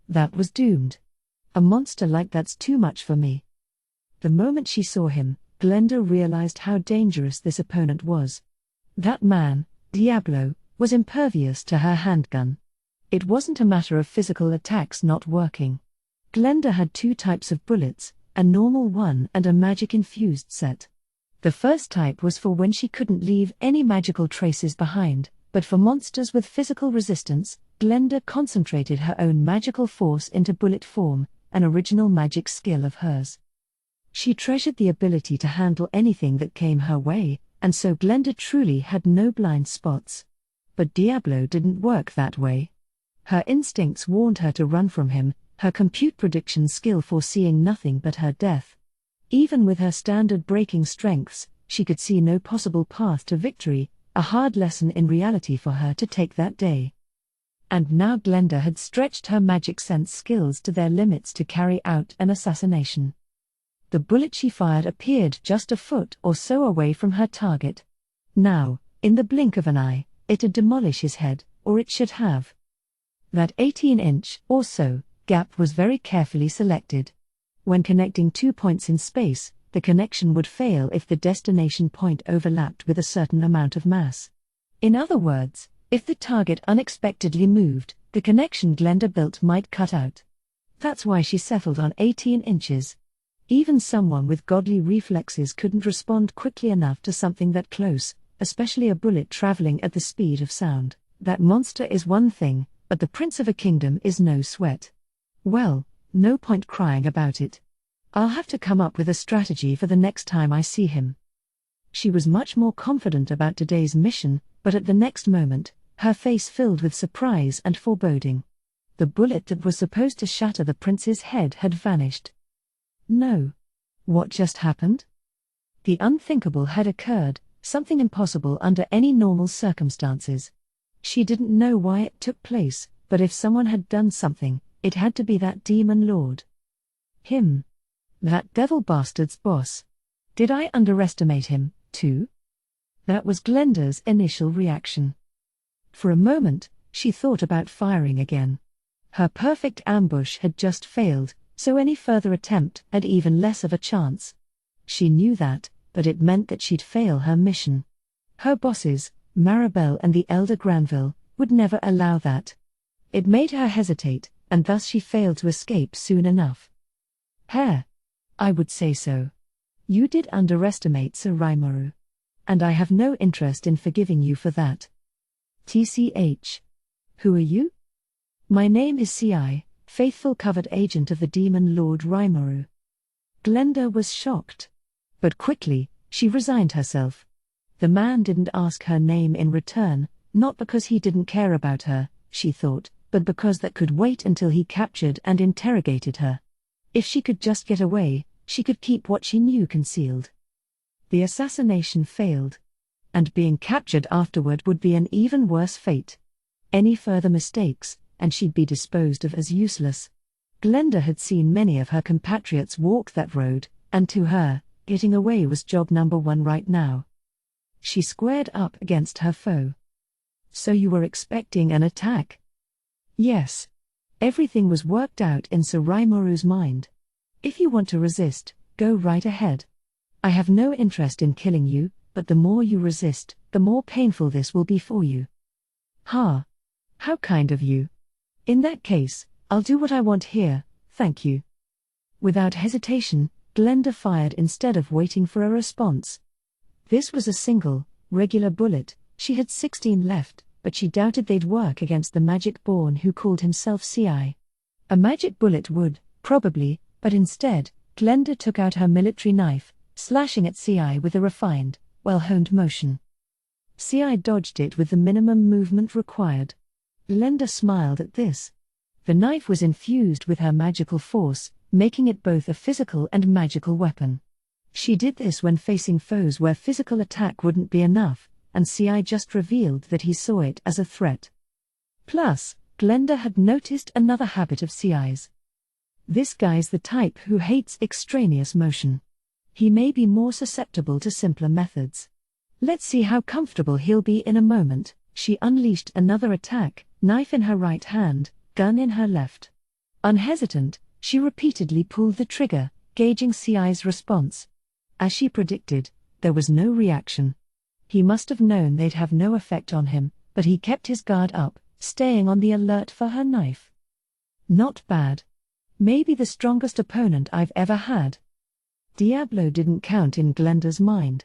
That was doomed. A monster like that's too much for me. The moment she saw him, Glenda realized how dangerous this opponent was. That man, Diablo, was impervious to her handgun. It wasn't a matter of physical attacks not working. Glenda had 2 types of bullets, a normal one and a magic-infused set. The first type was for when she couldn't leave any magical traces behind, but for monsters with physical resistance, Glenda concentrated her own magical force into bullet form, an original magic skill of hers. She treasured the ability to handle anything that came her way, and so Glenda truly had no blind spots. But Diablo didn't work that way. Her instincts warned her to run from him, her compute prediction skill foreseeing nothing but her death. Even with her standard breaking strengths, she could see no possible path to victory, a hard lesson in reality for her to take that day. And now Glenda had stretched her magic sense skills to their limits to carry out an assassination. The bullet she fired appeared just a foot or so away from her target. Now, in the blink of an eye, it'd demolish his head, or it should have. That 18-inch, or so, gap was very carefully selected. When connecting 2 points in space, the connection would fail if the destination point overlapped with a certain amount of mass. In other words, if the target unexpectedly moved, the connection Glenda built might cut out. That's why she settled on 18 inches. Even someone with godly reflexes couldn't respond quickly enough to something that close, especially a bullet traveling at the speed of sound. That monster is one thing, but the prince of a kingdom is no sweat. Well, no point crying about it. I'll have to come up with a strategy for the next time I see him. She was much more confident about today's mission, but at the next moment, her face filled with surprise and foreboding. The bullet that was supposed to shatter the prince's head had vanished. No. What just happened? The unthinkable had occurred, something impossible under any normal circumstances. She didn't know why it took place, but if someone had done something, it had to be that demon lord. Him. That devil bastard's boss. Did I underestimate him, too? That was Glenda's initial reaction. For a moment, she thought about firing again. Her perfect ambush had just failed, so any further attempt had even less of a chance. She knew that, but it meant that she'd fail her mission. Her bosses, Maribel and the elder Granville, would never allow that. It made her hesitate, and thus she failed to escape soon enough. Hare. I would say so. You did underestimate Sir Rimuru. And I have no interest in forgiving you for that. TCH. Who are you? My name is CI, faithful covered agent of the demon lord Rimuru. Glenda was shocked. But quickly, she resigned herself. The man didn't ask her name in return, not because he didn't care about her, she thought, but because that could wait until he captured and interrogated her. If she could just get away, she could keep what she knew concealed. The assassination failed. And being captured afterward would be an even worse fate. Any further mistakes, and she'd be disposed of as useless. Glenda had seen many of her compatriots walk that road, and to her, getting away was job number 1 right now. She squared up against her foe. So you were expecting an attack? Yes. Everything was worked out in Sir Rimuru's mind. If you want to resist, go right ahead. I have no interest in killing you, but the more you resist, the more painful this will be for you. Ha! How kind of you. In that case, I'll do what I want here, thank you. Without hesitation, Glenda fired instead of waiting for a response. This was a single, regular bullet. She had 16 left, but she doubted they'd work against the magic-born who called himself CI. A magic bullet would, probably, but instead, Glenda took out her military knife, slashing at Ci with a refined, well-honed motion. Ci dodged it with the minimum movement required. Glenda smiled at this. The knife was infused with her magical force, making it both a physical and magical weapon. She did this when facing foes where physical attack wouldn't be enough, and Ci just revealed that he saw it as a threat. Plus, Glenda had noticed another habit of Ci's. This guy's the type who hates extraneous motion. He may be more susceptible to simpler methods. Let's see how comfortable he'll be in a moment. She unleashed another attack, knife in her right hand, gun in her left. Unhesitant, she repeatedly pulled the trigger, gauging Ci's response. As she predicted, there was no reaction. He must have known they'd have no effect on him, but he kept his guard up, staying on the alert for her knife. Not bad. Maybe the strongest opponent I've ever had. Diablo didn't count in Glenda's mind.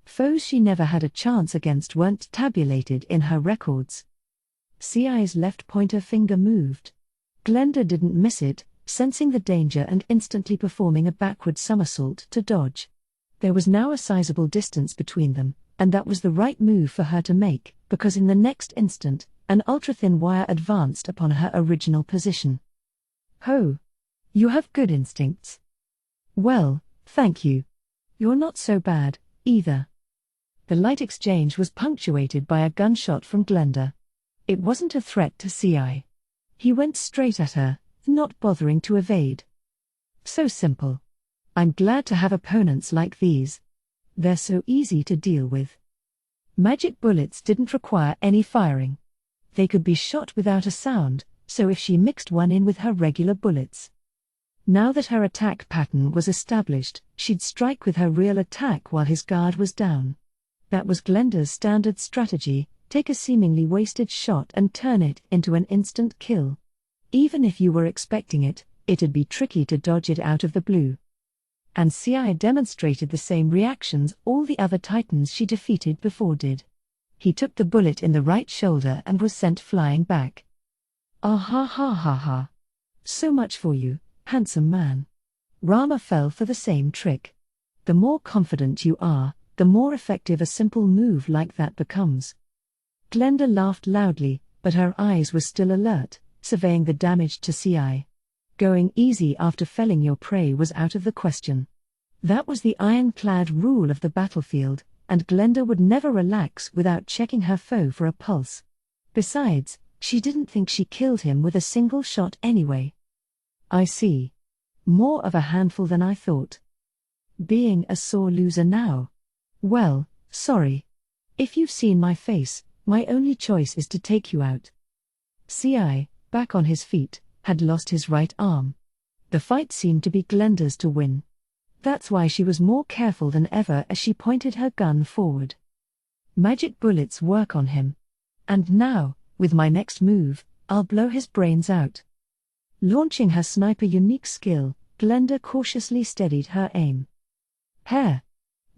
Foes she never had a chance against weren't tabulated in her records. Ci's left pointer finger moved. Glenda didn't miss it, sensing the danger and instantly performing a backward somersault to dodge. There was now a sizable distance between them, and that was the right move for her to make, because in the next instant, an ultra-thin wire advanced upon her original position. "Ho! You have good instincts." "Well, thank you. You're not so bad, either." The light exchange was punctuated by a gunshot from Glenda. It wasn't a threat to Ci. He went straight at her, not bothering to evade. So simple. I'm glad to have opponents like these. They're so easy to deal with. Magic bullets didn't require any firing. They could be shot without a sound, so if she mixed one in with her regular bullets. Now that her attack pattern was established, she'd strike with her real attack while his guard was down. That was Glenda's standard strategy: take a seemingly wasted shot and turn it into an instant kill. Even if you were expecting it, it'd be tricky to dodge it out of the blue. And Ci demonstrated the same reactions all the other titans she defeated before did. He took the bullet in the right shoulder and was sent flying back. "Ah ha ha ha ha. So much for you, handsome man." Rama fell for the same trick. The more confident you are, the more effective a simple move like that becomes. Glenda laughed loudly, but her eyes were still alert, surveying the damage to Ci. Going easy after felling your prey was out of the question. That was the ironclad rule of the battlefield, and Glenda would never relax without checking her foe for a pulse. Besides, she didn't think she killed him with a single shot anyway. "I see. More of a handful than I thought. Being a sore loser now. Well, sorry. If you've seen my face, my only choice is to take you out." Ci, back on his feet, had lost his right arm. The fight seemed to be Glenda's to win. That's why she was more careful than ever as she pointed her gun forward. Magic bullets work on him. And now, with my next move, I'll blow his brains out. Launching her sniper unique skill, Glenda cautiously steadied her aim. "Hare.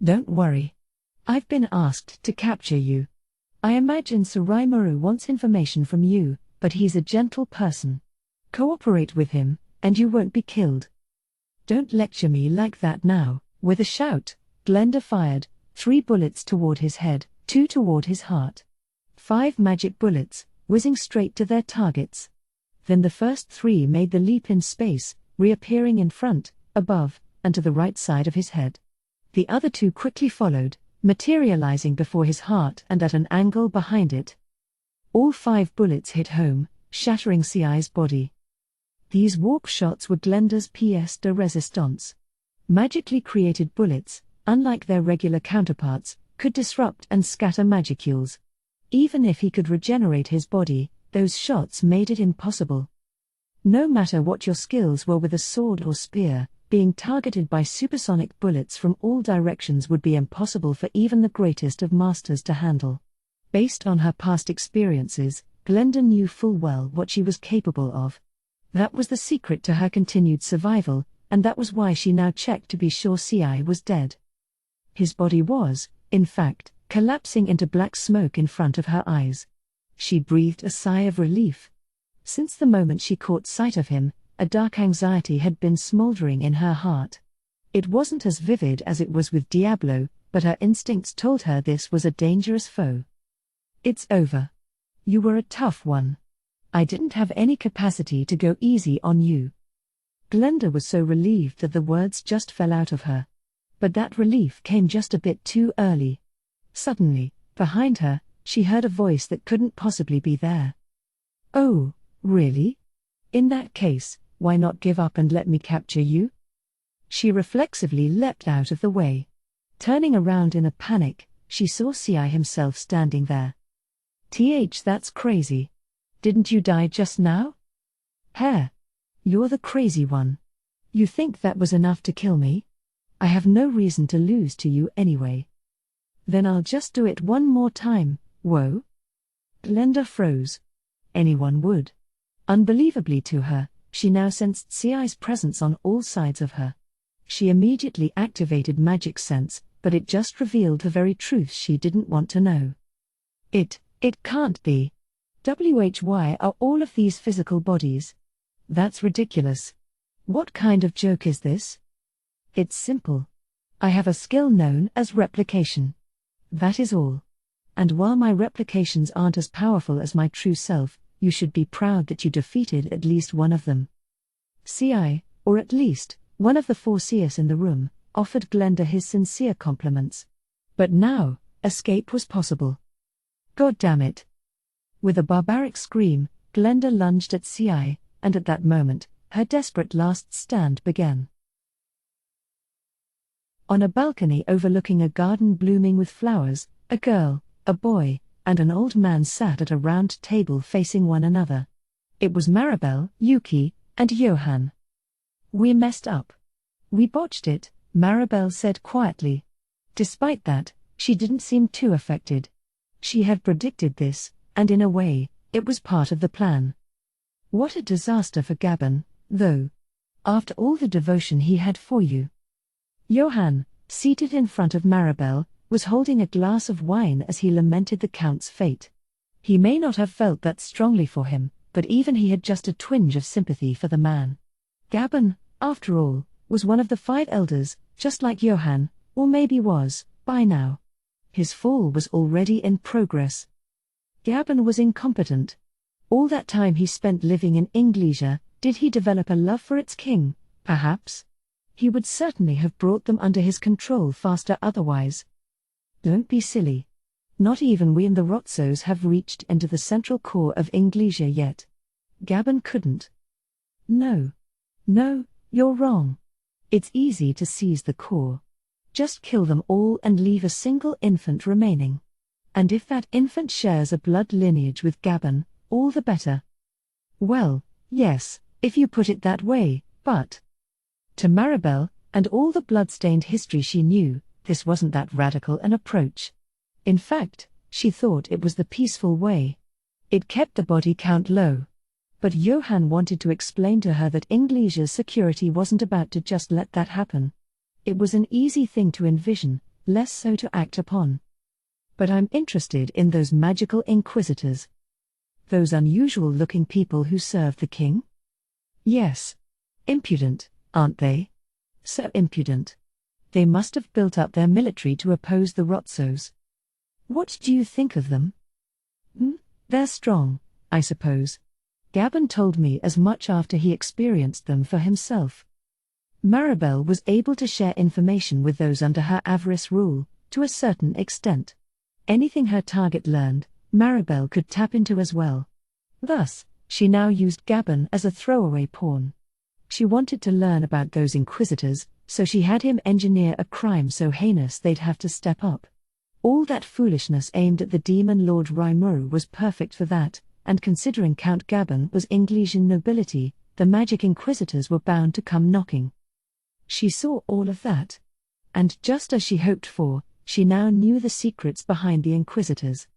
Don't worry. I've been asked to capture you. I imagine Suraimaru wants information from you, but he's a gentle person. Cooperate with him, and you won't be killed." "Don't lecture me like that now." With a shout, Glenda fired 3 bullets toward his head, 2 toward his heart. 5 magic bullets, whizzing straight to their targets. Then the first 3 made the leap in space, reappearing in front, above, and to the right side of his head. The other 2 quickly followed, materializing before his heart and at an angle behind it. All 5 bullets hit home, shattering Ci's body. These warp shots were Glenda's pièce de résistance. Magically created bullets, unlike their regular counterparts, could disrupt and scatter magicules. Even if he could regenerate his body, those shots made it impossible. No matter what your skills were with a sword or spear, being targeted by supersonic bullets from all directions would be impossible for even the greatest of masters to handle. Based on her past experiences, Glenda knew full well what she was capable of. That was the secret to her continued survival, and that was why she now checked to be sure Ci was dead. His body was, in fact, collapsing into black smoke in front of her eyes. She breathed a sigh of relief. Since the moment she caught sight of him, a dark anxiety had been smoldering in her heart. It wasn't as vivid as it was with Diablo, but her instincts told her this was a dangerous foe. It's over. You were a tough one. I didn't have any capacity to go easy on you. Glenda was so relieved that the words just fell out of her. But that relief came just a bit too early. Suddenly, behind her, she heard a voice that couldn't possibly be there. Oh, really? In that case, why not give up and let me capture you? She reflexively leapt out of the way. Turning around in a panic, she saw Ci himself standing there. That's crazy. Didn't you die just now? Hare. You're the crazy one. You think that was enough to kill me? I have no reason to lose to you anyway. Then I'll just do it one more time, whoa. Glenda froze. Anyone would. Unbelievably to her, she now sensed Ci's presence on all sides of her. She immediately activated magic sense, but it just revealed the very truth she didn't want to know. It can't be. Why are all of these physical bodies? That's ridiculous. What kind of joke is this? It's simple. I have a skill known as replication. That is all. And while my replications aren't as powerful as my true self, you should be proud that you defeated at least one of them. Ci, or at least, one of the 4 Cius in the room, offered Glenda his sincere compliments. But now, escape was possible. God damn it. With a barbaric scream, Glenda lunged at Ci, and at that moment, her desperate last stand began. On a balcony overlooking a garden blooming with flowers, a girl, a boy, and an old man sat at a round table facing one another. It was Maribel, Yuki, and Johann. We messed up. We botched it, Maribel said quietly. Despite that, she didn't seem too affected. She had predicted this, and in a way, it was part of the plan. What a disaster for Gabon, though. After all the devotion he had for you. Johann, seated in front of Maribel, was holding a glass of wine as he lamented the Count's fate. He may not have felt that strongly for him, but even he had just a twinge of sympathy for the man. Gabon, after all, was one of the 5 elders, just like Johann, or maybe was, by now. His fall was already in progress. Gabon was incompetent. All that time he spent living in Inglesia, did he develop a love for its king, perhaps? He would certainly have brought them under his control faster otherwise. Don't be silly. Not even we and the Rotzos have reached into the central core of Inglesia yet. Gabon couldn't. No, you're wrong. It's easy to seize the core. Just kill them all and leave a single infant remaining. And if that infant shares a blood lineage with Gabon, all the better. Well, yes, if you put it that way, but to Maribel, and all the blood-stained history she knew, this wasn't that radical an approach. In fact, she thought it was the peaceful way. It kept the body count low. But Johann wanted to explain to her that Inglesia's security wasn't about to just let that happen. It was an easy thing to envision, less so to act upon. But I'm interested in those magical inquisitors. Those unusual-looking people who served the king? Yes. Impudent, aren't they? So impudent. They must have built up their military to oppose the Rotzos. What do you think of them? They're strong, I suppose. Gabon told me as much after he experienced them for himself. Maribel was able to share information with those under her avarice rule, to a certain extent. Anything her target learned, Maribel could tap into as well. Thus, she now used Gabon as a throwaway pawn. She wanted to learn about those inquisitors, so she had him engineer a crime so heinous they'd have to step up. All that foolishness aimed at the demon Lord Rimuru was perfect for that, and considering Count Gabon was Inglesian nobility, the magic inquisitors were bound to come knocking. She saw all of that. And just as she hoped for, she now knew the secrets behind the inquisitors.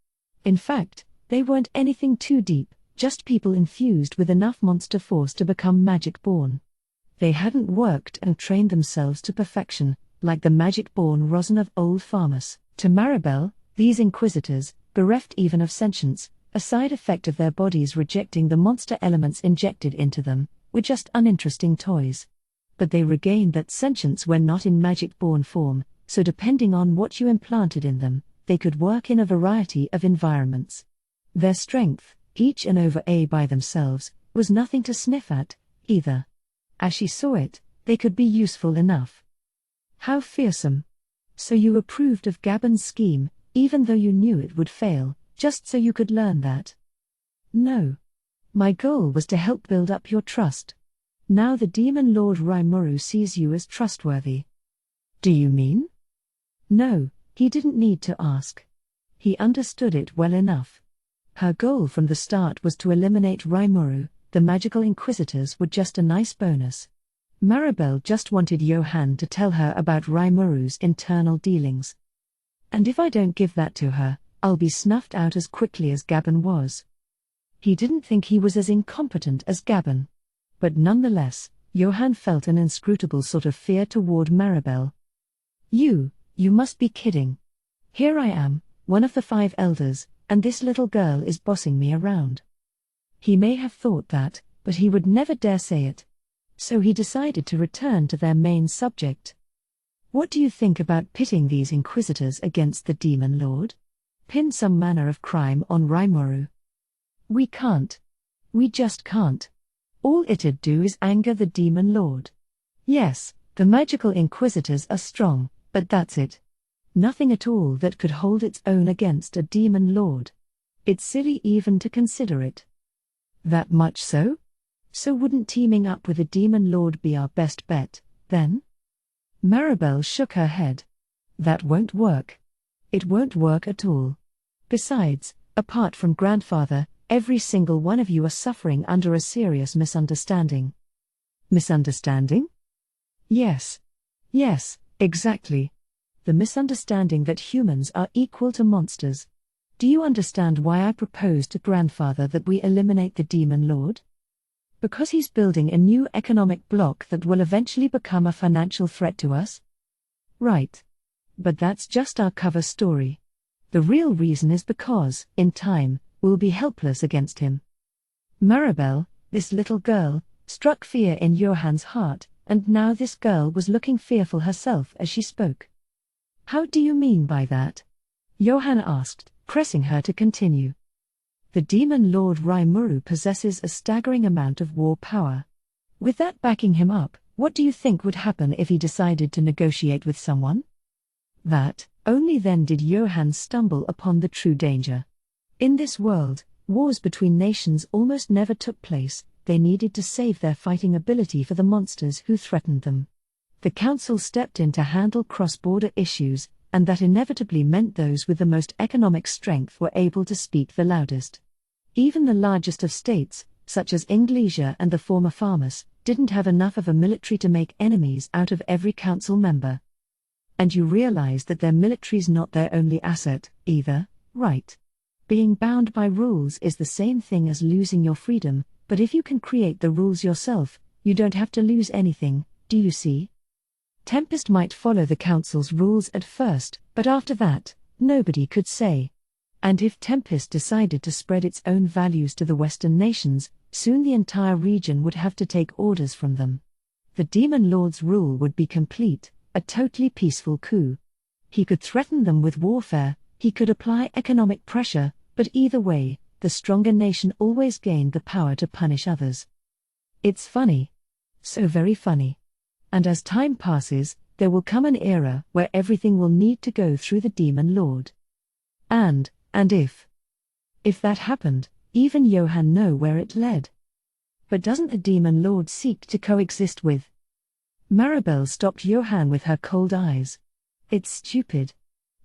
In fact, they weren't anything too deep, just people infused with enough monster force to become magic-born. They hadn't worked and trained themselves to perfection, like the magic-born Rosin of Old Farmus. To Maribel, these inquisitors, bereft even of sentience, a side effect of their bodies rejecting the monster elements injected into them, were just uninteresting toys. But they regained that sentience when not in magic-born form, so depending on what you implanted in them, they could work in a variety of environments. Their strength, each and over a by themselves, was nothing to sniff at, either. As she saw it, they could be useful enough. How fearsome. So you approved of Gabon's scheme, even though you knew it would fail, just so you could learn that? No. My goal was to help build up your trust. Now the Demon Lord Rimuru sees you as trustworthy. Do you mean? No, he didn't need to ask. He understood it well enough. Her goal from the start was to eliminate Rimuru. The magical inquisitors were just a nice bonus. Maribel just wanted Johann to tell her about Rimuru's internal dealings. And if I don't give that to her, I'll be snuffed out as quickly as Gabon was. He didn't think he was as incompetent as Gabon. But nonetheless, Johann felt an inscrutable sort of fear toward Maribel. You must be kidding. Here I am, one of the 5 elders, and this little girl is bossing me around. He may have thought that, but he would never dare say it. So he decided to return to their main subject. What do you think about pitting these inquisitors against the Demon Lord? Pin some manner of crime on Rimuru. We can't. We just can't. All it'd do is anger the Demon Lord. Yes, the magical inquisitors are strong, but that's it. Nothing at all that could hold its own against a Demon Lord. It's silly even to consider it. That much so? So wouldn't teaming up with a Demon Lord be our best bet, then? Maribel shook her head. That won't work. It won't work at all. Besides, apart from grandfather, every single one of you are suffering under a serious misunderstanding. Misunderstanding? Yes. Yes, exactly. The misunderstanding that humans are equal to monsters. Do you understand why I proposed to grandfather that we eliminate the Demon Lord? Because he's building a new economic bloc that will eventually become a financial threat to us? Right. But that's just our cover story. The real reason is because, in time, we'll be helpless against him. Maribel, this little girl, struck fear in Johann's heart, and now this girl was looking fearful herself as she spoke. How do you mean by that? Johann asked, pressing her to continue. The Demon Lord Rimuru possesses a staggering amount of war power. With that backing him up, what do you think would happen if he decided to negotiate with someone? That, only then did Johann stumble upon the true danger. In this world, wars between nations almost never took place. They needed to save their fighting ability for the monsters who threatened them. The council stepped in to handle cross-border issues, and that inevitably meant those with the most economic strength were able to speak the loudest. Even the largest of states, such as Inglesia and the former Farmus, didn't have enough of a military to make enemies out of every council member. And you realize that their military's not their only asset, either, right? Being bound by rules is the same thing as losing your freedom, but if you can create the rules yourself, you don't have to lose anything, do you see? Tempest might follow the council's rules at first, but after that, nobody could say. And if Tempest decided to spread its own values to the Western nations, soon the entire region would have to take orders from them. The Demon Lord's rule would be complete, a totally peaceful coup. He could threaten them with warfare, he could apply economic pressure, but either way, the stronger nation always gained the power to punish others. It's funny. So very funny. And as time passes, there will come an era where everything will need to go through the Demon Lord. And if that happened, even Johann know where it led. But doesn't the Demon Lord seek to coexist with? Maribel stopped Johann with her cold eyes. It's stupid.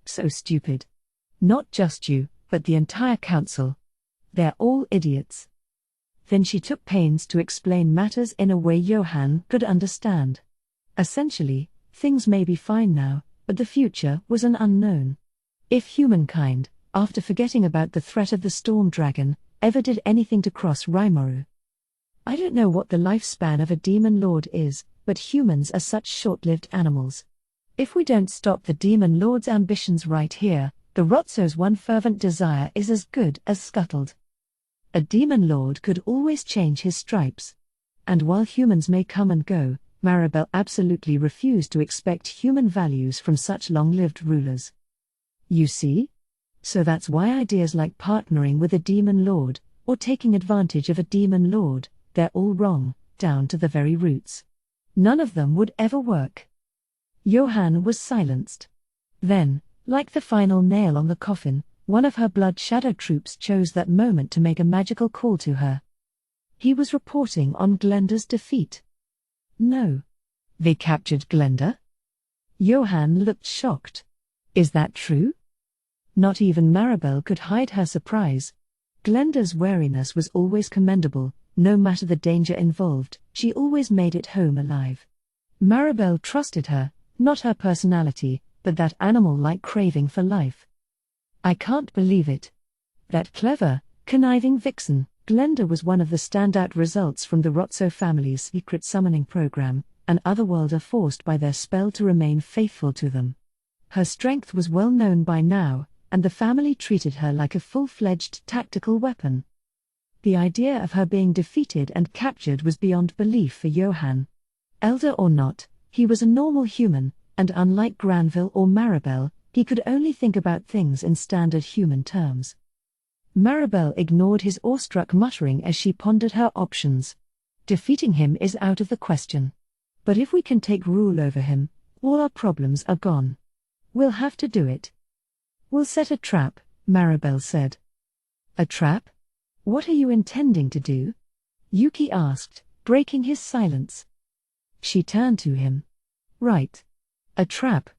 So stupid. Not just you, but the entire council. They're all idiots. Then she took pains to explain matters in a way Johann could understand. Essentially, things may be fine now, but the future was an unknown. If humankind, after forgetting about the threat of the storm dragon, ever did anything to cross Rimuru. I don't know what the lifespan of a Demon Lord is, but humans are such short-lived animals. If we don't stop the Demon Lord's ambitions right here, the Rotso's one fervent desire is as good as scuttled. A Demon Lord could always change his stripes. And while humans may come and go, Maribel absolutely refused to expect human values from such long-lived rulers. You see? So that's why ideas like partnering with a demon lord, or taking advantage of a demon lord, they're all wrong, down to the very roots. None of them would ever work. Johann was silenced. Then, like the final nail on the coffin, one of her blood shadow troops chose that moment to make a magical call to her. He was reporting on Glenda's defeat. No. They captured Glenda? Johann looked shocked. Is that true? Not even Maribel could hide her surprise. Glenda's wariness was always commendable, no matter the danger involved, she always made it home alive. Maribel trusted her, not her personality, but that animal-like craving for life. I can't believe it. That clever, conniving vixen, Glenda was one of the standout results from the Rotso family's secret summoning program, an otherworlder forced by their spell to remain faithful to them. Her strength was well known by now, and the family treated her like a full-fledged tactical weapon. The idea of her being defeated and captured was beyond belief for Johann. Elder or not, he was a normal human, and unlike Granville or Maribel, he could only think about things in standard human terms. Maribel ignored his awestruck muttering as she pondered her options. Defeating him is out of the question. But if we can take rule over him, all our problems are gone. We'll have to do it. We'll set a trap, Maribel said. A trap? What are you intending to do? Yuki asked, breaking his silence. She turned to him. Right. A trap.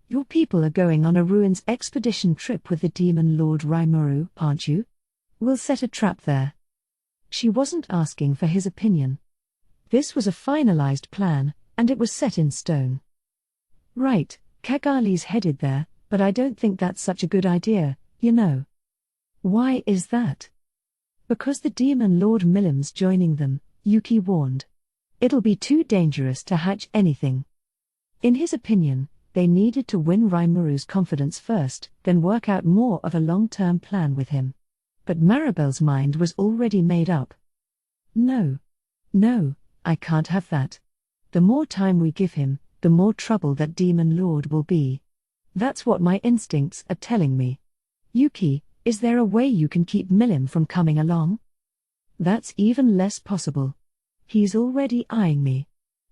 Your people are going on a ruins expedition trip with the demon lord Rimuru, aren't you? We'll set a trap there. She wasn't asking for his opinion. This was a finalized plan, and it was set in stone. Right, Kagali's headed there, but I don't think that's such a good idea, you know. Why is that? Because the demon lord Millim's joining them, Yuki warned. It'll be too dangerous to hatch anything. In his opinion, they needed to win Rimuru's confidence first, then work out more of a long-term plan with him. But Maribel's mind was already made up. No, I can't have that. The more time we give him, the more trouble that demon lord will be. That's what my instincts are telling me. Yuki, is there a way you can keep Millim from coming along? That's even less possible. He's already eyeing me.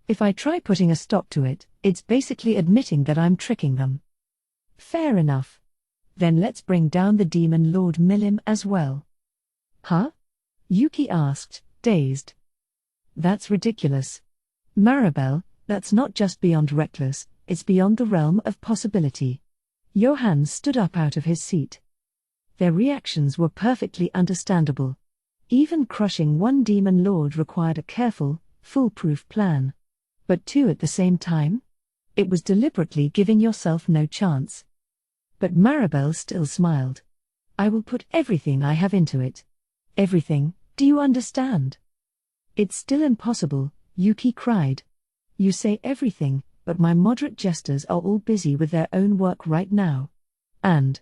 If I try putting a stop to it, it's basically admitting that I'm tricking them. Fair enough. Then let's bring down the demon lord Millim as well. Huh? Yuki asked, dazed. That's ridiculous. Maribel, that's not just beyond reckless, it's beyond the realm of possibility. Johann stood up out of his seat. Their reactions were perfectly understandable. Even crushing one demon lord required a careful, foolproof plan. But two at the same time? It was deliberately giving yourself no chance. But Maribel still smiled. I will put everything I have into it. Everything, do you understand? It's still impossible, Yuki cried. You say everything, but my moderate jesters are all busy with their own work right now. And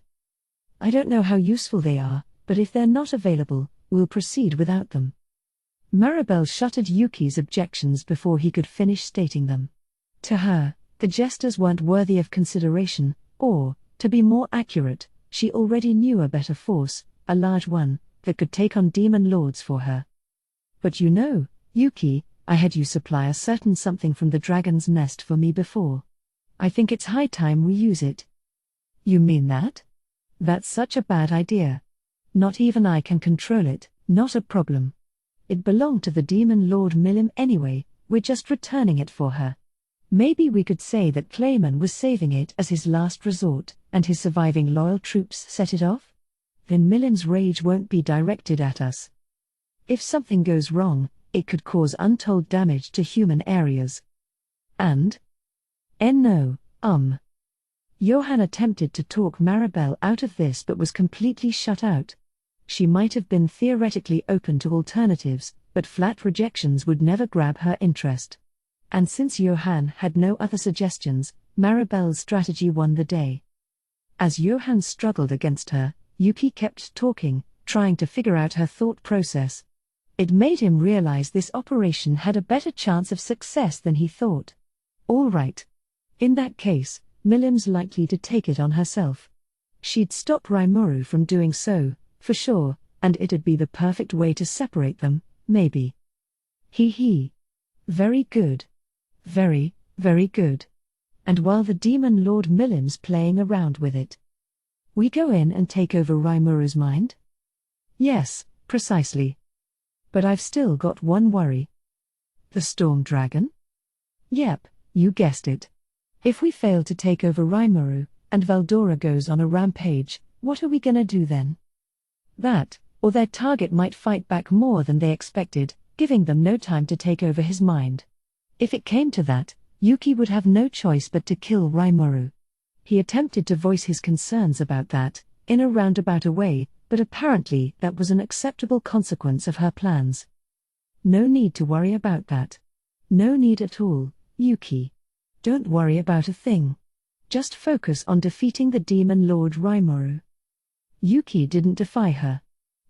I don't know how useful they are, but if they're not available, we'll proceed without them. Maribel shuttered Yuki's objections before he could finish stating them. To her, the jesters weren't worthy of consideration, or, to be more accurate, she already knew a better force, a large one, that could take on demon lords for her. But you know, Yuki, I had you supply a certain something from the dragon's nest for me before. I think it's high time we use it. You mean that? That's such a bad idea. Not even I can control it, not a problem. It belonged to the demon lord Millim anyway, we're just returning it for her. Maybe we could say that Clayman was saving it as his last resort, and his surviving loyal troops set it off? Then Millim's rage won't be directed at us. If something goes wrong, it could cause untold damage to human areas. And? No. Johann attempted to talk Maribel out of this but was completely shut out. She might have been theoretically open to alternatives, but flat rejections would never grab her interest. And since Johann had no other suggestions, Maribel's strategy won the day. As Johann struggled against her, Yuki kept talking, trying to figure out her thought process. It made him realize this operation had a better chance of success than he thought. All right. In that case, Milim's likely to take it on herself. She'd stop Rimuru from doing so, for sure, and it'd be the perfect way to separate them, maybe. Hee. Very good. Very, very good. And while the Demon Lord Milim's playing around with it, we go in and take over Rimuru's mind? Yes, precisely. But I've still got one worry. The Storm Dragon? Yep, you guessed it. If we fail to take over Rimuru, and Veldora goes on a rampage, what are we gonna do then? That, or their target might fight back more than they expected, giving them no time to take over his mind. If it came to that, Yuki would have no choice but to kill Rimuru. He attempted to voice his concerns about that, in a roundabout way, but apparently that was an acceptable consequence of her plans. No need to worry about that. No need at all, Yuki. Don't worry about a thing. Just focus on defeating the Demon Lord Rimuru. Yuki didn't defy her.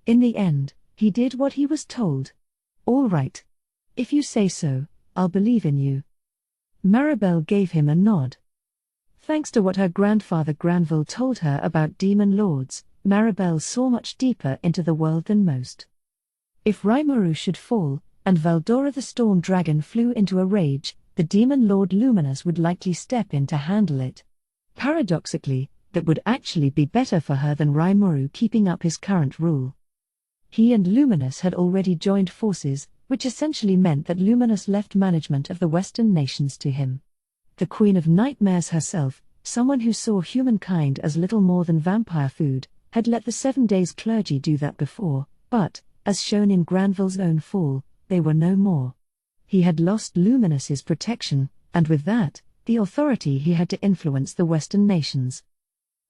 In the end, he did what he was told. All right. If you say so, I'll believe in you. Maribel gave him a nod. Thanks to what her grandfather Granville told her about demon lords, Maribel saw much deeper into the world than most. If Rimuru should fall, and Veldora the Storm Dragon flew into a rage, the Demon Lord Luminous would likely step in to handle it. Paradoxically, that would actually be better for her than Rimuru keeping up his current rule. He and Luminous had already joined forces, which essentially meant that Luminous left management of the Western nations to him. The Queen of Nightmares herself, someone who saw humankind as little more than vampire food, had let the 7 Days clergy do that before, but, as shown in Granville's own fall, they were no more. He had lost Luminous's protection, and with that, the authority he had to influence the Western nations.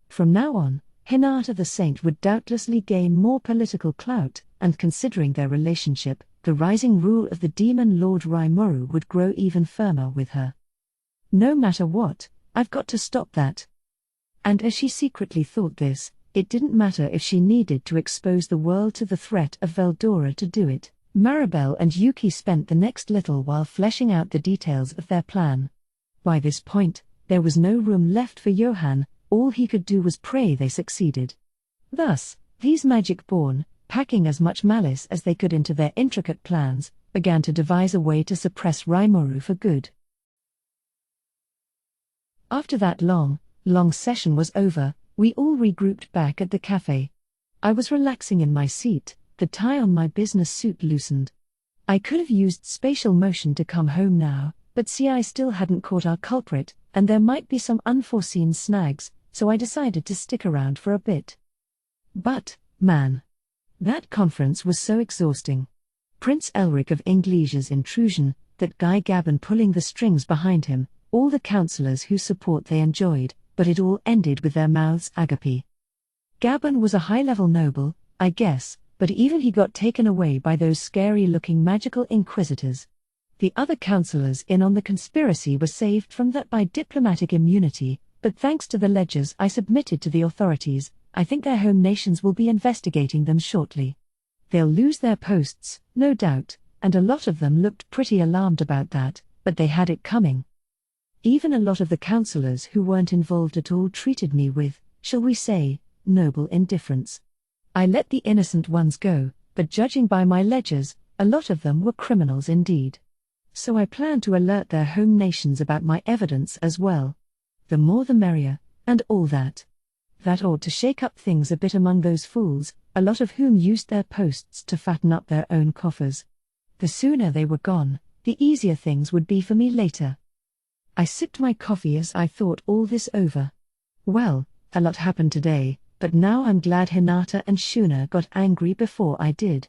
From now on, Hinata the Saint would doubtlessly gain more political clout, and considering their relationship, the rising rule of the Demon Lord Rimuru would grow even firmer with her. No matter what, I've got to stop that. And as she secretly thought this, it didn't matter if she needed to expose the world to the threat of Veldora to do it. Maribel and Yuki spent the next little while fleshing out the details of their plan. By this point, there was no room left for Johann, all he could do was pray they succeeded. Thus, these Magic-born, packing as much malice as they could into their intricate plans, began to devise a way to suppress Rimuru for good. After that long session was over, we all regrouped back at the cafe. I was relaxing in my seat, the tie on my business suit loosened. I could have used spatial motion to come home now, but I still hadn't caught our culprit, and there might be some unforeseen snags, so I decided to stick around for a bit. But, man, that conference was so exhausting. Prince Elric of Inglesia's intrusion, that guy Gabon pulling the strings behind him, all the councillors whose support they enjoyed, but it all ended with their mouths agape. Gabon was a high-level noble, I guess, but even he got taken away by those scary-looking magical inquisitors. The other councillors in on the conspiracy were saved from that by diplomatic immunity, but thanks to the ledgers I submitted to the authorities, I think their home nations will be investigating them shortly. They'll lose their posts, no doubt, and a lot of them looked pretty alarmed about that, but they had it coming. Even a lot of the councillors who weren't involved at all treated me with, shall we say, noble indifference. I let the innocent ones go, but judging by my ledgers, a lot of them were criminals indeed. So I plan to alert their home nations about my evidence as well. The more the merrier, and all that. That ought to shake up things a bit among those fools, a lot of whom used their posts to fatten up their own coffers. The sooner they were gone, the easier things would be for me later. I sipped my coffee as I thought all this over. Well, a lot happened today, but now I'm glad Hinata and Shuna got angry before I did.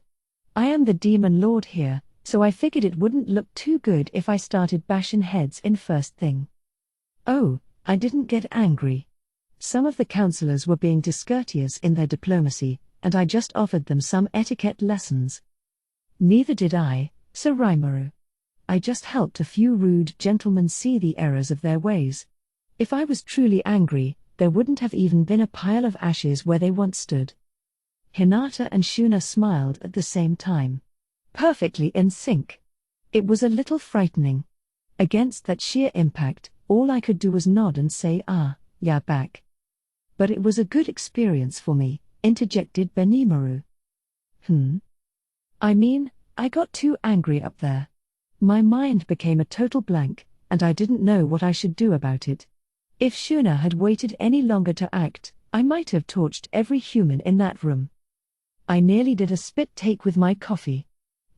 I am the Demon Lord here, so I figured it wouldn't look too good if I started bashing heads in first thing. Oh, I didn't get angry. Some of the councillors were being discourteous in their diplomacy, and I just offered them some etiquette lessons. Neither did I, Sir Rimuru. I just helped a few rude gentlemen see the errors of their ways. If I was truly angry, there wouldn't have even been a pile of ashes where they once stood. Hinata and Shuna smiled at the same time. perfectly in sync. It was a little frightening. Against that sheer impact, all I could do was nod and say yeah back. But it was a good experience for me, interjected Benimaru. I mean, I got too angry up there. My mind became a total blank, and I didn't know what I should do about it. If Shuna had waited any longer to act, I might have torched every human in that room. I nearly did a spit take with my coffee.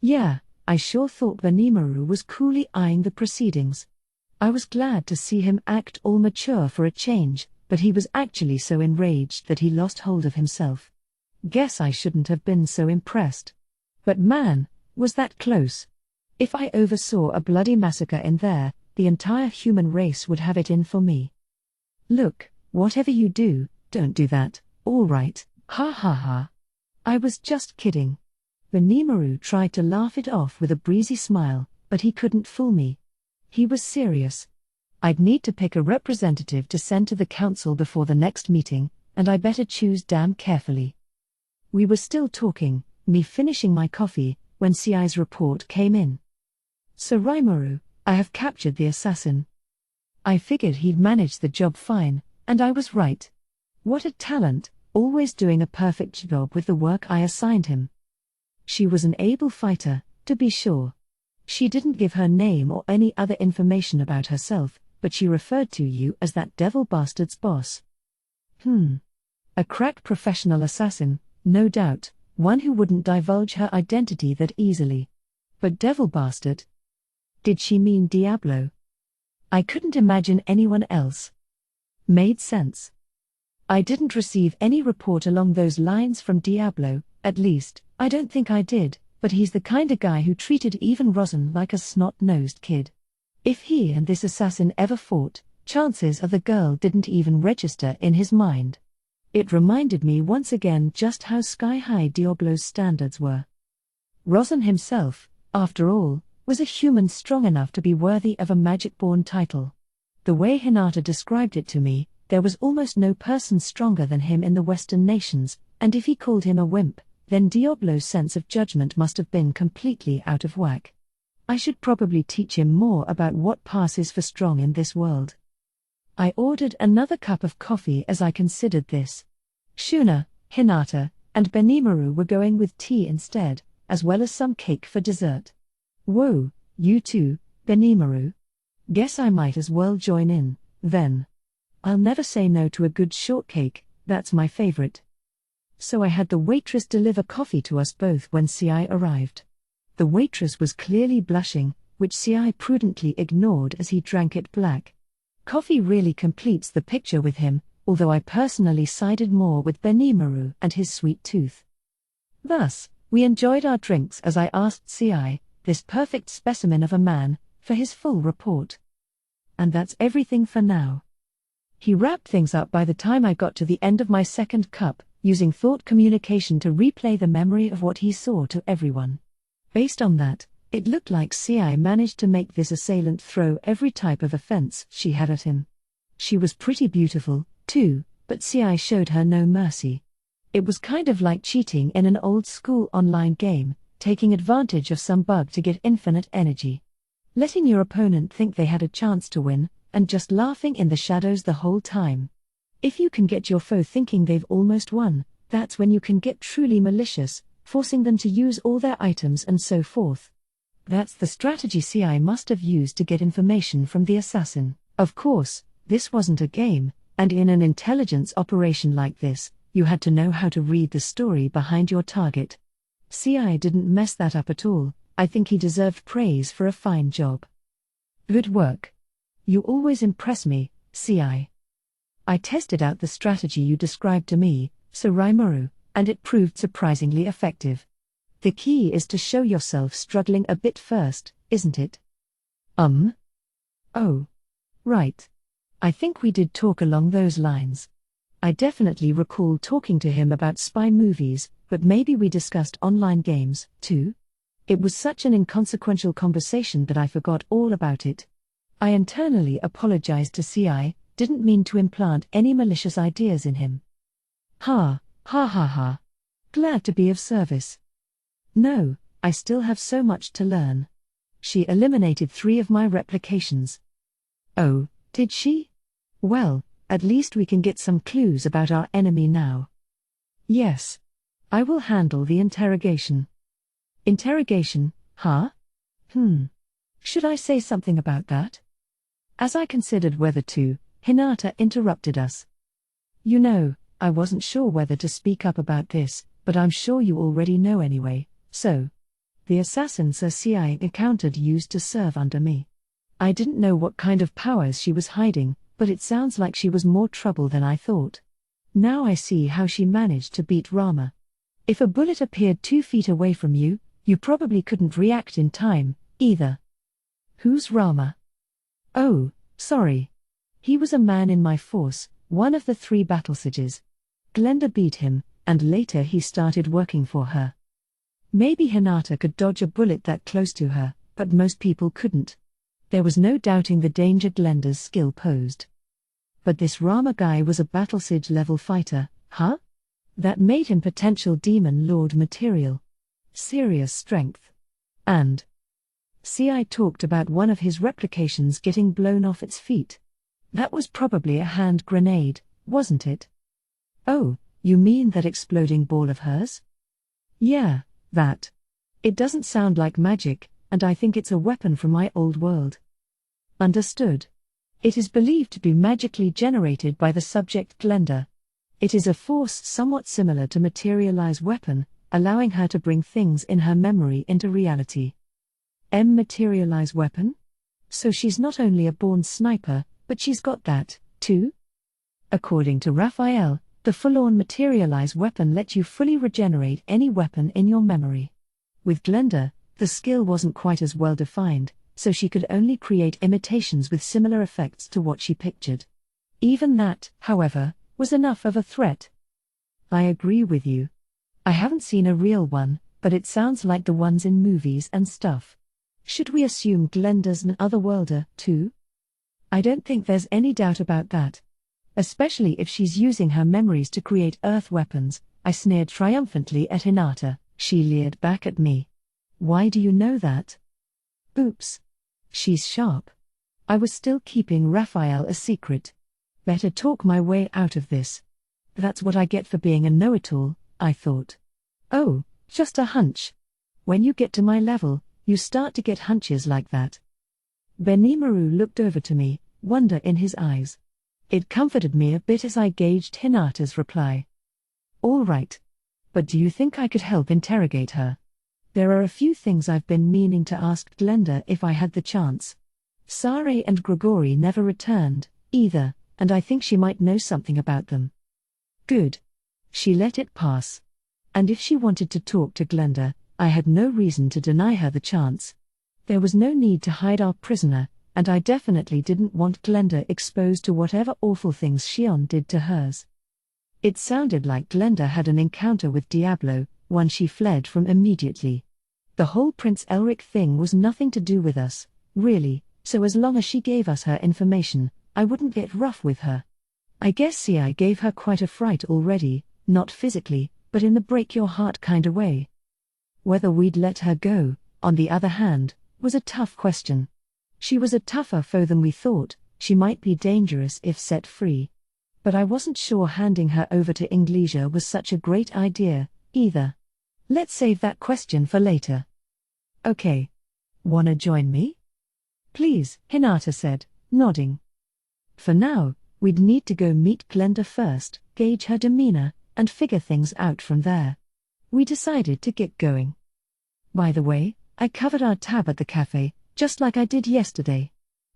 Yeah, I sure thought Benimaru was coolly eyeing the proceedings. I was glad to see him act all mature for a change, but he was actually so enraged that he lost hold of himself. Guess I shouldn't have been so impressed. But man, was that close. If I oversaw a bloody massacre in there, the entire human race would have it in for me. Look, whatever you do, don't do that, all right, ha ha ha. I was just kidding. Benimaru tried to laugh it off with a breezy smile, but he couldn't fool me. He was serious. I'd need to pick a representative to send to the council before the next meeting, and I better choose damn carefully. We were still talking, me finishing my coffee, when CI's report came in. Sir Rimuru, I have captured the assassin. I figured he'd manage the job fine, and I was right. What a talent, always doing a perfect job with the work I assigned him. She was an able fighter, to be sure. She didn't give her name or any other information about herself, but she referred to you as that devil bastard's boss. A crack professional assassin, no doubt, one who wouldn't divulge her identity that easily. But devil bastard? Did she mean Diablo? I couldn't imagine anyone else. Made sense. I didn't receive any report along those lines from Diablo, at least, I don't think I did, but he's the kinda guy who treated even Rosin like a snot-nosed kid. If he and this assassin ever fought, chances are the girl didn't even register in his mind. It reminded me once again just how sky-high Diablo's standards were. Rosin himself, after all, was a human strong enough to be worthy of a Magic-born title. The way Hinata described it to me, there was almost no person stronger than him in the Western nations, and if he called him a wimp, then Diablo's sense of judgment must have been completely out of whack. I should probably teach him more about what passes for strong in this world. I ordered another cup of coffee as I considered this. Shuna, Hinata, and Benimaru were going with tea instead, as well as some cake for dessert. Whoa, you too, Benimaru? Guess I might as well join in, then. I'll never say no to a good shortcake, that's my favorite. So I had the waitress deliver coffee to us both when CI arrived. The waitress was clearly blushing, which CI prudently ignored as he drank it black. Coffee really completes the picture with him, although I personally sided more with Benimaru and his sweet tooth. Thus, we enjoyed our drinks as I asked CI, this perfect specimen of a man, for his full report. And that's everything for now. He wrapped things up by the time I got to the end of my second cup, using thought communication to replay the memory of what he saw to everyone. Based on that, it looked like CI managed to make this assailant throw every type of offense she had at him. She was pretty beautiful, too, but CI showed her no mercy. It was kind of like cheating in an old-school online game, taking advantage of some bug to get infinite energy. Letting your opponent think they had a chance to win, and just laughing in the shadows the whole time. If you can get your foe thinking they've almost won, that's when you can get truly malicious, forcing them to use all their items and so forth. That's the strategy CI must have used to get information from the assassin. Of course, this wasn't a game, and in an intelligence operation like this, you had to know how to read the story behind your target. CI didn't mess that up at all. I think he deserved praise for a fine job. Good work. You always impress me, CI. I tested out the strategy you described to me, Sir Rimuru, and it proved surprisingly effective. The key is to show yourself struggling a bit first, isn't it? Oh. Right. I think we did talk along those lines. I definitely recall talking to him about spy movies, but maybe we discussed online games, too? It was such an inconsequential conversation that I forgot all about it. I internally apologized to CI, didn't mean to implant any malicious ideas in him. Ha. Glad to be of service. No, I still have so much to learn. She eliminated 3 of my replications. Oh, did she? Well, at least we can get some clues about our enemy now. Yes. I will handle the interrogation. Interrogation, huh? Should I say something about that? As I considered whether to, Hinata interrupted us. You know, I wasn't sure whether to speak up about this, but I'm sure you already know anyway, so. The assassin Sir CI encountered used to serve under me. I didn't know what kind of powers she was hiding, but it sounds like she was more trouble than I thought. Now I see how she managed to beat Rama. If a bullet appeared 2 feet away from you, you probably couldn't react in time, either. Who's Rama? Oh, sorry. He was a man in my force, one of the 3 battle sages. Glenda beat him, and later he started working for her. Maybe Hinata could dodge a bullet that close to her, but most people couldn't. There was no doubting the danger Glenda's skill posed. But this Rama guy was a battle sage level fighter, huh? That made him potential demon lord material. Serious strength. And CI talked about one of his replications getting blown off its feet. That was probably a hand grenade, wasn't it? Oh, you mean that exploding ball of hers? Yeah, that. It doesn't sound like magic, and I think it's a weapon from my old world. Understood. It is believed to be magically generated by the subject Glenda. It is a force somewhat similar to materialize weapon, allowing her to bring things in her memory into reality. Materialize weapon? So she's not only a born sniper, but she's got that, too? According to Raphael, the full-on materialize weapon lets you fully regenerate any weapon in your memory. With Glenda, the skill wasn't quite as well defined, so she could only create imitations with similar effects to what she pictured. Even that, however, was enough of a threat. I agree with you. I haven't seen a real one, but it sounds like the ones in movies and stuff. Should we assume Glenda's an otherworlder, too? I don't think there's any doubt about that. Especially if she's using her memories to create earth weapons. I sneered triumphantly at Hinata. She leered back at me. Why do you know that? Oops. She's sharp. I was still keeping Raphael a secret. Better talk my way out of this. That's what I get for being a know-it-all, I thought. Oh, just a hunch. When you get to my level, you start to get hunches like that. Benimaru looked over to me, wonder in his eyes. It comforted me a bit as I gauged Hinata's reply. All right. But do you think I could help interrogate her? There are a few things I've been meaning to ask Glenda if I had the chance. Sare and Grigori never returned, either, and I think she might know something about them. Good. She let it pass. And if she wanted to talk to Glenda, I had no reason to deny her the chance. There was no need to hide our prisoner, and I definitely didn't want Glenda exposed to whatever awful things Shion did to hers. It sounded like Glenda had an encounter with Diablo, one she fled from immediately. The whole Prince Elric thing was nothing to do with us, really, so as long as she gave us her information, I wouldn't get rough with her. I guess I gave her quite a fright already, not physically, but in the break-your-heart kinda way. Whether we'd let her go, on the other hand, was a tough question. She was a tougher foe than we thought. She might be dangerous if set free. But I wasn't sure handing her over to Inglesia was such a great idea, either. Let's save that question for later. Okay. Wanna join me? Please, Hinata said, nodding. For now, we'd need to go meet Glenda first, gauge her demeanor, and figure things out from there. We decided to get going. By the way, I covered our tab at the cafe, just like I did yesterday.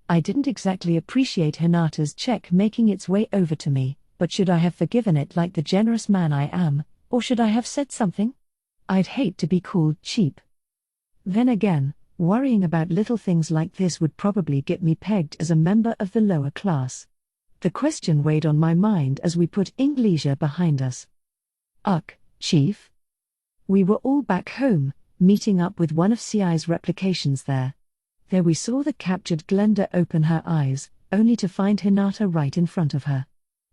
I didn't exactly appreciate Hinata's check making its way over to me, but should I have forgiven it like the generous man I am, or should I have said something? I'd hate to be called cheap. Then again, worrying about little things like this would probably get me pegged as a member of the lower class. The question weighed on my mind as we put Inglesia behind us. Chief? We were all back home, meeting up with one of CI's replications there. There we saw the captured Glenda open her eyes, only to find Hinata right in front of her.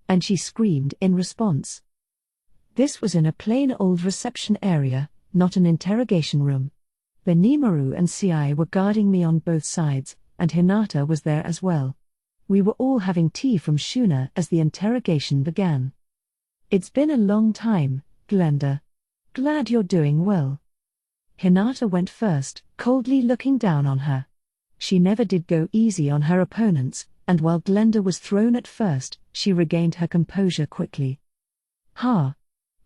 And she screamed in response. This was in a plain old reception area, not an interrogation room. Benimaru and Ci were guarding me on both sides, and Hinata was there as well. We were all having tea from Shuna as the interrogation began. "It's been a long time, Glenda. Glad you're doing well." Hinata went first, coldly looking down on her. She never did go easy on her opponents, and while Glenda was thrown at first, she regained her composure quickly. "Ha!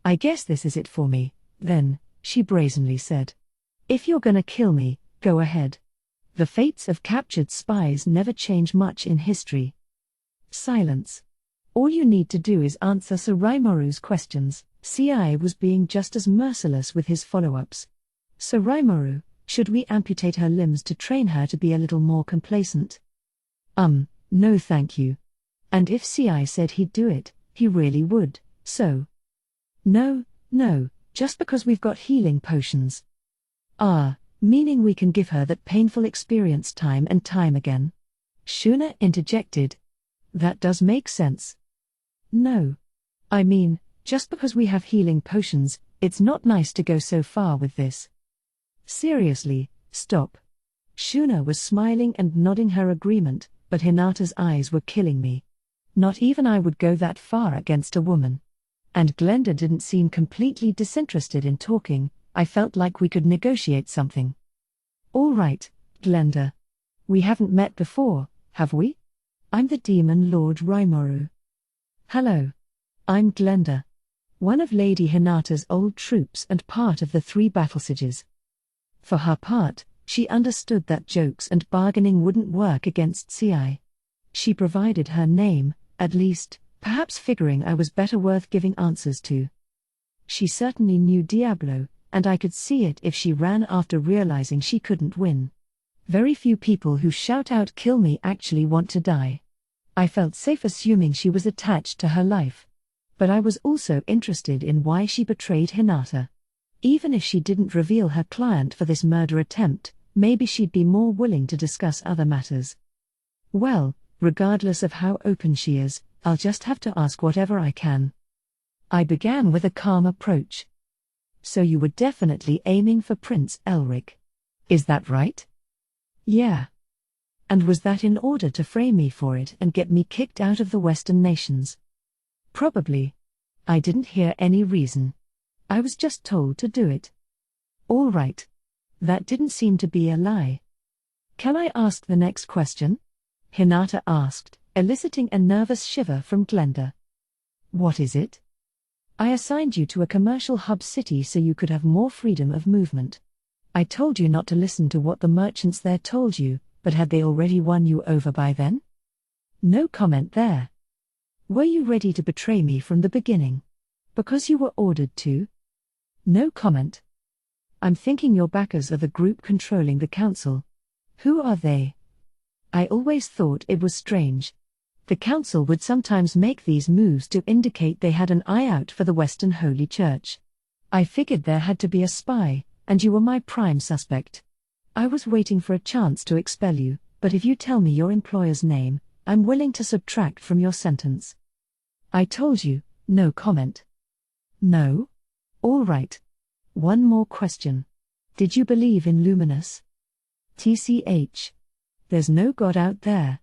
I guess this is it for me, then," she brazenly said. "If you're gonna kill me, go ahead. The fates of captured spies never change much in history." Silence. "All you need to do is answer Suraimoru's questions." Ci was being just as merciless with his follow-ups. "Suraimoru, should we amputate her limbs to train her to be a little more complacent?" No thank you. And if Ci said he'd do it, he really would, so. No, just because we've got healing potions. Meaning we can give her that painful experience time and time again. Shuna interjected. That does make sense. No. I mean, just because we have healing potions, it's not nice to go so far with this. Seriously, stop. Shuna was smiling and nodding her agreement, but Hinata's eyes were killing me. Not even I would go that far against a woman. And Glenda didn't seem completely disinterested in talking. I felt like we could negotiate something. "All right, Glenda. We haven't met before, have we? I'm the Demon Lord Rimuru." "Hello. I'm Glenda. One of Lady Hinata's old troops and part of the 3 battle sages." For her part, she understood that jokes and bargaining wouldn't work against Ci. She provided her name, at least, perhaps figuring I was better worth giving answers to. She certainly knew Diablo, and I could see it if she ran after realizing she couldn't win. Very few people who shout out "kill me" actually want to die. I felt safe assuming she was attached to her life. But I was also interested in why she betrayed Hinata. Even if she didn't reveal her client for this murder attempt, maybe she'd be more willing to discuss other matters. Well, regardless of how open she is, I'll just have to ask whatever I can. I began with a calm approach. "So you were definitely aiming for Prince Elric. Is that right?" "Yeah." "And was that in order to frame me for it and get me kicked out of the Western nations?" "Probably. I didn't hear any reason. I was just told to do it." "All right. That didn't seem to be a lie. Can I ask the next question?" Hinata asked, eliciting a nervous shiver from Glenda. "What is it?" "I assigned you to a commercial hub city so you could have more freedom of movement. I told you not to listen to what the merchants there told you, but had they already won you over by then?" No comment there. "Were you ready to betray me from the beginning? Because you were ordered to?" No comment. "I'm thinking your backers are the group controlling the council. Who are they?" I always thought it was strange. The council would sometimes make these moves to indicate they had an eye out for the Western Holy Church. I figured there had to be a spy, and you were my prime suspect. I was waiting for a chance to expel you, but if you tell me your employer's name, I'm willing to subtract from your sentence." I told you, no comment. No? All right. One more question. Did you believe in Luminous? TCH. There's no God out there.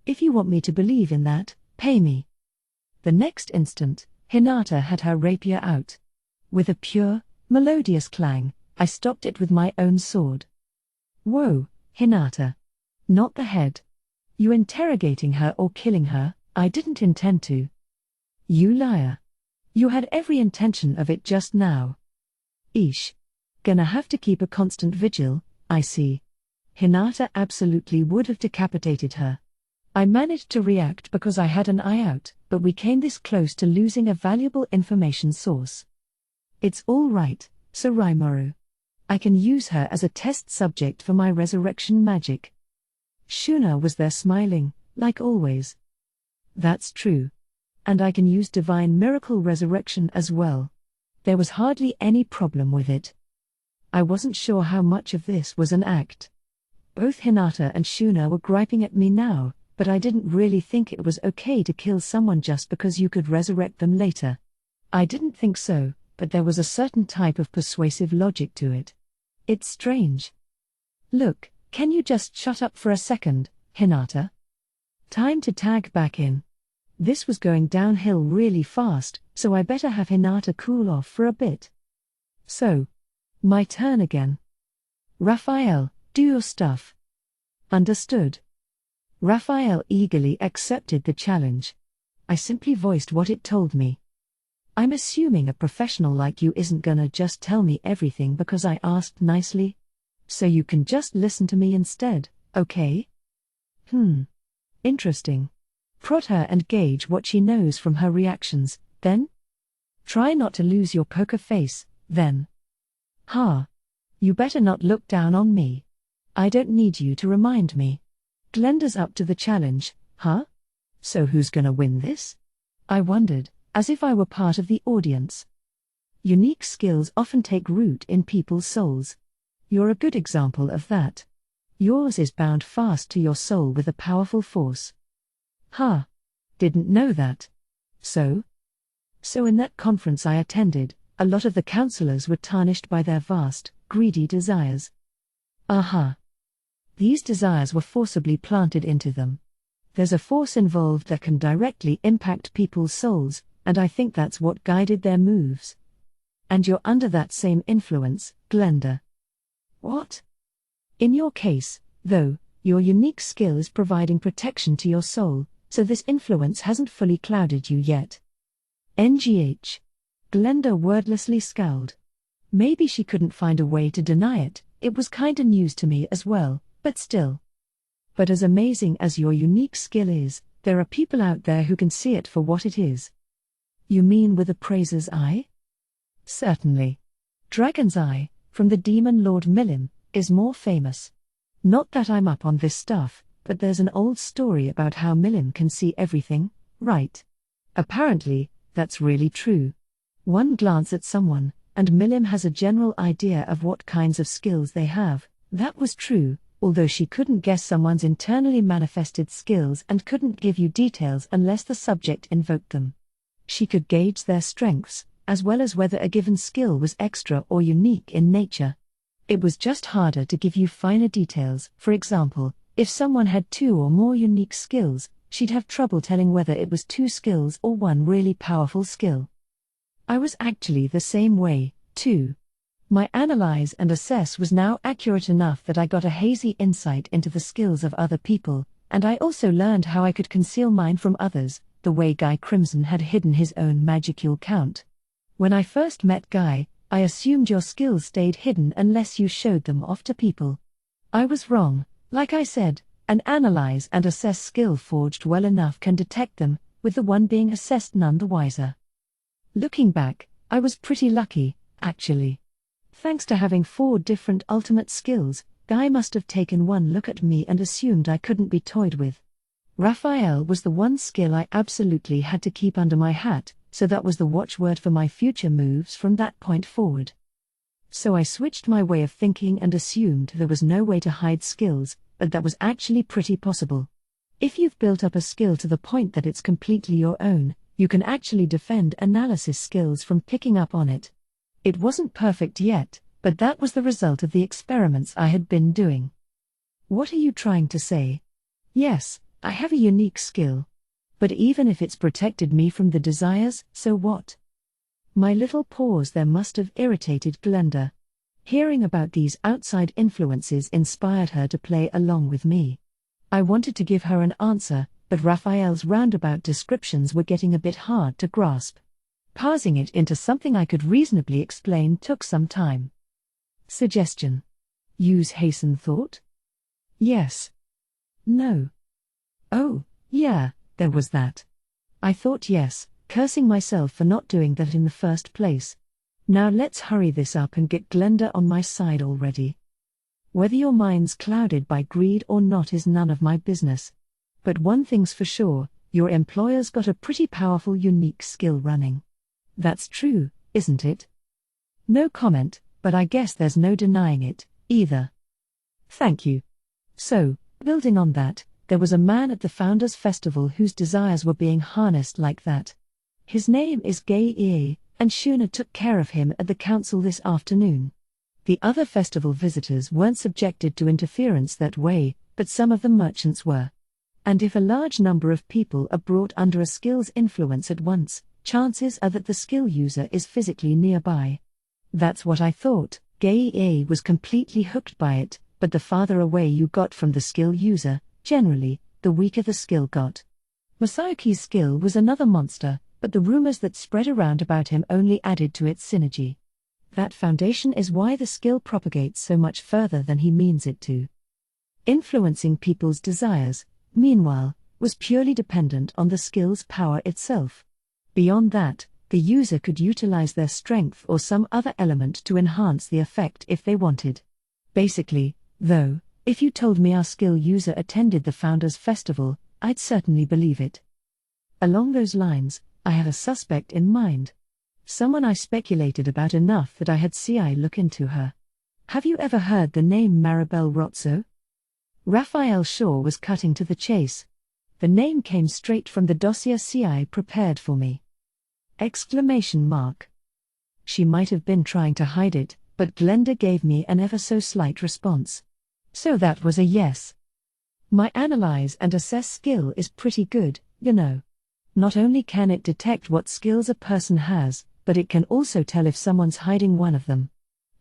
If you want me to believe in that, pay me. The next instant, Hinata had her rapier out. With a pure, melodious clang, I stopped it with my own sword. Whoa, Hinata. Not the head. You interrogating her or killing her? I didn't intend to. You liar. You had every intention of it just now. Eesh. Gonna have to keep a constant vigil, I see. Hinata absolutely would have decapitated her. I managed to react because I had an eye out, but we came this close to losing a valuable information source. It's all right, Suraimoru. I can use her as a test subject for my resurrection magic. Shuna was there smiling, like always. That's true. And I can use divine miracle resurrection as well. There was hardly any problem with it. I wasn't sure how much of this was an act. Both Hinata and Shuna were griping at me now, but I didn't really think it was okay to kill someone just because you could resurrect them later. I didn't think so, but there was a certain type of persuasive logic to it. It's strange. Look, can you just shut up for a second, Hinata? Time to tag back in. This was going downhill really fast, so I better have Hinata cool off for a bit. So, my turn again. Raphael, do your stuff. Understood. Raphael eagerly accepted the challenge. I simply voiced what it told me. I'm assuming a professional like you isn't gonna just tell me everything because I asked nicely. So you can just listen to me instead, okay? Interesting. Prod her and gauge what she knows from her reactions, then? Try not to lose your poker face, then. You better not look down on me. I don't need you to remind me. Glenda's up to the challenge, huh? So who's gonna win this? I wondered, as if I were part of the audience. Unique skills often take root in people's souls. You're a good example of that. Yours is bound fast to your soul with a powerful force. Didn't know that. So in that conference I attended, a lot of the counselors were tarnished by their vast, greedy desires. These desires were forcibly planted into them. There's a force involved that can directly impact people's souls, and I think that's what guided their moves. And you're under that same influence, Glenda. What? In your case, though, your unique skill is providing protection to your soul, so this influence hasn't fully clouded you yet. NGH. Glenda wordlessly scowled. Maybe she couldn't find a way to deny it, it was kinda news to me as well, but still. But as amazing as your unique skill is, there are people out there who can see it for what it is. You mean with appraiser's eye? Certainly. Dragon's eye, from the demon Lord Milim, is more famous. Not that I'm up on this stuff, but there's an old story about how Milim can see everything, right? Apparently, that's really true. One glance at someone, and Milim has a general idea of what kinds of skills they have. That was true, although she couldn't guess someone's internally manifested skills and couldn't give you details unless the subject invoked them. She could gauge their strengths, as well as whether a given skill was extra or unique in nature. It was just harder to give you finer details. For example, if someone had 2 or more unique skills, she'd have trouble telling whether it was 2 skills or one really powerful skill. I was actually the same way, too. My analyze and assess was now accurate enough that I got a hazy insight into the skills of other people, and I also learned how I could conceal mine from others, the way Guy Crimson had hidden his own magicule count. When I first met Guy, I assumed your skills stayed hidden unless you showed them off to people. I was wrong. Like I said, an analyze and assess skill forged well enough can detect them, with the one being assessed none the wiser. Looking back, I was pretty lucky, actually. Thanks to having 4 different ultimate skills, Guy must have taken one look at me and assumed I couldn't be toyed with. Raphael was the one skill I absolutely had to keep under my hat, so that was the watchword for my future moves from that point forward. So I switched my way of thinking and assumed there was no way to hide skills, but that was actually pretty possible. If you've built up a skill to the point that it's completely your own, you can actually defend analysis skills from picking up on it. It wasn't perfect yet, but that was the result of the experiments I had been doing. What are you trying to say? Yes, I have a unique skill. But even if it's protected me from the desires, so what? My little pause there must have irritated Glenda. Hearing about these outside influences inspired her to play along with me. I wanted to give her an answer, but Raphael's roundabout descriptions were getting a bit hard to grasp. Parsing it into something I could reasonably explain took some time. Suggestion. Use hasten thought? Yes. No. Oh, yeah, there was that. I thought yes, cursing myself for not doing that in the first place. Now let's hurry this up and get Glenda on my side already. Whether your mind's clouded by greed or not is none of my business. But one thing's for sure, your employer's got a pretty powerful unique skill running. That's true, isn't it? No comment, but I guess there's no denying it, either. Thank you. So, building on that, there was a man at the Founders Festival whose desires were being harnessed like that. His name is Gay Ie, and Shuna took care of him at the council this afternoon. The other festival visitors weren't subjected to interference that way, but some of the merchants were. And if a large number of people are brought under a skill's influence at once, chances are that the skill user is physically nearby. That's what I thought. Gaia was completely hooked by it, but the farther away you got from the skill user, generally, the weaker the skill got. Masayuki's skill was another monster, but the rumors that spread around about him only added to its synergy. That foundation is why the skill propagates so much further than he means it to. Influencing people's desires, meanwhile, was purely dependent on the skill's power itself. Beyond that, the user could utilize their strength or some other element to enhance the effect if they wanted. Basically, though, if you told me our skill user attended the Founders Festival, I'd certainly believe it. Along those lines, I had a suspect in mind. Someone I speculated about enough that I had CI look into her. Have you ever heard the name Maribel Rotso? Raphael Shaw was cutting to the chase. The name came straight from the dossier CI prepared for me. Exclamation mark. She might have been trying to hide it, but Glenda gave me an ever so slight response. So that was a yes. My analyze and assess skill is pretty good, you know. Not only can it detect what skills a person has, but it can also tell if someone's hiding one of them.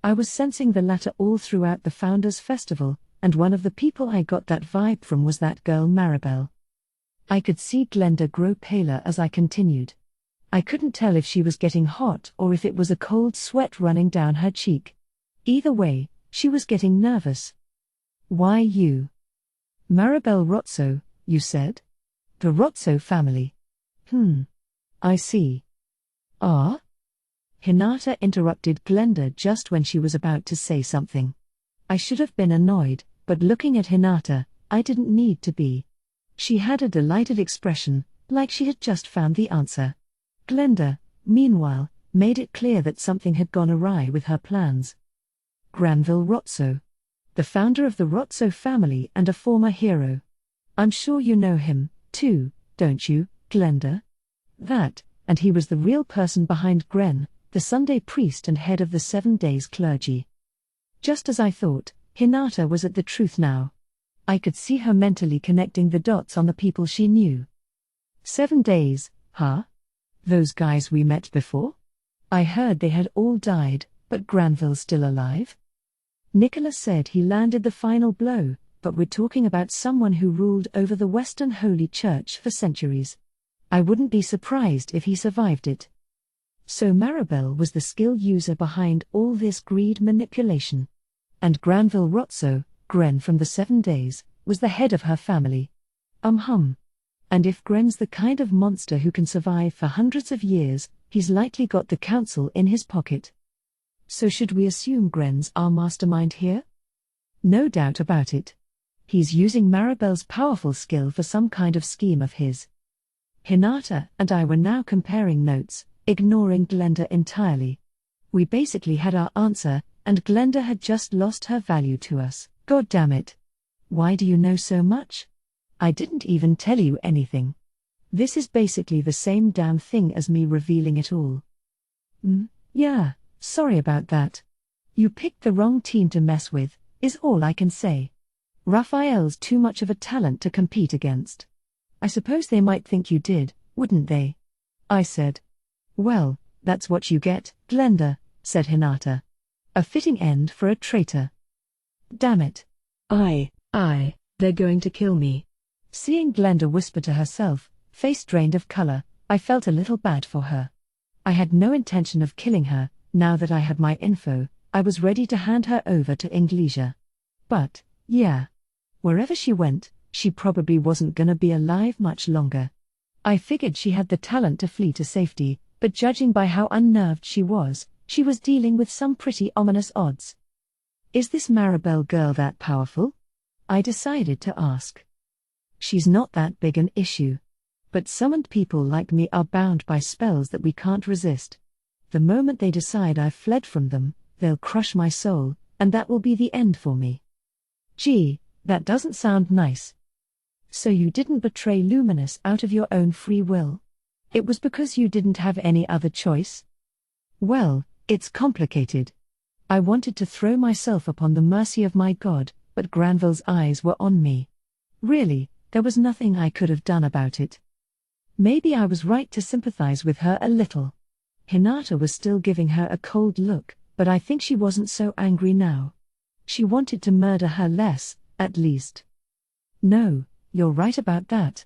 I was sensing the latter all throughout the Founders Festival, and one of the people I got that vibe from was that girl Maribel. I could see Glenda grow paler as I continued. I couldn't tell if she was getting hot or if it was a cold sweat running down her cheek. Either way, she was getting nervous. Why you? Maribel Rotso, you said? The Rotso family. I see. Ah? Hinata interrupted Glenda just when she was about to say something. I should have been annoyed, but looking at Hinata, I didn't need to be. She had a delighted expression, like she had just found the answer. Glenda, meanwhile, made it clear that something had gone awry with her plans. Granville Rotso. The founder of the Rotso family and a former hero. I'm sure you know him, too, don't you, Glenda? That, and he was the real person behind Gren, the Sunday priest and head of the 7 Days clergy. Just as I thought, Hinata was at the truth now. I could see her mentally connecting the dots on the people she knew. 7 Days, huh? Those guys we met before? I heard they had all died, but Granville's still alive? Nicholas said he landed the final blow, but we're talking about someone who ruled over the Western Holy Church for centuries. I wouldn't be surprised if he survived it. So Maribel was the skill user behind all this greed manipulation. And Granville Rotso, Gren from the 7 Days, was the head of her family. And if Gren's the kind of monster who can survive for hundreds of years, he's likely got the council in his pocket. So should we assume Gren's our mastermind here? No doubt about it. He's using Maribel's powerful skill for some kind of scheme of his. Hinata and I were now comparing notes, ignoring Glenda entirely. We basically had our answer, and Glenda had just lost her value to us. God damn it. Why do you know so much? I didn't even tell you anything. This is basically the same damn thing as me revealing it all. Yeah, sorry about that. You picked the wrong team to mess with, is all I can say. Raphael's too much of a talent to compete against. I suppose they might think you did, wouldn't they? I said. Well, that's what you get, Glenda, said Hinata. A fitting end for a traitor. Damn it. They're going to kill me. Seeing Glenda whisper to herself, face drained of color, I felt a little bad for her. I had no intention of killing her. Now that I had my info, I was ready to hand her over to Inglesia. But, yeah. Wherever she went, she probably wasn't gonna be alive much longer. I figured she had the talent to flee to safety, but judging by how unnerved she was dealing with some pretty ominous odds. Is this Maribel girl that powerful? I decided to ask. She's not that big an issue. But summoned people like me are bound by spells that we can't resist. The moment they decide I've fled from them, they'll crush my soul, and that will be the end for me. Gee, that doesn't sound nice. So you didn't betray Luminous out of your own free will? It was because you didn't have any other choice? Well, it's complicated. I wanted to throw myself upon the mercy of my God, but Granville's eyes were on me. Really, there was nothing I could have done about it. Maybe I was right to sympathize with her a little. Hinata was still giving her a cold look, but I think she wasn't so angry now. She wanted to murder her less, at least. No, you're right about that.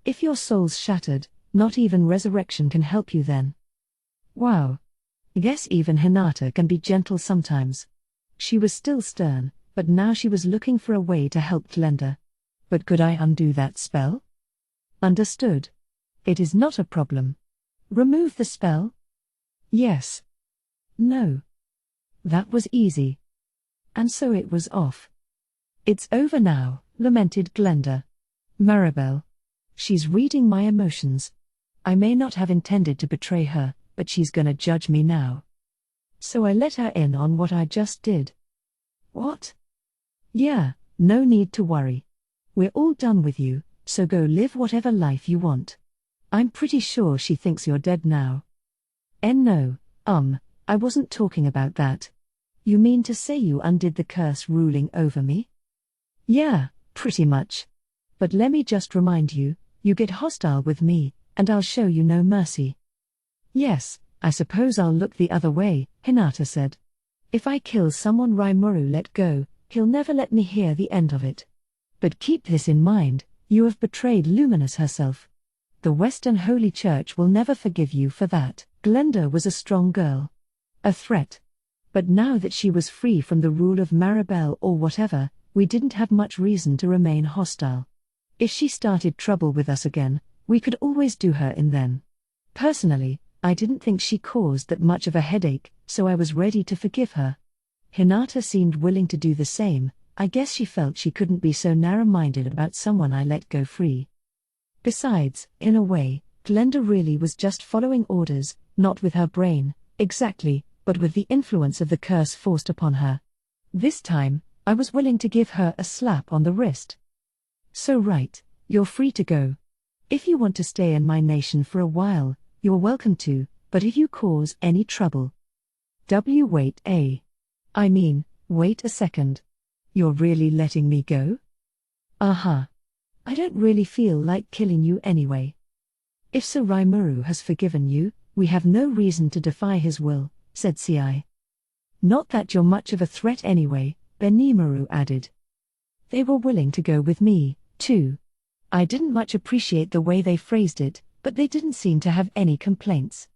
If your soul's shattered, not even resurrection can help you then. Wow. Guess even Hinata can be gentle sometimes. She was still stern, but now she was looking for a way to help Glenda. But could I undo that spell? Understood. It is not a problem. Remove the spell? Yes. No. That was easy. And so it was off. It's over now, lamented Glenda. Maribel. She's reading my emotions. I may not have intended to betray her, but she's gonna judge me now. So I let her in on what I just did. What? Yeah, no need to worry. We're all done with you, so go live whatever life you want. I'm pretty sure she thinks you're dead now. No, I wasn't talking about that. You mean to say you undid the curse ruling over me? Yeah, pretty much. But let me just remind you, you get hostile with me, and I'll show you no mercy. Yes, I suppose I'll look the other way, Hinata said. If I kill someone Rimuru let go, he'll never let me hear the end of it. But keep this in mind, you have betrayed Luminous herself. The Western Holy Church will never forgive you for that. Glenda was a strong girl. A threat. But now that she was free from the rule of Maribel or whatever, we didn't have much reason to remain hostile. If she started trouble with us again, we could always do her in then. Personally, I didn't think she caused that much of a headache, so I was ready to forgive her. Hinata seemed willing to do the same. I guess she felt she couldn't be so narrow-minded about someone I let go free. Besides, in a way, Glenda really was just following orders, not with her brain, exactly, but with the influence of the curse forced upon her. This time, I was willing to give her a slap on the wrist. So right, you're free to go. If you want to stay in my nation for a while, you're welcome to, but if you cause any trouble. Wait a second. You're really letting me go? Uh-huh. I don't really feel like killing you anyway. If Sir Rimuru has forgiven you, we have no reason to defy his will, said Ci. Not that you're much of a threat anyway, Benimaru added. They were willing to go with me, too. I didn't much appreciate the way they phrased it, but they didn't seem to have any complaints.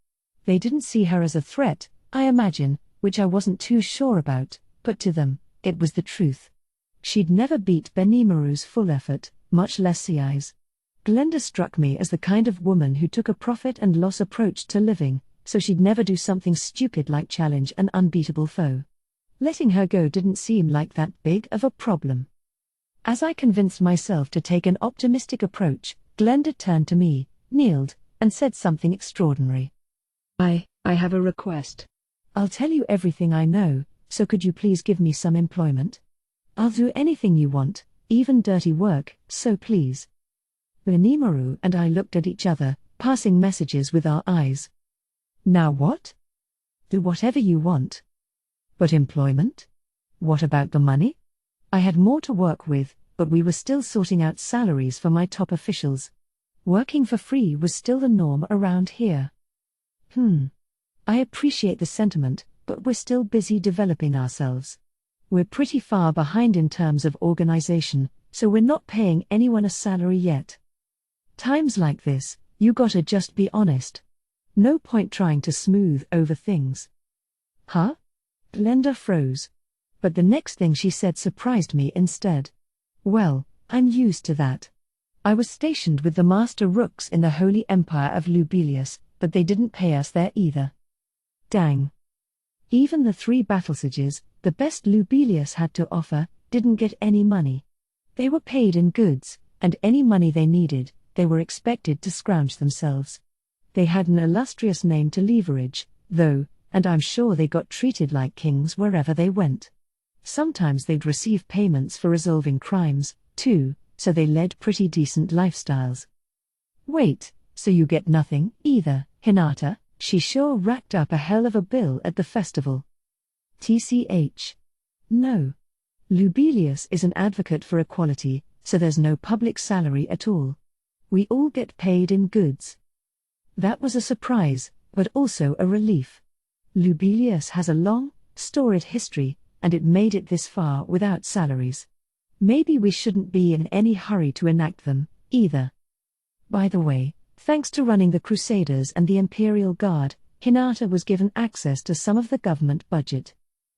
They didn't see her as a threat, I imagine, which I wasn't too sure about, but to them, it was the truth. She'd never beat Benimaru's full effort, much less Ci's. Glenda struck me as the kind of woman who took a profit and loss approach to living, so she'd never do something stupid like challenge an unbeatable foe. Letting her go didn't seem like that big of a problem. As I convinced myself to take an optimistic approach, Glenda turned to me, kneeled, and said something extraordinary. I have a request. I'll tell you everything I know, so could you please give me some employment? I'll do anything you want, even dirty work, so please. Benimaru and I looked at each other, passing messages with our eyes. Now what? Do whatever you want. But employment? What about the money? I had more to work with, but we were still sorting out salaries for my top officials. Working for free was still the norm around here. I appreciate the sentiment, but we're still busy developing ourselves. We're pretty far behind in terms of organization, so we're not paying anyone a salary yet. Times like this, you gotta just be honest. No point trying to smooth over things. Huh? Glenda froze. But the next thing she said surprised me instead. Well, I'm used to that. I was stationed with the Master Rooks in the Holy Empire of Lubelius, but they didn't pay us there either. Dang. Even the 3 battlesages, the best Lubelius had to offer, didn't get any money. They were paid in goods, and any money they needed, they were expected to scrounge themselves. They had an illustrious name to leverage, though, and I'm sure they got treated like kings wherever they went. Sometimes they'd receive payments for resolving crimes, too, so they led pretty decent lifestyles. Wait, so you get nothing, either, Hinata? She sure racked up a hell of a bill at the festival. TCH. No. Lubelius is an advocate for equality, so there's no public salary at all. We all get paid in goods. That was a surprise, but also a relief. Lubelius has a long, storied history, and it made it this far without salaries. Maybe we shouldn't be in any hurry to enact them, either. By the way, thanks to running the Crusaders and the Imperial Guard, Hinata was given access to some of the government budget.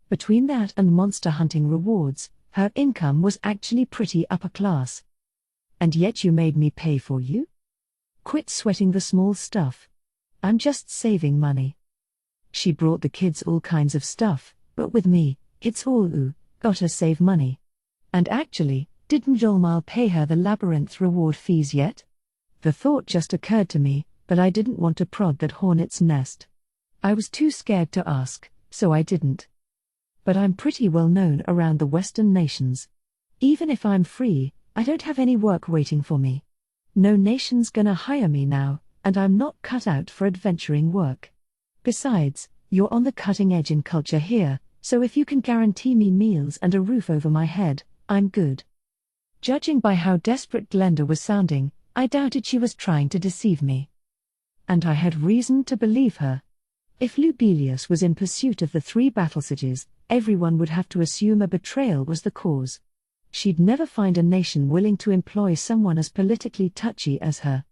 Between that and monster hunting rewards, her income was actually pretty upper class. And yet you made me pay for you? Quit sweating the small stuff. I'm just saving money. She brought the kids all kinds of stuff, but with me, it's all gotta save money. And actually, didn't Jolmal pay her the Labyrinth reward fees yet? The thought just occurred to me, but I didn't want to prod that hornet's nest. I was too scared to ask, so I didn't. But I'm pretty well known around the Western nations. Even if I'm free, I don't have any work waiting for me. No nation's gonna hire me now, and I'm not cut out for adventuring work. Besides, you're on the cutting edge in culture here, so if you can guarantee me meals and a roof over my head, I'm good. Judging by how desperate Glenda was sounding, I doubted she was trying to deceive me. And I had reason to believe her. If Lubelius was in pursuit of the 3 battlesages, everyone would have to assume a betrayal was the cause. She'd never find a nation willing to employ someone as politically touchy as her.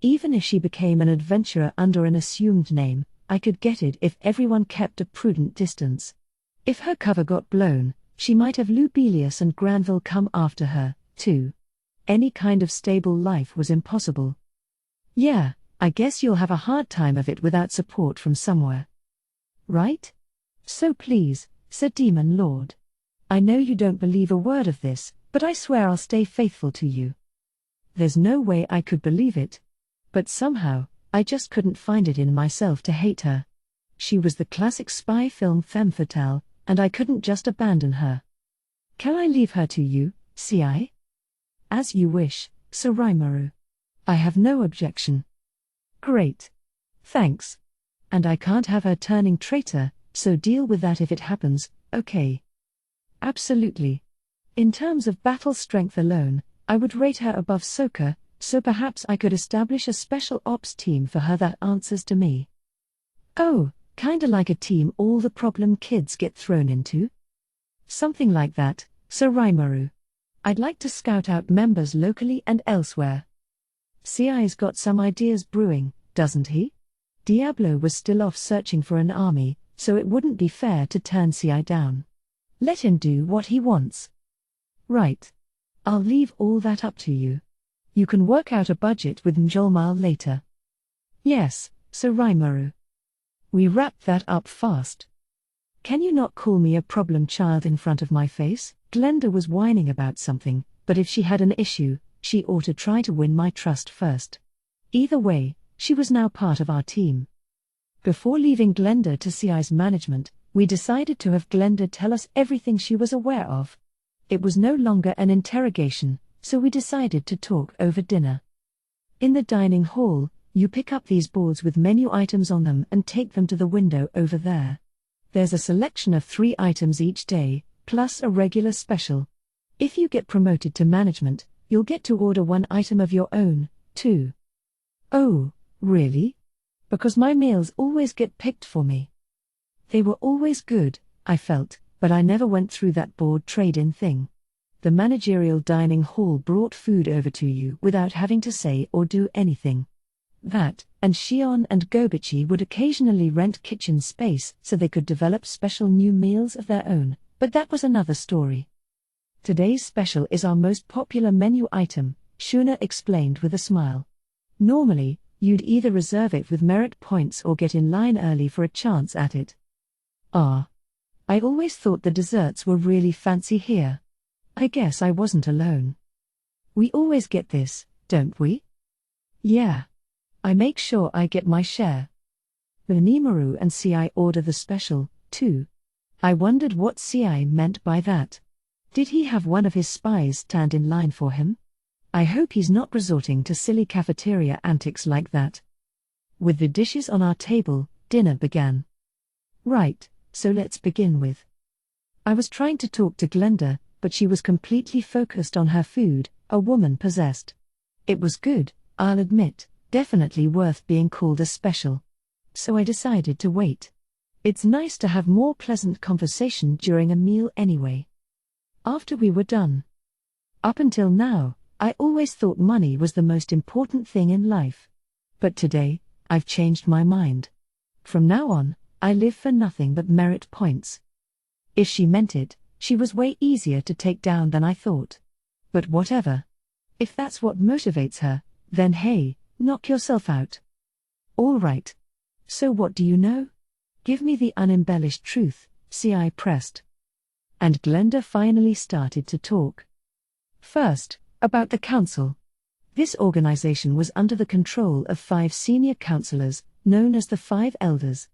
Even if she became an adventurer under an assumed name, I could get it if everyone kept a prudent distance. If her cover got blown, she might have Lubelius and Granville come after her, too. Any kind of stable life was impossible. Yeah, I guess you'll have a hard time of it without support from somewhere. Right? So please, said Demon Lord. I know you don't believe a word of this, but I swear I'll stay faithful to you. There's no way I could believe it. But somehow, I just couldn't find it in myself to hate her. She was the classic spy film femme fatale, and I couldn't just abandon her. Can I leave her to you, Ci? As you wish, Sir Rimuru. I have no objection. Great. Thanks. And I can't have her turning traitor, so deal with that if it happens, okay? Absolutely. In terms of battle strength alone, I would rate her above Sokka, so perhaps I could establish a special ops team for her that answers to me. Oh, kinda like a team all the problem kids get thrown into? Something like that, Sir Rimuru. I'd like to scout out members locally and elsewhere. Ci's got some ideas brewing, doesn't he? Diablo was still off searching for an army, so it wouldn't be fair to turn Ci down. Let him do what he wants. Right. I'll leave all that up to you. You can work out a budget with Mjolnir later. Yes, Sir Rimuru. We wrapped that up fast. Can you not call me a problem child in front of my face? Glenda was whining about something, but if she had an issue, she ought to try to win my trust first. Either way, she was now part of our team. Before leaving Glenda to Ci's management, we decided to have Glenda tell us everything she was aware of. It was no longer an interrogation, so we decided to talk over dinner. In the dining hall, you pick up these boards with menu items on them and take them to the window over there. There's a selection of 3 items each day, plus a regular special. If you get promoted to management, you'll get to order 1 item of your own, too. Oh, really? Because my meals always get picked for me. They were always good, I felt, but I never went through that board trade-in thing. The managerial dining hall brought food over to you without having to say or do anything. That, and Shion and Gobichi would occasionally rent kitchen space so they could develop special new meals of their own, but that was another story. Today's special is our most popular menu item, Shuna explained with a smile. Normally, you'd either reserve it with merit points or get in line early for a chance at it. I always thought the desserts were really fancy here. I guess I wasn't alone. We always get this, don't we? Yeah. I make sure I get my share. The Nimaru and Ci order the special, too. I wondered what Ci meant by that. Did he have one of his spies stand in line for him? I hope he's not resorting to silly cafeteria antics like that. With the dishes on our table, dinner began. Right, so let's begin with I was trying to talk to Glenda, but she was completely focused on her food, a woman possessed. It was good, I'll admit, definitely worth being called a special. So I decided to wait. It's nice to have more pleasant conversation during a meal anyway. After we were done. Up until now, I always thought money was the most important thing in life. But today, I've changed my mind. From now on, I live for nothing but merit points. If she meant it, she was way easier to take down than I thought. But whatever. If that's what motivates her, then hey, knock yourself out. All right. So what do you know? Give me the unembellished truth, I pressed. And Glenda finally started to talk. First, about the council. This organization was under the control of 5 senior councillors, known as the 5 Elders.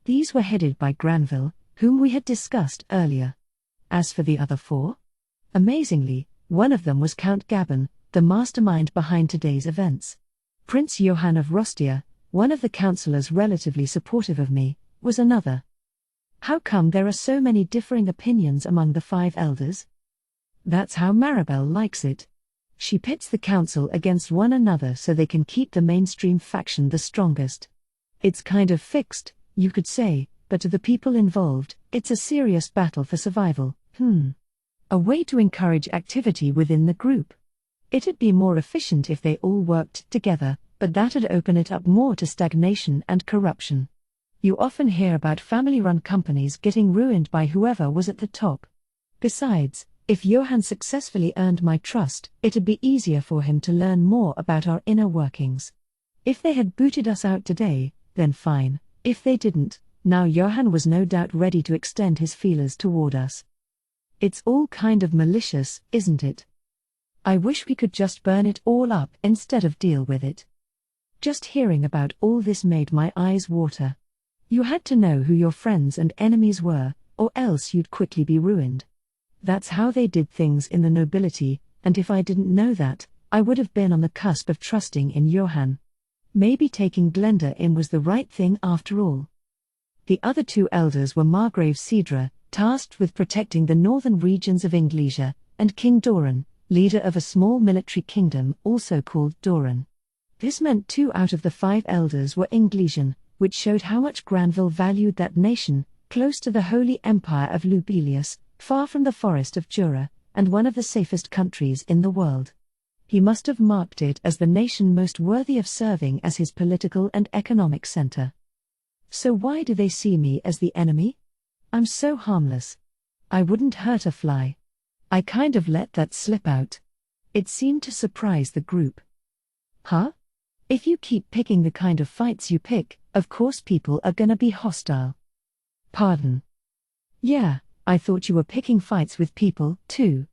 These were headed by Granville, whom we had discussed earlier. As for the other 4? Amazingly, one of them was Count Gabon, the mastermind behind today's events. Prince Johann of Rostia, one of the councillors relatively supportive of me, was another. How come there are so many differing opinions among the 5 Elders? That's how Maribel likes it. She pits the council against one another so they can keep the mainstream faction the strongest. It's kind of fixed, you could say, but to the people involved, it's a serious battle for survival. A way to encourage activity within the group. It'd be more efficient if they all worked together, but that'd open it up more to stagnation and corruption. You often hear about family-run companies getting ruined by whoever was at the top. Besides, if Johann successfully earned my trust, it'd be easier for him to learn more about our inner workings. If they had booted us out today, then fine. If they didn't, now Johann was no doubt ready to extend his feelers toward us. It's all kind of malicious, isn't it? I wish we could just burn it all up instead of deal with it. Just hearing about all this made my eyes water. You had to know who your friends and enemies were, or else you'd quickly be ruined. That's how they did things in the nobility, and if I didn't know that, I would have been on the cusp of trusting in Johann. Maybe taking Glenda in was the right thing after all. The other 2 elders were Margrave Cedra, tasked with protecting the northern regions of Inglesia, and King Doran, leader of a small military kingdom also called Doran. This meant 2 out of the 5 elders were Inglesian, which showed how much Granville valued that nation, close to the Holy Empire of Lubelius, far from the forest of Jura, and one of the safest countries in the world. He must have marked it as the nation most worthy of serving as his political and economic center. So why do they see me as the enemy? I'm so harmless. I wouldn't hurt a fly. I kind of let that slip out. It seemed to surprise the group. Huh? If you keep picking the kind of fights you pick, of course people are gonna be hostile. Pardon? Yeah, I thought you were picking fights with people, too.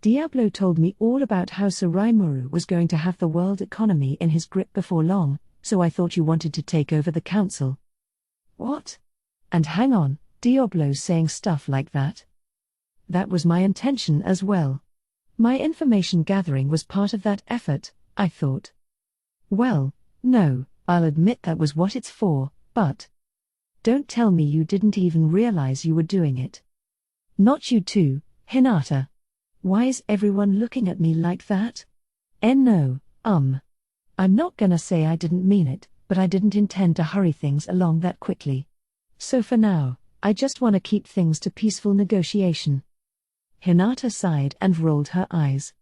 Diablo told me all about how Suraimuru was going to have the world economy in his grip before long, so I thought you wanted to take over the council. What? And hang on, Diablo's saying stuff like that? That was my intention as well. My information gathering was part of that effort, I thought. Well, no, I'll admit that was what it's for, but don't tell me you didn't even realize you were doing it. Not you too, Hinata. Why is everyone looking at me like that? No, I'm not gonna say I didn't mean it, but I didn't intend to hurry things along that quickly. So for now, I just want to keep things to peaceful negotiation. Hinata sighed and rolled her eyes.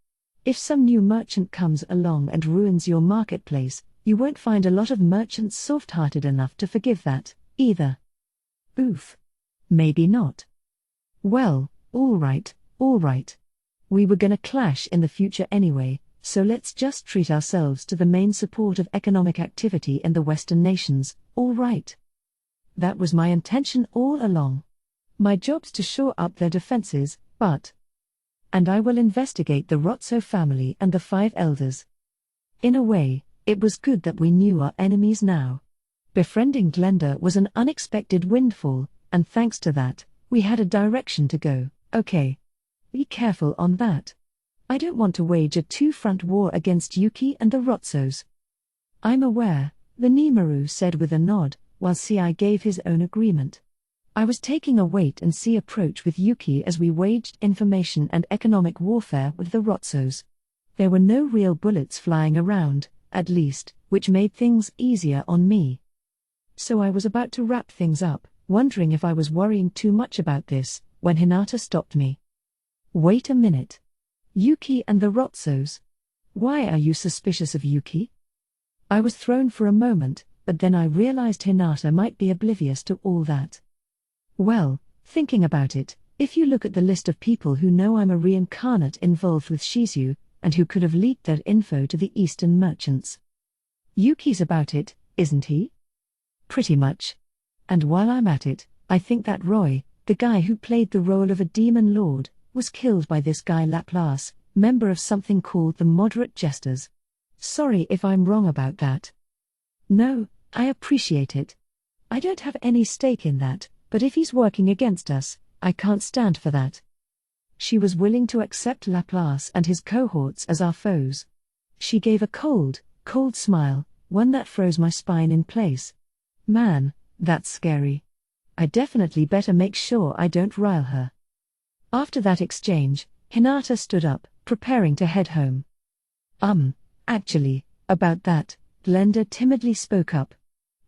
If some new merchant comes along and ruins your marketplace, you won't find a lot of merchants soft-hearted enough to forgive that, either. Oof. Maybe not. Well, all right. We were gonna clash in the future anyway, so let's just treat ourselves to the main support of economic activity in the Western nations, all right? That was my intention all along. My job's to shore up their defenses, and I will investigate the Rotso family and the 5 elders. In a way, it was good that we knew our enemies now. Befriending Glenda was an unexpected windfall, and thanks to that, we had a direction to go. Okay. Be careful on that. I don't want to wage a 2-front war against Yuki and the Rotsos. I'm aware, the Nimaru said with a nod, while Ci gave his own agreement. I was taking a wait-and-see approach with Yuki as we waged information and economic warfare with the Rotsos. There were no real bullets flying around, at least, which made things easier on me. So I was about to wrap things up, wondering if I was worrying too much about this, when Hinata stopped me. Wait a minute. Yuki and the Rotsos. Why are you suspicious of Yuki? I was thrown for a moment, but then I realized Hinata might be oblivious to all that. Well, thinking about it, if you look at the list of people who know I'm a reincarnate involved with Shizu, and who could have leaked that info to the Eastern merchants. Yuki's about it, isn't he? Pretty much. And while I'm at it, I think that Roy, the guy who played the role of a demon lord, was killed by this guy Laplace, member of something called the Moderate Jesters. Sorry if I'm wrong about that. No, I appreciate it. I don't have any stake in that, but if he's working against us, I can't stand for that. She was willing to accept Laplace and his cohorts as our foes. She gave a cold smile, one that froze my spine in place. Man, that's scary. I definitely better make sure I don't rile her. After that exchange, Hinata stood up, preparing to head home. Actually, about that, Glenda timidly spoke up.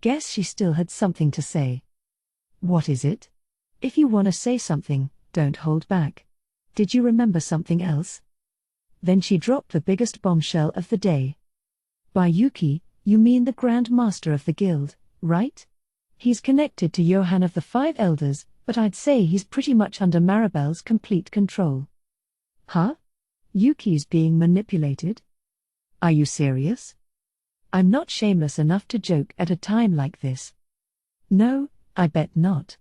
Guess she still had something to say. What is it? If you want to say something, don't hold back. Did you remember something else? Then she dropped the biggest bombshell of the day. By Yuki, you mean the Grand Master of the Guild, right? He's connected to Johann of the Five Elders, but I'd say he's pretty much under Maribel's complete control. Huh? Yuki's being manipulated? Are you serious? I'm not shameless enough to joke at a time like this. No, I bet not.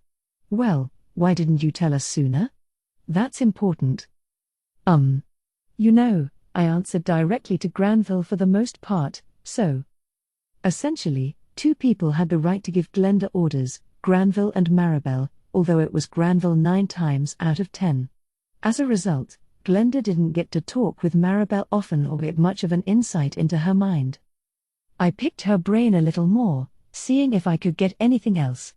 Well, why didn't you tell us sooner? That's important. You know, I answered directly to Granville for the most part, so. Essentially, two people had the right to give Glenda orders, Granville and Maribel, although it was Granville 9 times out of 10. As a result, Glenda didn't get to talk with Maribel often or get much of an insight into her mind. I picked her brain a little more, seeing if I could get anything else.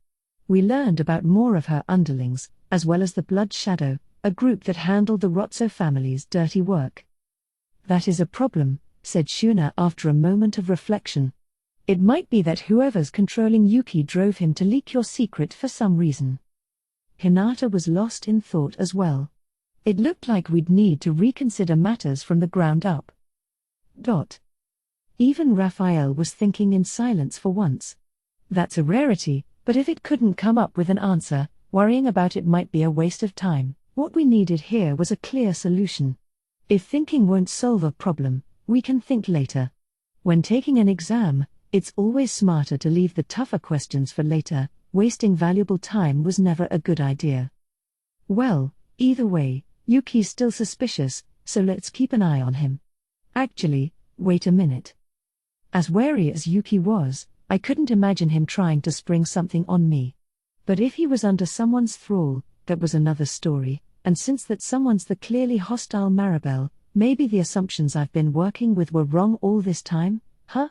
We learned about more of her underlings, as well as the Blood Shadow, a group that handled the Rotso family's dirty work. That is a problem, said Shuna after a moment of reflection. It might be that whoever's controlling Yuki drove him to leak your secret for some reason. Hinata was lost in thought as well. It looked like we'd need to reconsider matters from the ground up. Even Raphael was thinking in silence for once. That's a rarity, but if it couldn't come up with an answer, worrying about it might be a waste of time. What we needed here was a clear solution. If thinking won't solve a problem, we can think later. When taking an exam, it's always smarter to leave the tougher questions for later. Wasting valuable time was never a good idea. Well, either way, Yuki's still suspicious, so let's keep an eye on him. Actually, wait a minute. As wary as Yuki was, I couldn't imagine him trying to spring something on me. But if he was under someone's thrall, that was another story, and since that someone's the clearly hostile Maribel, maybe the assumptions I've been working with were wrong all this time, huh?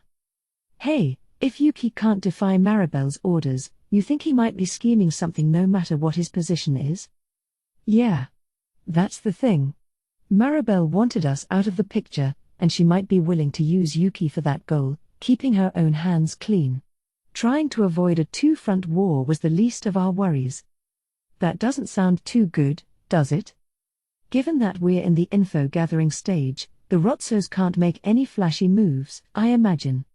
Hey, if Yuki can't defy Maribel's orders, you think he might be scheming something no matter what his position is? Yeah. That's the thing. Maribel wanted us out of the picture, and she might be willing to use Yuki for that goal, keeping her own hands clean. Trying to avoid a two-front war was the least of our worries. That doesn't sound too good, does it? Given that we're in the info-gathering stage, the Rotsos can't make any flashy moves, I imagine.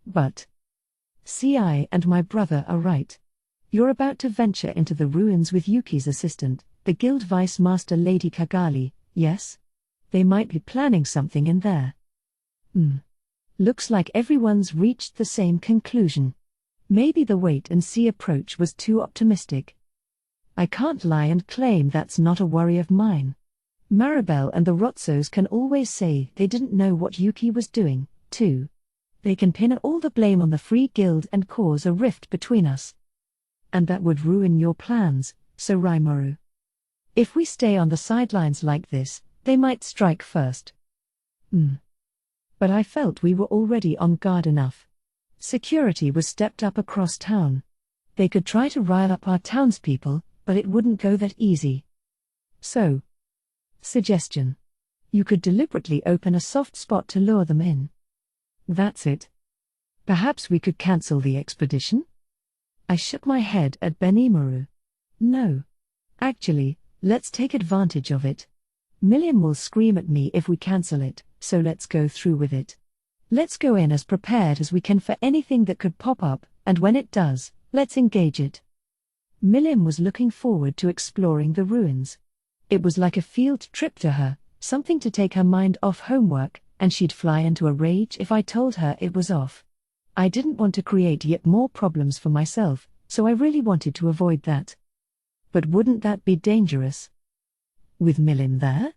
But I and my brother are right. You're about to venture into the ruins with Yuki's assistant, the Guild Vice Master Lady Kagali, yes? They might be planning something in there. Looks like everyone's reached the same conclusion. Maybe the wait-and-see approach was too optimistic. I can't lie and claim that's not a worry of mine. Maribel and the Rotsos can always say they didn't know what Yuki was doing, too. They can pin all the blame on the Free Guild and cause a rift between us. And that would ruin your plans, so Rimuru. If we stay on the sidelines like this, they might strike first. But I felt we were already on guard enough. Security was stepped up across town. They could try to rile up our townspeople, But it wouldn't go that easy. So. Suggestion. You could deliberately open a soft spot to lure them in. That's it. Perhaps we could cancel the expedition? I shook my head at Benimaru. No. Actually, let's take advantage of it. Milliam will scream at me if we cancel it, so let's go through with it. Let's go in as prepared as we can for anything that could pop up, and when it does, let's engage it. Milliam was looking forward to exploring the ruins. It was like a field trip to her, something to take her mind off homework, and she'd fly into a rage if I told her it was off. I didn't want to create yet more problems for myself, so I really wanted to avoid that. But wouldn't that be dangerous? With Milliam there?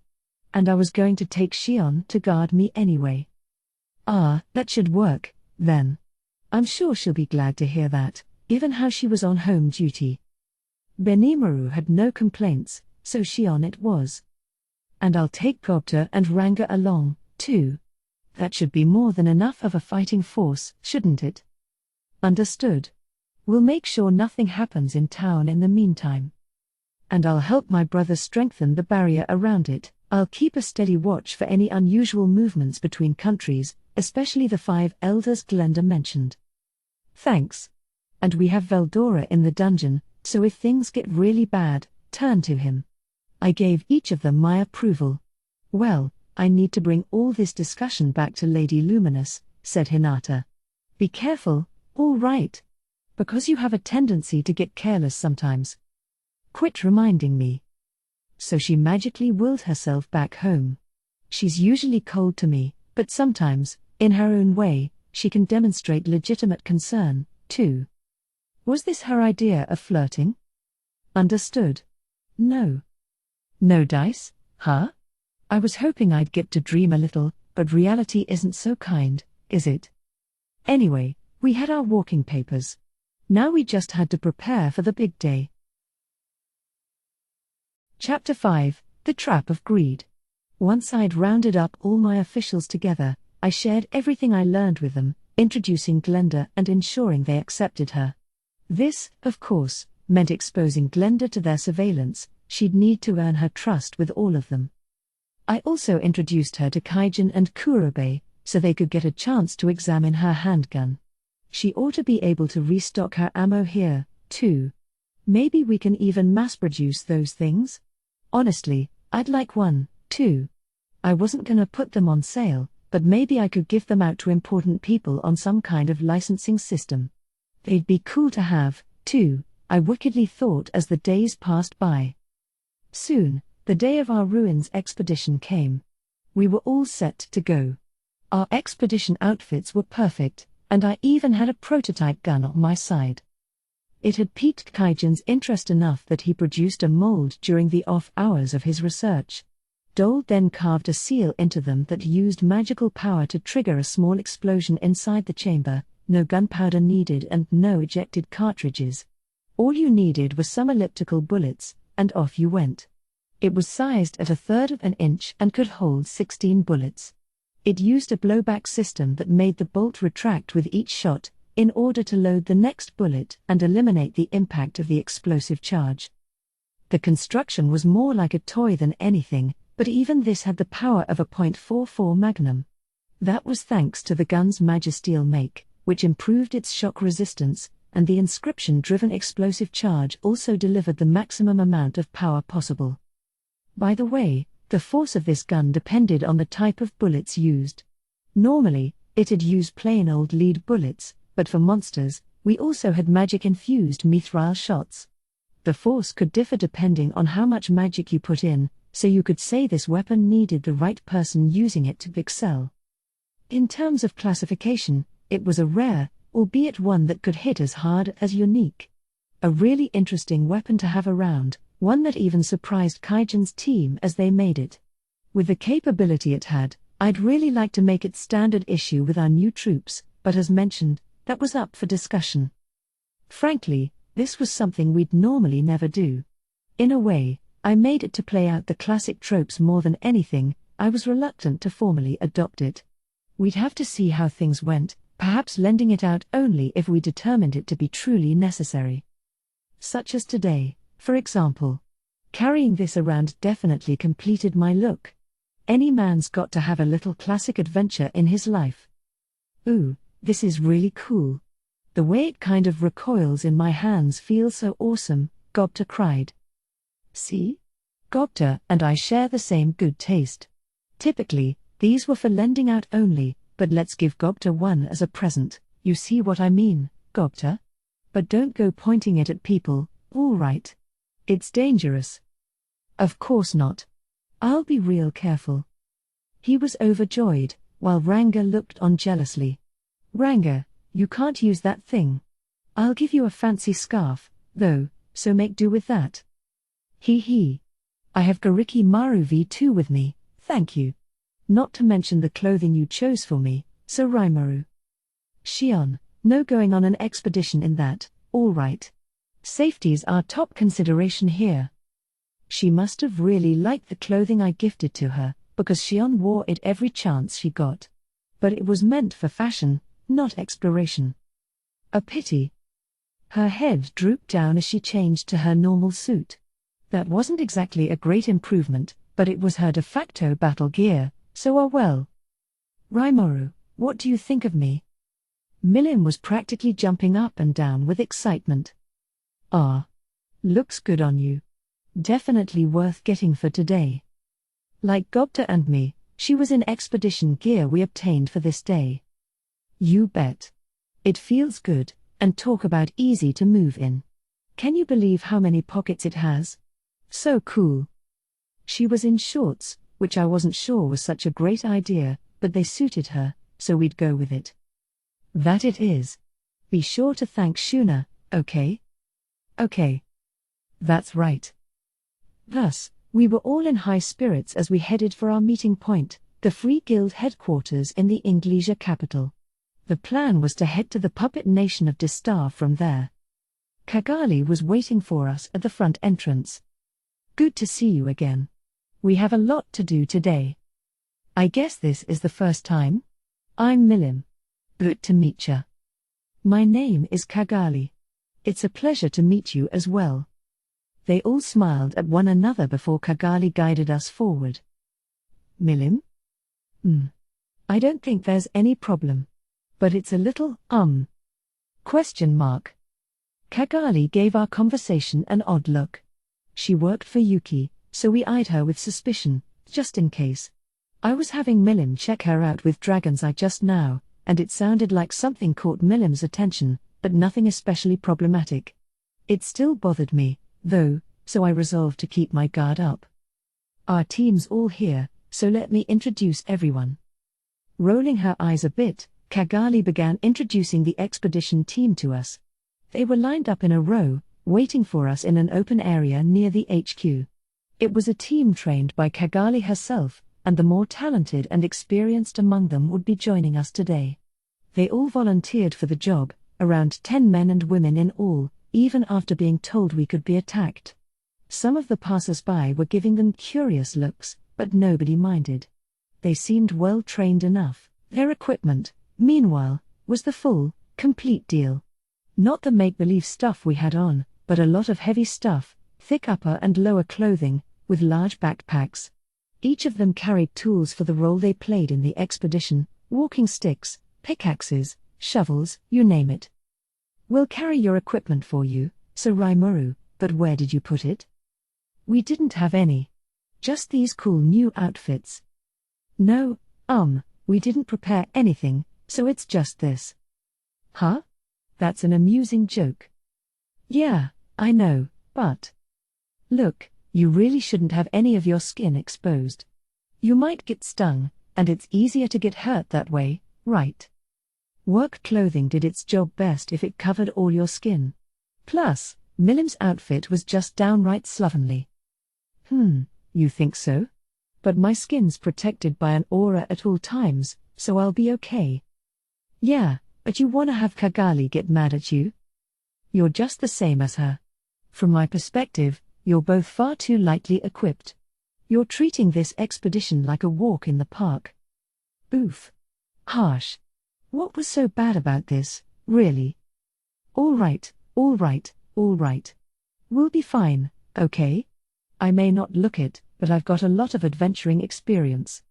And I was going to take Shion to guard me anyway. That should work, then. I'm sure she'll be glad to hear that, given how she was on home duty. Benimaru had no complaints, so Shion it was. And I'll take Gobta and Ranga along, too. That should be more than enough of a fighting force, shouldn't it? Understood. We'll make sure nothing happens in town in the meantime. And I'll help my brother strengthen the barrier around it. I'll keep a steady watch for any unusual movements between countries, especially the 5 elders Glenda mentioned. Thanks. And we have Veldora in the dungeon, so if things get really bad, turn to him. I gave each of them my approval. Well, I need to bring all this discussion back to Lady Luminous, said Hinata. Be careful, all right? Because you have a tendency to get careless sometimes. Quit reminding me. So she magically willed herself back home. She's usually cold to me, but sometimes, in her own way, she can demonstrate legitimate concern, too. Was this her idea of flirting? Understood. No. No dice, huh? I was hoping I'd get to dream a little, but reality isn't so kind, is it? Anyway, we had our walking papers. Now we just had to prepare for the big day. Chapter 5, The Trap of Greed. Once I'd rounded up all my officials together, I shared everything I learned with them, introducing Glenda and ensuring they accepted her. This, of course, meant exposing Glenda to their surveillance. She'd need to earn her trust with all of them. I also introduced her to Kaijin and Kurobe, so they could get a chance to examine her handgun. She ought to be able to restock her ammo here, too. Maybe we can even mass-produce those things? Honestly, I'd like one, too. I wasn't gonna put them on sale, but maybe I could give them out to important people on some kind of licensing system. They'd be cool to have, too, I wickedly thought as the days passed by. Soon, the day of our ruins expedition came. We were all set to go. Our expedition outfits were perfect, and I even had a prototype gun on my side. It had piqued Kaijin's interest enough that he produced a mold during the off hours of his research. Dole then carved a seal into them that used magical power to trigger a small explosion inside the chamber, no gunpowder needed and no ejected cartridges. All you needed was some elliptical bullets, and off you went. It was sized at 1/3 of an inch and could hold 16 bullets. It used a blowback system that made the bolt retract with each shot, in order to load the next bullet and eliminate the impact of the explosive charge. The construction was more like a toy than anything, but even this had the power of a .44 Magnum. That was thanks to the gun's Magisteel make, which improved its shock resistance, and the inscription-driven explosive charge also delivered the maximum amount of power possible. By the way, the force of this gun depended on the type of bullets used. Normally, it'd use plain old lead bullets, but for monsters, we also had magic-infused mithril shots. The force could differ depending on how much magic you put in, so you could say this weapon needed the right person using it to excel. In terms of classification, it was a rare, albeit one that could hit as hard as unique. A really interesting weapon to have around, one that even surprised Kaijin's team as they made it. With the capability it had, I'd really like to make it standard issue with our new troops, but as mentioned, that was up for discussion. Frankly, this was something we'd normally never do. In a way, I made it to play out the classic tropes more than anything. I was reluctant to formally adopt it. We'd have to see how things went, perhaps lending it out only if we determined it to be truly necessary. Such as today, For example, carrying this around definitely completed my look. Any man's got to have a little classic adventure in his life. Ooh, this is really cool. The way it kind of recoils in my hands feels so awesome, Gobta cried. See? Gobta and I share the same good taste. Typically, these were for lending out only, but let's give Gobta one as a present. You see what I mean, Gobta? But don't go pointing it at people, all right? It's dangerous. Of course not. I'll be real careful. He was overjoyed, while Ranga looked on jealously. Ranga, you can't use that thing. I'll give you a fancy scarf, though, so make do with that. Hee. I have Gariki Maru V2 with me, thank you. Not to mention the clothing you chose for me, so Raimaru. Shion, no going on an expedition in that, all right. Safety's our top consideration here. She must have really liked the clothing I gifted to her, because Shion wore it every chance she got. But it was meant for fashion, not exploration. A pity. Her head drooped down as she changed to her normal suit. That wasn't exactly a great improvement, but it was her de facto battle gear, so well. Raimaru, what do you think of me? Milim was practically jumping up and down with excitement. Looks good on you. Definitely worth getting for today. Like Gobta and me, she was in expedition gear we obtained for this day. You bet. It feels good, and talk about easy to move in. Can you believe how many pockets it has? So cool. She was in shorts, which I wasn't sure was such a great idea, but they suited her, so we'd go with it. That it is. Be sure to thank Shuna, okay? Okay. That's right. Thus, we were all in high spirits as we headed for our meeting point, the Free Guild headquarters in the Inglesia capital. The plan was to head to the puppet nation of Distar from there. Kagali was waiting for us at the front entrance. Good to see you again. We have a lot to do today. I guess this is the first time? I'm Milim. Good to meet ya. My name is Kagali. It's a pleasure to meet you as well. They all smiled at one another before Kagali guided us forward. Milim? I don't think there's any problem. But it's a little, Question mark. Kagali gave our conversation an odd look. She worked for Yuki, so we eyed her with suspicion, just in case. I was having Milim check her out with Dragon's Eye just now, and it sounded like something caught Milim's attention, but nothing especially problematic. It still bothered me, though, so I resolved to keep my guard up. Our team's all here, so let me introduce everyone. Rolling her eyes a bit, Kagali began introducing the expedition team to us. They were lined up in a row, waiting for us in an open area near the HQ. It was a team trained by Kagali herself, and the more talented and experienced among them would be joining us today. They all volunteered for the job, around 10 men and women in all, even after being told we could be attacked. Some of the passers-by were giving them curious looks, but nobody minded. They seemed well trained enough. Their equipment, meanwhile, was the full, complete deal. Not the make-believe stuff we had on, but a lot of heavy stuff, thick upper and lower clothing, with large backpacks. Each of them carried tools for the role they played in the expedition: walking sticks, pickaxes, shovels, you name it. We'll carry your equipment for you, Sir Raimaru, but where did you put it? We didn't have any. Just these cool new outfits. No, we didn't prepare anything, so it's just this. Huh? That's an amusing joke. Yeah, I know, but... Look, you really shouldn't have any of your skin exposed. You might get stung, and it's easier to get hurt that way, right? Work clothing did its job best if it covered all your skin. Plus, Milim's outfit was just downright slovenly. You think so? But my skin's protected by an aura at all times, so I'll be okay. Yeah, but you wanna have Kagali get mad at you? You're just the same as her. From my perspective, you're both far too lightly equipped. You're treating this expedition like a walk in the park. Oof. Harsh. What was so bad about this, really? All right. We'll be fine, okay? I may not look it, but I've got a lot of adventuring experience.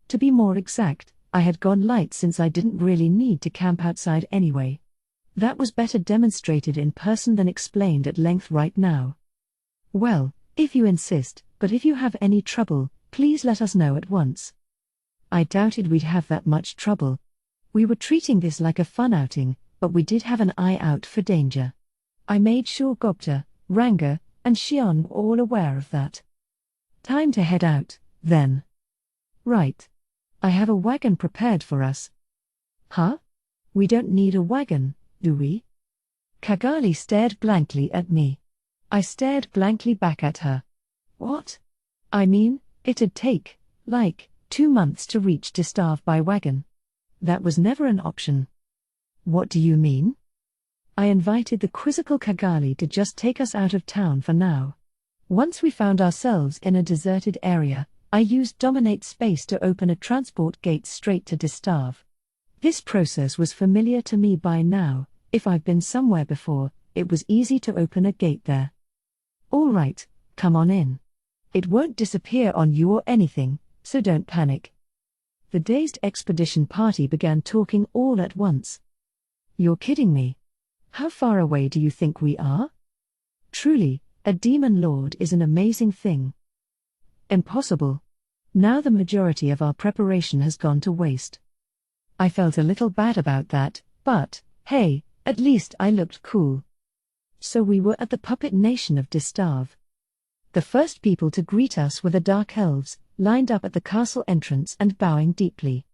To be more exact, I had gone light since I didn't really need to camp outside anyway. That was better demonstrated in person than explained at length right now. Well, if you insist, but if you have any trouble, please let us know at once. I doubted we'd have that much trouble. We were treating this like a fun outing, but we did have an eye out for danger. I made sure Gobta, Ranga, and Xion were all aware of that. Time to head out, then. Right. I have a wagon prepared for us. Huh? We don't need a wagon, do we? Kagali stared blankly at me. I stared blankly back at her. What? I mean, it'd take, 2 months to reach Distav by wagon. That was never an option. What do you mean? I invited the quizzical Kagali to just take us out of town for now. Once we found ourselves in a deserted area, I used Dominate Space to open a transport gate straight to Distav. This process was familiar to me by now. If I've been somewhere before, it was easy to open a gate there. All right, come on in. It won't disappear on you or anything, so don't panic. The dazed expedition party began talking all at once. You're kidding me. How far away do you think we are? Truly, a demon lord is an amazing thing. Impossible. Now the majority of our preparation has gone to waste. I felt a little bad about that, but, hey, at least I looked cool. So we were at the puppet nation of Distav. The first people to greet us were the Dark Elves, lined up at the castle entrance and bowing deeply.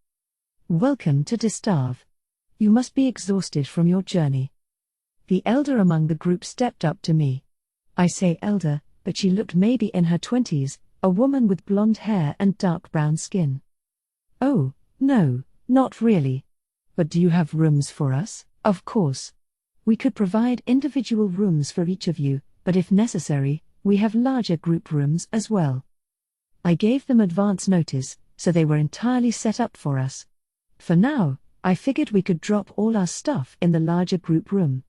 Welcome to Distav. You must be exhausted from your journey. The elder among the group stepped up to me. I say elder, but she looked maybe in her 20s, a woman with blonde hair and dark brown skin. Oh, no, not really. But do you have rooms for us? Of course. We could provide individual rooms for each of you, but if necessary, we have larger group rooms as well. I gave them advance notice, so they were entirely set up for us. For now, I figured we could drop all our stuff in the larger group room.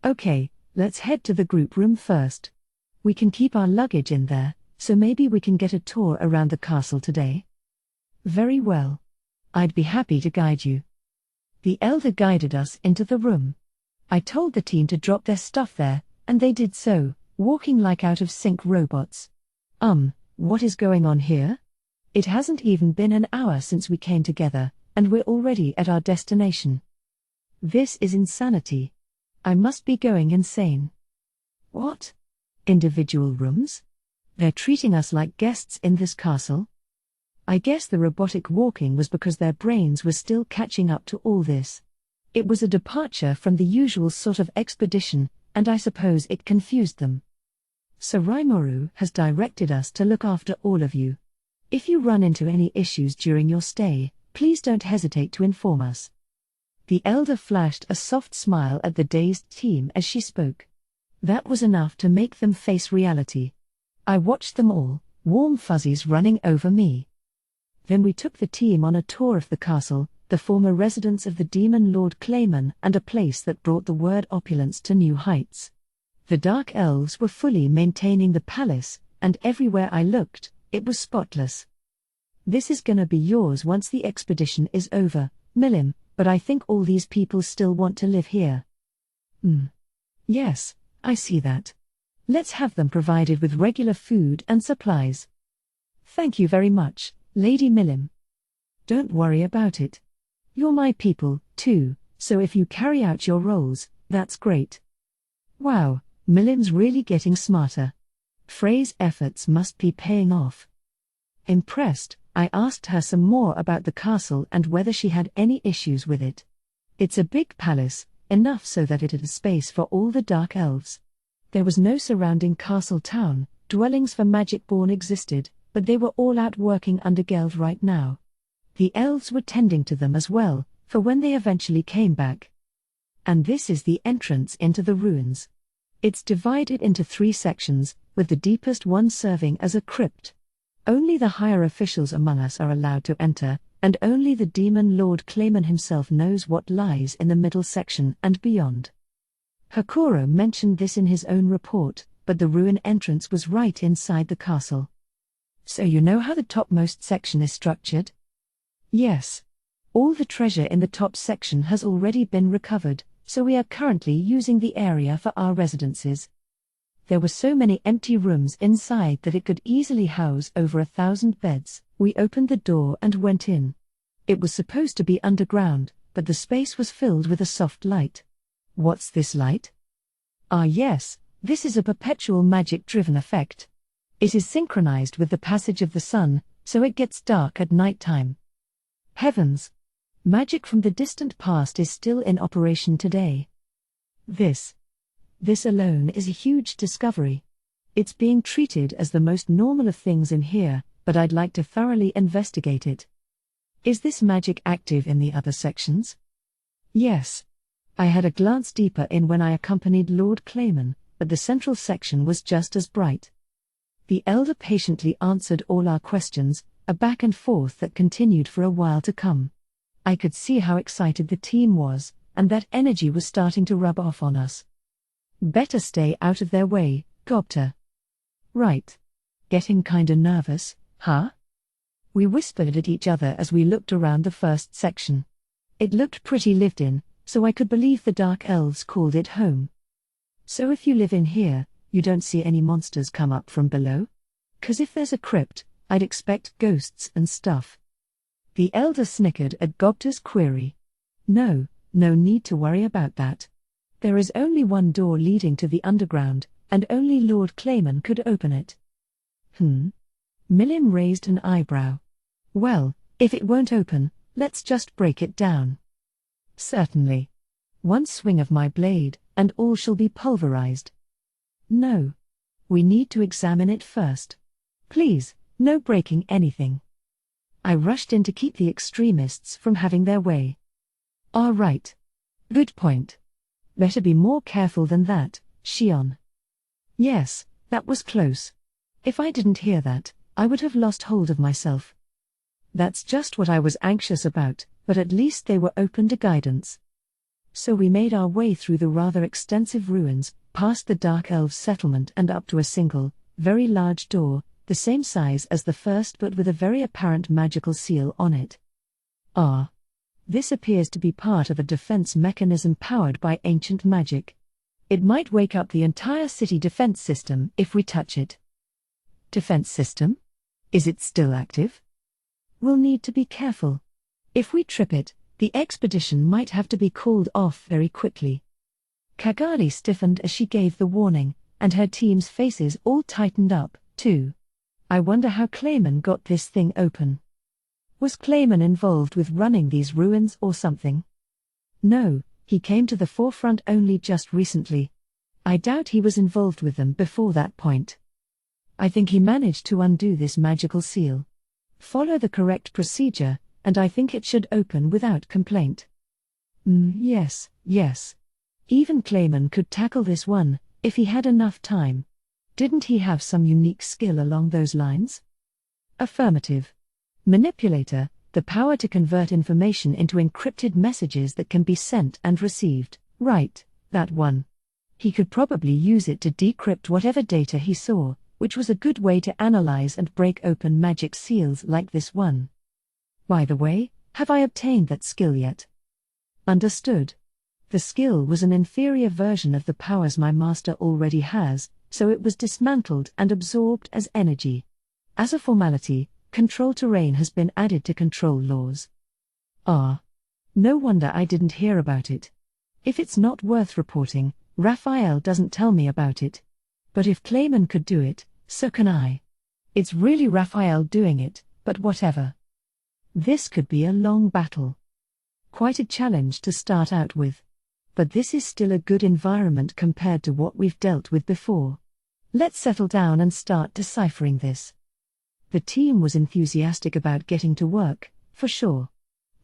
Okay, let's head to the group room first. We can keep our luggage in there, so maybe we can get a tour around the castle today. Very well. I'd be happy to guide you. The elder guided us into the room. I told the team to drop their stuff there, and they did so, walking like out-of-sync robots. What is going on here? It hasn't even been an hour since we came together, and we're already at our destination. This is insanity. I must be going insane. What? Individual rooms? They're treating us like guests in this castle? I guess the robotic walking was because their brains were still catching up to all this. It was a departure from the usual sort of expedition, and I suppose it confused them. So Rimuru has directed us to look after all of you. If you run into any issues during your stay, please don't hesitate to inform us. The elder flashed a soft smile at the dazed team as she spoke. That was enough to make them face reality. I watched them all, warm fuzzies running over me. Then we took the team on a tour of the castle, the former residence of the demon lord Clayman, and a place that brought the word opulence to new heights. The Dark Elves were fully maintaining the palace, and everywhere I looked, it was spotless. This is gonna be yours once the expedition is over, Milim, but I think all these people still want to live here. Yes, I see that. Let's have them provided with regular food and supplies. Thank you very much, Lady Milim. Don't worry about it. You're my people, too, so if you carry out your roles, that's great. Wow, Milim's really getting smarter. Frey's efforts must be paying off. Impressed, I asked her some more about the castle and whether she had any issues with it. It's a big palace, enough so that it had space for all the Dark Elves. There was no surrounding castle town, dwellings for Magic-born existed, but they were all out working under Geld right now. The elves were tending to them as well, for when they eventually came back. And this is the entrance into the ruins. It's divided into 3 sections, with the deepest one serving as a crypt. Only the higher officials among us are allowed to enter, and only the demon lord Clayman himself knows what lies in the middle section and beyond. Hakuro mentioned this in his own report, but the ruin entrance was right inside the castle. So you know how the topmost section is structured? Yes. All the treasure in the top section has already been recovered, so we are currently using the area for our residences. There were so many empty rooms inside that it could easily house over 1,000 beds. We opened the door and went in. It was supposed to be underground, but the space was filled with a soft light. What's this light? Ah yes, this is a perpetual magic-driven effect. It is synchronized with the passage of the sun, so it gets dark at night time. Heavens! Magic from the distant past is still in operation today. This alone is a huge discovery. It's being treated as the most normal of things in here, but I'd like to thoroughly investigate it. Is this magic active in the other sections? Yes. I had a glance deeper in when I accompanied Lord Clayman, but the central section was just as bright. The elder patiently answered all our questions, a back and forth that continued for a while to come. I could see how excited the team was, and that energy was starting to rub off on us. Better stay out of their way, Gobter. Right. Getting kinda nervous, huh? We whispered at each other as we looked around the first section. It looked pretty lived in, so I could believe the Dark Elves called it home. So if you live in here, you don't see any monsters come up from below? 'Cause if there's a crypt, I'd expect ghosts and stuff. The elder snickered at Gobter's query. No need to worry about that. There is only one door leading to the underground, and only Lord Clayman could open it. Milim raised an eyebrow. Well, if it won't open, let's just break it down. Certainly. One swing of my blade, and all shall be pulverized. No. We need to examine it first. Please, no breaking anything. I rushed in to keep the extremists from having their way. All right. Good point. Better be more careful than that, Shion. Yes, that was close. If I didn't hear that, I would have lost hold of myself. That's just what I was anxious about, but at least they were open to guidance. So we made our way through the rather extensive ruins, past the Dark Elves' settlement and up to a single, very large door, the same size as the first but with a very apparent magical seal on it. Ah. This appears to be part of a defense mechanism powered by ancient magic. It might wake up the entire city defense system if we touch it. Defense system? Is it still active? We'll need to be careful. If we trip it, the expedition might have to be called off very quickly. Kagari stiffened as she gave the warning, and her team's faces all tightened up, too. I wonder how Clayman got this thing open. Was Clayman involved with running these ruins or something? No, he came to the forefront only just recently. I doubt he was involved with them before that point. I think he managed to undo this magical seal. Follow the correct procedure, and I think it should open without complaint. Yes. Even Clayman could tackle this one, if he had enough time. Didn't he have some unique skill along those lines? Affirmative. Manipulator, the power to convert information into encrypted messages that can be sent and received. Right, that one. He could probably use it to decrypt whatever data he saw, which was a good way to analyze and break open magic seals like this one. By the way, have I obtained that skill yet? Understood. The skill was an inferior version of the powers my master already has, so it was dismantled and absorbed as energy. As a formality, control terrain has been added to control laws. Ah. No wonder I didn't hear about it. If it's not worth reporting, Raphael doesn't tell me about it. But if Clayman could do it, so can I. It's really Raphael doing it, but whatever. This could be a long battle. Quite a challenge to start out with. But this is still a good environment compared to what we've dealt with before. Let's settle down and start deciphering this. The team was enthusiastic about getting to work, for sure.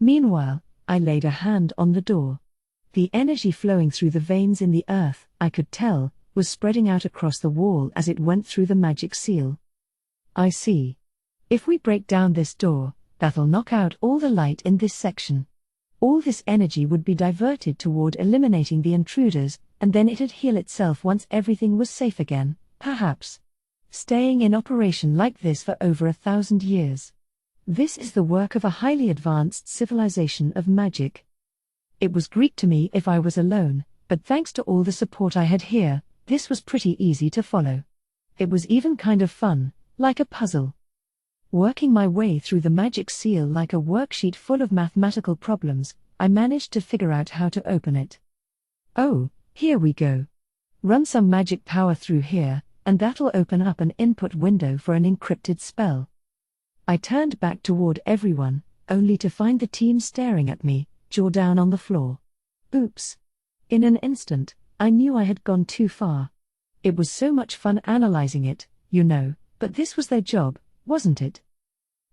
Meanwhile, I laid a hand on the door. The energy flowing through the veins in the earth, I could tell, was spreading out across the wall as it went through the magic seal. I see. If we break down this door, that'll knock out all the light in this section. All this energy would be diverted toward eliminating the intruders, and then it'd heal itself once everything was safe again, Perhaps. Staying in operation like this for over 1,000 years. This is the work of a highly advanced civilization of magic. It was Greek to me if I was alone, but thanks to all the support I had here, this was pretty easy to follow. It was even kind of fun, like a puzzle. Working my way through the magic seal like a worksheet full of mathematical problems, I managed to figure out how to open it. Oh, here we go. Run some magic power through here, and that'll open up an input window for an encrypted spell. I turned back toward everyone, only to find the team staring at me, jaw down on the floor. Oops. In an instant, I knew I had gone too far. It was so much fun analyzing it, but this was their job, wasn't it?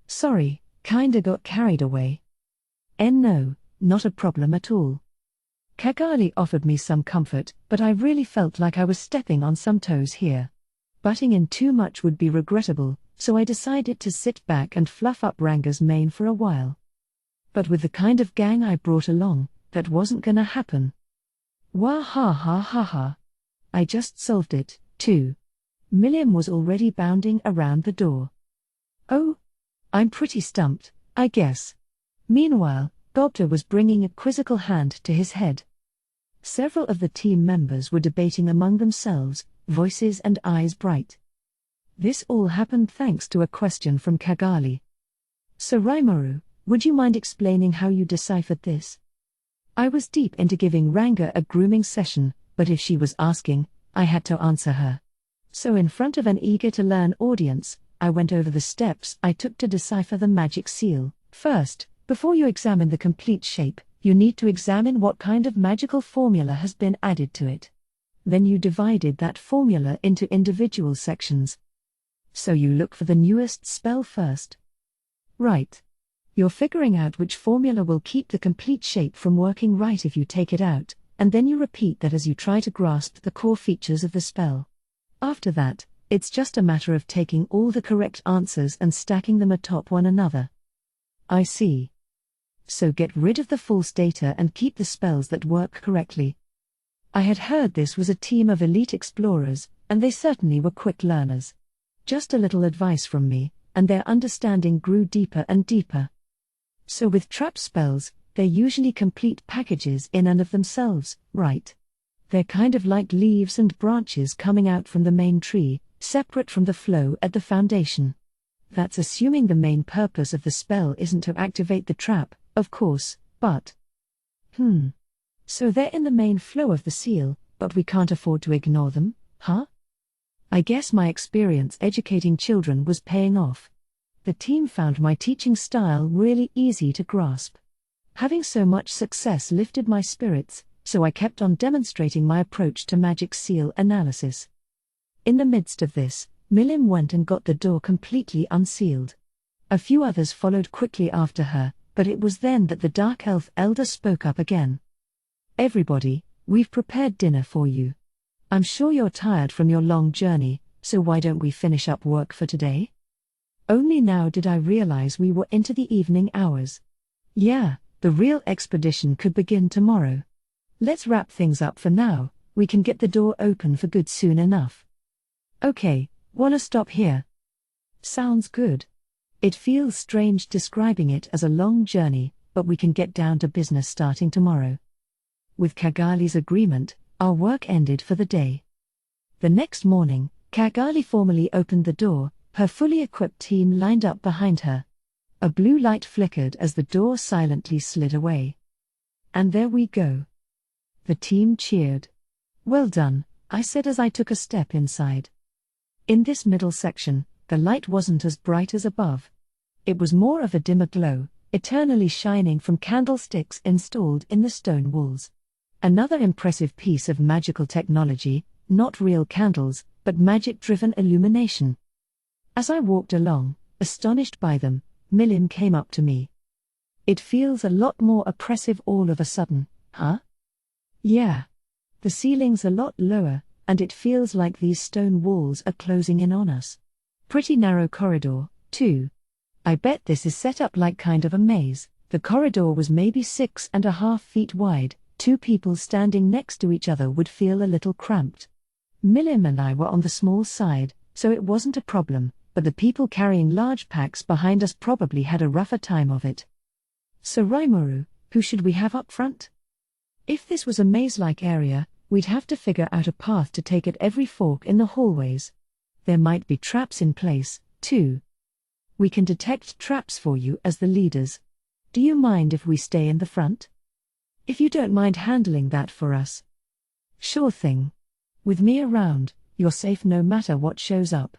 Sorry, kinda got carried away. No, not a problem at all. Kagali offered me some comfort, but I really felt like I was stepping on some toes here. Butting in too much would be regrettable, so I decided to sit back and fluff up Ranga's mane for a while. But with the kind of gang I brought along, that wasn't gonna happen. Wah ha ha ha ha. I just solved it, too. Milliam was already bounding around the door. Oh? I'm pretty stumped, I guess. Meanwhile, Gobta was bringing a quizzical hand to his head. Several of the team members were debating among themselves, voices and eyes bright. This all happened thanks to a question from Kagali. So Rimuru, would you mind explaining how you deciphered this? I was deep into giving Ranga a grooming session, but if she was asking, I had to answer her. So in front of an eager-to-learn audience, I went over the steps I took to decipher the magic seal. First, before you examine the complete shape, you need to examine what kind of magical formula has been added to it. Then you divided that formula into individual sections. So you look for the newest spell first. Right. You're figuring out which formula will keep the complete shape from working right if you take it out, and then you repeat that as you try to grasp the core features of the spell. After that, it's just a matter of taking all the correct answers and stacking them atop one another. I see. So get rid of the false data and keep the spells that work correctly. I had heard this was a team of elite explorers, and they certainly were quick learners. Just a little advice from me, and their understanding grew deeper and deeper. So with trap spells, they're usually complete packages in and of themselves, right? They're kind of like leaves and branches coming out from the main tree, separate from the flow at the foundation. That's assuming the main purpose of the spell isn't to activate the trap, of course, but... So they're in the main flow of the seal, but we can't afford to ignore them, huh? I guess my experience educating children was paying off. The team found my teaching style really easy to grasp. Having so much success lifted my spirits, so I kept on demonstrating my approach to magic seal analysis. In the midst of this, Milliam went and got the door completely unsealed. A few others followed quickly after her, but it was then that the Dark Elf Elder spoke up again. Everybody, we've prepared dinner for you. I'm sure you're tired from your long journey, so why don't we finish up work for today? Only now did I realize we were into the evening hours. Yeah, the real expedition could begin tomorrow. Let's wrap things up for now, we can get the door open for good soon enough. Okay, wanna stop here? Sounds good. It feels strange describing it as a long journey, but we can get down to business starting tomorrow. With Kagali's agreement, our work ended for the day. The next morning, Kagali formally opened the door, her fully equipped team lined up behind her. A blue light flickered as the door silently slid away. And there we go. The team cheered. Well done, I said as I took a step inside. In this middle section, the light wasn't as bright as above. It was more of a dimmer glow, eternally shining from candlesticks installed in the stone walls. Another impressive piece of magical technology, not real candles, but magic-driven illumination. As I walked along, astonished by them, Milliam came up to me. It feels a lot more oppressive all of a sudden, huh? Yeah. The ceiling's a lot lower, and it feels like these stone walls are closing in on us. Pretty narrow corridor, too. I bet this is set up like kind of a maze. The corridor was maybe 6.5 feet wide. 2 people standing next to each other would feel a little cramped. Milim and I were on the small side, so it wasn't a problem, but the people carrying large packs behind us probably had a rougher time of it. So Rimuru, who should we have up front? If this was a maze-like area, we'd have to figure out a path to take at every fork in the hallways. There might be traps in place, too. We can detect traps for you as the leaders. Do you mind if we stay in the front? If you don't mind handling that for us. Sure thing. With me around, you're safe no matter what shows up.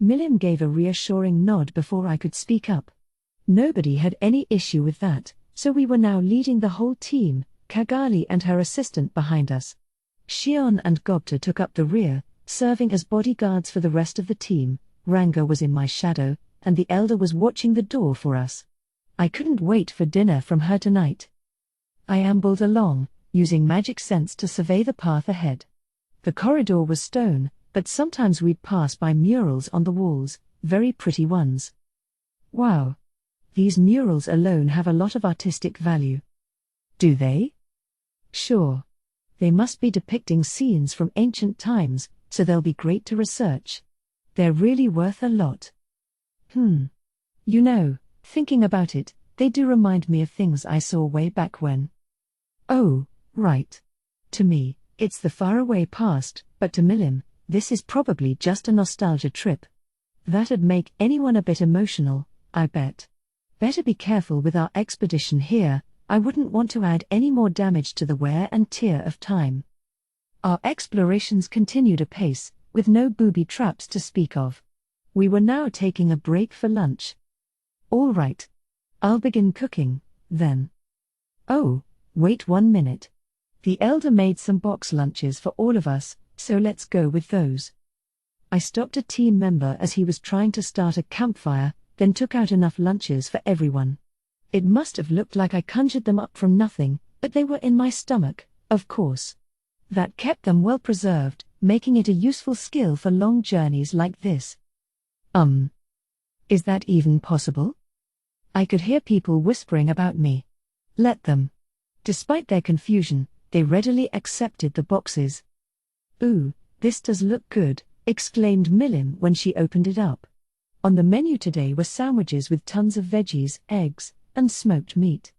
Milim gave a reassuring nod before I could speak up. Nobody had any issue with that, so we were now leading the whole team, Kagali and her assistant behind us. Shion and Gobta took up the rear, serving as bodyguards for the rest of the team. Ranga was in my shadow, and the elder was watching the door for us. I couldn't wait for dinner from her tonight. I ambled along, using magic sense to survey the path ahead. The corridor was stone, but sometimes we'd pass by murals on the walls, very pretty ones. Wow! These murals alone have a lot of artistic value. Do they? Sure. They must be depicting scenes from ancient times, so they'll be great to research. They're really worth a lot. You know, thinking about it, they do remind me of things I saw way back when. Oh, right. To me, it's the faraway past, but to Milim, this is probably just a nostalgia trip. That'd make anyone a bit emotional, I bet. Better be careful with our expedition here. I wouldn't want to add any more damage to the wear and tear of time. Our explorations continued apace, with no booby traps to speak of. We were now taking a break for lunch. All right. I'll begin cooking, then. Oh, wait 1 minute. The elder made some box lunches for all of us, so let's go with those. I stopped a team member as he was trying to start a campfire, then took out enough lunches for everyone. It must have looked like I conjured them up from nothing, but they were in my stomach, of course. That kept them well preserved, making it a useful skill for long journeys like this. Is that even possible? I could hear people whispering about me. Let them. Despite their confusion, they readily accepted the boxes. Ooh, this does look good, exclaimed Milim when she opened it up. On the menu today were sandwiches with tons of veggies, eggs, and smoked meat.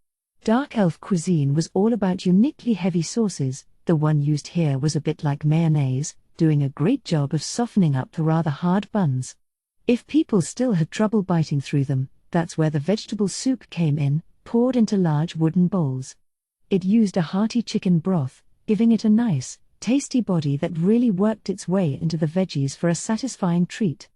Dark elf cuisine was all about uniquely heavy sauces. The one used here was a bit like mayonnaise, doing a great job of softening up the rather hard buns. If people still had trouble biting through them, that's where the vegetable soup came in, poured into large wooden bowls. It used a hearty chicken broth, giving it a nice, tasty body that really worked its way into the veggies for a satisfying treat.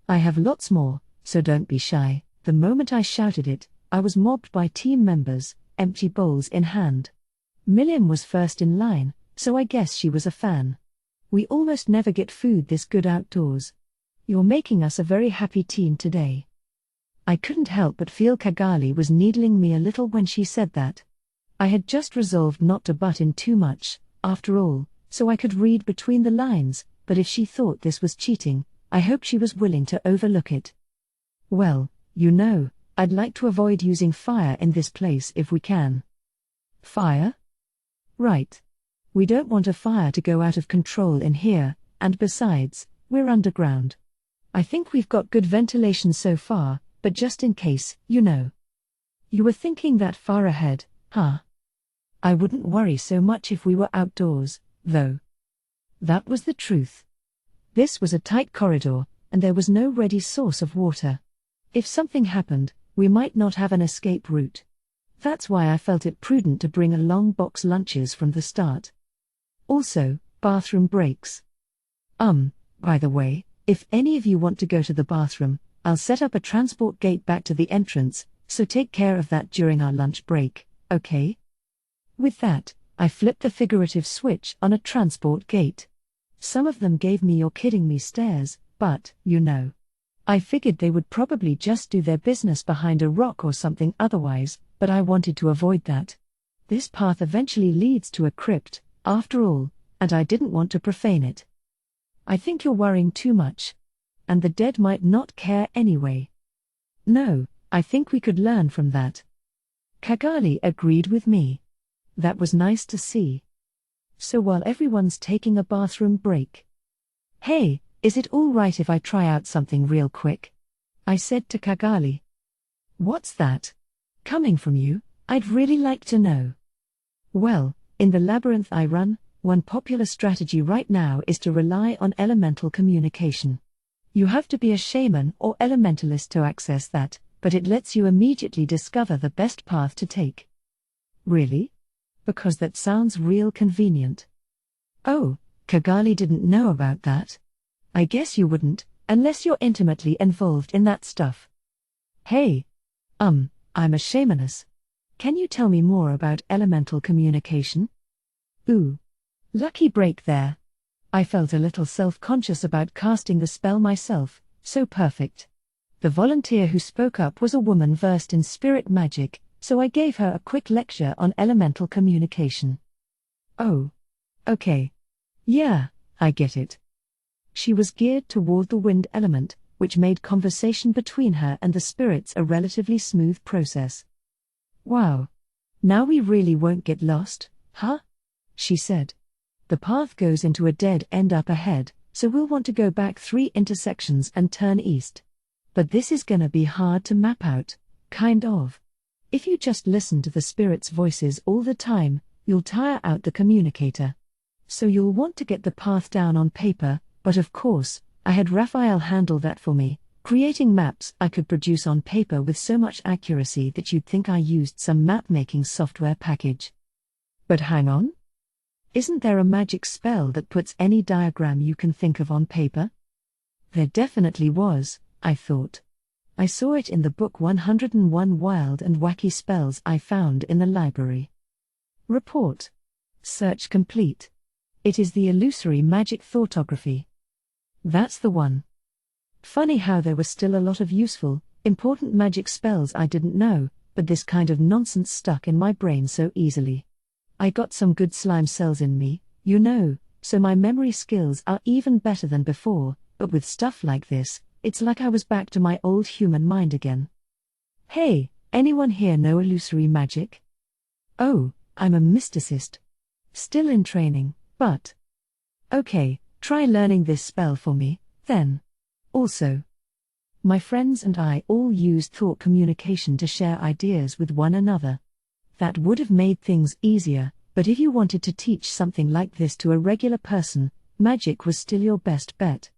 I have lots more, so don't be shy. The moment I shouted it, I was mobbed by team members, empty bowls in hand. Milim was first in line, so I guess she was a fan. We almost never get food this good outdoors. You're making us a very happy team today. I couldn't help but feel Kagali was needling me a little when she said that. I had just resolved not to butt in too much, after all, so I could read between the lines, but if she thought this was cheating, I hope she was willing to overlook it. Well, you know, I'd like to avoid using fire in this place if we can. Fire? Right. We don't want a fire to go out of control in here, and besides, we're underground. I think we've got good ventilation so far, but just in case, you know. You were thinking that far ahead, huh? I wouldn't worry so much if we were outdoors, though. That was the truth. This was a tight corridor, and there was no ready source of water. If something happened, we might not have an escape route. That's why I felt it prudent to bring along box lunches from the start. Also, bathroom breaks. By the way, if any of you want to go to the bathroom, I'll set up a transport gate back to the entrance, so take care of that during our lunch break, okay? With that, I flipped the figurative switch on a transport gate. Some of them gave me "you're kidding me" stares, but, you know. I figured they would probably just do their business behind a rock or something otherwise, but I wanted to avoid that. This path eventually leads to a crypt, after all, and I didn't want to profane it. I think you're worrying too much. And the dead might not care anyway. No, I think we could learn from that. Kagali agreed with me. That was nice to see. So while everyone's taking a bathroom break. Hey, is it all right if I try out something real quick? I said to Kagali. What's that? Coming from you, I'd really like to know. Well, in the labyrinth I run, one popular strategy right now is to rely on elemental communication. You have to be a shaman or elementalist to access that, but it lets you immediately discover the best path to take. Really? Because that sounds real convenient. Oh, Kagali didn't know about that. I guess you wouldn't, unless you're intimately involved in that stuff. Hey. I'm a shamaness. Can you tell me more about elemental communication? Ooh. Lucky break there. I felt a little self-conscious about casting the spell myself, so perfect. The volunteer who spoke up was a woman versed in spirit magic, so I gave her a quick lecture on elemental communication. Oh. Okay. Yeah, I get it. She was geared toward the wind element, which made conversation between her and the spirits a relatively smooth process. Wow. Now we really won't get lost, huh? She said. The path goes into a dead end up ahead, so we'll want to go back 3 intersections and turn east. But this is gonna be hard to map out, kind of. If you just listen to the spirits' voices all the time, you'll tire out the communicator. So you'll want to get the path down on paper, but of course, I had Raphael handle that for me, creating maps I could produce on paper with so much accuracy that you'd think I used some map-making software package. But hang on. Isn't there a magic spell that puts any diagram you can think of on paper? There definitely was, I thought. I saw it in the book 101 Wild and Wacky Spells I found in the library. Report. Search complete. It is the illusory magic thoughtography. That's the one. Funny how there was still a lot of useful, important magic spells I didn't know, but this kind of nonsense stuck in my brain so easily. I got some good slime cells in me, you know, so my memory skills are even better than before, but with stuff like this, it's like I was back to my old human mind again. Hey, anyone here know illusory magic? Oh, I'm a mysticist. Still in training, but... Okay, try learning this spell for me, then. Also, my friends and I all used thought communication to share ideas with one another. That would have made things easier, but if you wanted to teach something like this to a regular person, magic was still your best bet.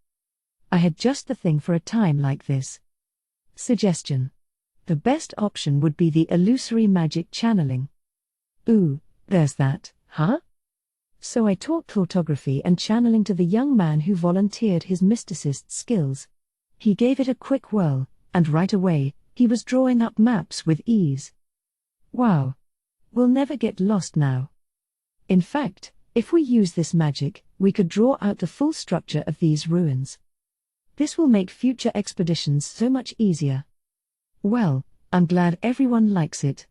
I had just the thing for a time like this. Suggestion. The best option would be the illusory magic channeling. Ooh, there's that, huh? So I taught thoughtography and channeling to the young man who volunteered his mysticist skills. He gave it a quick whirl, and right away, he was drawing up maps with ease. Wow. We'll never get lost now. In fact, if we use this magic, we could draw out the full structure of these ruins. This will make future expeditions so much easier. Well, I'm glad everyone likes it.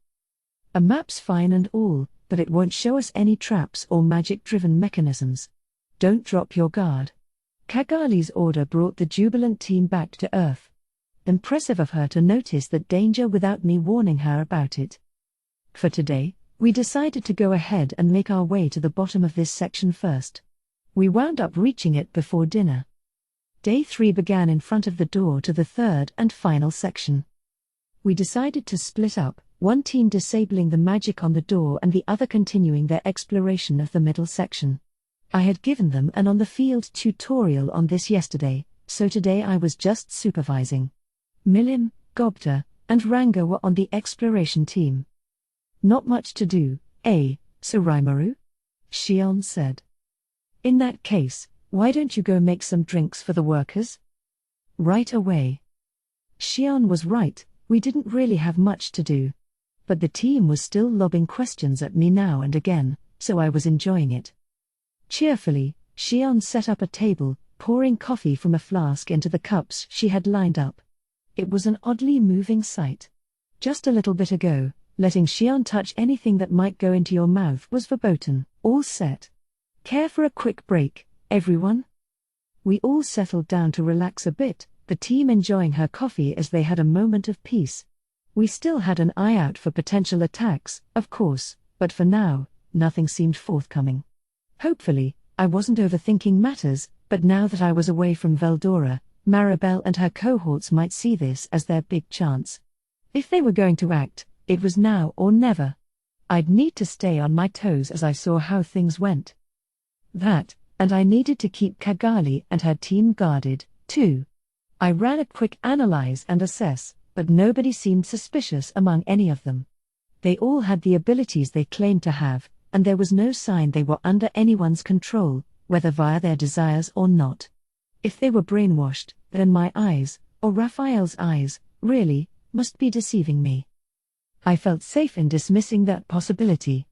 A map's fine and all, but it won't show us any traps or magic-driven mechanisms. Don't drop your guard. Kagali's order brought the jubilant team back to Earth. Impressive of her to notice that danger without me warning her about it. For today, we decided to go ahead and make our way to the bottom of this section first. We wound up reaching it before dinner. Day 3 began in front of the door to the third and final section. We decided to split up, one team disabling the magic on the door and the other continuing their exploration of the middle section. I had given them an on-the-field tutorial on this yesterday, so today I was just supervising. Milim, Gobta, and Ranga were on the exploration team. Not much to do, eh, Suraimaru? Shion said. In that case, why don't you go make some drinks for the workers? Right away. Shion was right, we didn't really have much to do. But the team was still lobbing questions at me now and again, so I was enjoying it. Cheerfully, Shion set up a table, pouring coffee from a flask into the cups she had lined up. It was an oddly moving sight. Just a little bit ago, letting Shion touch anything that might go into your mouth was verboten. All set. Care for a quick break, everyone? We all settled down to relax a bit, the team enjoying her coffee as they had a moment of peace. We still had an eye out for potential attacks, of course, but for now, nothing seemed forthcoming. Hopefully, I wasn't overthinking matters, but now that I was away from Veldora, Maribel and her cohorts might see this as their big chance. If they were going to act, it was now or never. I'd need to stay on my toes as I saw how things went. That, and I needed to keep Cagali and her team guarded, too. I ran a quick analyze and assess, but nobody seemed suspicious among any of them. They all had the abilities they claimed to have, and there was no sign they were under anyone's control, whether via their desires or not. If they were brainwashed, then my eyes, or Raphael's eyes, really, must be deceiving me. I felt safe in dismissing that possibility.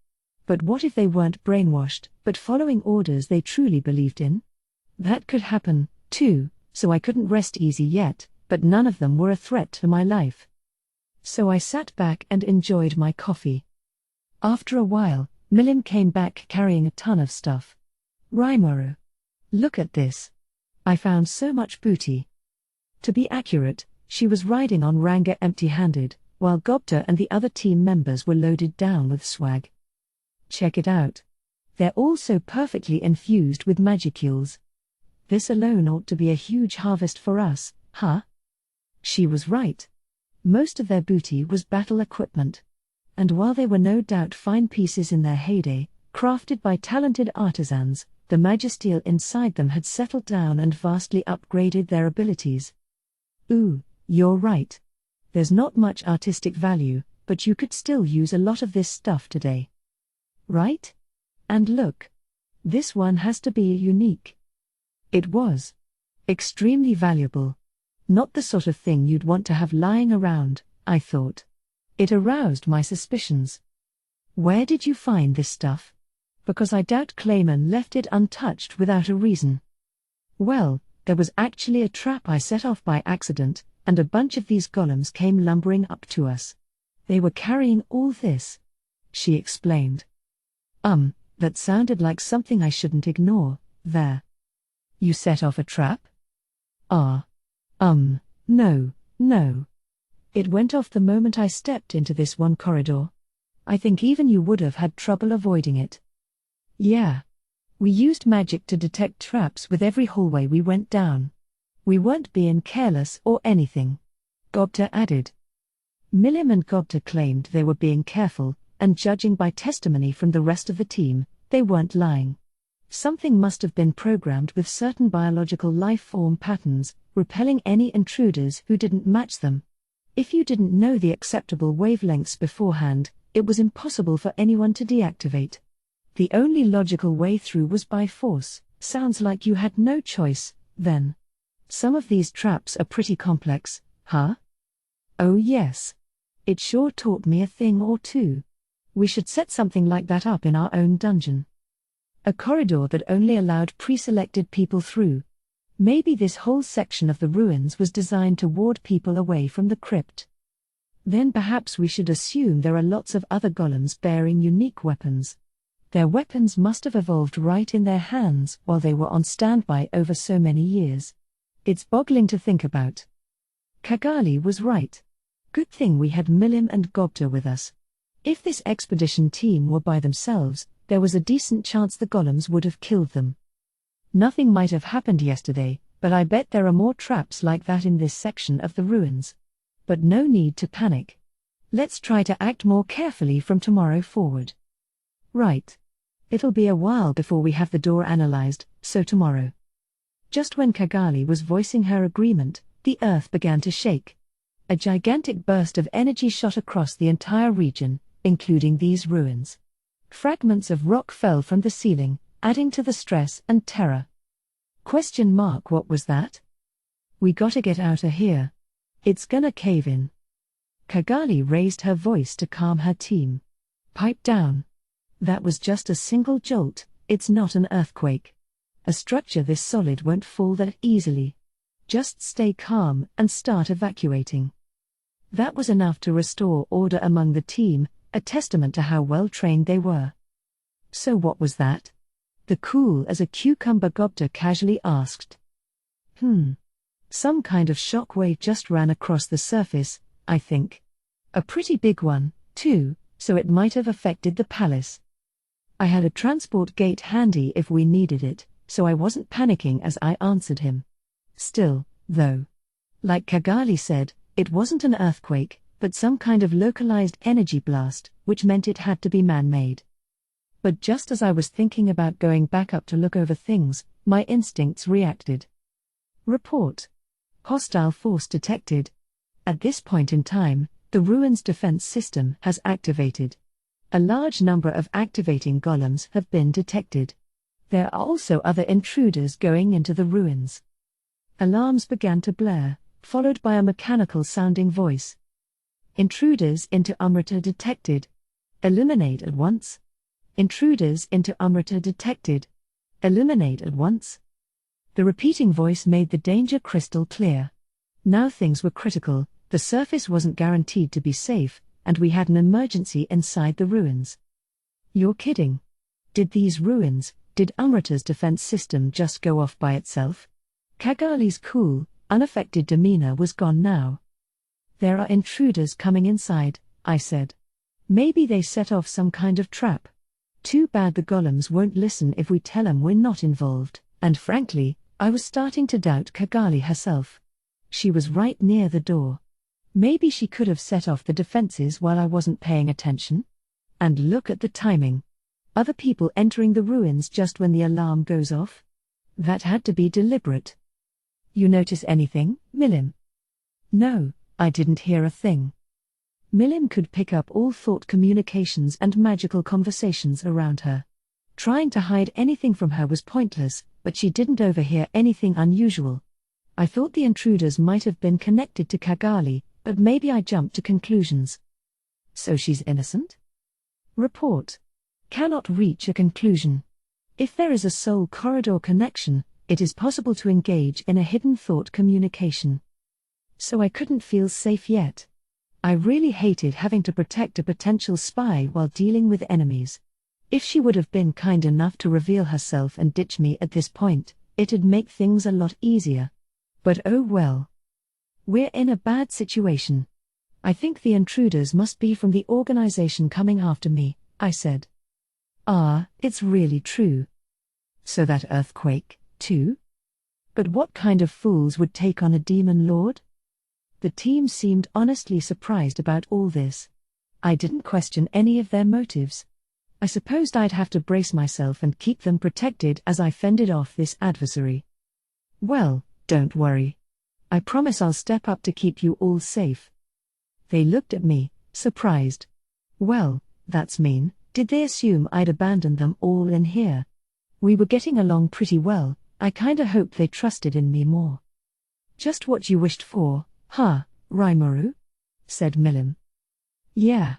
But what if they weren't brainwashed, but following orders they truly believed in? That could happen, too, so I couldn't rest easy yet, but none of them were a threat to my life. So I sat back and enjoyed my coffee. After a while, Milim came back carrying a ton of stuff. Rimuru. Look at this. I found so much booty. To be accurate, she was riding on Ranga empty-handed, while Gobta and the other team members were loaded down with swag. Check it out. They're all so perfectly infused with magicules. This alone ought to be a huge harvest for us, huh? She was right. Most of their booty was battle equipment. And while they were no doubt fine pieces in their heyday, crafted by talented artisans, the magisteel inside them had settled down and vastly upgraded their abilities. Ooh, you're right. There's not much artistic value, but you could still use a lot of this stuff today. Right? And look. This one has to be unique. It was. Extremely valuable. Not the sort of thing you'd want to have lying around, I thought. It aroused my suspicions. Where did you find this stuff? Because I doubt Clayman left it untouched without a reason. Well, there was actually a trap I set off by accident, and a bunch of these golems came lumbering up to us. They were carrying all this. She explained. That sounded like something I shouldn't ignore, there. You set off a trap? No. It went off the moment I stepped into this one corridor. I think even you would have had trouble avoiding it. Yeah. We used magic to detect traps with every hallway we went down. We weren't being careless or anything. Gobta added. Milim and Gobta claimed they were being careful, and judging by testimony from the rest of the team, they weren't lying. Something must have been programmed with certain biological life form patterns, repelling any intruders who didn't match them. If you didn't know the acceptable wavelengths beforehand, it was impossible for anyone to deactivate. The only logical way through was by force. Sounds like you had no choice, then. Some of these traps are pretty complex, huh? Oh yes. It sure taught me a thing or two. We should set something like that up in our own dungeon. A corridor that only allowed pre-selected people through. Maybe this whole section of the ruins was designed to ward people away from the crypt. Then perhaps we should assume there are lots of other golems bearing unique weapons. Their weapons must have evolved right in their hands while they were on standby over so many years. It's boggling to think about. Cagali was right. Good thing we had Milim and Gobta with us. If this expedition team were by themselves, there was a decent chance the golems would have killed them. Nothing might have happened yesterday, but I bet there are more traps like that in this section of the ruins. But no need to panic. Let's try to act more carefully from tomorrow forward. Right. It'll be a while before we have the door analyzed, so tomorrow. Just when Cagali was voicing her agreement, the earth began to shake. A gigantic burst of energy shot across the entire region, including these ruins. Fragments of rock fell from the ceiling, adding to the stress and terror. What was that? We gotta get out of here. It's gonna cave in. Cagali raised her voice to calm her team. Pipe down. That was just a single jolt, it's not an earthquake. A structure this solid won't fall that easily. Just stay calm and start evacuating. That was enough to restore order among the team, a testament to how well trained they were. So what was that? The cool as a cucumber Gobta casually asked. Some kind of shock wave just ran across the surface, I think. A pretty big one, too, so it might have affected the palace. I had a transport gate handy if we needed it, so I wasn't panicking as I answered him. Still, though. Like Kagali said, it wasn't an earthquake, but some kind of localized energy blast, which meant it had to be man-made. But just as I was thinking about going back up to look over things, my instincts reacted. Report. Hostile force detected. At this point in time, the ruins defense system has activated. A large number of activating golems have been detected. There are also other intruders going into the ruins. Alarms began to blare, followed by a mechanical-sounding voice. Intruders into Amrita detected. Eliminate at once. Intruders into Amrita detected. Eliminate at once. The repeating voice made the danger crystal clear. Now things were critical, the surface wasn't guaranteed to be safe, and we had an emergency inside the ruins. You're kidding. Did Amrita's defense system just go off by itself? Kagali's cool, unaffected demeanor was gone now. There are intruders coming inside, I said. Maybe they set off some kind of trap. Too bad the golems won't listen if we tell them we're not involved, and frankly, I was starting to doubt Kagali herself. She was right near the door. Maybe she could have set off the defenses while I wasn't paying attention? And look at the timing. Other people entering the ruins just when the alarm goes off? That had to be deliberate. You notice anything, Milim? No, I didn't hear a thing. Milim could pick up all thought communications and magical conversations around her. Trying to hide anything from her was pointless, but she didn't overhear anything unusual. I thought the intruders might have been connected to Kagali, but maybe I jumped to conclusions. So she's innocent? Report. Cannot reach a conclusion. If there is a soul corridor connection, it is possible to engage in a hidden thought communication. So I couldn't feel safe yet. I really hated having to protect a potential spy while dealing with enemies. If she would have been kind enough to reveal herself and ditch me at this point, it'd make things a lot easier. But oh well. We're in a bad situation. I think the intruders must be from the organization coming after me, I said. Ah, it's really true. So that earthquake, too? But what kind of fools would take on a demon lord? The team seemed honestly surprised about all this. I didn't question any of their motives. I supposed I'd have to brace myself and keep them protected as I fended off this adversary. Well, don't worry. I promise I'll step up to keep you all safe. They looked at me, surprised. Well, that's mean. Did they assume I'd abandoned them all in here? We were getting along pretty well, I kinda hoped they trusted in me more. Just what you wished for, huh, Rimuru? Said Milim. Yeah.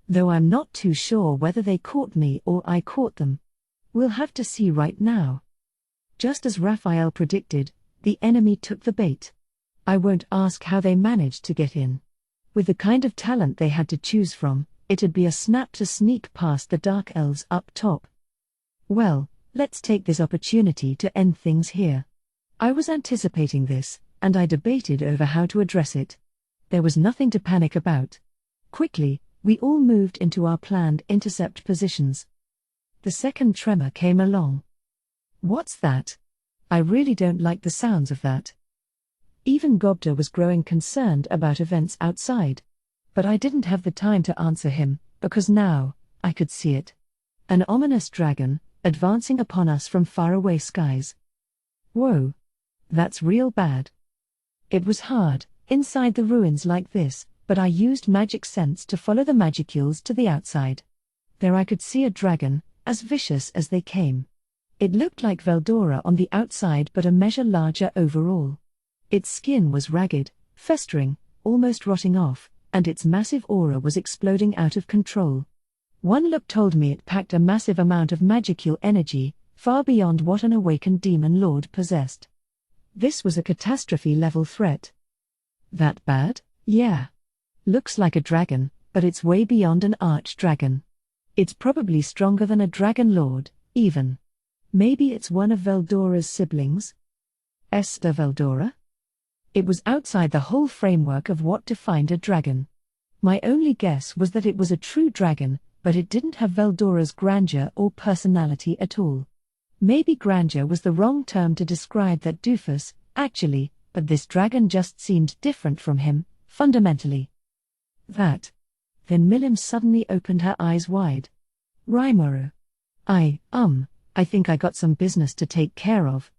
Though I'm not too sure whether they caught me or I caught them. We'll have to see right now. Just as Raphael predicted, the enemy took the bait. I won't ask how they managed to get in. With the kind of talent they had to choose from, it'd be a snap to sneak past the Dark Elves up top. Well, let's take this opportunity to end things here. I was anticipating this, and I debated over how to address it. There was nothing to panic about. Quickly, we all moved into our planned intercept positions. The second tremor came along. What's that? I really don't like the sounds of that. Even Gobda was growing concerned about events outside. But I didn't have the time to answer him, because now, I could see it. An ominous dragon, advancing upon us from faraway skies. Whoa. That's real bad. It was hard, inside the ruins like this, but I used magic sense to follow the magicules to the outside. There I could see a dragon, as vicious as they came. It looked like Veldora on the outside but a measure larger overall. Its skin was ragged, festering, almost rotting off, and its massive aura was exploding out of control. One look told me it packed a massive amount of magicule energy, far beyond what an awakened demon lord possessed. This was a catastrophe-level threat. That bad? Yeah. Looks like a dragon, but it's way beyond an arch-dragon. It's probably stronger than a dragon lord, even. Maybe it's one of Veldora's siblings? Esther Veldora? It was outside the whole framework of what defined a dragon. My only guess was that it was a true dragon, but it didn't have Veldora's grandeur or personality at all. Maybe grandeur was the wrong term to describe that doofus, actually, but this dragon just seemed different from him, fundamentally. That. Then Milim suddenly opened her eyes wide. Rimuru. I think I got some business to take care of.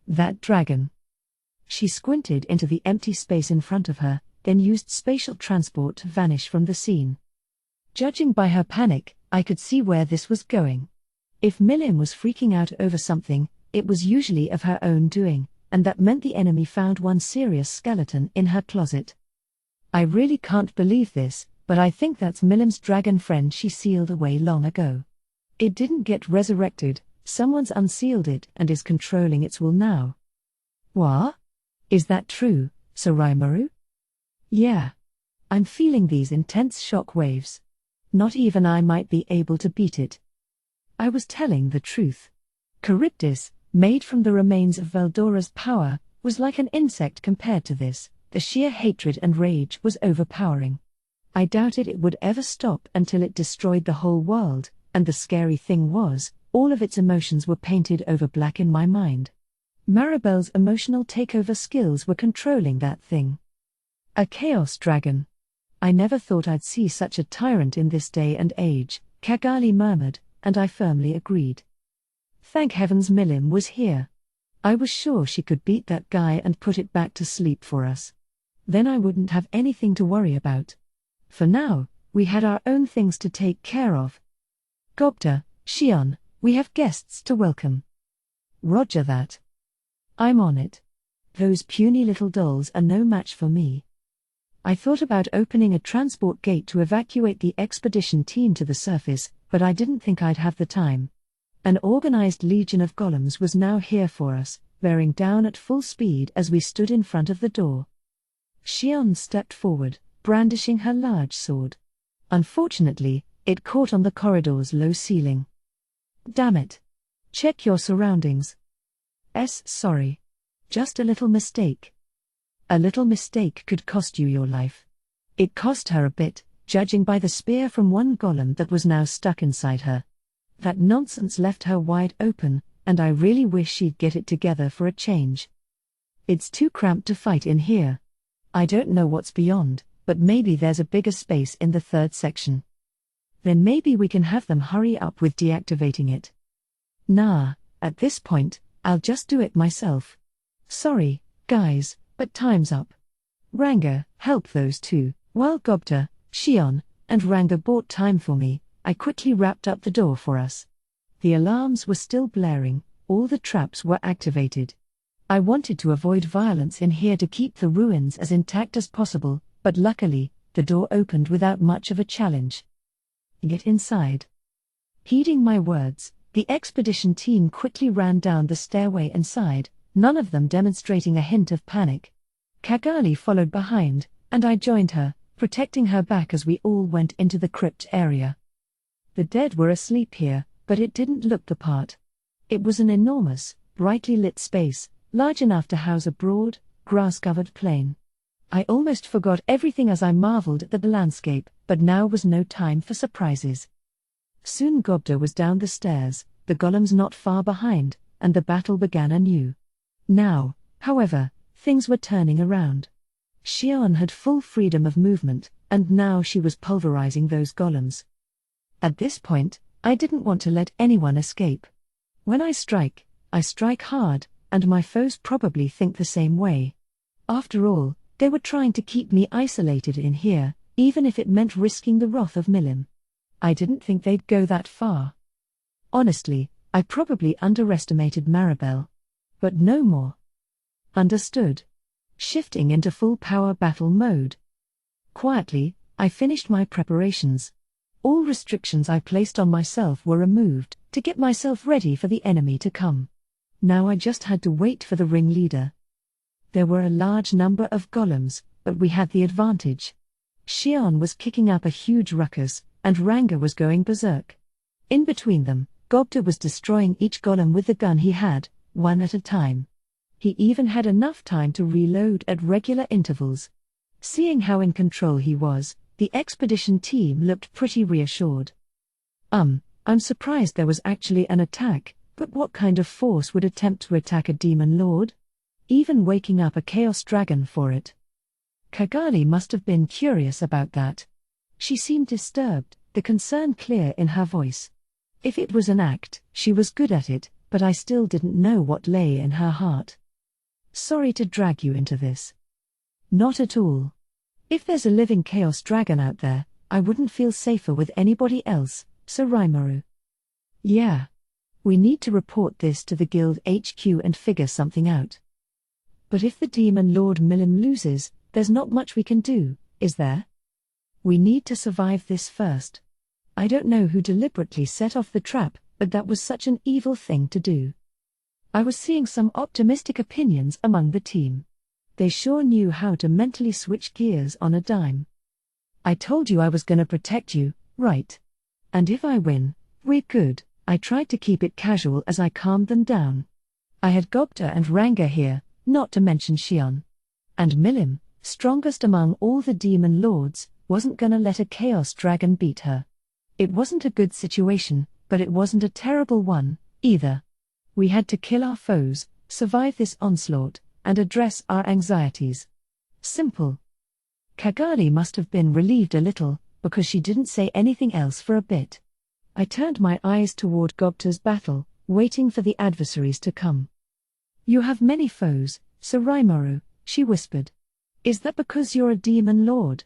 That dragon. She squinted into the empty space in front of her, then used spatial transport to vanish from the scene. Judging by her panic, I could see where this was going. If Milim was freaking out over something, it was usually of her own doing, and that meant the enemy found one serious skeleton in her closet. I really can't believe this, but I think that's Milim's dragon friend she sealed away long ago. It didn't get resurrected, someone's unsealed it and is controlling its will now. What? Is that true, Sir Rimuru? Yeah. I'm feeling these intense shock waves. Not even I might be able to beat it. I was telling the truth. Charybdis, made from the remains of Veldora's power, was like an insect compared to this. The sheer hatred and rage was overpowering. I doubted it would ever stop until it destroyed the whole world, and the scary thing was, all of its emotions were painted over black in my mind. Maribel's emotional takeover skills were controlling that thing. A chaos dragon. I never thought I'd see such a tyrant in this day and age, Kagali murmured, and I firmly agreed. Thank heavens Milim was here. I was sure she could beat that guy and put it back to sleep for us. Then I wouldn't have anything to worry about. For now, we had our own things to take care of. Gobta, Shion, we have guests to welcome. Roger that. I'm on it. Those puny little dolls are no match for me. I thought about opening a transport gate to evacuate the expedition team to the surface, but I didn't think I'd have the time. An organized legion of golems was now here for us, bearing down at full speed as we stood in front of the door. Shion stepped forward, brandishing her large sword. Unfortunately, it caught on the corridor's low ceiling. Damn it. Check your surroundings. Sorry. Just a little mistake. A little mistake could cost you your life. It cost her a bit, judging by the spear from one golem that was now stuck inside her. That nonsense left her wide open, and I really wish she'd get it together for a change. It's too cramped to fight in here. I don't know what's beyond, but maybe there's a bigger space in the third section. Then maybe we can have them hurry up with deactivating it. Nah, at this point, I'll just do it myself. Sorry, guys, but time's up. Ranga, help those two. While Gobta, Shion, and Ranga bought time for me, I quickly wrapped up the door for us. The alarms were still blaring, all the traps were activated. I wanted to avoid violence in here to keep the ruins as intact as possible, but luckily, the door opened without much of a challenge. Get inside. Heeding my words, the expedition team quickly ran down the stairway inside, none of them demonstrating a hint of panic. Kagali followed behind, and I joined her, protecting her back as we all went into the crypt area. The dead were asleep here, but it didn't look the part. It was an enormous, brightly lit space, large enough to house a broad, grass-covered plain. I almost forgot everything as I marveled at the landscape, but now was no time for surprises. Soon Gobta was down the stairs, the golems not far behind, and the battle began anew. Now, however, things were turning around. Shion had full freedom of movement, and now she was pulverizing those golems. At this point, I didn't want to let anyone escape. When I strike hard, and my foes probably think the same way. After all, they were trying to keep me isolated in here, even if it meant risking the wrath of Milim. I didn't think they'd go that far. Honestly, I probably underestimated Maribel. But no more. Understood. Shifting into full power battle mode. Quietly, I finished my preparations. All restrictions I placed on myself were removed, to get myself ready for the enemy to come. Now I just had to wait for the ringleader. There were a large number of golems, but we had the advantage. Shion was kicking up a huge ruckus, and Ranga was going berserk. In between them, Gobta was destroying each golem with the gun he had, one at a time. He even had enough time to reload at regular intervals. Seeing how in control he was, the expedition team looked pretty reassured. I'm surprised there was actually an attack, but what kind of force would attempt to attack a demon lord? Even waking up a chaos dragon for it. Kigali must have been curious about that. She seemed disturbed, the concern clear in her voice. If it was an act, she was good at it, but I still didn't know what lay in her heart. Sorry to drag you into this. Not at all. If there's a living chaos dragon out there, I wouldn't feel safer with anybody else, Sir Rimuru. Yeah. We need to report this to the Guild HQ and figure something out. But if the Demon Lord Milim loses, there's not much we can do, is there? We need to survive this first. I don't know who deliberately set off the trap, but that was such an evil thing to do. I was seeing some optimistic opinions among the team. They sure knew how to mentally switch gears on a dime. I told you I was gonna protect you, right? And if I win, we're good. I tried to keep it casual as I calmed them down. I had Gobta and Ranga here, not to mention Xion. And Milim, strongest among all the demon lords, wasn't gonna let a chaos dragon beat her. It wasn't a good situation, but it wasn't a terrible one, either. We had to kill our foes, survive this onslaught, and address our anxieties. Simple. Kigali must have been relieved a little, because she didn't say anything else for a bit. I turned my eyes toward Gobta's battle, waiting for the adversaries to come. You have many foes, Sir Rimuru, she whispered. Is that because you're a demon lord?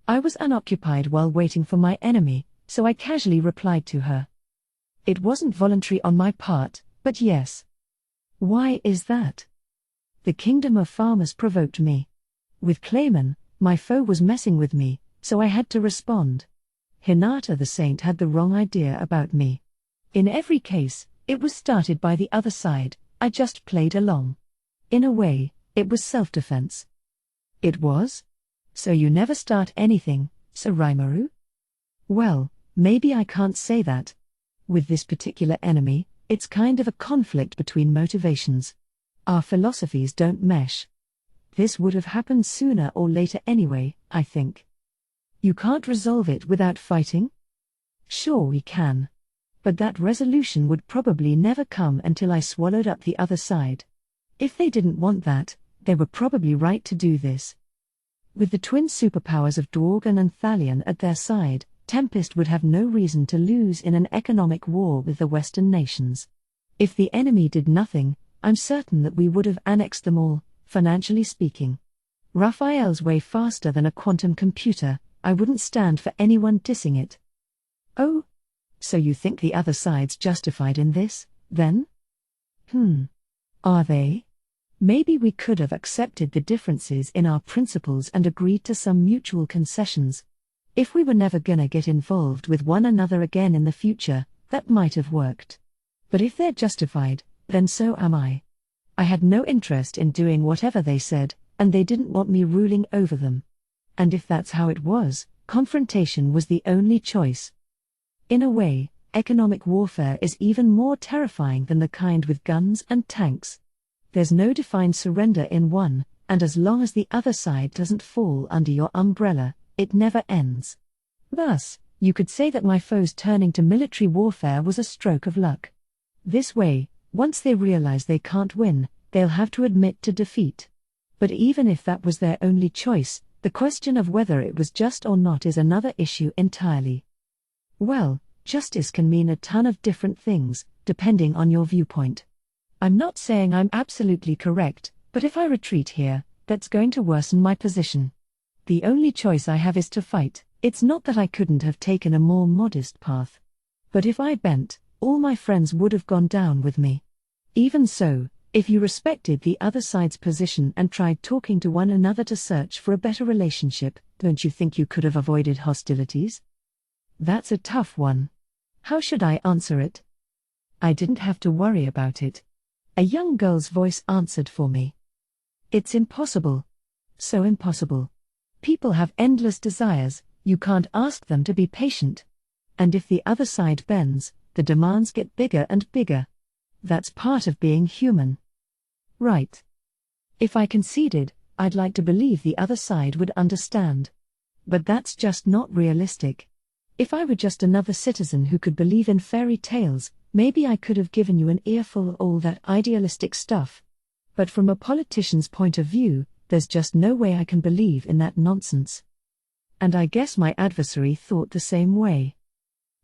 I was unoccupied while waiting for my enemy, so I casually replied to her. It wasn't voluntary on my part, but yes. Why is that? The Kingdom of Farmers provoked me. With Clayman, my foe was messing with me, so I had to respond. Hinata the Saint had the wrong idea about me. In every case, it was started by the other side, I just played along. In a way, it was self-defense. It was? So you never start anything, Sir Rimuru? Well, maybe I can't say that. With this particular enemy, it's kind of a conflict between motivations. Our philosophies don't mesh. This would have happened sooner or later anyway, I think. You can't resolve it without fighting? Sure we can. But that resolution would probably never come until I swallowed up the other side. If they didn't want that, they were probably right to do this. With the twin superpowers of Dworgen and Thalion at their side, Tempest would have no reason to lose in an economic war with the Western nations. If the enemy did nothing, I'm certain that we would have annexed them all, financially speaking. Raphael's way faster than a quantum computer, I wouldn't stand for anyone dissing it. Oh? So you think the other side's justified in this, then? Are they? Maybe we could have accepted the differences in our principles and agreed to some mutual concessions. If we were never gonna get involved with one another again in the future, that might have worked. But if they're justified, then so am I. I had no interest in doing whatever they said, and they didn't want me ruling over them. And if that's how it was, confrontation was the only choice. In a way, economic warfare is even more terrifying than the kind with guns and tanks. There's no defined surrender in one, and as long as the other side doesn't fall under your umbrella, it never ends. Thus, you could say that my foes turning to military warfare was a stroke of luck. This way, once they realize they can't win, they'll have to admit to defeat. But even if that was their only choice, the question of whether it was just or not is another issue entirely. Well, justice can mean a ton of different things, depending on your viewpoint. I'm not saying I'm absolutely correct, but if I retreat here, that's going to worsen my position. The only choice I have is to fight. It's not that I couldn't have taken a more modest path. But if I bent, all my friends would have gone down with me. Even so, if you respected the other side's position and tried talking to one another to search for a better relationship, don't you think you could have avoided hostilities? That's a tough one. How should I answer it? I didn't have to worry about it. A young girl's voice answered for me. It's impossible. So impossible. People have endless desires, you can't ask them to be patient. And if the other side bends, the demands get bigger and bigger. That's part of being human. Right. If I conceded, I'd like to believe the other side would understand. But that's just not realistic. If I were just another citizen who could believe in fairy tales, maybe I could have given you an earful of all that idealistic stuff. But from a politician's point of view, there's just no way I can believe in that nonsense. And I guess my adversary thought the same way.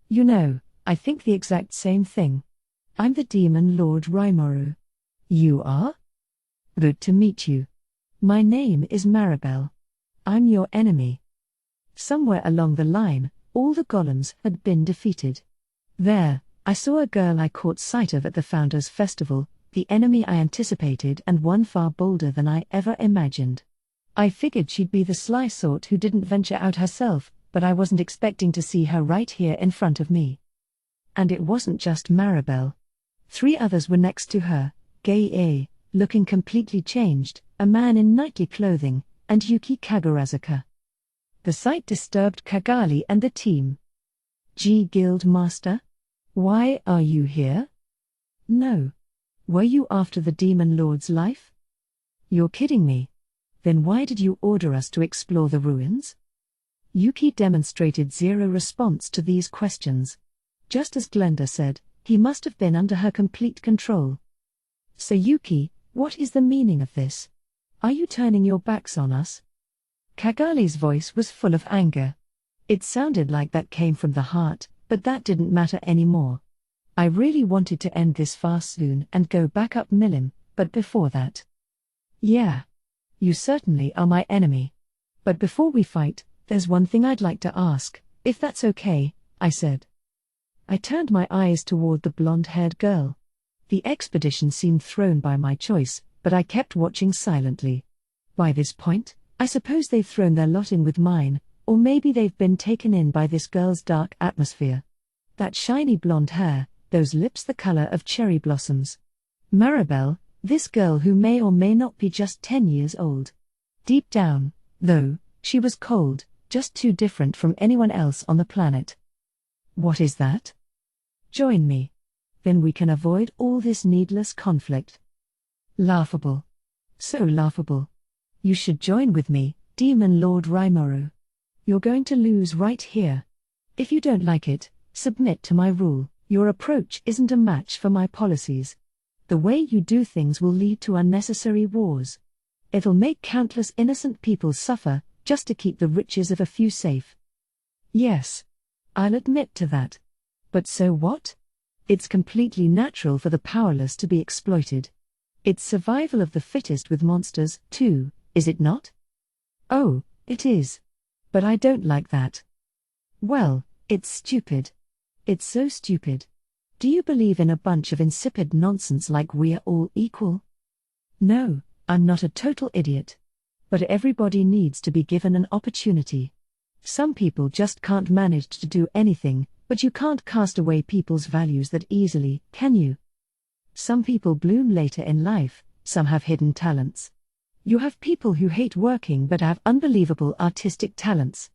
You know, I think the exact same thing. I'm the Demon Lord Rimuru. You are? Good to meet you. My name is Maribel. I'm your enemy. Somewhere along the line, all the golems had been defeated. There, I saw a girl I caught sight of at the Founders' Festival, the enemy I anticipated and one far bolder than I ever imagined. I figured she'd be the sly sort who didn't venture out herself, but I wasn't expecting to see her right here in front of me. And it wasn't just Maribel. 3 others were next to her, Gay, looking completely changed, a man in knightly clothing, and Yuki Kagurazuka. The sight disturbed Kagali and the team. Guild Master? Why are you here? No. Were you after the Demon Lord's life? You're kidding me. Then why did you order us to explore the ruins? Yuki demonstrated zero response to these questions. Just as Glenda said, he must have been under her complete control. So Yuki, what is the meaning of this? Are you turning your backs on us? Kagali's voice was full of anger. It sounded like that came from the heart, but that didn't matter anymore. I really wanted to end this farce soon and go back up Milim, but before that. Yeah. You certainly are my enemy. But before we fight, there's one thing I'd like to ask, if that's okay, I said. I turned my eyes toward the blonde-haired girl. The expedition seemed thrown by my choice, but I kept watching silently. By this point, I suppose they've thrown their lot in with mine, or maybe they've been taken in by this girl's dark atmosphere. That shiny blonde hair, those lips the color of cherry blossoms. Maribel, this girl who may or may not be just 10 years old. Deep down, though, she was cold, just too different from anyone else on the planet. What is that? Join me. Then we can avoid all this needless conflict. Laughable. So laughable. You should join with me, Demon Lord Rimuru. You're going to lose right here. If you don't like it, submit to my rule. Your approach isn't a match for my policies. The way you do things will lead to unnecessary wars. It'll make countless innocent people suffer, just to keep the riches of a few safe. Yes. I'll admit to that. But so what? It's completely natural for the powerless to be exploited. It's survival of the fittest with monsters, too, is it not? Oh, it is. But I don't like that. Well, it's stupid. It's so stupid. Do you believe in a bunch of insipid nonsense like we're all equal? No, I'm not a total idiot. But everybody needs to be given an opportunity. Some people just can't manage to do anything, but you can't cast away people's values that easily, can you? Some people bloom later in life, some have hidden talents. You have people who hate working but have unbelievable artistic talents.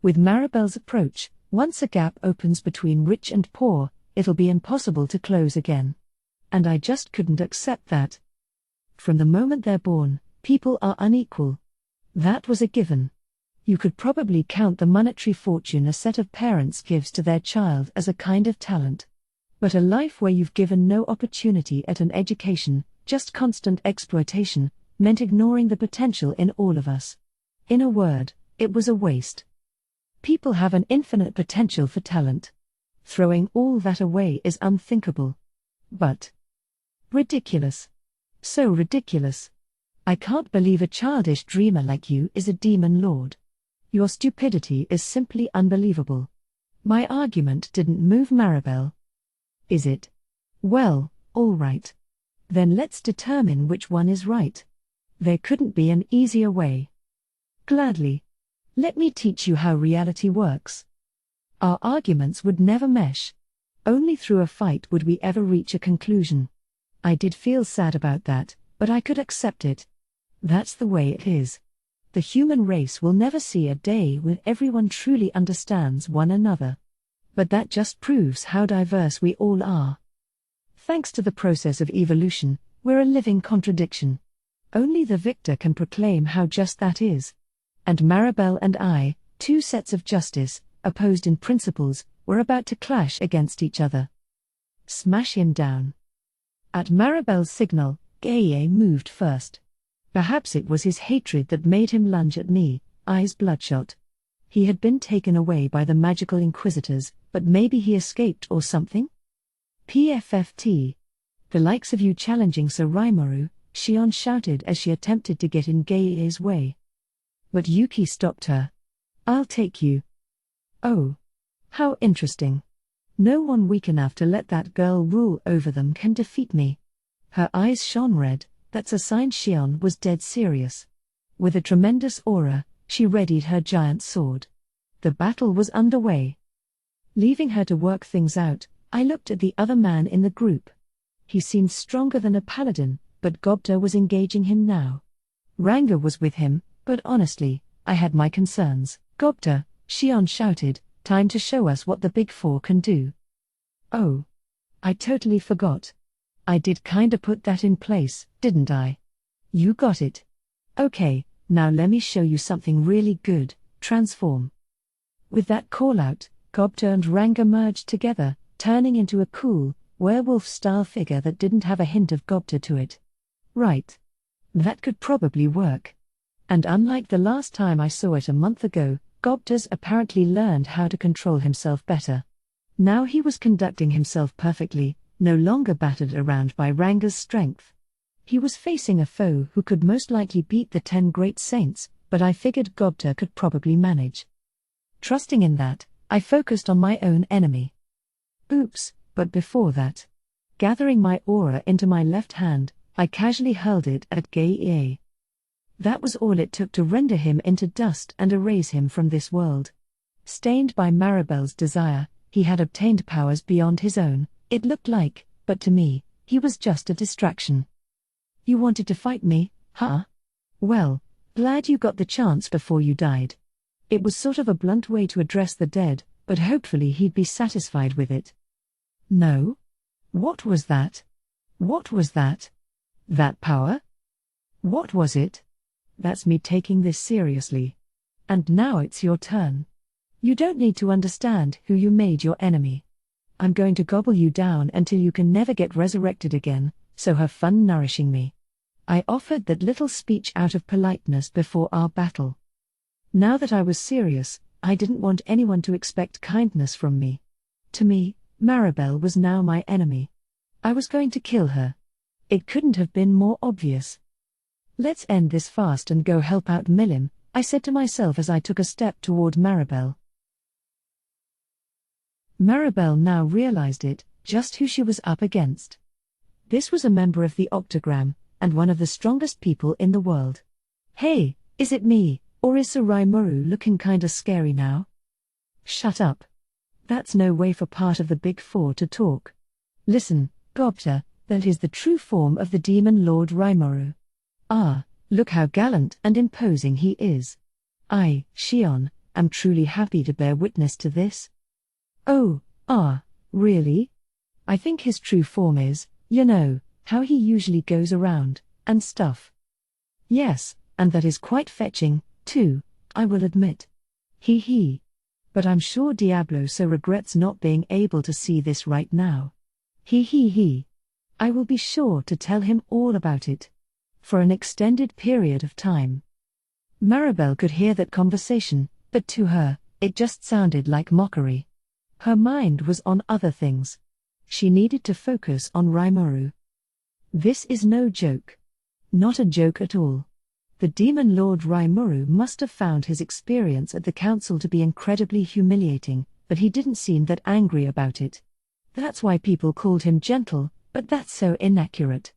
With Maribel's approach, once a gap opens between rich and poor, it'll be impossible to close again. And I just couldn't accept that. From the moment they're born, people are unequal. That was a given. You could probably count the monetary fortune a set of parents gives to their child as a kind of talent. But a life where you've given no opportunity at an education, just constant exploitation, meant ignoring the potential in all of us. In a word, it was a waste. People have an infinite potential for talent. Throwing all that away is unthinkable. But ridiculous. So ridiculous. I can't believe a childish dreamer like you is a demon lord. Your stupidity is simply unbelievable. My argument didn't move Maribel. Is it? Well, all right. Then let's determine which one is right. There couldn't be an easier way. Gladly. Let me teach you how reality works. Our arguments would never mesh. Only through a fight would we ever reach a conclusion. I did feel sad about that, but I could accept it. That's the way it is. The human race will never see a day when everyone truly understands one another. But that just proves how diverse we all are. Thanks to the process of evolution, we're a living contradiction. Only the victor can proclaim how just that is. And Maribel and I, two sets of justice, opposed in principles, were about to clash against each other. Smash him down. At Maribel's signal, Gaye moved first. Perhaps it was his hatred that made him lunge at me, eyes bloodshot. He had been taken away by the magical inquisitors, but maybe he escaped or something? PFFT. The likes of you challenging Sir Rimuru, Shion shouted as she attempted to get in Gaye's way. But Yuki stopped her. I'll take you. Oh. How interesting. No one weak enough to let that girl rule over them can defeat me. Her eyes shone red, that's a sign Shion was dead serious. With a tremendous aura, she readied her giant sword. The battle was underway. Leaving her to work things out, I looked at the other man in the group. He seemed stronger than a paladin, but Gobta was engaging him now. Ranga was with him, but honestly, I had my concerns. Gobta, Shion shouted, time to show us what the Big Four can do. Oh. I totally forgot. I did kinda put that in place, didn't I? You got it. Okay, now let me show you something really good, transform. With that call-out, Gobta and Ranga merged together, turning into a cool, werewolf-style figure that didn't have a hint of Gobta to it. Right. That could probably work. And unlike the last time I saw it a month ago, Gobta's apparently learned how to control himself better. Now he was conducting himself perfectly, no longer battered around by Ranga's strength. He was facing a foe who could most likely beat the 10 great saints, but I figured Gobta could probably manage. Trusting in that, I focused on my own enemy. Oops, but before that. Gathering my aura into my left hand, I casually hurled it at Gaye. That was all it took to render him into dust and erase him from this world. Stained by Maribel's desire, he had obtained powers beyond his own, it looked like, but to me, he was just a distraction. You wanted to fight me, huh? Well, glad you got the chance before you died. It was sort of a blunt way to address the dead, but hopefully he'd be satisfied with it. No? What was that? What was that? That power? What was it? That's me taking this seriously. And now it's your turn. You don't need to understand who you made your enemy. I'm going to gobble you down until you can never get resurrected again, so have fun nourishing me. I offered that little speech out of politeness before our battle. Now that I was serious, I didn't want anyone to expect kindness from me. To me, Maribel was now my enemy. I was going to kill her. It couldn't have been more obvious. Let's end this fast and go help out Milim, I said to myself as I took a step toward Maribel. Maribel now realized it, just who she was up against. This was a member of the Octagram, and one of the strongest people in the world. Hey, is it me, or is Sir Rimuru looking kinda scary now? Shut up. That's no way for part of the Big Four to talk. Listen, Gobta, that is the true form of the Demon Lord Rimuru. Ah, look how gallant and imposing he is. I, Shion, am truly happy to bear witness to this. Oh, really? I think his true form is, how he usually goes around, and stuff. Yes, and that is quite fetching, too, I will admit. Hee. But I'm sure Diablo so regrets not being able to see this right now. Hee. I will be sure to tell him all about it. For an extended period of time. Maribel could hear that conversation, but to her, it just sounded like mockery. Her mind was on other things. She needed to focus on Rimuru. This is no joke. Not a joke at all. The Demon Lord Rimuru must have found his experience at the council to be incredibly humiliating, but he didn't seem that angry about it. That's why people called him gentle, but that's so inaccurate.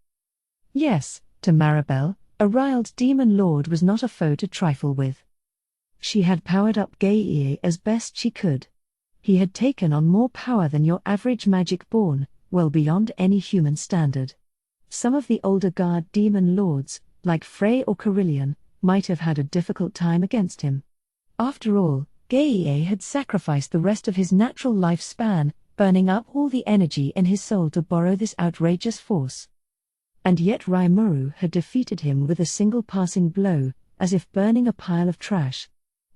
Yes, to Maribel, a riled Demon Lord was not a foe to trifle with. She had powered up Gaye as best she could. He had taken on more power than your average magic-born, well beyond any human standard. Some of the older guard Demon Lords, like Frey or Carillion, might have had a difficult time against him. After all, Gaye had sacrificed the rest of his natural lifespan, burning up all the energy in his soul to borrow this outrageous force. And yet Rimuru had defeated him with a single passing blow, as if burning a pile of trash.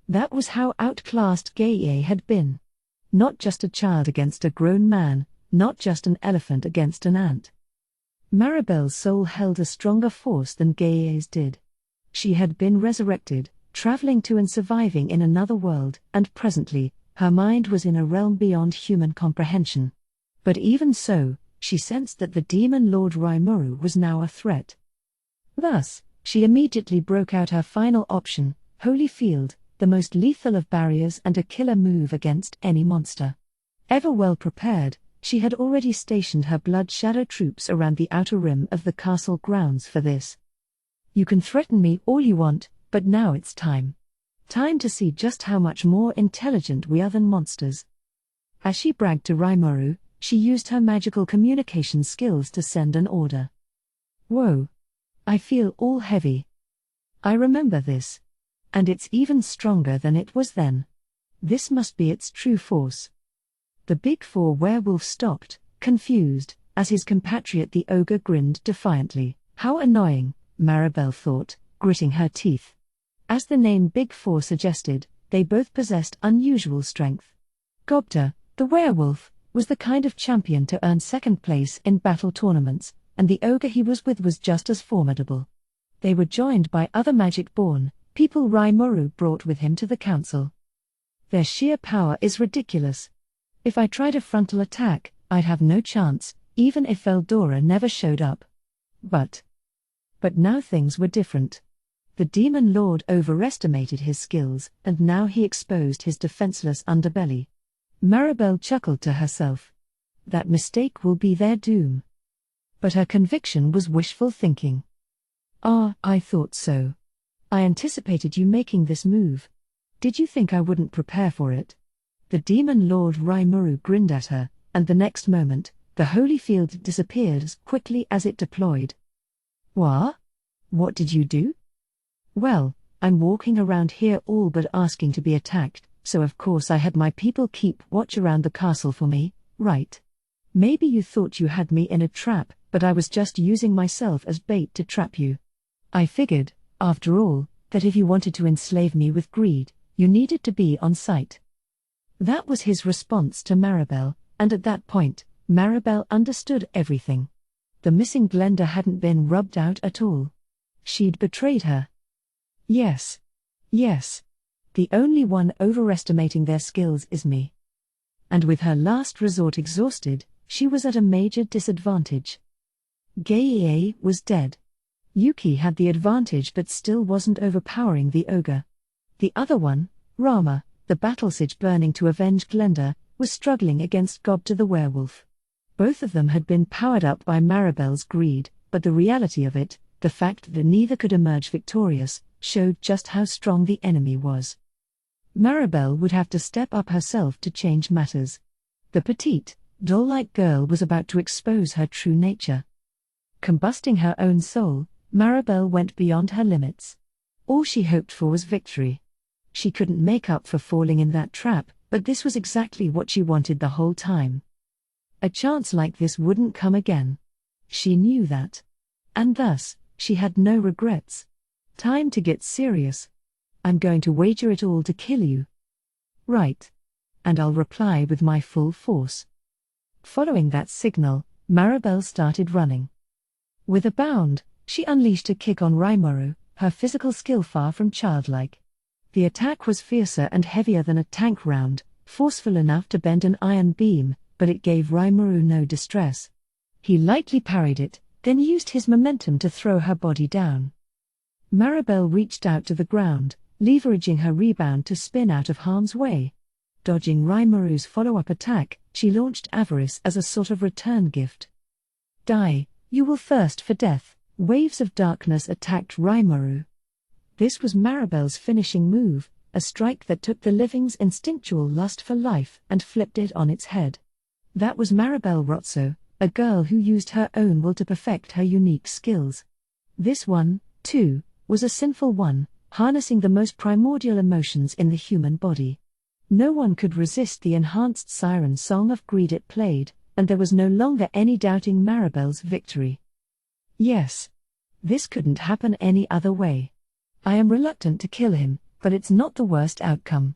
That was how outclassed Gaie had been. Not just a child against a grown man, not just an elephant against an ant. Maribel's soul held a stronger force than Gaie's did. She had been resurrected, traveling to and surviving in another world, and presently, her mind was in a realm beyond human comprehension. But even so, she sensed that the demon Lord Rimuru was now a threat. Thus, she immediately broke out her final option, Holy Field, the most lethal of barriers and a killer move against any monster. Ever well prepared, she had already stationed her blood shadow troops around the outer rim of the castle grounds for this. You can threaten me all you want, but now it's time. Time to see just how much more intelligent we are than monsters. As she bragged to Rimuru, she used her magical communication skills to send an order. Whoa! I feel all heavy. I remember this. And it's even stronger than it was then. This must be its true force. The big four werewolf stopped, confused, as his compatriot the ogre grinned defiantly. How annoying, Maribel thought, gritting her teeth. As the name Big Four suggested, they both possessed unusual strength. Gobta, the werewolf, was the kind of champion to earn second place in battle tournaments, and the ogre he was with was just as formidable. They were joined by other magic-born people Rimuru brought with him to the council. Their sheer power is ridiculous. If I tried a frontal attack, I'd have no chance, even if Eldora never showed up. But now things were different. The Demon Lord overestimated his skills, and now he exposed his defenseless underbelly. Maribel chuckled to herself. That mistake will be their doom. But her conviction was wishful thinking. I thought so. I anticipated you making this move. Did you think I wouldn't prepare for it? The Demon Lord Rimuru grinned at her, and the next moment, the holy field disappeared as quickly as it deployed. What did you do? Well, I'm walking around here all but asking to be attacked, so of course I had my people keep watch around the castle for me, right? Maybe you thought you had me in a trap, but I was just using myself as bait to trap you. I figured, after all, that if you wanted to enslave me with greed, you needed to be on site. That was his response to Maribel, and at that point, Maribel understood everything. The missing blender hadn't been rubbed out at all. She'd betrayed her. Yes. The only one overestimating their skills is me. And with her last resort exhausted, she was at a major disadvantage. Gaie was dead. Yuki had the advantage but still wasn't overpowering the ogre. The other one, Rama, the battlesage burning to avenge Glenda, was struggling against Gobta the werewolf. Both of them had been powered up by Maribel's greed, but the reality of it, the fact that neither could emerge victorious, showed just how strong the enemy was. Maribel would have to step up herself to change matters. The petite, doll-like girl was about to expose her true nature. Combusting her own soul, Maribel went beyond her limits. All she hoped for was victory. She couldn't make up for falling in that trap, but this was exactly what she wanted the whole time. A chance like this wouldn't come again. She knew that. And thus, she had no regrets. Time to get serious. I'm going to wager it all to kill you. Right. And I'll reply with my full force. Following that signal, Maribel started running. With a bound, she unleashed a kick on Rimuru, her physical skill far from childlike. The attack was fiercer and heavier than a tank round, forceful enough to bend an iron beam, but it gave Rimuru no distress. He lightly parried it, then used his momentum to throw her body down. Maribel reached out to the ground, leveraging her rebound to spin out of harm's way. Dodging Rimuru's follow-up attack, she launched Avarice as a sort of return gift. Die, you will thirst for death. Waves of darkness attacked Rimuru. This was Maribel's finishing move, a strike that took the living's instinctual lust for life and flipped it on its head. That was Maribel Rotso, a girl who used her own will to perfect her unique skills. This one, too, was a sinful one, harnessing the most primordial emotions in the human body. No one could resist the enhanced siren song of greed it played, and there was no longer any doubting Maribel's victory. Yes. This couldn't happen any other way. I am reluctant to kill him, but it's not the worst outcome.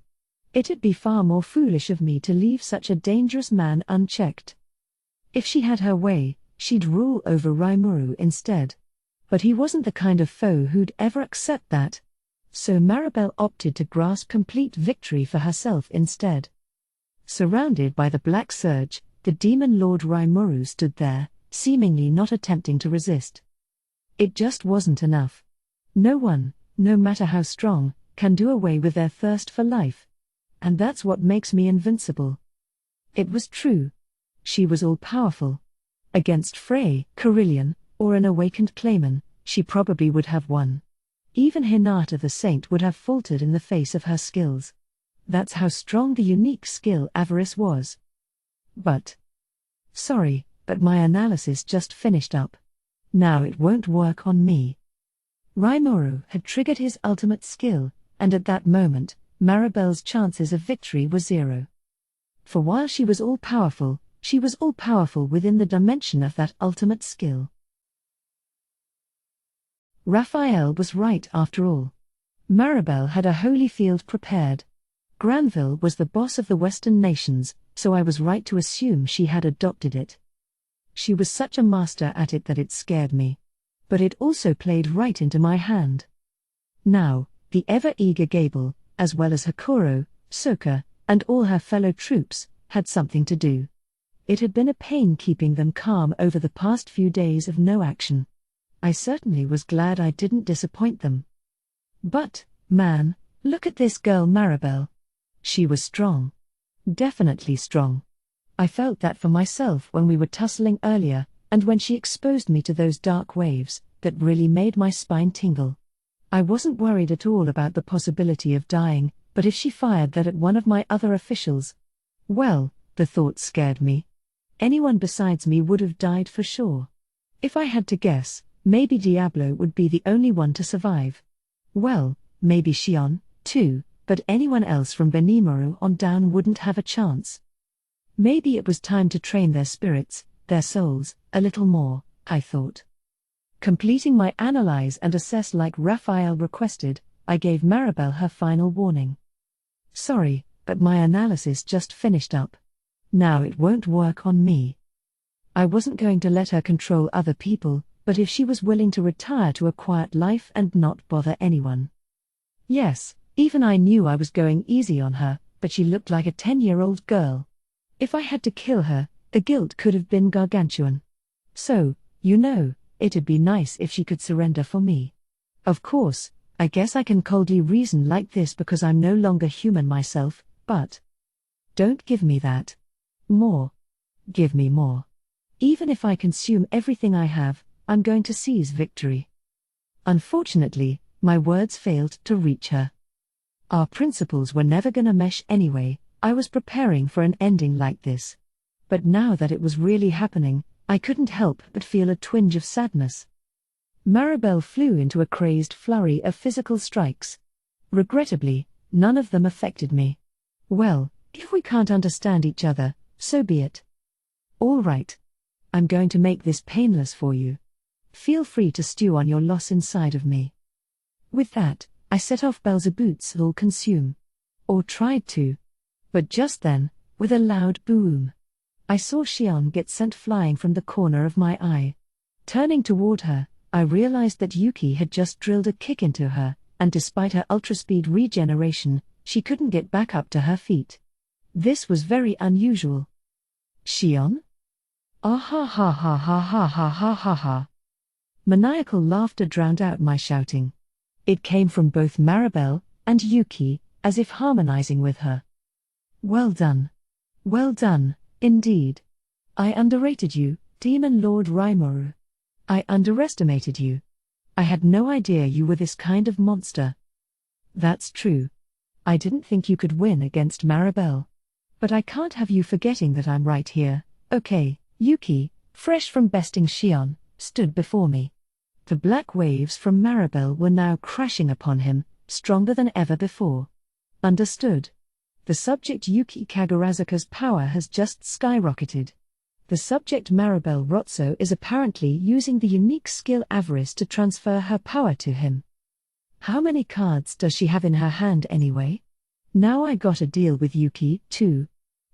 It'd be far more foolish of me to leave such a dangerous man unchecked. If she had her way, she'd rule over Rimuru instead. But he wasn't the kind of foe who'd ever accept that. So Maribel opted to grasp complete victory for herself instead. Surrounded by the Black Surge, the Demon Lord Rimuru stood there, seemingly not attempting to resist. It just wasn't enough. No one, no matter how strong, can do away with their thirst for life. And that's what makes me invincible. It was true. She was all-powerful. Against Frey, Carillion, or an awakened Clayman, she probably would have won. Even Hinata the Saint would have faltered in the face of her skills. That's how strong the unique skill Avarice was. But my analysis just finished up. Now it won't work on me. Rimuru had triggered his ultimate skill, and at that moment, Maribel's chances of victory were zero. For while she was all-powerful within the dimension of that ultimate skill. Raphael was right after all. Maribel had a holy field prepared. Granville was the boss of the Western nations, so I was right to assume she had adopted it. She was such a master at it that it scared me. But it also played right into my hand. Now, the ever-eager Gable, as well as Hakuro, Sokka, and all her fellow troops, had something to do. It had been a pain keeping them calm over the past few days of no action. I certainly was glad I didn't disappoint them. But, man, look at this girl Maribel. She was strong. Definitely strong. I felt that for myself when we were tussling earlier, and when she exposed me to those dark waves, that really made my spine tingle. I wasn't worried at all about the possibility of dying, but if she fired that at one of my other officials, well, the thought scared me. Anyone besides me would have died for sure. If I had to guess, maybe Diablo would be the only one to survive. Well, maybe Shion, too, but anyone else from Benimaru on down wouldn't have a chance. Maybe it was time to train their spirits, their souls, a little more, I thought. Completing my analyze and assess like Raphael requested, I gave Maribel her final warning. Sorry, but my analysis just finished up. Now it won't work on me. I wasn't going to let her control other people, but if she was willing to retire to a quiet life and not bother anyone. Yes, even I knew I was going easy on her, but she looked like a 10-year-old girl. If I had to kill her, the guilt could have been gargantuan. So, it'd be nice if she could surrender for me. Of course, I guess I can coldly reason like this because I'm no longer human myself, but don't give me that. More. Give me more. Even if I consume everything I have, I'm going to seize victory. Unfortunately, my words failed to reach her. Our principles were never gonna mesh anyway. I was preparing for an ending like this. But now that it was really happening, I couldn't help but feel a twinge of sadness. Maribel flew into a crazed flurry of physical strikes. Regrettably, none of them affected me. Well, if we can't understand each other, so be it. All right. I'm going to make this painless for you. Feel free to stew on your loss inside of me. With that, I set off Beelzebub's all consume. Or tried to. But just then, with a loud boom, I saw Shion get sent flying from the corner of my eye. Turning toward her, I realized that Yuki had just drilled a kick into her, and despite her ultra-speed regeneration, she couldn't get back up to her feet. This was very unusual. Shion? Ah ha ha ha ha ha ha ha ha ha. Maniacal laughter drowned out my shouting. It came from both Maribel and Yuki, as if harmonizing with her. Well done. Well done, indeed. I underrated you, Demon Lord Rimuru. I underestimated you. I had no idea you were this kind of monster. That's true. I didn't think you could win against Maribel. But I can't have you forgetting that I'm right here, okay? Yuki, fresh from besting Shion, stood before me. The black waves from Maribel were now crashing upon him, stronger than ever before. Understood. The subject Yuki Kagurazuka's power has just skyrocketed. The subject Maribel Rotso is apparently using the unique skill Avarice to transfer her power to him. How many cards does she have in her hand anyway? Now I got a deal with Yuki, too.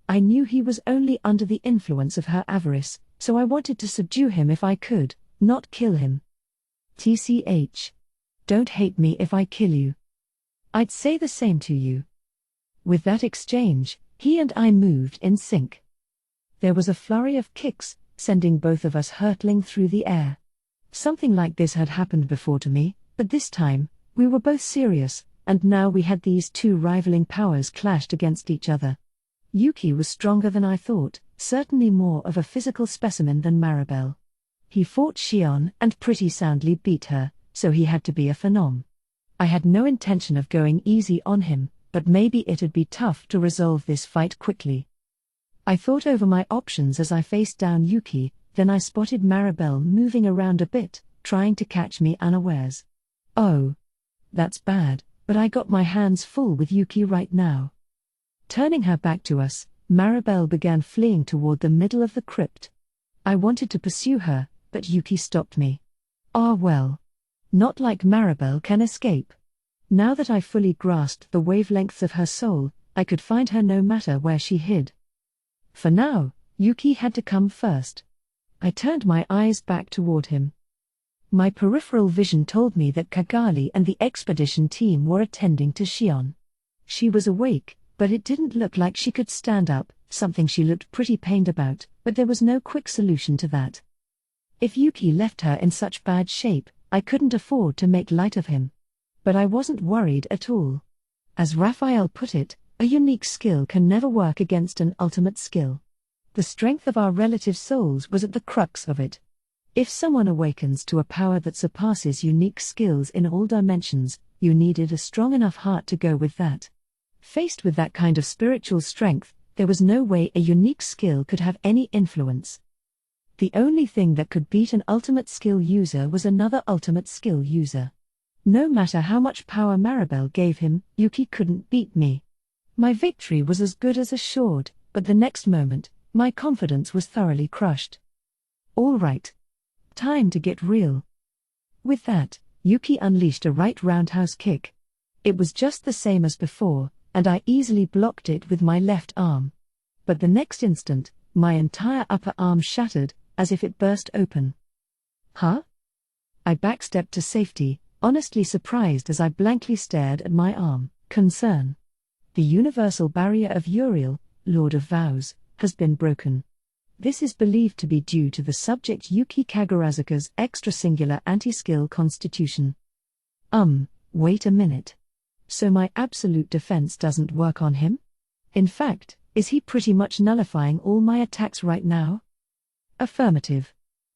I knew he was only under the influence of her avarice, so I wanted to subdue him if I could, not kill him. TCH. Don't hate me if I kill you. I'd say the same to you. With that exchange, he and I moved in sync. There was a flurry of kicks, sending both of us hurtling through the air. Something like this had happened before to me, but this time, we were both serious, and now we had these two rivaling powers clashed against each other. Yuki was stronger than I thought, certainly more of a physical specimen than Maribel. He fought Xion and pretty soundly beat her, so he had to be a phenom. I had no intention of going easy on him, but maybe it'd be tough to resolve this fight quickly. I thought over my options as I faced down Yuki, then I spotted Maribel moving around a bit, trying to catch me unawares. Oh. That's bad, but I got my hands full with Yuki right now. Turning her back to us, Maribel began fleeing toward the middle of the crypt. I wanted to pursue her, but Yuki stopped me. Ah well. Not like Maribel can escape. Now that I fully grasped the wavelengths of her soul, I could find her no matter where she hid. For now, Yuki had to come first. I turned my eyes back toward him. My peripheral vision told me that Kagali and the expedition team were attending to Xion. She was awake, but it didn't look like she could stand up, something she looked pretty pained about, but there was no quick solution to that. If Yuki left her in such bad shape, I couldn't afford to make light of him. But I wasn't worried at all. As Raphael put it, a unique skill can never work against an ultimate skill. The strength of our relative souls was at the crux of it. If someone awakens to a power that surpasses unique skills in all dimensions, you needed a strong enough heart to go with that. Faced with that kind of spiritual strength, there was no way a unique skill could have any influence. The only thing that could beat an ultimate skill user was another ultimate skill user. No matter how much power Maribel gave him, Yuki couldn't beat me. My victory was as good as assured, but the next moment, my confidence was thoroughly crushed. All right. Time to get real. With that, Yuki unleashed a right roundhouse kick. It was just the same as before, and I easily blocked it with my left arm. But the next instant, my entire upper arm shattered, as if it burst open. Huh? I backstepped to safety, honestly surprised as I blankly stared at my arm. Concern. The universal barrier of Uriel, Lord of Vows, has been broken. This is believed to be due to the subject Yuki Kagurazuka's extra-singular anti-skill constitution. Wait a minute. So my absolute defense doesn't work on him? In fact, is he pretty much nullifying all my attacks right now? Affirmative.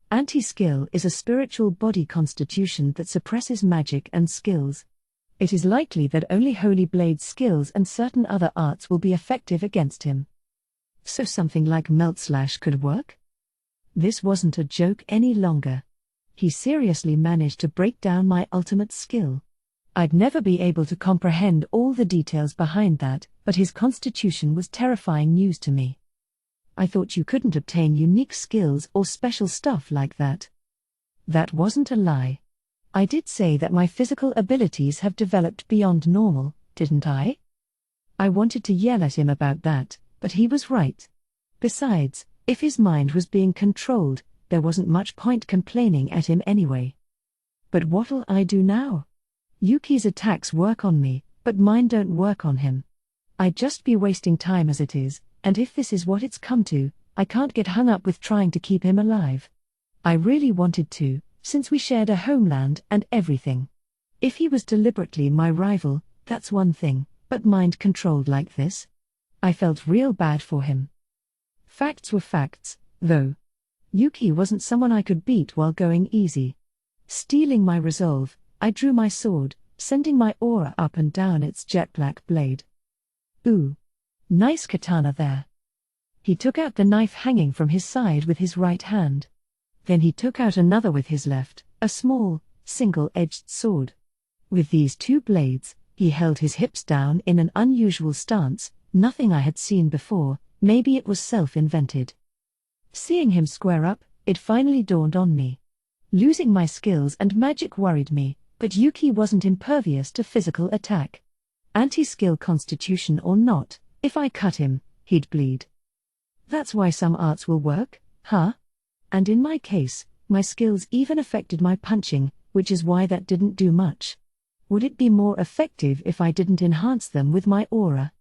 Anti-skill is a spiritual body constitution that suppresses magic and skills. It is likely that only Holy Blade skills and certain other arts will be effective against him. So something like Melt Slash could work? This wasn't a joke any longer. He seriously managed to break down my ultimate skill. I'd never be able to comprehend all the details behind that, but his constitution was terrifying news to me. I thought you couldn't obtain unique skills or special stuff like that. That wasn't a lie. I did say that my physical abilities have developed beyond normal, didn't I? I wanted to yell at him about that, but he was right. Besides, if his mind was being controlled, there wasn't much point complaining at him anyway. But what'll I do now? Yuki's attacks work on me, but mine don't work on him. I'd just be wasting time as it is, and if this is what it's come to, I can't get hung up with trying to keep him alive. I really wanted to, since we shared a homeland and everything. If he was deliberately my rival, that's one thing, but mind-controlled like this? I felt real bad for him. Facts were facts, though. Yuki wasn't someone I could beat while going easy. Stealing my resolve, I drew my sword, sending my aura up and down its jet-black blade. Ooh. Nice katana there. He took out the knife hanging from his side with his right hand. Then he took out another with his left, a small, single-edged sword. With these two blades, he held his hips down in an unusual stance, nothing I had seen before, maybe it was self-invented. Seeing him square up, it finally dawned on me. Losing my skills and magic worried me, But Yuki wasn't impervious to physical attack. Anti-skill constitution or not, if I cut him, he'd bleed. That's why some arts will work, huh? And in my case, my skills even affected my punching, which is why that didn't do much. Would it be more effective if I didn't enhance them with my aura?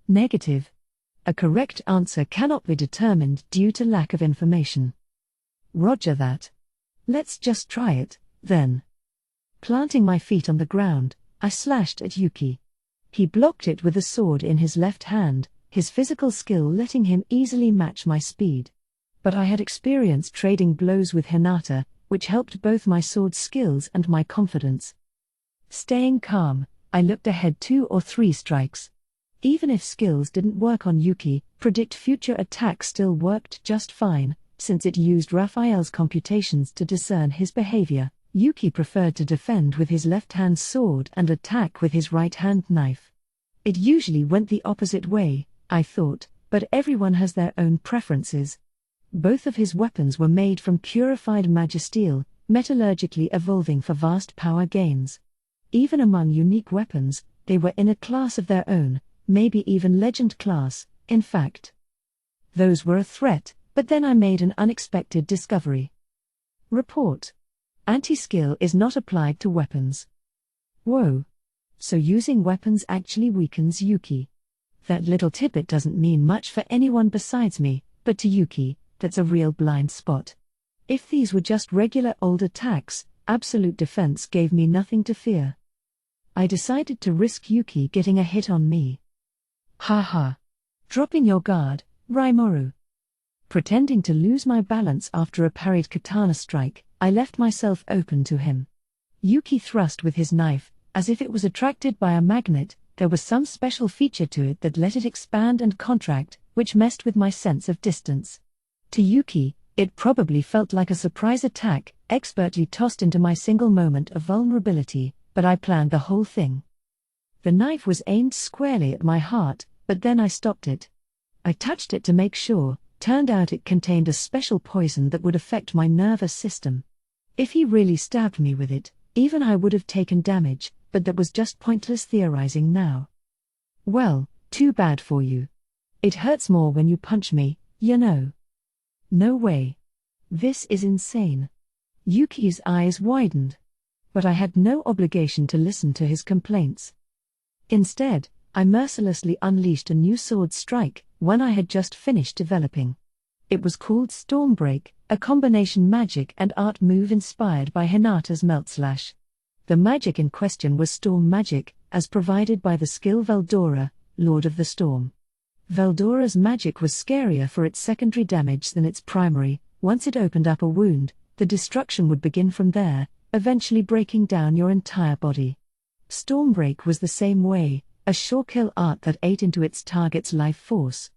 Negative. A correct answer cannot be determined due to lack of information. Roger that. Let's just try it, then. Planting my feet on the ground, I slashed at Yuki. He blocked it with a sword in his left hand, his physical skill letting him easily match my speed. But I had experience trading blows with Hinata, which helped both my sword skills and my confidence. Staying calm, I looked ahead 2 or 3 strikes. Even if skills didn't work on Yuki, predict future attack still worked just fine, since it used Raphael's computations to discern his behavior. Yuki preferred to defend with his left-hand sword and attack with his right-hand knife. It usually went the opposite way, I thought, but everyone has their own preferences. Both of his weapons were made from purified magisteel, metallurgically evolving for vast power gains. Even among unique weapons, they were in a class of their own, maybe even legend class, in fact. Those were a threat, but then I made an unexpected discovery. Report. Anti-skill is not applied to weapons. Whoa. So using weapons actually weakens Yuki. That little tidbit doesn't mean much for anyone besides me, but to Yuki, that's a real blind spot. If these were just regular old attacks, absolute defense gave me nothing to fear. I decided to risk Yuki getting a hit on me. Haha. Dropping your guard, Rimuru. Pretending to lose my balance after a parried katana strike, I left myself open to him. Yuki thrust with his knife, as if it was attracted by a magnet. There was some special feature to it that let it expand and contract, which messed with my sense of distance. To Yuki, it probably felt like a surprise attack, expertly tossed into my single moment of vulnerability, but I planned the whole thing. The knife was aimed squarely at my heart, but then I stopped it. I touched it to make sure. Turned out it contained a special poison that would affect my nervous system. If he really stabbed me with it, even I would have taken damage, but that was just pointless theorizing now. Well, too bad for you. It hurts more when you punch me, you know. No way. This is insane. Yuki's eyes widened. But I had no obligation to listen to his complaints. Instead, I mercilessly unleashed a new sword strike, one I had just finished developing. It was called Stormbreak, a combination magic and art move inspired by Hinata's Melt Slash. The magic in question was storm magic, as provided by the skill Veldora, Lord of the Storm. Veldora's magic was scarier for its secondary damage than its primary. Once it opened up a wound, the destruction would begin from there, eventually breaking down your entire body. Stormbreak was the same way, a sure kill art that ate into its target's life force.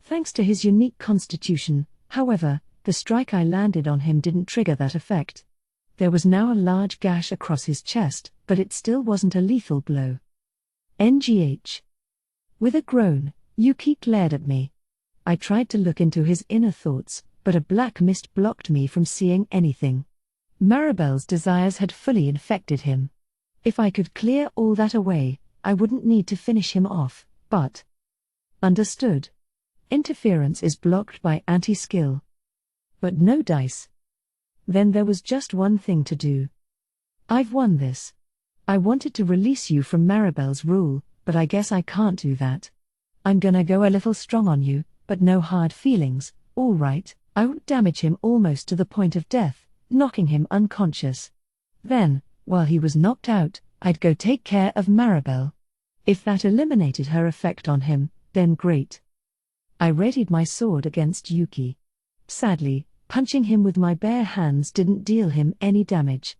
Thanks to his unique constitution, however, the strike I landed on him didn't trigger that effect. There was now a large gash across his chest, but it still wasn't a lethal blow. NGH. With a groan, Yuki glared at me. I tried to look into his inner thoughts, but a black mist blocked me from seeing anything. Maribel's desires had fully infected him. If I could clear all that away, I wouldn't need to finish him off, but... Understood. Interference is blocked by anti-skill. But no dice. Then there was just one thing to do. I've won this. I wanted to release you from Maribel's rule, but I guess I can't do that. I'm gonna go a little strong on you, but no hard feelings, all right. I would damage him almost to the point of death, knocking him unconscious. Then, while he was knocked out, I'd go take care of Maribel. If that eliminated her effect on him, then great. I readied my sword against Yuki. Sadly, punching him with my bare hands didn't deal him any damage.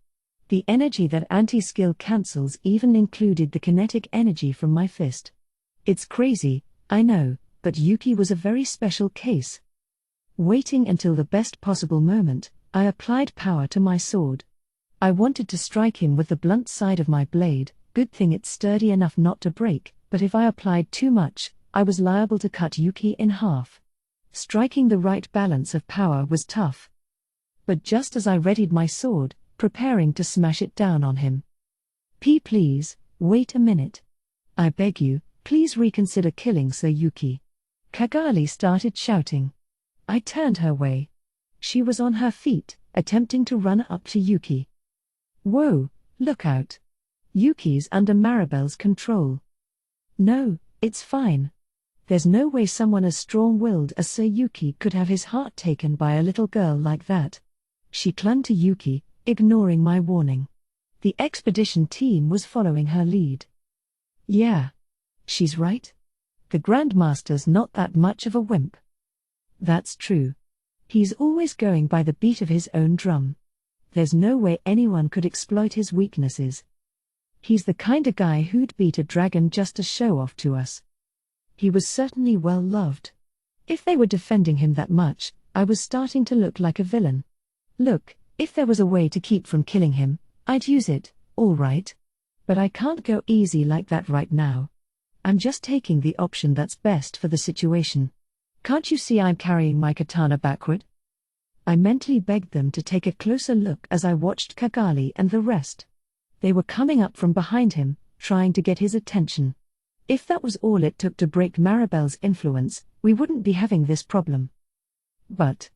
The energy that anti-skill cancels even included the kinetic energy from my fist. It's crazy, I know, but Yuki was a very special case. Waiting until the best possible moment, I applied power to my sword. I wanted to strike him with the blunt side of my blade, good thing it's sturdy enough not to break, but if I applied too much, I was liable to cut Yuki in half. Striking the right balance of power was tough. But just as I readied my sword, preparing to smash it down on him. Please, wait a minute. I beg you, please reconsider killing Sir Yuki. Kagali started shouting. I turned her way. She was on her feet, attempting to run up to Yuki. Whoa, look out. Yuki's under Maribel's control. No, it's fine. There's no way someone as strong-willed as Sir Yuki could have his heart taken by a little girl like that. She clung to Yuki, ignoring my warning. The expedition team was following her lead. Yeah. She's right. The Grandmaster's not that much of a wimp. That's true. He's always going by the beat of his own drum. There's no way anyone could exploit his weaknesses. He's the kind of guy who'd beat a dragon just to show off to us. He was certainly well loved. If they were defending him that much, I was starting to look like a villain. Look, if there was a way to keep from killing him, I'd use it, all right. But I can't go easy like that right now. I'm just taking the option that's best for the situation. Can't you see I'm carrying my katana backward? I mentally begged them to take a closer look as I watched Kagali and the rest. They were coming up from behind him, trying to get his attention. If that was all it took to break Maribel's influence, we wouldn't be having this problem. But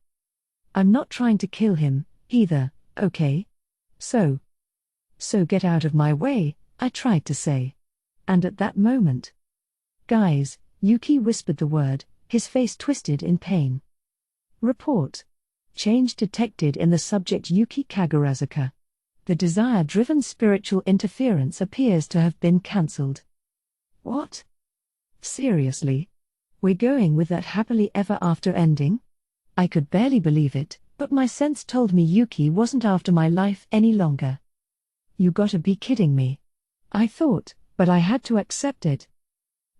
I'm not trying to kill him, either, okay? So get out of my way, I tried to say. And at that moment, guys, Yuki whispered the word, his face twisted in pain. Report. Change detected in the subject Yuki Kagurazuka. The desire-driven spiritual interference appears to have been cancelled. What? Seriously? We're going with that happily ever after ending? I could barely believe it, but my sense told me Yuki wasn't after my life any longer. You gotta be kidding me. I thought, but I had to accept it.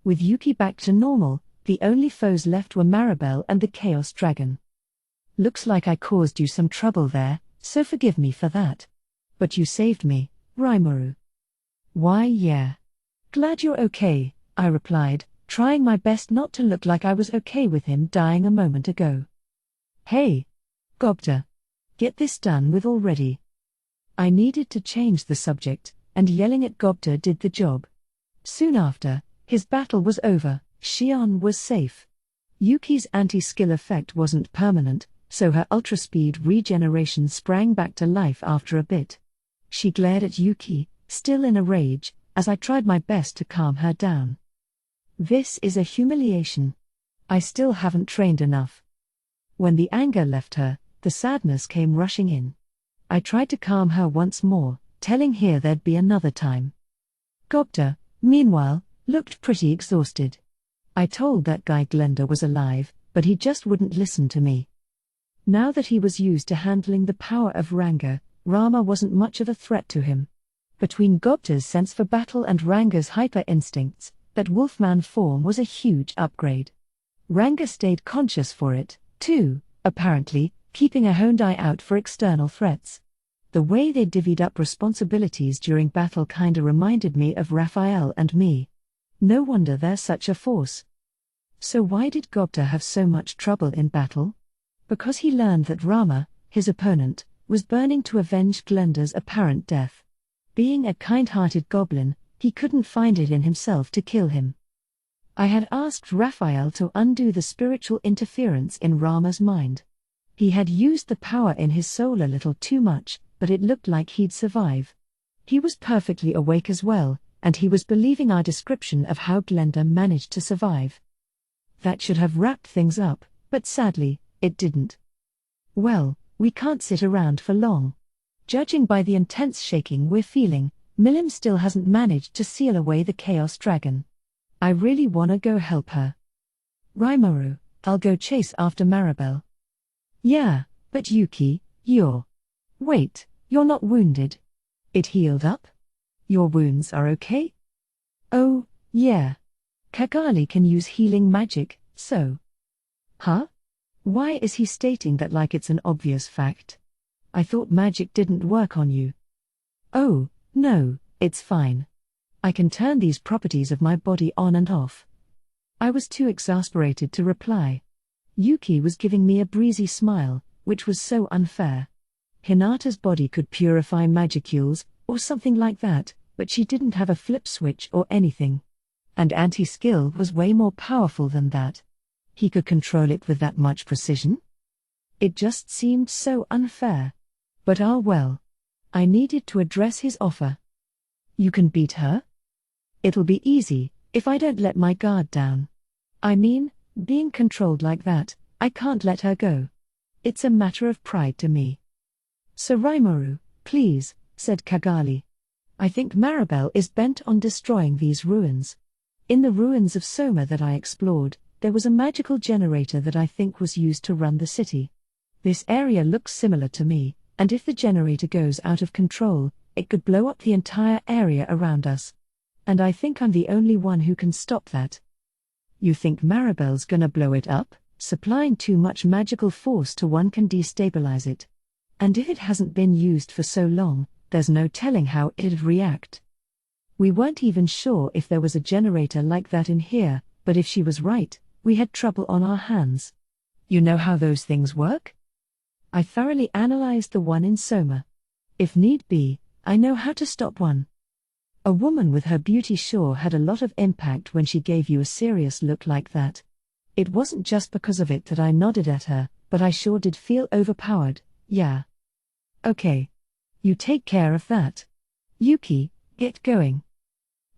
With Yuki back to normal, the only foes left were Maribel and the Chaos Dragon. Looks like I caused you some trouble there, so forgive me for that. But you saved me, Rimuru. Why yeah. Glad you're okay, I replied, trying my best not to look like I was okay with him dying a moment ago. Hey, Gobta. Get this done with already. I needed to change the subject, and yelling at Gobta did the job. Soon after, his battle was over, Xion was safe. Yuki's anti-skill effect wasn't permanent, so her ultra-speed regeneration sprang back to life after a bit. She glared at Yuki, still in a rage, as I tried my best to calm her down. This is a humiliation. I still haven't trained enough. When the anger left her, the sadness came rushing in. I tried to calm her once more, telling her there'd be another time. Gobta, meanwhile, looked pretty exhausted. I told that guy Glenda was alive, but he just wouldn't listen to me. Now that he was used to handling the power of Ranga, Rama wasn't much of a threat to him. Between Gobta's sense for battle and Ranga's hyper instincts, that wolfman form was a huge upgrade. Ranga stayed conscious for it, too, apparently, keeping a honed eye out for external threats. The way they divvied up responsibilities during battle kinda reminded me of Raphael and me. No wonder they're such a force. So why did Gobta have so much trouble in battle? Because he learned that Rama, his opponent, was burning to avenge Glenda's apparent death. Being a kind-hearted goblin, he couldn't find it in himself to kill him. I had asked Raphael to undo the spiritual interference in Rama's mind. He had used the power in his soul a little too much, but it looked like he'd survive. He was perfectly awake as well, and he was believing our description of how Glenda managed to survive. That should have wrapped things up, but sadly, it didn't. Well, we can't sit around for long. Judging by the intense shaking we're feeling, Milim still hasn't managed to seal away the Chaos Dragon. I really wanna go help her. Rimuru, I'll go chase after Maribel. Yeah, but Yuki, Wait, you're not wounded. It healed up? Your wounds are okay? Oh, yeah. Kagali can use healing magic, so. Huh? Why is he stating that like it's an obvious fact? I thought magic didn't work on you. Oh, no, it's fine. I can turn these properties of my body on and off. I was too exasperated to reply. Yuki was giving me a breezy smile, which was so unfair. Hinata's body could purify magicules, or something like that, but she didn't have a flip switch or anything. And anti-skill was way more powerful than that. He could control it with that much precision? It just seemed so unfair. But well. I needed to address his offer. You can beat her? It'll be easy, if I don't let my guard down. I mean, being controlled like that, I can't let her go. It's a matter of pride to me. Sir Rimuru, please, said Kagali. I think Maribel is bent on destroying these ruins. In the ruins of Soma that I explored, there was a magical generator that I think was used to run the city. This area looks similar to me, and if the generator goes out of control, it could blow up the entire area around us. And I think I'm the only one who can stop that. You think Maribel's gonna blow it up? Supplying too much magical force to one can destabilize it. And if it hasn't been used for so long, there's no telling how it'd react. We weren't even sure if there was a generator like that in here, but if she was right, we had trouble on our hands. You know how those things work? I thoroughly analyzed the one in Soma. If need be, I know how to stop one. A woman with her beauty sure had a lot of impact when she gave you a serious look like that. It wasn't just because of it that I nodded at her, but I sure did feel overpowered, yeah. Okay. You take care of that. Yuki, get going.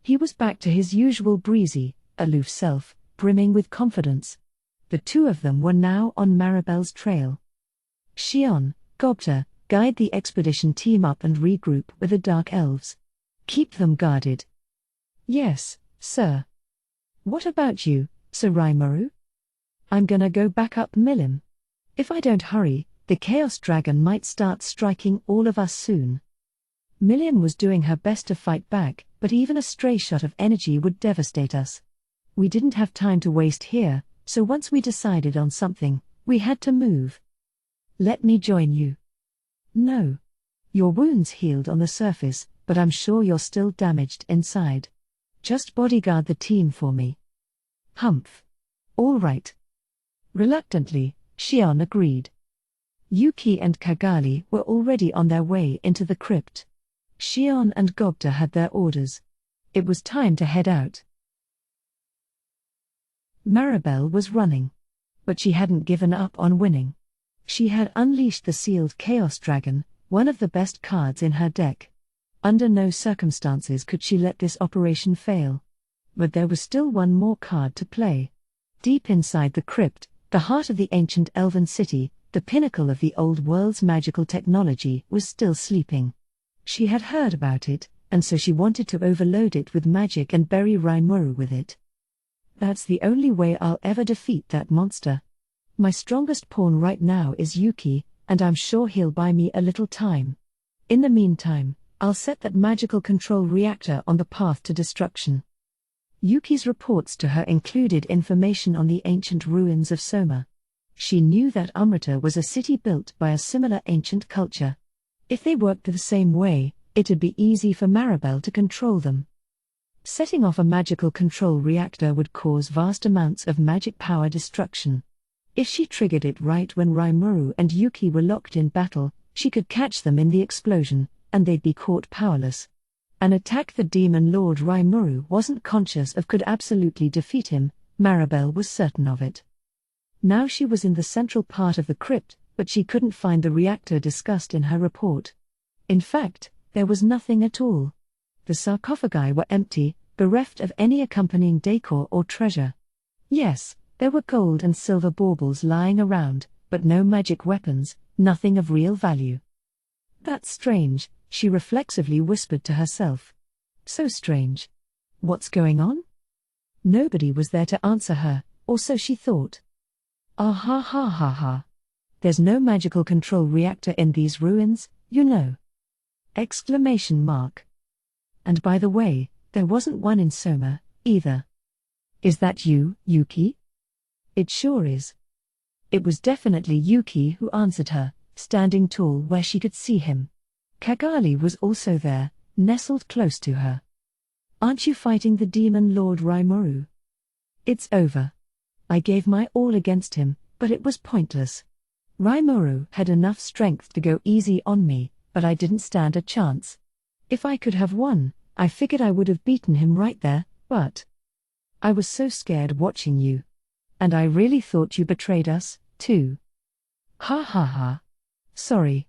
He was back to his usual breezy, aloof self, brimming with confidence. The two of them were now on Maribel's trail. Shion, Gobta, guide the expedition team up and regroup with the Dark Elves. Keep them guarded. Yes, sir. What about you, Sir Rimuru? I'm gonna go back up Milim. If I don't hurry, the Chaos Dragon might start striking all of us soon. Milim was doing her best to fight back, but even a stray shot of energy would devastate us. We didn't have time to waste here, so once we decided on something, we had to move. Let me join you. No. Your wounds healed on the surface, but I'm sure you're still damaged inside. Just bodyguard the team for me. Humph. All right. Reluctantly, Shion agreed. Yuki and Kagali were already on their way into the crypt. Shion and Gobta had their orders. It was time to head out. Maribel was running. But she hadn't given up on winning. She had unleashed the sealed Chaos Dragon, one of the best cards in her deck. Under no circumstances could she let this operation fail. But there was still one more card to play. Deep inside the crypt, the heart of the ancient elven city, the pinnacle of the old world's magical technology was still sleeping. She had heard about it, and so she wanted to overload it with magic and bury Rimuru with it. That's the only way I'll ever defeat that monster. My strongest pawn right now is Yuki, and I'm sure he'll buy me a little time. In the meantime, I'll set that magical control reactor on the path to destruction. Yuki's reports to her included information on the ancient ruins of Soma. She knew that Amrita was a city built by a similar ancient culture. If they worked the same way, it'd be easy for Maribel to control them. Setting off a magical control reactor would cause vast amounts of magic power destruction. If she triggered it right when Rimuru and Yuki were locked in battle, she could catch them in the explosion, and they'd be caught powerless. An attack the Demon Lord Rimuru wasn't conscious of could absolutely defeat him. Maribel was certain of it. Now she was in the central part of the crypt, but she couldn't find the reactor discussed in her report. In fact, there was nothing at all. The sarcophagi were empty, bereft of any accompanying decor or treasure. Yes, there were gold and silver baubles lying around, but no magic weapons, nothing of real value. That's strange, she reflexively whispered to herself. So strange. What's going on? Nobody was there to answer her, or so she thought. Ah ha ha ha ha. There's no magical control reactor in these ruins, you know. Exclamation mark. And by the way, there wasn't one in Soma, either. Is that you, Yuki? It sure is. It was definitely Yuki who answered her, standing tall where she could see him. Kagali was also there, nestled close to her. Aren't you fighting the Demon Lord Rimuru? It's over. I gave my all against him, but it was pointless. Rimuru had enough strength to go easy on me, but I didn't stand a chance. If I could have won, I figured I would have beaten him right there, but I was so scared watching you. And I really thought you betrayed us, too. Ha ha ha. Sorry.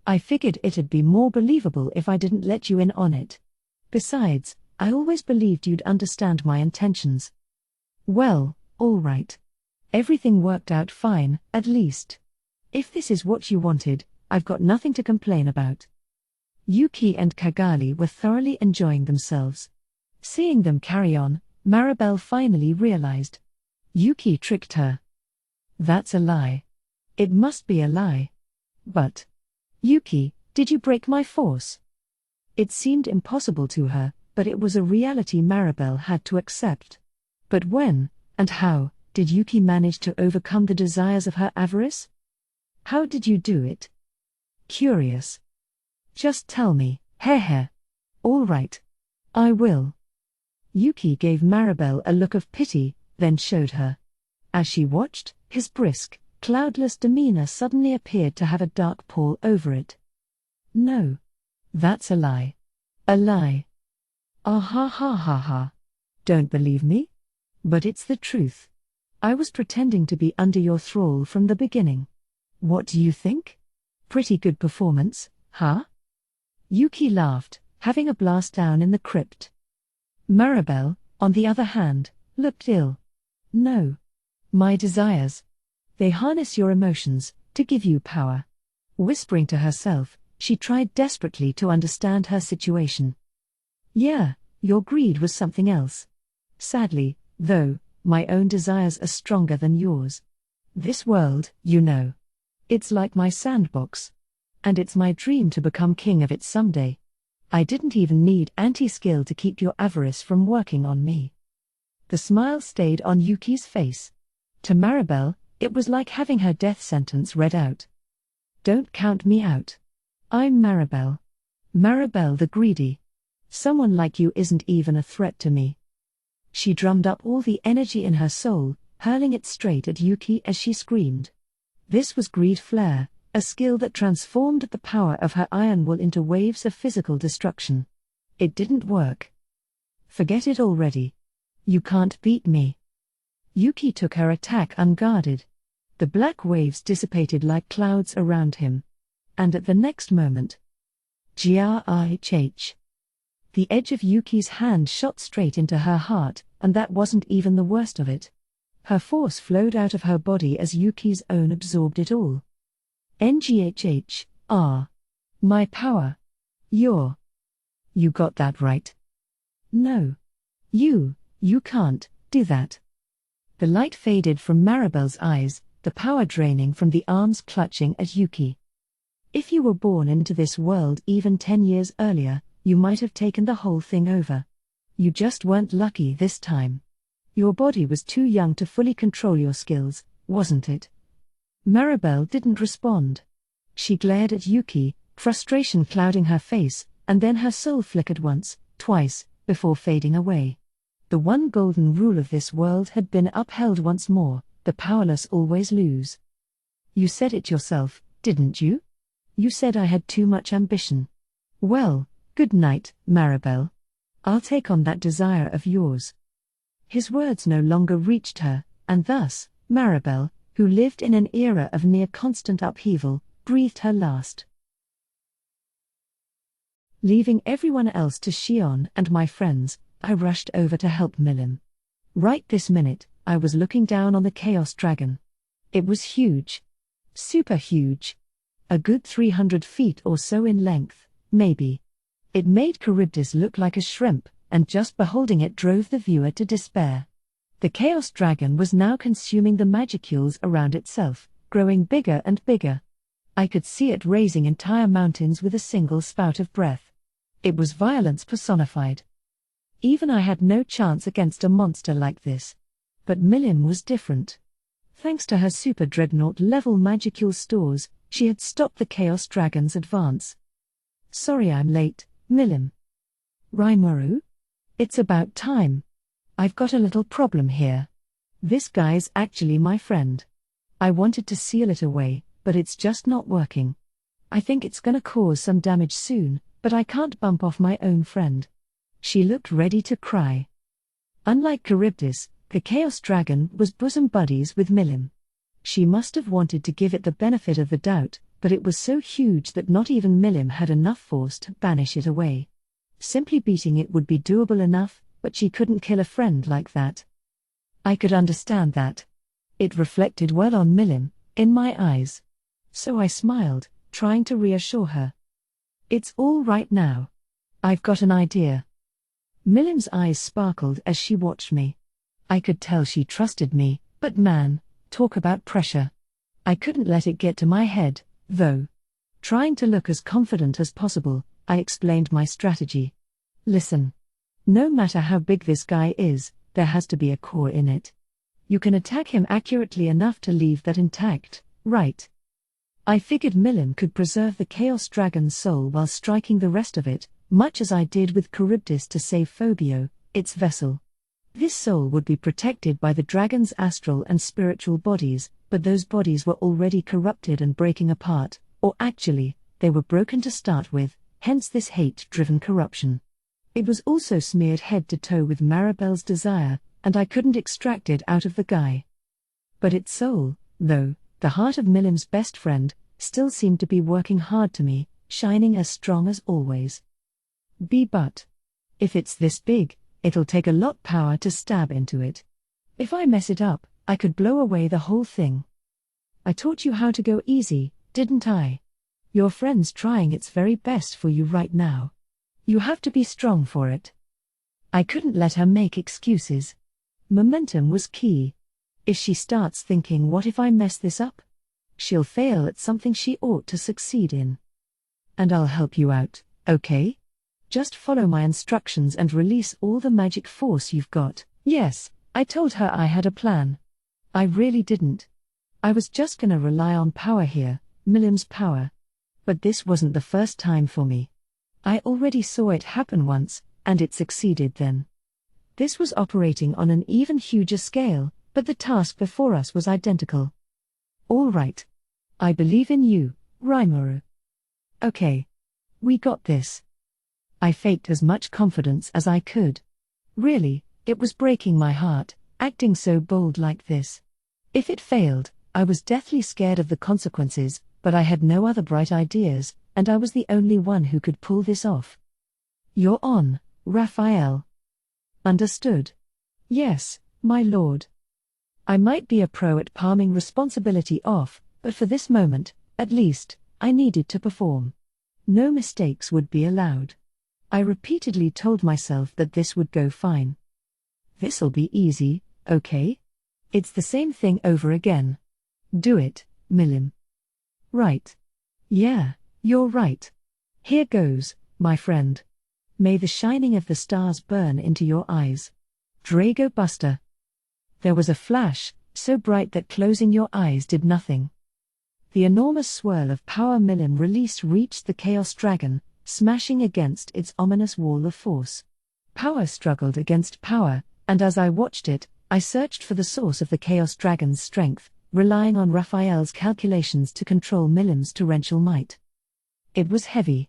I figured it'd be more believable if I didn't let you in on it. Besides, I always believed you'd understand my intentions. Well, all right. Everything worked out fine, at least. If this is what you wanted, I've got nothing to complain about. Yuki and Kagali were thoroughly enjoying themselves. Seeing them carry on, Maribel finally realized. Yuki tricked her. That's a lie. It must be a lie. But, Yuki, did you break my force? It seemed impossible to her, but it was a reality Maribel had to accept. But when, and how, did Yuki manage to overcome the desires of her avarice? How did you do it? Curious. Just tell me, heh. All right. I will. Yuki gave Maribel a look of pity, then showed her. As she watched, his brisk, cloudless demeanor suddenly appeared to have a dark pall over it. No. That's a lie. A lie. Ah ha ha ha ha. Don't believe me? But it's the truth. I was pretending to be under your thrall from the beginning. What do you think? Pretty good performance, huh? Yuki laughed, having a blast down in the crypt. Maribel, on the other hand, looked ill. No. My desires. They harness your emotions, to give you power. Whispering to herself, she tried desperately to understand her situation. Yeah, your greed was something else. Sadly, though, my own desires are stronger than yours. This world, you know. It's like my sandbox. And it's my dream to become king of it someday. I didn't even need anti-skill to keep your avarice from working on me. The smile stayed on Yuki's face. To Maribel, it was like having her death sentence read out. Don't count me out. I'm Maribel. Maribel the greedy. Someone like you isn't even a threat to me. She drummed up all the energy in her soul, hurling it straight at Yuki as she screamed. This was greed flare, a skill that transformed the power of her iron will into waves of physical destruction. It didn't work. Forget it already. You can't beat me. Yuki took her attack unguarded. The black waves dissipated like clouds around him. And at the next moment, grhh. The edge of Yuki's hand shot straight into her heart, and that wasn't even the worst of it. Her force flowed out of her body as Yuki's own absorbed it all. Nghh, my power. You got that right. No. You can't do that. The light faded from Maribel's eyes, the power draining from the arms clutching at Yuki. If you were born into this world even 10 years earlier, you might have taken the whole thing over. You just weren't lucky this time. Your body was too young to fully control your skills, wasn't it? Maribel didn't respond. She glared at Yuki, frustration clouding her face, and then her soul flickered once, twice, before fading away. The one golden rule of this world had been upheld once more: the powerless always lose. You said it yourself, didn't you? You said I had too much ambition. Well, good night, Maribel. I'll take on that desire of yours. His words no longer reached her, and thus, Maribel, who lived in an era of near-constant upheaval, breathed her last. Leaving everyone else to Shion and my friends, I rushed over to help Milim. Right this minute, I was looking down on the Chaos Dragon. It was huge. Super huge. A good 300 feet or so in length, maybe. It made Charybdis look like a shrimp, and just beholding it drove the viewer to despair. The Chaos Dragon was now consuming the magicules around itself, growing bigger and bigger. I could see it raising entire mountains with a single spout of breath. It was violence personified. Even I had no chance against a monster like this. But Milim was different. Thanks to her super dreadnought-level magicule stores, she had stopped the Chaos Dragon's advance. Sorry I'm late, Milim. Rimuru? It's about time. I've got a little problem here. This guy's actually my friend. I wanted to seal it away, but it's just not working. I think it's gonna cause some damage soon, but I can't bump off my own friend. She looked ready to cry. Unlike Charybdis, the Chaos Dragon was bosom buddies with Milim. She must have wanted to give it the benefit of the doubt, but it was so huge that not even Milim had enough force to banish it away. Simply beating it would be doable enough, but she couldn't kill a friend like that. I could understand that. It reflected well on Milim, in my eyes. So I smiled, trying to reassure her. It's all right now. I've got an idea. Milim's eyes sparkled as she watched me. I could tell she trusted me, but man, talk about pressure. I couldn't let it get to my head, though. Trying to look as confident as possible, I explained my strategy. Listen. No matter how big this guy is, there has to be a core in it. You can attack him accurately enough to leave that intact, right? I figured Milim could preserve the Chaos Dragon's soul while striking the rest of it, much as I did with Charybdis to save Phobio, its vessel. This soul would be protected by the dragon's astral and spiritual bodies, but those bodies were already corrupted and breaking apart, or actually, they were broken to start with, hence this hate-driven corruption. It was also smeared head to toe with Maribel's desire, and I couldn't extract it out of the guy. But its soul, though, the heart of Milim's best friend, still seemed to be working hard to me, shining as strong as always. But if it's this big, it'll take a lot power to stab into it. If I mess it up, I could blow away the whole thing. I taught you how to go easy, didn't I? Your friend's trying its very best for you right now. You have to be strong for it. I couldn't let her make excuses. Momentum was key. If she starts thinking, what if I mess this up? She'll fail at something she ought to succeed in. And I'll help you out, okay? Just follow my instructions and release all the magic force you've got. Yes, I told her I had a plan. I really didn't. I was just gonna rely on power here, Milim's power. But this wasn't the first time for me. I already saw it happen once, and it succeeded then. This was operating on an even huger scale, but the task before us was identical. All right. I believe in you, Rimuru. Okay. We got this. I faked as much confidence as I could. Really, it was breaking my heart, acting so bold like this. If it failed, I was deathly scared of the consequences, but I had no other bright ideas, and I was the only one who could pull this off. You're on, Raphael. Understood. Yes, my lord. I might be a pro at palming responsibility off, but for this moment, at least, I needed to perform. No mistakes would be allowed. I repeatedly told myself that this would go fine. This'll be easy, okay? It's the same thing over again. Do it, Milim. Right. Yeah, you're right. Here goes, my friend. May the shining of the stars burn into your eyes. Drago Buster. There was a flash, so bright that closing your eyes did nothing. The enormous swirl of power Milim released reached the Chaos Dragon, smashing against its ominous wall of force. Power struggled against power, and as I watched it, I searched for the source of the Chaos Dragon's strength, relying on Raphael's calculations to control Milim's torrential might. It was heavy.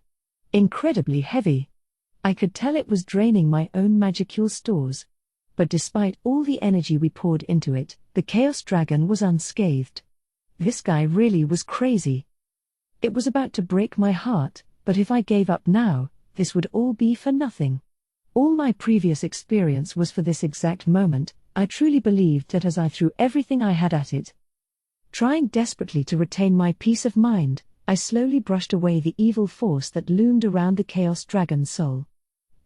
Incredibly heavy. I could tell it was draining my own magicule stores. But despite all the energy we poured into it, the Chaos Dragon was unscathed. This guy really was crazy. It was about to break my heart, but if I gave up now, this would all be for nothing. All my previous experience was for this exact moment. I truly believed that as I threw everything I had at it. Trying desperately to retain my peace of mind, I slowly brushed away the evil force that loomed around the Chaos Dragon's soul.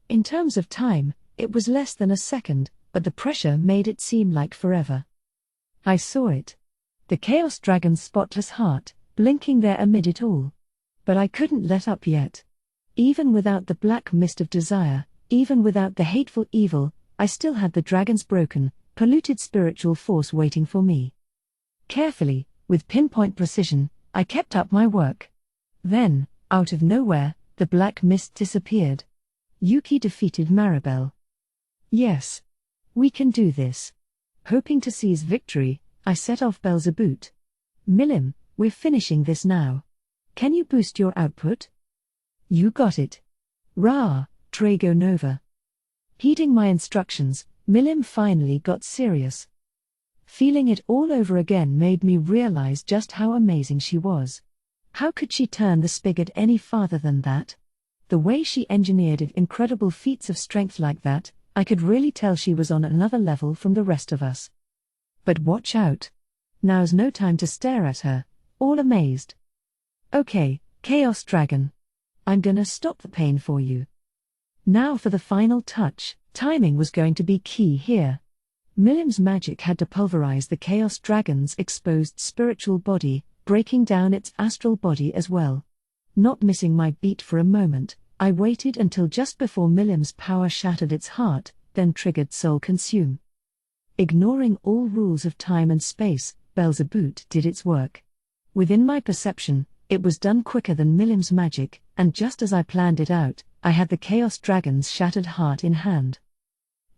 In terms of time, it was less than a second, but the pressure made it seem like forever. I saw it. The Chaos Dragon's spotless heart, blinking there amid it all. But I couldn't let up yet. Even without the black mist of desire, even without the hateful evil, I still had the dragon's broken, polluted spiritual force waiting for me. Carefully, with pinpoint precision, I kept up my work. Then, out of nowhere, the black mist disappeared. Yuki defeated Maribel. Yes. We can do this. Hoping to seize victory, I set off Beelzebut. Milim, we're finishing this now. Can you boost your output? You got it. Rah, Drago Nova. Heeding my instructions, Milim finally got serious. Feeling it all over again made me realize just how amazing she was. How could she turn the spigot any farther than that? The way she engineered it, incredible feats of strength like that, I could really tell she was on another level from the rest of us. But watch out. Now's no time to stare at her, all amazed. Okay, Chaos Dragon. I'm gonna stop the pain for you. Now for the final touch. Timing was going to be key here. Milim's magic had to pulverize the Chaos Dragon's exposed spiritual body, breaking down its astral body as well. Not missing my beat for a moment, I waited until just before Milim's power shattered its heart, then triggered Soul Consume. Ignoring all rules of time and space, Belzebut did its work. Within my perception, it was done quicker than Milim's magic, and just as I planned it out, I had the Chaos Dragon's shattered heart in hand.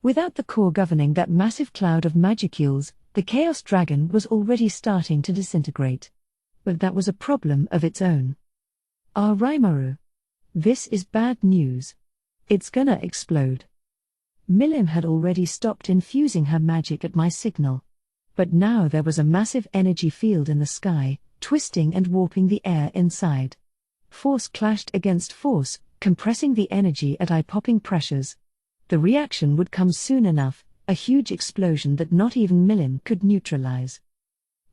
Without the core governing that massive cloud of magicules, the Chaos Dragon was already starting to disintegrate. But that was a problem of its own. Raimaru. This is bad news. It's gonna explode. Milim had already stopped infusing her magic at my signal. But now there was a massive energy field in the sky, twisting and warping the air inside. Force clashed against force, compressing the energy at eye-popping pressures. The reaction would come soon enough, a huge explosion that not even Milim could neutralize.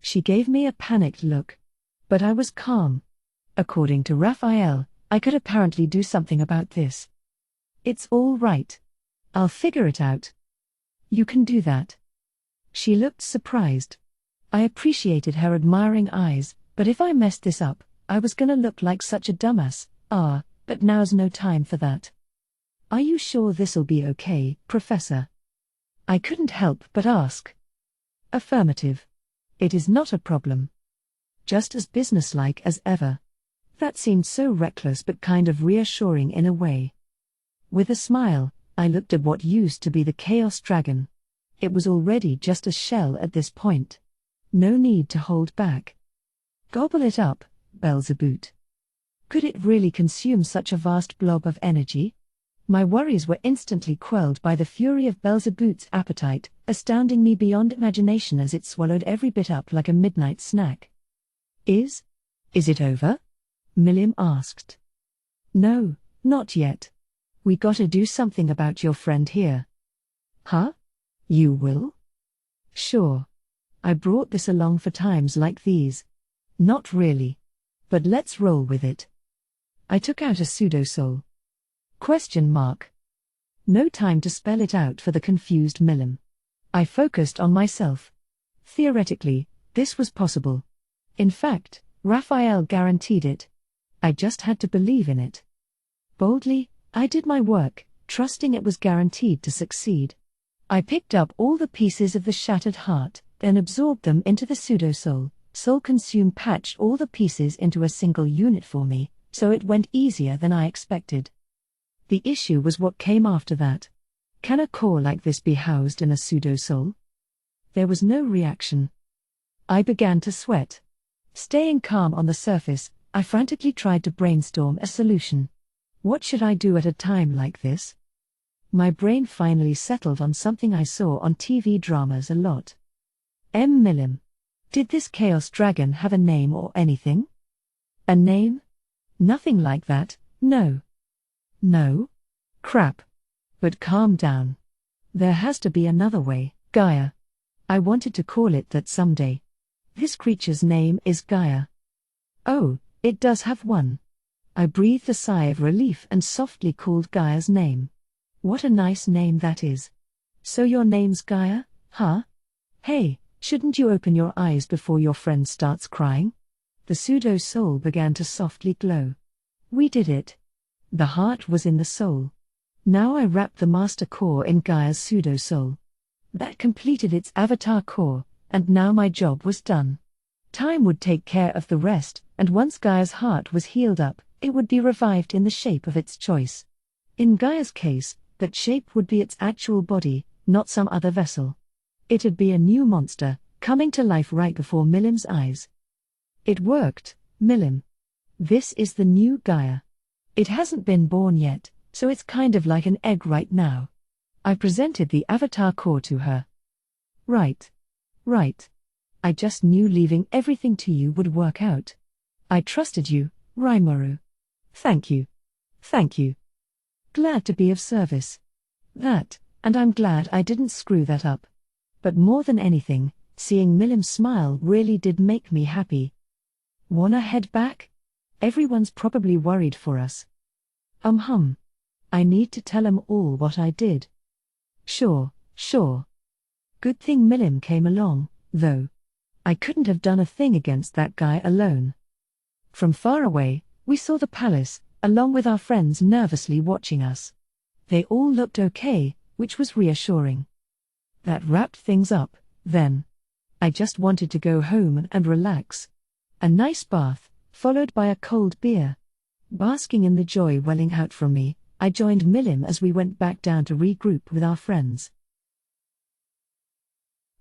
She gave me a panicked look. But I was calm. According to Raphael, I could apparently do something about this. It's all right. I'll figure it out. You can do that. She looked surprised. I appreciated her admiring eyes, but if I messed this up, I was gonna look like such a dumbass. But now's no time for that. Are you sure this'll be okay, Professor? I couldn't help but ask. Affirmative. It is not a problem. Just as businesslike as ever. That seemed so reckless but kind of reassuring in a way. With a smile, I looked at what used to be the Chaos Dragon. It was already just a shell at this point. No need to hold back. Gobble it up, Belzebut. Could it really consume such a vast blob of energy? My worries were instantly quelled by the fury of Belzebut's appetite, astounding me beyond imagination as it swallowed every bit up like a midnight snack. Is it over? Milim asked. No, not yet. We gotta do something about your friend here. Huh? You will? Sure. I brought this along for times like these. Not really. But let's roll with it. I took out a pseudo-soul. Question mark. No time to spell it out for the confused Milim. I focused on myself. Theoretically, this was possible. In fact, Raphael guaranteed it. I just had to believe in it. Boldly, I did my work, trusting it was guaranteed to succeed. I picked up all the pieces of the shattered heart, then absorbed them into the pseudo-soul. Soul Consume patched all the pieces into a single unit for me, so it went easier than I expected. The issue was what came after that. Can a core like this be housed in a pseudo-soul? There was no reaction. I began to sweat. Staying calm on the surface, I frantically tried to brainstorm a solution. What should I do at a time like this? My brain finally settled on something I saw on TV dramas a lot. Milim. Did this Chaos Dragon have a name or anything? A name? Nothing like that, no. No? Crap. But calm down. There has to be another way. Gaia. I wanted to call it that someday. This creature's name is Gaia. Oh, it does have one. I breathed a sigh of relief and softly called Gaia's name. What a nice name that is. So your name's Gaia, huh? Hey, shouldn't you open your eyes before your friend starts crying? The pseudo-soul began to softly glow. We did it. The heart was in the soul. Now I wrapped the master core in Gaia's pseudo-soul. That completed its avatar core, and now my job was done. Time would take care of the rest, and once Gaia's heart was healed up, it would be revived in the shape of its choice. In Gaia's case, that shape would be its actual body, not some other vessel. It'd be a new monster, coming to life right before Milim's eyes. It worked, Milim. This is the new Gaia. It hasn't been born yet, so it's kind of like an egg right now. I presented the avatar core to her. Right. I just knew leaving everything to you would work out. I trusted you, Rimuru. Thank you. Glad to be of service. That, and I'm glad I didn't screw that up. But more than anything, seeing Milim smile really did make me happy. Wanna head back? Everyone's probably worried for us. I need to tell 'em all what I did. Sure. Good thing Milim came along, though. I couldn't have done a thing against that guy alone. From far away, we saw the palace, along with our friends nervously watching us. They all looked okay, which was reassuring. That wrapped things up, then. I just wanted to go home and relax. A nice bath, followed by a cold beer. Basking in the joy welling out from me, I joined Milim as we went back down to regroup with our friends.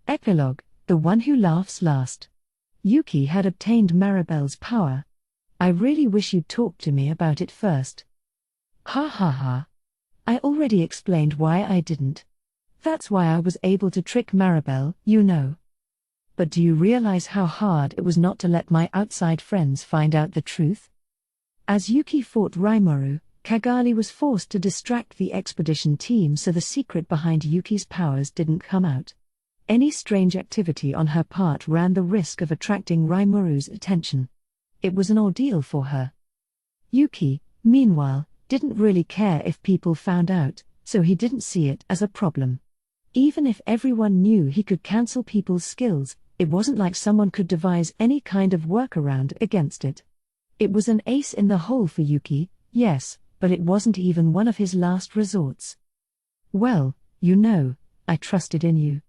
Epilogue, the one who laughs last. Yuki had obtained Maribel's power. I really wish you'd talk to me about it first. Ha. I already explained why I didn't. That's why I was able to trick Maribel, you know. But do you realize how hard it was not to let my outside friends find out the truth? As Yuki fought Rimuru, Cagali was forced to distract the expedition team so the secret behind Yuki's powers didn't come out. Any strange activity on her part ran the risk of attracting Rimuru's attention. It was an ordeal for her. Yuki, meanwhile, didn't really care if people found out, so he didn't see it as a problem. Even if everyone knew he could cancel people's skills, it wasn't like someone could devise any kind of workaround against it. It was an ace in the hole for Yuki, yes, but it wasn't even one of his last resorts. Well, you know, I trusted in you.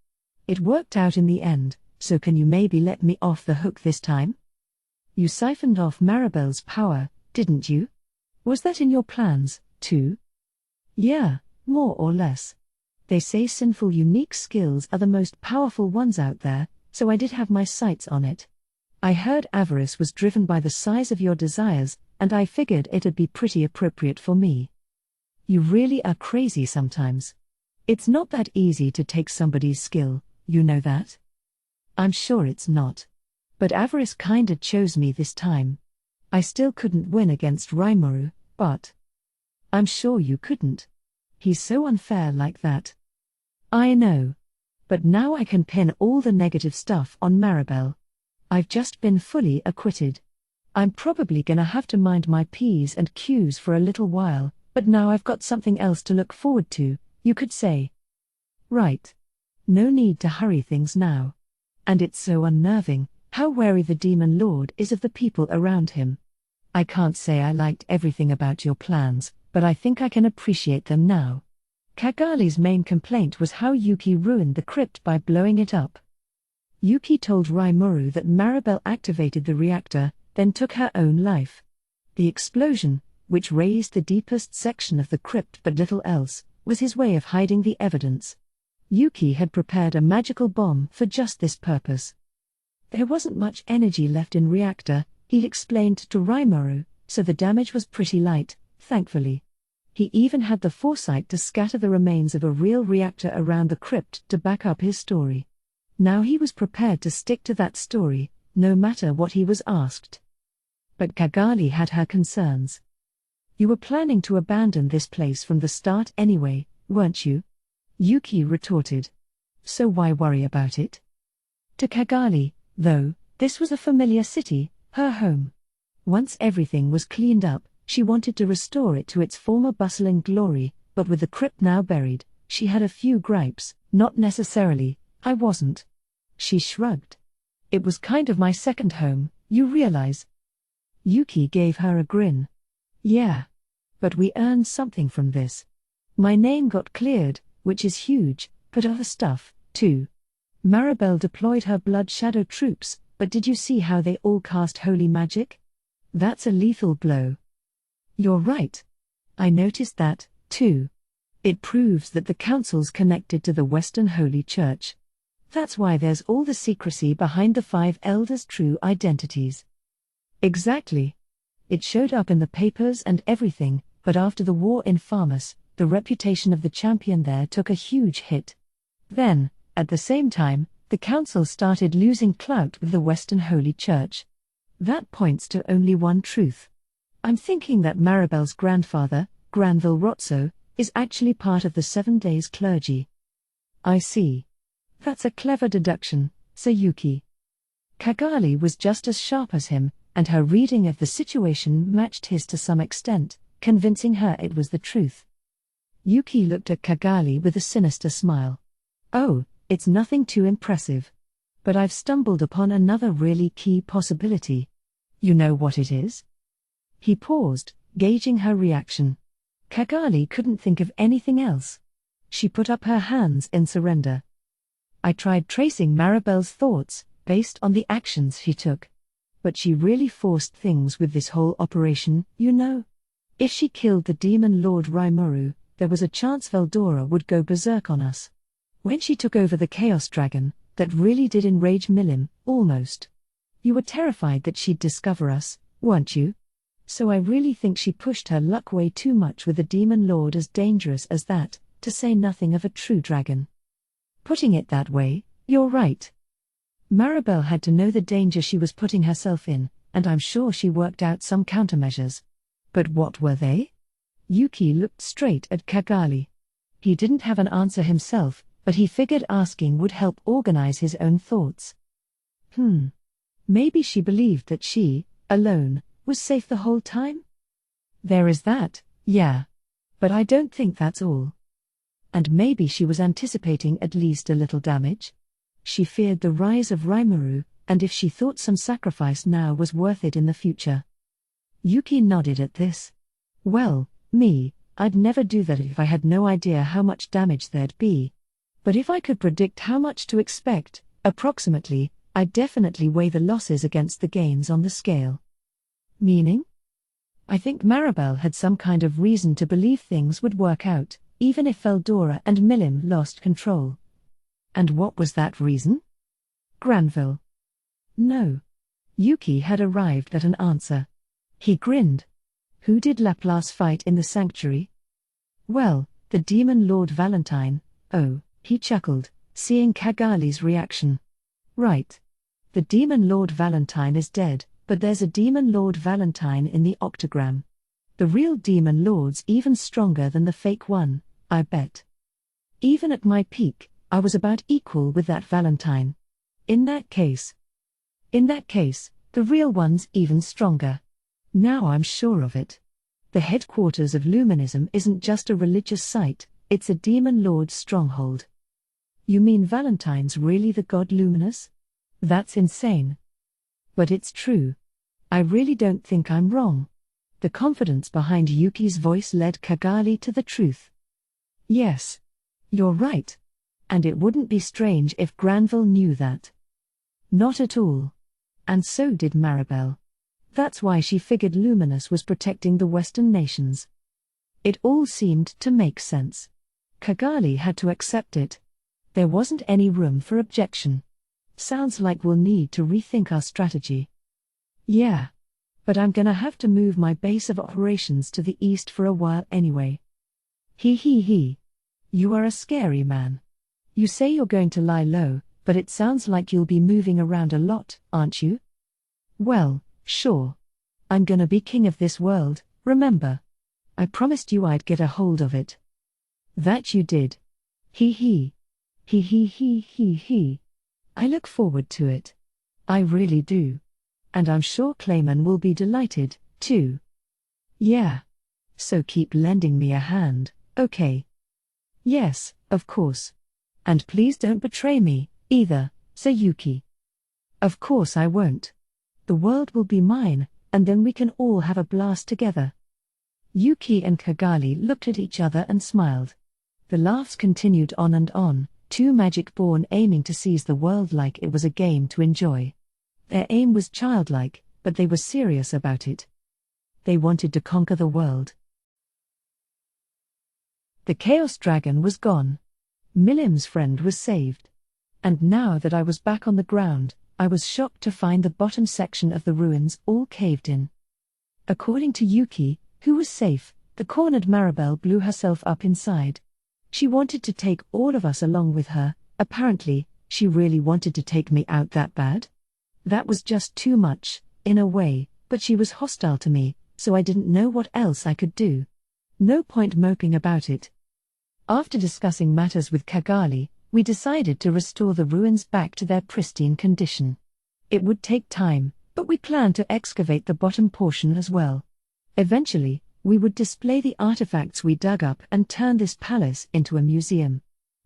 It worked out in the end, so can you maybe let me off the hook this time? You siphoned off Maribel's power, didn't you? Was that in your plans, too? Yeah, more or less. They say sinful unique skills are the most powerful ones out there, so I did have my sights on it. I heard avarice was driven by the size of your desires, and I figured it'd be pretty appropriate for me. You really are crazy sometimes. It's not that easy to take somebody's skill, you know that? I'm sure it's not. But avarice kinda chose me this time. I still couldn't win against Rimuru, but I'm sure you couldn't. He's so unfair like that. I know. But now I can pin all the negative stuff on Maribel. I've just been fully acquitted. I'm probably gonna have to mind my P's and Q's for a little while, but now I've got something else to look forward to, you could say. Right. No need to hurry things now. And it's so unnerving, how wary the Demon Lord is of the people around him. I can't say I liked everything about your plans, but I think I can appreciate them now. Kagali's main complaint was how Yuki ruined the crypt by blowing it up. Yuki told Rimuru that Maribel activated the reactor, then took her own life. The explosion, which raised the deepest section of the crypt but little else, was his way of hiding the evidence. Yuki had prepared a magical bomb for just this purpose. There wasn't much energy left in reactor, he explained to Rimuru, so the damage was pretty light, thankfully. He even had the foresight to scatter the remains of a real reactor around the crypt to back up his story. Now he was prepared to stick to that story, no matter what he was asked. But Cagali had her concerns. You were planning to abandon this place from the start anyway, weren't you? Yuki retorted. So why worry about it? To Cagali, though, this was a familiar city, her home. Once everything was cleaned up, she wanted to restore it to its former bustling glory, but with the crypt now buried, she had a few gripes. Not necessarily, I wasn't. She shrugged. It was kind of my second home, you realize. Yuki gave her a grin. Yeah. But we earned something from this. My name got cleared, which is huge, but other stuff, too. Maribel deployed her blood shadow troops, but did you see how they all cast holy magic? That's a lethal blow. You're right. I noticed that, too. It proves that the council's connected to the Western Holy Church. That's why there's all the secrecy behind the 5 elders' true identities. Exactly. It showed up in the papers and everything, but after the war in Farmus, the reputation of the champion there took a huge hit. Then, at the same time, the council started losing clout with the Western Holy Church. That points to only one truth. I'm thinking that Maribel's grandfather, Granville Rotso, is actually part of the 7 Days clergy. I see. That's a clever deduction, Sayuki. Kagali was just as sharp as him, and her reading of the situation matched his to some extent, convincing her it was the truth. Yuki looked at Kagali with a sinister smile. Oh, it's nothing too impressive. But I've stumbled upon another really key possibility. You know what it is? He paused, gauging her reaction. Kagali couldn't think of anything else. She put up her hands in surrender. I tried tracing Maribel's thoughts, based on the actions she took. But she really forced things with this whole operation, you know. If she killed the demon lord Rimuru, there was a chance Veldora would go berserk on us. When she took over the Chaos Dragon, that really did enrage Milim, almost. You were terrified that she'd discover us, weren't you? So I really think she pushed her luck way too much with a demon lord as dangerous as that, to say nothing of a true dragon. Putting it that way, you're right. Maribel had to know the danger she was putting herself in, and I'm sure she worked out some countermeasures. But what were they? Yuki looked straight at Kagali. He didn't have an answer himself, but he figured asking would help organize his own thoughts. Maybe she believed that she, alone, was safe the whole time? There is that, yeah. But I don't think that's all. And maybe she was anticipating at least a little damage? She feared the rise of Rimuru, and if she thought some sacrifice now was worth it in the future. Yuki nodded at this. Well, I'd never do that if I had no idea how much damage there'd be. But if I could predict how much to expect, approximately, I'd definitely weigh the losses against the gains on the scale. Meaning? I think Maribel had some kind of reason to believe things would work out, even if Veldora and Milim lost control. And what was that reason? Granville. No. Yuki had arrived at an answer. He grinned. Who did Laplace fight in the sanctuary? Well, the demon Lord Valentine. Oh, he chuckled, seeing Kagali's reaction. Right. The demon Lord Valentine is dead, but there's a demon Lord Valentine in the octagram. The real demon lord's even stronger than the fake one, I bet. Even at my peak, I was about equal with that Valentine. In that case, the real one's even stronger. Now I'm sure of it. The headquarters of Luminism isn't just a religious site, it's a demon lord's stronghold. You mean Valentine's really the god Luminous? That's insane. But it's true. I really don't think I'm wrong. The confidence behind Yuki's voice led Kagali to the truth. Yes. You're right. And it wouldn't be strange if Granville knew that. Not at all. And so did Maribel. That's why she figured Luminous was protecting the Western nations. It all seemed to make sense. Kagali had to accept it. There wasn't any room for objection. Sounds like we'll need to rethink our strategy. Yeah. But I'm gonna have to move my base of operations to the east for a while anyway. He. You are a scary man. You say you're going to lie low, but it sounds like you'll be moving around a lot, aren't you? Well, sure. I'm gonna be king of this world, remember? I promised you I'd get a hold of it. That you did. He. I look forward to it. I really do. And I'm sure Clayman will be delighted, too. Yeah. So keep lending me a hand, okay? Yes, of course. And please don't betray me, either, Sayuki. Of course I won't. The world will be mine, and then we can all have a blast together. Yuki and Kagali looked at each other and smiled. The laughs continued on and on, two magic-born aiming to seize the world like it was a game to enjoy. Their aim was childlike, but they were serious about it. They wanted to conquer the world. The Chaos Dragon was gone. Milim's friend was saved. And now that I was back on the ground, I was shocked to find the bottom section of the ruins all caved in. According to Yuki, who was safe, the cornered Maribel blew herself up inside. She wanted to take all of us along with her. Apparently, she really wanted to take me out that bad. That was just too much, in a way, but she was hostile to me, so I didn't know what else I could do. No point moping about it. After discussing matters with Kagali, we decided to restore the ruins back to their pristine condition. It would take time, but we planned to excavate the bottom portion as well. Eventually, we would display the artifacts we dug up and turn this palace into a museum.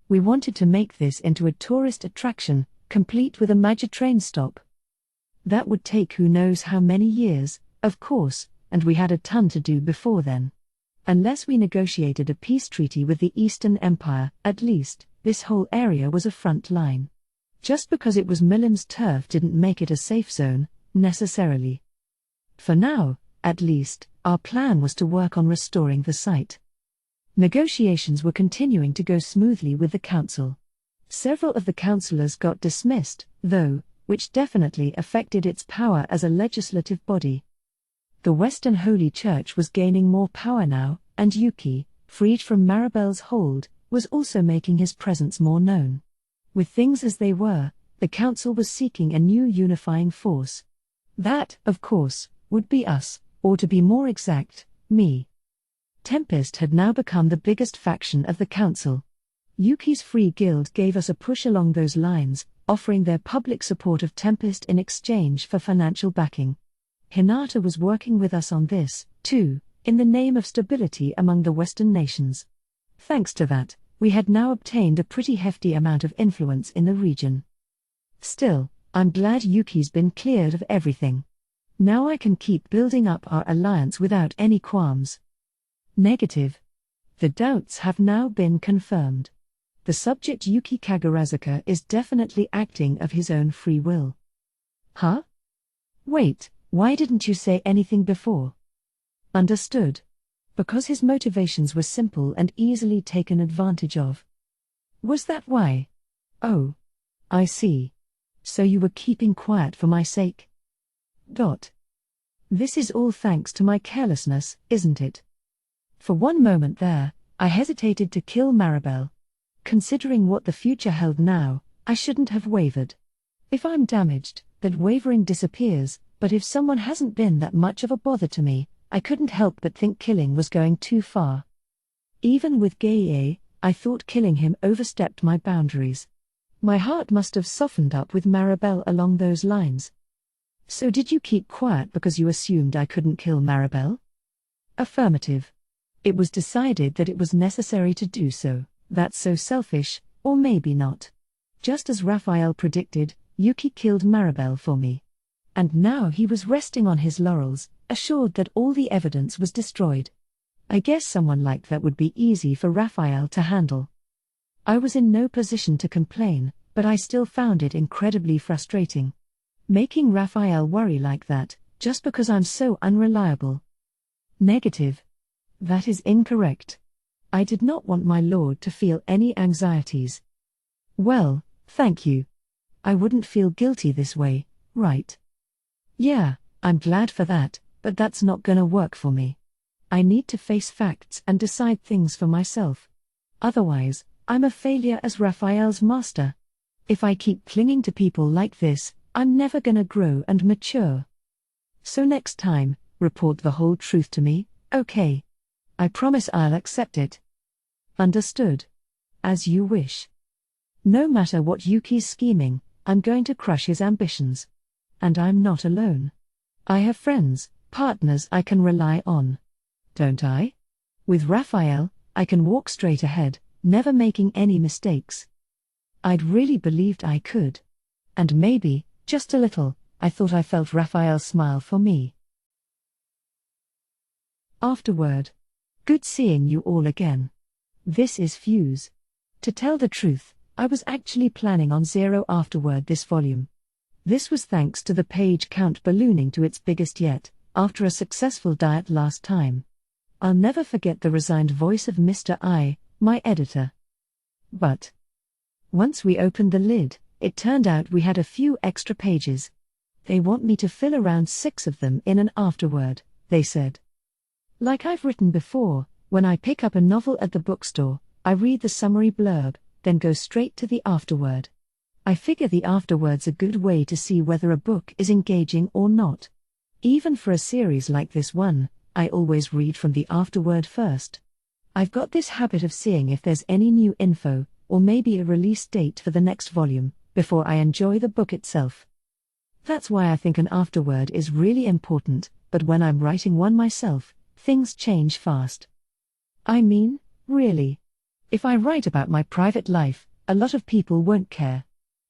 We wanted to make this into a tourist attraction, complete with a major train stop. That would take who knows how many years, of course, and we had a ton to do before then. Unless we negotiated a peace treaty with the Eastern Empire, at least, this whole area was a front line. Just because it was Milim's turf didn't make it a safe zone, necessarily. For now, at least, our plan was to work on restoring the site. Negotiations were continuing to go smoothly with the council. Several of the councillors got dismissed, though, which definitely affected its power as a legislative body. The Western Holy Church was gaining more power now, and Yuki, freed from Maribel's hold, was also making his presence more known. With things as they were, the council was seeking a new unifying force. That, of course, would be us, or to be more exact, me. Tempest had now become the biggest faction of the council. Yuki's Free Guild gave us a push along those lines, offering their public support of Tempest in exchange for financial backing. Hinata was working with us on this, too, in the name of stability among the Western nations. Thanks to that, we had now obtained a pretty hefty amount of influence in the region. Still, I'm glad Yuki's been cleared of everything. Now I can keep building up our alliance without any qualms. Negative. The doubts have now been confirmed. The subject Yuki Kagurazuka is definitely acting of his own free will. Huh? Wait, why didn't you say anything before? Understood. Because his motivations were simple and easily taken advantage of. Was that why? Oh. I see. So you were keeping quiet for my sake? This is all thanks to my carelessness, isn't it? For one moment there, I hesitated to kill Maribel. Considering what the future held now, I shouldn't have wavered. If I'm damaged, that wavering disappears, but if someone hasn't been that much of a bother to me, I couldn't help but think killing was going too far. Even with Gaye, I thought killing him overstepped my boundaries. My heart must have softened up with Maribel along those lines. So did you keep quiet because you assumed I couldn't kill Maribel? Affirmative. It was decided that it was necessary to do so. That's so selfish, or maybe not. Just as Raphael predicted, Yuki killed Maribel for me. And now he was resting on his laurels, assured that all the evidence was destroyed. I guess someone like that would be easy for Raphael to handle. I was in no position to complain, but I still found it incredibly frustrating. Making Raphael worry like that, just because I'm so unreliable. Negative. That is incorrect. I did not want my lord to feel any anxieties. Well, thank you. I wouldn't feel guilty this way, right? Yeah, I'm glad for that, but that's not gonna work for me. I need to face facts and decide things for myself. Otherwise, I'm a failure as Raphael's master. If I keep clinging to people like this, I'm never gonna grow and mature. So next time, report the whole truth to me, okay? I promise I'll accept it. Understood. As you wish. No matter what Yuki's scheming, I'm going to crush his ambitions. And I'm not alone. I have friends, partners I can rely on. Don't I? With Raphael, I can walk straight ahead, never making any mistakes. I'd really believed I could. And maybe, just a little, I thought I felt Raphael's smile for me. Afterword. Good seeing you all again. This is Fuse. To tell the truth, I was actually planning on 0 afterward this volume. This was thanks to the page count ballooning to its biggest yet, after a successful diet last time. I'll never forget the resigned voice of Mr. I, my editor. But once we opened the lid, it turned out we had a few extra pages. They want me to fill around 6 of them in an afterword, they said. Like I've written before, when I pick up a novel at the bookstore, I read the summary blurb, then go straight to the afterword. I figure the afterword's a good way to see whether a book is engaging or not. Even for a series like this one, I always read from the afterword first. I've got this habit of seeing if there's any new info, or maybe a release date for the next volume, before I enjoy the book itself. That's why I think an afterword is really important, but when I'm writing one myself, things change fast. I mean, really. If I write about my private life, a lot of people won't care.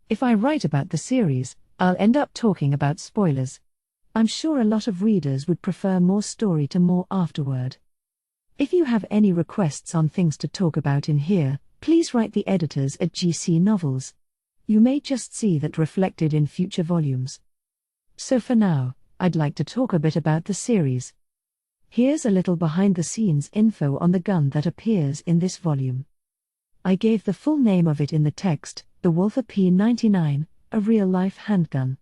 If I write about the series, I'll end up talking about spoilers. I'm sure a lot of readers would prefer more story to more afterword. If you have any requests on things to talk about in here, please write the editors at GC Novels. You may just see that reflected in future volumes. So for now, I'd like to talk a bit about the series. Here's a little behind-the-scenes info on the gun that appears in this volume. I gave the full name of it in the text, the Walther P99, a real-life handgun.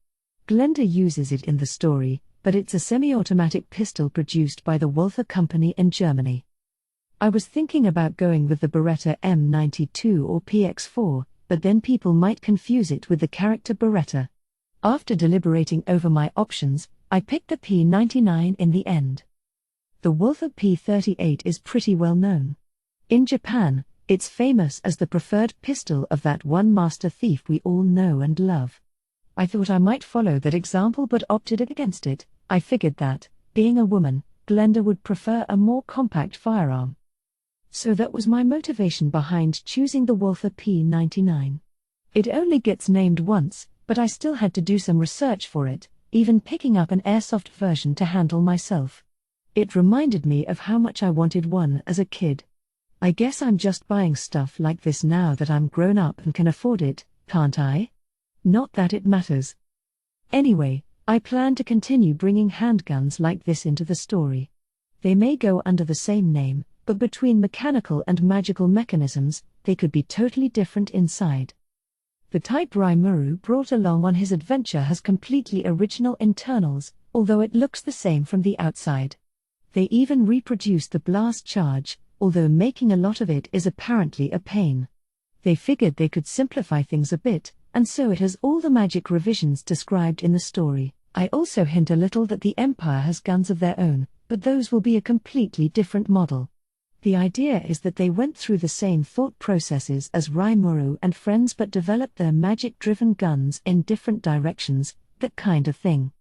Glenda uses it in the story, but it's a semi-automatic pistol produced by the Walther Company in Germany. I was thinking about going with the Beretta M92 or PX4, but then people might confuse it with the character Beretta. After deliberating over my options, I picked the P99 in the end. The Walther P38 is pretty well known. In Japan, it's famous as the preferred pistol of that one master thief we all know and love. I thought I might follow that example but opted against it. I figured that, being a woman, Glenda would prefer a more compact firearm. So that was my motivation behind choosing the Walther P99. It only gets named once, but I still had to do some research for it, even picking up an airsoft version to handle myself. It reminded me of how much I wanted one as a kid. I guess I'm just buying stuff like this now that I'm grown up and can afford it, can't I? Not that it matters. Anyway, I plan to continue bringing handguns like this into the story. They may go under the same name, but between mechanical and magical mechanisms, they could be totally different inside. The type Rimuru brought along on his adventure has completely original internals, although it looks the same from the outside. They even reproduced the blast charge, although making a lot of it is apparently a pain. They figured they could simplify things a bit, and so it has all the magic revisions described in the story. I also hint a little that the Empire has guns of their own, but those will be a completely different model. The idea is that they went through the same thought processes as Rimuru and friends but developed their magic-driven guns in different directions, that kind of thing.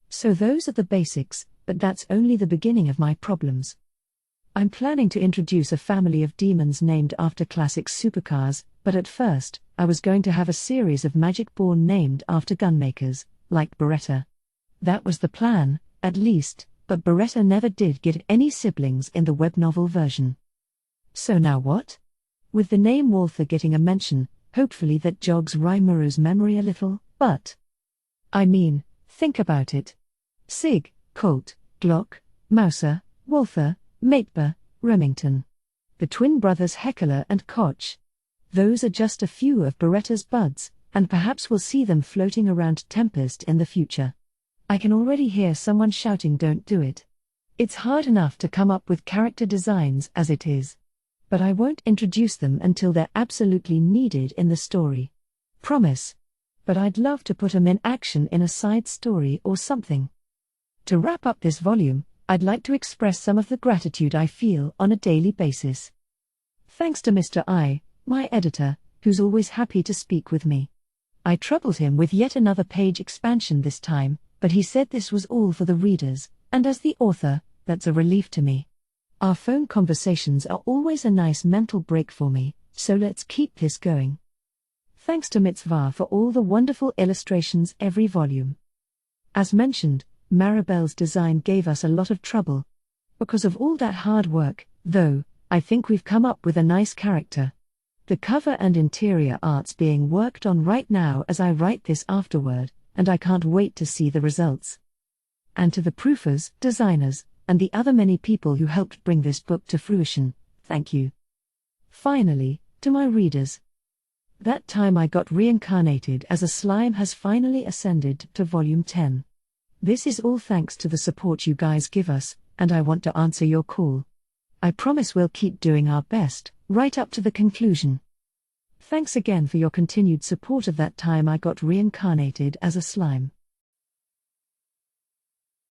So those are the basics, but that's only the beginning of my problems. I'm planning to introduce a family of demons named after classic supercars, but at first, I was going to have a series of magic-born named after gunmakers, like Beretta. That was the plan, at least, but Beretta never did get any siblings in the web novel version. So now what? With the name Walther getting a mention, hopefully that jogs Rimuru's memory a little, but... I mean, think about it. Sig, Colt, Glock, Mauser, Walther, Mateber, Remington. The twin brothers Heckler and Koch. Those are just a few of Beretta's buds, and perhaps we'll see them floating around Tempest in the future. I can already hear someone shouting, "Don't do it." It's hard enough to come up with character designs as it is. But I won't introduce them until they're absolutely needed in the story. Promise. But I'd love to put them in action in a side story or something. To wrap up this volume, I'd like to express some of the gratitude I feel on a daily basis. Thanks to Mr. I, my editor, who's always happy to speak with me. I troubled him with yet another page expansion this time, but he said this was all for the readers, and as the author, that's a relief to me. Our phone conversations are always a nice mental break for me, so let's keep this going. Thanks to Mitzvah for all the wonderful illustrations every volume. As mentioned, Maribel's design gave us a lot of trouble. Because of all that hard work, though, I think we've come up with a nice character. The cover and interior art's being worked on right now as I write this afterword, and I can't wait to see the results. And to the proofers, designers, and the other many people who helped bring this book to fruition, thank you. Finally, to my readers. That Time I Got Reincarnated as a Slime has finally ascended to Volume 10. This is all thanks to the support you guys give us, and I want to answer your call. I promise we'll keep doing our best, right up to the conclusion. Thanks again for your continued support of That Time I Got Reincarnated as a Slime.